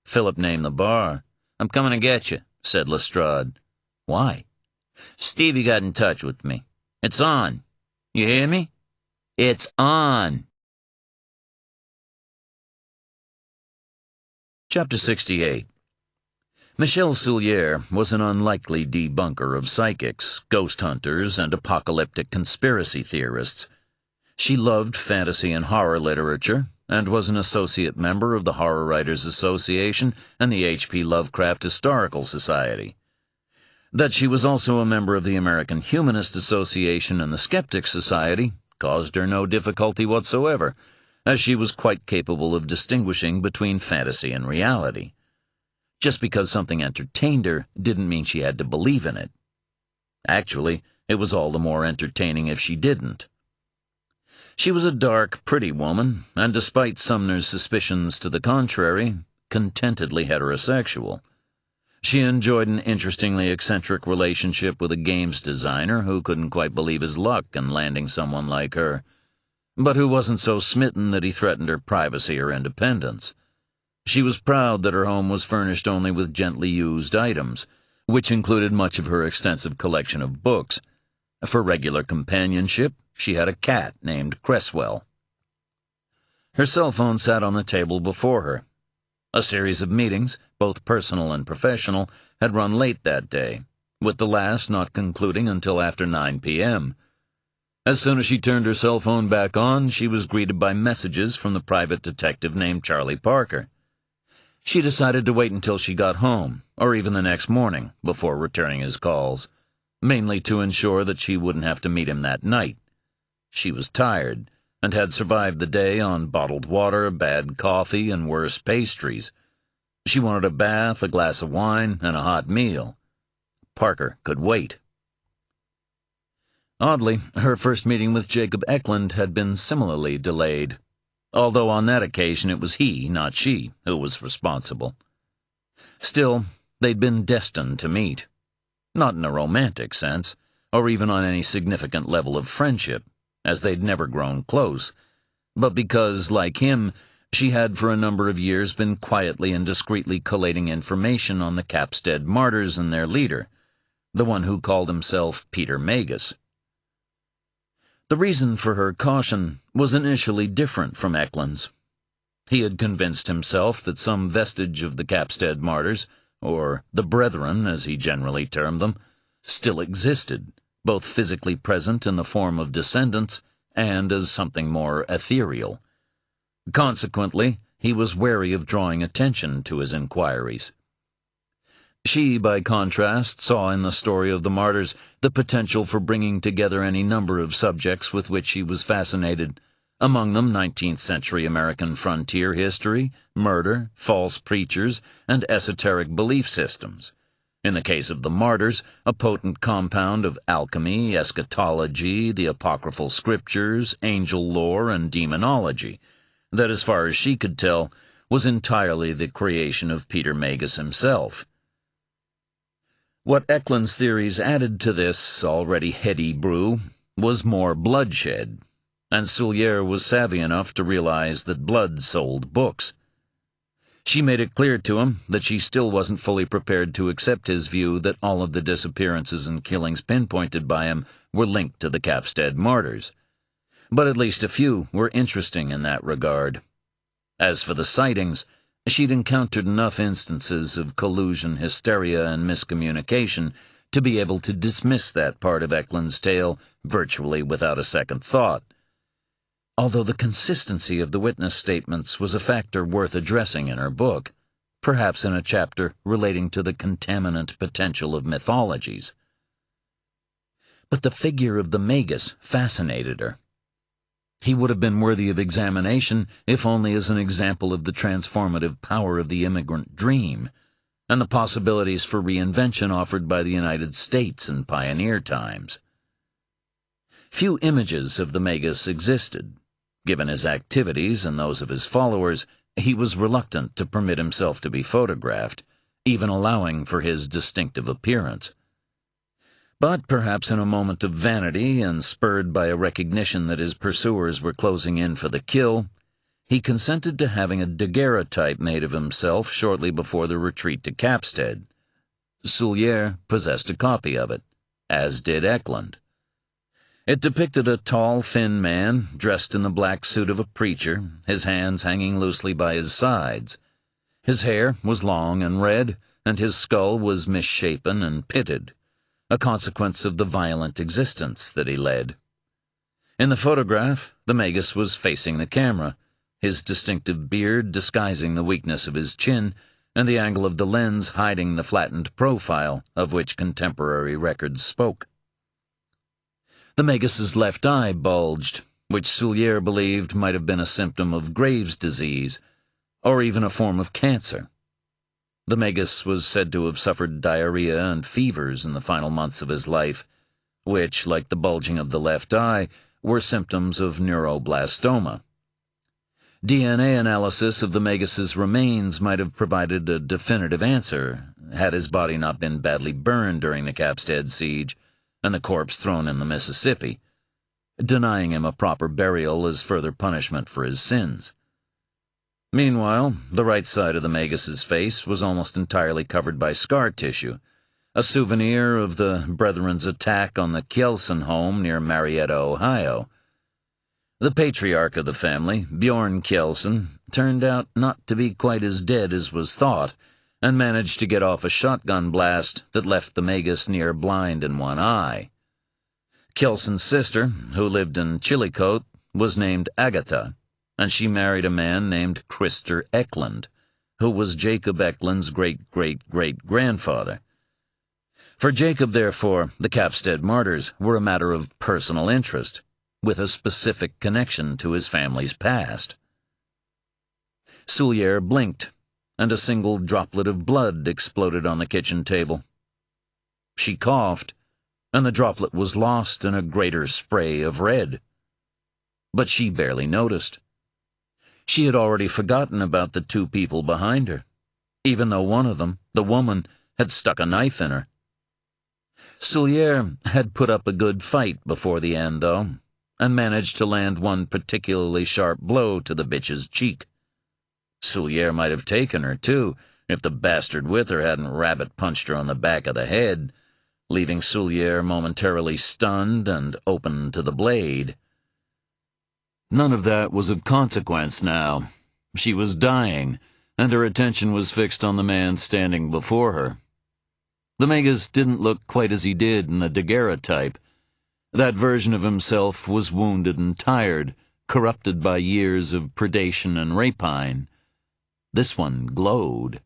Philip named the bar. "I'm coming to get you," said Lestrade. "Why?" "Stevie got in touch with me. It's on. You hear me? It's on." Chapter 68. Michelle Soulier was an unlikely debunker of psychics, ghost hunters, and apocalyptic conspiracy theorists. She loved fantasy and horror literature, and was an associate member of the Horror Writers Association and the H.P. Lovecraft Historical Society. That she was also a member of the American Humanist Association and the Skeptics Society caused her no difficulty whatsoever, as she was quite capable of distinguishing between fantasy and reality. Just because something entertained her didn't mean she had to believe in it. Actually, it was all the more entertaining if she didn't. She was a dark, pretty woman, and despite Sumner's suspicions to the contrary, contentedly heterosexual. She enjoyed an interestingly eccentric relationship with a games designer who couldn't quite believe his luck in landing someone like her, but who wasn't so smitten that he threatened her privacy or independence. She was proud that her home was furnished only with gently used items, which included much of her extensive collection of books. For regular companionship, she had a cat named Cresswell. Her cell phone sat on the table before her. A series of meetings, both personal and professional, had run late that day, with the last not concluding until after 9 p.m. As soon as she turned her cell phone back on, she was greeted by messages from the private detective named Charlie Parker. She decided to wait until she got home, or even the next morning, before returning his calls, mainly to ensure that she wouldn't have to meet him that night. She was tired, and had survived the day on bottled water, bad coffee, and worse pastries. She wanted a bath, a glass of wine, and a hot meal. Parker could wait. Oddly, her first meeting with Jacob Eklund had been similarly delayed, although on that occasion it was he, not she, who was responsible. Still, they'd been destined to meet. Not in a romantic sense, or even on any significant level of friendship, as they'd never grown close, but because, like him, she had for a number of years been quietly and discreetly collating information on the Capstead martyrs and their leader, the one who called himself Peter Magus. The reason for her caution was initially different from Eklund's. He had convinced himself that some vestige of the Capstead martyrs, or the Brethren as he generally termed them, still existed, both physically present in the form of descendants and as something more ethereal. Consequently, he was wary of drawing attention to his inquiries. She, by contrast, saw in the story of the martyrs the potential for bringing together any number of subjects with which she was fascinated, among them 19th-century American frontier history, murder, false preachers, and esoteric belief systems. In the case of the martyrs, a potent compound of alchemy, eschatology, the apocryphal scriptures, angel lore, and demonology, that, as far as she could tell, was entirely the creation of Peter Magus himself. What Eklund's theories added to this already heady brew was more bloodshed, and Soulier was savvy enough to realize that blood sold books. She made it clear to him that she still wasn't fully prepared to accept his view that all of the disappearances and killings pinpointed by him were linked to the Capstead martyrs, but at least a few were interesting in that regard. As for the sightings, she'd encountered enough instances of collusion, hysteria, and miscommunication to be able to dismiss that part of Eklund's tale virtually without a second thought. Although the consistency of the witness statements was a factor worth addressing in her book, perhaps in a chapter relating to the contaminant potential of mythologies. But the figure of the Magus fascinated her. He would have been worthy of examination if only as an example of the transformative power of the immigrant dream, and the possibilities for reinvention offered by the United States in pioneer times. Few images of the Magus existed. Given his activities and those of his followers, he was reluctant to permit himself to be photographed, even allowing for his distinctive appearance. But perhaps in a moment of vanity and spurred by a recognition that his pursuers were closing in for the kill, he consented to having a daguerreotype made of himself shortly before the retreat to Capstead. Soulier possessed a copy of it, as did Eklund. It depicted a tall, thin man, dressed in the black suit of a preacher, his hands hanging loosely by his sides. His hair was long and red, and his skull was misshapen and pitted, a consequence of the violent existence that he led. In the photograph, the Magus was facing the camera, his distinctive beard disguising the weakness of his chin, and the angle of the lens hiding the flattened profile of which contemporary records spoke. The Magus's left eye bulged, which Soulier believed might have been a symptom of Graves' disease, or even a form of cancer. The Magus was said to have suffered diarrhea and fevers in the final months of his life, which, like the bulging of the left eye, were symptoms of neuroblastoma. DNA analysis of the Magus's remains might have provided a definitive answer, had his body not been badly burned during the Capstead siege and the corpse thrown in the Mississippi, denying him a proper burial as further punishment for his sins. Meanwhile, the right side of the Magus's face was almost entirely covered by scar tissue, a souvenir of the Brethren's attack on the Kjelsen home near Marietta, Ohio. The patriarch of the family, Bjorn Kjelsen, turned out not to be quite as dead as was thought, and managed to get off a shotgun blast that left the Magus near blind in one eye. Kjelsen's sister, who lived in Chillicothe, was named Agatha, and she married a man named Christer Eklund, who was Jacob Eklund's great-great-great-grandfather. For Jacob, therefore, the Capstead martyrs were a matter of personal interest, with a specific connection to his family's past. Soulier blinked, and a single droplet of blood exploded on the kitchen table. She coughed, and the droplet was lost in a greater spray of red. But she barely noticed. She had already forgotten about the two people behind her, even though one of them, the woman, had stuck a knife in her. Soulier had put up a good fight before the end, though, and managed to land one particularly sharp blow to the bitch's cheek. Soulier might have taken her, too, if the bastard with her hadn't rabbit-punched her on the back of the head, leaving Soulier momentarily stunned and open to the blade. None of that was of consequence now. She was dying, and her attention was fixed on the man standing before her. The Magus didn't look quite as he did in the daguerreotype. That version of himself was wounded and tired, corrupted by years of predation and rapine. This one glowed.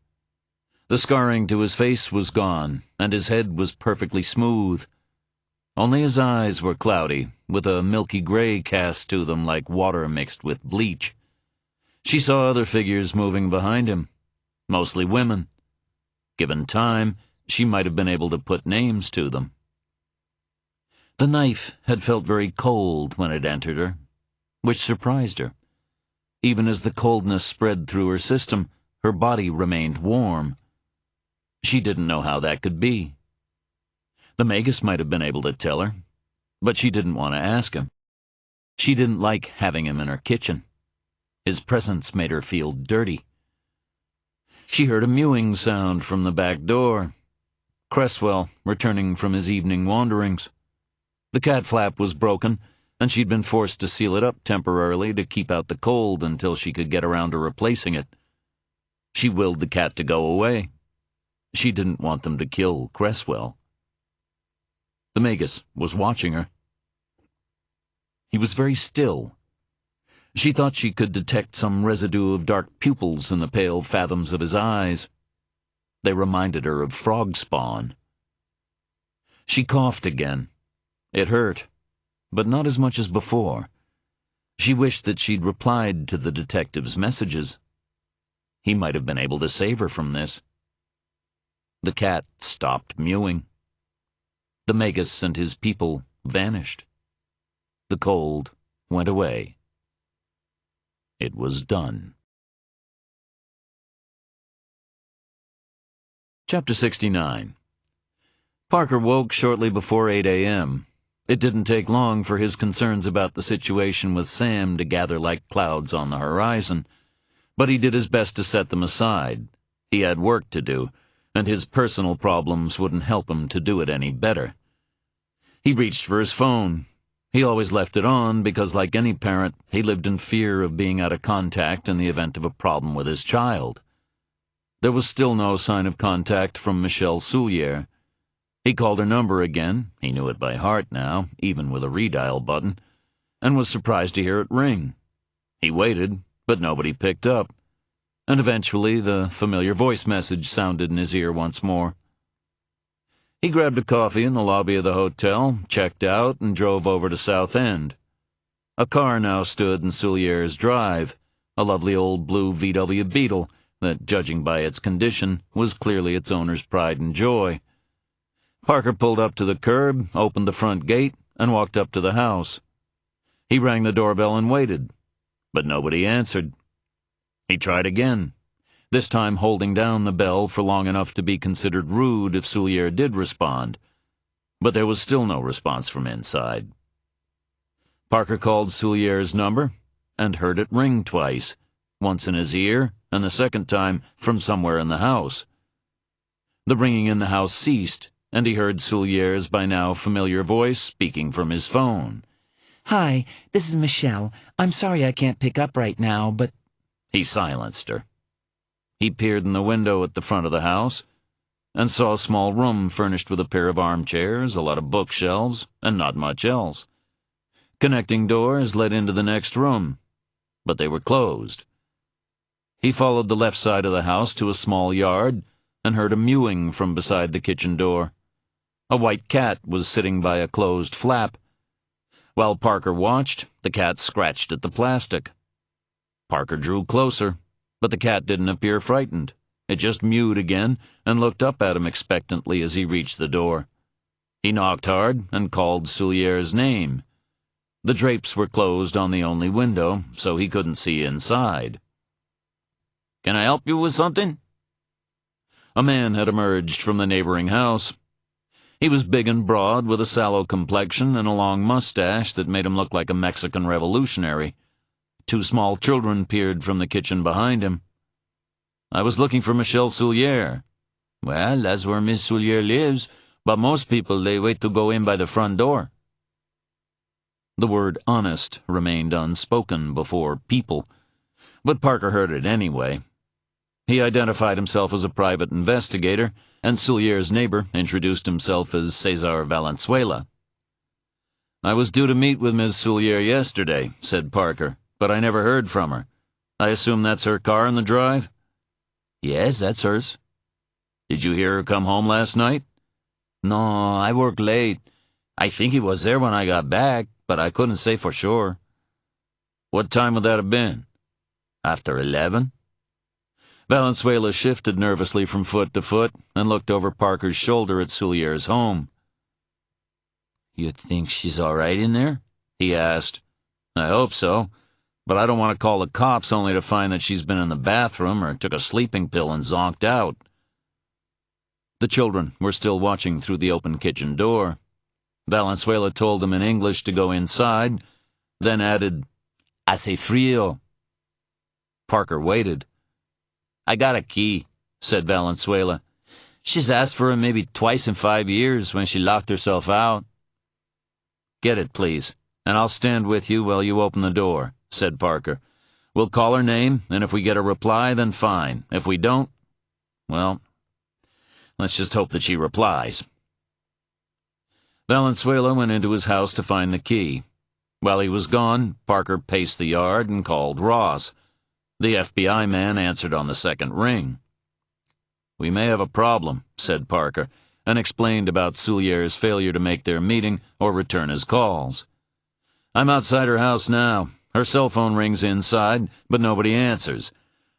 The scarring to his face was gone, and his head was perfectly smooth. Only his eyes were cloudy, with a milky gray cast to them like water mixed with bleach. She saw other figures moving behind him, mostly women. Given time, she might have been able to put names to them. The knife had felt very cold when it entered her, which surprised her. Even as the coldness spread through her system, her body remained warm. She didn't know how that could be. The Magus might have been able to tell her, but she didn't want to ask him. She didn't like having him in her kitchen. His presence made her feel dirty. She heard a mewing sound from the back door. Cresswell, returning from his evening wanderings. The cat flap was broken, and she'd been forced to seal it up temporarily to keep out the cold until she could get around to replacing it. She willed the cat to go away. She didn't want them to kill Cresswell. The Magus was watching her. He was very still. She thought she could detect some residue of dark pupils in the pale fathoms of his eyes. They reminded her of frog spawn. She coughed again. It hurt, but not as much as before. She wished that she'd replied to the detective's messages. He might have been able to save her from this. The cat stopped mewing. The Magus and his people vanished. The cold went away. It was done. Chapter 69. Parker woke shortly before 8 a.m. It didn't take long for his concerns about the situation with Sam to gather like clouds on the horizon, but he did his best to set them aside. He had work to do, and his personal problems wouldn't help him to do it any better. He reached for his phone. He always left it on because, like any parent, he lived in fear of being out of contact in the event of a problem with his child. There was still no sign of contact from Michelle Soulier. He called her number again, he knew it by heart now, even with a redial button, and was surprised to hear it ring. He waited, but nobody picked up, and eventually the familiar voice message sounded in his ear once more. He grabbed a coffee in the lobby of the hotel, checked out, and drove over to South End. A car now stood in Soulier's drive, a lovely old blue VW Beetle that, judging by its condition, was clearly its owner's pride and joy. Parker pulled up to the curb, opened the front gate, and walked up to the house. He rang the doorbell and waited, but nobody answered. He tried again, this time holding down the bell for long enough to be considered rude if Soulier did respond. But there was still no response from inside. Parker called Soulier's number and heard it ring twice, once in his ear and the second time from somewhere in the house. The ringing in the house ceased, and he heard Soulier's by now familiar voice speaking from his phone. "Hi, this is Michelle. I'm sorry I can't pick up right now, but—" He silenced her. He peered in the window at the front of the house and saw a small room furnished with a pair of armchairs, a lot of bookshelves, and not much else. Connecting doors led into the next room, but they were closed. He followed the left side of the house to a small yard and heard a mewing from beside the kitchen door. A white cat was sitting by a closed flap. While Parker watched, the cat scratched at the plastic. Parker drew closer, but the cat didn't appear frightened. It just mewed again and looked up at him expectantly as he reached the door. He knocked hard and called Soulier's name. The drapes were closed on the only window, so he couldn't see inside. "Can I help you with something?" A man had emerged from the neighboring house. He was big and broad, with a sallow complexion and a long mustache that made him look like a Mexican revolutionary. Two small children peered from the kitchen behind him. "I was looking for Michelle Soulier." "Well, that's where Miss Soulier lives, but most people, they wait to go in by the front door." The word honest remained unspoken before people, but Parker heard it anyway. He identified himself as a private investigator, and Soulier's neighbor introduced himself as Cesar Valenzuela. "I was due to meet with Ms. Soulier yesterday," said Parker, "but I never heard from her. I assume that's her car in the drive?" "Yes, that's hers." "Did you hear her come home last night?" "No, I work late. I think he was there when I got back, but I couldn't say for sure." "What time would that have been?" "After 11. Valenzuela shifted nervously from foot to foot and looked over Parker's shoulder at Soulier's home. "You think she's all right in there?" he asked. "I hope so, but I don't want to call the cops only to find that she's been in the bathroom or took a sleeping pill and zonked out." The children were still watching through the open kitchen door. Valenzuela told them in English to go inside, then added, "Hace frío." Parker waited. "I got a key," said Valenzuela. "She's asked for it maybe twice in 5 years when she locked herself out." "Get it, please, and I'll stand with you while you open the door," said Parker. "We'll call her name, and if we get a reply, then fine. If we don't, well, let's just hope that she replies." Valenzuela went into his house to find the key. While he was gone, Parker paced the yard and called Ross. The FBI man answered on the second ring. "We may have a problem," said Parker, and explained about Soulier's failure to make their meeting or return his calls. "I'm outside her house now. Her cell phone rings inside, but nobody answers.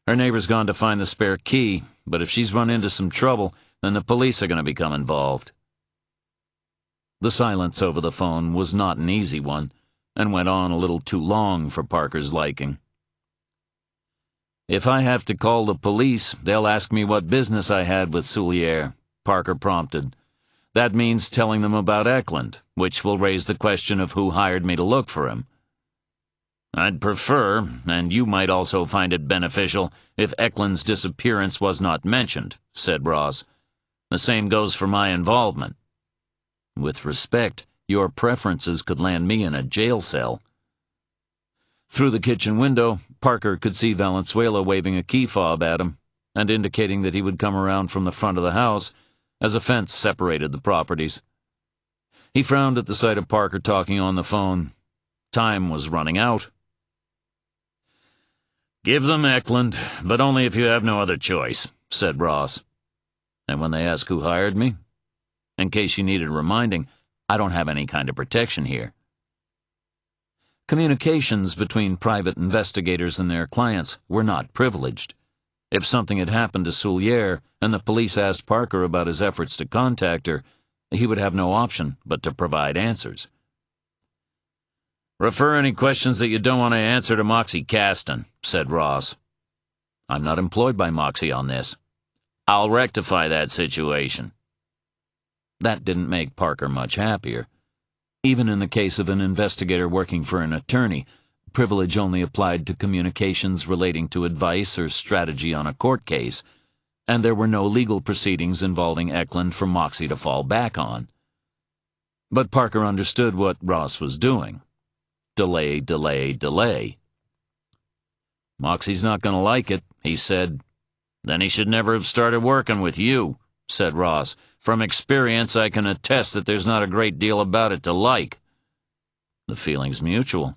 Her neighbor's gone to find the spare key, but if she's run into some trouble, then the police are going to become involved." The silence over the phone was not an easy one, and went on a little too long for Parker's liking. "If I have to call the police, they'll ask me what business I had with Soulier," Parker prompted. "That means telling them about Eklund, which will raise the question of who hired me to look for him." "I'd prefer, and you might also find it beneficial, if Eklund's disappearance was not mentioned," said Ross. "The same goes for my involvement." "With respect, your preferences could land me in a jail cell." Through the kitchen window, Parker could see Valenzuela waving a key fob at him and indicating that he would come around from the front of the house as a fence separated the properties. He frowned at the sight of Parker talking on the phone. Time was running out. "Give them Eklund, but only if you have no other choice," said Ross. "And when they ask who hired me? In case you needed reminding, I don't have any kind of protection here." Communications between private investigators and their clients were not privileged. If something had happened to Soulier and the police asked Parker about his efforts to contact her, he would have no option but to provide answers. "Refer any questions that you don't want to answer to Moxie Caston," said Ross. I'm not employed by Moxie on this. I'll rectify that situation. That didn't make Parker much happier. Even in the case of an investigator working for an attorney, privilege only applied to communications relating to advice or strategy on a court case, and there were no legal proceedings involving Eklund for Moxie to fall back on. But Parker understood what Ross was doing. Delay, delay, delay. Moxie's not going to like it, he said. Then he should never have started working with you, said Ross. From experience, I can attest that there's not a great deal about it to like. The feeling's mutual.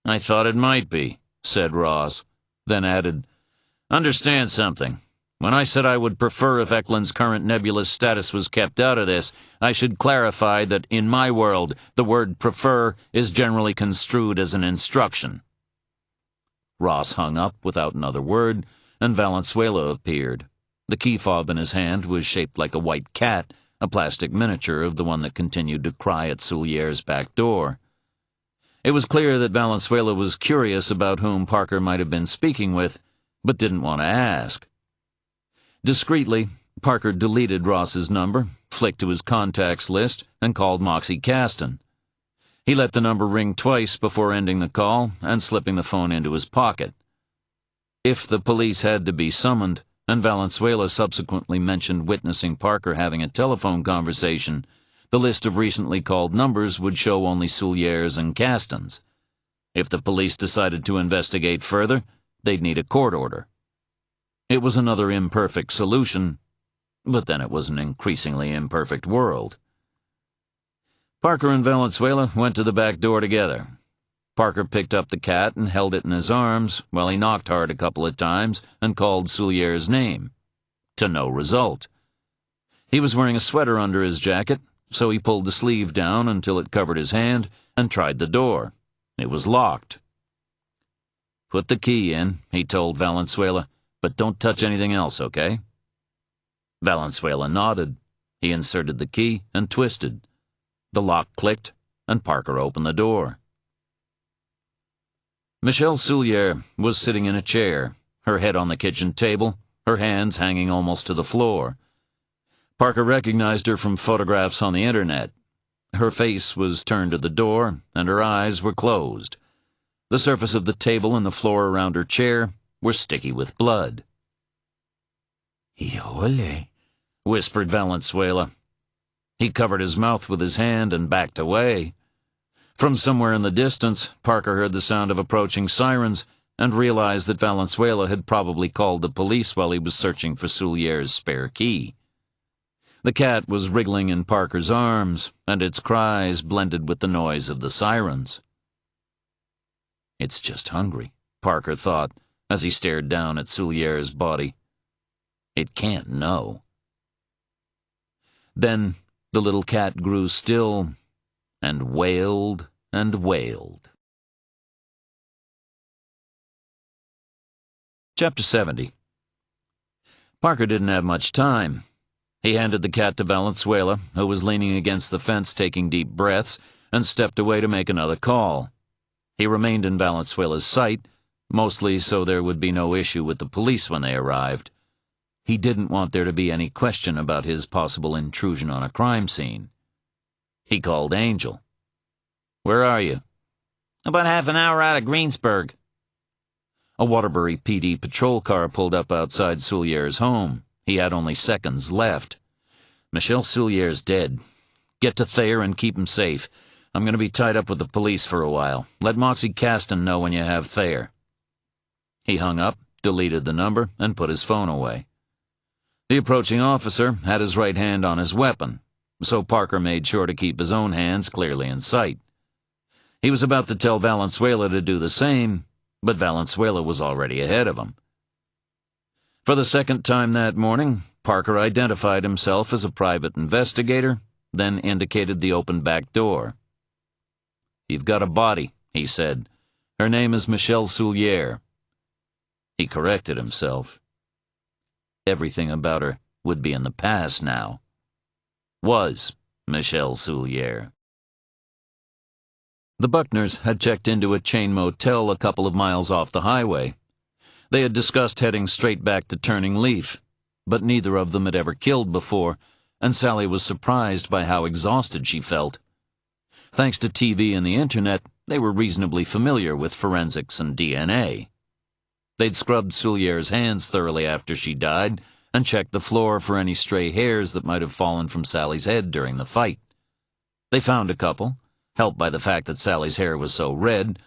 I thought it might be, said Ross, then added, Understand something. When I said I would prefer if Eklund's current nebulous status was kept out of this, I should clarify that in my world, the word prefer is generally construed as an instruction. Ross hung up without another word, and Valenzuela appeared. The key fob in his hand was shaped like a white cat, a plastic miniature of the one that continued to cry at Soulier's back door. It was clear that Valenzuela was curious about whom Parker might have been speaking with, but didn't want to ask. Discreetly, Parker deleted Ross's number, flicked to his contacts list, and called Moxie Caston. He let the number ring twice before ending the call and slipping the phone into his pocket. If the police had to be summoned, and Valenzuela subsequently mentioned witnessing Parker having a telephone conversation, the list of recently called numbers would show only Soulier's and Caston's. If the police decided to investigate further, they'd need a court order. It was another imperfect solution, but then it was an increasingly imperfect world. Parker and Valenzuela went to the back door together. Parker picked up the cat and held it in his arms while he knocked hard a couple of times and called Soulier's name. To no result. He was wearing a sweater under his jacket, so he pulled the sleeve down until it covered his hand and tried the door. It was locked. Put the key in, he told Valenzuela, but don't touch anything else, okay? Valenzuela nodded. He inserted the key and twisted. The lock clicked, and Parker opened the door. Michelle Soulier was sitting in a chair, her head on the kitchen table, her hands hanging almost to the floor. Parker recognized her from photographs on the internet. Her face was turned to the door, and her eyes were closed. The surface of the table and the floor around her chair were sticky with blood. Híjole, whispered Valenzuela. He covered his mouth with his hand and backed away. From somewhere in the distance, Parker heard the sound of approaching sirens and realized that Valenzuela had probably called the police while he was searching for Soulier's spare key. The cat was wriggling in Parker's arms, and its cries blended with the noise of the sirens. It's just hungry, Parker thought, as he stared down at Soulier's body. It can't know. Then the little cat grew still and wailed and wailed. Chapter 70. Parker didn't have much time. He handed the cat to Valenzuela, who was leaning against the fence taking deep breaths, and stepped away to make another call. He remained in Valenzuela's sight, mostly so there would be no issue with the police when they arrived. He didn't want there to be any question about his possible intrusion on a crime scene. He called Angel. Where are you? About half an hour out of Greensburg. A Waterbury PD patrol car pulled up outside Soulier's home. He had only seconds left. Michelle Soulier's dead. Get to Thayer and keep him safe. I'm going to be tied up with the police for a while. Let Moxie Caston know when you have Thayer. He hung up, deleted the number, and put his phone away. The approaching officer had his right hand on his weapon, so Parker made sure to keep his own hands clearly in sight. He was about to tell Valenzuela to do the same, but Valenzuela was already ahead of him. For the second time that morning, Parker identified himself as a private investigator, then indicated the open back door. You've got a body, he said. Her name is Michelle Soulier. He corrected himself. Everything about her would be in the past now. Was Michelle Soulier. The Buckners had checked into a chain motel a couple of miles off the highway. They had discussed heading straight back to Turning Leaf, but neither of them had ever killed before, and Sally was surprised by how exhausted she felt. Thanks to TV and the internet, they were reasonably familiar with forensics and DNA. They'd scrubbed Soulier's hands thoroughly after she died and checked the floor for any stray hairs that might have fallen from Sally's head during the fight. They found a couple, helped by the fact that Sally's hair was so red,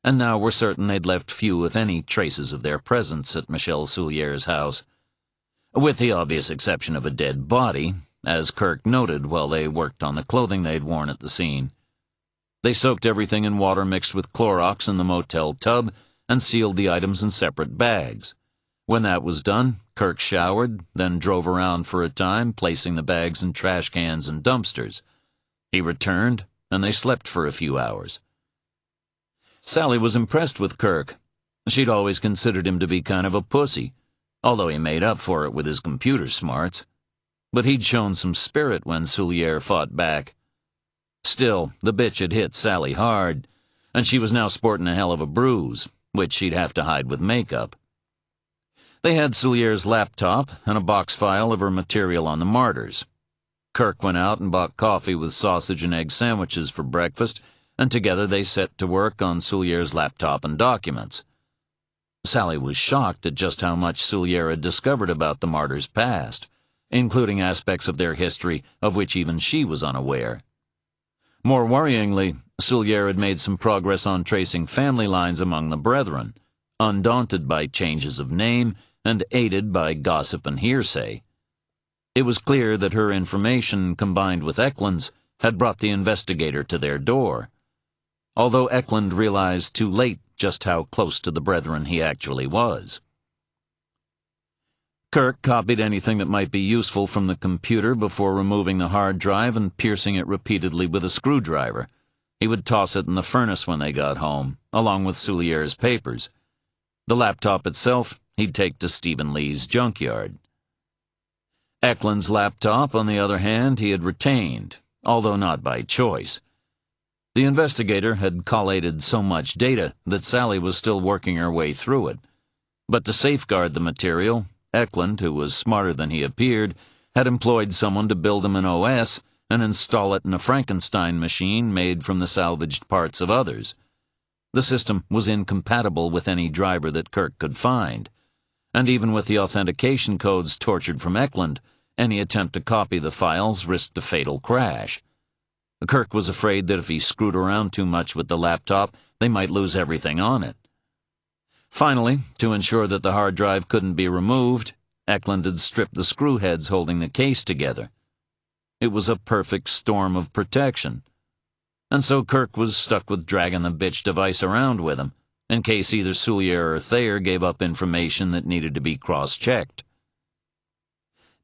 and now were certain they'd left few, if any, traces of their presence at Michelle Soulier's house, with the obvious exception of a dead body, as Kirk noted while they worked on the clothing they'd worn at the scene. They soaked everything in water mixed with Clorox in the motel tub and sealed the items in separate bags. When that was done, Kirk showered, then drove around for a time, placing the bags in trash cans and dumpsters. He returned, and they slept for a few hours. Sally was impressed with Kirk. She'd always considered him to be kind of a pussy, although he made up for it with his computer smarts. But he'd shown some spirit when Soulier fought back. Still, the bitch had hit Sally hard, and she was now sporting a hell of a bruise, which she'd have to hide with makeup. They had Soulier's laptop and a box file of her material on the martyrs. Kirk went out and bought coffee with sausage and egg sandwiches for breakfast, and together they set to work on Soulier's laptop and documents. Sally was shocked at just how much Soulier had discovered about the martyrs' past, including aspects of their history of which even she was unaware. More worryingly, Soulier had made some progress on tracing family lines among the brethren, undaunted by changes of name and aided by gossip and hearsay. It was clear that her information, combined with Eklund's, had brought the investigator to their door, although Eklund realized too late just how close to the brethren he actually was. Kirk copied anything that might be useful from the computer before removing the hard drive and piercing it repeatedly with a screwdriver. He would toss it in the furnace when they got home, along with Soulier's papers. The laptop itself he'd take to Stephen Lee's junkyard. Eklund's laptop, on the other hand, he had retained, although not by choice. The investigator had collated so much data that Sally was still working her way through it. But to safeguard the material, Eklund, who was smarter than he appeared, had employed someone to build him an OS and install it in a Frankenstein machine made from the salvaged parts of others. The system was incompatible with any driver that Kirk could find, and even with the authentication codes tortured from Eklund, any attempt to copy the files risked a fatal crash. Kirk was afraid that if he screwed around too much with the laptop, they might lose everything on it. Finally, to ensure that the hard drive couldn't be removed, Eklund had stripped the screw heads holding the case together. It was a perfect storm of protection, and so Kirk was stuck with dragging the bitch device around with him, in case either Soulier or Thayer gave up information that needed to be cross-checked.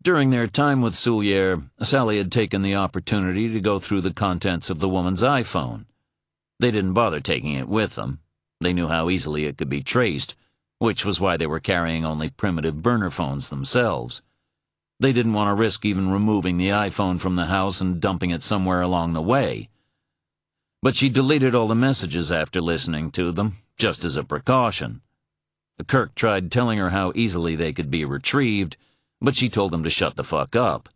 During their time with Soulier, Sally had taken the opportunity to go through the contents of the woman's iPhone. They didn't bother taking it with them. They knew how easily it could be traced, which was why they were carrying only primitive burner phones themselves. They didn't want to risk even removing the iPhone from the house and dumping it somewhere along the way. But she deleted all the messages after listening to them, just as a precaution. Kirk tried telling her how easily they could be retrieved, but she told him to shut the fuck up.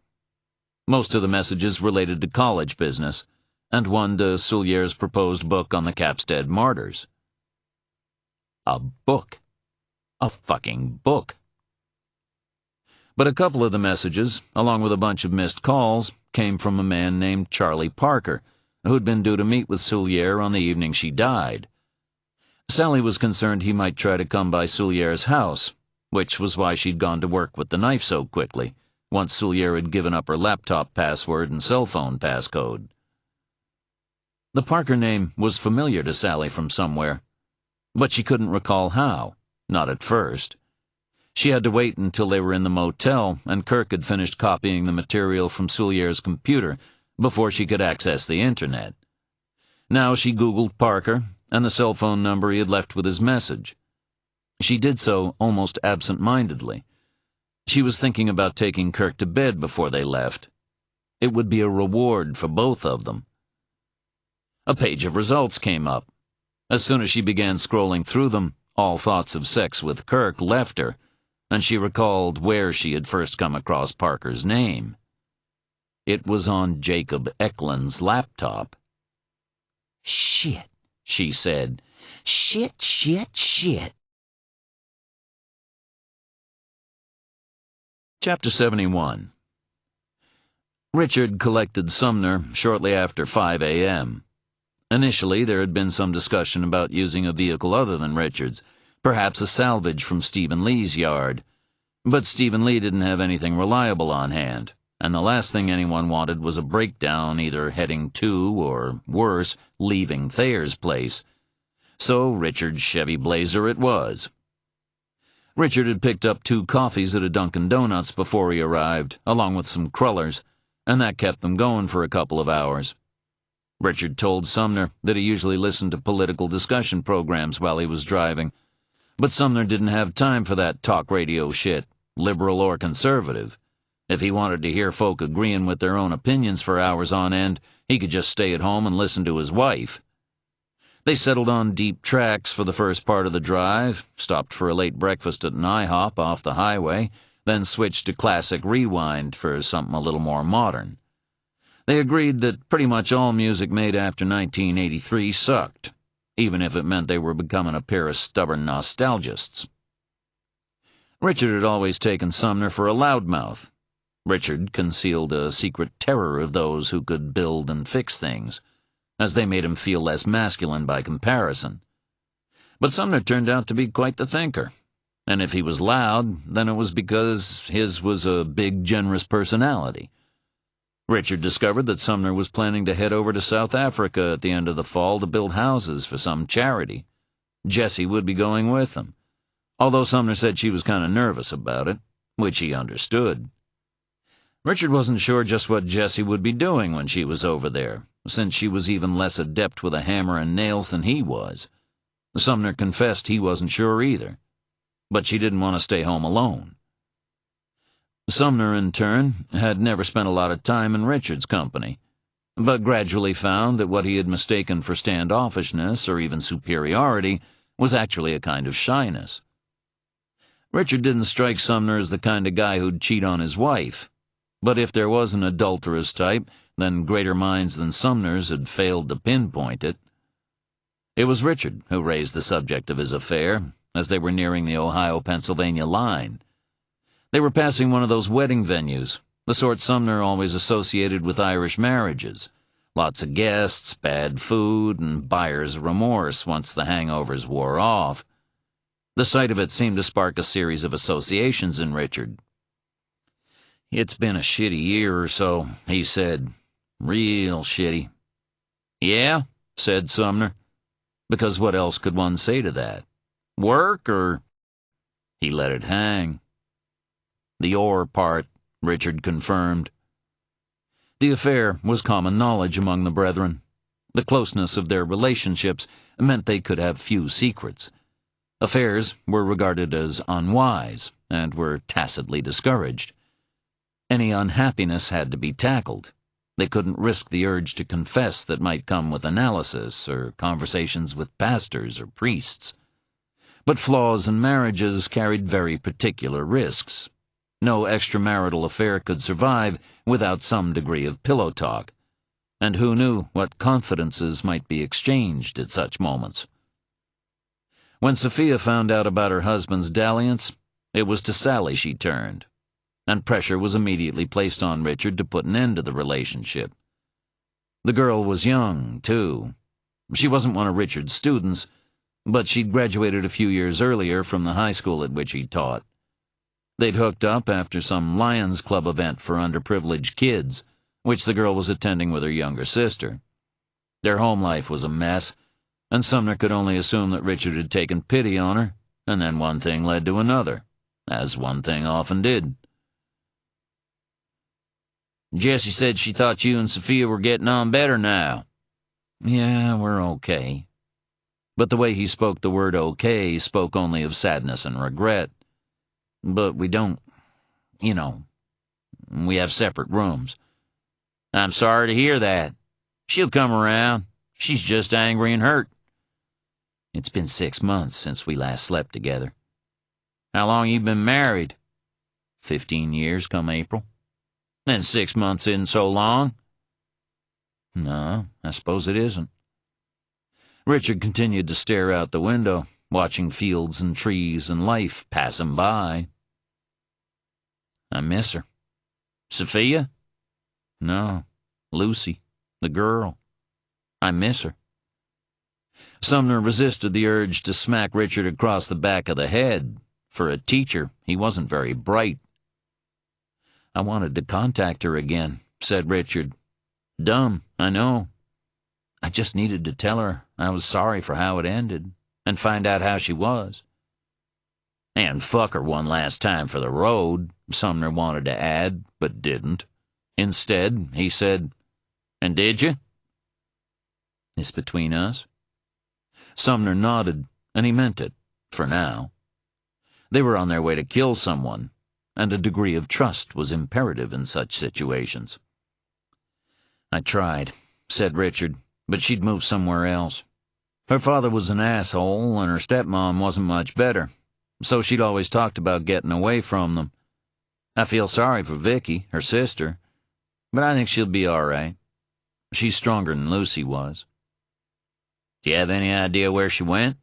Most of the messages related to college business, and one to Soulier's proposed book on the Capstead martyrs. A book. A fucking book. But a couple of the messages, along with a bunch of missed calls, came from a man named Charlie Parker, who'd been due to meet with Soulier on the evening she died. Sally was concerned he might try to come by Soulier's house, which was why she'd gone to work with the knife so quickly, once Soulier had given up her laptop password and cell phone passcode. The Parker name was familiar to Sally from somewhere, but she couldn't recall how, not at first. She had to wait until they were in the motel and Kirk had finished copying the material from Soulier's computer before she could access the internet. Now she Googled Parker and the cell phone number he had left with his message. She did so almost absent-mindedly. She was thinking about taking Kirk to bed before they left. It would be a reward for both of them. A page of results came up. As soon as she began scrolling through them, All thoughts of sex with Kirk left her, and she recalled where she had first come across Parker's name. It was on Jacob Eklund's laptop. Shit, She said. shit, shit, shit. Chapter 71. Richard collected Sumner shortly after 5 a.m. Initially, there had been some discussion about using a vehicle other than Richard's, perhaps a salvage from Stephen Lee's yard. But Stephen Lee didn't have anything reliable on hand, and the last thing anyone wanted was a breakdown either heading to, or worse, leaving Thayer's place. So Richard's Chevy Blazer it was. Richard had picked up 2 coffees at a Dunkin' Donuts before he arrived, along with some crullers, and that kept them going for a couple of hours. Richard told Sumner that he usually listened to political discussion programs while he was driving, but Sumner didn't have time for that talk radio shit, liberal or conservative. If he wanted to hear folk agreeing with their own opinions for hours on end, he could just stay at home and listen to his wife. They settled on deep tracks for the first part of the drive, stopped for a late breakfast at an IHOP off the highway, then switched to classic rewind for something a little more modern. They agreed that pretty much all music made after 1983 sucked, even if it meant they were becoming a pair of stubborn nostalgists. Richard had always taken Sumner for a loudmouth. Richard concealed a secret terror of those who could build and fix things, as they made him feel less masculine by comparison. But Sumner turned out to be quite the thinker, and if he was loud, then it was because his was a big, generous personality. Richard discovered that Sumner was planning to head over to South Africa at the end of the fall to build houses for some charity. Jessie would be going with them, although Sumner said she was kind of nervous about it, which he understood. Richard wasn't sure just what Jessie would be doing when she was over there, since she was even less adept with a hammer and nails than he was. Sumner confessed he wasn't sure either, but she didn't want to stay home alone. Sumner, in turn, had never spent a lot of time in Richard's company, but gradually found that what he had mistaken for standoffishness or even superiority was actually a kind of shyness. Richard didn't strike Sumner as the kind of guy who'd cheat on his wife, but if there was an adulterous type, then greater minds than Sumner's had failed to pinpoint it. It was Richard who raised the subject of his affair as they were nearing the Ohio-Pennsylvania line. They were passing one of those wedding venues, the sort Sumner always associated with Irish marriages. Lots of guests, bad food, and buyer's remorse once the hangovers wore off. The sight of it seemed to spark a series of associations in Richard. "It's been a shitty year or so," he said. "Real shitty." "Yeah?" said Sumner. Because what else could one say to that? Work, or... He let it hang. "The or part," Richard confirmed. The affair was common knowledge among the brethren. The closeness of their relationships meant they could have few secrets. Affairs were regarded as unwise and were tacitly discouraged. Any unhappiness had to be tackled. They couldn't risk the urge to confess that might come with analysis or conversations with pastors or priests. But flaws in marriages carried very particular risks. No extramarital affair could survive without some degree of pillow talk, and who knew what confidences might be exchanged at such moments. When Sophia found out about her husband's dalliance, it was to Sally she turned, and pressure was immediately placed on Richard to put an end to the relationship. The girl was young, too. She wasn't one of Richard's students, but she'd graduated a few years earlier from the high school at which he taught. They'd hooked up after some Lions Club event for underprivileged kids, which the girl was attending with her younger sister. Their home life was a mess, and Sumner could only assume that Richard had taken pity on her, and then one thing led to another, as one thing often did. "Jessie said she thought you and Sophia were getting on better now." "Yeah, we're okay." But the way he spoke the word okay spoke only of sadness and regret. "But we don't, we have separate rooms." "I'm sorry to hear that. She'll come around. She's just angry and hurt." It's been 6 months since we last slept together. How long you been married? 15 years come April. Then 6 months isn't so long. No, I suppose it isn't. Richard continued to stare out the window, watching fields and trees and life pass him by. I miss her. Sophia? No, Lucy, the girl. I miss her. Sumner resisted the urge to smack Richard across the back of the head. For a teacher, he wasn't very bright. I wanted to contact her again, said Richard. Dumb, I know. I just needed to tell her I was sorry for how it ended, and find out how she was. And fuck her one last time for the road, Sumner wanted to add, but didn't. Instead, he said, And did you? It's between us. Sumner nodded, and he meant it, for now. They were on their way to kill someone, and a degree of trust was imperative in such situations. I tried, said Richard, but she'd moved somewhere else. Her father was an asshole, and her stepmom wasn't much better, so she'd always talked about getting away from them. I feel sorry for Vicky, her sister, but I think she'll be all right. She's stronger than Lucy was. Do you have any idea where she went?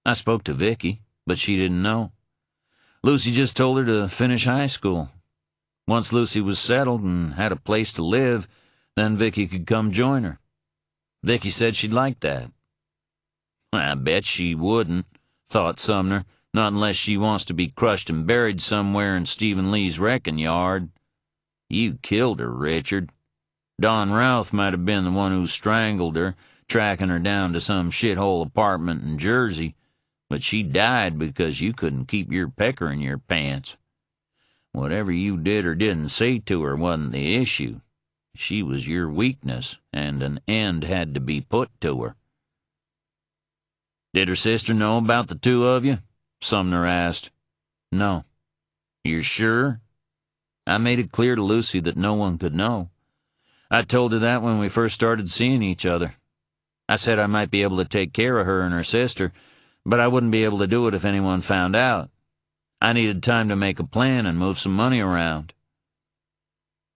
I spoke to Vicky, but she didn't know. Lucy just told her to finish high school. Once Lucy was settled and had a place to live, then Vicky could come join her. Vicky said she'd like that. I bet she wouldn't, thought Sumner, not unless she wants to be crushed and buried somewhere in Stephen Lee's wrecking yard. You killed her, Richard. Don Routh might have been the one who strangled her, tracking her down to some shithole apartment in Jersey, but she died because you couldn't keep your pecker in your pants. Whatever you did or didn't say to her wasn't the issue. She was your weakness, and an end had to be put to her. Did her sister know about the two of you? Sumner asked. No. You're sure? I made it clear to Lucy that no one could know. I told her that when we first started seeing each other. I said I might be able to take care of her and her sister, but I wouldn't be able to do it if anyone found out. I needed time to make a plan and move some money around.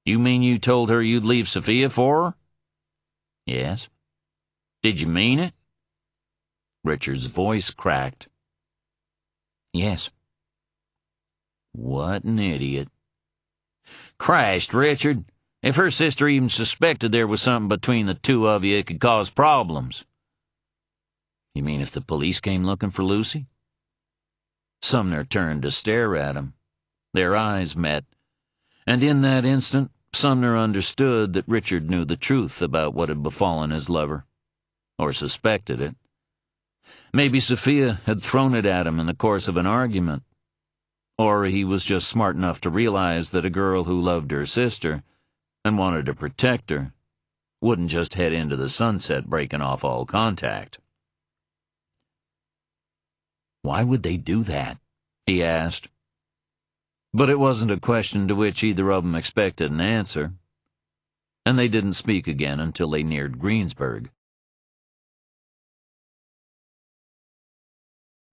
You mean you told her you'd leave Sophia for her? Yes. Did you mean it? Richard's voice cracked. Yes. What an idiot. Christ, Richard. If her sister even suspected there was something between the two of you, it could cause problems. You mean if the police came looking for Lucy? Sumner turned to stare at him. Their eyes met, and in that instant, Sumner understood that Richard knew the truth about what had befallen his lover, or suspected it. Maybe Sophia had thrown it at him in the course of an argument, or he was just smart enough to realize that a girl who loved her sister and wanted to protect her wouldn't just head into the sunset breaking off all contact. Why would they do that? He asked. But it wasn't a question to which either of them expected an answer, and they didn't speak again until they neared Greensburg.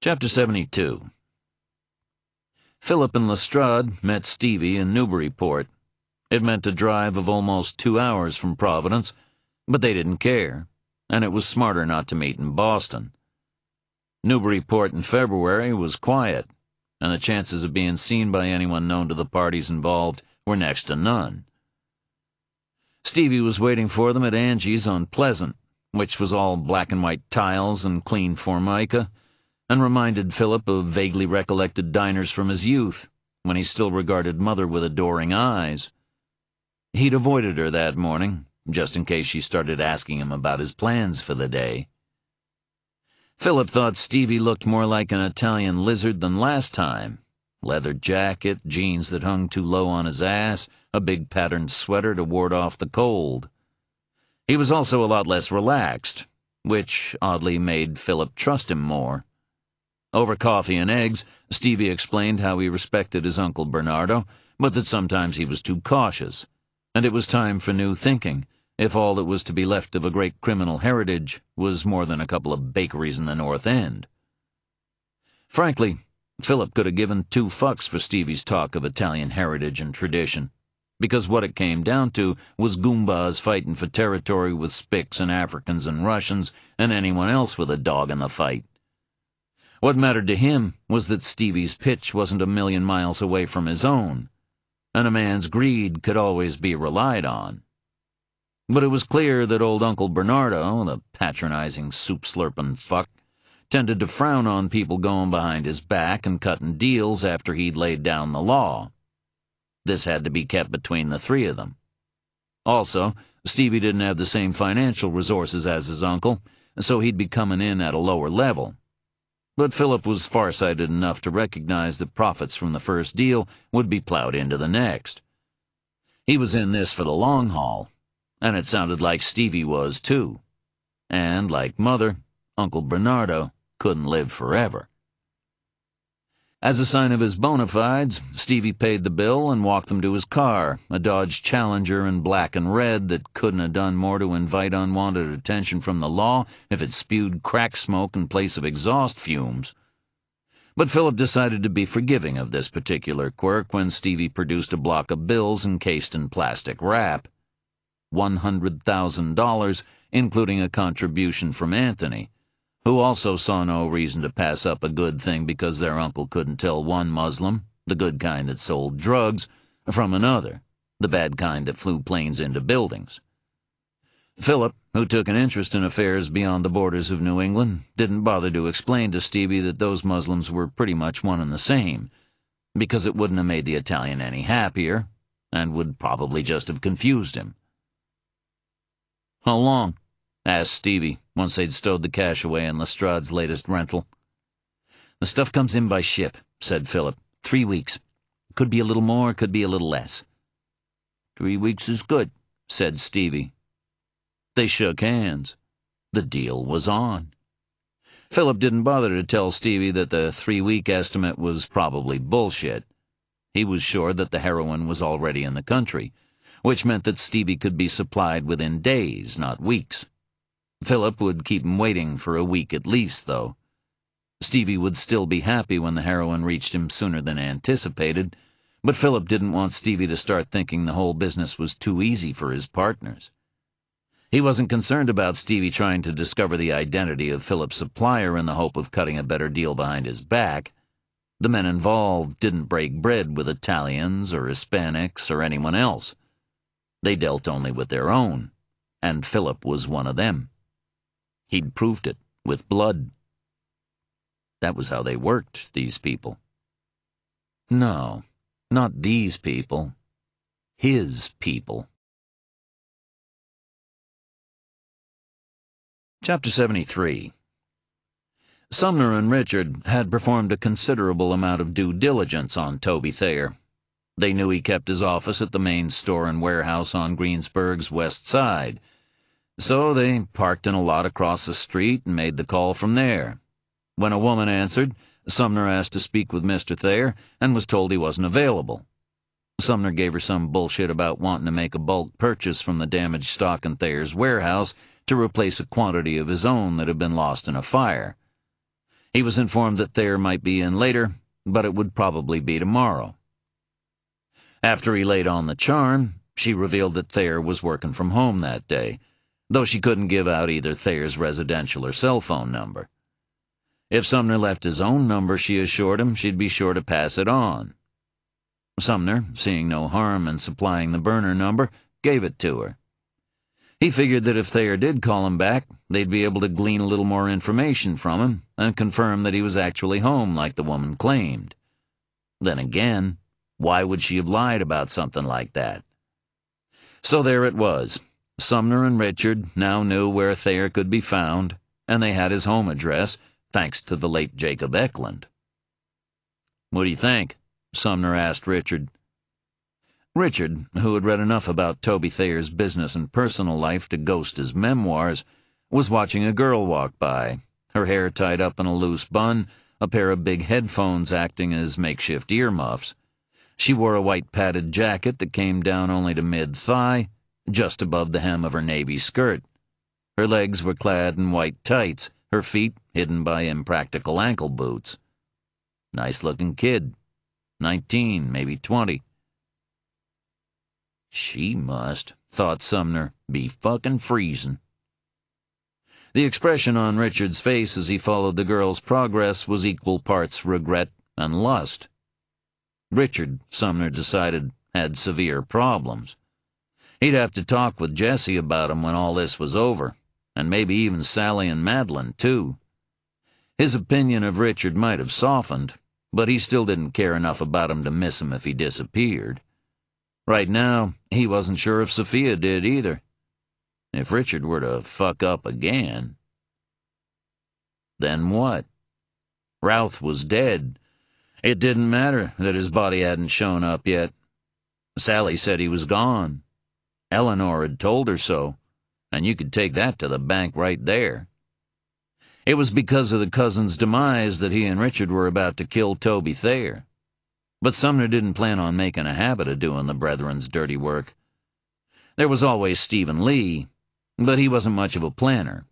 Chapter 72. Philip and Lestrade met Stevie in Newburyport. It meant a drive of almost 2 hours from Providence, but they didn't care, and it was smarter not to meet in Boston. Newburyport in February was quiet, and the chances of being seen by anyone known to the parties involved were next to none. Stevie was waiting for them at Angie's on Pleasant, which was all black and white tiles and clean formica, and reminded Philip of vaguely recollected diners from his youth, when he still regarded Mother with adoring eyes. He'd avoided her that morning, just in case she started asking him about his plans for the day. Philip thought Stevie looked more like an Italian lizard than last time. Leather jacket, jeans that hung too low on his ass, a big patterned sweater to ward off the cold. He was also a lot less relaxed, which oddly made Philip trust him more. Over coffee and eggs, Stevie explained how he respected his Uncle Bernardo, but that sometimes he was too cautious, and it was time for new thinking, if all that was to be left of a great criminal heritage was more than a couple of bakeries in the North End. Frankly, Philip could have given two fucks for Stevie's talk of Italian heritage and tradition, because what it came down to was Goombas fighting for territory with Spics and Africans and Russians and anyone else with a dog in the fight. What mattered to him was that Stevie's pitch wasn't a million miles away from his own, and a man's greed could always be relied on. But it was clear that old Uncle Bernardo, the patronizing soup-slurping fuck, tended to frown on people going behind his back and cutting deals after he'd laid down the law. This had to be kept between the three of them. Also, Stevie didn't have the same financial resources as his uncle, so he'd be coming in at a lower level. But Philip was farsighted enough to recognize that profits from the first deal would be plowed into the next. He was in this for the long haul, and it sounded like Stevie was too. And, like Mother, Uncle Bernardo couldn't live forever. As a sign of his bona fides, Stevie paid the bill and walked them to his car, a Dodge Challenger in black and red that couldn't have done more to invite unwanted attention from the law if it spewed crack smoke in place of exhaust fumes. But Philip decided to be forgiving of this particular quirk when Stevie produced a block of bills encased in plastic wrap. $100,000, including a contribution from Anthony, who also saw no reason to pass up a good thing because their uncle couldn't tell one Muslim, the good kind that sold drugs, from another, the bad kind that flew planes into buildings. Philip, who took an interest in affairs beyond the borders of New England, didn't bother to explain to Stevie that those Muslims were pretty much one and the same, because it wouldn't have made the Italian any happier, and would probably just have confused him. "How long?" asked Stevie, once they'd stowed the cash away in Lestrade's latest rental. "The stuff comes in by ship," said Philip. 3 weeks. Could be a little more, could be a little less." 3 weeks is good," said Stevie. They shook hands. The deal was on. Philip didn't bother to tell Stevie that the 3-week estimate was probably bullshit. He was sure that the heroin was already in the country, which meant that Stevie could be supplied within days, not weeks. Philip would keep him waiting for a week at least, though. Stevie would still be happy when the heroin reached him sooner than anticipated, but Philip didn't want Stevie to start thinking the whole business was too easy for his partners. He wasn't concerned about Stevie trying to discover the identity of Philip's supplier in the hope of cutting a better deal behind his back. The men involved didn't break bread with Italians or Hispanics or anyone else. They dealt only with their own, and Philip was one of them. He'd proved it with blood. That was how they worked, these people. No, not these people. His people. Chapter 73. Sumner and Richard had performed a considerable amount of due diligence on Toby Thayer. They knew he kept his office at the main store and warehouse on Greensburg's west side, so they parked in a lot across the street and made the call from there. When a woman answered, Sumner asked to speak with Mr. Thayer and was told he wasn't available. Sumner gave her some bullshit about wanting to make a bulk purchase from the damaged stock in Thayer's warehouse to replace a quantity of his own that had been lost in a fire. He was informed that Thayer might be in later, but it would probably be tomorrow. After he laid on the charm, she revealed that Thayer was working from home that day, though she couldn't give out either Thayer's residential or cell phone number. If Sumner left his own number, she assured him she'd be sure to pass it on. Sumner, seeing no harm in supplying the burner number, gave it to her. He figured that if Thayer did call him back, they'd be able to glean a little more information from him and confirm that he was actually home like the woman claimed. Then again, why would she have lied about something like that? So there it was. Sumner and Richard now knew where Thayer could be found, and they had his home address, thanks to the late Jacob Eklund. "What do you think?" Sumner asked Richard. Richard, who had read enough about Toby Thayer's business and personal life to ghost his memoirs, was watching a girl walk by, her hair tied up in a loose bun, a pair of big headphones acting as makeshift earmuffs. She wore a white padded jacket that came down only to mid-thigh, just above the hem of her navy skirt. Her legs were clad in white tights, her feet hidden by impractical ankle boots. Nice-looking kid. 19, maybe 20. She must, thought Sumner, be fucking freezing. The expression on Richard's face as he followed the girl's progress was equal parts regret and lust. Richard, Sumner decided, had severe problems. He'd have to talk with Jessie about him when all this was over, and maybe even Sally and Madeline, too. His opinion of Richard might have softened, but he still didn't care enough about him to miss him if he disappeared. Right now, he wasn't sure if Sophia did either. If Richard were to fuck up again, then what? Routh was dead. It didn't matter that his body hadn't shown up yet. Sally said he was gone. Eleanor had told her so, and you could take that to the bank right there. It was because of the cousin's demise that he and Richard were about to kill Toby Thayer. But Sumner didn't plan on making a habit of doing the brethren's dirty work. There was always Stephen Lee, but he wasn't much of a planner.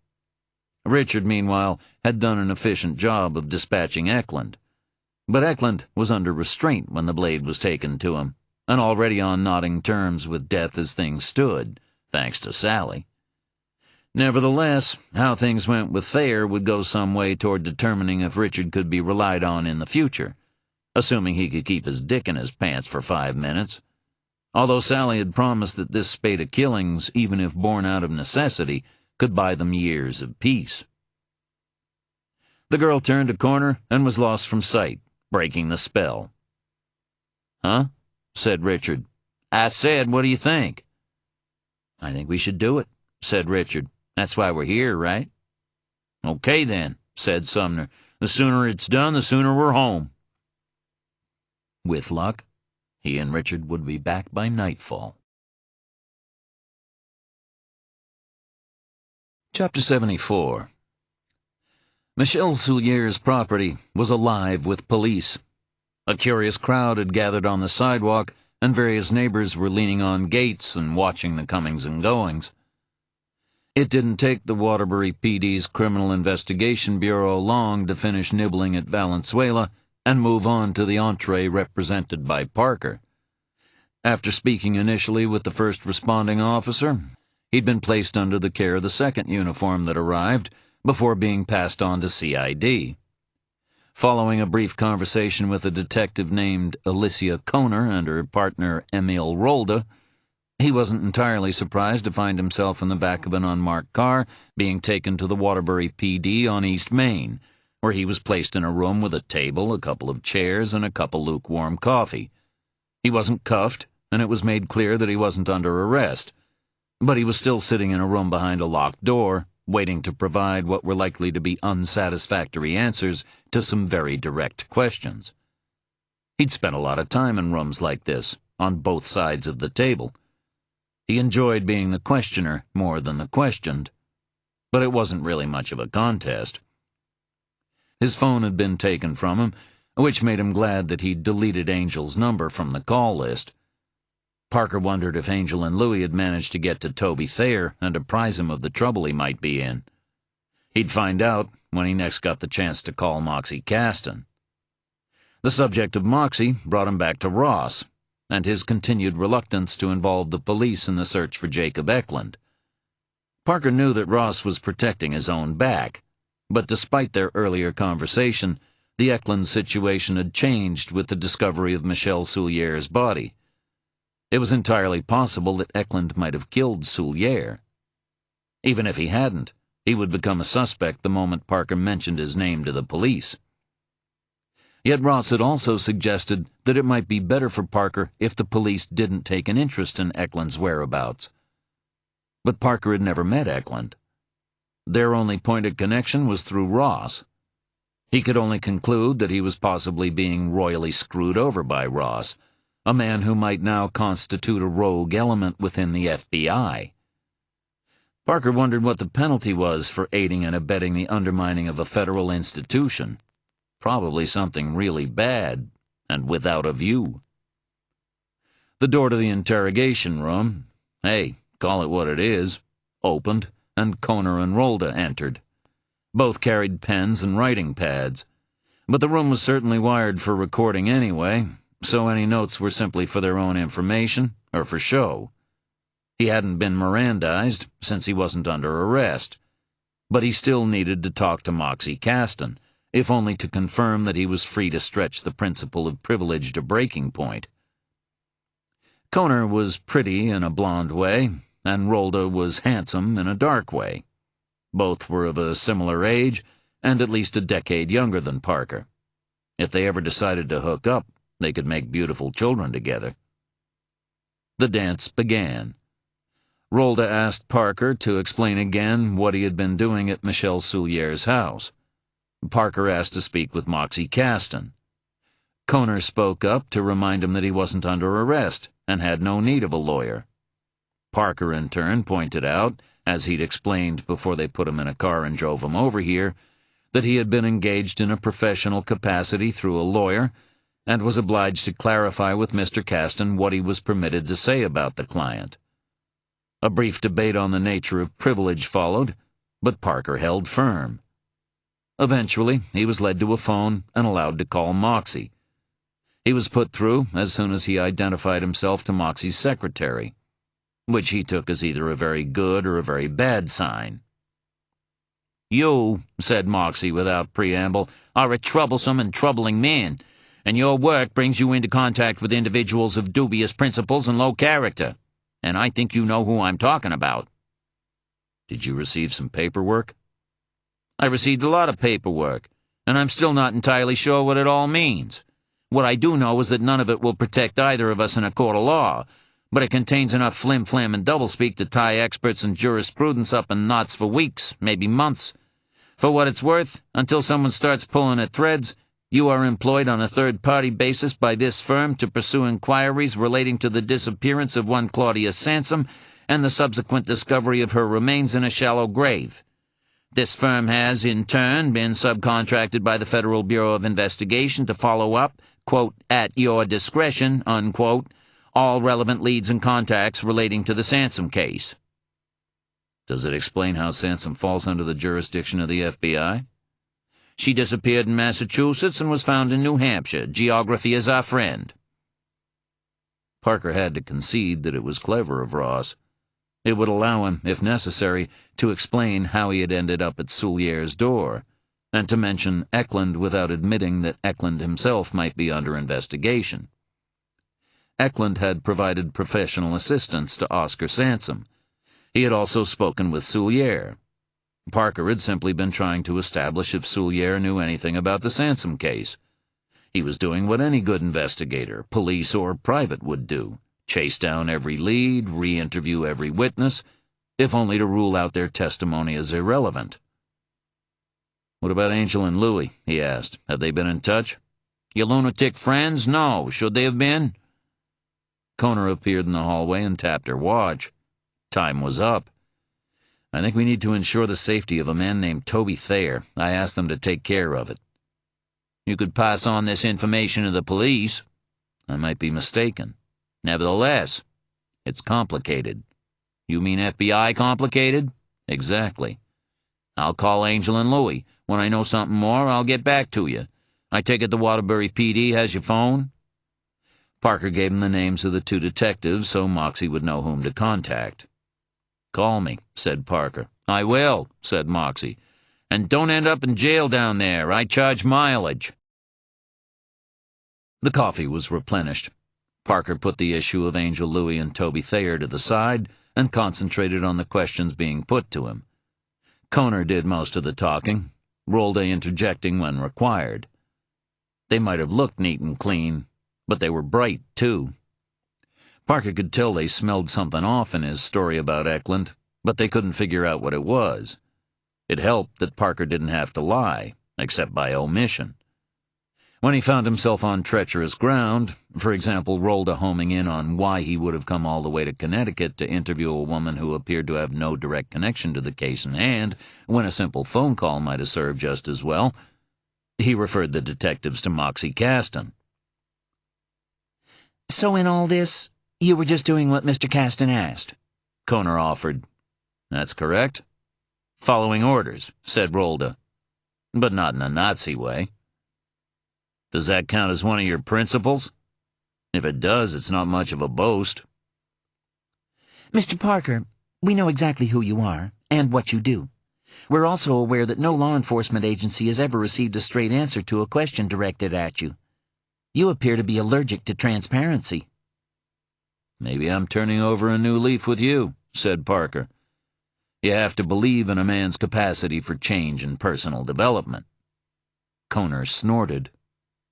Richard, meanwhile, had done an efficient job of dispatching Eklund. But Eklund was under restraint when the blade was taken to him, and already on nodding terms with death as things stood, thanks to Sally. Nevertheless, how things went with Thayer would go some way toward determining if Richard could be relied on in the future, assuming he could keep his dick in his pants for 5 minutes. Although Sally had promised that this spate of killings, even if born out of necessity, could buy them years of peace. The girl turned a corner and was lost from sight, breaking the spell. "Huh?" said Richard. "I said, what do you think?" "I think we should do it," said Richard. "That's why we're here, right?" "Okay, then," said Sumner. "The sooner it's done, the sooner we're home." With luck, he and Richard would be back by nightfall. Chapter 74. Michel Soulier's property was alive with police. A curious crowd had gathered on the sidewalk, and various neighbors were leaning on gates and watching the comings and goings. It didn't take the Waterbury PD's Criminal Investigation Bureau long to finish nibbling at Valenzuela and move on to the entree represented by Parker. After speaking initially with the first responding officer, he'd been placed under the care of the second uniform that arrived, before being passed on to CID. Following a brief conversation with a detective named Alicia Koner and her partner Emil Rolda, he wasn't entirely surprised to find himself in the back of an unmarked car being taken to the Waterbury PD on East Main, where he was placed in a room with a table, a couple of chairs, and a cup of lukewarm coffee. He wasn't cuffed, and it was made clear that he wasn't under arrest, but he was still sitting in a room behind a locked door, waiting to provide what were likely to be unsatisfactory answers to some very direct questions. He'd spent a lot of time in rooms like this, on both sides of the table. He enjoyed being the questioner more than the questioned, but it wasn't really much of a contest. His phone had been taken from him, which made him glad that he'd deleted Angel's number from the call list. Parker wondered if Angel and Louie had managed to get to Toby Thayer and apprise him of the trouble he might be in. He'd find out when he next got the chance to call Moxie Caston. The subject of Moxie brought him back to Ross, and his continued reluctance to involve the police in the search for Jacob Eklund. Parker knew that Ross was protecting his own back, but despite their earlier conversation, the Eklund situation had changed with the discovery of Michel Soulier's body. It was entirely possible that Eklund might have killed Soulier. Even if he hadn't, he would become a suspect the moment Parker mentioned his name to the police. Yet Ross had also suggested that it might be better for Parker if the police didn't take an interest in Eklund's whereabouts. But Parker had never met Eklund. Their only point of connection was through Ross. He could only conclude that he was possibly being royally screwed over by Ross, a man who might now constitute a rogue element within the FBI. Parker wondered what the penalty was for aiding and abetting the undermining of a federal institution. Probably something really bad, and without a view. The door to the interrogation room, hey, call it what it is, opened, and Koner and Rolda entered. Both carried pens and writing pads. But the room was certainly wired for recording anyway, so any notes were simply for their own information, or for show. He hadn't been Mirandized, since he wasn't under arrest. But he still needed to talk to Moxie Caston, if only to confirm that he was free to stretch the principle of privilege to breaking point. Koner was pretty in a blonde way, and Rolda was handsome in a dark way. Both were of a similar age, and at least a decade younger than Parker. If they ever decided to hook up, they could make beautiful children together. The dance began. Rolda asked Parker to explain again what he had been doing at Michelle Soulier's house. Parker asked to speak with Moxie Caston. Koner spoke up to remind him that he wasn't under arrest and had no need of a lawyer. Parker, in turn, pointed out, as he'd explained before they put him in a car and drove him over here, that he had been engaged in a professional capacity through a lawyer and was obliged to clarify with Mr. Caston what he was permitted to say about the client. A brief debate on the nature of privilege followed, but Parker held firm. Eventually, he was led to a phone and allowed to call Moxie. He was put through as soon as he identified himself to Moxie's secretary, which he took as either a very good or a very bad sign. "You," said Moxie without preamble, "are a troublesome and troubling man, and your work brings you into contact with individuals of dubious principles and low character, and I think you know who I'm talking about." "Did you receive some paperwork?" "I received a lot of paperwork, and I'm still not entirely sure what it all means. What I do know is that none of it will protect either of us in a court of law, but it contains enough flim-flam and doublespeak to tie experts in jurisprudence up in knots for weeks, maybe months. For what it's worth, until someone starts pulling at threads, you are employed on a third-party basis by this firm to pursue inquiries relating to the disappearance of one Claudia Sansom and the subsequent discovery of her remains in a shallow grave. This firm has, in turn, been subcontracted by the Federal Bureau of Investigation to follow up, quote, at your discretion, unquote, all relevant leads and contacts relating to the Sansom case." "Does it explain how Sansom falls under the jurisdiction of the FBI?" "She disappeared in Massachusetts and was found in New Hampshire. Geography is our friend." Parker had to concede that it was clever of Ross. It would allow him, if necessary, to explain how he had ended up at Soulier's door, and to mention Eklund without admitting that Eklund himself might be under investigation. Eklund had provided professional assistance to Oscar Sansom. He had also spoken with Soulier. Parker had simply been trying to establish if Soulier knew anything about the Sansom case. He was doing what any good investigator, police or private, would do: chase down every lead, re-interview every witness, if only to rule out their testimony as irrelevant. "What about Angel and Louie?" he asked. "Have they been in touch?" "Your lunatic friends? No. Should they have been?" Koner appeared in the hallway and tapped her watch. Time was up. "I think we need to ensure the safety of a man named Toby Thayer. I asked them to take care of it." "You could pass on this information to the police." "I might be mistaken." "Nevertheless." "It's complicated." "You mean FBI complicated?" "Exactly." "I'll call Angel and Louie. When I know something more, I'll get back to you. I take it the Waterbury PD has your phone?" Parker gave him the names of the two detectives so Moxie would know whom to contact. "Call me," said Parker. "I will," said Moxie. "And don't end up in jail down there. I charge mileage." The coffee was replenished. Parker put the issue of Angel Louie and Toby Thayer to the side and concentrated on the questions being put to him. Koner did most of the talking, Rolda interjecting when required. They might have looked neat and clean, but they were bright, too. Parker could tell they smelled something off in his story about Eklund, but they couldn't figure out what it was. It helped that Parker didn't have to lie, except by omission. When he found himself on treacherous ground, for example, Rolda homing in on why he would have come all the way to Connecticut to interview a woman who appeared to have no direct connection to the case in hand, when a simple phone call might have served just as well, he referred the detectives to Moxie Caston. "So in all this, you were just doing what Mr. Caston asked?" Koner offered. That's correct. Following orders, said Rolda. But not in a Nazi way. Does that count as one of your principles? If it does, it's not much of a boast. Mr. Parker, we know exactly who you are and what you do. We're also aware that no law enforcement agency has ever received a straight answer to a question directed at you. You appear to be allergic to transparency. Maybe I'm turning over a new leaf with you, said Parker. You have to believe in a man's capacity for change and personal development. Koner snorted.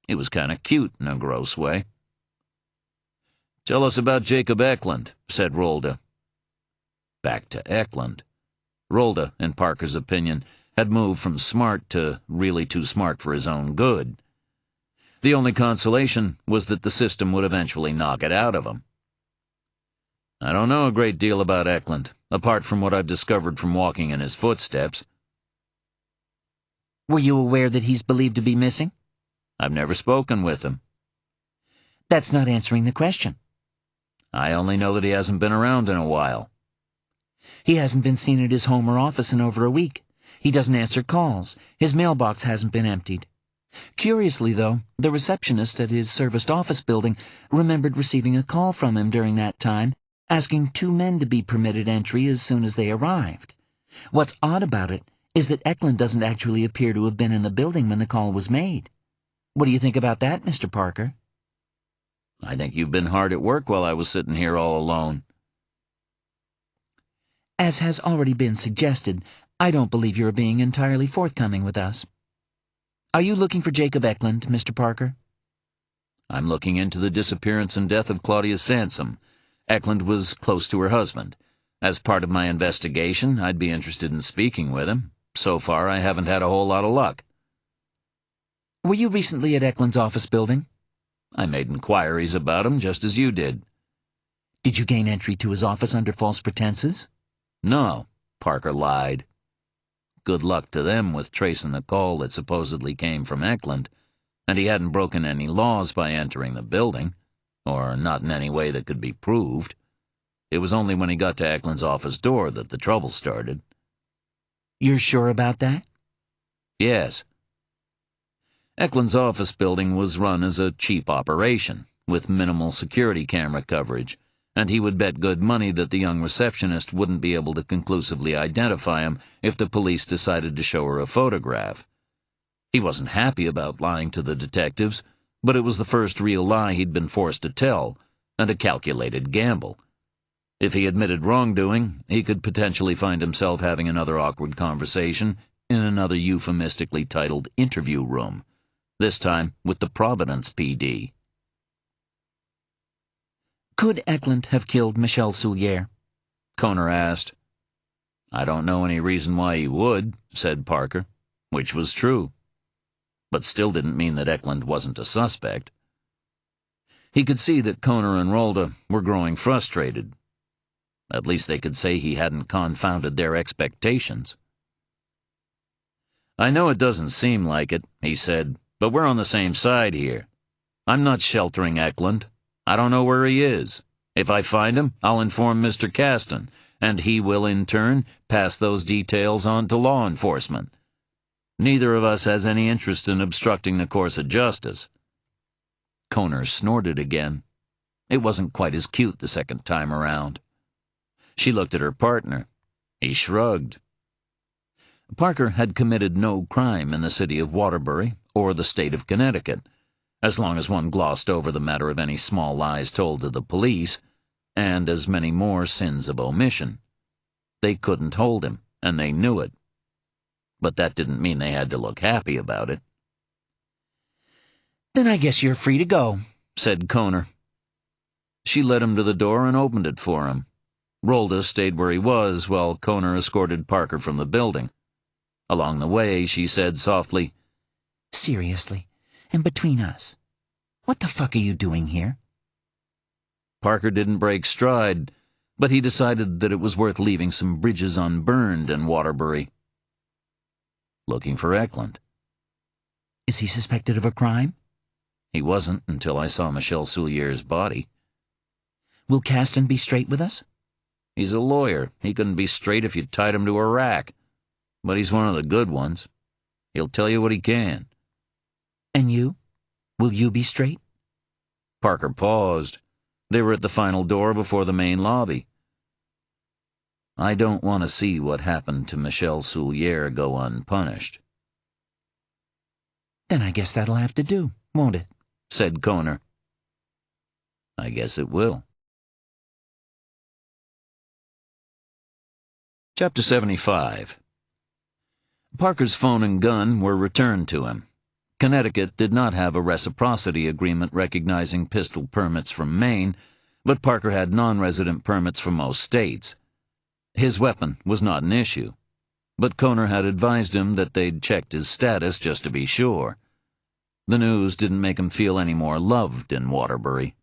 It was kind of cute in a gross way. Tell us about Jacob Eklund, said Rolda. Back to Eklund. Rolda, in Parker's opinion, had moved from smart to really too smart for his own good. The only consolation was that the system would eventually knock it out of him. I don't know a great deal about Eklund, apart from what I've discovered from walking in his footsteps. Were you aware that he's believed to be missing? I've never spoken with him. That's not answering the question. I only know that he hasn't been around in a while. He hasn't been seen at his home or office in over a week. He doesn't answer calls. His mailbox hasn't been emptied. Curiously, though, the receptionist at his serviced office building remembered receiving a call from him during that time, asking 2 men to be permitted entry as soon as they arrived. What's odd about it is that Eklund doesn't actually appear to have been in the building when the call was made. What do you think about that, Mr. Parker? I think you've been hard at work while I was sitting here all alone. As has already been suggested, I don't believe you're being entirely forthcoming with us. Are you looking for Jacob Eklund, Mr. Parker? I'm looking into the disappearance and death of Claudia Sansom. Eklund was close to her husband. As part of my investigation, I'd be interested in speaking with him. So far, I haven't had a whole lot of luck. Were you recently at Eklund's office building? I made inquiries about him, just as you did. Did you gain entry to his office under false pretenses? No, Parker lied. Good luck to them with tracing the call that supposedly came from Eklund, and he hadn't broken any laws by entering the building, or not in any way that could be proved. It was only when he got to Eklund's office door that the trouble started. You're sure about that? Yes. Eklund's office building was run as a cheap operation, with minimal security camera coverage, and he would bet good money that the young receptionist wouldn't be able to conclusively identify him if the police decided to show her a photograph. He wasn't happy about lying to the detectives, but it was the first real lie he'd been forced to tell, and a calculated gamble. If he admitted wrongdoing, he could potentially find himself having another awkward conversation in another euphemistically titled interview room, this time with the Providence PD. Could Eklund have killed Michelle Soulier? Koner asked. I don't know any reason why he would, said Parker, which was true, but still didn't mean that Eklund wasn't a suspect. He could see that Koner and Rolda were growing frustrated. At least they could say he hadn't confounded their expectations. I know it doesn't seem like it, he said, but we're on the same side here. I'm not sheltering Eklund. I don't know where he is. If I find him, I'll inform Mr. Caston, and he will, in turn, pass those details on to law enforcement. Neither of us has any interest in obstructing the course of justice. Koner snorted again. It wasn't quite as cute the second time around. She looked at her partner. He shrugged. Parker had committed no crime in the city of Waterbury or the state of Connecticut, as long as one glossed over the matter of any small lies told to the police, and as many more sins of omission. They couldn't hold him, and they knew it. But that didn't mean they had to look happy about it. Then I guess you're free to go, said Koner. She led him to the door and opened it for him. Rolda stayed where he was while Koner escorted Parker from the building. Along the way, she said softly, Seriously, and between us, what the fuck are you doing here? Parker didn't break stride, but he decided that it was worth leaving some bridges unburned in Waterbury. Looking for Eklund. Is he suspected of a crime? He wasn't until I saw Michelle Soulier's body. Will Caston be straight with us? He's a lawyer. He couldn't be straight if you tied him to a rack. But he's one of the good ones. He'll tell you what he can. And you? Will you be straight? Parker paused. They were at the final door before the main lobby. I don't want to see what happened to Michelle Soulier go unpunished. Then I guess that'll have to do, won't it? Said Koner. I guess it will. Chapter 75. Parker's phone and gun were returned to him. Connecticut did not have a reciprocity agreement recognizing pistol permits from Maine, but Parker had non-resident permits from most states. His weapon was not an issue, but Koner had advised him that they'd checked his status just to be sure. The news didn't make him feel any more loved in Waterbury.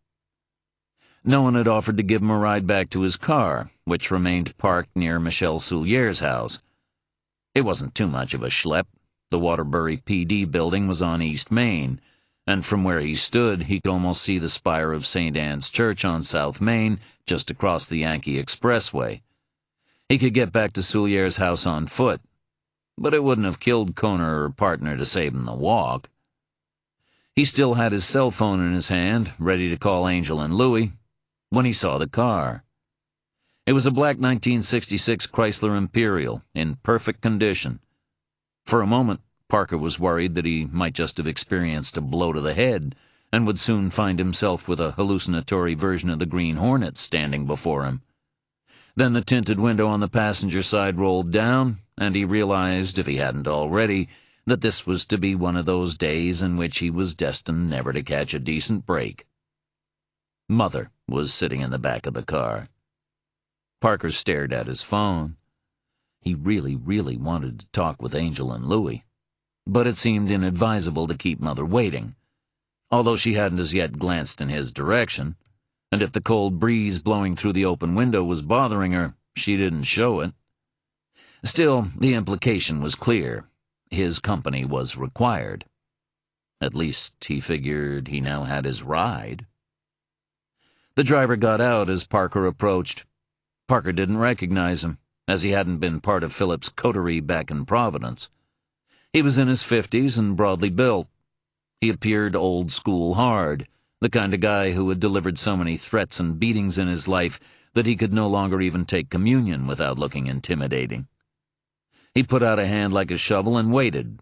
No one had offered to give him a ride back to his car, which remained parked near Michelle Soulier's house. It wasn't too much of a schlep. The Waterbury PD building was on East Main, and from where he stood he could almost see the spire of St. Anne's Church on South Main just across the Yankee Expressway. He could get back to Soulier's house on foot, but it wouldn't have killed Koner or partner to save him the walk. He still had his cell phone in his hand, ready to call Angel and Louie, when he saw the car. It was a black 1966 Chrysler Imperial, in perfect condition. For a moment, Parker was worried that he might just have experienced a blow to the head, and would soon find himself with a hallucinatory version of the Green Hornet standing before him. Then the tinted window on the passenger side rolled down, and he realized, if he hadn't already, that this was to be one of those days in which he was destined never to catch a decent break. Mother was sitting in the back of the car. Parker stared at his phone. He really wanted to talk with Angel and Louie, but it seemed inadvisable to keep Mother waiting, although she hadn't as yet glanced in his direction, and if the cold breeze blowing through the open window was bothering her, she didn't show it. Still, the implication was clear. His company was required. At least, he figured, he now had his ride. The driver got out as Parker approached. Parker didn't recognize him, as he hadn't been part of Philip's coterie back in Providence. He was in his 50s and broadly built. He appeared old-school hard, the kind of guy who had delivered so many threats and beatings in his life that he could no longer even take communion without looking intimidating. He put out a hand like a shovel and waited.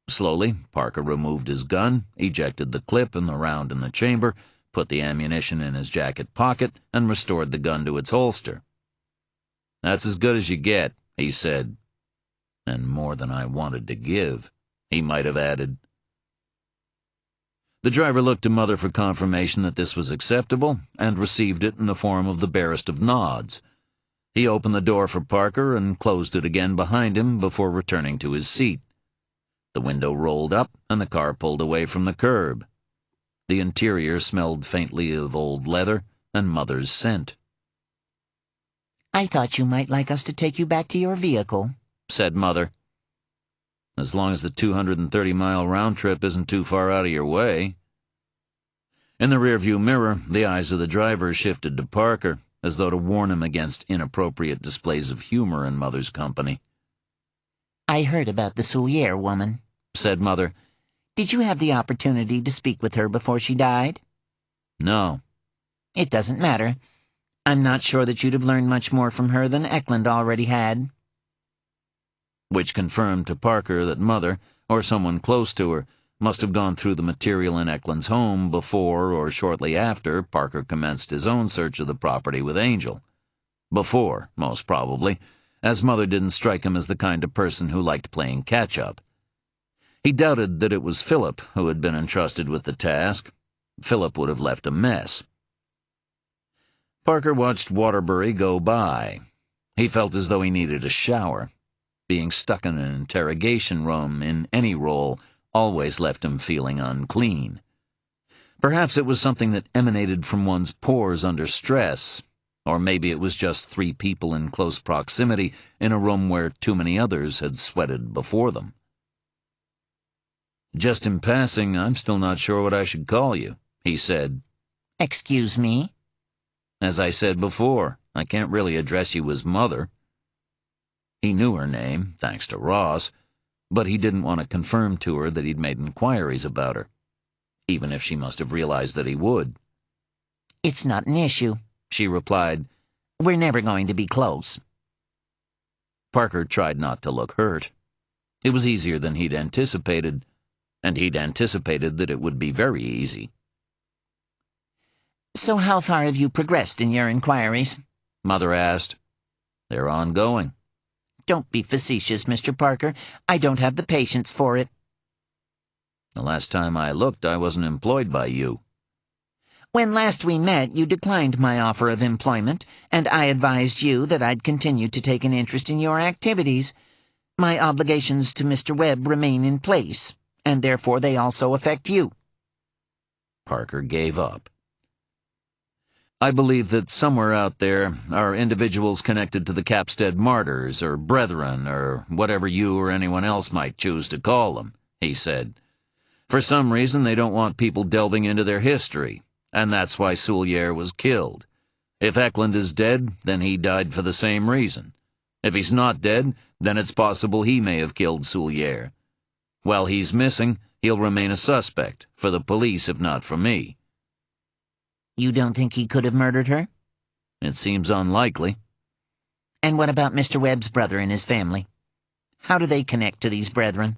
Slowly, Parker removed his gun, ejected the clip and the round in the chamber, put the ammunition in his jacket pocket, and restored the gun to its holster. "That's as good as you get," he said. "And more than I wanted to give," he might have added. The driver looked to Mother for confirmation that this was acceptable, and received it in the form of the barest of nods. He opened the door for Parker and closed it again behind him before returning to his seat. The window rolled up, and the car pulled away from the curb. The interior smelled faintly of old leather and Mother's scent. I thought you might like us to take you back to your vehicle, said Mother. As long as the 230-mile round trip isn't too far out of your way. In the rearview mirror, the eyes of the driver shifted to Parker, as though to warn him against inappropriate displays of humor in Mother's company. I heard about the Soulier woman, said Mother. Did you have the opportunity to speak with her before she died? No. It doesn't matter. I'm not sure that you'd have learned much more from her than Eklund already had. Which confirmed to Parker that Mother, or someone close to her, must have gone through the material in Eklund's home before or shortly after Parker commenced his own search of the property with Angel. Before, most probably, as Mother didn't strike him as the kind of person who liked playing catch-up. He doubted that it was Philip who had been entrusted with the task. Philip would have left a mess. Parker watched Waterbury go by. He felt as though he needed a shower. Being stuck in an interrogation room in any role always left him feeling unclean. Perhaps it was something that emanated from one's pores under stress, or maybe it was just 3 people in close proximity in a room where too many others had sweated before them. Just in passing, I'm still not sure what I should call you, he said. Excuse me? As I said before, I can't really address you as Mother." He knew her name, thanks to Ross, but he didn't want to confirm to her that he'd made inquiries about her, even if she must have realized that he would. "It's not an issue," she replied. "We're never going to be close." Parker tried not to look hurt. It was easier than he'd anticipated, and he'd anticipated that it would be very easy. "So how far have you progressed in your inquiries?" Mother asked. "They're ongoing." "Don't be facetious, Mr. Parker. I don't have the patience for it." "The last time I looked, I wasn't employed by you." "When last we met, you declined my offer of employment, and I advised you that I'd continue to take an interest in your activities. My obligations to Mr. Webb remain in place, and therefore they also affect you." Parker gave up. "I believe that somewhere out there are individuals connected to the Capstead martyrs, or brethren, or whatever you or anyone else might choose to call them," he said. "For some reason, they don't want people delving into their history, and that's why Soulier was killed. If Eklund is dead, then he died for the same reason. If he's not dead, then it's possible he may have killed Soulier. While he's missing, he'll remain a suspect, for the police if not for me." "You don't think he could have murdered her?" "It seems unlikely." "And what about Mr. Webb's brother and his family? How do they connect to these brethren?"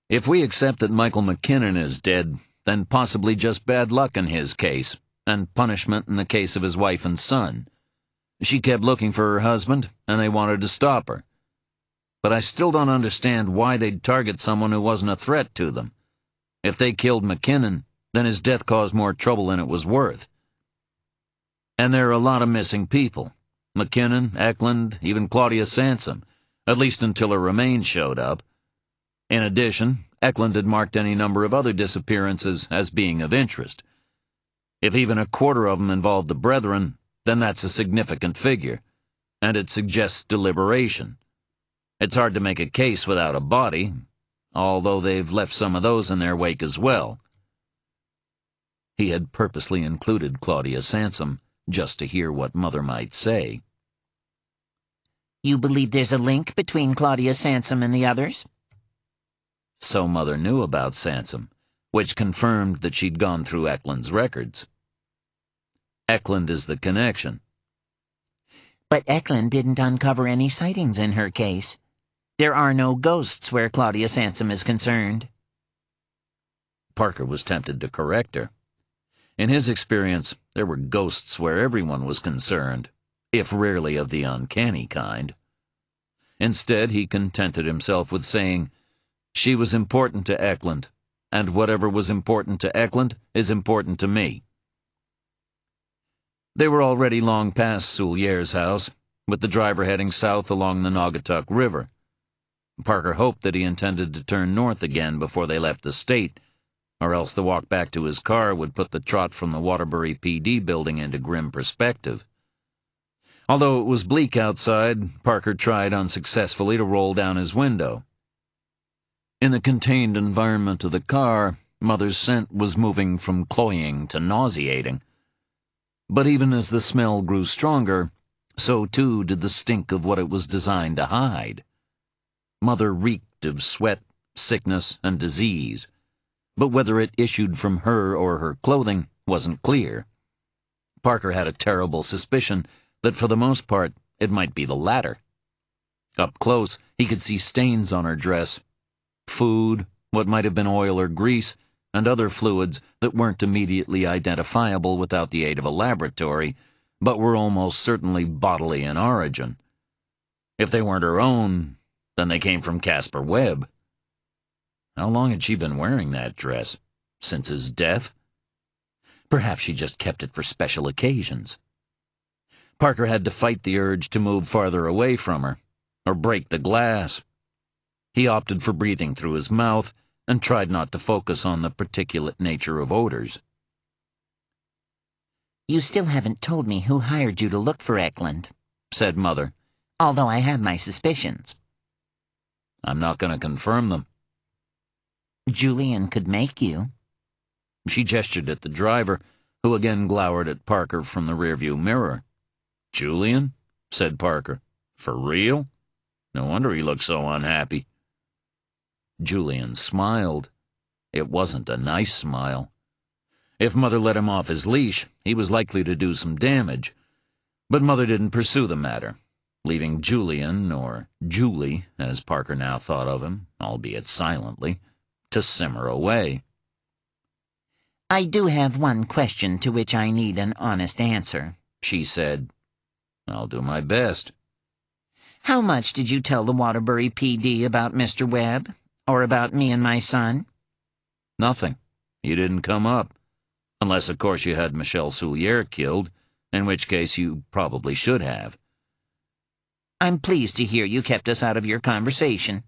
"If we accept that Michael McKinnon is dead, then possibly just bad luck in his case, and punishment in the case of his wife and son. She kept looking for her husband, and they wanted to stop her. But I still don't understand why they'd target someone who wasn't a threat to them. If they killed McKinnon, then his death caused more trouble than it was worth. And there are a lot of missing people. McKinnon, Eklund, even Claudia Sansom, at least until her remains showed up. In addition, Eklund had marked any number of other disappearances as being of interest. If even a quarter of them involved the brethren, then that's a significant figure, and it suggests deliberation. It's hard to make a case without a body, although they've left some of those in their wake as well." He had purposely included Claudia Sansom just to hear what Mother might say. "You believe there's a link between Claudia Sansom and the others?" So Mother knew about Sansom, which confirmed that she'd gone through Eklund's records. Eklund is the connection. "But Eklund didn't uncover any sightings in her case. There are no ghosts where Claudia Sansom is concerned." Parker was tempted to correct her. In his experience, there were ghosts where everyone was concerned, if rarely of the uncanny kind. Instead, he contented himself with saying, "She was important to Eklund, and whatever was important to Eklund is important to me." They were already long past Soulier's house, with the driver heading south along the Naugatuck River. Parker hoped that he intended to turn north again before they left the state, or else the walk back to his car would put the trot from the Waterbury PD building into grim perspective. Although it was bleak outside, Parker tried unsuccessfully to roll down his window. In the contained environment of the car, Mother's scent was moving from cloying to nauseating. But even as the smell grew stronger, so too did the stink of what it was designed to hide. Mother reeked of sweat, sickness, and disease, but whether it issued from her or her clothing wasn't clear. Parker had a terrible suspicion that for the most part it might be the latter. Up close, he could see stains on her dress, food, what might have been oil or grease, and other fluids that weren't immediately identifiable without the aid of a laboratory, but were almost certainly bodily in origin. If they weren't her own, then they came from Caspar Webb. How long had she been wearing that dress? Since his death? Perhaps she just kept it for special occasions. Parker had to fight the urge to move farther away from her, or break the glass. He opted for breathing through his mouth and tried not to focus on the particulate nature of odors. "You still haven't told me who hired you to look for Eklund," said Mother, "although I have my suspicions." "I'm not going to confirm them." "Julian could make you." She gestured at the driver, who again glowered at Parker from the rearview mirror. "Julian?" said Parker. "For real? No wonder he looked so unhappy." Julian smiled. It wasn't a nice smile. If Mother let him off his leash, he was likely to do some damage. But Mother didn't pursue the matter, leaving Julian, or Julie, as Parker now thought of him, albeit silently, to simmer away. "I do have one question to which I need an honest answer," she said. "I'll do my best." "How much did you tell the Waterbury PD about Mr. Webb? Or about me and my son?" "Nothing. You didn't come up. Unless, of course, you had Michelle Soulier killed, in which case you probably should have." "I'm pleased to hear you kept us out of your conversation."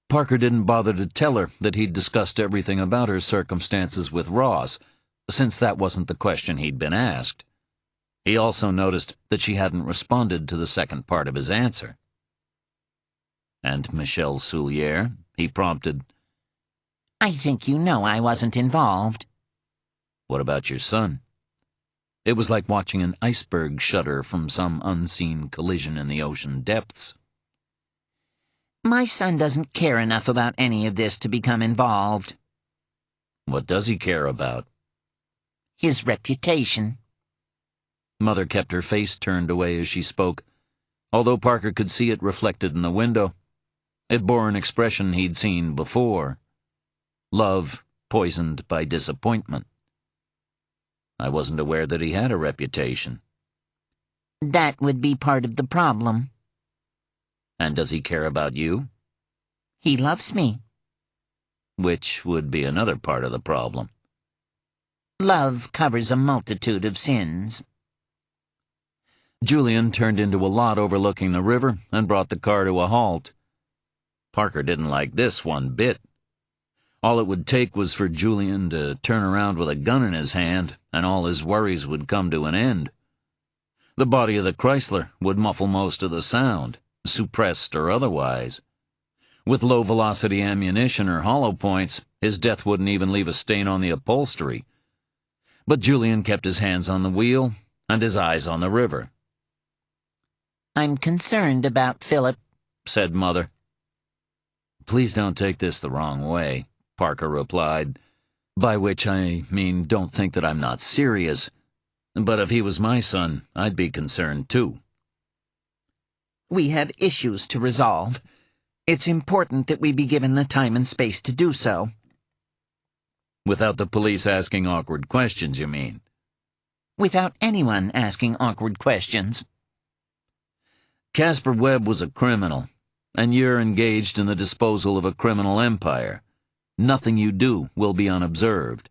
Parker didn't bother to tell her that he'd discussed everything about her circumstances with Ross, since that wasn't the question he'd been asked. He also noticed that she hadn't responded to the second part of his answer. "And Michelle Soulier?" he prompted. "I think you know I wasn't involved." "What about your son?" It was like watching an iceberg shudder from some unseen collision in the ocean depths. "My son doesn't care enough about any of this to become involved." "What does he care about?" "His reputation." Mother kept her face turned away as she spoke, although Parker could see it reflected in the window. It bore an expression he'd seen before. Love poisoned by disappointment. "I wasn't aware that he had a reputation." "That would be part of the problem." "And does he care about you?" "He loves me." "Which would be another part of the problem." "Love covers a multitude of sins." Julian turned into a lot overlooking the river and brought the car to a halt. Parker didn't like this one bit. All it would take was for Julian to turn around with a gun in his hand, and all his worries would come to an end. The body of the Chrysler would muffle most of the sound, suppressed or otherwise. With low-velocity ammunition or hollow points, his death wouldn't even leave a stain on the upholstery. But Julian kept his hands on the wheel and his eyes on the river. "I'm concerned about Philip," said Mother. "Please don't take this the wrong way," Parker replied, "by which I mean don't think that I'm not serious. But if he was my son, I'd be concerned too." "We have issues to resolve. It's important that we be given the time and space to do so." "Without the police asking awkward questions, you mean?" "Without anyone asking awkward questions." "Caspar Webb was a criminal, and you're engaged in the disposal of a criminal empire. Nothing you do will be unobserved.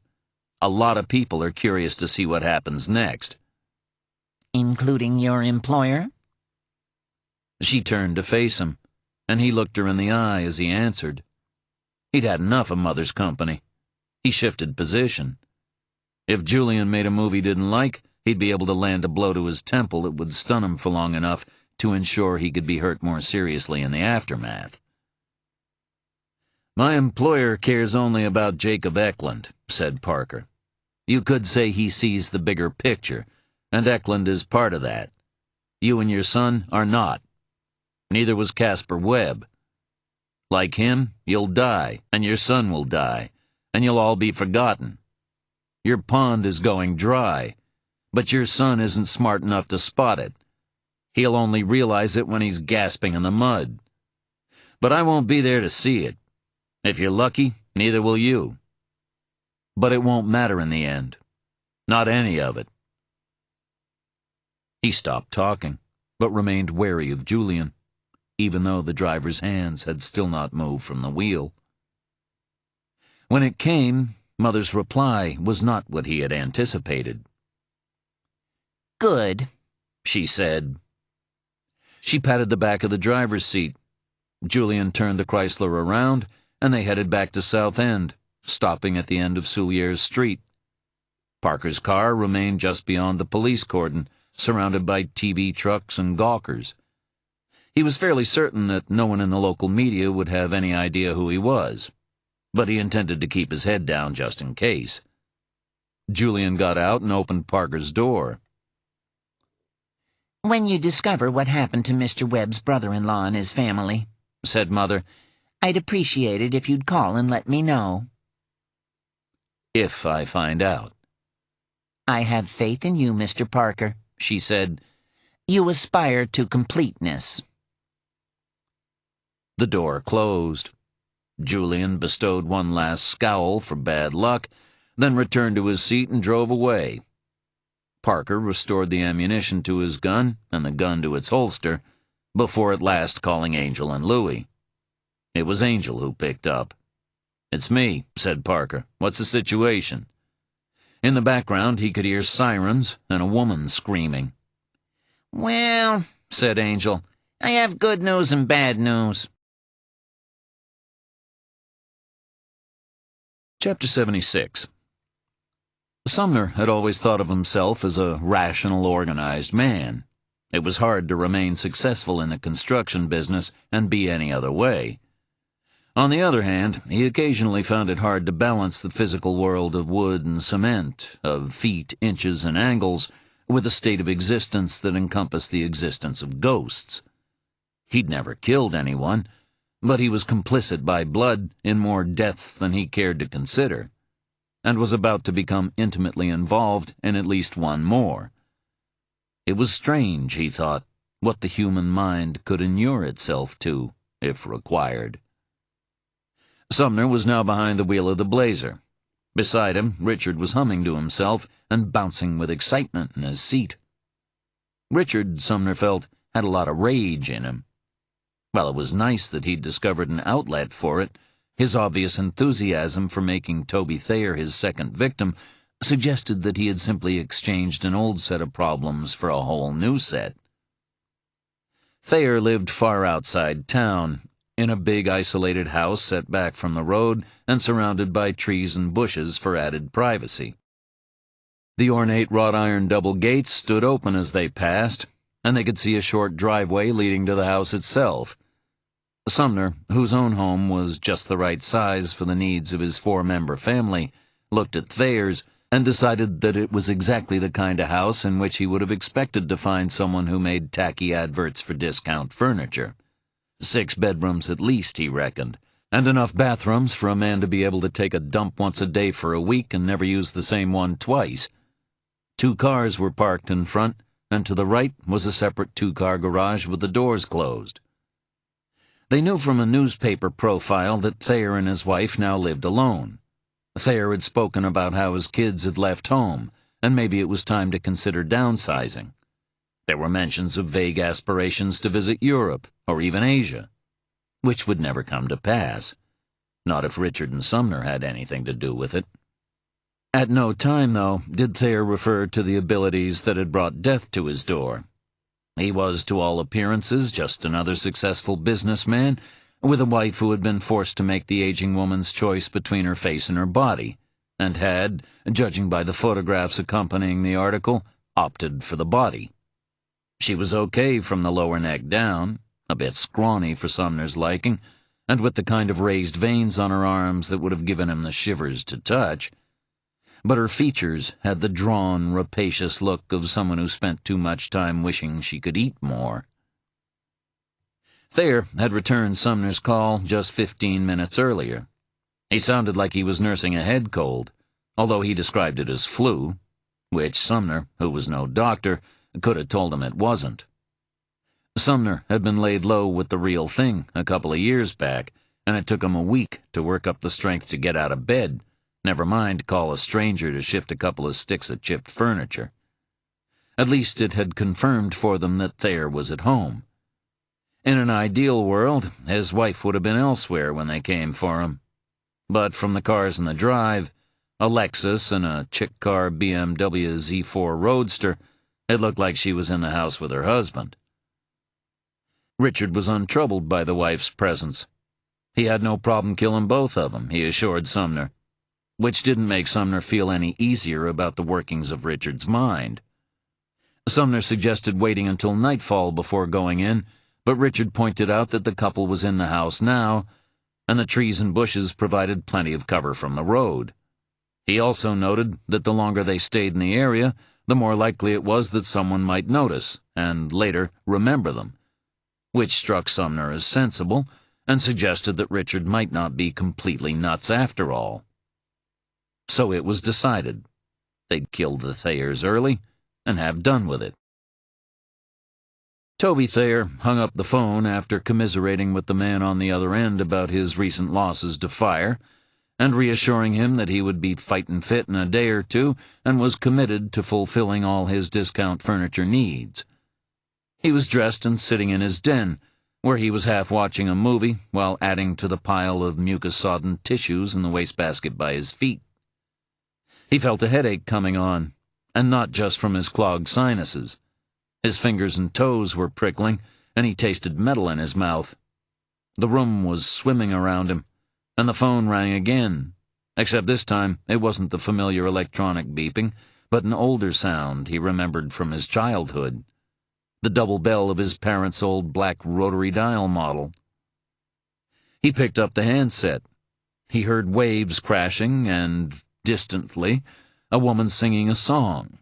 A lot of people are curious to see what happens next." "Including your employer?" She turned to face him, and he looked her in the eye as he answered. He'd had enough of Mother's company. He shifted position. If Julian made a move he didn't like, he'd be able to land a blow to his temple that would stun him for long enough to ensure he could be hurt more seriously in the aftermath. "My employer cares only about Jacob Eklund," said Parker. "You could say he sees the bigger picture, and Eklund is part of that. You and your son are not. Neither was Caspar Webb. Like him, you'll die, and your son will die, and you'll all be forgotten. Your pond is going dry, but your son isn't smart enough to spot it. He'll only realize it when he's gasping in the mud. But I won't be there to see it. If you're lucky, neither will you. But it won't matter in the end. Not any of it." He stopped talking, but remained wary of Julian, even though the driver's hands had still not moved from the wheel. When it came, Mother's reply was not what he had anticipated. "Good," she said. She patted the back of the driver's seat. Julian turned the Chrysler around, and they headed back to South End, stopping at the end of Soulier's Street. Parker's car remained just beyond the police cordon, surrounded by TV trucks and gawkers. He was fairly certain that no one in the local media would have any idea who he was, but he intended to keep his head down just in case. Julian got out and opened Parker's door. "When you discover what happened to Mr. Webb's brother-in-law and his family," said Mother, "I'd appreciate it if you'd call and let me know." "If I find out." "I have faith in you, Mr. Parker," she said. "You aspire to completeness." The door closed. Julian bestowed one last scowl for bad luck, then returned to his seat and drove away. Parker restored the ammunition to his gun and the gun to its holster, before at last calling Angel and Louie. It was Angel who picked up. "It's me," said Parker. "What's the situation?" In the background he could hear sirens and a woman screaming. "Well," said Angel, "I have good news and bad news." Chapter 76. Sumner had always thought of himself as a rational, organized man. It was hard to remain successful in the construction business and be any other way. On the other hand, he occasionally found it hard to balance the physical world of wood and cement, of feet, inches, and angles, with a state of existence that encompassed the existence of ghosts. He'd never killed anyone, but he was complicit by blood in more deaths than he cared to consider, and was about to become intimately involved in at least one more. It was strange, he thought, what the human mind could inure itself to, if required. Sumner was now behind the wheel of the Blazer. Beside him, Richard was humming to himself and bouncing with excitement in his seat. Richard, Sumner felt, had a lot of rage in him. While it was nice that he'd discovered an outlet for it, his obvious enthusiasm for making Toby Thayer his second victim suggested that he had simply exchanged an old set of problems for a whole new set. Thayer lived far outside town, in a big isolated house set back from the road and surrounded by trees and bushes for added privacy. The ornate wrought iron double gates stood open as they passed, and they could see a short driveway leading to the house itself. Sumner, whose own home was just the right size for the needs of his four-member family, looked at Thayer's and decided that it was exactly the kind of house in which he would have expected to find someone who made tacky adverts for discount furniture. 6 bedrooms at least, he reckoned, and enough bathrooms for a man to be able to take a dump once a day for a week and never use the same one twice. 2 cars were parked in front, and to the right was a separate 2-car garage with the doors closed. They knew from a newspaper profile that Thayer and his wife now lived alone. Thayer had spoken about how his kids had left home, and maybe it was time to consider downsizing. There were mentions of vague aspirations to visit Europe, or even Asia, which would never come to pass, not if Richard and Sumner had anything to do with it. At no time, though, did Thayer refer to the abilities that had brought death to his door. He was, to all appearances, just another successful businessman, with a wife who had been forced to make the aging woman's choice between her face and her body, and had, judging by the photographs accompanying the article, opted for the body. She was okay from the lower neck down, a bit scrawny for Sumner's liking, and with the kind of raised veins on her arms that would have given him the shivers to touch. But her features had the drawn, rapacious look of someone who spent too much time wishing she could eat more. Thayer had returned Sumner's call just 15 minutes earlier. He sounded like he was nursing a head cold, although he described it as flu, which Sumner, who was no doctor, could have told him it wasn't. Sumner had been laid low with the real thing a couple of years back, and it took him a week to work up the strength to get out of bed, never mind call a stranger to shift a couple of sticks of chipped furniture. At least it had confirmed for them that Thayer was at home. In an ideal world, his wife would have been elsewhere when they came for him. But from the cars in the drive, a Lexus and a chick-car BMW Z4 Roadster, it looked like she was in the house with her husband. Richard was untroubled by the wife's presence. He had no problem killing both of them, he assured Sumner, which didn't make Sumner feel any easier about the workings of Richard's mind. Sumner suggested waiting until nightfall before going in, but Richard pointed out that the couple was in the house now, and the trees and bushes provided plenty of cover from the road. He also noted that the longer they stayed in the area, the more likely it was that someone might notice and later remember them, which struck Sumner as sensible and suggested that Richard might not be completely nuts after all. So it was decided. They'd kill the Thayers early and have done with it. Toby Thayer hung up the phone after commiserating with the man on the other end about his recent losses to fire, and reassuring him that he would be fightin' fit in a day or two and was committed to fulfilling all his discount furniture needs. He was dressed and sitting in his den, where he was half watching a movie while adding to the pile of mucus-sodden tissues in the wastebasket by his feet. He felt a headache coming on, and not just from his clogged sinuses. His fingers and toes were prickling, and he tasted metal in his mouth. The room was swimming around him, and the phone rang again, except this time it wasn't the familiar electronic beeping, but an older sound he remembered from his childhood. The double bell of his parents' old black rotary dial model. He picked up the handset. He heard waves crashing and, distantly, a woman singing a song.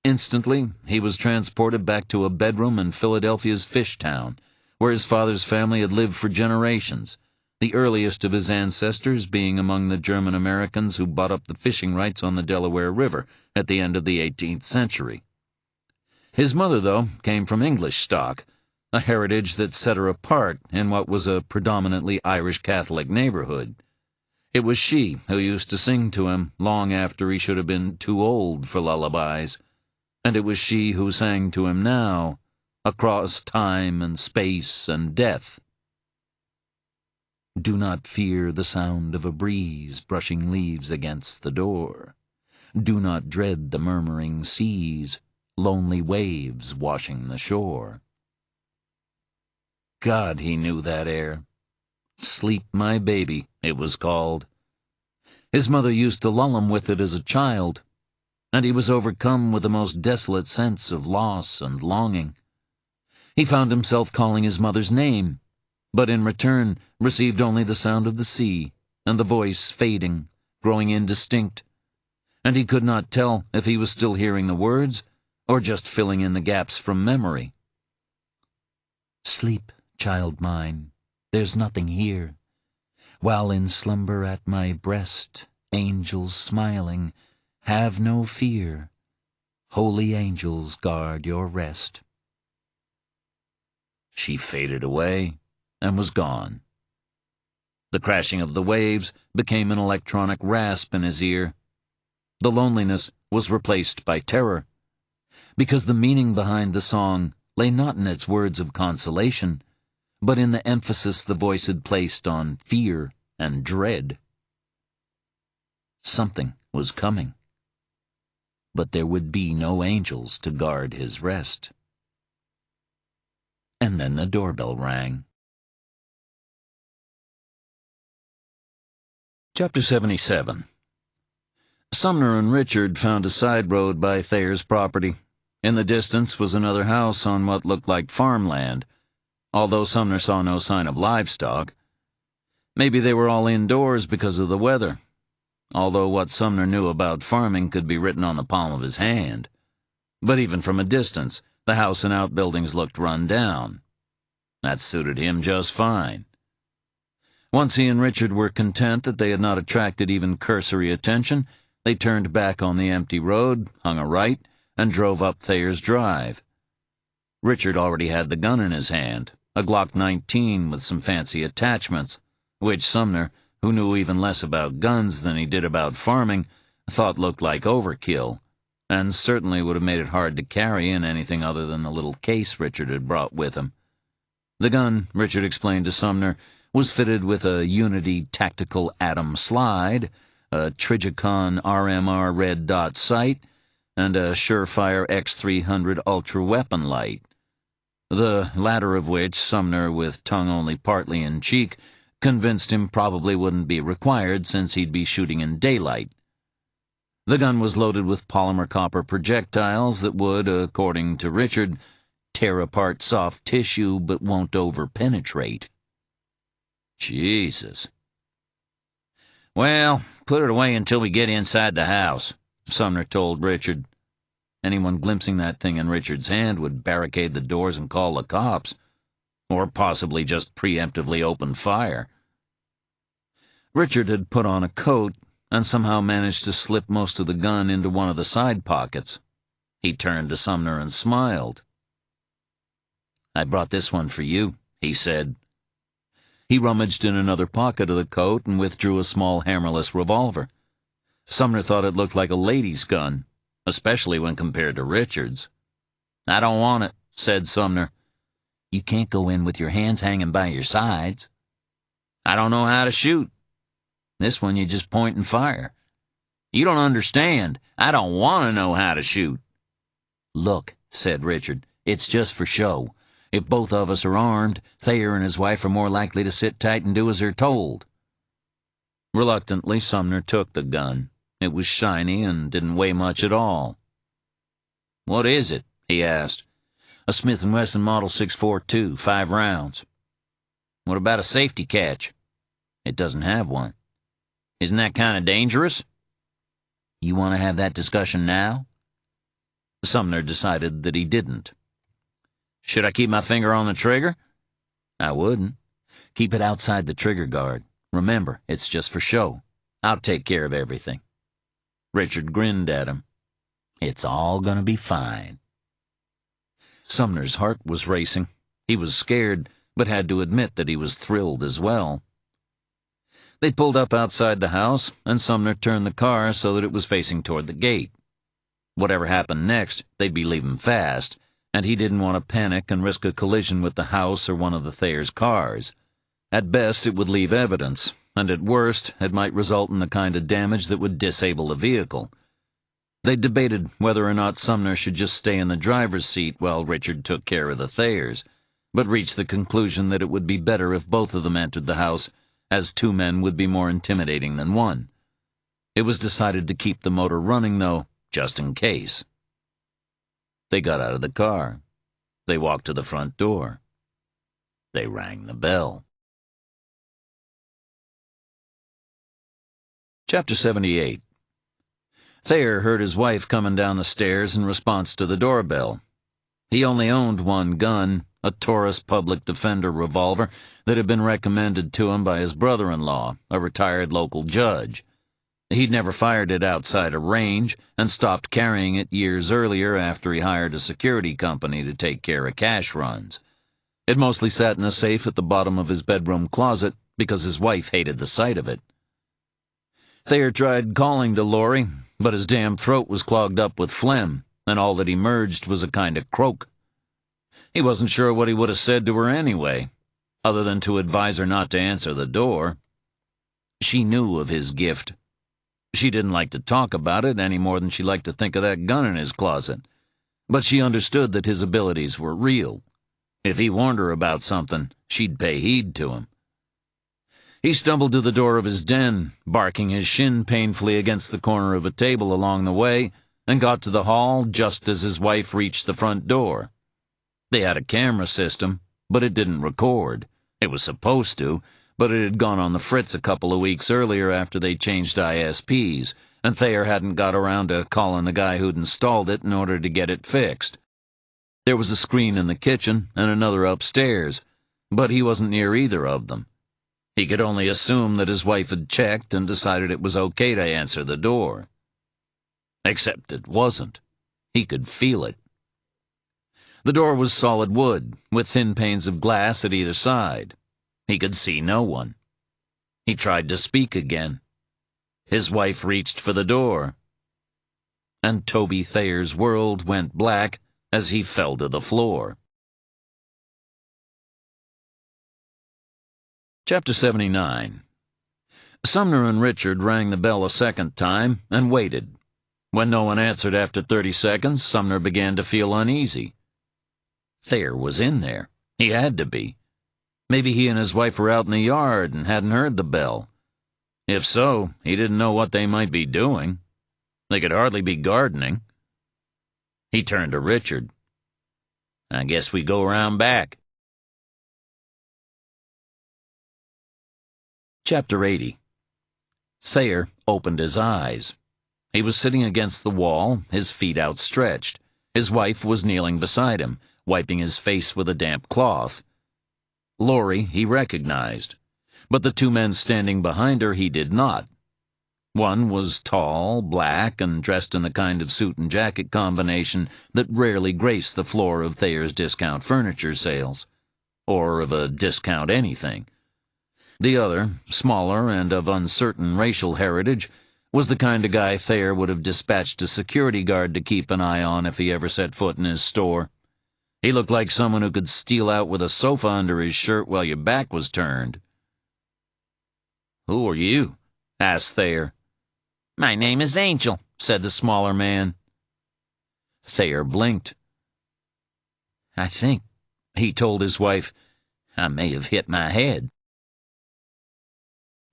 Instantly, he was transported back to a bedroom in Philadelphia's Fish Town, where his father's family had lived for generations, the earliest of his ancestors being among the German Americans who bought up the fishing rights on the Delaware River at the end of the 18th century. His mother, though, came from English stock, a heritage that set her apart in what was a predominantly Irish Catholic neighborhood. It was she who used to sing to him long after he should have been too old for lullabies, and it was she who sang to him now, across time and space and death. Do not fear the sound of a breeze brushing leaves against the door. Do not dread the murmuring seas, lonely waves washing the shore. God, he knew that air. Sleep, my baby, it was called. His mother used to lull him with it as a child, and he was overcome with the most desolate sense of loss and longing. He found himself calling his mother's name, but in return received only the sound of the sea, and the voice fading, growing indistinct, and he could not tell if he was still hearing the words or just filling in the gaps from memory. Sleep, child mine, there's nothing here. While in slumber at my breast, angels smiling, have no fear. Holy angels guard your rest. She faded away and was gone. The crashing of the waves became an electronic rasp in his ear. The loneliness was replaced by terror, because the meaning behind the song lay not in its words of consolation, but in the emphasis the voice had placed on fear and dread. Something was coming, but there would be no angels to guard his rest. And then the doorbell rang. Chapter 77. Sumner and Richard found a side road by Thayer's property. In the distance was another house on what looked like farmland, although Sumner saw no sign of livestock. Maybe they were all indoors because of the weather, although what Sumner knew about farming could be written on the palm of his hand. But even from a distance, the house and outbuildings looked run down. That suited him just fine. Once he and Richard were content that they had not attracted even cursory attention, they turned back on the empty road, hung a right, and drove up Thayer's Drive. Richard already had the gun in his hand, a Glock 19 with some fancy attachments, which Sumner, who knew even less about guns than he did about farming, thought looked like overkill, and certainly would have made it hard to carry in anything other than the little case Richard had brought with him. The gun, Richard explained to Sumner, was fitted with a Unity Tactical Atom Slide, a Trigicon RMR red dot sight, and a Surefire X300 Ultra Weapon Light, the latter of which Sumner, with tongue only partly in cheek, convinced him probably wouldn't be required since he'd be shooting in daylight. The gun was loaded with polymer copper projectiles that would, according to Richard, tear apart soft tissue but won't over-penetrate. Jesus. Well, put it away until we get inside the house, Sumner told Richard. Anyone glimpsing that thing in Richard's hand would barricade the doors and call the cops, or possibly just preemptively open fire. Richard had put on a coat and somehow managed to slip most of the gun into one of the side pockets. He turned to Sumner and smiled. "I brought this one for you," he said. He rummaged in another pocket of the coat and withdrew a small hammerless revolver. Sumner thought it looked like a lady's gun, especially when compared to Richard's. "I don't want it," said Sumner. "You can't go in with your hands hanging by your sides." "I don't know how to shoot. This one you just point and fire." "You don't understand. I don't want to know how to shoot." "Look," said Richard, "it's just for show. If both of us are armed, Thayer and his wife are more likely to sit tight and do as they're told." Reluctantly, Sumner took the gun. It was shiny and didn't weigh much at all. "What is it?" he asked. "A Smith & Wesson Model 642, 5 rounds. "What about a safety catch?" "It doesn't have one." "Isn't that kind of dangerous?" "You want to have that discussion now?" Sumner decided that he didn't. "Should I keep my finger on the trigger?" "I wouldn't. Keep it outside the trigger guard. Remember, it's just for show. I'll take care of everything." Richard grinned at him. "It's all gonna be fine." Sumner's heart was racing. He was scared, but had to admit that he was thrilled as well. They pulled up outside the house, and Sumner turned the car so that it was facing toward the gate. Whatever happened next, they'd be leaving fast, and he didn't want to panic and risk a collision with the house or one of the Thayer's cars. At best, it would leave evidence, and at worst, it might result in the kind of damage that would disable the vehicle. They debated whether or not Sumner should just stay in the driver's seat while Richard took care of the Thayers, but reached the conclusion that it would be better if both of them entered the house, as 2 men would be more intimidating than 1. It was decided to keep the motor running, though, just in case. They got out of the car. They walked to the front door. They rang the bell. Chapter 78. Thayer heard his wife coming down the stairs in response to the doorbell. He only owned one gun, a Taurus public defender revolver that had been recommended to him by his brother-in-law, a retired local judge. He'd never fired it outside a range and stopped carrying it years earlier after he hired a security company to take care of cash runs. It mostly sat in a safe at the bottom of his bedroom closet because his wife hated the sight of it. Thayer tried calling to Laurie, but his damn throat was clogged up with phlegm, and all that emerged was a kind of croak. He wasn't sure what he would have said to her anyway, other than to advise her not to answer the door. She knew of his gift. She didn't like to talk about it any more than she liked to think of that gun in his closet, but she understood that his abilities were real. If he warned her about something, she'd pay heed to him. He stumbled to the door of his den, barking his shin painfully against the corner of a table along the way, and got to the hall just as his wife reached the front door. They had a camera system, but it didn't record. It was supposed to, but it had gone on the fritz a couple of weeks earlier after they changed ISPs, and Thayer hadn't got around to calling the guy who'd installed it in order to get it fixed. There was a screen in the kitchen and another upstairs, but he wasn't near either of them. He could only assume that his wife had checked and decided it was okay to answer the door. Except it wasn't. He could feel it. The door was solid wood, with thin panes of glass at either side. He could see no one. He tried to speak again. His wife reached for the door. And Toby Thayer's world went black as he fell to the floor. Chapter 79. Sumner and Richard rang the bell a second time and waited. When no one answered after 30 seconds, Sumner began to feel uneasy. Thayer was in there. He had to be. Maybe he and his wife were out in the yard and hadn't heard the bell. If so, he didn't know what they might be doing. They could hardly be gardening. He turned to Richard. "I guess we go around back." Chapter 80. Thayer opened his eyes. He was sitting against the wall, his feet outstretched. His wife was kneeling beside him, wiping his face with a damp cloth. Laurie he recognized, but the two men standing behind her he did not. One was tall, black, and dressed in the kind of suit and jacket combination that rarely graced the floor of Thayer's discount furniture sales, or of a discount anything. The other, smaller and of uncertain racial heritage, was the kind of guy Thayer would have dispatched a security guard to keep an eye on if he ever set foot in his store. He looked like someone who could steal out with a sofa under his shirt while your back was turned. "Who are you?" asked Thayer. "My name is Angel," said the smaller man. Thayer blinked. "I think," he told his wife, "I may have hit my head."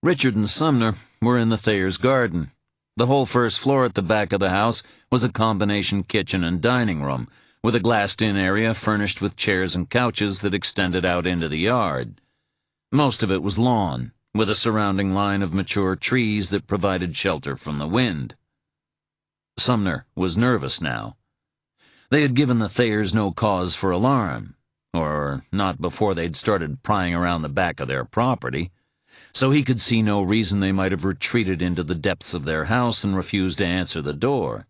Richard and Sumner were in the Thayers' garden. The whole first floor at the back of the house was a combination kitchen and dining room, with a glassed-in area furnished with chairs and couches that extended out into the yard. Most of it was lawn, with a surrounding line of mature trees that provided shelter from the wind. Sumner was nervous now. They had given the Thayers no cause for alarm, or not before they'd started prying around the back of their property, so he could see no reason they might have retreated into the depths of their house and refused to answer the door.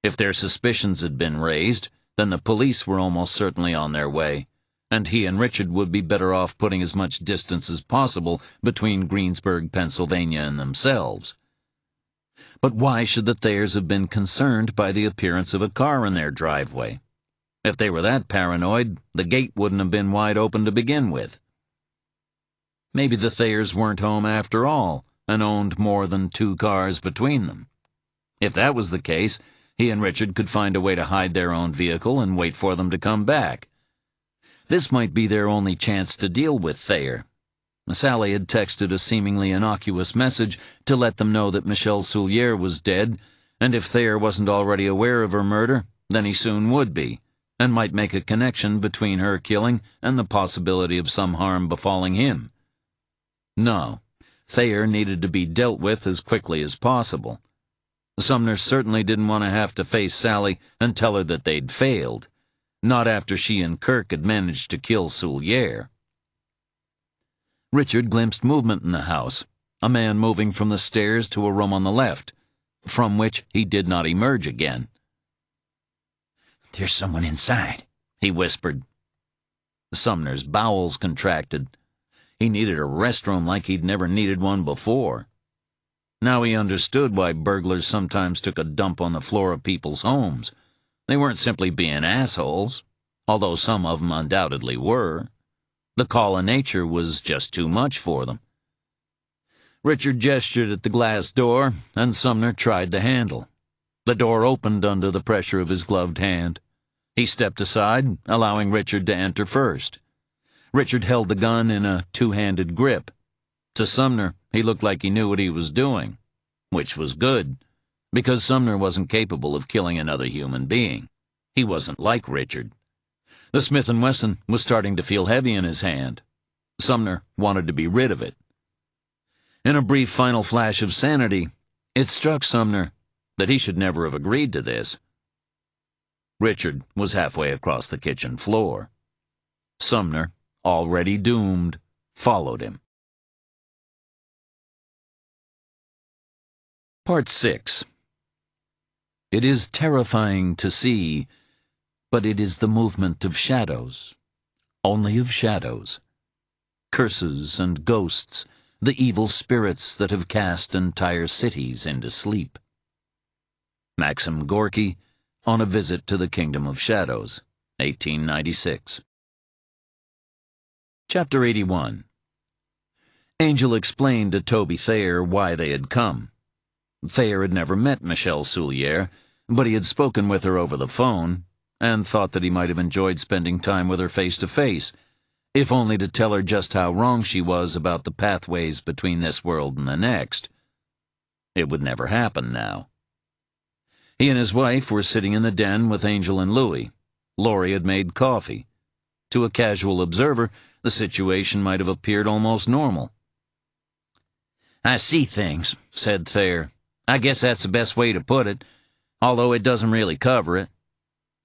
If their suspicions had been raised, then the police were almost certainly on their way, and he and Richard would be better off putting as much distance as possible between Greensburg, Pennsylvania, and themselves. But why should the Thayers have been concerned by the appearance of a car in their driveway? If they were that paranoid, the gate wouldn't have been wide open to begin with. Maybe the Thayers weren't home after all, and owned more than 2 cars between them. If that was the case, he and Richard could find a way to hide their own vehicle and wait for them to come back. This might be their only chance to deal with Thayer. Sally had texted a seemingly innocuous message to let them know that Michelle Soulier was dead, and if Thayer wasn't already aware of her murder, then he soon would be, and might make a connection between her killing and the possibility of some harm befalling him. No, Thayer needed to be dealt with as quickly as possible. Sumner certainly didn't want to have to face Sally and tell her that they'd failed, not after she and Kirk had managed to kill Soulier. Richard glimpsed movement in the house, a man moving from the stairs to a room on the left, from which he did not emerge again. "There's someone inside," he whispered. Sumner's bowels contracted. He needed a restroom like he'd never needed one before. Now he understood why burglars sometimes took a dump on the floor of people's homes. They weren't simply being assholes, although some of them undoubtedly were. The call of nature was just too much for them. Richard gestured at the glass door, and Sumner tried the handle. The door opened under the pressure of his gloved hand. He stepped aside, allowing Richard to enter first. Richard held the gun in a 2-handed grip. To Sumner, he looked like he knew what he was doing, which was good, because Sumner wasn't capable of killing another human being. He wasn't like Richard. The Smith & Wesson was starting to feel heavy in his hand. Sumner wanted to be rid of it. In a brief final flash of sanity, it struck Sumner that he should never have agreed to this. Richard was halfway across the kitchen floor. Sumner, already doomed, followed him. Part 6. It is terrifying to see, but it is the movement of shadows, only of shadows. Curses and ghosts, the evil spirits that have cast entire cities into sleep. Maxim Gorky, On a Visit to the Kingdom of Shadows, 1896. Chapter 81. Angel explained to Toby Thayer why they had come. Thayer had never met Michelle Soulier, but he had spoken with her over the phone, and thought that he might have enjoyed spending time with her face-to-face, if only to tell her just how wrong she was about the pathways between this world and the next. It would never happen now. He and his wife were sitting in the den with Angel and Louie. Laurie had made coffee. To a casual observer, the situation might have appeared almost normal. "I see things," said Thayer. I guess that's the best way to put it, although it doesn't really cover it.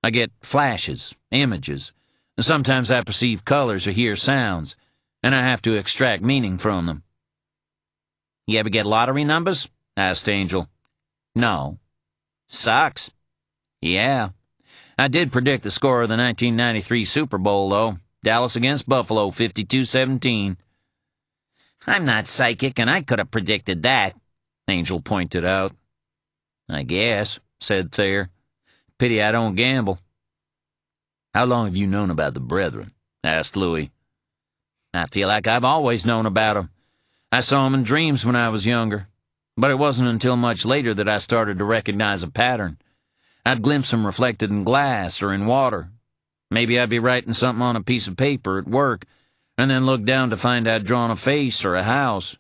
I get flashes, images, and sometimes I perceive colors or hear sounds, and I have to extract meaning from them. You ever get lottery numbers? Asked Angel. No. Sucks. Yeah. I did predict the score of the 1993 Super Bowl, though. Dallas against Buffalo, 52-17. I'm not psychic, and I could have predicted that, Angel pointed out. I guess, said Thayer. Pity I don't gamble. How long have you known about the Brethren? Asked Louis. I feel like I've always known about 'em. I saw 'em in dreams when I was younger, but it wasn't until much later that I started to recognize a pattern. I'd glimpse 'em reflected in glass or in water. Maybe I'd be writing something on a piece of paper at work, and then look down to find I'd drawn a face or a house.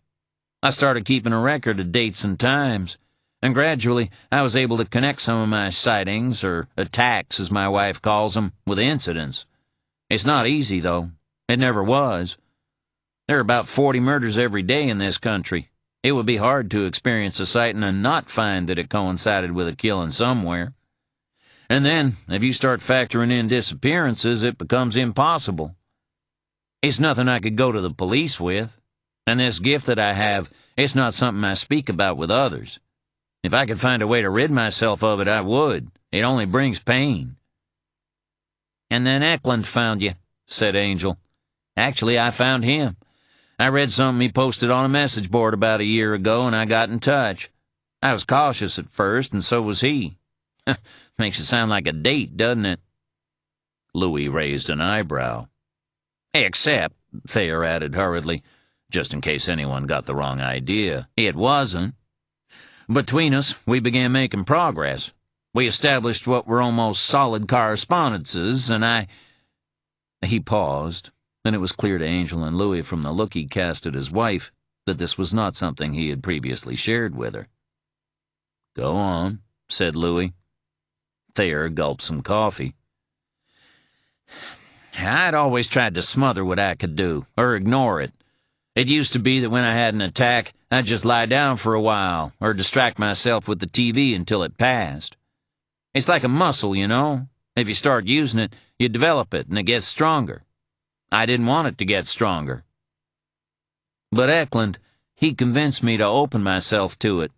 I started keeping a record of dates and times, and gradually I was able to connect some of my sightings, or attacks as my wife calls them, with incidents. It's not easy, though. It never was. There are about 40 murders every day in this country. It would be hard to experience a sighting and not find that it coincided with a killing somewhere. And then, if you start factoring in disappearances, it becomes impossible. It's nothing I could go to the police with, and this gift that I have, it's not something I speak about with others. If I could find a way to rid myself of it, I would. It only brings pain. And then Eklund found you, said Angel. Actually, I found him. I read something he posted on a message board about a year ago, and I got in touch. I was cautious at first, and so was he. Makes it sound like a date, doesn't it? Louis raised an eyebrow. Except, Thayer added hurriedly, just in case anyone got the wrong idea, it wasn't. Between us, we began making progress. We established what were almost solid correspondences, and He paused, and it was clear to Angel and Louis from the look he cast at his wife that this was not something he had previously shared with her. Go on, said Louis. Thayer gulped some coffee. I'd always tried to smother what I could do, or ignore it. It used to be that when I had an attack, I'd just lie down for a while, or distract myself with the TV until it passed. It's like a muscle, you know. If you start using it, you develop it, and it gets stronger. I didn't want it to get stronger. But Eklund, he convinced me to open myself to it.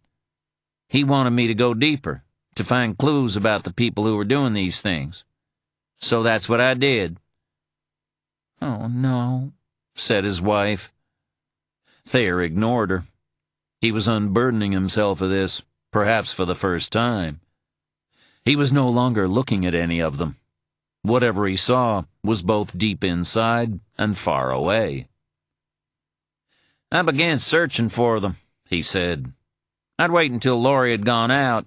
He wanted me to go deeper, to find clues about the people who were doing these things. So that's what I did. Oh, no, said his wife. Thayer ignored her. He was unburdening himself of this, perhaps for the first time. He was no longer looking at any of them. Whatever he saw was both deep inside and far away. I began searching for them, he said. I'd wait until Laurie had gone out,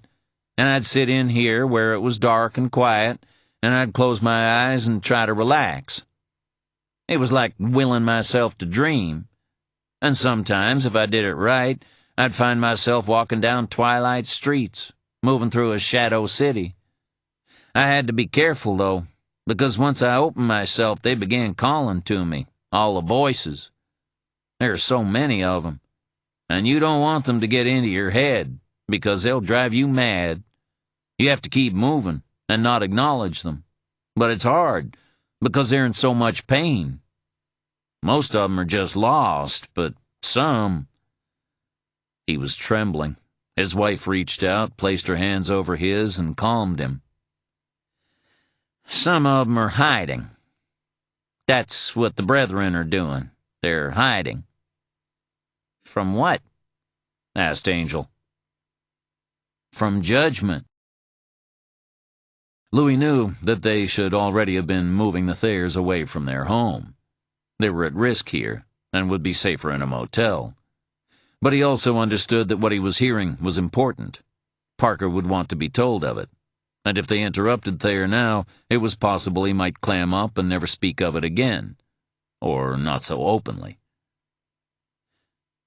and I'd sit in here where it was dark and quiet, and I'd close my eyes and try to relax. It was like willing myself to dream. And sometimes, if I did it right, I'd find myself walking down twilight streets, moving through a shadow city. I had to be careful, though, because once I opened myself, they began calling to me, all the voices. There are so many of them, and you don't want them to get into your head, because they'll drive you mad. You have to keep moving and not acknowledge them. But it's hard, because they're in so much pain. Most of them are just lost, but some... He was trembling. His wife reached out, placed her hands over his, and calmed him. Some of them are hiding. That's what the Brethren are doing. They're hiding. From what? Asked Angel. From judgment. Louis knew that they should already have been moving the Thayers away from their home. They were at risk here, and would be safer in a motel. But he also understood that what he was hearing was important. Parker would want to be told of it, and if they interrupted Thayer now, it was possible he might clam up and never speak of it again, or not so openly.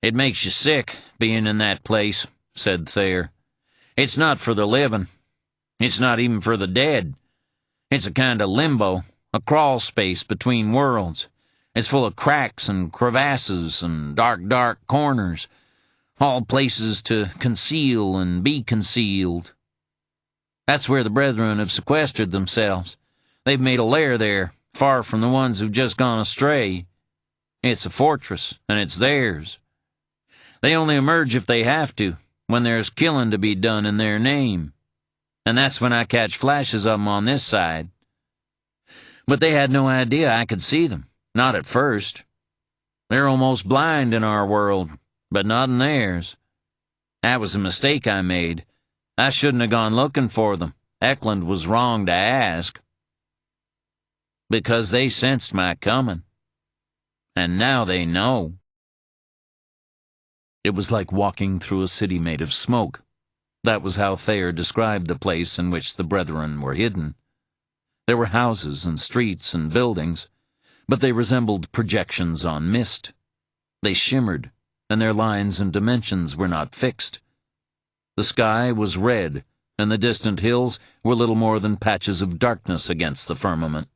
It makes you sick, being in that place, said Thayer. It's not for the living. It's not even for the dead. It's a kind of limbo, a crawl space between worlds. It's full of cracks and crevasses and dark, dark corners. all places to conceal and be concealed. That's where the brethren have sequestered themselves. They've made a lair there, far from the ones who've just gone astray. It's a fortress, and it's theirs. They only emerge if they have to, when there's killing to be done in their name. And that's when I catch flashes of them on this side. But they had no idea I could see them, not at first. They're almost blind in our world, but not in theirs. That was a mistake I made. I shouldn't have gone looking for them. Eklund was wrong to ask. Because they sensed my coming. And now they know. It was like walking through a city made of smoke. That was how Thayer described the place in which the brethren were hidden. There were houses and streets and buildings, but they resembled projections on mist. They shimmered, and their lines and dimensions were not fixed. The sky was red, and the distant hills were little more than patches of darkness against the firmament.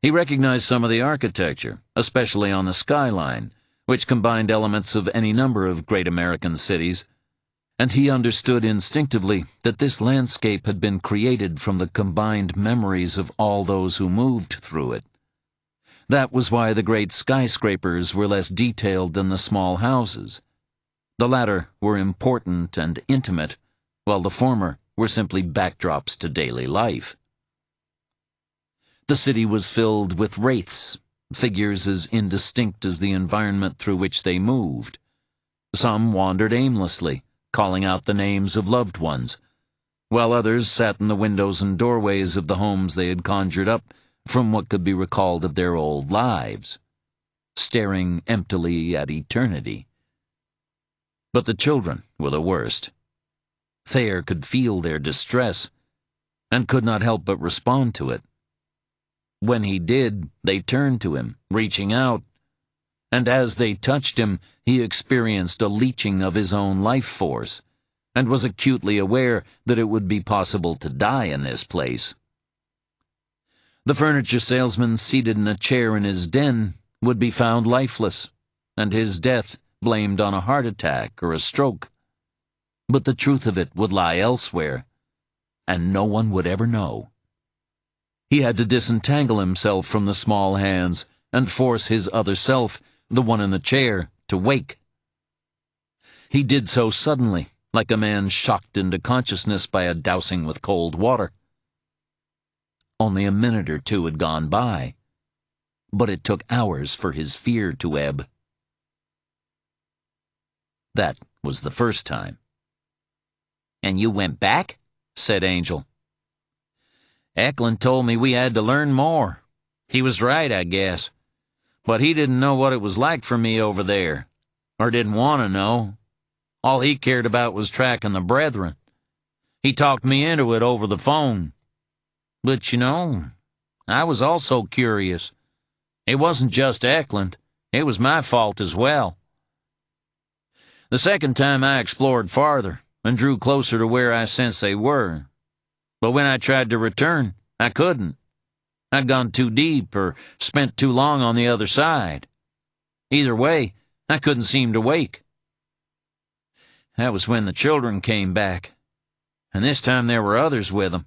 He recognized some of the architecture, especially on the skyline, which combined elements of any number of great American cities, and he understood instinctively that this landscape had been created from the combined memories of all those who moved through it. That was why the great skyscrapers were less detailed than the small houses. The latter were important and intimate, while the former were simply backdrops to daily life. The city was filled with wraiths, figures as indistinct as the environment through which they moved. Some wandered aimlessly, calling out the names of loved ones, while others sat in the windows and doorways of the homes they had conjured up from what could be recalled of their old lives, staring emptily at eternity. But the children were the worst. Thayer could feel their distress, and could not help but respond to it. When he did, they turned to him, reaching out, and as they touched him, he experienced a leeching of his own life force, and was acutely aware that it would be possible to die in this place. The furniture salesman seated in a chair in his den would be found lifeless, and his death blamed on a heart attack or a stroke. But the truth of it would lie elsewhere, and no one would ever know. He had to disentangle himself from the small hands and force his other self, the one in the chair, to wake. He did so suddenly, like a man shocked into consciousness by a dousing with cold water. Only a minute or two had gone by, but it took hours for his fear to ebb. That was the first time. "And you went back?" said Angel. "Eklund told me we had to learn more. He was right, I guess. But he didn't know what it was like for me over there, or didn't want to know. All he cared about was tracking the brethren. He talked me into it over the phone. But, you know, I was also curious. It wasn't just Eklund. It was my fault as well. The second time I explored farther and drew closer to where I sensed they were. But when I tried to return, I couldn't. I'd gone too deep or spent too long on the other side. Either way, I couldn't seem to wake. That was when the children came back, and this time there were others with them.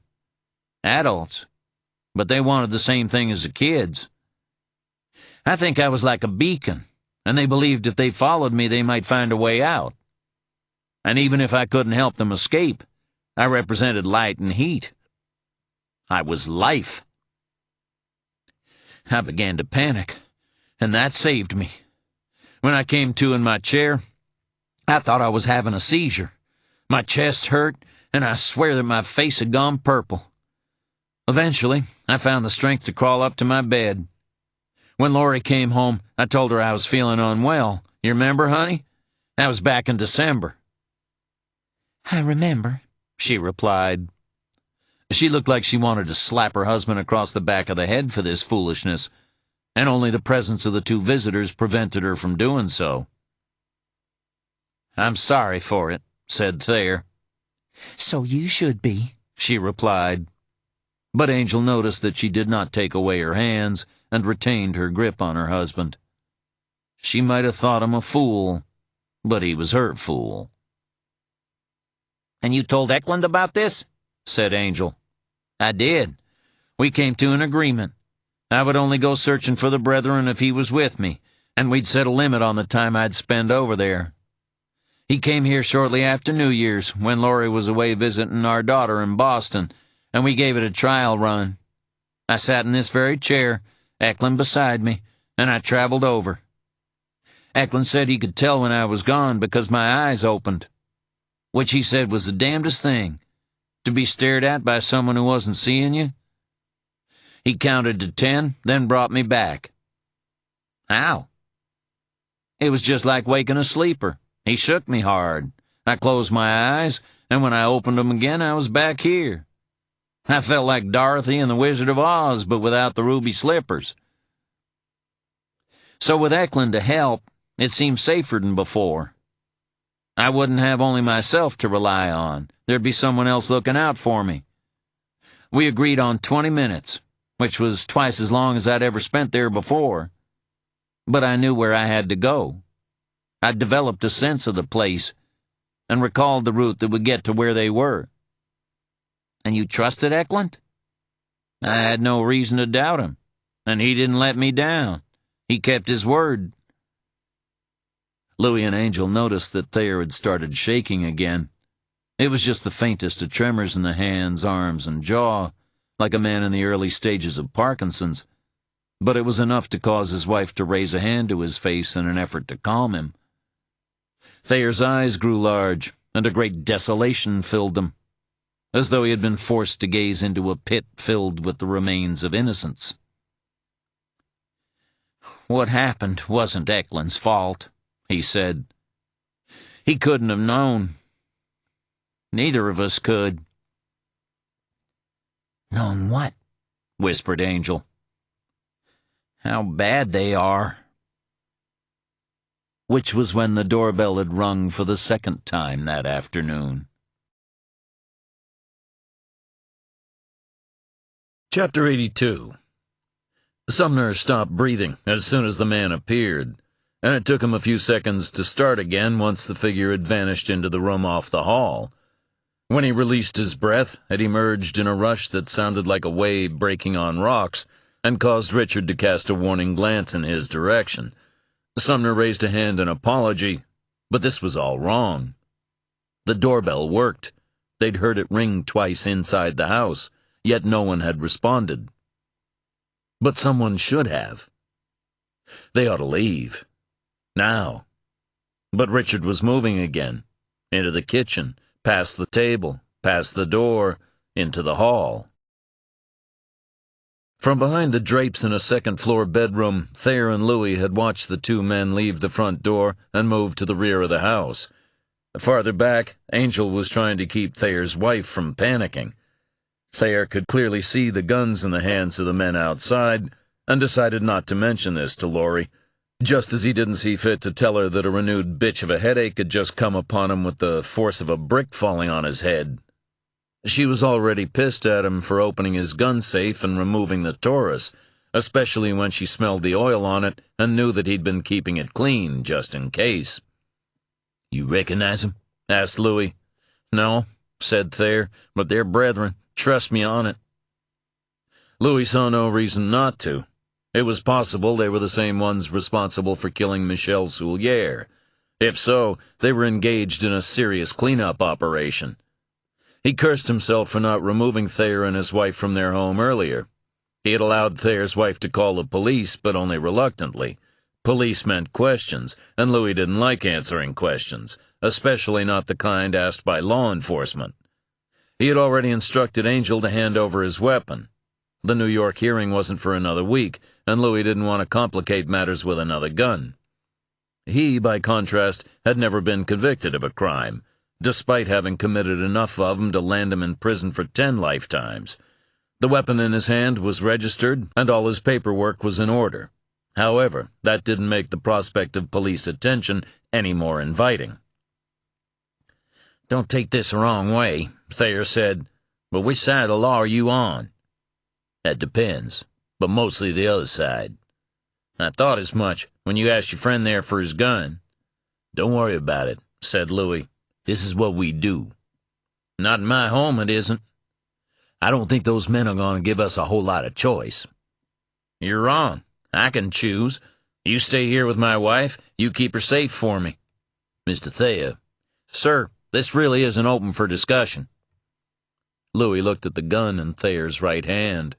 Adults, but they wanted the same thing as the kids. I think I was like a beacon, and they believed if they followed me they might find a way out. And even if I couldn't help them escape, I represented light and heat. I was life. I began to panic, and that saved me. When I came to in my chair, I thought I was having a seizure. My chest hurt, and I swear that my face had gone purple. Eventually, I found the strength to crawl up to my bed. When Lori came home, I told her I was feeling unwell. You remember, honey? That was back in December. I remember, she replied. She looked like she wanted to slap her husband across the back of the head for this foolishness, and only the presence of the two visitors prevented her from doing so. "I'm sorry for it," said Thayer. "So you should be," she replied. But Angel noticed that she did not take away her hands and retained her grip on her husband. She might have thought him a fool, but he was her fool. "And you told Eklund about this?" said Angel. "I did. We came to an agreement. I would only go searching for the brethren if he was with me, and we'd set a limit on the time I'd spend over there. He came here shortly after New Year's, when Laurie was away visiting our daughter in Boston, and we gave it a trial run. I sat in this very chair, Eklund beside me, and I traveled over. Eklund said he could tell when I was gone because my eyes opened, which he said was the damnedest thing, to be stared at by someone who wasn't seeing you. He counted to 10, then brought me back." "How?" "It was just like waking a sleeper. He shook me hard. I closed my eyes, and when I opened them again, I was back here. I felt like Dorothy and the Wizard of Oz, but without the ruby slippers. So with Eklund to help, it seemed safer than before. I wouldn't have only myself to rely on. There'd be someone else looking out for me. We agreed on 20 minutes, which was twice as long as I'd ever spent there before. But I knew where I had to go. I'd developed a sense of the place and recalled the route that would get to where they were." "And you trusted Eklund?" "I had no reason to doubt him, and he didn't let me down. He kept his word." Louis and Angel noticed that Thayer had started shaking again. It was just the faintest of tremors in the hands, arms, and jaw, like a man in the early stages of Parkinson's, but it was enough to cause his wife to raise a hand to his face in an effort to calm him. Thayer's eyes grew large, and a great desolation filled them, as though he had been forced to gaze into a pit filled with the remains of innocence. "What happened wasn't Eklund's fault," he said. "He couldn't have known. Neither of us could." "Known what?" whispered Angel. "How bad they are." Which was when the doorbell had rung for the second time that afternoon. Chapter 82. Sumner stopped breathing as soon as the man appeared, and it took him a few seconds to start again once the figure had vanished into the room off the hall. When he released his breath, it emerged in a rush that sounded like a wave breaking on rocks and caused Richard to cast a warning glance in his direction. Sumner raised a hand in apology, but this was all wrong. The doorbell worked. They'd heard it ring twice inside the house, yet no one had responded. But someone should have. They ought to leave. Now. But Richard was moving again, into the kitchen, past the table, past the door, into the hall. From behind the drapes in a second-floor bedroom, Thayer and Louis had watched the two men leave the front door and move to the rear of the house. Farther back, Angel was trying to keep Thayer's wife from panicking. Thayer could clearly see the guns in the hands of the men outside, and decided not to mention this to Laurie, just as he didn't see fit to tell her that a renewed bitch of a headache had just come upon him with the force of a brick falling on his head. She was already pissed at him for opening his gun safe and removing the Taurus, especially when she smelled the oil on it and knew that he'd been keeping it clean, just in case. "You recognize him?" asked Louis. "No," said Thayer, "but they're brethren. Trust me on it." Louis saw no reason not to. It was possible they were the same ones responsible for killing Michel Soulier. If so, they were engaged in a serious cleanup operation. He cursed himself for not removing Thayer and his wife from their home earlier. He had allowed Thayer's wife to call the police, but only reluctantly. Police meant questions, and Louis didn't like answering questions, especially not the kind asked by law enforcement. He had already instructed Angel to hand over his weapon. The New York hearing wasn't for another week, and Louis didn't want to complicate matters with another gun. He, by contrast, had never been convicted of a crime, despite having committed enough of them to land him in prison for 10 lifetimes. The weapon in his hand was registered, and all his paperwork was in order. However, that didn't make the prospect of police attention any more inviting. "Don't take this the wrong way," Thayer said, "but which side of the law are you on?" "That depends, but mostly the other side." "I thought as much when you asked your friend there for his gun. Don't worry about it, said Louis. This is what we do. Not in my home, it isn't. I don't think those men are going to give us a whole lot of choice. You're wrong. I can choose. You stay here with my wife. You keep her safe for me. Mr. Thayer. Sir, this really isn't open for discussion. Louis looked at the gun in Thayer's right hand.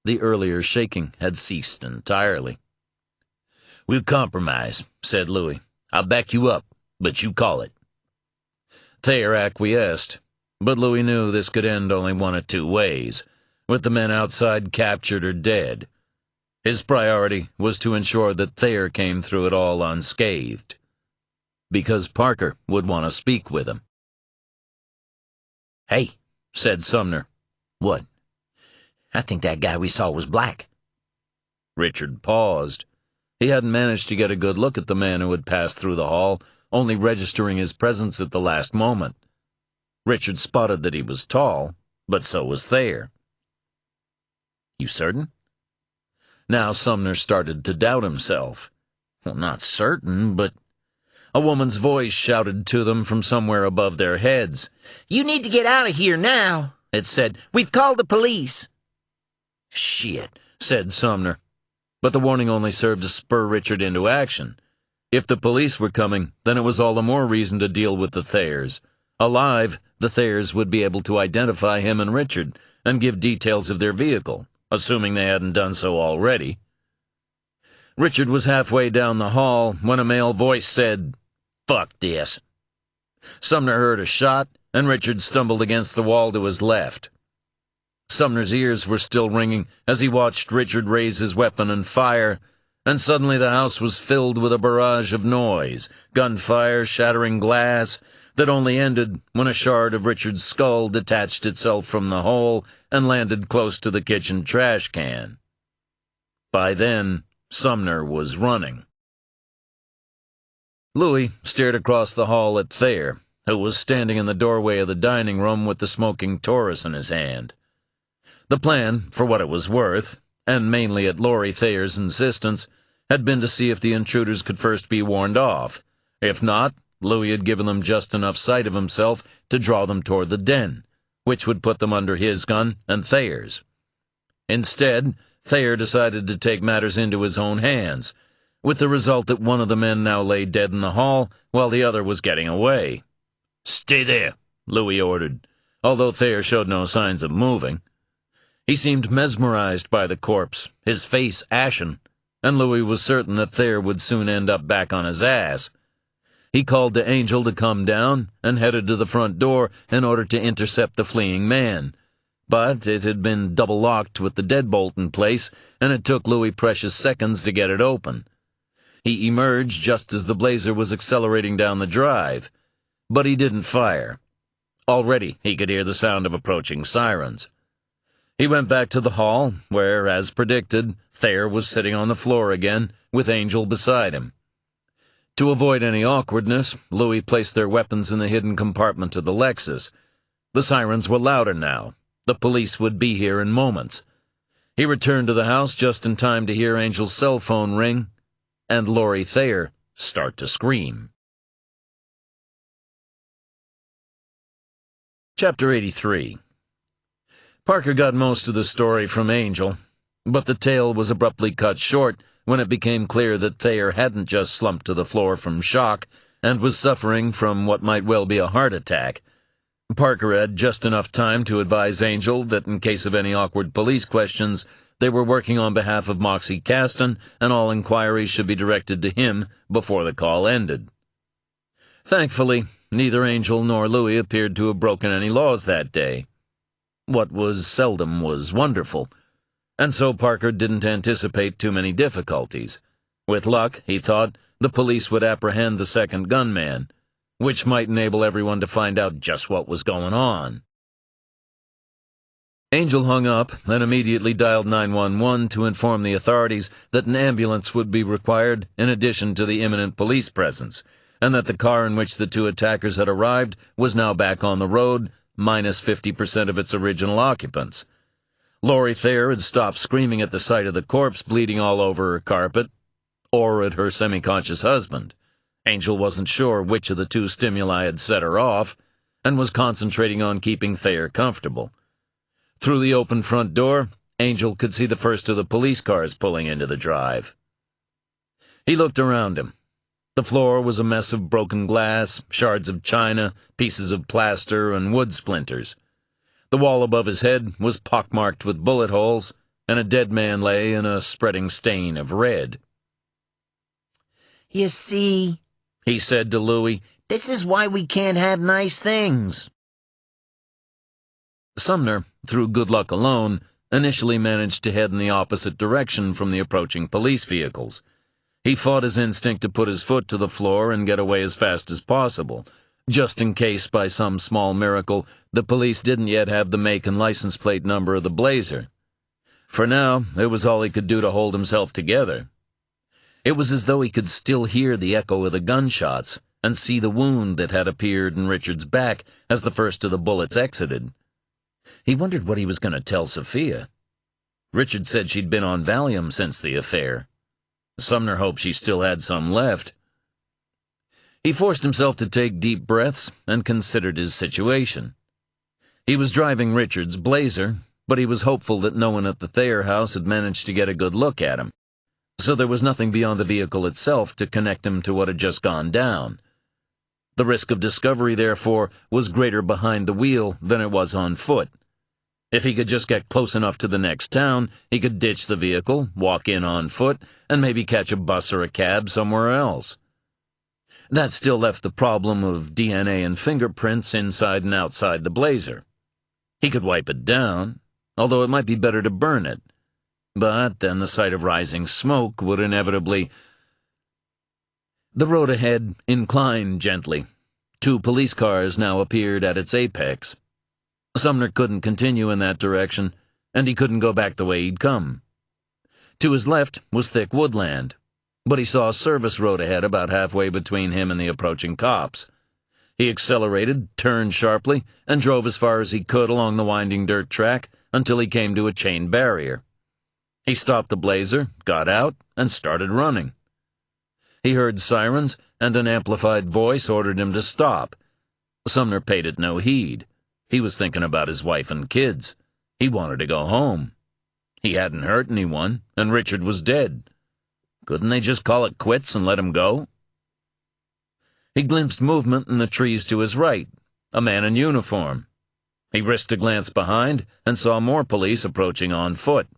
The earlier shaking had ceased entirely. We'll compromise, said Louis. I'll back you up, but you call it. Thayer acquiesced, but Louis knew this could end only one of two ways, with the men outside captured or dead. His priority was to ensure that Thayer came through it all unscathed, because Parker would want to speak with him. Hey, said Sumner. What? I think that guy we saw was black. Richard paused. He hadn't managed to get a good look at the man who had passed through the hall, only registering his presence at the last moment. Richard spotted that he was tall, but so was Thayer. You certain? Now Sumner started to doubt himself. Well, not certain, but... A woman's voice shouted to them from somewhere above their heads. "You need to get out of here now," it said. "We've called the police." "Shit," said Sumner. But the warning only served to spur Richard into action. If the police were coming, then it was all the more reason to deal with the Thayers. Alive, the Thayers would be able to identify him and Richard and give details of their vehicle, assuming they hadn't done so already. Richard was halfway down the hall when a male voice said, "Fuck this." Sumner heard a shot, and Richard stumbled against the wall to his left. Sumner's ears were still ringing as he watched Richard raise his weapon and fire, and suddenly the house was filled with a barrage of noise, gunfire, shattering glass, that only ended when a shard of Richard's skull detached itself from the hole and landed close to the kitchen trash can. By then, Sumner was running. Louis stared across the hall at Thayer, who was standing in the doorway of the dining room with the smoking Taurus in his hand. The plan, for what it was worth, and mainly at Laurie Thayer's insistence, had been to see if the intruders could first be warned off. If not, Louis had given them just enough sight of himself to draw them toward the den, which would put them under his gun and Thayer's. Instead, Thayer decided to take matters into his own hands, with the result that one of the men now lay dead in the hall while the other was getting away. "Stay there," Louis ordered, although Thayer showed no signs of moving. He seemed mesmerized by the corpse, his face ashen, and Louis was certain that Thayer would soon end up back on his ass. He called to Angel to come down and headed to the front door in order to intercept the fleeing man. But it had been double-locked with the deadbolt in place, and it took Louis precious seconds to get it open. He emerged just as the Blazer was accelerating down the drive, but he didn't fire. Already he could hear the sound of approaching sirens. He went back to the hall, where, as predicted, Thayer was sitting on the floor again, with Angel beside him. To avoid any awkwardness, Louis placed their weapons in the hidden compartment of the Lexus. The sirens were louder now. The police would be here in moments. He returned to the house just in time to hear Angel's cell phone ring and Laurie Thayer start to scream. Chapter 83. Parker got most of the story from Angel, but the tale was abruptly cut short when it became clear that Thayer hadn't just slumped to the floor from shock and was suffering from what might well be a heart attack. Parker had just enough time to advise Angel that in case of any awkward police questions, they were working on behalf of Moxie Caston, and all inquiries should be directed to him before the call ended. Thankfully, neither Angel nor Louis appeared to have broken any laws that day. What was seldom was wonderful, and so Parker didn't anticipate too many difficulties. With luck, he thought, the police would apprehend the second gunman, which might enable everyone to find out just what was going on. Angel hung up and immediately dialed 911 to inform the authorities that an ambulance would be required in addition to the imminent police presence, and that the car in which the two attackers had arrived was now back on the road, minus 50% of its original occupants. Laurie Thayer had stopped screaming at the sight of the corpse bleeding all over her carpet, or at her semi-conscious husband. Angel wasn't sure which of the two stimuli had set her off, and was concentrating on keeping Thayer comfortable. Through the open front door, Angel could see the first of the police cars pulling into the drive. He looked around him. The floor was a mess of broken glass, shards of china, pieces of plaster, and wood splinters. The wall above his head was pockmarked with bullet holes, and a dead man lay in a spreading stain of red. "You see," he said to Louis, "this is why we can't have nice things." Sumner, through good luck alone, initially managed to head in the opposite direction from the approaching police vehicles. He fought his instinct to put his foot to the floor and get away as fast as possible, just in case, by some small miracle, the police didn't yet have the make and license plate number of the Blazer. For now, it was all he could do to hold himself together. It was as though he could still hear the echo of the gunshots and see the wound that had appeared in Richard's back as the first of the bullets exited. He wondered what he was going to tell Sophia. Richard said she'd been on Valium since the affair. Sumner hoped she still had some left. He forced himself to take deep breaths and considered his situation. He was driving Richard's Blazer, but he was hopeful that no one at the Thayer house had managed to get a good look at him, so there was nothing beyond the vehicle itself to connect him to what had just gone down. The risk of discovery, therefore, was greater behind the wheel than it was on foot. If he could just get close enough to the next town, he could ditch the vehicle, walk in on foot, and maybe catch a bus or a cab somewhere else. That still left the problem of DNA and fingerprints inside and outside the Blazer. He could wipe it down, although it might be better to burn it. But then the sight of rising smoke would inevitably... The road ahead inclined gently. 2 police cars now appeared at its apex. Sumner couldn't continue in that direction, and he couldn't go back the way he'd come. To his left was thick woodland, but he saw a service road ahead about halfway between him and the approaching cops. He accelerated, turned sharply, and drove as far as he could along the winding dirt track until he came to a chain barrier. He stopped the Blazer, got out, and started running. He heard sirens, and an amplified voice ordered him to stop. Sumner paid it no heed. He was thinking about his wife and kids. He wanted to go home. He hadn't hurt anyone, and Richard was dead. Couldn't they just call it quits and let him go? He glimpsed movement in the trees to his right, a man in uniform. He risked a glance behind and saw more police approaching on foot.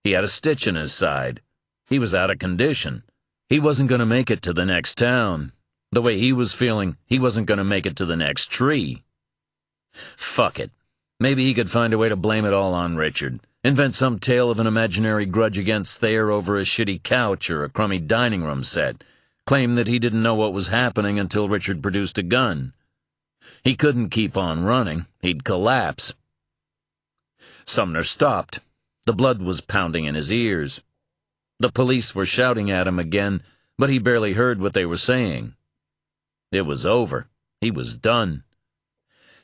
He had a stitch in his side. He was out of condition. He wasn't going to make it to the next town. The way he was feeling, he wasn't going to make it to the next tree. Fuck it. Maybe he could find a way to blame it all on Richard. Invent some tale of an imaginary grudge against Thayer over a shitty couch or a crummy dining room set. Claim that he didn't know what was happening until Richard produced a gun. He couldn't keep on running. He'd collapse. Sumner stopped. The blood was pounding in his ears. The police were shouting at him again, but he barely heard what they were saying. It was over. He was done.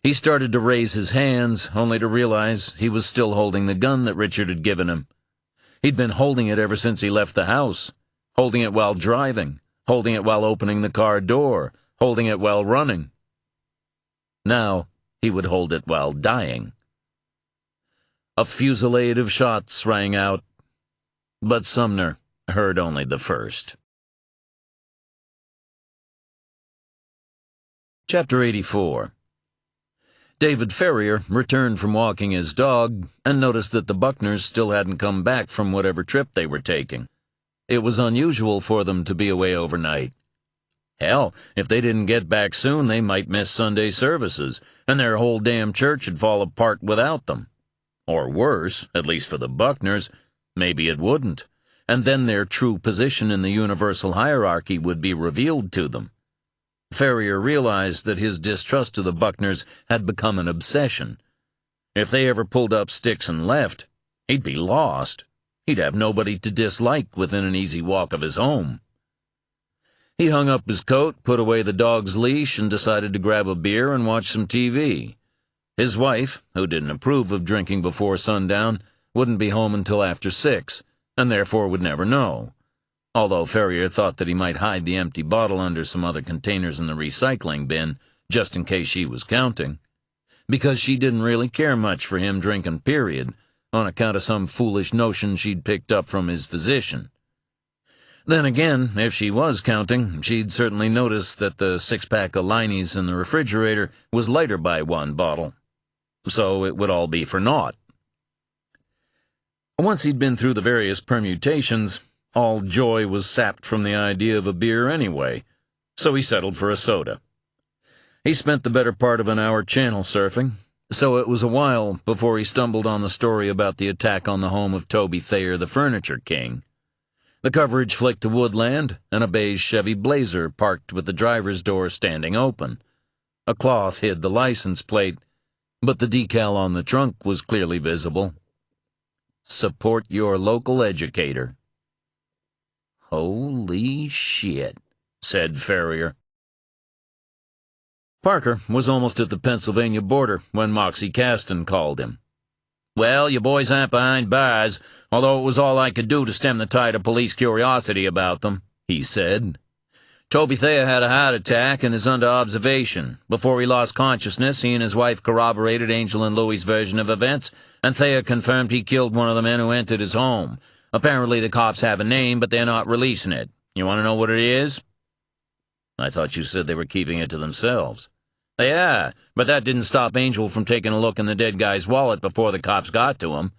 He started to raise his hands, only to realize he was still holding the gun that Richard had given him. He'd been holding it ever since he left the house, holding it while driving, holding it while opening the car door, holding it while running. Now he would hold it while dying. A fusillade of shots rang out, but Sumner heard only the first. Chapter 84. David Ferrier returned from walking his dog and noticed that the Buckners still hadn't come back from whatever trip they were taking. It was unusual for them to be away overnight. Hell, if they didn't get back soon, they might miss Sunday services, and their whole damn church would fall apart without them. Or worse, at least for the Buckners, maybe it wouldn't, and then their true position in the universal hierarchy would be revealed to them. Ferrier realized that his distrust of the Buckners had become an obsession. If they ever pulled up sticks and left, he'd be lost. He'd have nobody to dislike within an easy walk of his home. He hung up his coat, put away the dog's leash, and decided to grab a beer and watch some TV. His wife, who didn't approve of drinking before sundown, wouldn't be home until after 6, and therefore would never know. although Ferrier thought that he might hide the empty bottle under some other containers in the recycling bin, just in case she was counting, because she didn't really care much for him drinking, period, on account of some foolish notion she'd picked up from his physician. Then again, if she was counting, she'd certainly noticed that the six-pack of Lineys in the refrigerator was lighter by one bottle, so it would all be for naught. Once he'd been through the various permutations, all joy was sapped from the idea of a beer anyway, so he settled for a soda. He spent the better part of an hour channel surfing, so it was a while before he stumbled on the story about the attack on the home of Toby Thayer, the Furniture King. The coverage flicked to woodland and a beige Chevy Blazer parked with the driver's door standing open. A cloth hid the license plate, but the decal on the trunk was clearly visible. Support your local educator. Holy shit, said Ferrier. Parker was almost at the Pennsylvania border when Moxie Caston called him. Well, you boys aren't behind bars, although it was all I could do to stem the tide of police curiosity about them, he said. Toby Thayer had a heart attack and is under observation. Before he lost consciousness, he and his wife corroborated Angel and Louie's version of events, and Thayer confirmed he killed one of the men who entered his home. Apparently the cops have a name, but they're not releasing it. You want to know what it is? I thought you said they were keeping it to themselves. They are, but that didn't stop Angel from taking a look in the dead guy's wallet before the cops got to him.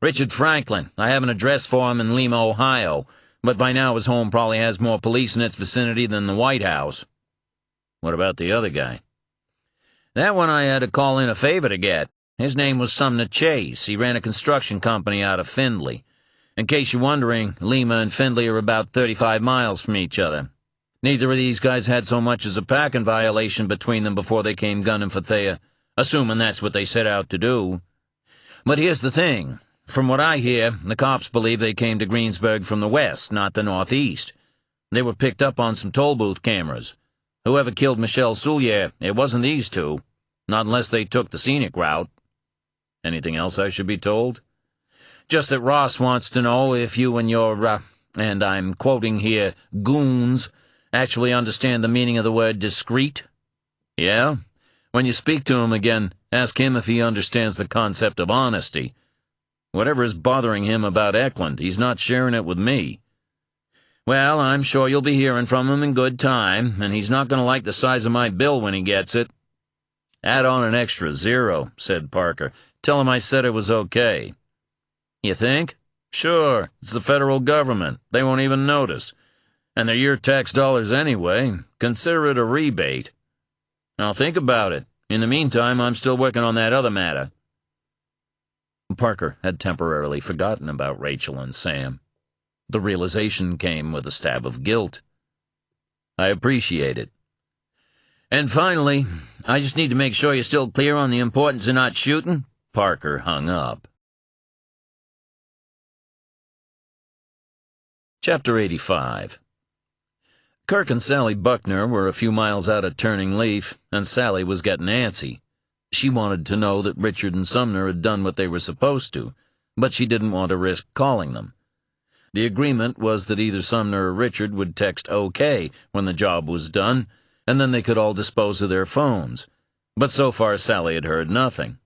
Richard Franklin. I have an address for him in Lima, Ohio, but by now his home probably has more police in its vicinity than the White House. What about the other guy? That one I had to call in a favor to get. His name was Sumner Chase. He ran a construction company out of Findlay. In case you're wondering, Lima and Findlay are about 35 miles from each other. Neither of these guys had so much as a packing violation between them before they came gunning for Thayer, assuming that's what they set out to do. But here's the thing. From what I hear, the cops believe they came to Greensburg from the west, not the northeast. They were picked up on some toll booth cameras. Whoever killed Michelle Soulier, it wasn't these two, not unless they took the scenic route. Anything else I should be told? Just that Ross wants to know if you and your, and I'm quoting here, goons, actually understand the meaning of the word discreet? Yeah? When you speak to him again, ask him if he understands the concept of honesty. Whatever is bothering him about Eklund, he's not sharing it with me. Well, I'm sure you'll be hearing from him in good time, and he's not going to like the size of my bill when he gets it. Add on an extra 0, said Parker. Tell him I said it was okay. You think? Sure, it's the federal government. They won't even notice. And they're your tax dollars anyway. Consider it a rebate. Now think about it. In the meantime, I'm still working on that other matter. Parker had temporarily forgotten about Rachel and Sam. The realization came with a stab of guilt. I appreciate it. And finally, I just need to make sure you're still clear on the importance of not shooting. Parker hung up. Chapter 85. Kirk and Sally Buckner were a few miles out of Turning Leaf, and Sally was getting antsy. She wanted to know that Richard and Sumner had done what they were supposed to, but she didn't want to risk calling them. The agreement was that either Sumner or Richard would text OK when the job was done, and then they could all dispose of their phones. But so far Sally had heard nothing.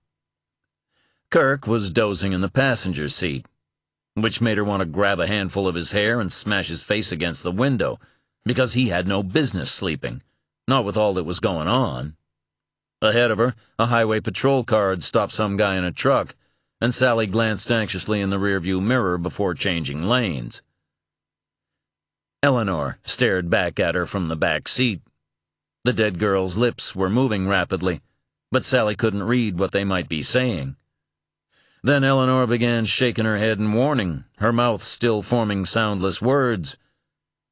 Kirk was dozing in the passenger seat, which made her want to grab a handful of his hair and smash his face against the window, because he had no business sleeping, not with all that was going on. Ahead of her, a highway patrol car had stopped some guy in a truck, and Sally glanced anxiously in the rearview mirror before changing lanes. Eleanor stared back at her from the back seat. The dead girl's lips were moving rapidly, but Sally couldn't read what they might be saying. Then Eleanor began shaking her head in warning, her mouth still forming soundless words,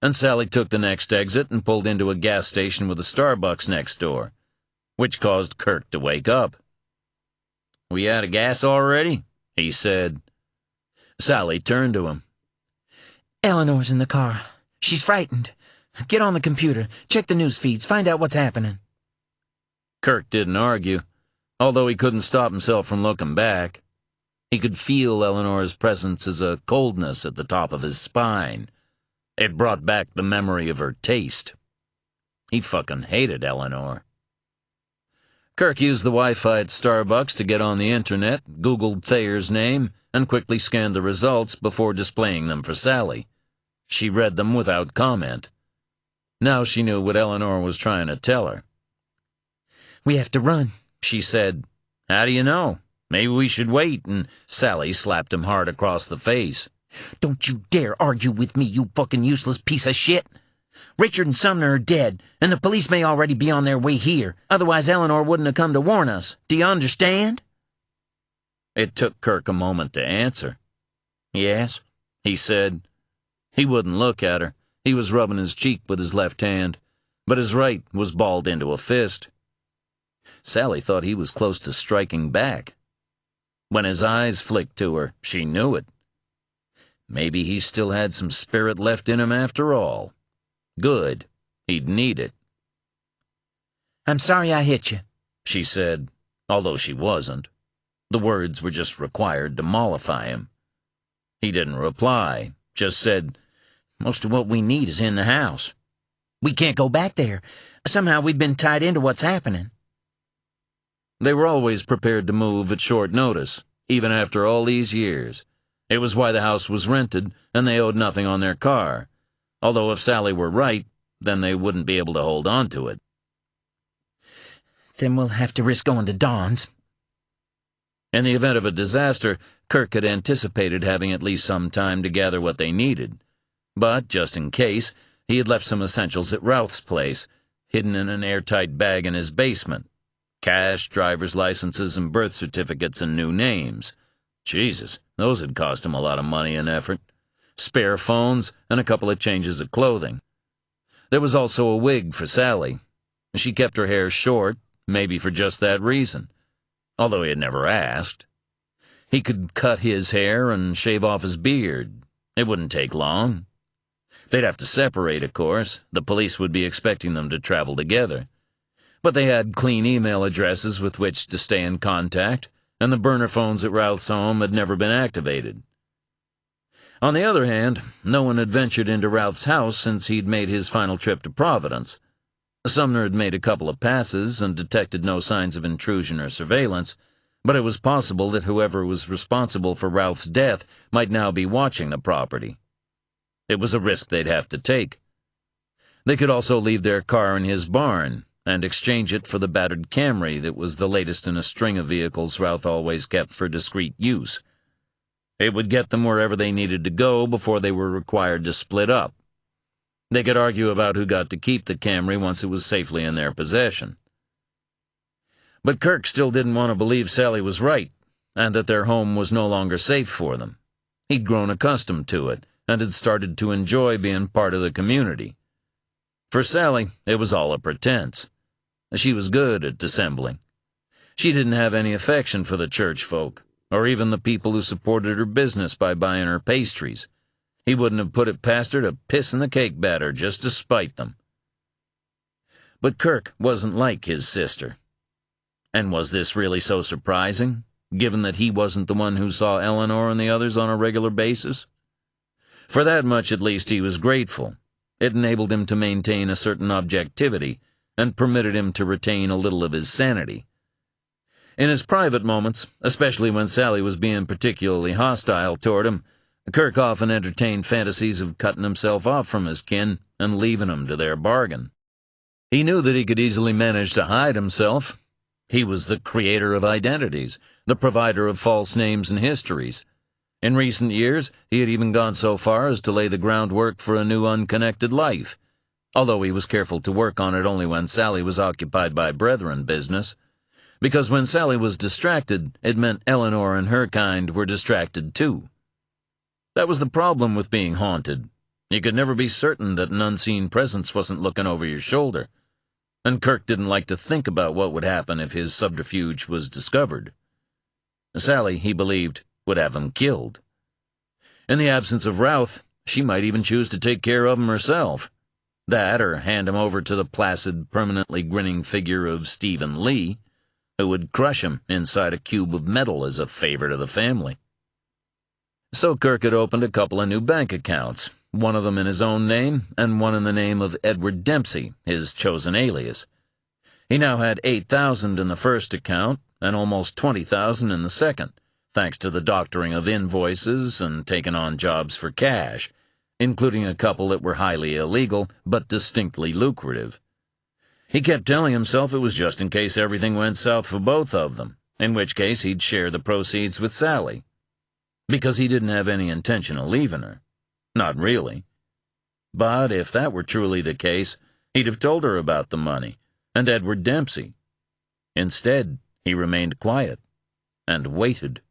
and Sally took the next exit and pulled into a gas station with a Starbucks next door, which caused Kirk to wake up. "We out of gas already?" he said. Sally turned to him. Eleanor's in the car. She's frightened. Get on the computer, check the news feeds, find out what's happening. Kirk didn't argue, although he couldn't stop himself from looking back. He could feel Eleanor's presence as a coldness at the top of his spine. It brought back the memory of her taste. He fucking hated Eleanor. Kirk used the Wi-Fi at Starbucks to get on the internet, Googled Thayer's name, and quickly scanned the results before displaying them for Sally. She read them without comment. Now she knew what Eleanor was trying to tell her. "We have to run," she said. "How do you know? Maybe we should wait," and Sally slapped him hard across the face. "Don't you dare argue with me, you fucking useless piece of shit. Richard and Sumner are dead, and the police may already be on their way here. Otherwise, Eleanor wouldn't have come to warn us. Do you understand?" It took Kirk a moment to answer. "Yes," he said. He wouldn't look at her. He was rubbing his cheek with his left hand, but his right was balled into a fist. Sally thought he was close to striking back. When his eyes flicked to her, she knew it. Maybe he still had some spirit left in him after all. Good. He'd need it. "I'm sorry I hit you," she said, although she wasn't. The words were just required to mollify him. He didn't reply, just said, "Most of what we need is in the house. We can't go back there. Somehow we've been tied into what's happening." They were always prepared to move at short notice, even after all these years. It was why the house was rented, and they owed nothing on their car. Although if Sally were right, then they wouldn't be able to hold on to it. "Then we'll have to risk going to Dawn's." In the event of a disaster, Kirk had anticipated having at least some time to gather what they needed. But, just in case, he had left some essentials at Routh's place, hidden in an airtight bag in his basement. Cash, driver's licenses, and birth certificates and new names. Jesus, those had cost him a lot of money and effort. Spare phones, and a couple of changes of clothing. There was also a wig for Sally. She kept her hair short, maybe for just that reason, although he had never asked. He could cut his hair and shave off his beard. It wouldn't take long. They'd have to separate, of course. The police would be expecting them to travel together. But they had clean email addresses with which to stay in contact, and the burner phones at Routh's home had never been activated. On the other hand, no one had ventured into Routh's house since he'd made his final trip to Providence. Sumner had made a couple of passes and detected no signs of intrusion or surveillance, but it was possible that whoever was responsible for Routh's death might now be watching the property. It was a risk they'd have to take. They could also leave their car in his barn and exchange it for the battered Camry that was the latest in a string of vehicles Routh always kept for discreet use. It would get them wherever they needed to go before they were required to split up. They could argue about who got to keep the Camry once it was safely in their possession. But Kirk still didn't want to believe Sally was right, and that their home was no longer safe for them. He'd grown accustomed to it, and had started to enjoy being part of the community. For Sally, it was all a pretense. She was good at dissembling. She didn't have any affection for the church folk, or even the people who supported her business by buying her pastries. He wouldn't have put it past her to piss in the cake batter just to spite them. But Kirk wasn't like his sister. And was this really so surprising, given that he wasn't the one who saw Eleanor and the others on a regular basis? For that much, at least, he was grateful. It enabled him to maintain a certain objectivity, and permitted him to retain a little of his sanity. In his private moments, especially when Sally was being particularly hostile toward him, Kirk often entertained fantasies of cutting himself off from his kin and leaving them to their bargain. He knew that he could easily manage to hide himself. He was the creator of identities, the provider of false names and histories. In recent years, he had even gone so far as to lay the groundwork for a new unconnected life, although he was careful to work on it only when Sally was occupied by brethren business, because when Sally was distracted, it meant Eleanor and her kind were distracted too. That was the problem with being haunted. You could never be certain that an unseen presence wasn't looking over your shoulder, and Kirk didn't like to think about what would happen if his subterfuge was discovered. Sally, he believed, would have him killed. In the absence of Routh, she might even choose to take care of him herself. That, or hand him over to the placid, permanently grinning figure of Stephen Lee, who would crush him inside a cube of metal as a favor to the family. So Kirk had opened a couple of new bank accounts, one of them in his own name and one in the name of Edward Dempsey, his chosen alias. He now had $8,000 in the first account and almost $20,000 in the second, thanks to the doctoring of invoices and taking on jobs for cash, including a couple that were highly illegal but distinctly lucrative. He kept telling himself it was just in case everything went south for both of them, in which case he'd share the proceeds with Sally. Because he didn't have any intention of leaving her. Not really. But if that were truly the case, he'd have told her about the money and Edward Dempsey. Instead, he remained quiet and waited.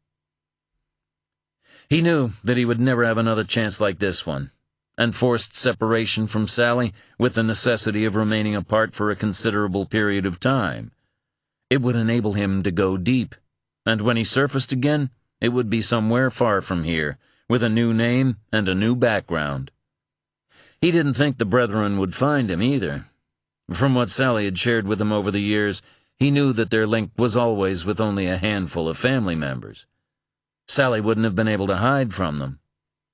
He knew that he would never have another chance like this one, and forced separation from Sally with the necessity of remaining apart for a considerable period of time. It would enable him to go deep, and when he surfaced again, it would be somewhere far from here, with a new name and a new background. He didn't think the brethren would find him either. From what Sally had shared with him over the years, he knew that their link was always with only a handful of family members. Sally wouldn't have been able to hide from them,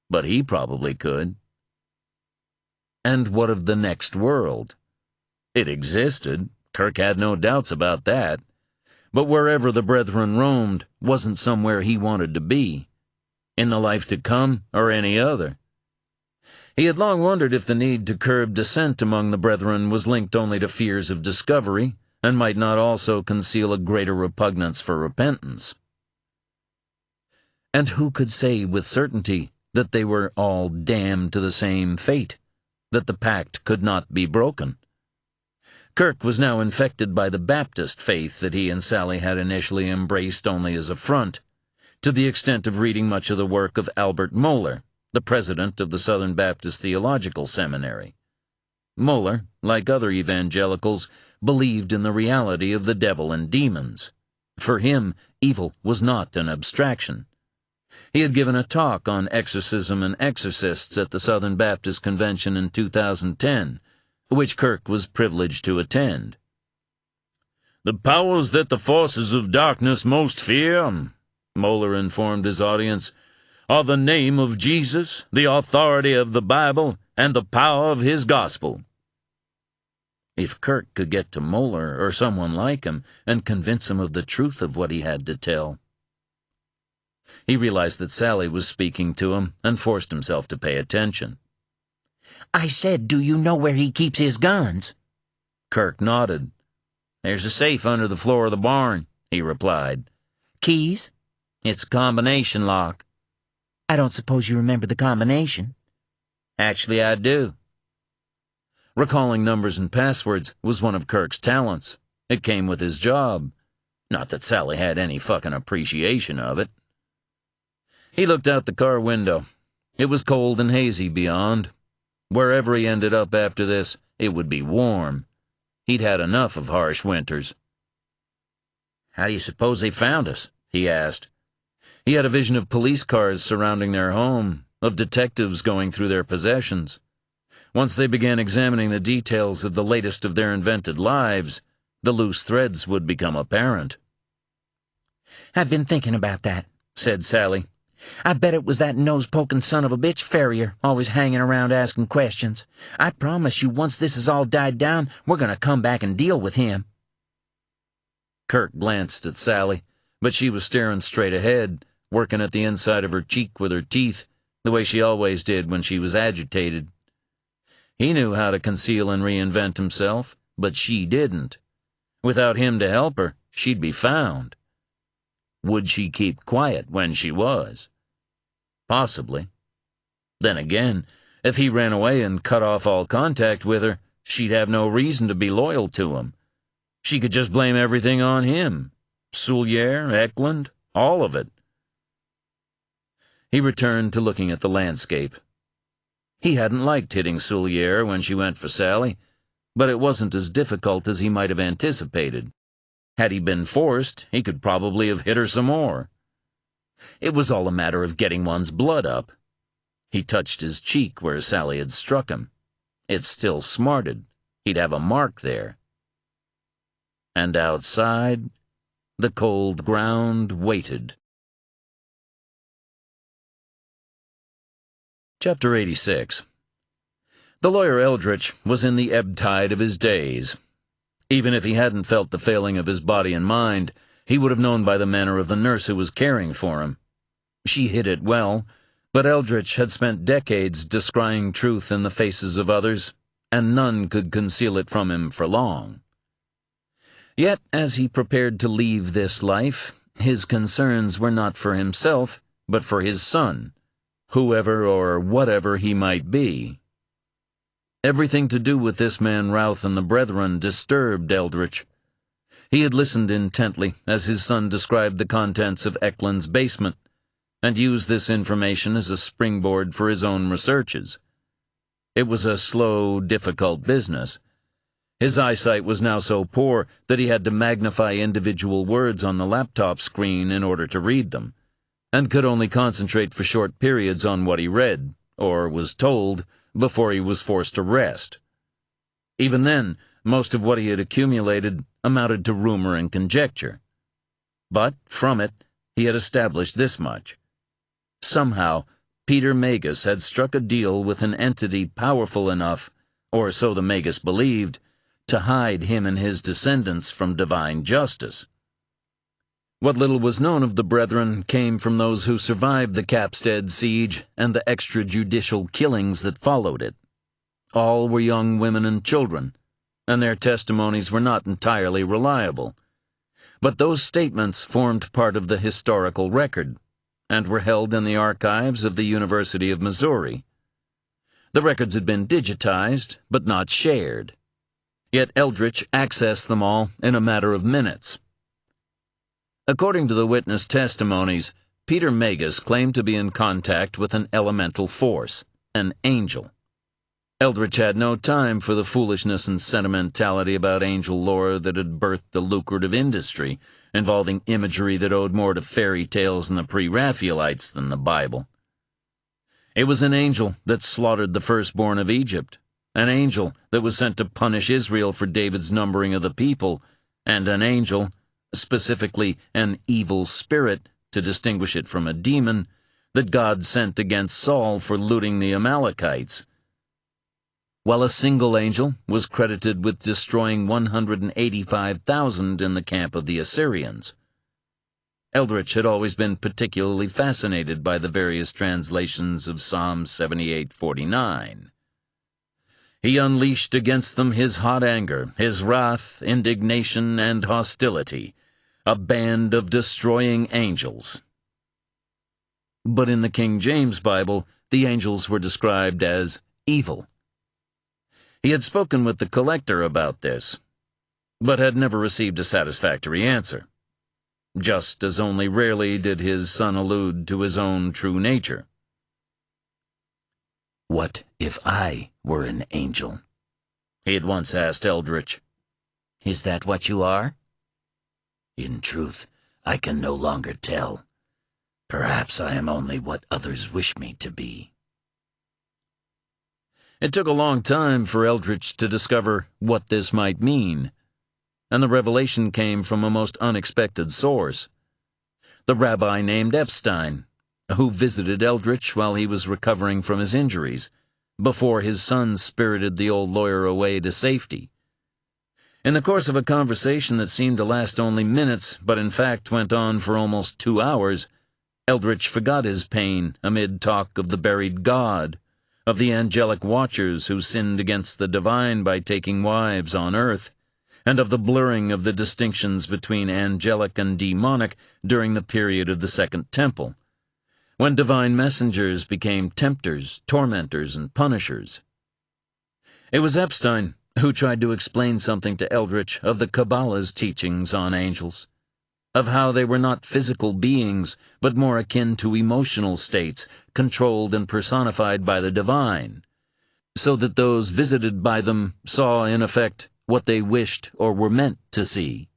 but he probably could. And what of the next world? It existed. Kirk had no doubts about that. But wherever the brethren roamed wasn't somewhere he wanted to be, in the life to come or any other. He had long wondered if the need to curb dissent among the brethren was linked only to fears of discovery, and might not also conceal a greater repugnance for repentance. And who could say with certainty that they were all damned to the same fate, that the pact could not be broken? Kirk was now infected by the Baptist faith that he and Sally had initially embraced only as a front, to the extent of reading much of the work of Albert Mohler, the president of the Southern Baptist Theological Seminary. Mohler, like other evangelicals, believed in the reality of the devil and demons. For him, evil was not an abstraction. He had given a talk on exorcism and exorcists at the Southern Baptist Convention in 2010, which Kirk was privileged to attend. "The powers that the forces of darkness most fear," Mohler informed his audience, "are the name of Jesus, the authority of the Bible, and the power of his gospel." If Kirk could get to Mohler or someone like him and convince him of the truth of what he had to tell. He realized that Sally was speaking to him and forced himself to pay attention. I said, do you know where he keeps his guns? Kirk nodded. "There's a safe under the floor of the barn," he replied. Keys? "It's a combination lock." I don't suppose you remember the combination. "Actually, I do." Recalling numbers and passwords was one of Kirk's talents. It came with his job. Not that Sally had any fucking appreciation of it. He looked out the car window. It was cold and hazy beyond. Wherever he ended up after this, it would be warm. He'd had enough of harsh winters. "How do you suppose they found us?" he asked. He had a vision of police cars surrounding their home, of detectives going through their possessions. Once they began examining the details of the latest of their invented lives, the loose threads would become apparent. I've been thinking about that, said Sally. I bet it was that nose-poking son of a bitch farrier, always hanging around asking questions. I promise you, once this has all died down, we're going to come back and deal with him. Kirk glanced at Sally, but she was staring straight ahead, working at the inside of her cheek with her teeth, the way she always did when she was agitated. He knew how to conceal and reinvent himself, but she didn't. Without him to help her, she'd be found. Would she keep quiet when she was? Possibly. Then again, if he ran away and cut off all contact with her, she'd have no reason to be loyal to him. She could just blame everything on him. Soulier, Eklund, all of it. He returned to looking at the landscape. He hadn't liked hitting Soulier when she went for Sally, but it wasn't as difficult as he might have anticipated. Had he been forced, he could probably have hit her some more. It was all a matter of getting one's blood up. He touched his cheek where Sally had struck him. It still smarted. He'd have a mark there. And outside, the cold ground waited. Chapter 86. The lawyer Eldritch was in the ebb tide of his days. Even if he hadn't felt the failing of his body and mind, he would have known by the manner of the nurse who was caring for him. She hid it well, but Eldritch had spent decades descrying truth in the faces of others, and none could conceal it from him for long. Yet, as he prepared to leave this life, his concerns were not for himself, but for his son, whoever or whatever he might be. Everything to do with this man Routh and the brethren disturbed Eldritch. He had listened intently as his son described the contents of Eklund's basement, and used this information as a springboard for his own researches. It was a slow, difficult business. His eyesight was now so poor that he had to magnify individual words on the laptop screen in order to read them, and could only concentrate for short periods on what he read, or was told, before he was forced to rest. Even then, most of what he had accumulated amounted to rumor and conjecture. But, from it, he had established this much. Somehow, Peter Magus had struck a deal with an entity powerful enough, or so the Magus believed, to hide him and his descendants from divine justice. What little was known of the brethren came from those who survived the Capstead siege and the extrajudicial killings that followed it. All were young women and children, and their testimonies were not entirely reliable. But those statements formed part of the historical record, and were held in the archives of the University of Missouri. The records had been digitized, but not shared. Yet Eldritch accessed them all in a matter of minutes. According to the witness testimonies, Peter Magus claimed to be in contact with an elemental force, an angel. Eldritch had no time for the foolishness and sentimentality about angel lore that had birthed the lucrative industry, involving imagery that owed more to fairy tales and the pre-Raphaelites than the Bible. It was an angel that slaughtered the firstborn of Egypt, an angel that was sent to punish Israel for David's numbering of the people, and an angel, specifically an evil spirit, to distinguish it from a demon, that God sent against Saul for looting the Amalekites, while a single angel was credited with destroying 185,000 in the camp of the Assyrians. Eldritch had always been particularly fascinated by the various translations of Psalm 78:49. He unleashed against them his hot anger, his wrath, indignation, and hostility, a band of destroying angels. But in the King James Bible, the angels were described as evil. He had spoken with the collector about this, but had never received a satisfactory answer, just as only rarely did his son allude to his own true nature. "What if I were an angel?" he had once asked Eldritch. "Is that what you are?" "In truth, I can no longer tell. Perhaps I am only what others wish me to be." It took a long time for Eldritch to discover what this might mean, and the revelation came from a most unexpected source. The rabbi named Epstein, who visited Eldritch while he was recovering from his injuries, before his son spirited the old lawyer away to safety. In the course of a conversation that seemed to last only minutes, but in fact went on for almost 2 hours, Eldritch forgot his pain amid talk of the buried God, of the angelic watchers who sinned against the divine by taking wives on earth, and of the blurring of the distinctions between angelic and demonic during the period of the Second Temple, when divine messengers became tempters, tormentors, and punishers. It was Epstein who tried to explain something to Eldritch of the Kabbalah's teachings on angels, of how they were not physical beings, but more akin to emotional states, controlled and personified by the divine, so that those visited by them saw, in effect, what they wished or were meant to see.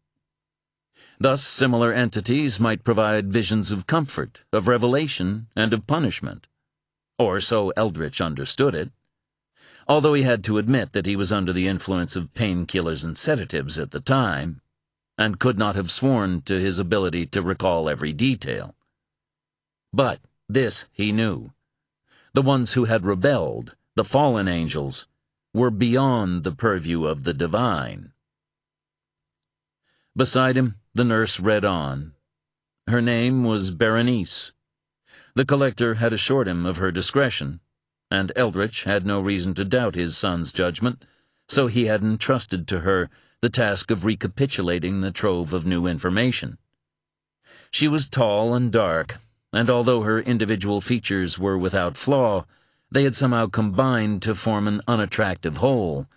Thus, similar entities might provide visions of comfort, of revelation, and of punishment. Or so Eldritch understood it, although he had to admit that he was under the influence of painkillers and sedatives at the time, and could not have sworn to his ability to recall every detail. But this he knew. The ones who had rebelled, the fallen angels, were beyond the purview of the divine. Beside him, the nurse read on. Her name was Berenice. The collector had assured him of her discretion, and Eldritch had no reason to doubt his son's judgment, so he had entrusted to her the task of recapitulating the trove of new information. She was tall and dark, and although her individual features were without flaw, they had somehow combined to form an unattractive whole,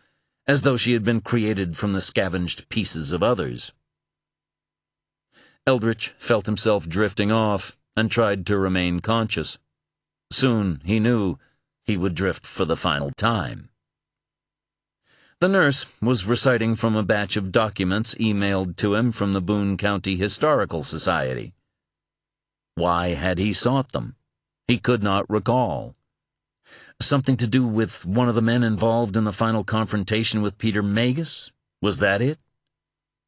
as though she had been created from the scavenged pieces of others. Eldritch felt himself drifting off and tried to remain conscious. Soon, he knew, he would drift for the final time. The nurse was reciting from a batch of documents emailed to him from the Boone County Historical Society. Why had he sought them? He could not recall. Something to do with one of the men involved in the final confrontation with Peter Magus? Was that it?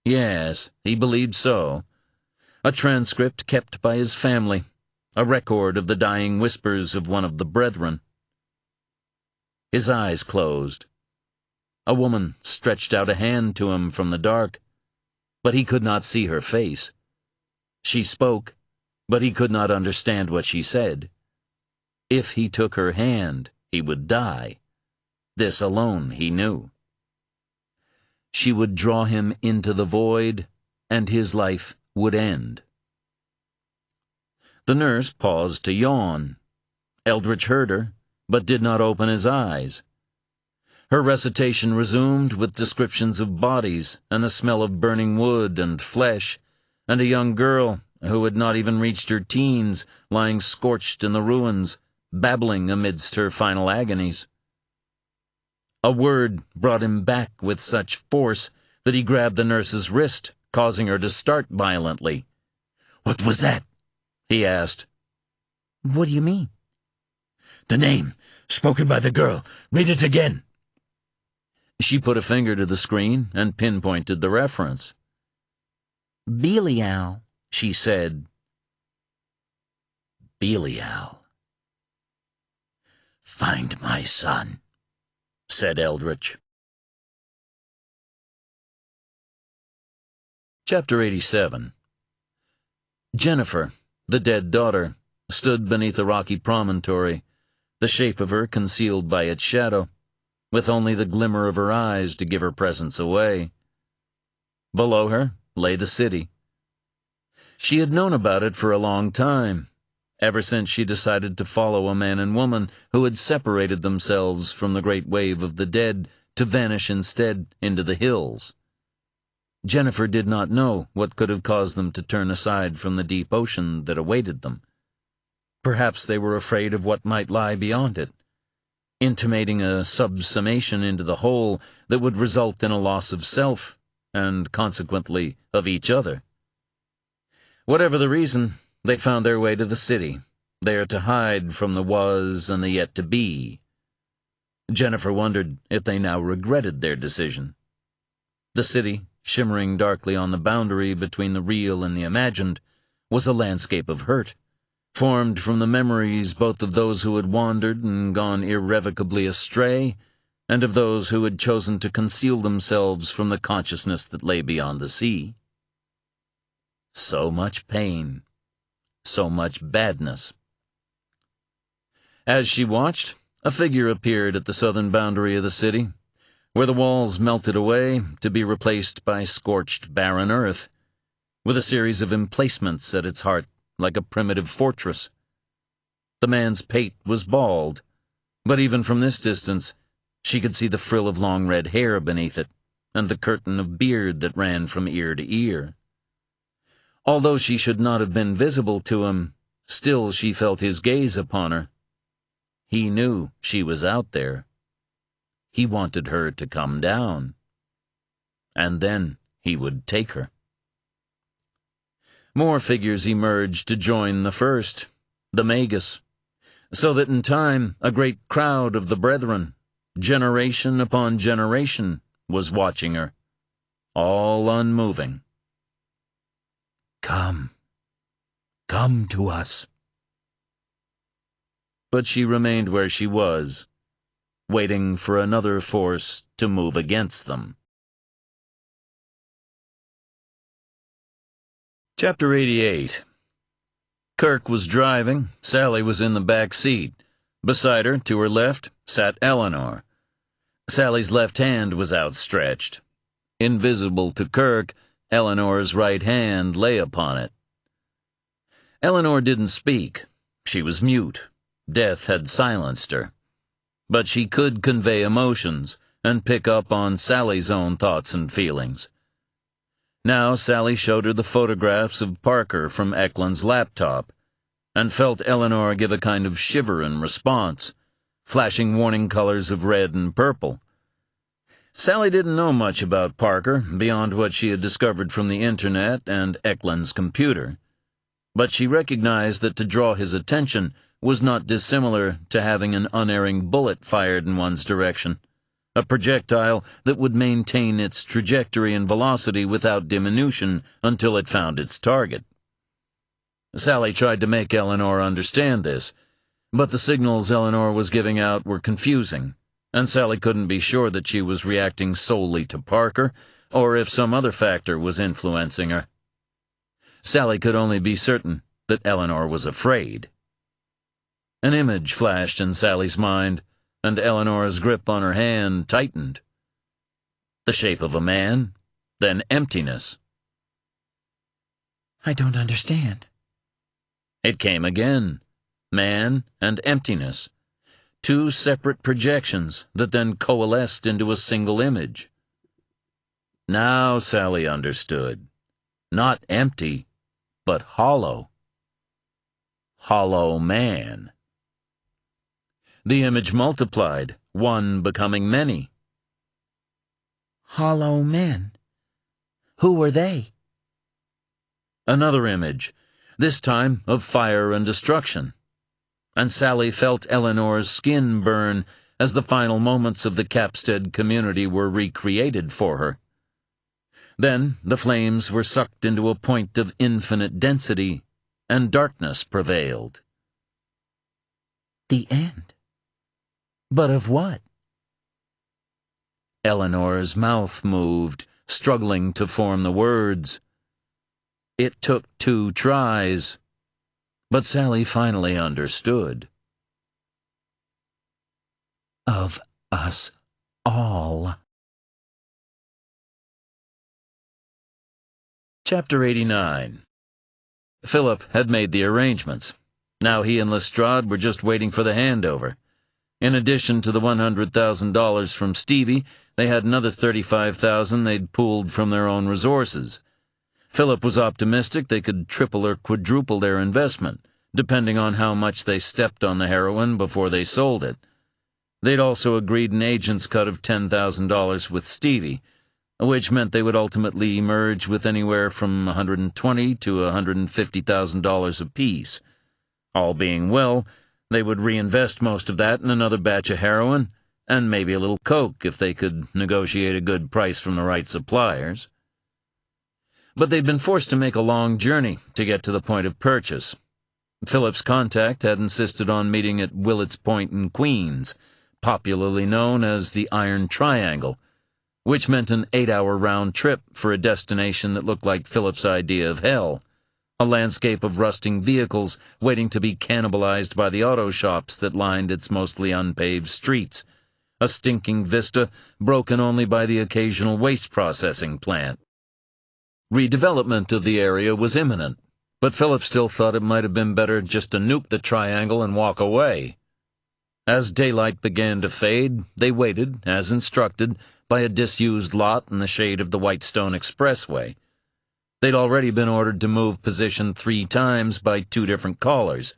Yes, he believed so. A transcript kept by his family, a record of the dying whispers of one of the brethren. His eyes closed. A woman stretched out a hand to him from the dark, but he could not see her face. She spoke, but he could not understand what she said. If he took her hand, he would die. This alone he knew. She would draw him into the void, and his life would end. The nurse paused to yawn. Eldritch heard her, but did not open his eyes. Her recitation resumed with descriptions of bodies and the smell of burning wood and flesh, and a young girl who had not even reached her teens lying scorched in the ruins, babbling amidst her final agonies. A word brought him back with such force that he grabbed the nurse's wrist, causing her to start violently. "What was that?" he asked. What do you mean? "The name, spoken by the girl. Read it again." She put a finger to the screen and pinpointed the reference. Belial, She said. "Belial. Find my son," said Eldritch. Chapter 87. Jennifer, the dead daughter, stood beneath a rocky promontory, the shape of her concealed by its shadow, with only the glimmer of her eyes to give her presence away. Below her lay the city. She had known about it for a long time, ever since she decided to follow a man and woman who had separated themselves from the great wave of the dead to vanish instead into the hills. Jennifer did not know what could have caused them to turn aside from the deep ocean that awaited them. Perhaps they were afraid of what might lie beyond it, intimating a subsumation into the whole that would result in a loss of self, and consequently of each other. Whatever the reason, they found their way to the city, there to hide from the was and the yet to be. Jennifer wondered if they now regretted their decision. The city, shimmering darkly on the boundary between the real and the imagined, was a landscape of hurt, formed from the memories both of those who had wandered and gone irrevocably astray, and of those who had chosen to conceal themselves from the consciousness that lay beyond the sea. So much pain, so much badness. As she watched, a figure appeared at the southern boundary of the city, where the walls melted away to be replaced by scorched, barren earth, with a series of emplacements at its heart like a primitive fortress. The man's pate was bald, but even from this distance she could see the frill of long red hair beneath it, and the curtain of beard that ran from ear to ear. Although she should not have been visible to him, still she felt his gaze upon her. He knew she was out there. He wanted her to come down, and then he would take her. More figures emerged to join the first, the Magus, so that in time a great crowd of the brethren, generation upon generation, was watching her, all unmoving. Come to us." But she remained where she was, waiting for another force to move against them. Chapter 88. Kirk was driving. Sally was in the back seat. Beside her, to her left, sat Eleanor. Sally's left hand was outstretched. Invisible to Kirk, Eleanor's right hand lay upon it. Eleanor didn't speak. She was mute. Death had silenced her. But she could convey emotions and pick up on Sally's own thoughts and feelings. Now Sally showed her the photographs of Parker from Eklund's laptop, and felt Eleanor give a kind of shiver in response, flashing warning colors of red and purple. Sally didn't know much about Parker beyond what she had discovered from the internet and Eklund's computer, but she recognized that to draw his attention was not dissimilar to having an unerring bullet fired in one's direction, a projectile that would maintain its trajectory and velocity without diminution until it found its target. Sally tried to make Eleanor understand this, but the signals Eleanor was giving out were confusing, and Sally couldn't be sure that she was reacting solely to Parker, or if some other factor was influencing her. Sally could only be certain that Eleanor was afraid. An image flashed in Sally's mind, and Eleanor's grip on her hand tightened. The shape of a man, then emptiness. I don't understand. It came again. Man and emptiness. Two separate projections that then coalesced into a single image. Now Sally understood. Not empty, but hollow. Hollow man. The image multiplied, one becoming many. Hollow men. Who were they? Another image, this time of fire and destruction. And Sally felt Eleanor's skin burn as the final moments of the Capstead community were recreated for her. Then the flames were sucked into a point of infinite density, and darkness prevailed. The end. But of what? Eleanor's mouth moved, struggling to form the words. It took 2 tries, but Sally finally understood. Of us all. Chapter 89. Philip had made the arrangements. Now he and Lestrade were just waiting for the handover. In addition to the $100,000 from Stevie, they had another $35,000 they'd pooled from their own resources. Philip was optimistic they could triple or quadruple their investment, depending on how much they stepped on the heroin before they sold it. They'd also agreed an agent's cut of $10,000 with Stevie, which meant they would ultimately emerge with anywhere from $120,000 to $150,000 apiece. All being well, they would reinvest most of that in another batch of heroin, and maybe a little coke if they could negotiate a good price from the right suppliers. But they'd been forced to make a long journey to get to the point of purchase. Philip's contact had insisted on meeting at Willets Point in Queens, popularly known as the Iron Triangle, which meant an 8-hour round trip for a destination that looked like Philip's idea of hell, a landscape of rusting vehicles waiting to be cannibalized by the auto shops that lined its mostly unpaved streets, a stinking vista broken only by the occasional waste processing plant. Redevelopment of the area was imminent, but Philip still thought it might have been better just to nuke the triangle and walk away. As daylight began to fade, they waited, as instructed, by a disused lot in the shade of the Whitestone Expressway. They'd already been ordered to move position 3 times by 2 different callers,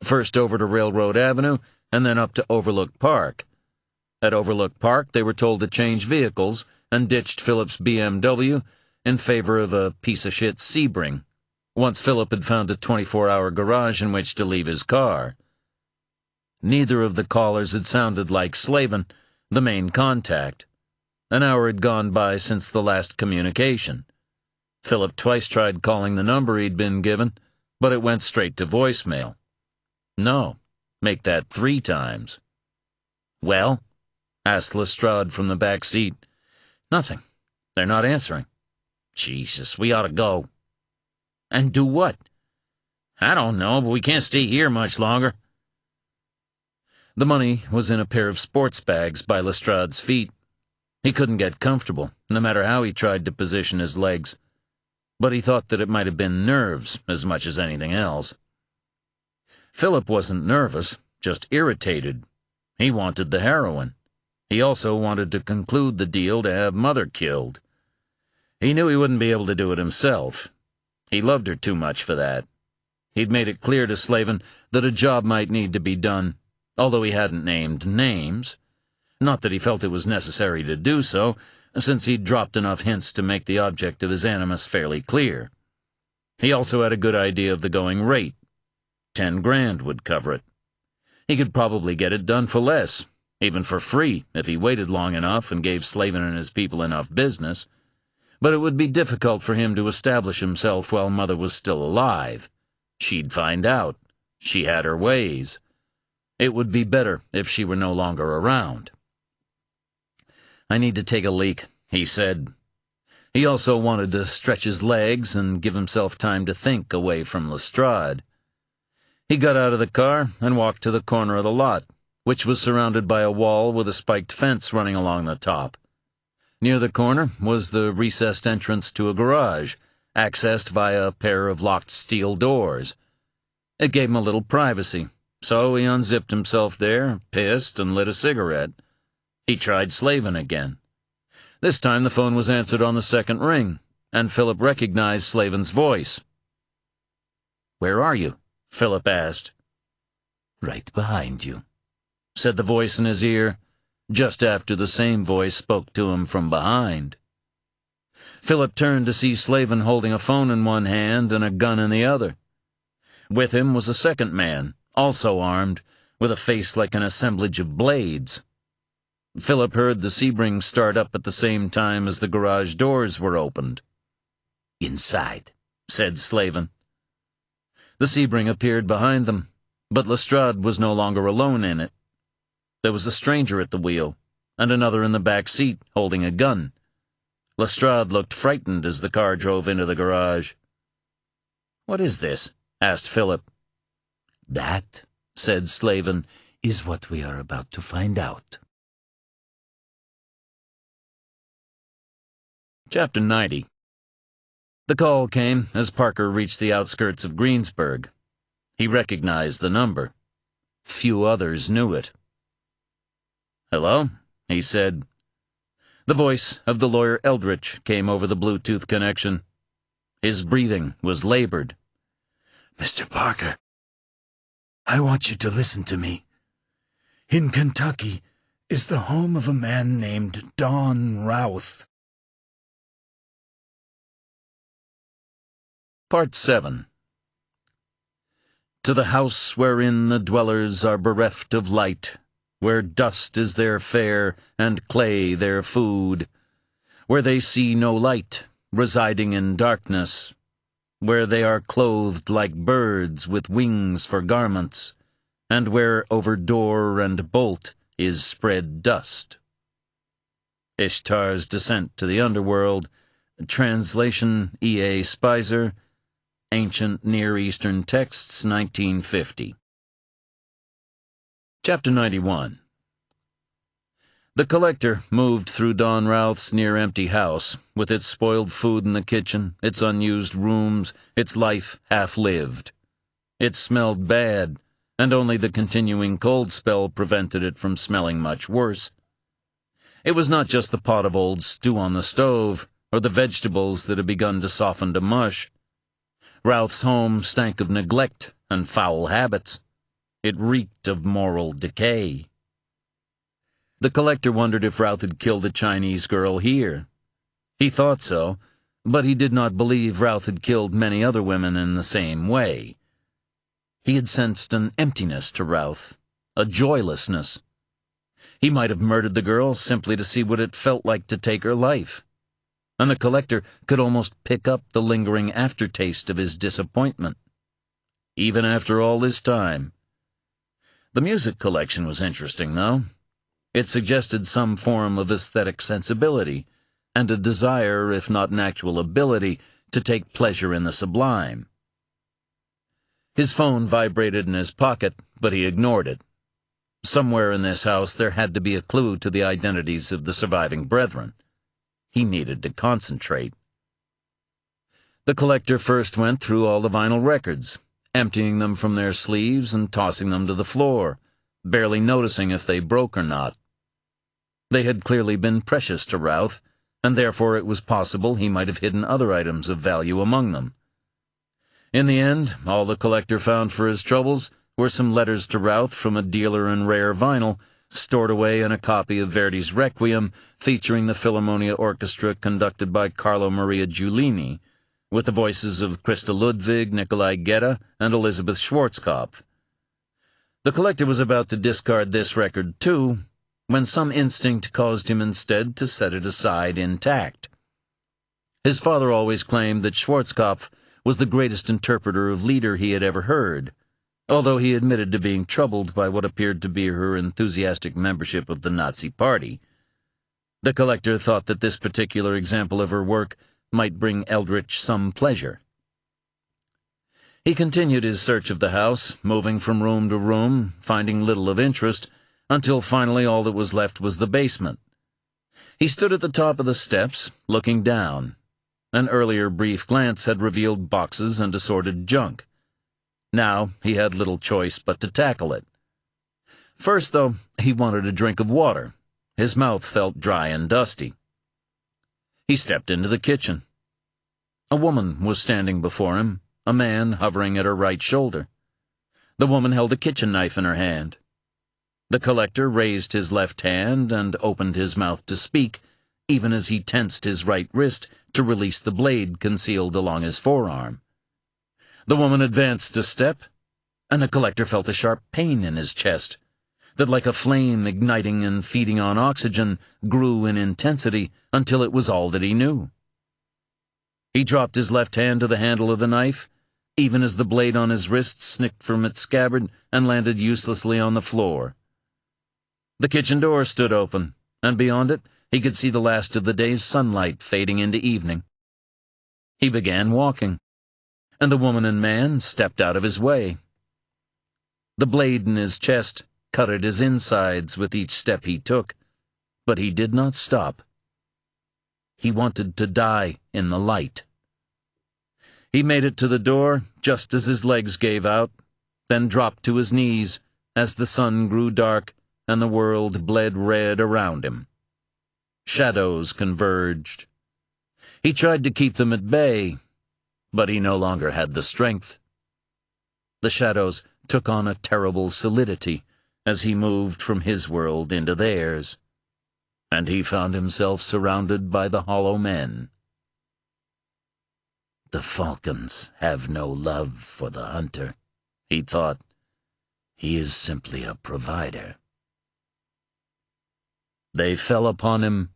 first over to Railroad Avenue and then up to Overlook Park. At Overlook Park, they were told to change vehicles and ditched Philip's BMW in favor of a piece-of-shit Sebring, once Philip had found a 24-hour garage in which to leave his car. Neither of the callers had sounded like Slavin, the main contact. An hour had gone by since the last communication. Philip twice tried calling the number he'd been given, but it went straight to voicemail. No, make that 3 times. Well, asked Lestrade from the back seat. "Nothing. They're not answering." "Jesus, we ought to go." "And do what?" "I don't know, but we can't stay here much longer." The money was in a pair of sports bags by Lestrade's feet. He couldn't get comfortable, no matter how he tried to position his legs, but he thought that it might have been nerves as much as anything else. Philip wasn't nervous, just irritated. He wanted the heroin. He also wanted to conclude the deal to have Mother killed. He knew he wouldn't be able to do it himself. He loved her too much for that. He'd made it clear to Slavin that a job might need to be done, although he hadn't named names. Not that he felt it was necessary to do so, since he'd dropped enough hints to make the object of his animus fairly clear. He also had a good idea of the going rate. 10 grand would cover it. He could probably get it done for less, even for free, if he waited long enough and gave Slavin and his people enough business. But it would be difficult for him to establish himself while Mother was still alive. She'd find out. She had her ways. It would be better if she were no longer around. "I need to take a leak," he said. He also wanted to stretch his legs and give himself time to think away from Lestrade. He got out of the car and walked to the corner of the lot, which was surrounded by a wall with a spiked fence running along the top. Near the corner was the recessed entrance to a garage, accessed via a pair of locked steel doors. It gave him a little privacy, so he unzipped himself there, pissed, and lit a cigarette. He tried Slavin again. This time the phone was answered on the second ring, and Philip recognized Slavin's voice. "Where are you?" Philip asked. "Right behind you," said the voice in his ear, just after the same voice spoke to him from behind. Philip turned to see Slavin holding a phone in one hand and a gun in the other. With him was a second man, also armed, with a face like an assemblage of blades. Philip heard the Sebring start up at the same time as the garage doors were opened. "Inside," said Slavin. The Sebring appeared behind them, but Lestrade was no longer alone in it. There was a stranger at the wheel, and another in the back seat, holding a gun. Lestrade looked frightened as the car drove into the garage. "What is this?" asked Philip. "That," said Slavin, "is what we are about to find out." Chapter 90. The call came as Parker reached the outskirts of Greensburg. He recognized the number. Few others knew it. "Hello?" he said. The voice of the lawyer Eldritch came over the Bluetooth connection. His breathing was labored. "Mr. Parker, I want you to listen to me. In Kentucky is the home of a man named Don Routh." Part 7. To the house wherein the dwellers are bereft of light, where dust is their fare and clay their food, where they see no light, residing in darkness, where they are clothed like birds with wings for garments, and where over door and bolt is spread dust. Ishtar's Descent to the Underworld, translation E.A. Spicer, Ancient Near Eastern Texts, 1950. Chapter 91. The collector moved through Don Routh's near-empty house, with its spoiled food in the kitchen, its unused rooms, its life half-lived. It smelled bad, and only the continuing cold spell prevented it from smelling much worse. It was not just the pot of old stew on the stove, or the vegetables that had begun to soften to mush. Routh's home stank of neglect and foul habits. It reeked of moral decay. The collector wondered if Routh had killed a Chinese girl here. He thought so, but he did not believe Routh had killed many other women in the same way. He had sensed an emptiness to Routh, a joylessness. He might have murdered the girl simply to see what it felt like to take her life. And the collector could almost pick up the lingering aftertaste of his disappointment. Even after all this time. The music collection was interesting, though. It suggested some form of aesthetic sensibility, and a desire, if not an actual ability, to take pleasure in the sublime. His phone vibrated in his pocket, but he ignored it. Somewhere in this house there had to be a clue to the identities of the surviving brethren. He needed to concentrate. The collector first went through all the vinyl records, emptying them from their sleeves and tossing them to the floor, barely noticing if they broke or not. They had clearly been precious to Routh, and therefore it was possible he might have hidden other items of value among them. In the end, all the collector found for his troubles were some letters to Routh from a dealer in rare vinyl, stored away in a copy of Verdi's Requiem, featuring the Philharmonia Orchestra conducted by Carlo Maria Giulini, with the voices of Christa Ludwig, Nikolai Gedda, and Elizabeth Schwarzkopf. The collector was about to discard this record, too, when some instinct caused him instead to set it aside intact. His father always claimed that Schwarzkopf was the greatest interpreter of Lieder he had ever heard, although he admitted to being troubled by what appeared to be her enthusiastic membership of the Nazi Party. The collector thought that this particular example of her work might bring Eldritch some pleasure. He continued his search of the house, moving from room to room, finding little of interest, until finally all that was left was the basement. He stood at the top of the steps, looking down. An earlier brief glance had revealed boxes and assorted junk. Now he had little choice but to tackle it. First, though, he wanted a drink of water. His mouth felt dry and dusty. He stepped into the kitchen. A woman was standing before him, a man hovering at her right shoulder. The woman held a kitchen knife in her hand. The collector raised his left hand and opened his mouth to speak, even as he tensed his right wrist to release the blade concealed along his forearm. The woman advanced a step, and the collector felt a sharp pain in his chest that, like a flame igniting and feeding on oxygen, grew in intensity until it was all that he knew. He dropped his left hand to the handle of the knife, even as the blade on his wrist snicked from its scabbard and landed uselessly on the floor. The kitchen door stood open, and beyond it he could see the last of the day's sunlight fading into evening. He began walking, and the woman and man stepped out of his way. The blade in his chest cut at his insides with each step he took, but he did not stop. He wanted to die in the light. He made it to the door just as his legs gave out, then dropped to his knees as the sun grew dark and the world bled red around him. Shadows converged. He tried to keep them at bay, but he no longer had the strength. The shadows took on a terrible solidity as he moved from his world into theirs, and he found himself surrounded by the hollow men. The falcons have no love for the hunter, he thought. He is simply a provider. They fell upon him,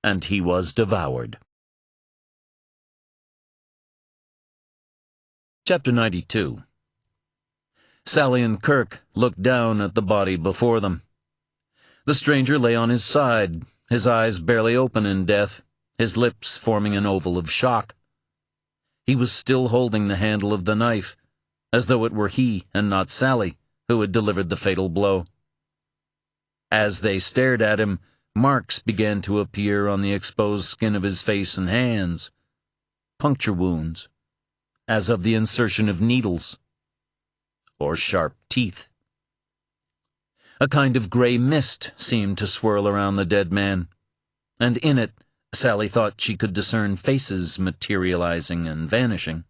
and he was devoured. Chapter 92. Sally and Kirk looked down at the body before them. The stranger lay on his side, his eyes barely open in death, his lips forming an oval of shock. He was still holding the handle of the knife, as though it were he and not Sally who had delivered the fatal blow. As they stared at him, marks began to appear on the exposed skin of his face and hands. Puncture wounds, as of the insertion of needles, or sharp teeth. A kind of gray mist seemed to swirl around the dead man, and in it Sally thought she could discern faces materializing and vanishing.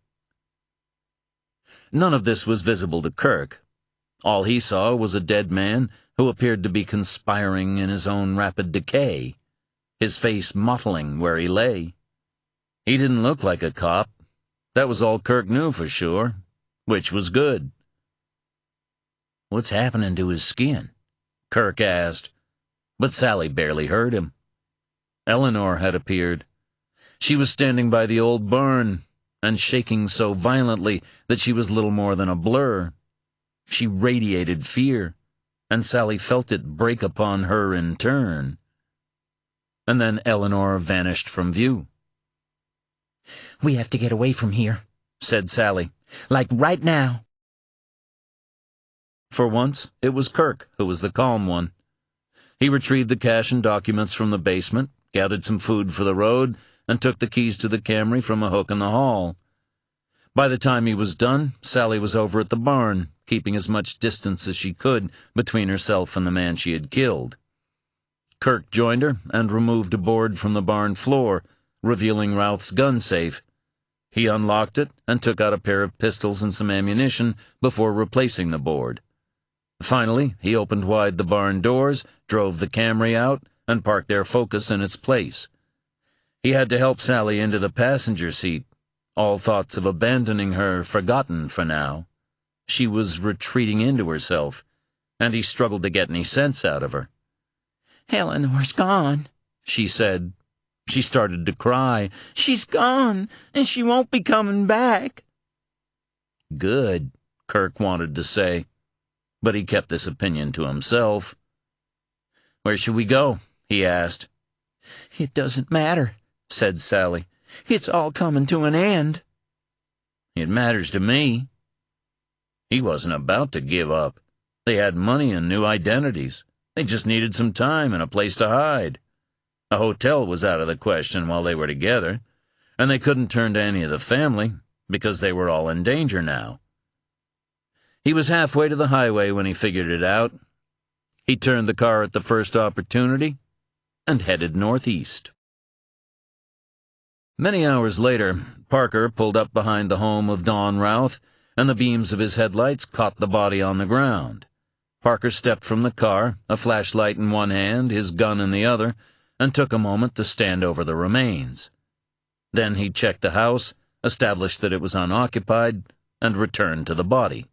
None of this was visible to Kirk. All he saw was a dead man who appeared to be conspiring in his own rapid decay, his face mottling where he lay. He didn't look like a cop. That was all Kirk knew for sure, which was good. "What's happening to his skin?" Kirk asked, but Sally barely heard him. Eleanor had appeared. She was standing by the old barn, and shaking so violently that she was little more than a blur. She radiated fear. and Sally felt it break upon her in turn. And then Eleanor vanished from view. "We have to get away from here," said Sally. "Like right now." For once, it was Kirk who was the calm one. He retrieved the cash and documents from the basement, gathered some food for the road, and took the keys to the Camry from a hook in the hall. By the time he was done, Sally was over at the barn, keeping as much distance as she could between herself and the man she had killed. Kirk joined her and removed a board from the barn floor, revealing Routh's gun safe. He unlocked it and took out a pair of pistols and some ammunition before replacing the board. Finally, he opened wide the barn doors, drove the Camry out, and parked their Focus in its place. He had to help Sally into the passenger seat, all thoughts of abandoning her forgotten for now. She was retreating into herself, and he struggled to get any sense out of her. "Eleanor's gone," she said. She started to cry. "She's gone, and she won't be coming back." Good, Kirk wanted to say, but he kept this opinion to himself. "Where should we go?" he asked. "It doesn't matter," said Sally. "It's all coming to an end." "It matters to me." He wasn't about to give up. They had money and new identities. They just needed some time and a place to hide. A hotel was out of the question while they were together, and they couldn't turn to any of the family because they were all in danger now. He was halfway to the highway when he figured it out. He turned the car at the first opportunity and headed northeast. Many hours later, Parker pulled up behind the home of Don Routh, and the beams of his headlights caught the body on the ground. Parker stepped from the car, a flashlight in one hand, his gun in the other, and took a moment to stand over the remains. Then he checked the house, established that it was unoccupied, and returned to the body.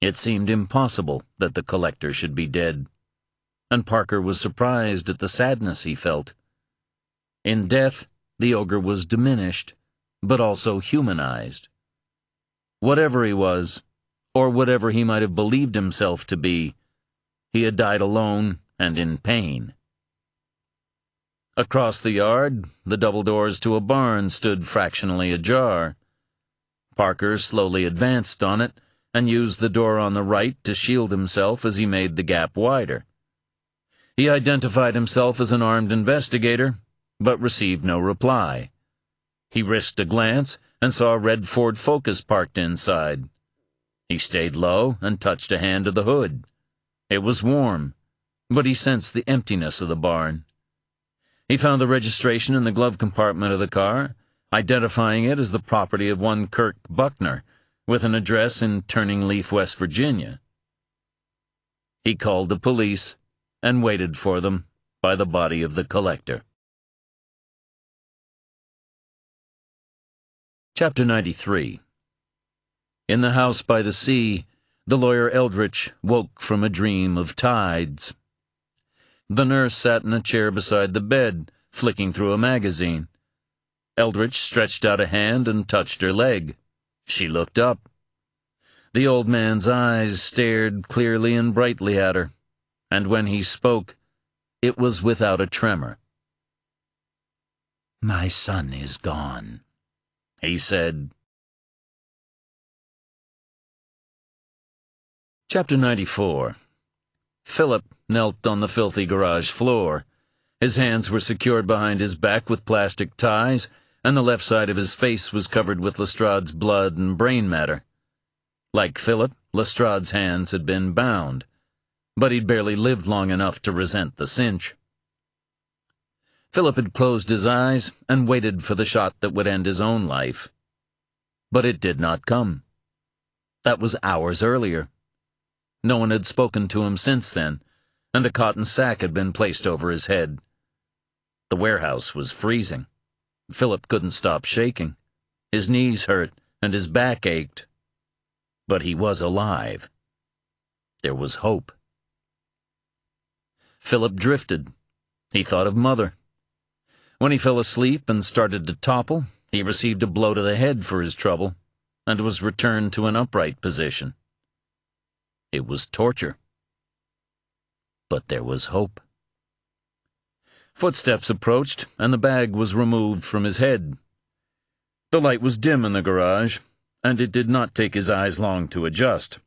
It seemed impossible that the collector should be dead, and Parker was surprised at the sadness he felt. In death, the ogre was diminished, but also humanized. Whatever he was, or whatever he might have believed himself to be, he had died alone and in pain. Across the yard, the double doors to a barn stood fractionally ajar. Parker slowly advanced on it and used the door on the right to shield himself as he made the gap wider. He identified himself as an armed investigator, but received no reply. He risked a glance and saw a red Ford Focus parked inside. He stayed low and touched a hand to the hood. It was warm, but he sensed the emptiness of the barn. He found the registration in the glove compartment of the car, identifying it as the property of one Kirk Buckner, with an address in Turning Leaf, West Virginia. He called the police and waited for them by the body of the collector. Chapter 93. In the house by the sea, the lawyer Eldritch woke from a dream of tides. The nurse sat in a chair beside the bed, flicking through a magazine. Eldritch stretched out a hand and touched her leg. She looked up. The old man's eyes stared clearly and brightly at her, and when he spoke, it was without a tremor. "My son is gone," he said. Chapter 94. Philip knelt on the filthy garage floor. His hands were secured behind his back with plastic ties, and the left side of his face was covered with Lestrade's blood and brain matter. Like Philip, Lestrade's hands had been bound, but he'd barely lived long enough to resent the cinch. Philip had closed his eyes and waited for the shot that would end his own life. But it did not come. That was hours earlier. No one had spoken to him since then, and a cotton sack had been placed over his head. The warehouse was freezing. Philip couldn't stop shaking. His knees hurt, and his back ached. But he was alive. There was hope. Philip drifted. He thought of Mother. When he fell asleep and started to topple, he received a blow to the head for his trouble, and was returned to an upright position. It was torture. But there was hope. Footsteps approached, and the bag was removed from his head. The light was dim in the garage, and it did not take his eyes long to adjust.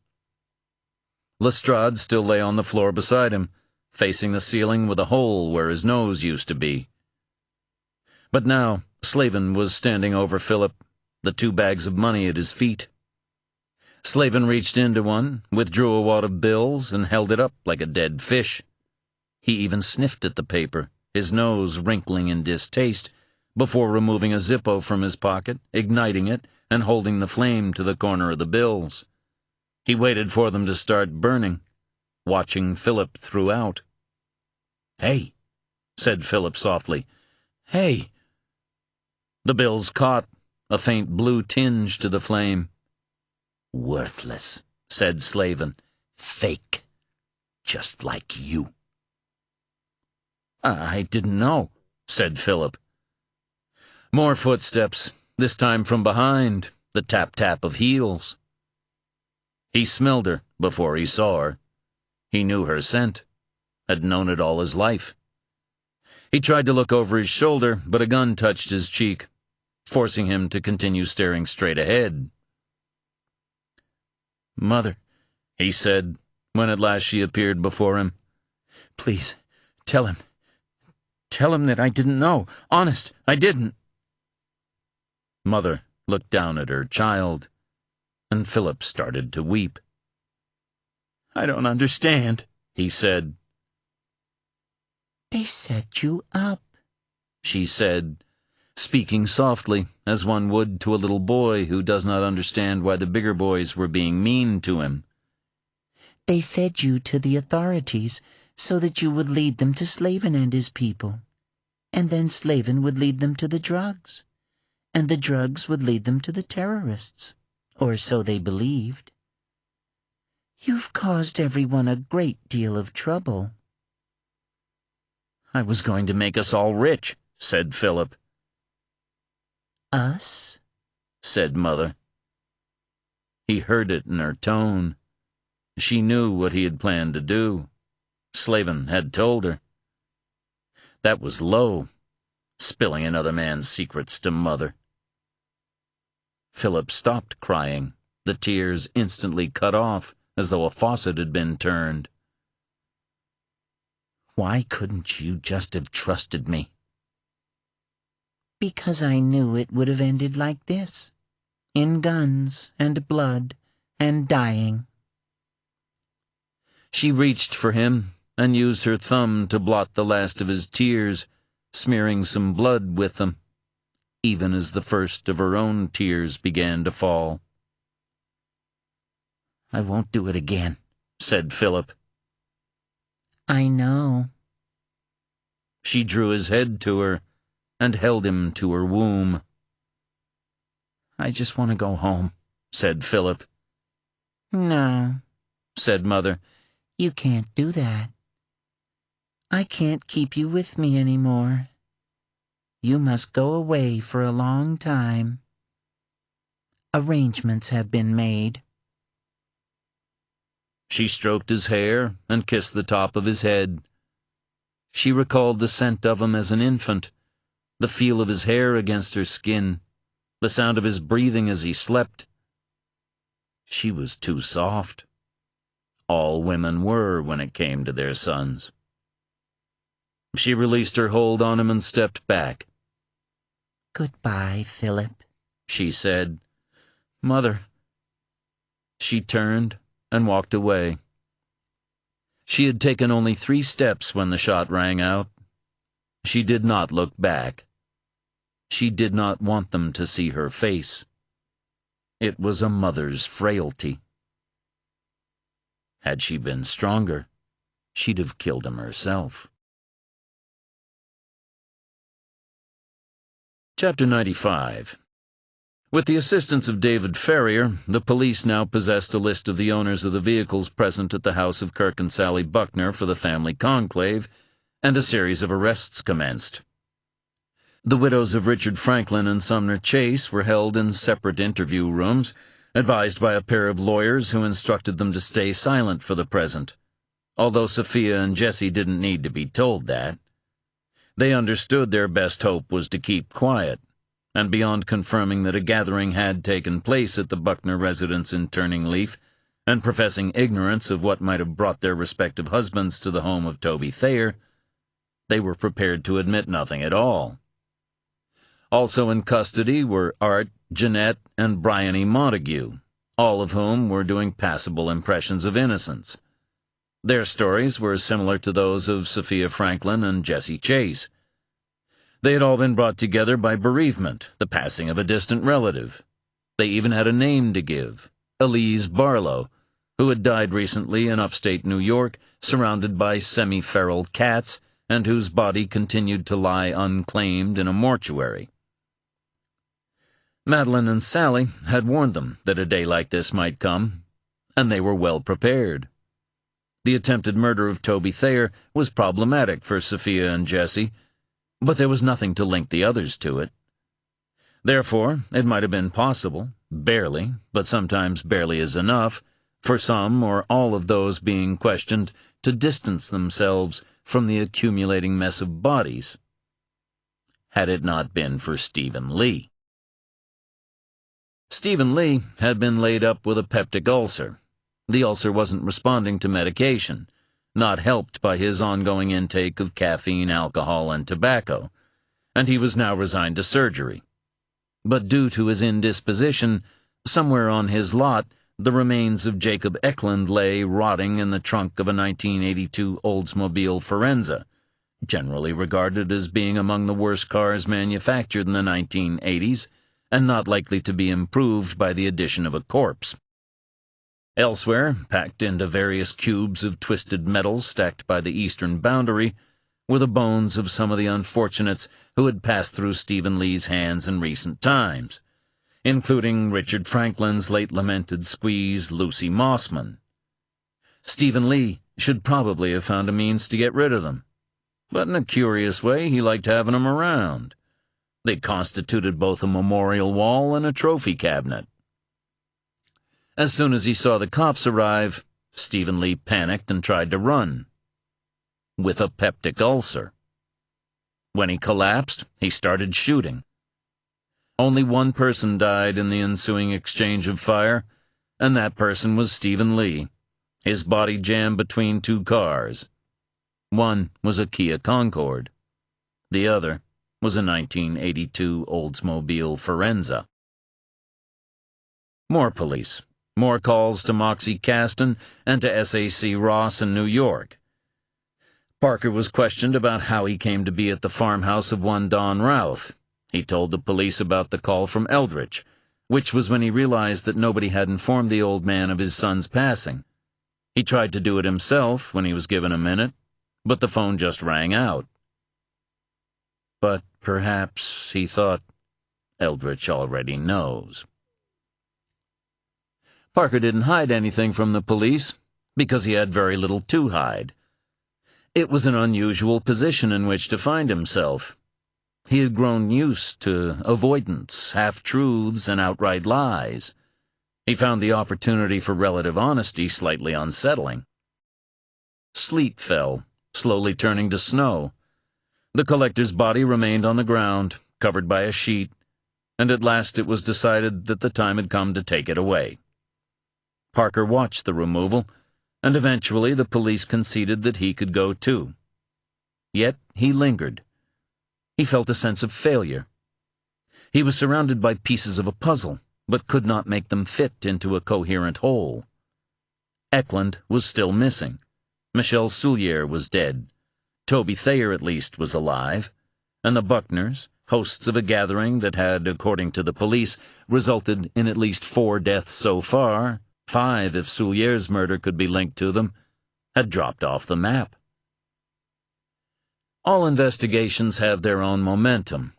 Lestrade still lay on the floor beside him, facing the ceiling with a hole where his nose used to be. But now Slavin was standing over Philip, the 2 bags of money at his feet. Slavin reached into one, withdrew a wad of bills, and held it up like a dead fish. He even sniffed at the paper, his nose wrinkling in distaste, before removing a Zippo from his pocket, igniting it, and holding the flame to the corner of the bills. He waited for them to start burning, watching Philip throughout. "Hey," said Philip softly. "Hey." The bills caught, a faint blue tinge to the flame. "Worthless," said Slavin. "Fake. Just like you." "I didn't know," said Philip. More footsteps, this time from behind, the tap-tap of heels. He smelled her before he saw her. He knew her scent, had known it all his life. He tried to look over his shoulder, but a gun touched his cheek, forcing him to continue staring straight ahead. "Mother," he said, when at last she appeared before him. "Please, tell him. Tell him that I didn't know. Honest, I didn't." Mother looked down at her child, and Philip started to weep. "I don't understand," he said. They set you up, she said, speaking softly, as one would to a little boy who does not understand why the bigger boys were being mean to him. They fed you to the authorities so that you would lead them to Slavin and his people. And then Slavin would lead them to the drugs. And the drugs would lead them to the terrorists. Or so they believed. You've caused everyone a great deal of trouble. "I was going to make us all rich," said Philip. Us? Said Mother. He heard it in her tone. She knew what he had planned to do. Slavin had told her. That was low, spilling another man's secrets to Mother. Philip stopped crying, the tears instantly cut off, as though a faucet had been turned. "Why couldn't you just have trusted me?" Because I knew it would have ended like this, in guns and blood and dying. She reached for him and used her thumb to blot the last of his tears, smearing some blood with them, even as the first of her own tears began to fall. "I won't do it again," said Philip. I know. She drew his head to her and held him to her womb. "I just want to go home," said Philip. No, said Mother. you can't do that. I can't keep you with me anymore. You must go away for a long time. Arrangements have been made. She stroked his hair and kissed the top of his head. She recalled the scent of him as an infant, the feel of his hair against her skin, the sound of his breathing as he slept. She was too soft. All women were when it came to their sons. She released her hold on him and stepped back. Goodbye, Philip, she said. "Mother." She turned and walked away. She had taken only 3 steps when the shot rang out. She did not look back. She did not want them to see her face. It was a mother's frailty. Had she been stronger, she'd have killed him herself. Chapter 95. With the assistance of David Ferrier, the police now possessed a list of the owners of the vehicles present at the house of Kirk and Sally Buckner for the family conclave, and a series of arrests commenced. The widows of Richard Franklin and Sumner Chase were held in separate interview rooms, advised by a pair of lawyers who instructed them to stay silent for the present, although Sophia and Jesse didn't need to be told that. They understood their best hope was to keep quiet, and beyond confirming that a gathering had taken place at the Buckner residence in Turning Leaf, and professing ignorance of what might have brought their respective husbands to the home of Toby Thayer, they were prepared to admit nothing at all. Also in custody were Art, Jeanette, and Bryony Montague, all of whom were doing passable impressions of innocence. Their stories were similar to those of Sophia Franklin and Jesse Chase. They had all been brought together by bereavement, the passing of a distant relative. They even had a name to give, Elise Barlow, who had died recently in upstate New York, surrounded by semi-feral cats, and whose body continued to lie unclaimed in a mortuary. Madeline and Sally had warned them that a day like this might come, and they were well prepared. The attempted murder of Toby Thayer was problematic for Sophia and Jesse, but there was nothing to link the others to it. Therefore, it might have been possible, barely, but sometimes barely is enough, for some or all of those being questioned to distance themselves from the accumulating mess of bodies, had it not been for Stephen Lee. Stephen Lee had been laid up with a peptic ulcer. The ulcer wasn't responding to medication, not helped by his ongoing intake of caffeine, alcohol, and tobacco, and he was now resigned to surgery. But due to his indisposition, somewhere on his lot, the remains of Jacob Eklund lay rotting in the trunk of a 1982 Oldsmobile Forenza, generally regarded as being among the worst cars manufactured in the 1980s, and not likely to be improved by the addition of a corpse. Elsewhere, packed into various cubes of twisted metal stacked by the eastern boundary, were the bones of some of the unfortunates who had passed through Stephen Lee's hands in recent times, including Richard Franklin's late-lamented squeeze, Lucy Mossman. Stephen Lee should probably have found a means to get rid of them, but in a curious way he liked having them around. They constituted both a memorial wall and a trophy cabinet. As soon as he saw the cops arrive, Stephen Lee panicked and tried to run, with a peptic ulcer. When he collapsed, he started shooting. Only one person died in the ensuing exchange of fire, and that person was Stephen Lee, his body jammed between two cars. One was a Kia Concorde. The other was a 1982 Oldsmobile Forenza. More police. More calls to Moxie Caston and to SAC Ross in New York. Parker was questioned about how he came to be at the farmhouse of one Don Routh. He told the police about the call from Eldridge, which was when he realized that nobody had informed the old man of his son's passing. He tried to do it himself when he was given a minute, but the phone just rang out. But perhaps, he thought, Eldridge already knows. Parker didn't hide anything from the police, because he had very little to hide. It was an unusual position in which to find himself. He had grown used to avoidance, half-truths, and outright lies. He found the opportunity for relative honesty slightly unsettling. Sleet fell, slowly turning to snow. The collector's body remained on the ground, covered by a sheet, and at last it was decided that the time had come to take it away. Parker watched the removal, and eventually the police conceded that he could go too. Yet he lingered. He felt a sense of failure. He was surrounded by pieces of a puzzle, but could not make them fit into a coherent whole. Eklund was still missing. Michelle Soulier was dead. Toby Thayer, at least, was alive. And the Buckners, hosts of a gathering that had, according to the police, resulted in at least 4 deaths so far, 5 if Soulier's murder could be linked to them, had dropped off the map. All investigations have their own momentum.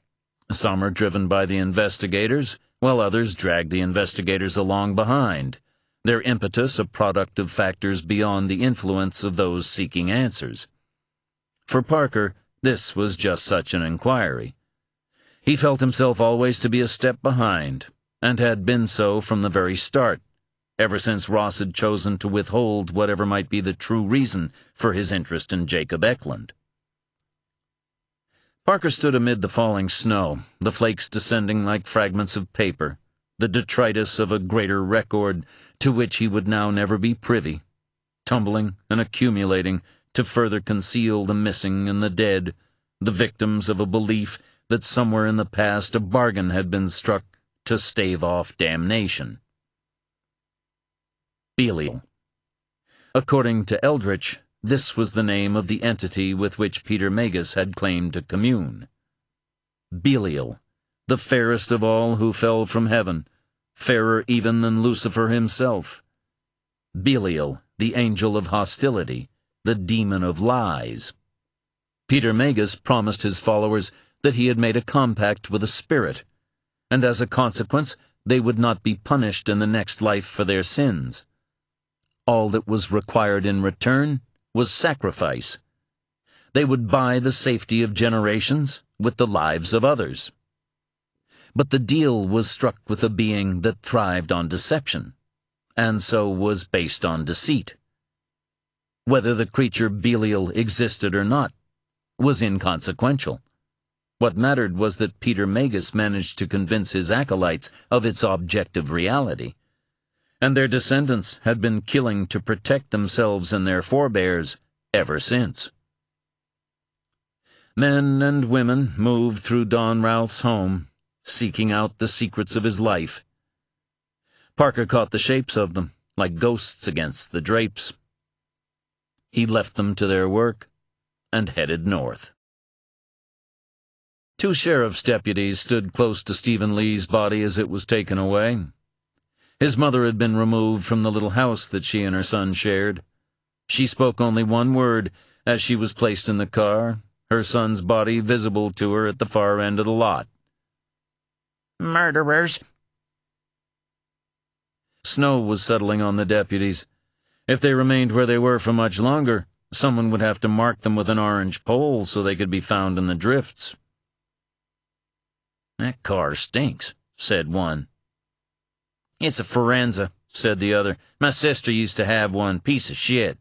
Some are driven by the investigators, while others drag the investigators along behind, their impetus a product of factors beyond the influence of those seeking answers. For Parker, this was just such an inquiry. He felt himself always to be a step behind, and had been so from the very start, ever since Ross had chosen to withhold whatever might be the true reason for his interest in Jacob Eklund. Parker stood amid the falling snow, the flakes descending like fragments of paper, the detritus of a greater record to which he would now never be privy, tumbling and accumulating to further conceal the missing and the dead, the victims of a belief that somewhere in the past a bargain had been struck to stave off damnation. Belial. According to Eldritch, this was the name of the entity with which Peter Magus had claimed to commune. Belial, the fairest of all who fell from heaven, fairer even than Lucifer himself. Belial, the angel of hostility, the demon of lies. Peter Magus promised his followers that he had made a compact with a spirit, and as a consequence they would not be punished in the next life for their sins. All that was required in return was sacrifice. They would buy the safety of generations with the lives of others. But the deal was struck with a being that thrived on deception, and so was based on deceit. Whether the creature Belial existed or not was inconsequential. What mattered was that Peter Magus managed to convince his acolytes of its objective reality, and their descendants had been killing to protect themselves and their forebears ever since. Men and women moved through Don Routh's home, seeking out the secrets of his life. Parker caught the shapes of them, like ghosts against the drapes. He left them to their work and headed north. 2 sheriff's deputies stood close to Stephen Lee's body as it was taken away. His mother had been removed from the little house that she and her son shared. She spoke only one word as she was placed in the car, her son's body visible to her at the far end of the lot. Murderers. Snow was settling on the deputies. If they remained where they were for much longer, someone would have to mark them with an orange pole so they could be found in the drifts. "That car stinks," said one. "It's a Forenza," said the other. "My sister used to have one. Piece of shit."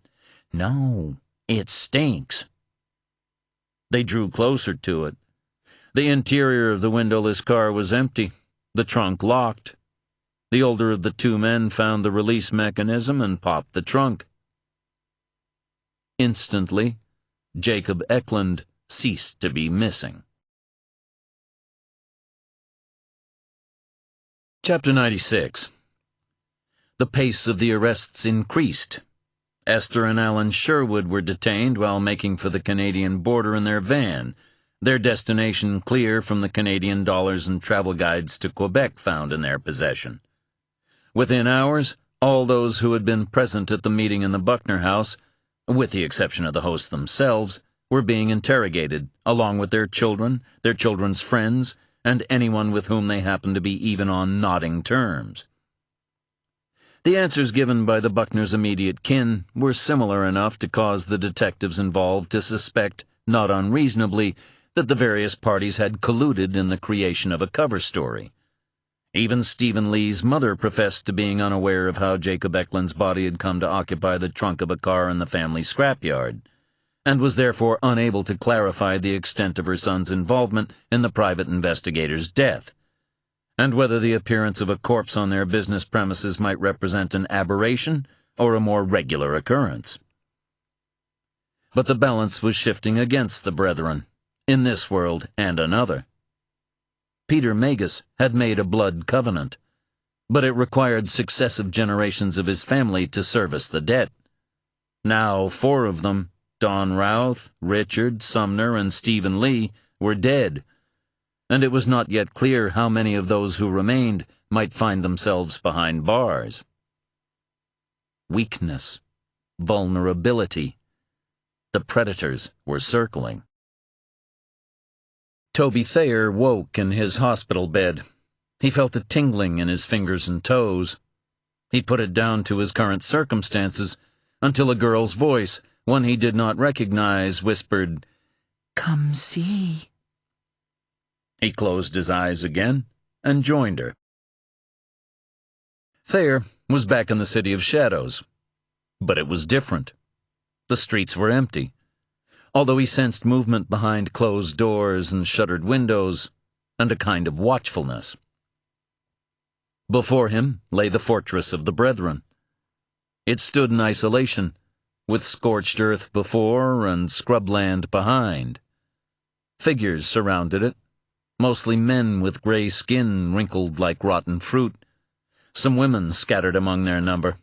"No, it stinks." They drew closer to it. The interior of the windowless car was empty, the trunk locked. The older of the 2 men found the release mechanism and popped the trunk. Instantly, Jacob Eklund ceased to be missing. Chapter 96. The pace of the arrests increased. Esther and Alan Sherwood were detained while making for the Canadian border in their van, their destination clear from the Canadian dollars and travel guides to Quebec found in their possession. Within hours, all those who had been present at the meeting in the Buckner house, with the exception of the hosts themselves, were being interrogated, along with their children, their children's friends, and anyone with whom they happened to be even on nodding terms. The answers given by the Buckners' immediate kin were similar enough to cause the detectives involved to suspect, not unreasonably, that the various parties had colluded in the creation of a cover story. Even Stephen Lee's mother professed to being unaware of how Jacob Eklund's body had come to occupy the trunk of a car in the family scrapyard, and was therefore unable to clarify the extent of her son's involvement in the private investigator's death, and whether the appearance of a corpse on their business premises might represent an aberration or a more regular occurrence. But the balance was shifting against the brethren, in this world and another. Peter Magus had made a blood covenant, but it required successive generations of his family to service the debt. Now 4 of them, Don Routh, Richard, Sumner, and Stephen Lee, were dead, and it was not yet clear how many of those who remained might find themselves behind bars. Weakness, vulnerability. The predators were circling. Toby Thayer woke in his hospital bed. He felt a tingling in his fingers and toes. He put it down to his current circumstances, until a girl's voice, one he did not recognize, whispered, "Come see." He closed his eyes again and joined her. Thayer was back in the City of Shadows, but it was different. The streets were empty. Although he sensed movement behind closed doors and shuttered windows, and a kind of watchfulness. Before him lay the fortress of the Brethren. It stood in isolation, with scorched earth before and scrubland behind. Figures surrounded it, mostly men with gray skin wrinkled like rotten fruit, some women scattered among their number,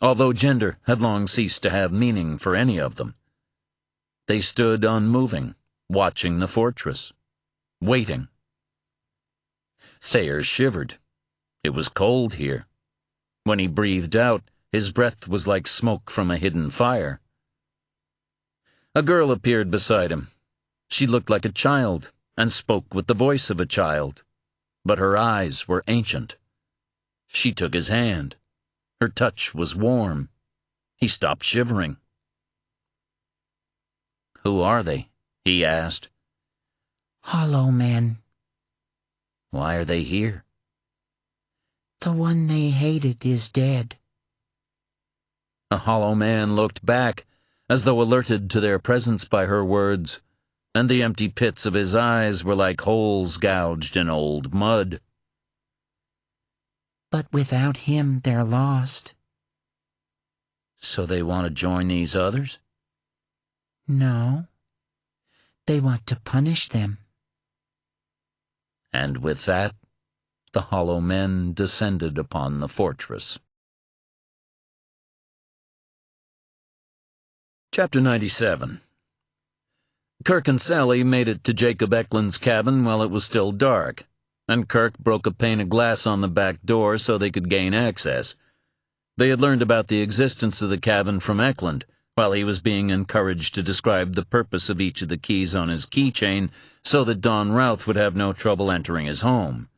although gender had long ceased to have meaning for any of them. They stood unmoving, watching the fortress, waiting. Thayer shivered. It was cold here. When he breathed out, his breath was like smoke from a hidden fire. A girl appeared beside him. She looked like a child and spoke with the voice of a child, but her eyes were ancient. She took his hand. Her touch was warm. He stopped shivering. "Who are they?" he asked. Hollow men. "Why are they here?" The one they hated is dead. The hollow man looked back, as though alerted to their presence by her words, and the empty pits of his eyes were like holes gouged in old mud. But without him, they're lost. "So they want to join these others?" No. They want to punish them. And with that, the hollow men descended upon the fortress. Chapter 97. Kirk and Sally made it to Jacob Eklund's cabin while it was still dark, and Kirk broke a pane of glass on the back door so they could gain access. They had learned about the existence of the cabin from Eklund, while he was being encouraged to describe the purpose of each of the keys on his keychain so that Don Routh would have no trouble entering his home.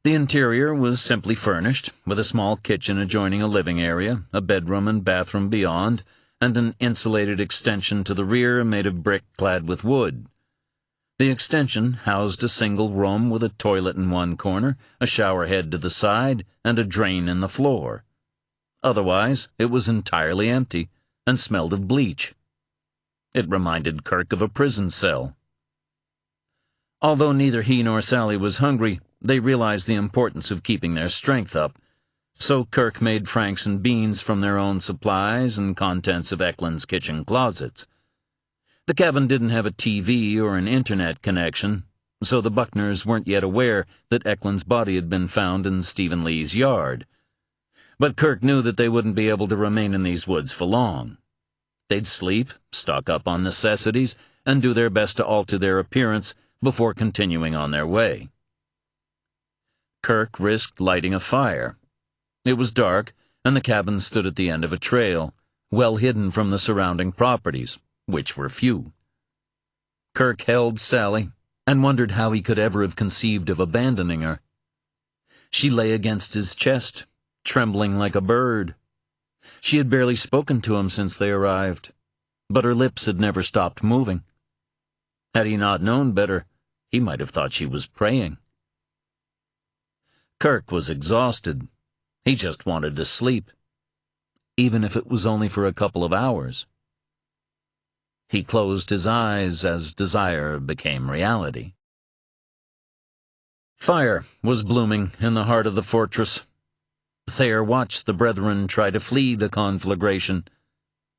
The interior was simply furnished, with a small kitchen adjoining a living area, a bedroom and bathroom beyond, and an insulated extension to the rear made of brick clad with wood. The extension housed a single room with a toilet in one corner, a shower head to the side, and a drain in the floor. Otherwise, it was entirely empty, and smelled of bleach. It reminded Kirk of a prison cell. Although neither he nor Sally was hungry, they realized the importance of keeping their strength up, so Kirk made franks and beans from their own supplies and contents of Eklund's kitchen closets. The cabin didn't have a TV or an internet connection, so the Buckners weren't yet aware that Eklund's body had been found in Stephen Lee's yard. But Kirk knew that they wouldn't be able to remain in these woods for long. They'd sleep, stock up on necessities, and do their best to alter their appearance before continuing on their way. Kirk risked lighting a fire. It was dark, and the cabin stood at the end of a trail, well hidden from the surrounding properties, which were few. Kirk held Sally, and wondered how he could ever have conceived of abandoning her. She lay against his chest, trembling like a bird. She had barely spoken to him since they arrived, but her lips had never stopped moving. Had he not known better, he might have thought she was praying. Kirk was exhausted. He just wanted to sleep, even if it was only for a couple of hours. He closed his eyes as desire became reality. Fire was blooming in the heart of the fortress. Thayer watched the Brethren try to flee the conflagration,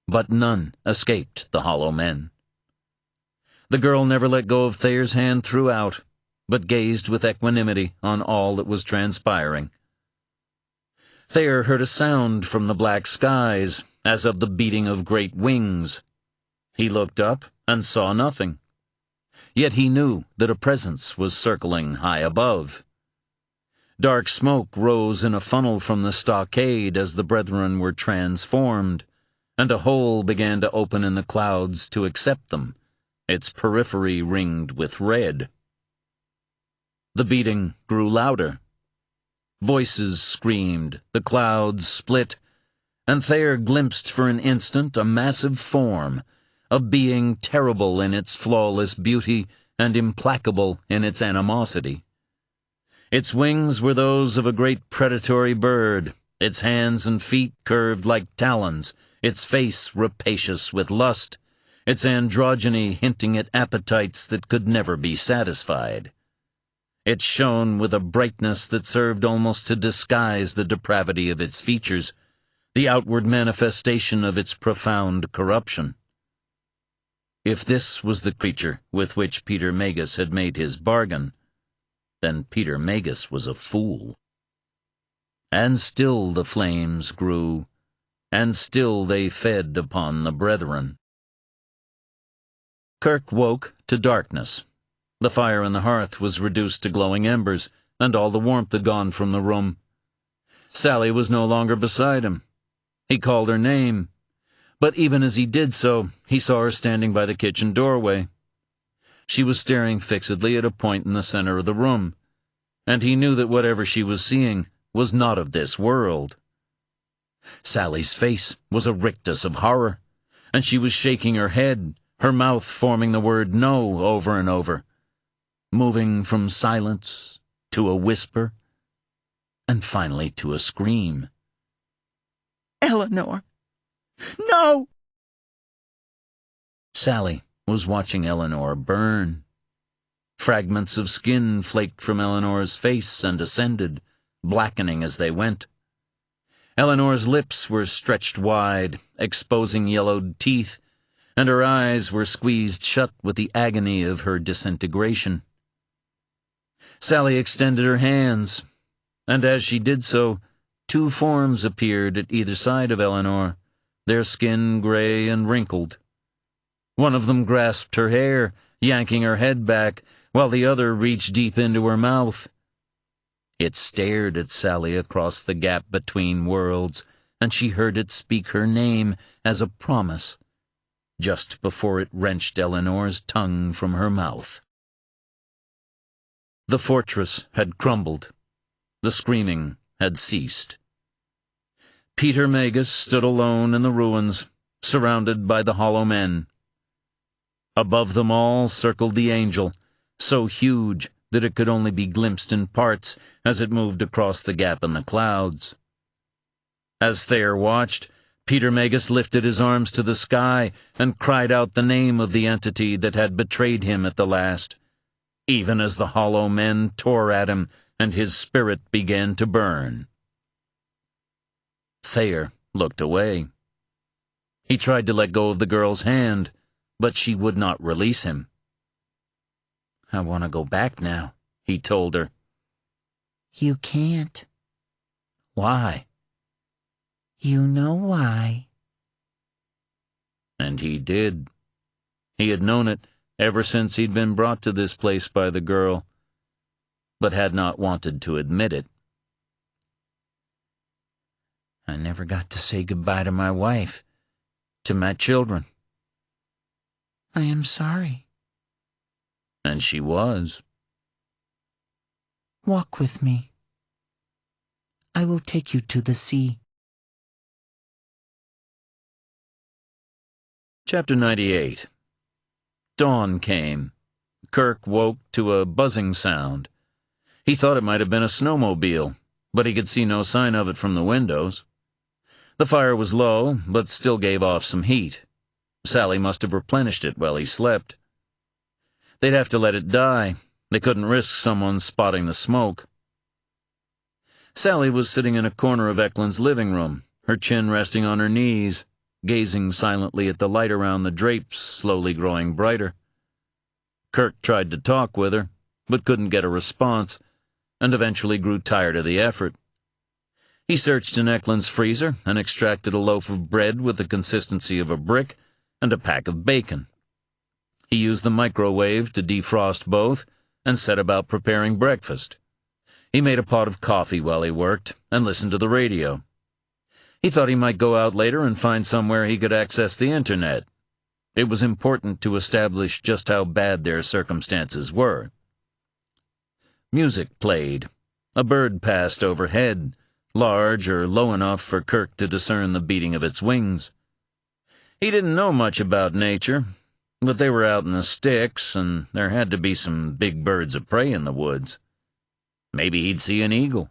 but none escaped the hollow men. The girl never let go of Thayer's hand throughout, but gazed with equanimity on all that was transpiring. Thayer heard a sound from the black skies, as of the beating of great wings. He looked up and saw nothing. Yet he knew that a presence was circling high above. Dark smoke rose in a funnel from the stockade as the Brethren were transformed, and a hole began to open in the clouds to accept them, its periphery ringed with red. The beating grew louder. Voices screamed, the clouds split, and Thayer glimpsed for an instant a massive form, a being terrible in its flawless beauty and implacable in its animosity. Its wings were those of a great predatory bird, its hands and feet curved like talons, its face rapacious with lust, its androgyny hinting at appetites that could never be satisfied. It shone with a brightness that served almost to disguise the depravity of its features, the outward manifestation of its profound corruption. If this was the creature with which Peter Magus had made his bargain, then Peter Magus was a fool. And still the flames grew, and still they fed upon the brethren. Kirk woke to darkness. The fire in the hearth was reduced to glowing embers, and all the warmth had gone from the room. Sally was no longer beside him. He called her name, but even as he did so, he saw her standing by the kitchen doorway. She was staring fixedly at a point in the center of the room, and he knew that whatever she was seeing was not of this world. Sally's face was a rictus of horror, and she was shaking her head, her mouth forming the word no over and over, moving from silence to a whisper, and finally to a scream. Eleanor! No! Sally was watching Eleanor burn. Fragments of skin flaked from Eleanor's face and ascended, blackening as they went. Eleanor's lips were stretched wide, exposing yellowed teeth, and her eyes were squeezed shut with the agony of her disintegration. Sally extended her hands, and as she did so, two forms appeared at either side of Eleanor, their skin gray and wrinkled. One of them grasped her hair, yanking her head back, while the other reached deep into her mouth. It stared at Sally across the gap between worlds, and she heard it speak her name as a promise, just before it wrenched Eleanor's tongue from her mouth. The fortress had crumbled. The screaming had ceased. Peter Magus stood alone in the ruins, surrounded by the hollow men. Above them all circled the angel, so huge that it could only be glimpsed in parts as it moved across the gap in the clouds. As Thayer watched, Peter Magus lifted his arms to the sky and cried out the name of the entity that had betrayed him at the last, even as the hollow men tore at him and his spirit began to burn. Thayer looked away. He tried to let go of the girl's hand, but she would not release him. "I want to go back now," he told her. You can't. "Why?" You know why. And he did. He had known it ever since he'd been brought to this place by the girl, but had not wanted to admit it. "I never got to say goodbye to my wife, to my children." I am sorry. And she was. Walk with me. I will take you to the sea. Chapter 98. Dawn came. Kirk woke to a buzzing sound. He thought it might have been a snowmobile, but he could see no sign of it from the windows. The fire was low, but still gave off some heat. Sally must have replenished it while he slept. They'd have to let it die. They couldn't risk someone spotting the smoke. Sally was sitting in a corner of Eklund's living room, her chin resting on her knees, gazing silently at the light around the drapes slowly growing brighter. Kirk tried to talk with her, but couldn't get a response, and eventually grew tired of the effort. He searched in Eklund's freezer and extracted a loaf of bread with the consistency of a brick and a pack of bacon. He used the microwave to defrost both and set about preparing breakfast. He made a pot of coffee while he worked and listened to the radio. He thought he might go out later and find somewhere he could access the internet. It was important to establish just how bad their circumstances were. Music played. A bird passed overhead, large or low enough for Kirk to discern the beating of its wings. He didn't know much about nature, but they were out in the sticks, and there had to be some big birds of prey in the woods. Maybe he'd see an eagle.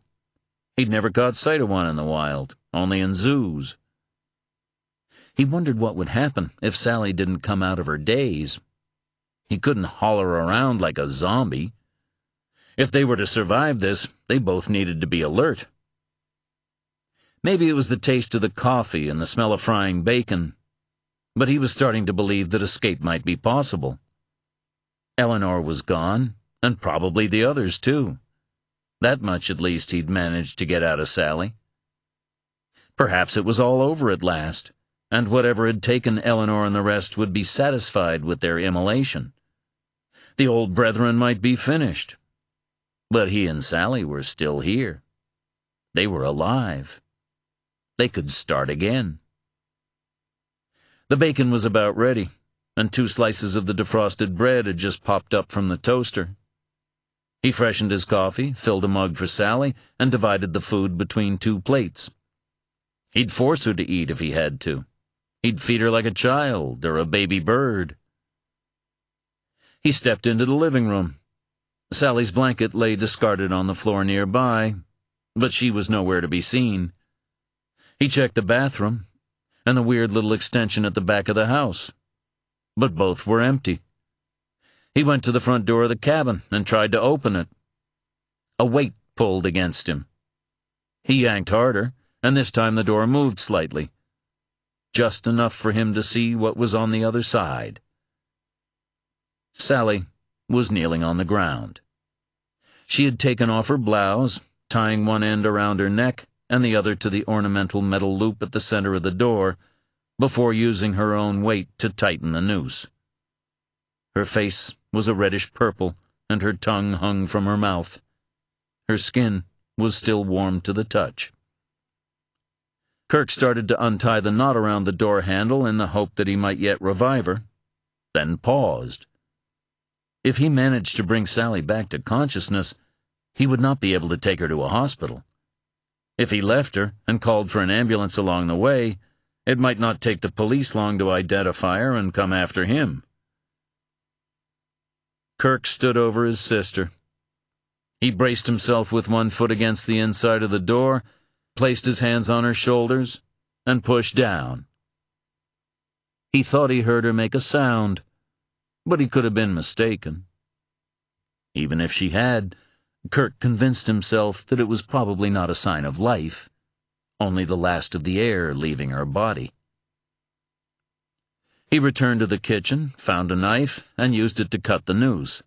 He'd never caught sight of one in the wild, only in zoos. He wondered what would happen if Sally didn't come out of her daze. He couldn't holler around like a zombie. If they were to survive this, they both needed to be alert. Maybe it was the taste of the coffee and the smell of frying bacon, but he was starting to believe that escape might be possible. Eleanor was gone, and probably the others too. That much at least he'd managed to get out of Sally. Perhaps it was all over at last, and whatever had taken Eleanor and the rest would be satisfied with their immolation. The old brethren might be finished. But he and Sally were still here. They were alive. They could start again. The bacon was about ready, and 2 slices of the defrosted bread had just popped up from the toaster. He freshened his coffee, filled a mug for Sally, and divided the food between 2 plates. He'd force her to eat if he had to. He'd feed her like a child or a baby bird. He stepped into the living room. Sally's blanket lay discarded on the floor nearby, but she was nowhere to be seen. He checked the bathroom and the weird little extension at the back of the house, but both were empty. He went to the front door of the cabin and tried to open it. A weight pulled against him. He yanked harder, and this time the door moved slightly, just enough for him to see what was on the other side. Sally was kneeling on the ground. She had taken off her blouse, tying one end around her neck and the other to the ornamental metal loop at the center of the door, before using her own weight to tighten the noose. Her face was a reddish purple, and her tongue hung from her mouth. Her skin was still warm to the touch. Kirk started to untie the knot around the door handle in the hope that he might yet revive her, then paused. If he managed to bring Sally back to consciousness, he would not be able to take her to a hospital. If he left her and called for an ambulance along the way, it might not take the police long to identify her and come after him. Kirk stood over his sister. He braced himself with one foot against the inside of the door, placed his hands on her shoulders, and pushed down. He thought he heard her make a sound, but he could have been mistaken. Even if she had, Kirk convinced himself that it was probably not a sign of life, only the last of the air leaving her body. He returned to the kitchen, found a knife, and used it to cut the noose.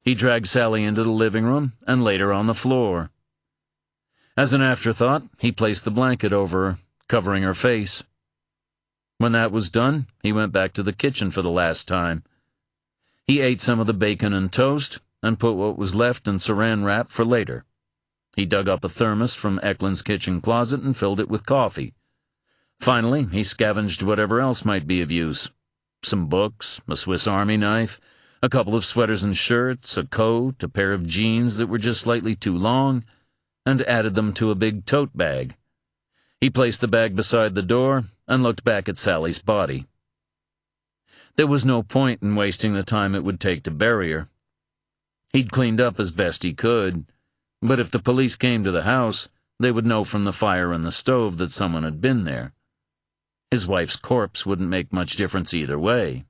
He dragged Sally into the living room and laid her on the floor. As an afterthought, he placed the blanket over her, covering her face. When that was done, he went back to the kitchen for the last time. He ate some of the bacon and toast, and put what was left in saran wrap for later. He dug up a thermos from Eklund's kitchen closet and filled it with coffee. Finally, he scavenged whatever else might be of use. Some books, a Swiss Army knife, a couple of sweaters and shirts, a coat, a pair of jeans that were just slightly too long, and added them to a big tote bag. He placed the bag beside the door and looked back at Sally's body. There was no point in wasting the time it would take to bury her. He'd cleaned up as best he could, but if the police came to the house, they would know from the fire in the stove that someone had been there. His wife's corpse wouldn't make much difference either way.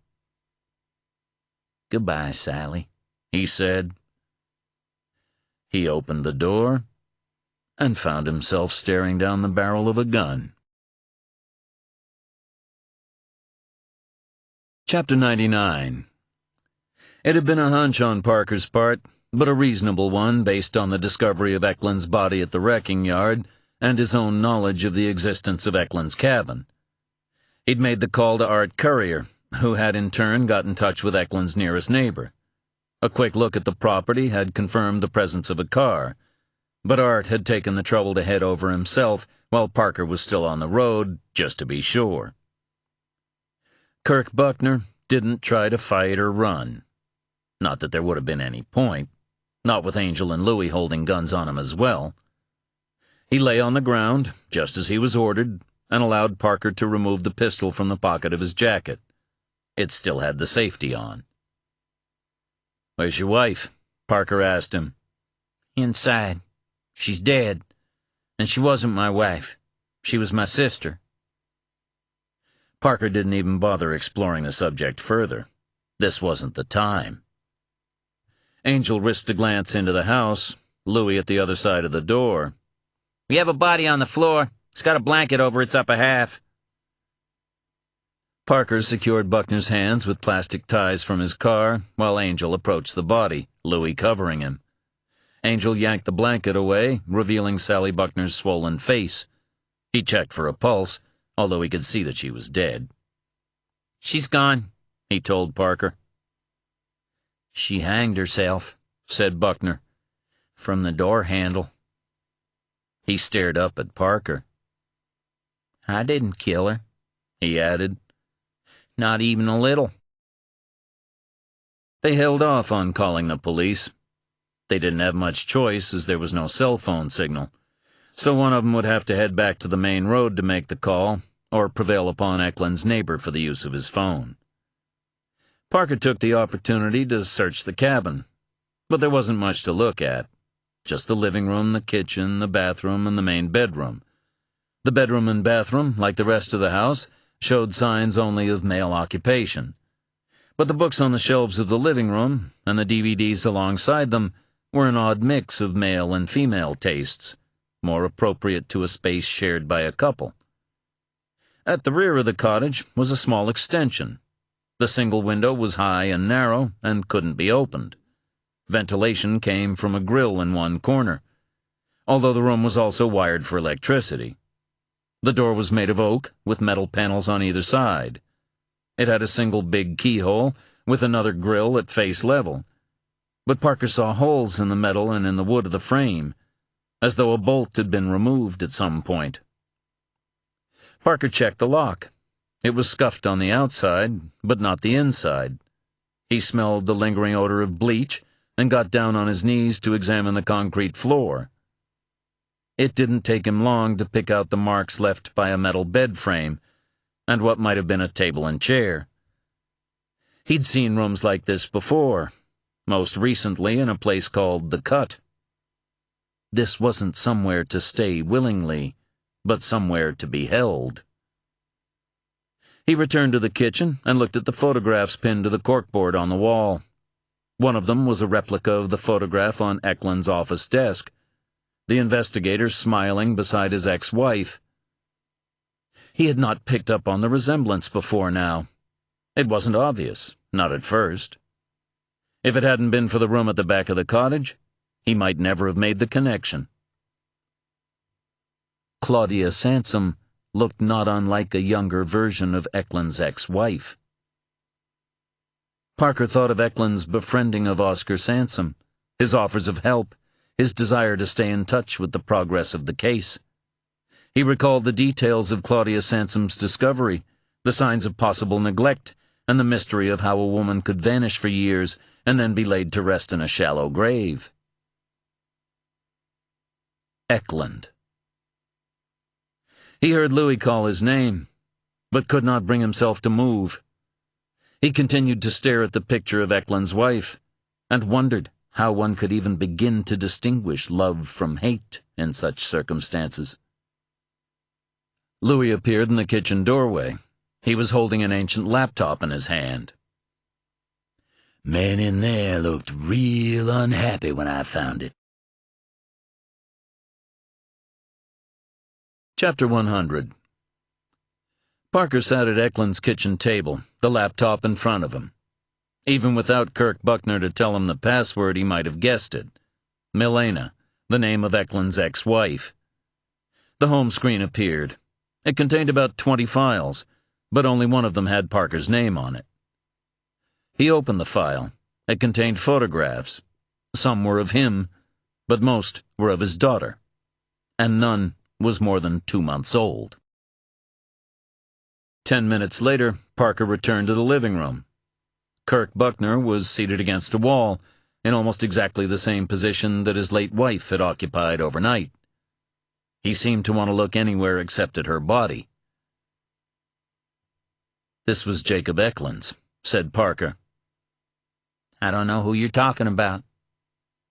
"Goodbye, Sally," he said. He opened the door and found himself staring down the barrel of a gun. Chapter 99. It had been a hunch on Parker's part, but a reasonable one based on the discovery of Eklund's body at the wrecking yard and his own knowledge of the existence of Eklund's cabin. He'd made the call to Art Currier, who had in turn got in touch with Eklund's nearest neighbor. A quick look at the property had confirmed the presence of a car, but Art had taken the trouble to head over himself while Parker was still on the road, just to be sure. Kirk Buckner didn't try to fight or run. Not that there would have been any point, not with Angel and Louie holding guns on him as well. He lay on the ground, just as he was ordered, and allowed Parker to remove the pistol from the pocket of his jacket. It still had the safety on. "Where's your wife?" Parker asked him. Inside. She's dead. And she wasn't my wife. She was my sister. Parker didn't even bother exploring the subject further. This wasn't the time. Angel risked a glance into the house, Louis at the other side of the door. We have a body on the floor. It's got a blanket over its upper half. Parker secured Buckner's hands with plastic ties from his car while Angel approached the body, Louis covering him. Angel yanked the blanket away, revealing Sally Buckner's swollen face. He checked for a pulse, although he could see that she was dead. She's gone, he told Parker. She hanged herself, said Buckner, from the door handle. He stared up at Parker. I didn't kill her, he added. Not even a little. They held off on calling the police. They didn't have much choice as there was no cell phone signal, so one of them would have to head back to the main road to make the call, or prevail upon Eklund's neighbor for the use of his phone. Parker took the opportunity to search the cabin, but there wasn't much to look at. Just the living room, the kitchen, the bathroom, and the main bedroom. The bedroom and bathroom, like the rest of the house, showed signs only of male occupation. But the books on the shelves of the living room, and the DVDs alongside them, were an odd mix of male and female tastes, more appropriate to a space shared by a couple. At the rear of the cottage was a small extension. The single window was high and narrow and couldn't be opened. Ventilation came from a grill in one corner, although the room was also wired for electricity. The door was made of oak, with metal panels on either side. It had a single big keyhole, with another grill at face level. But Parker saw holes in the metal and in the wood of the frame, as though a bolt had been removed at some point. Parker checked the lock. It was scuffed on the outside, but not the inside. He smelled the lingering odor of bleach and got down on his knees to examine the concrete floor. It didn't take him long to pick out the marks left by a metal bed frame and what might have been a table and chair. He'd seen rooms like this before, most recently in a place called The Cut. This wasn't somewhere to stay willingly, but somewhere to be held. He returned to the kitchen and looked at the photographs pinned to the corkboard on the wall. One of them was a replica of the photograph on Eklund's office desk, the investigator smiling beside his ex-wife. He had not picked up on the resemblance before now. It wasn't obvious, not at first. If it hadn't been for the room at the back of the cottage, he might never have made the connection. Claudia Sansom looked not unlike a younger version of Eklund's ex-wife. Parker thought of Eklund's befriending of Oscar Sansom, his offers of help, his desire to stay in touch with the progress of the case. He recalled the details of Claudia Sansom's discovery, the signs of possible neglect, and the mystery of how a woman could vanish for years and then be laid to rest in a shallow grave. Eklund. He heard Louis call his name, but could not bring himself to move. He continued to stare at the picture of Eklund's wife, and wondered how one could even begin to distinguish love from hate in such circumstances. Louis appeared in the kitchen doorway. He was holding an ancient laptop in his hand. Man in there looked real unhappy when I found it. Chapter 100. Parker sat at Eklund's kitchen table, the laptop in front of him. Even without Kirk Buckner to tell him the password, he might have guessed it. Milena, the name of Eklund's ex-wife. The home screen appeared. It contained about 20 files, but only one of them had Parker's name on it. He opened the file. It contained photographs. Some were of him, but most were of his daughter, and none was more than 2 months old. 10 minutes later, Parker returned to the living room. Kirk Buckner was seated against a wall, in almost exactly the same position that his late wife had occupied overnight. He seemed to want to look anywhere except at her body. "This was Jacob Eklund's," said Parker. I don't know who you're talking about.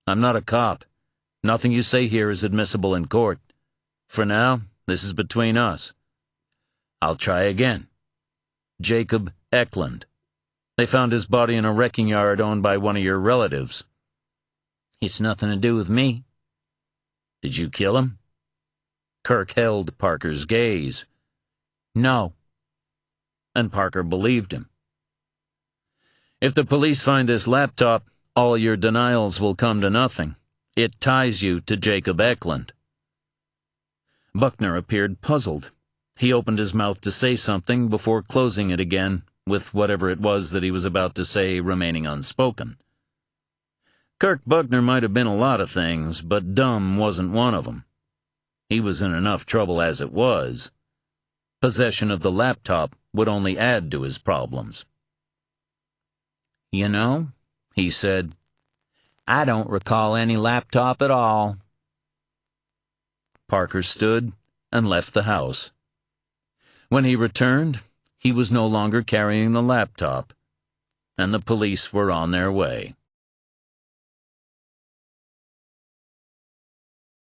"I'm not a cop. Nothing you say here is admissible in court. For now, this is between us. I'll try again. Jacob Eklund. They found his body in a wrecking yard owned by one of your relatives. It's nothing to do with me. Did you kill him? Kirk held Parker's gaze. No. And Parker believed him. If the police find this laptop, all your denials will come to nothing. It ties you to Jacob Eklund. Buckner appeared puzzled. He opened his mouth to say something before closing it again, with whatever it was that he was about to say remaining unspoken. Kirk Buckner might have been a lot of things, but dumb wasn't one of them. He was in enough trouble as it was. Possession of the laptop would only add to his problems. You know, he said, I don't recall any laptop at all. Parker stood and left the house. When he returned, he was no longer carrying the laptop, and the police were on their way.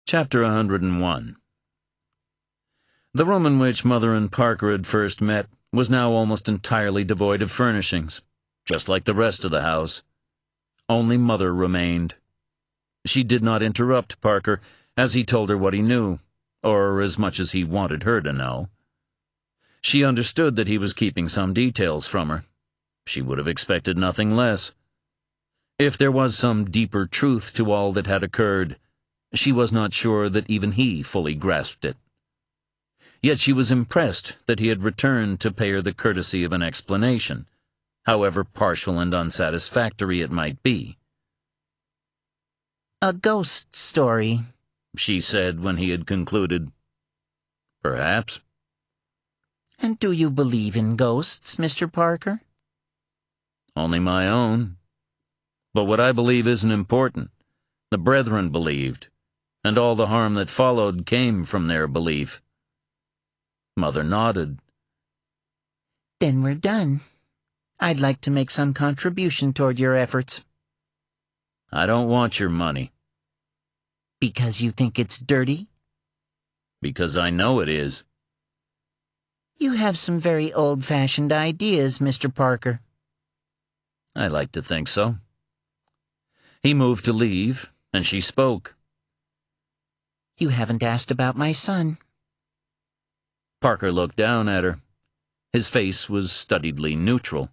Chapter 101. The room in which Mother and Parker had first met was now almost entirely devoid of furnishings, just like the rest of the house. Only Mother remained. She did not interrupt Parker as he told her what he knew, or as much as he wanted her to know. She understood that he was keeping some details from her. She would have expected nothing less. If there was some deeper truth to all that had occurred, she was not sure that even he fully grasped it. Yet she was impressed that he had returned to pay her the courtesy of an explanation, however partial and unsatisfactory it might be. A ghost story, she said when he had concluded. Perhaps. And do you believe in ghosts, Mr. Parker? Only my own. But what I believe isn't important. The brethren believed, and all the harm that followed came from their belief. Mother nodded. Then we're done. I'd like to make some contribution toward your efforts. I don't want your money. Because you think it's dirty? Because I know it is. You have some very old-fashioned ideas, Mr. Parker. I like to think so. He moved to leave, and she spoke. You haven't asked about my son. Parker looked down at her. His face was studiedly neutral.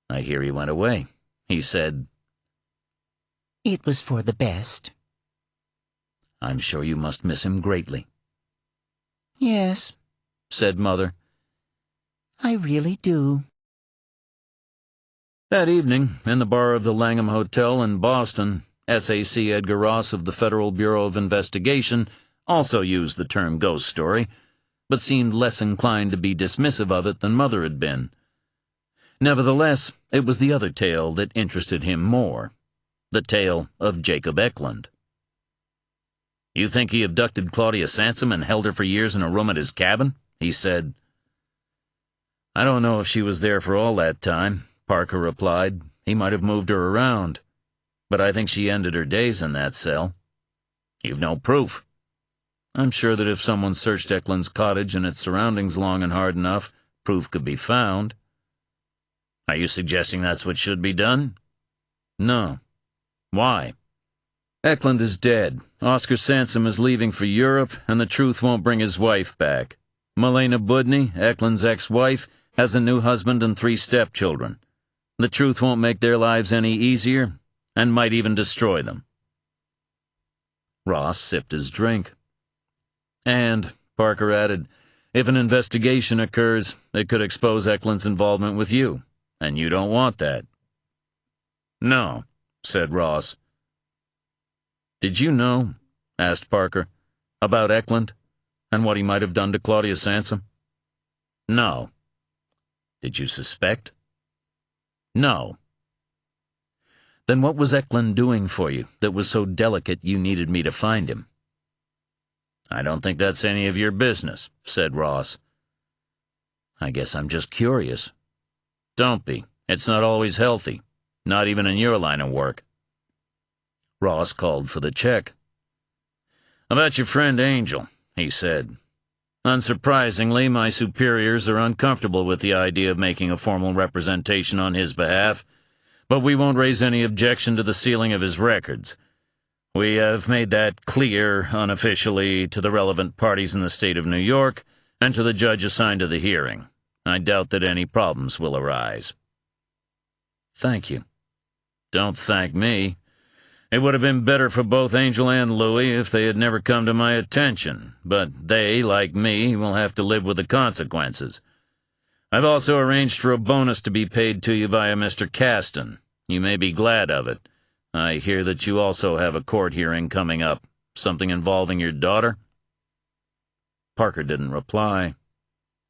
I hear he went away, he said. It was for the best. I'm sure you must miss him greatly. Yes, said Mother. I really do. That evening, in the bar of the Langham Hotel in Boston, SAC Edgar Ross of the Federal Bureau of Investigation also used the term ghost story, but seemed less inclined to be dismissive of it than Mother had been. Nevertheless, it was the other tale that interested him more, the tale of Jacob Eklund. You think he abducted Claudia Sansom and held her for years in a room at his cabin? He said. I don't know if she was there for all that time, Parker replied. He might have moved her around, but I think she ended her days in that cell. You've no proof. I'm sure that if someone searched Eklund's cottage and its surroundings long and hard enough, proof could be found. Are you suggesting that's what should be done? No. Why? Eklund is dead. Oscar Sansom is leaving for Europe, and the truth won't bring his wife back. Milena Budny, Eklund's ex-wife, has a new husband and 3 stepchildren. The truth won't make their lives any easier, and might even destroy them. Ross sipped his drink. And, Parker added, if an investigation occurs, it could expose Eklund's involvement with you, and you don't want that. No, said Ross. Did you know, asked Parker, about Eklund, and what he might have done to Claudia Sansom? No. Did you suspect? No. Then what was Eklund doing for you that was so delicate you needed me to find him? I don't think that's any of your business, said Ross. I guess I'm just curious. Don't be. It's not always healthy, not even in your line of work. Ross called for the check. "About your friend Angel," he said. "Unsurprisingly, my superiors are uncomfortable with the idea of making a formal representation on his behalf, but we won't raise any objection to the sealing of his records. We have made that clear unofficially to the relevant parties in the state of New York and to the judge assigned to the hearing. I doubt that any problems will arise." "Thank you." "Don't thank me. It would have been better for both Angel and Louis if they had never come to my attention, but they, like me, will have to live with the consequences. I've also arranged for a bonus to be paid to you via Mr. Caston. You may be glad of it. I hear that you also have a court hearing coming up. Something involving your daughter?" Parker didn't reply.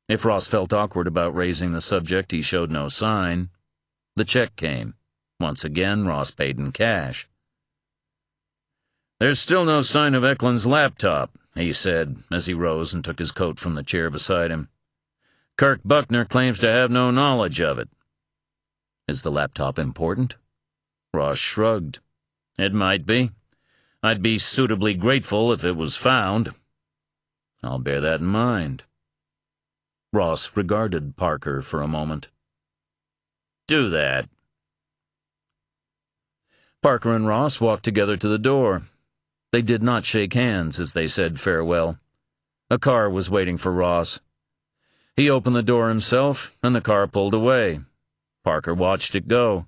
If Ross felt awkward about raising the subject, he showed no sign. The check came. Once again, Ross paid in cash. "There's still no sign of Eklund's laptop," he said, as he rose and took his coat from the chair beside him. "Kirk Buckner claims to have no knowledge of it." "Is the laptop important?" Ross shrugged. "It might be. I'd be suitably grateful if it was found." "I'll bear that in mind." Ross regarded Parker for a moment. "Do that." Parker and Ross walked together to the door. They did not shake hands as they said farewell. A car was waiting for Ross. He opened the door himself, and the car pulled away. Parker watched it go.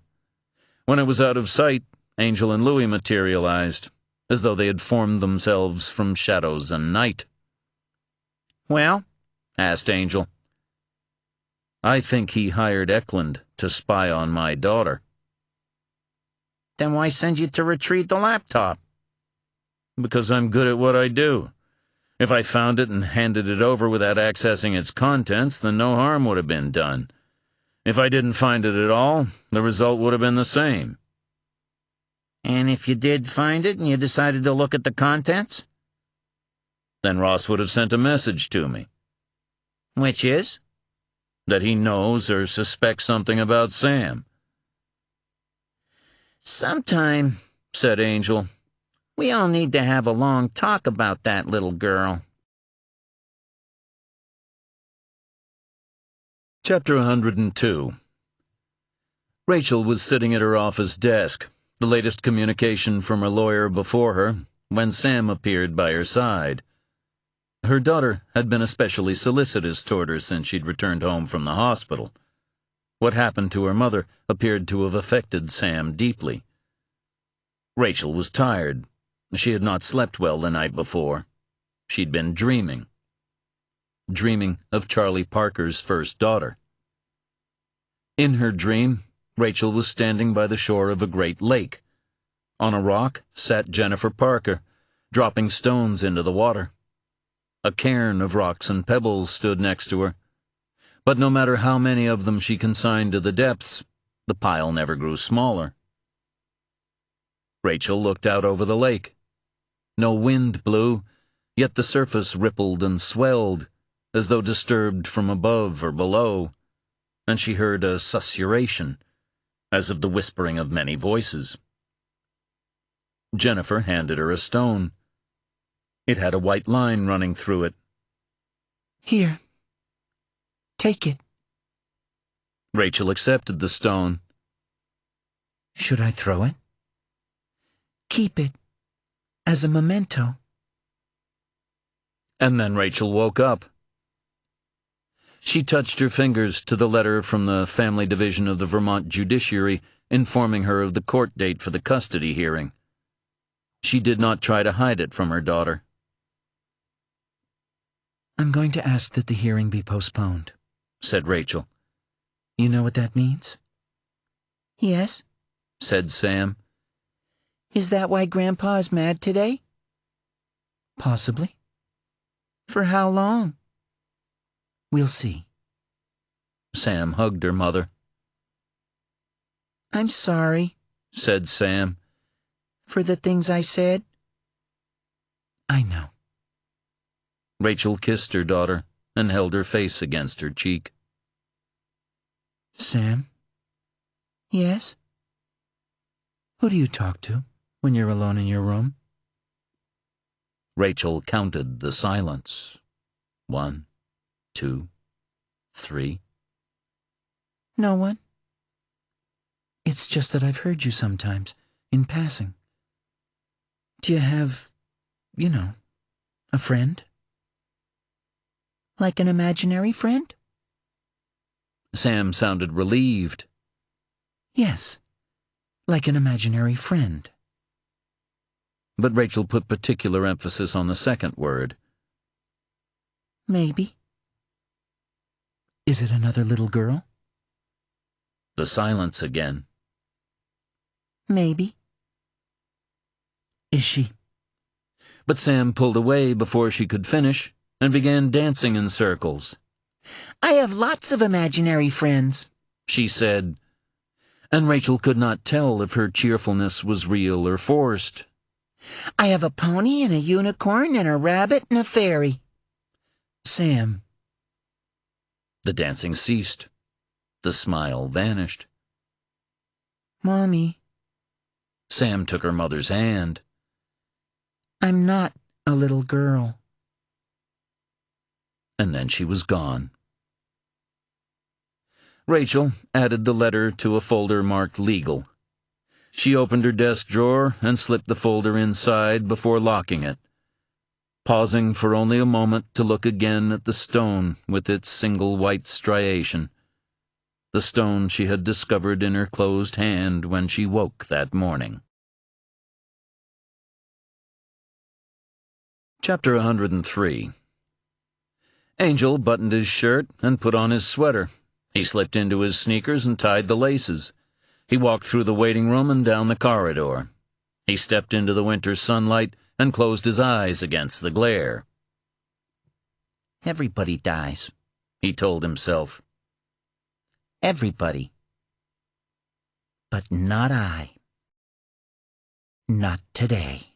When it was out of sight, Angel and Louis materialized, as though they had formed themselves from shadows and night. "Well?" asked Angel. "I think he hired Eklund to spy on my daughter." "Then why send you to retrieve the laptop?" "Because I'm good at what I do. If I found it and handed it over without accessing its contents, then no harm would have been done. If I didn't find it at all, the result would have been the same." "And if you did find it and you decided to look at the contents?" "Then Ross would have sent a message to me." "Which is?" "That he knows or suspects something about Sam." "Sometime," said Angel, "we all need to have a long talk about that little girl." Chapter 102. Rachel was sitting at her office desk, the latest communication from her lawyer before her, when Sam appeared by her side. Her daughter had been especially solicitous toward her since she'd returned home from the hospital. What happened to her mother appeared to have affected Sam deeply. Rachel was tired. She had not slept well the night before. She'd been dreaming of Charlie Parker's first daughter. In her dream, Rachel was standing by the shore of a great lake. On a rock sat Jennifer Parker, dropping stones into the water. A cairn of rocks and pebbles stood next to her, but no matter how many of them she consigned to the depths, the pile never grew smaller. Rachel looked out over the lake. No wind blew, yet the surface rippled and swelled, as though disturbed from above or below, and she heard a susurration, as of the whispering of many voices. Jennifer handed her a stone. It had a white line running through it. "Here. Take it." Rachel accepted the stone. "Should I throw it?" "Keep it, as a memento." And then Rachel woke up. She touched her fingers to the letter from the Family Division of the Vermont Judiciary informing her of the court date for the custody hearing. She did not try to hide it from her daughter. "I'm going to ask that the hearing be postponed," said Rachel. "You know what that means?" "Yes," said Sam. "Is that why Grandpa is mad today?" "Possibly." "For how long?" "We'll see." Sam hugged her mother. "I'm sorry," said Sam. "for the things I said." "I know." Rachel kissed her daughter and held her face against her cheek. "Sam?" "Yes?" "Who do you talk to?" when you're alone in your room? Rachel counted the silence. 1, 2, 3. No one. It's just that I've heard you sometimes, in passing. Do you have, a friend? Like an imaginary friend? Sam sounded relieved. Yes, like an imaginary friend. But Rachel put particular emphasis on the second word. Maybe. Is it another little girl? The silence again. Maybe. Is she? But Sam pulled away before she could finish and began dancing in circles. I have lots of imaginary friends, She said, and Rachel could not tell if her cheerfulness was real or forced. I have a pony and a unicorn and a rabbit and a fairy. Sam. The dancing ceased. The smile vanished. Mommy, Sam took her mother's hand. I'm not a little girl. And then she was gone. Rachel added the letter to a folder marked legal. She opened her desk drawer and slipped the folder inside before locking it, pausing for only a moment to look again at the stone with its single white striation, the stone she had discovered in her closed hand when she woke that morning. Chapter 103. Angel buttoned his shirt and put on his sweater. He slipped into his sneakers and tied the laces. He walked through the waiting room and down the corridor. He stepped into the winter sunlight and closed his eyes against the glare. Everybody dies, He told himself. everybody. But not I. Not today.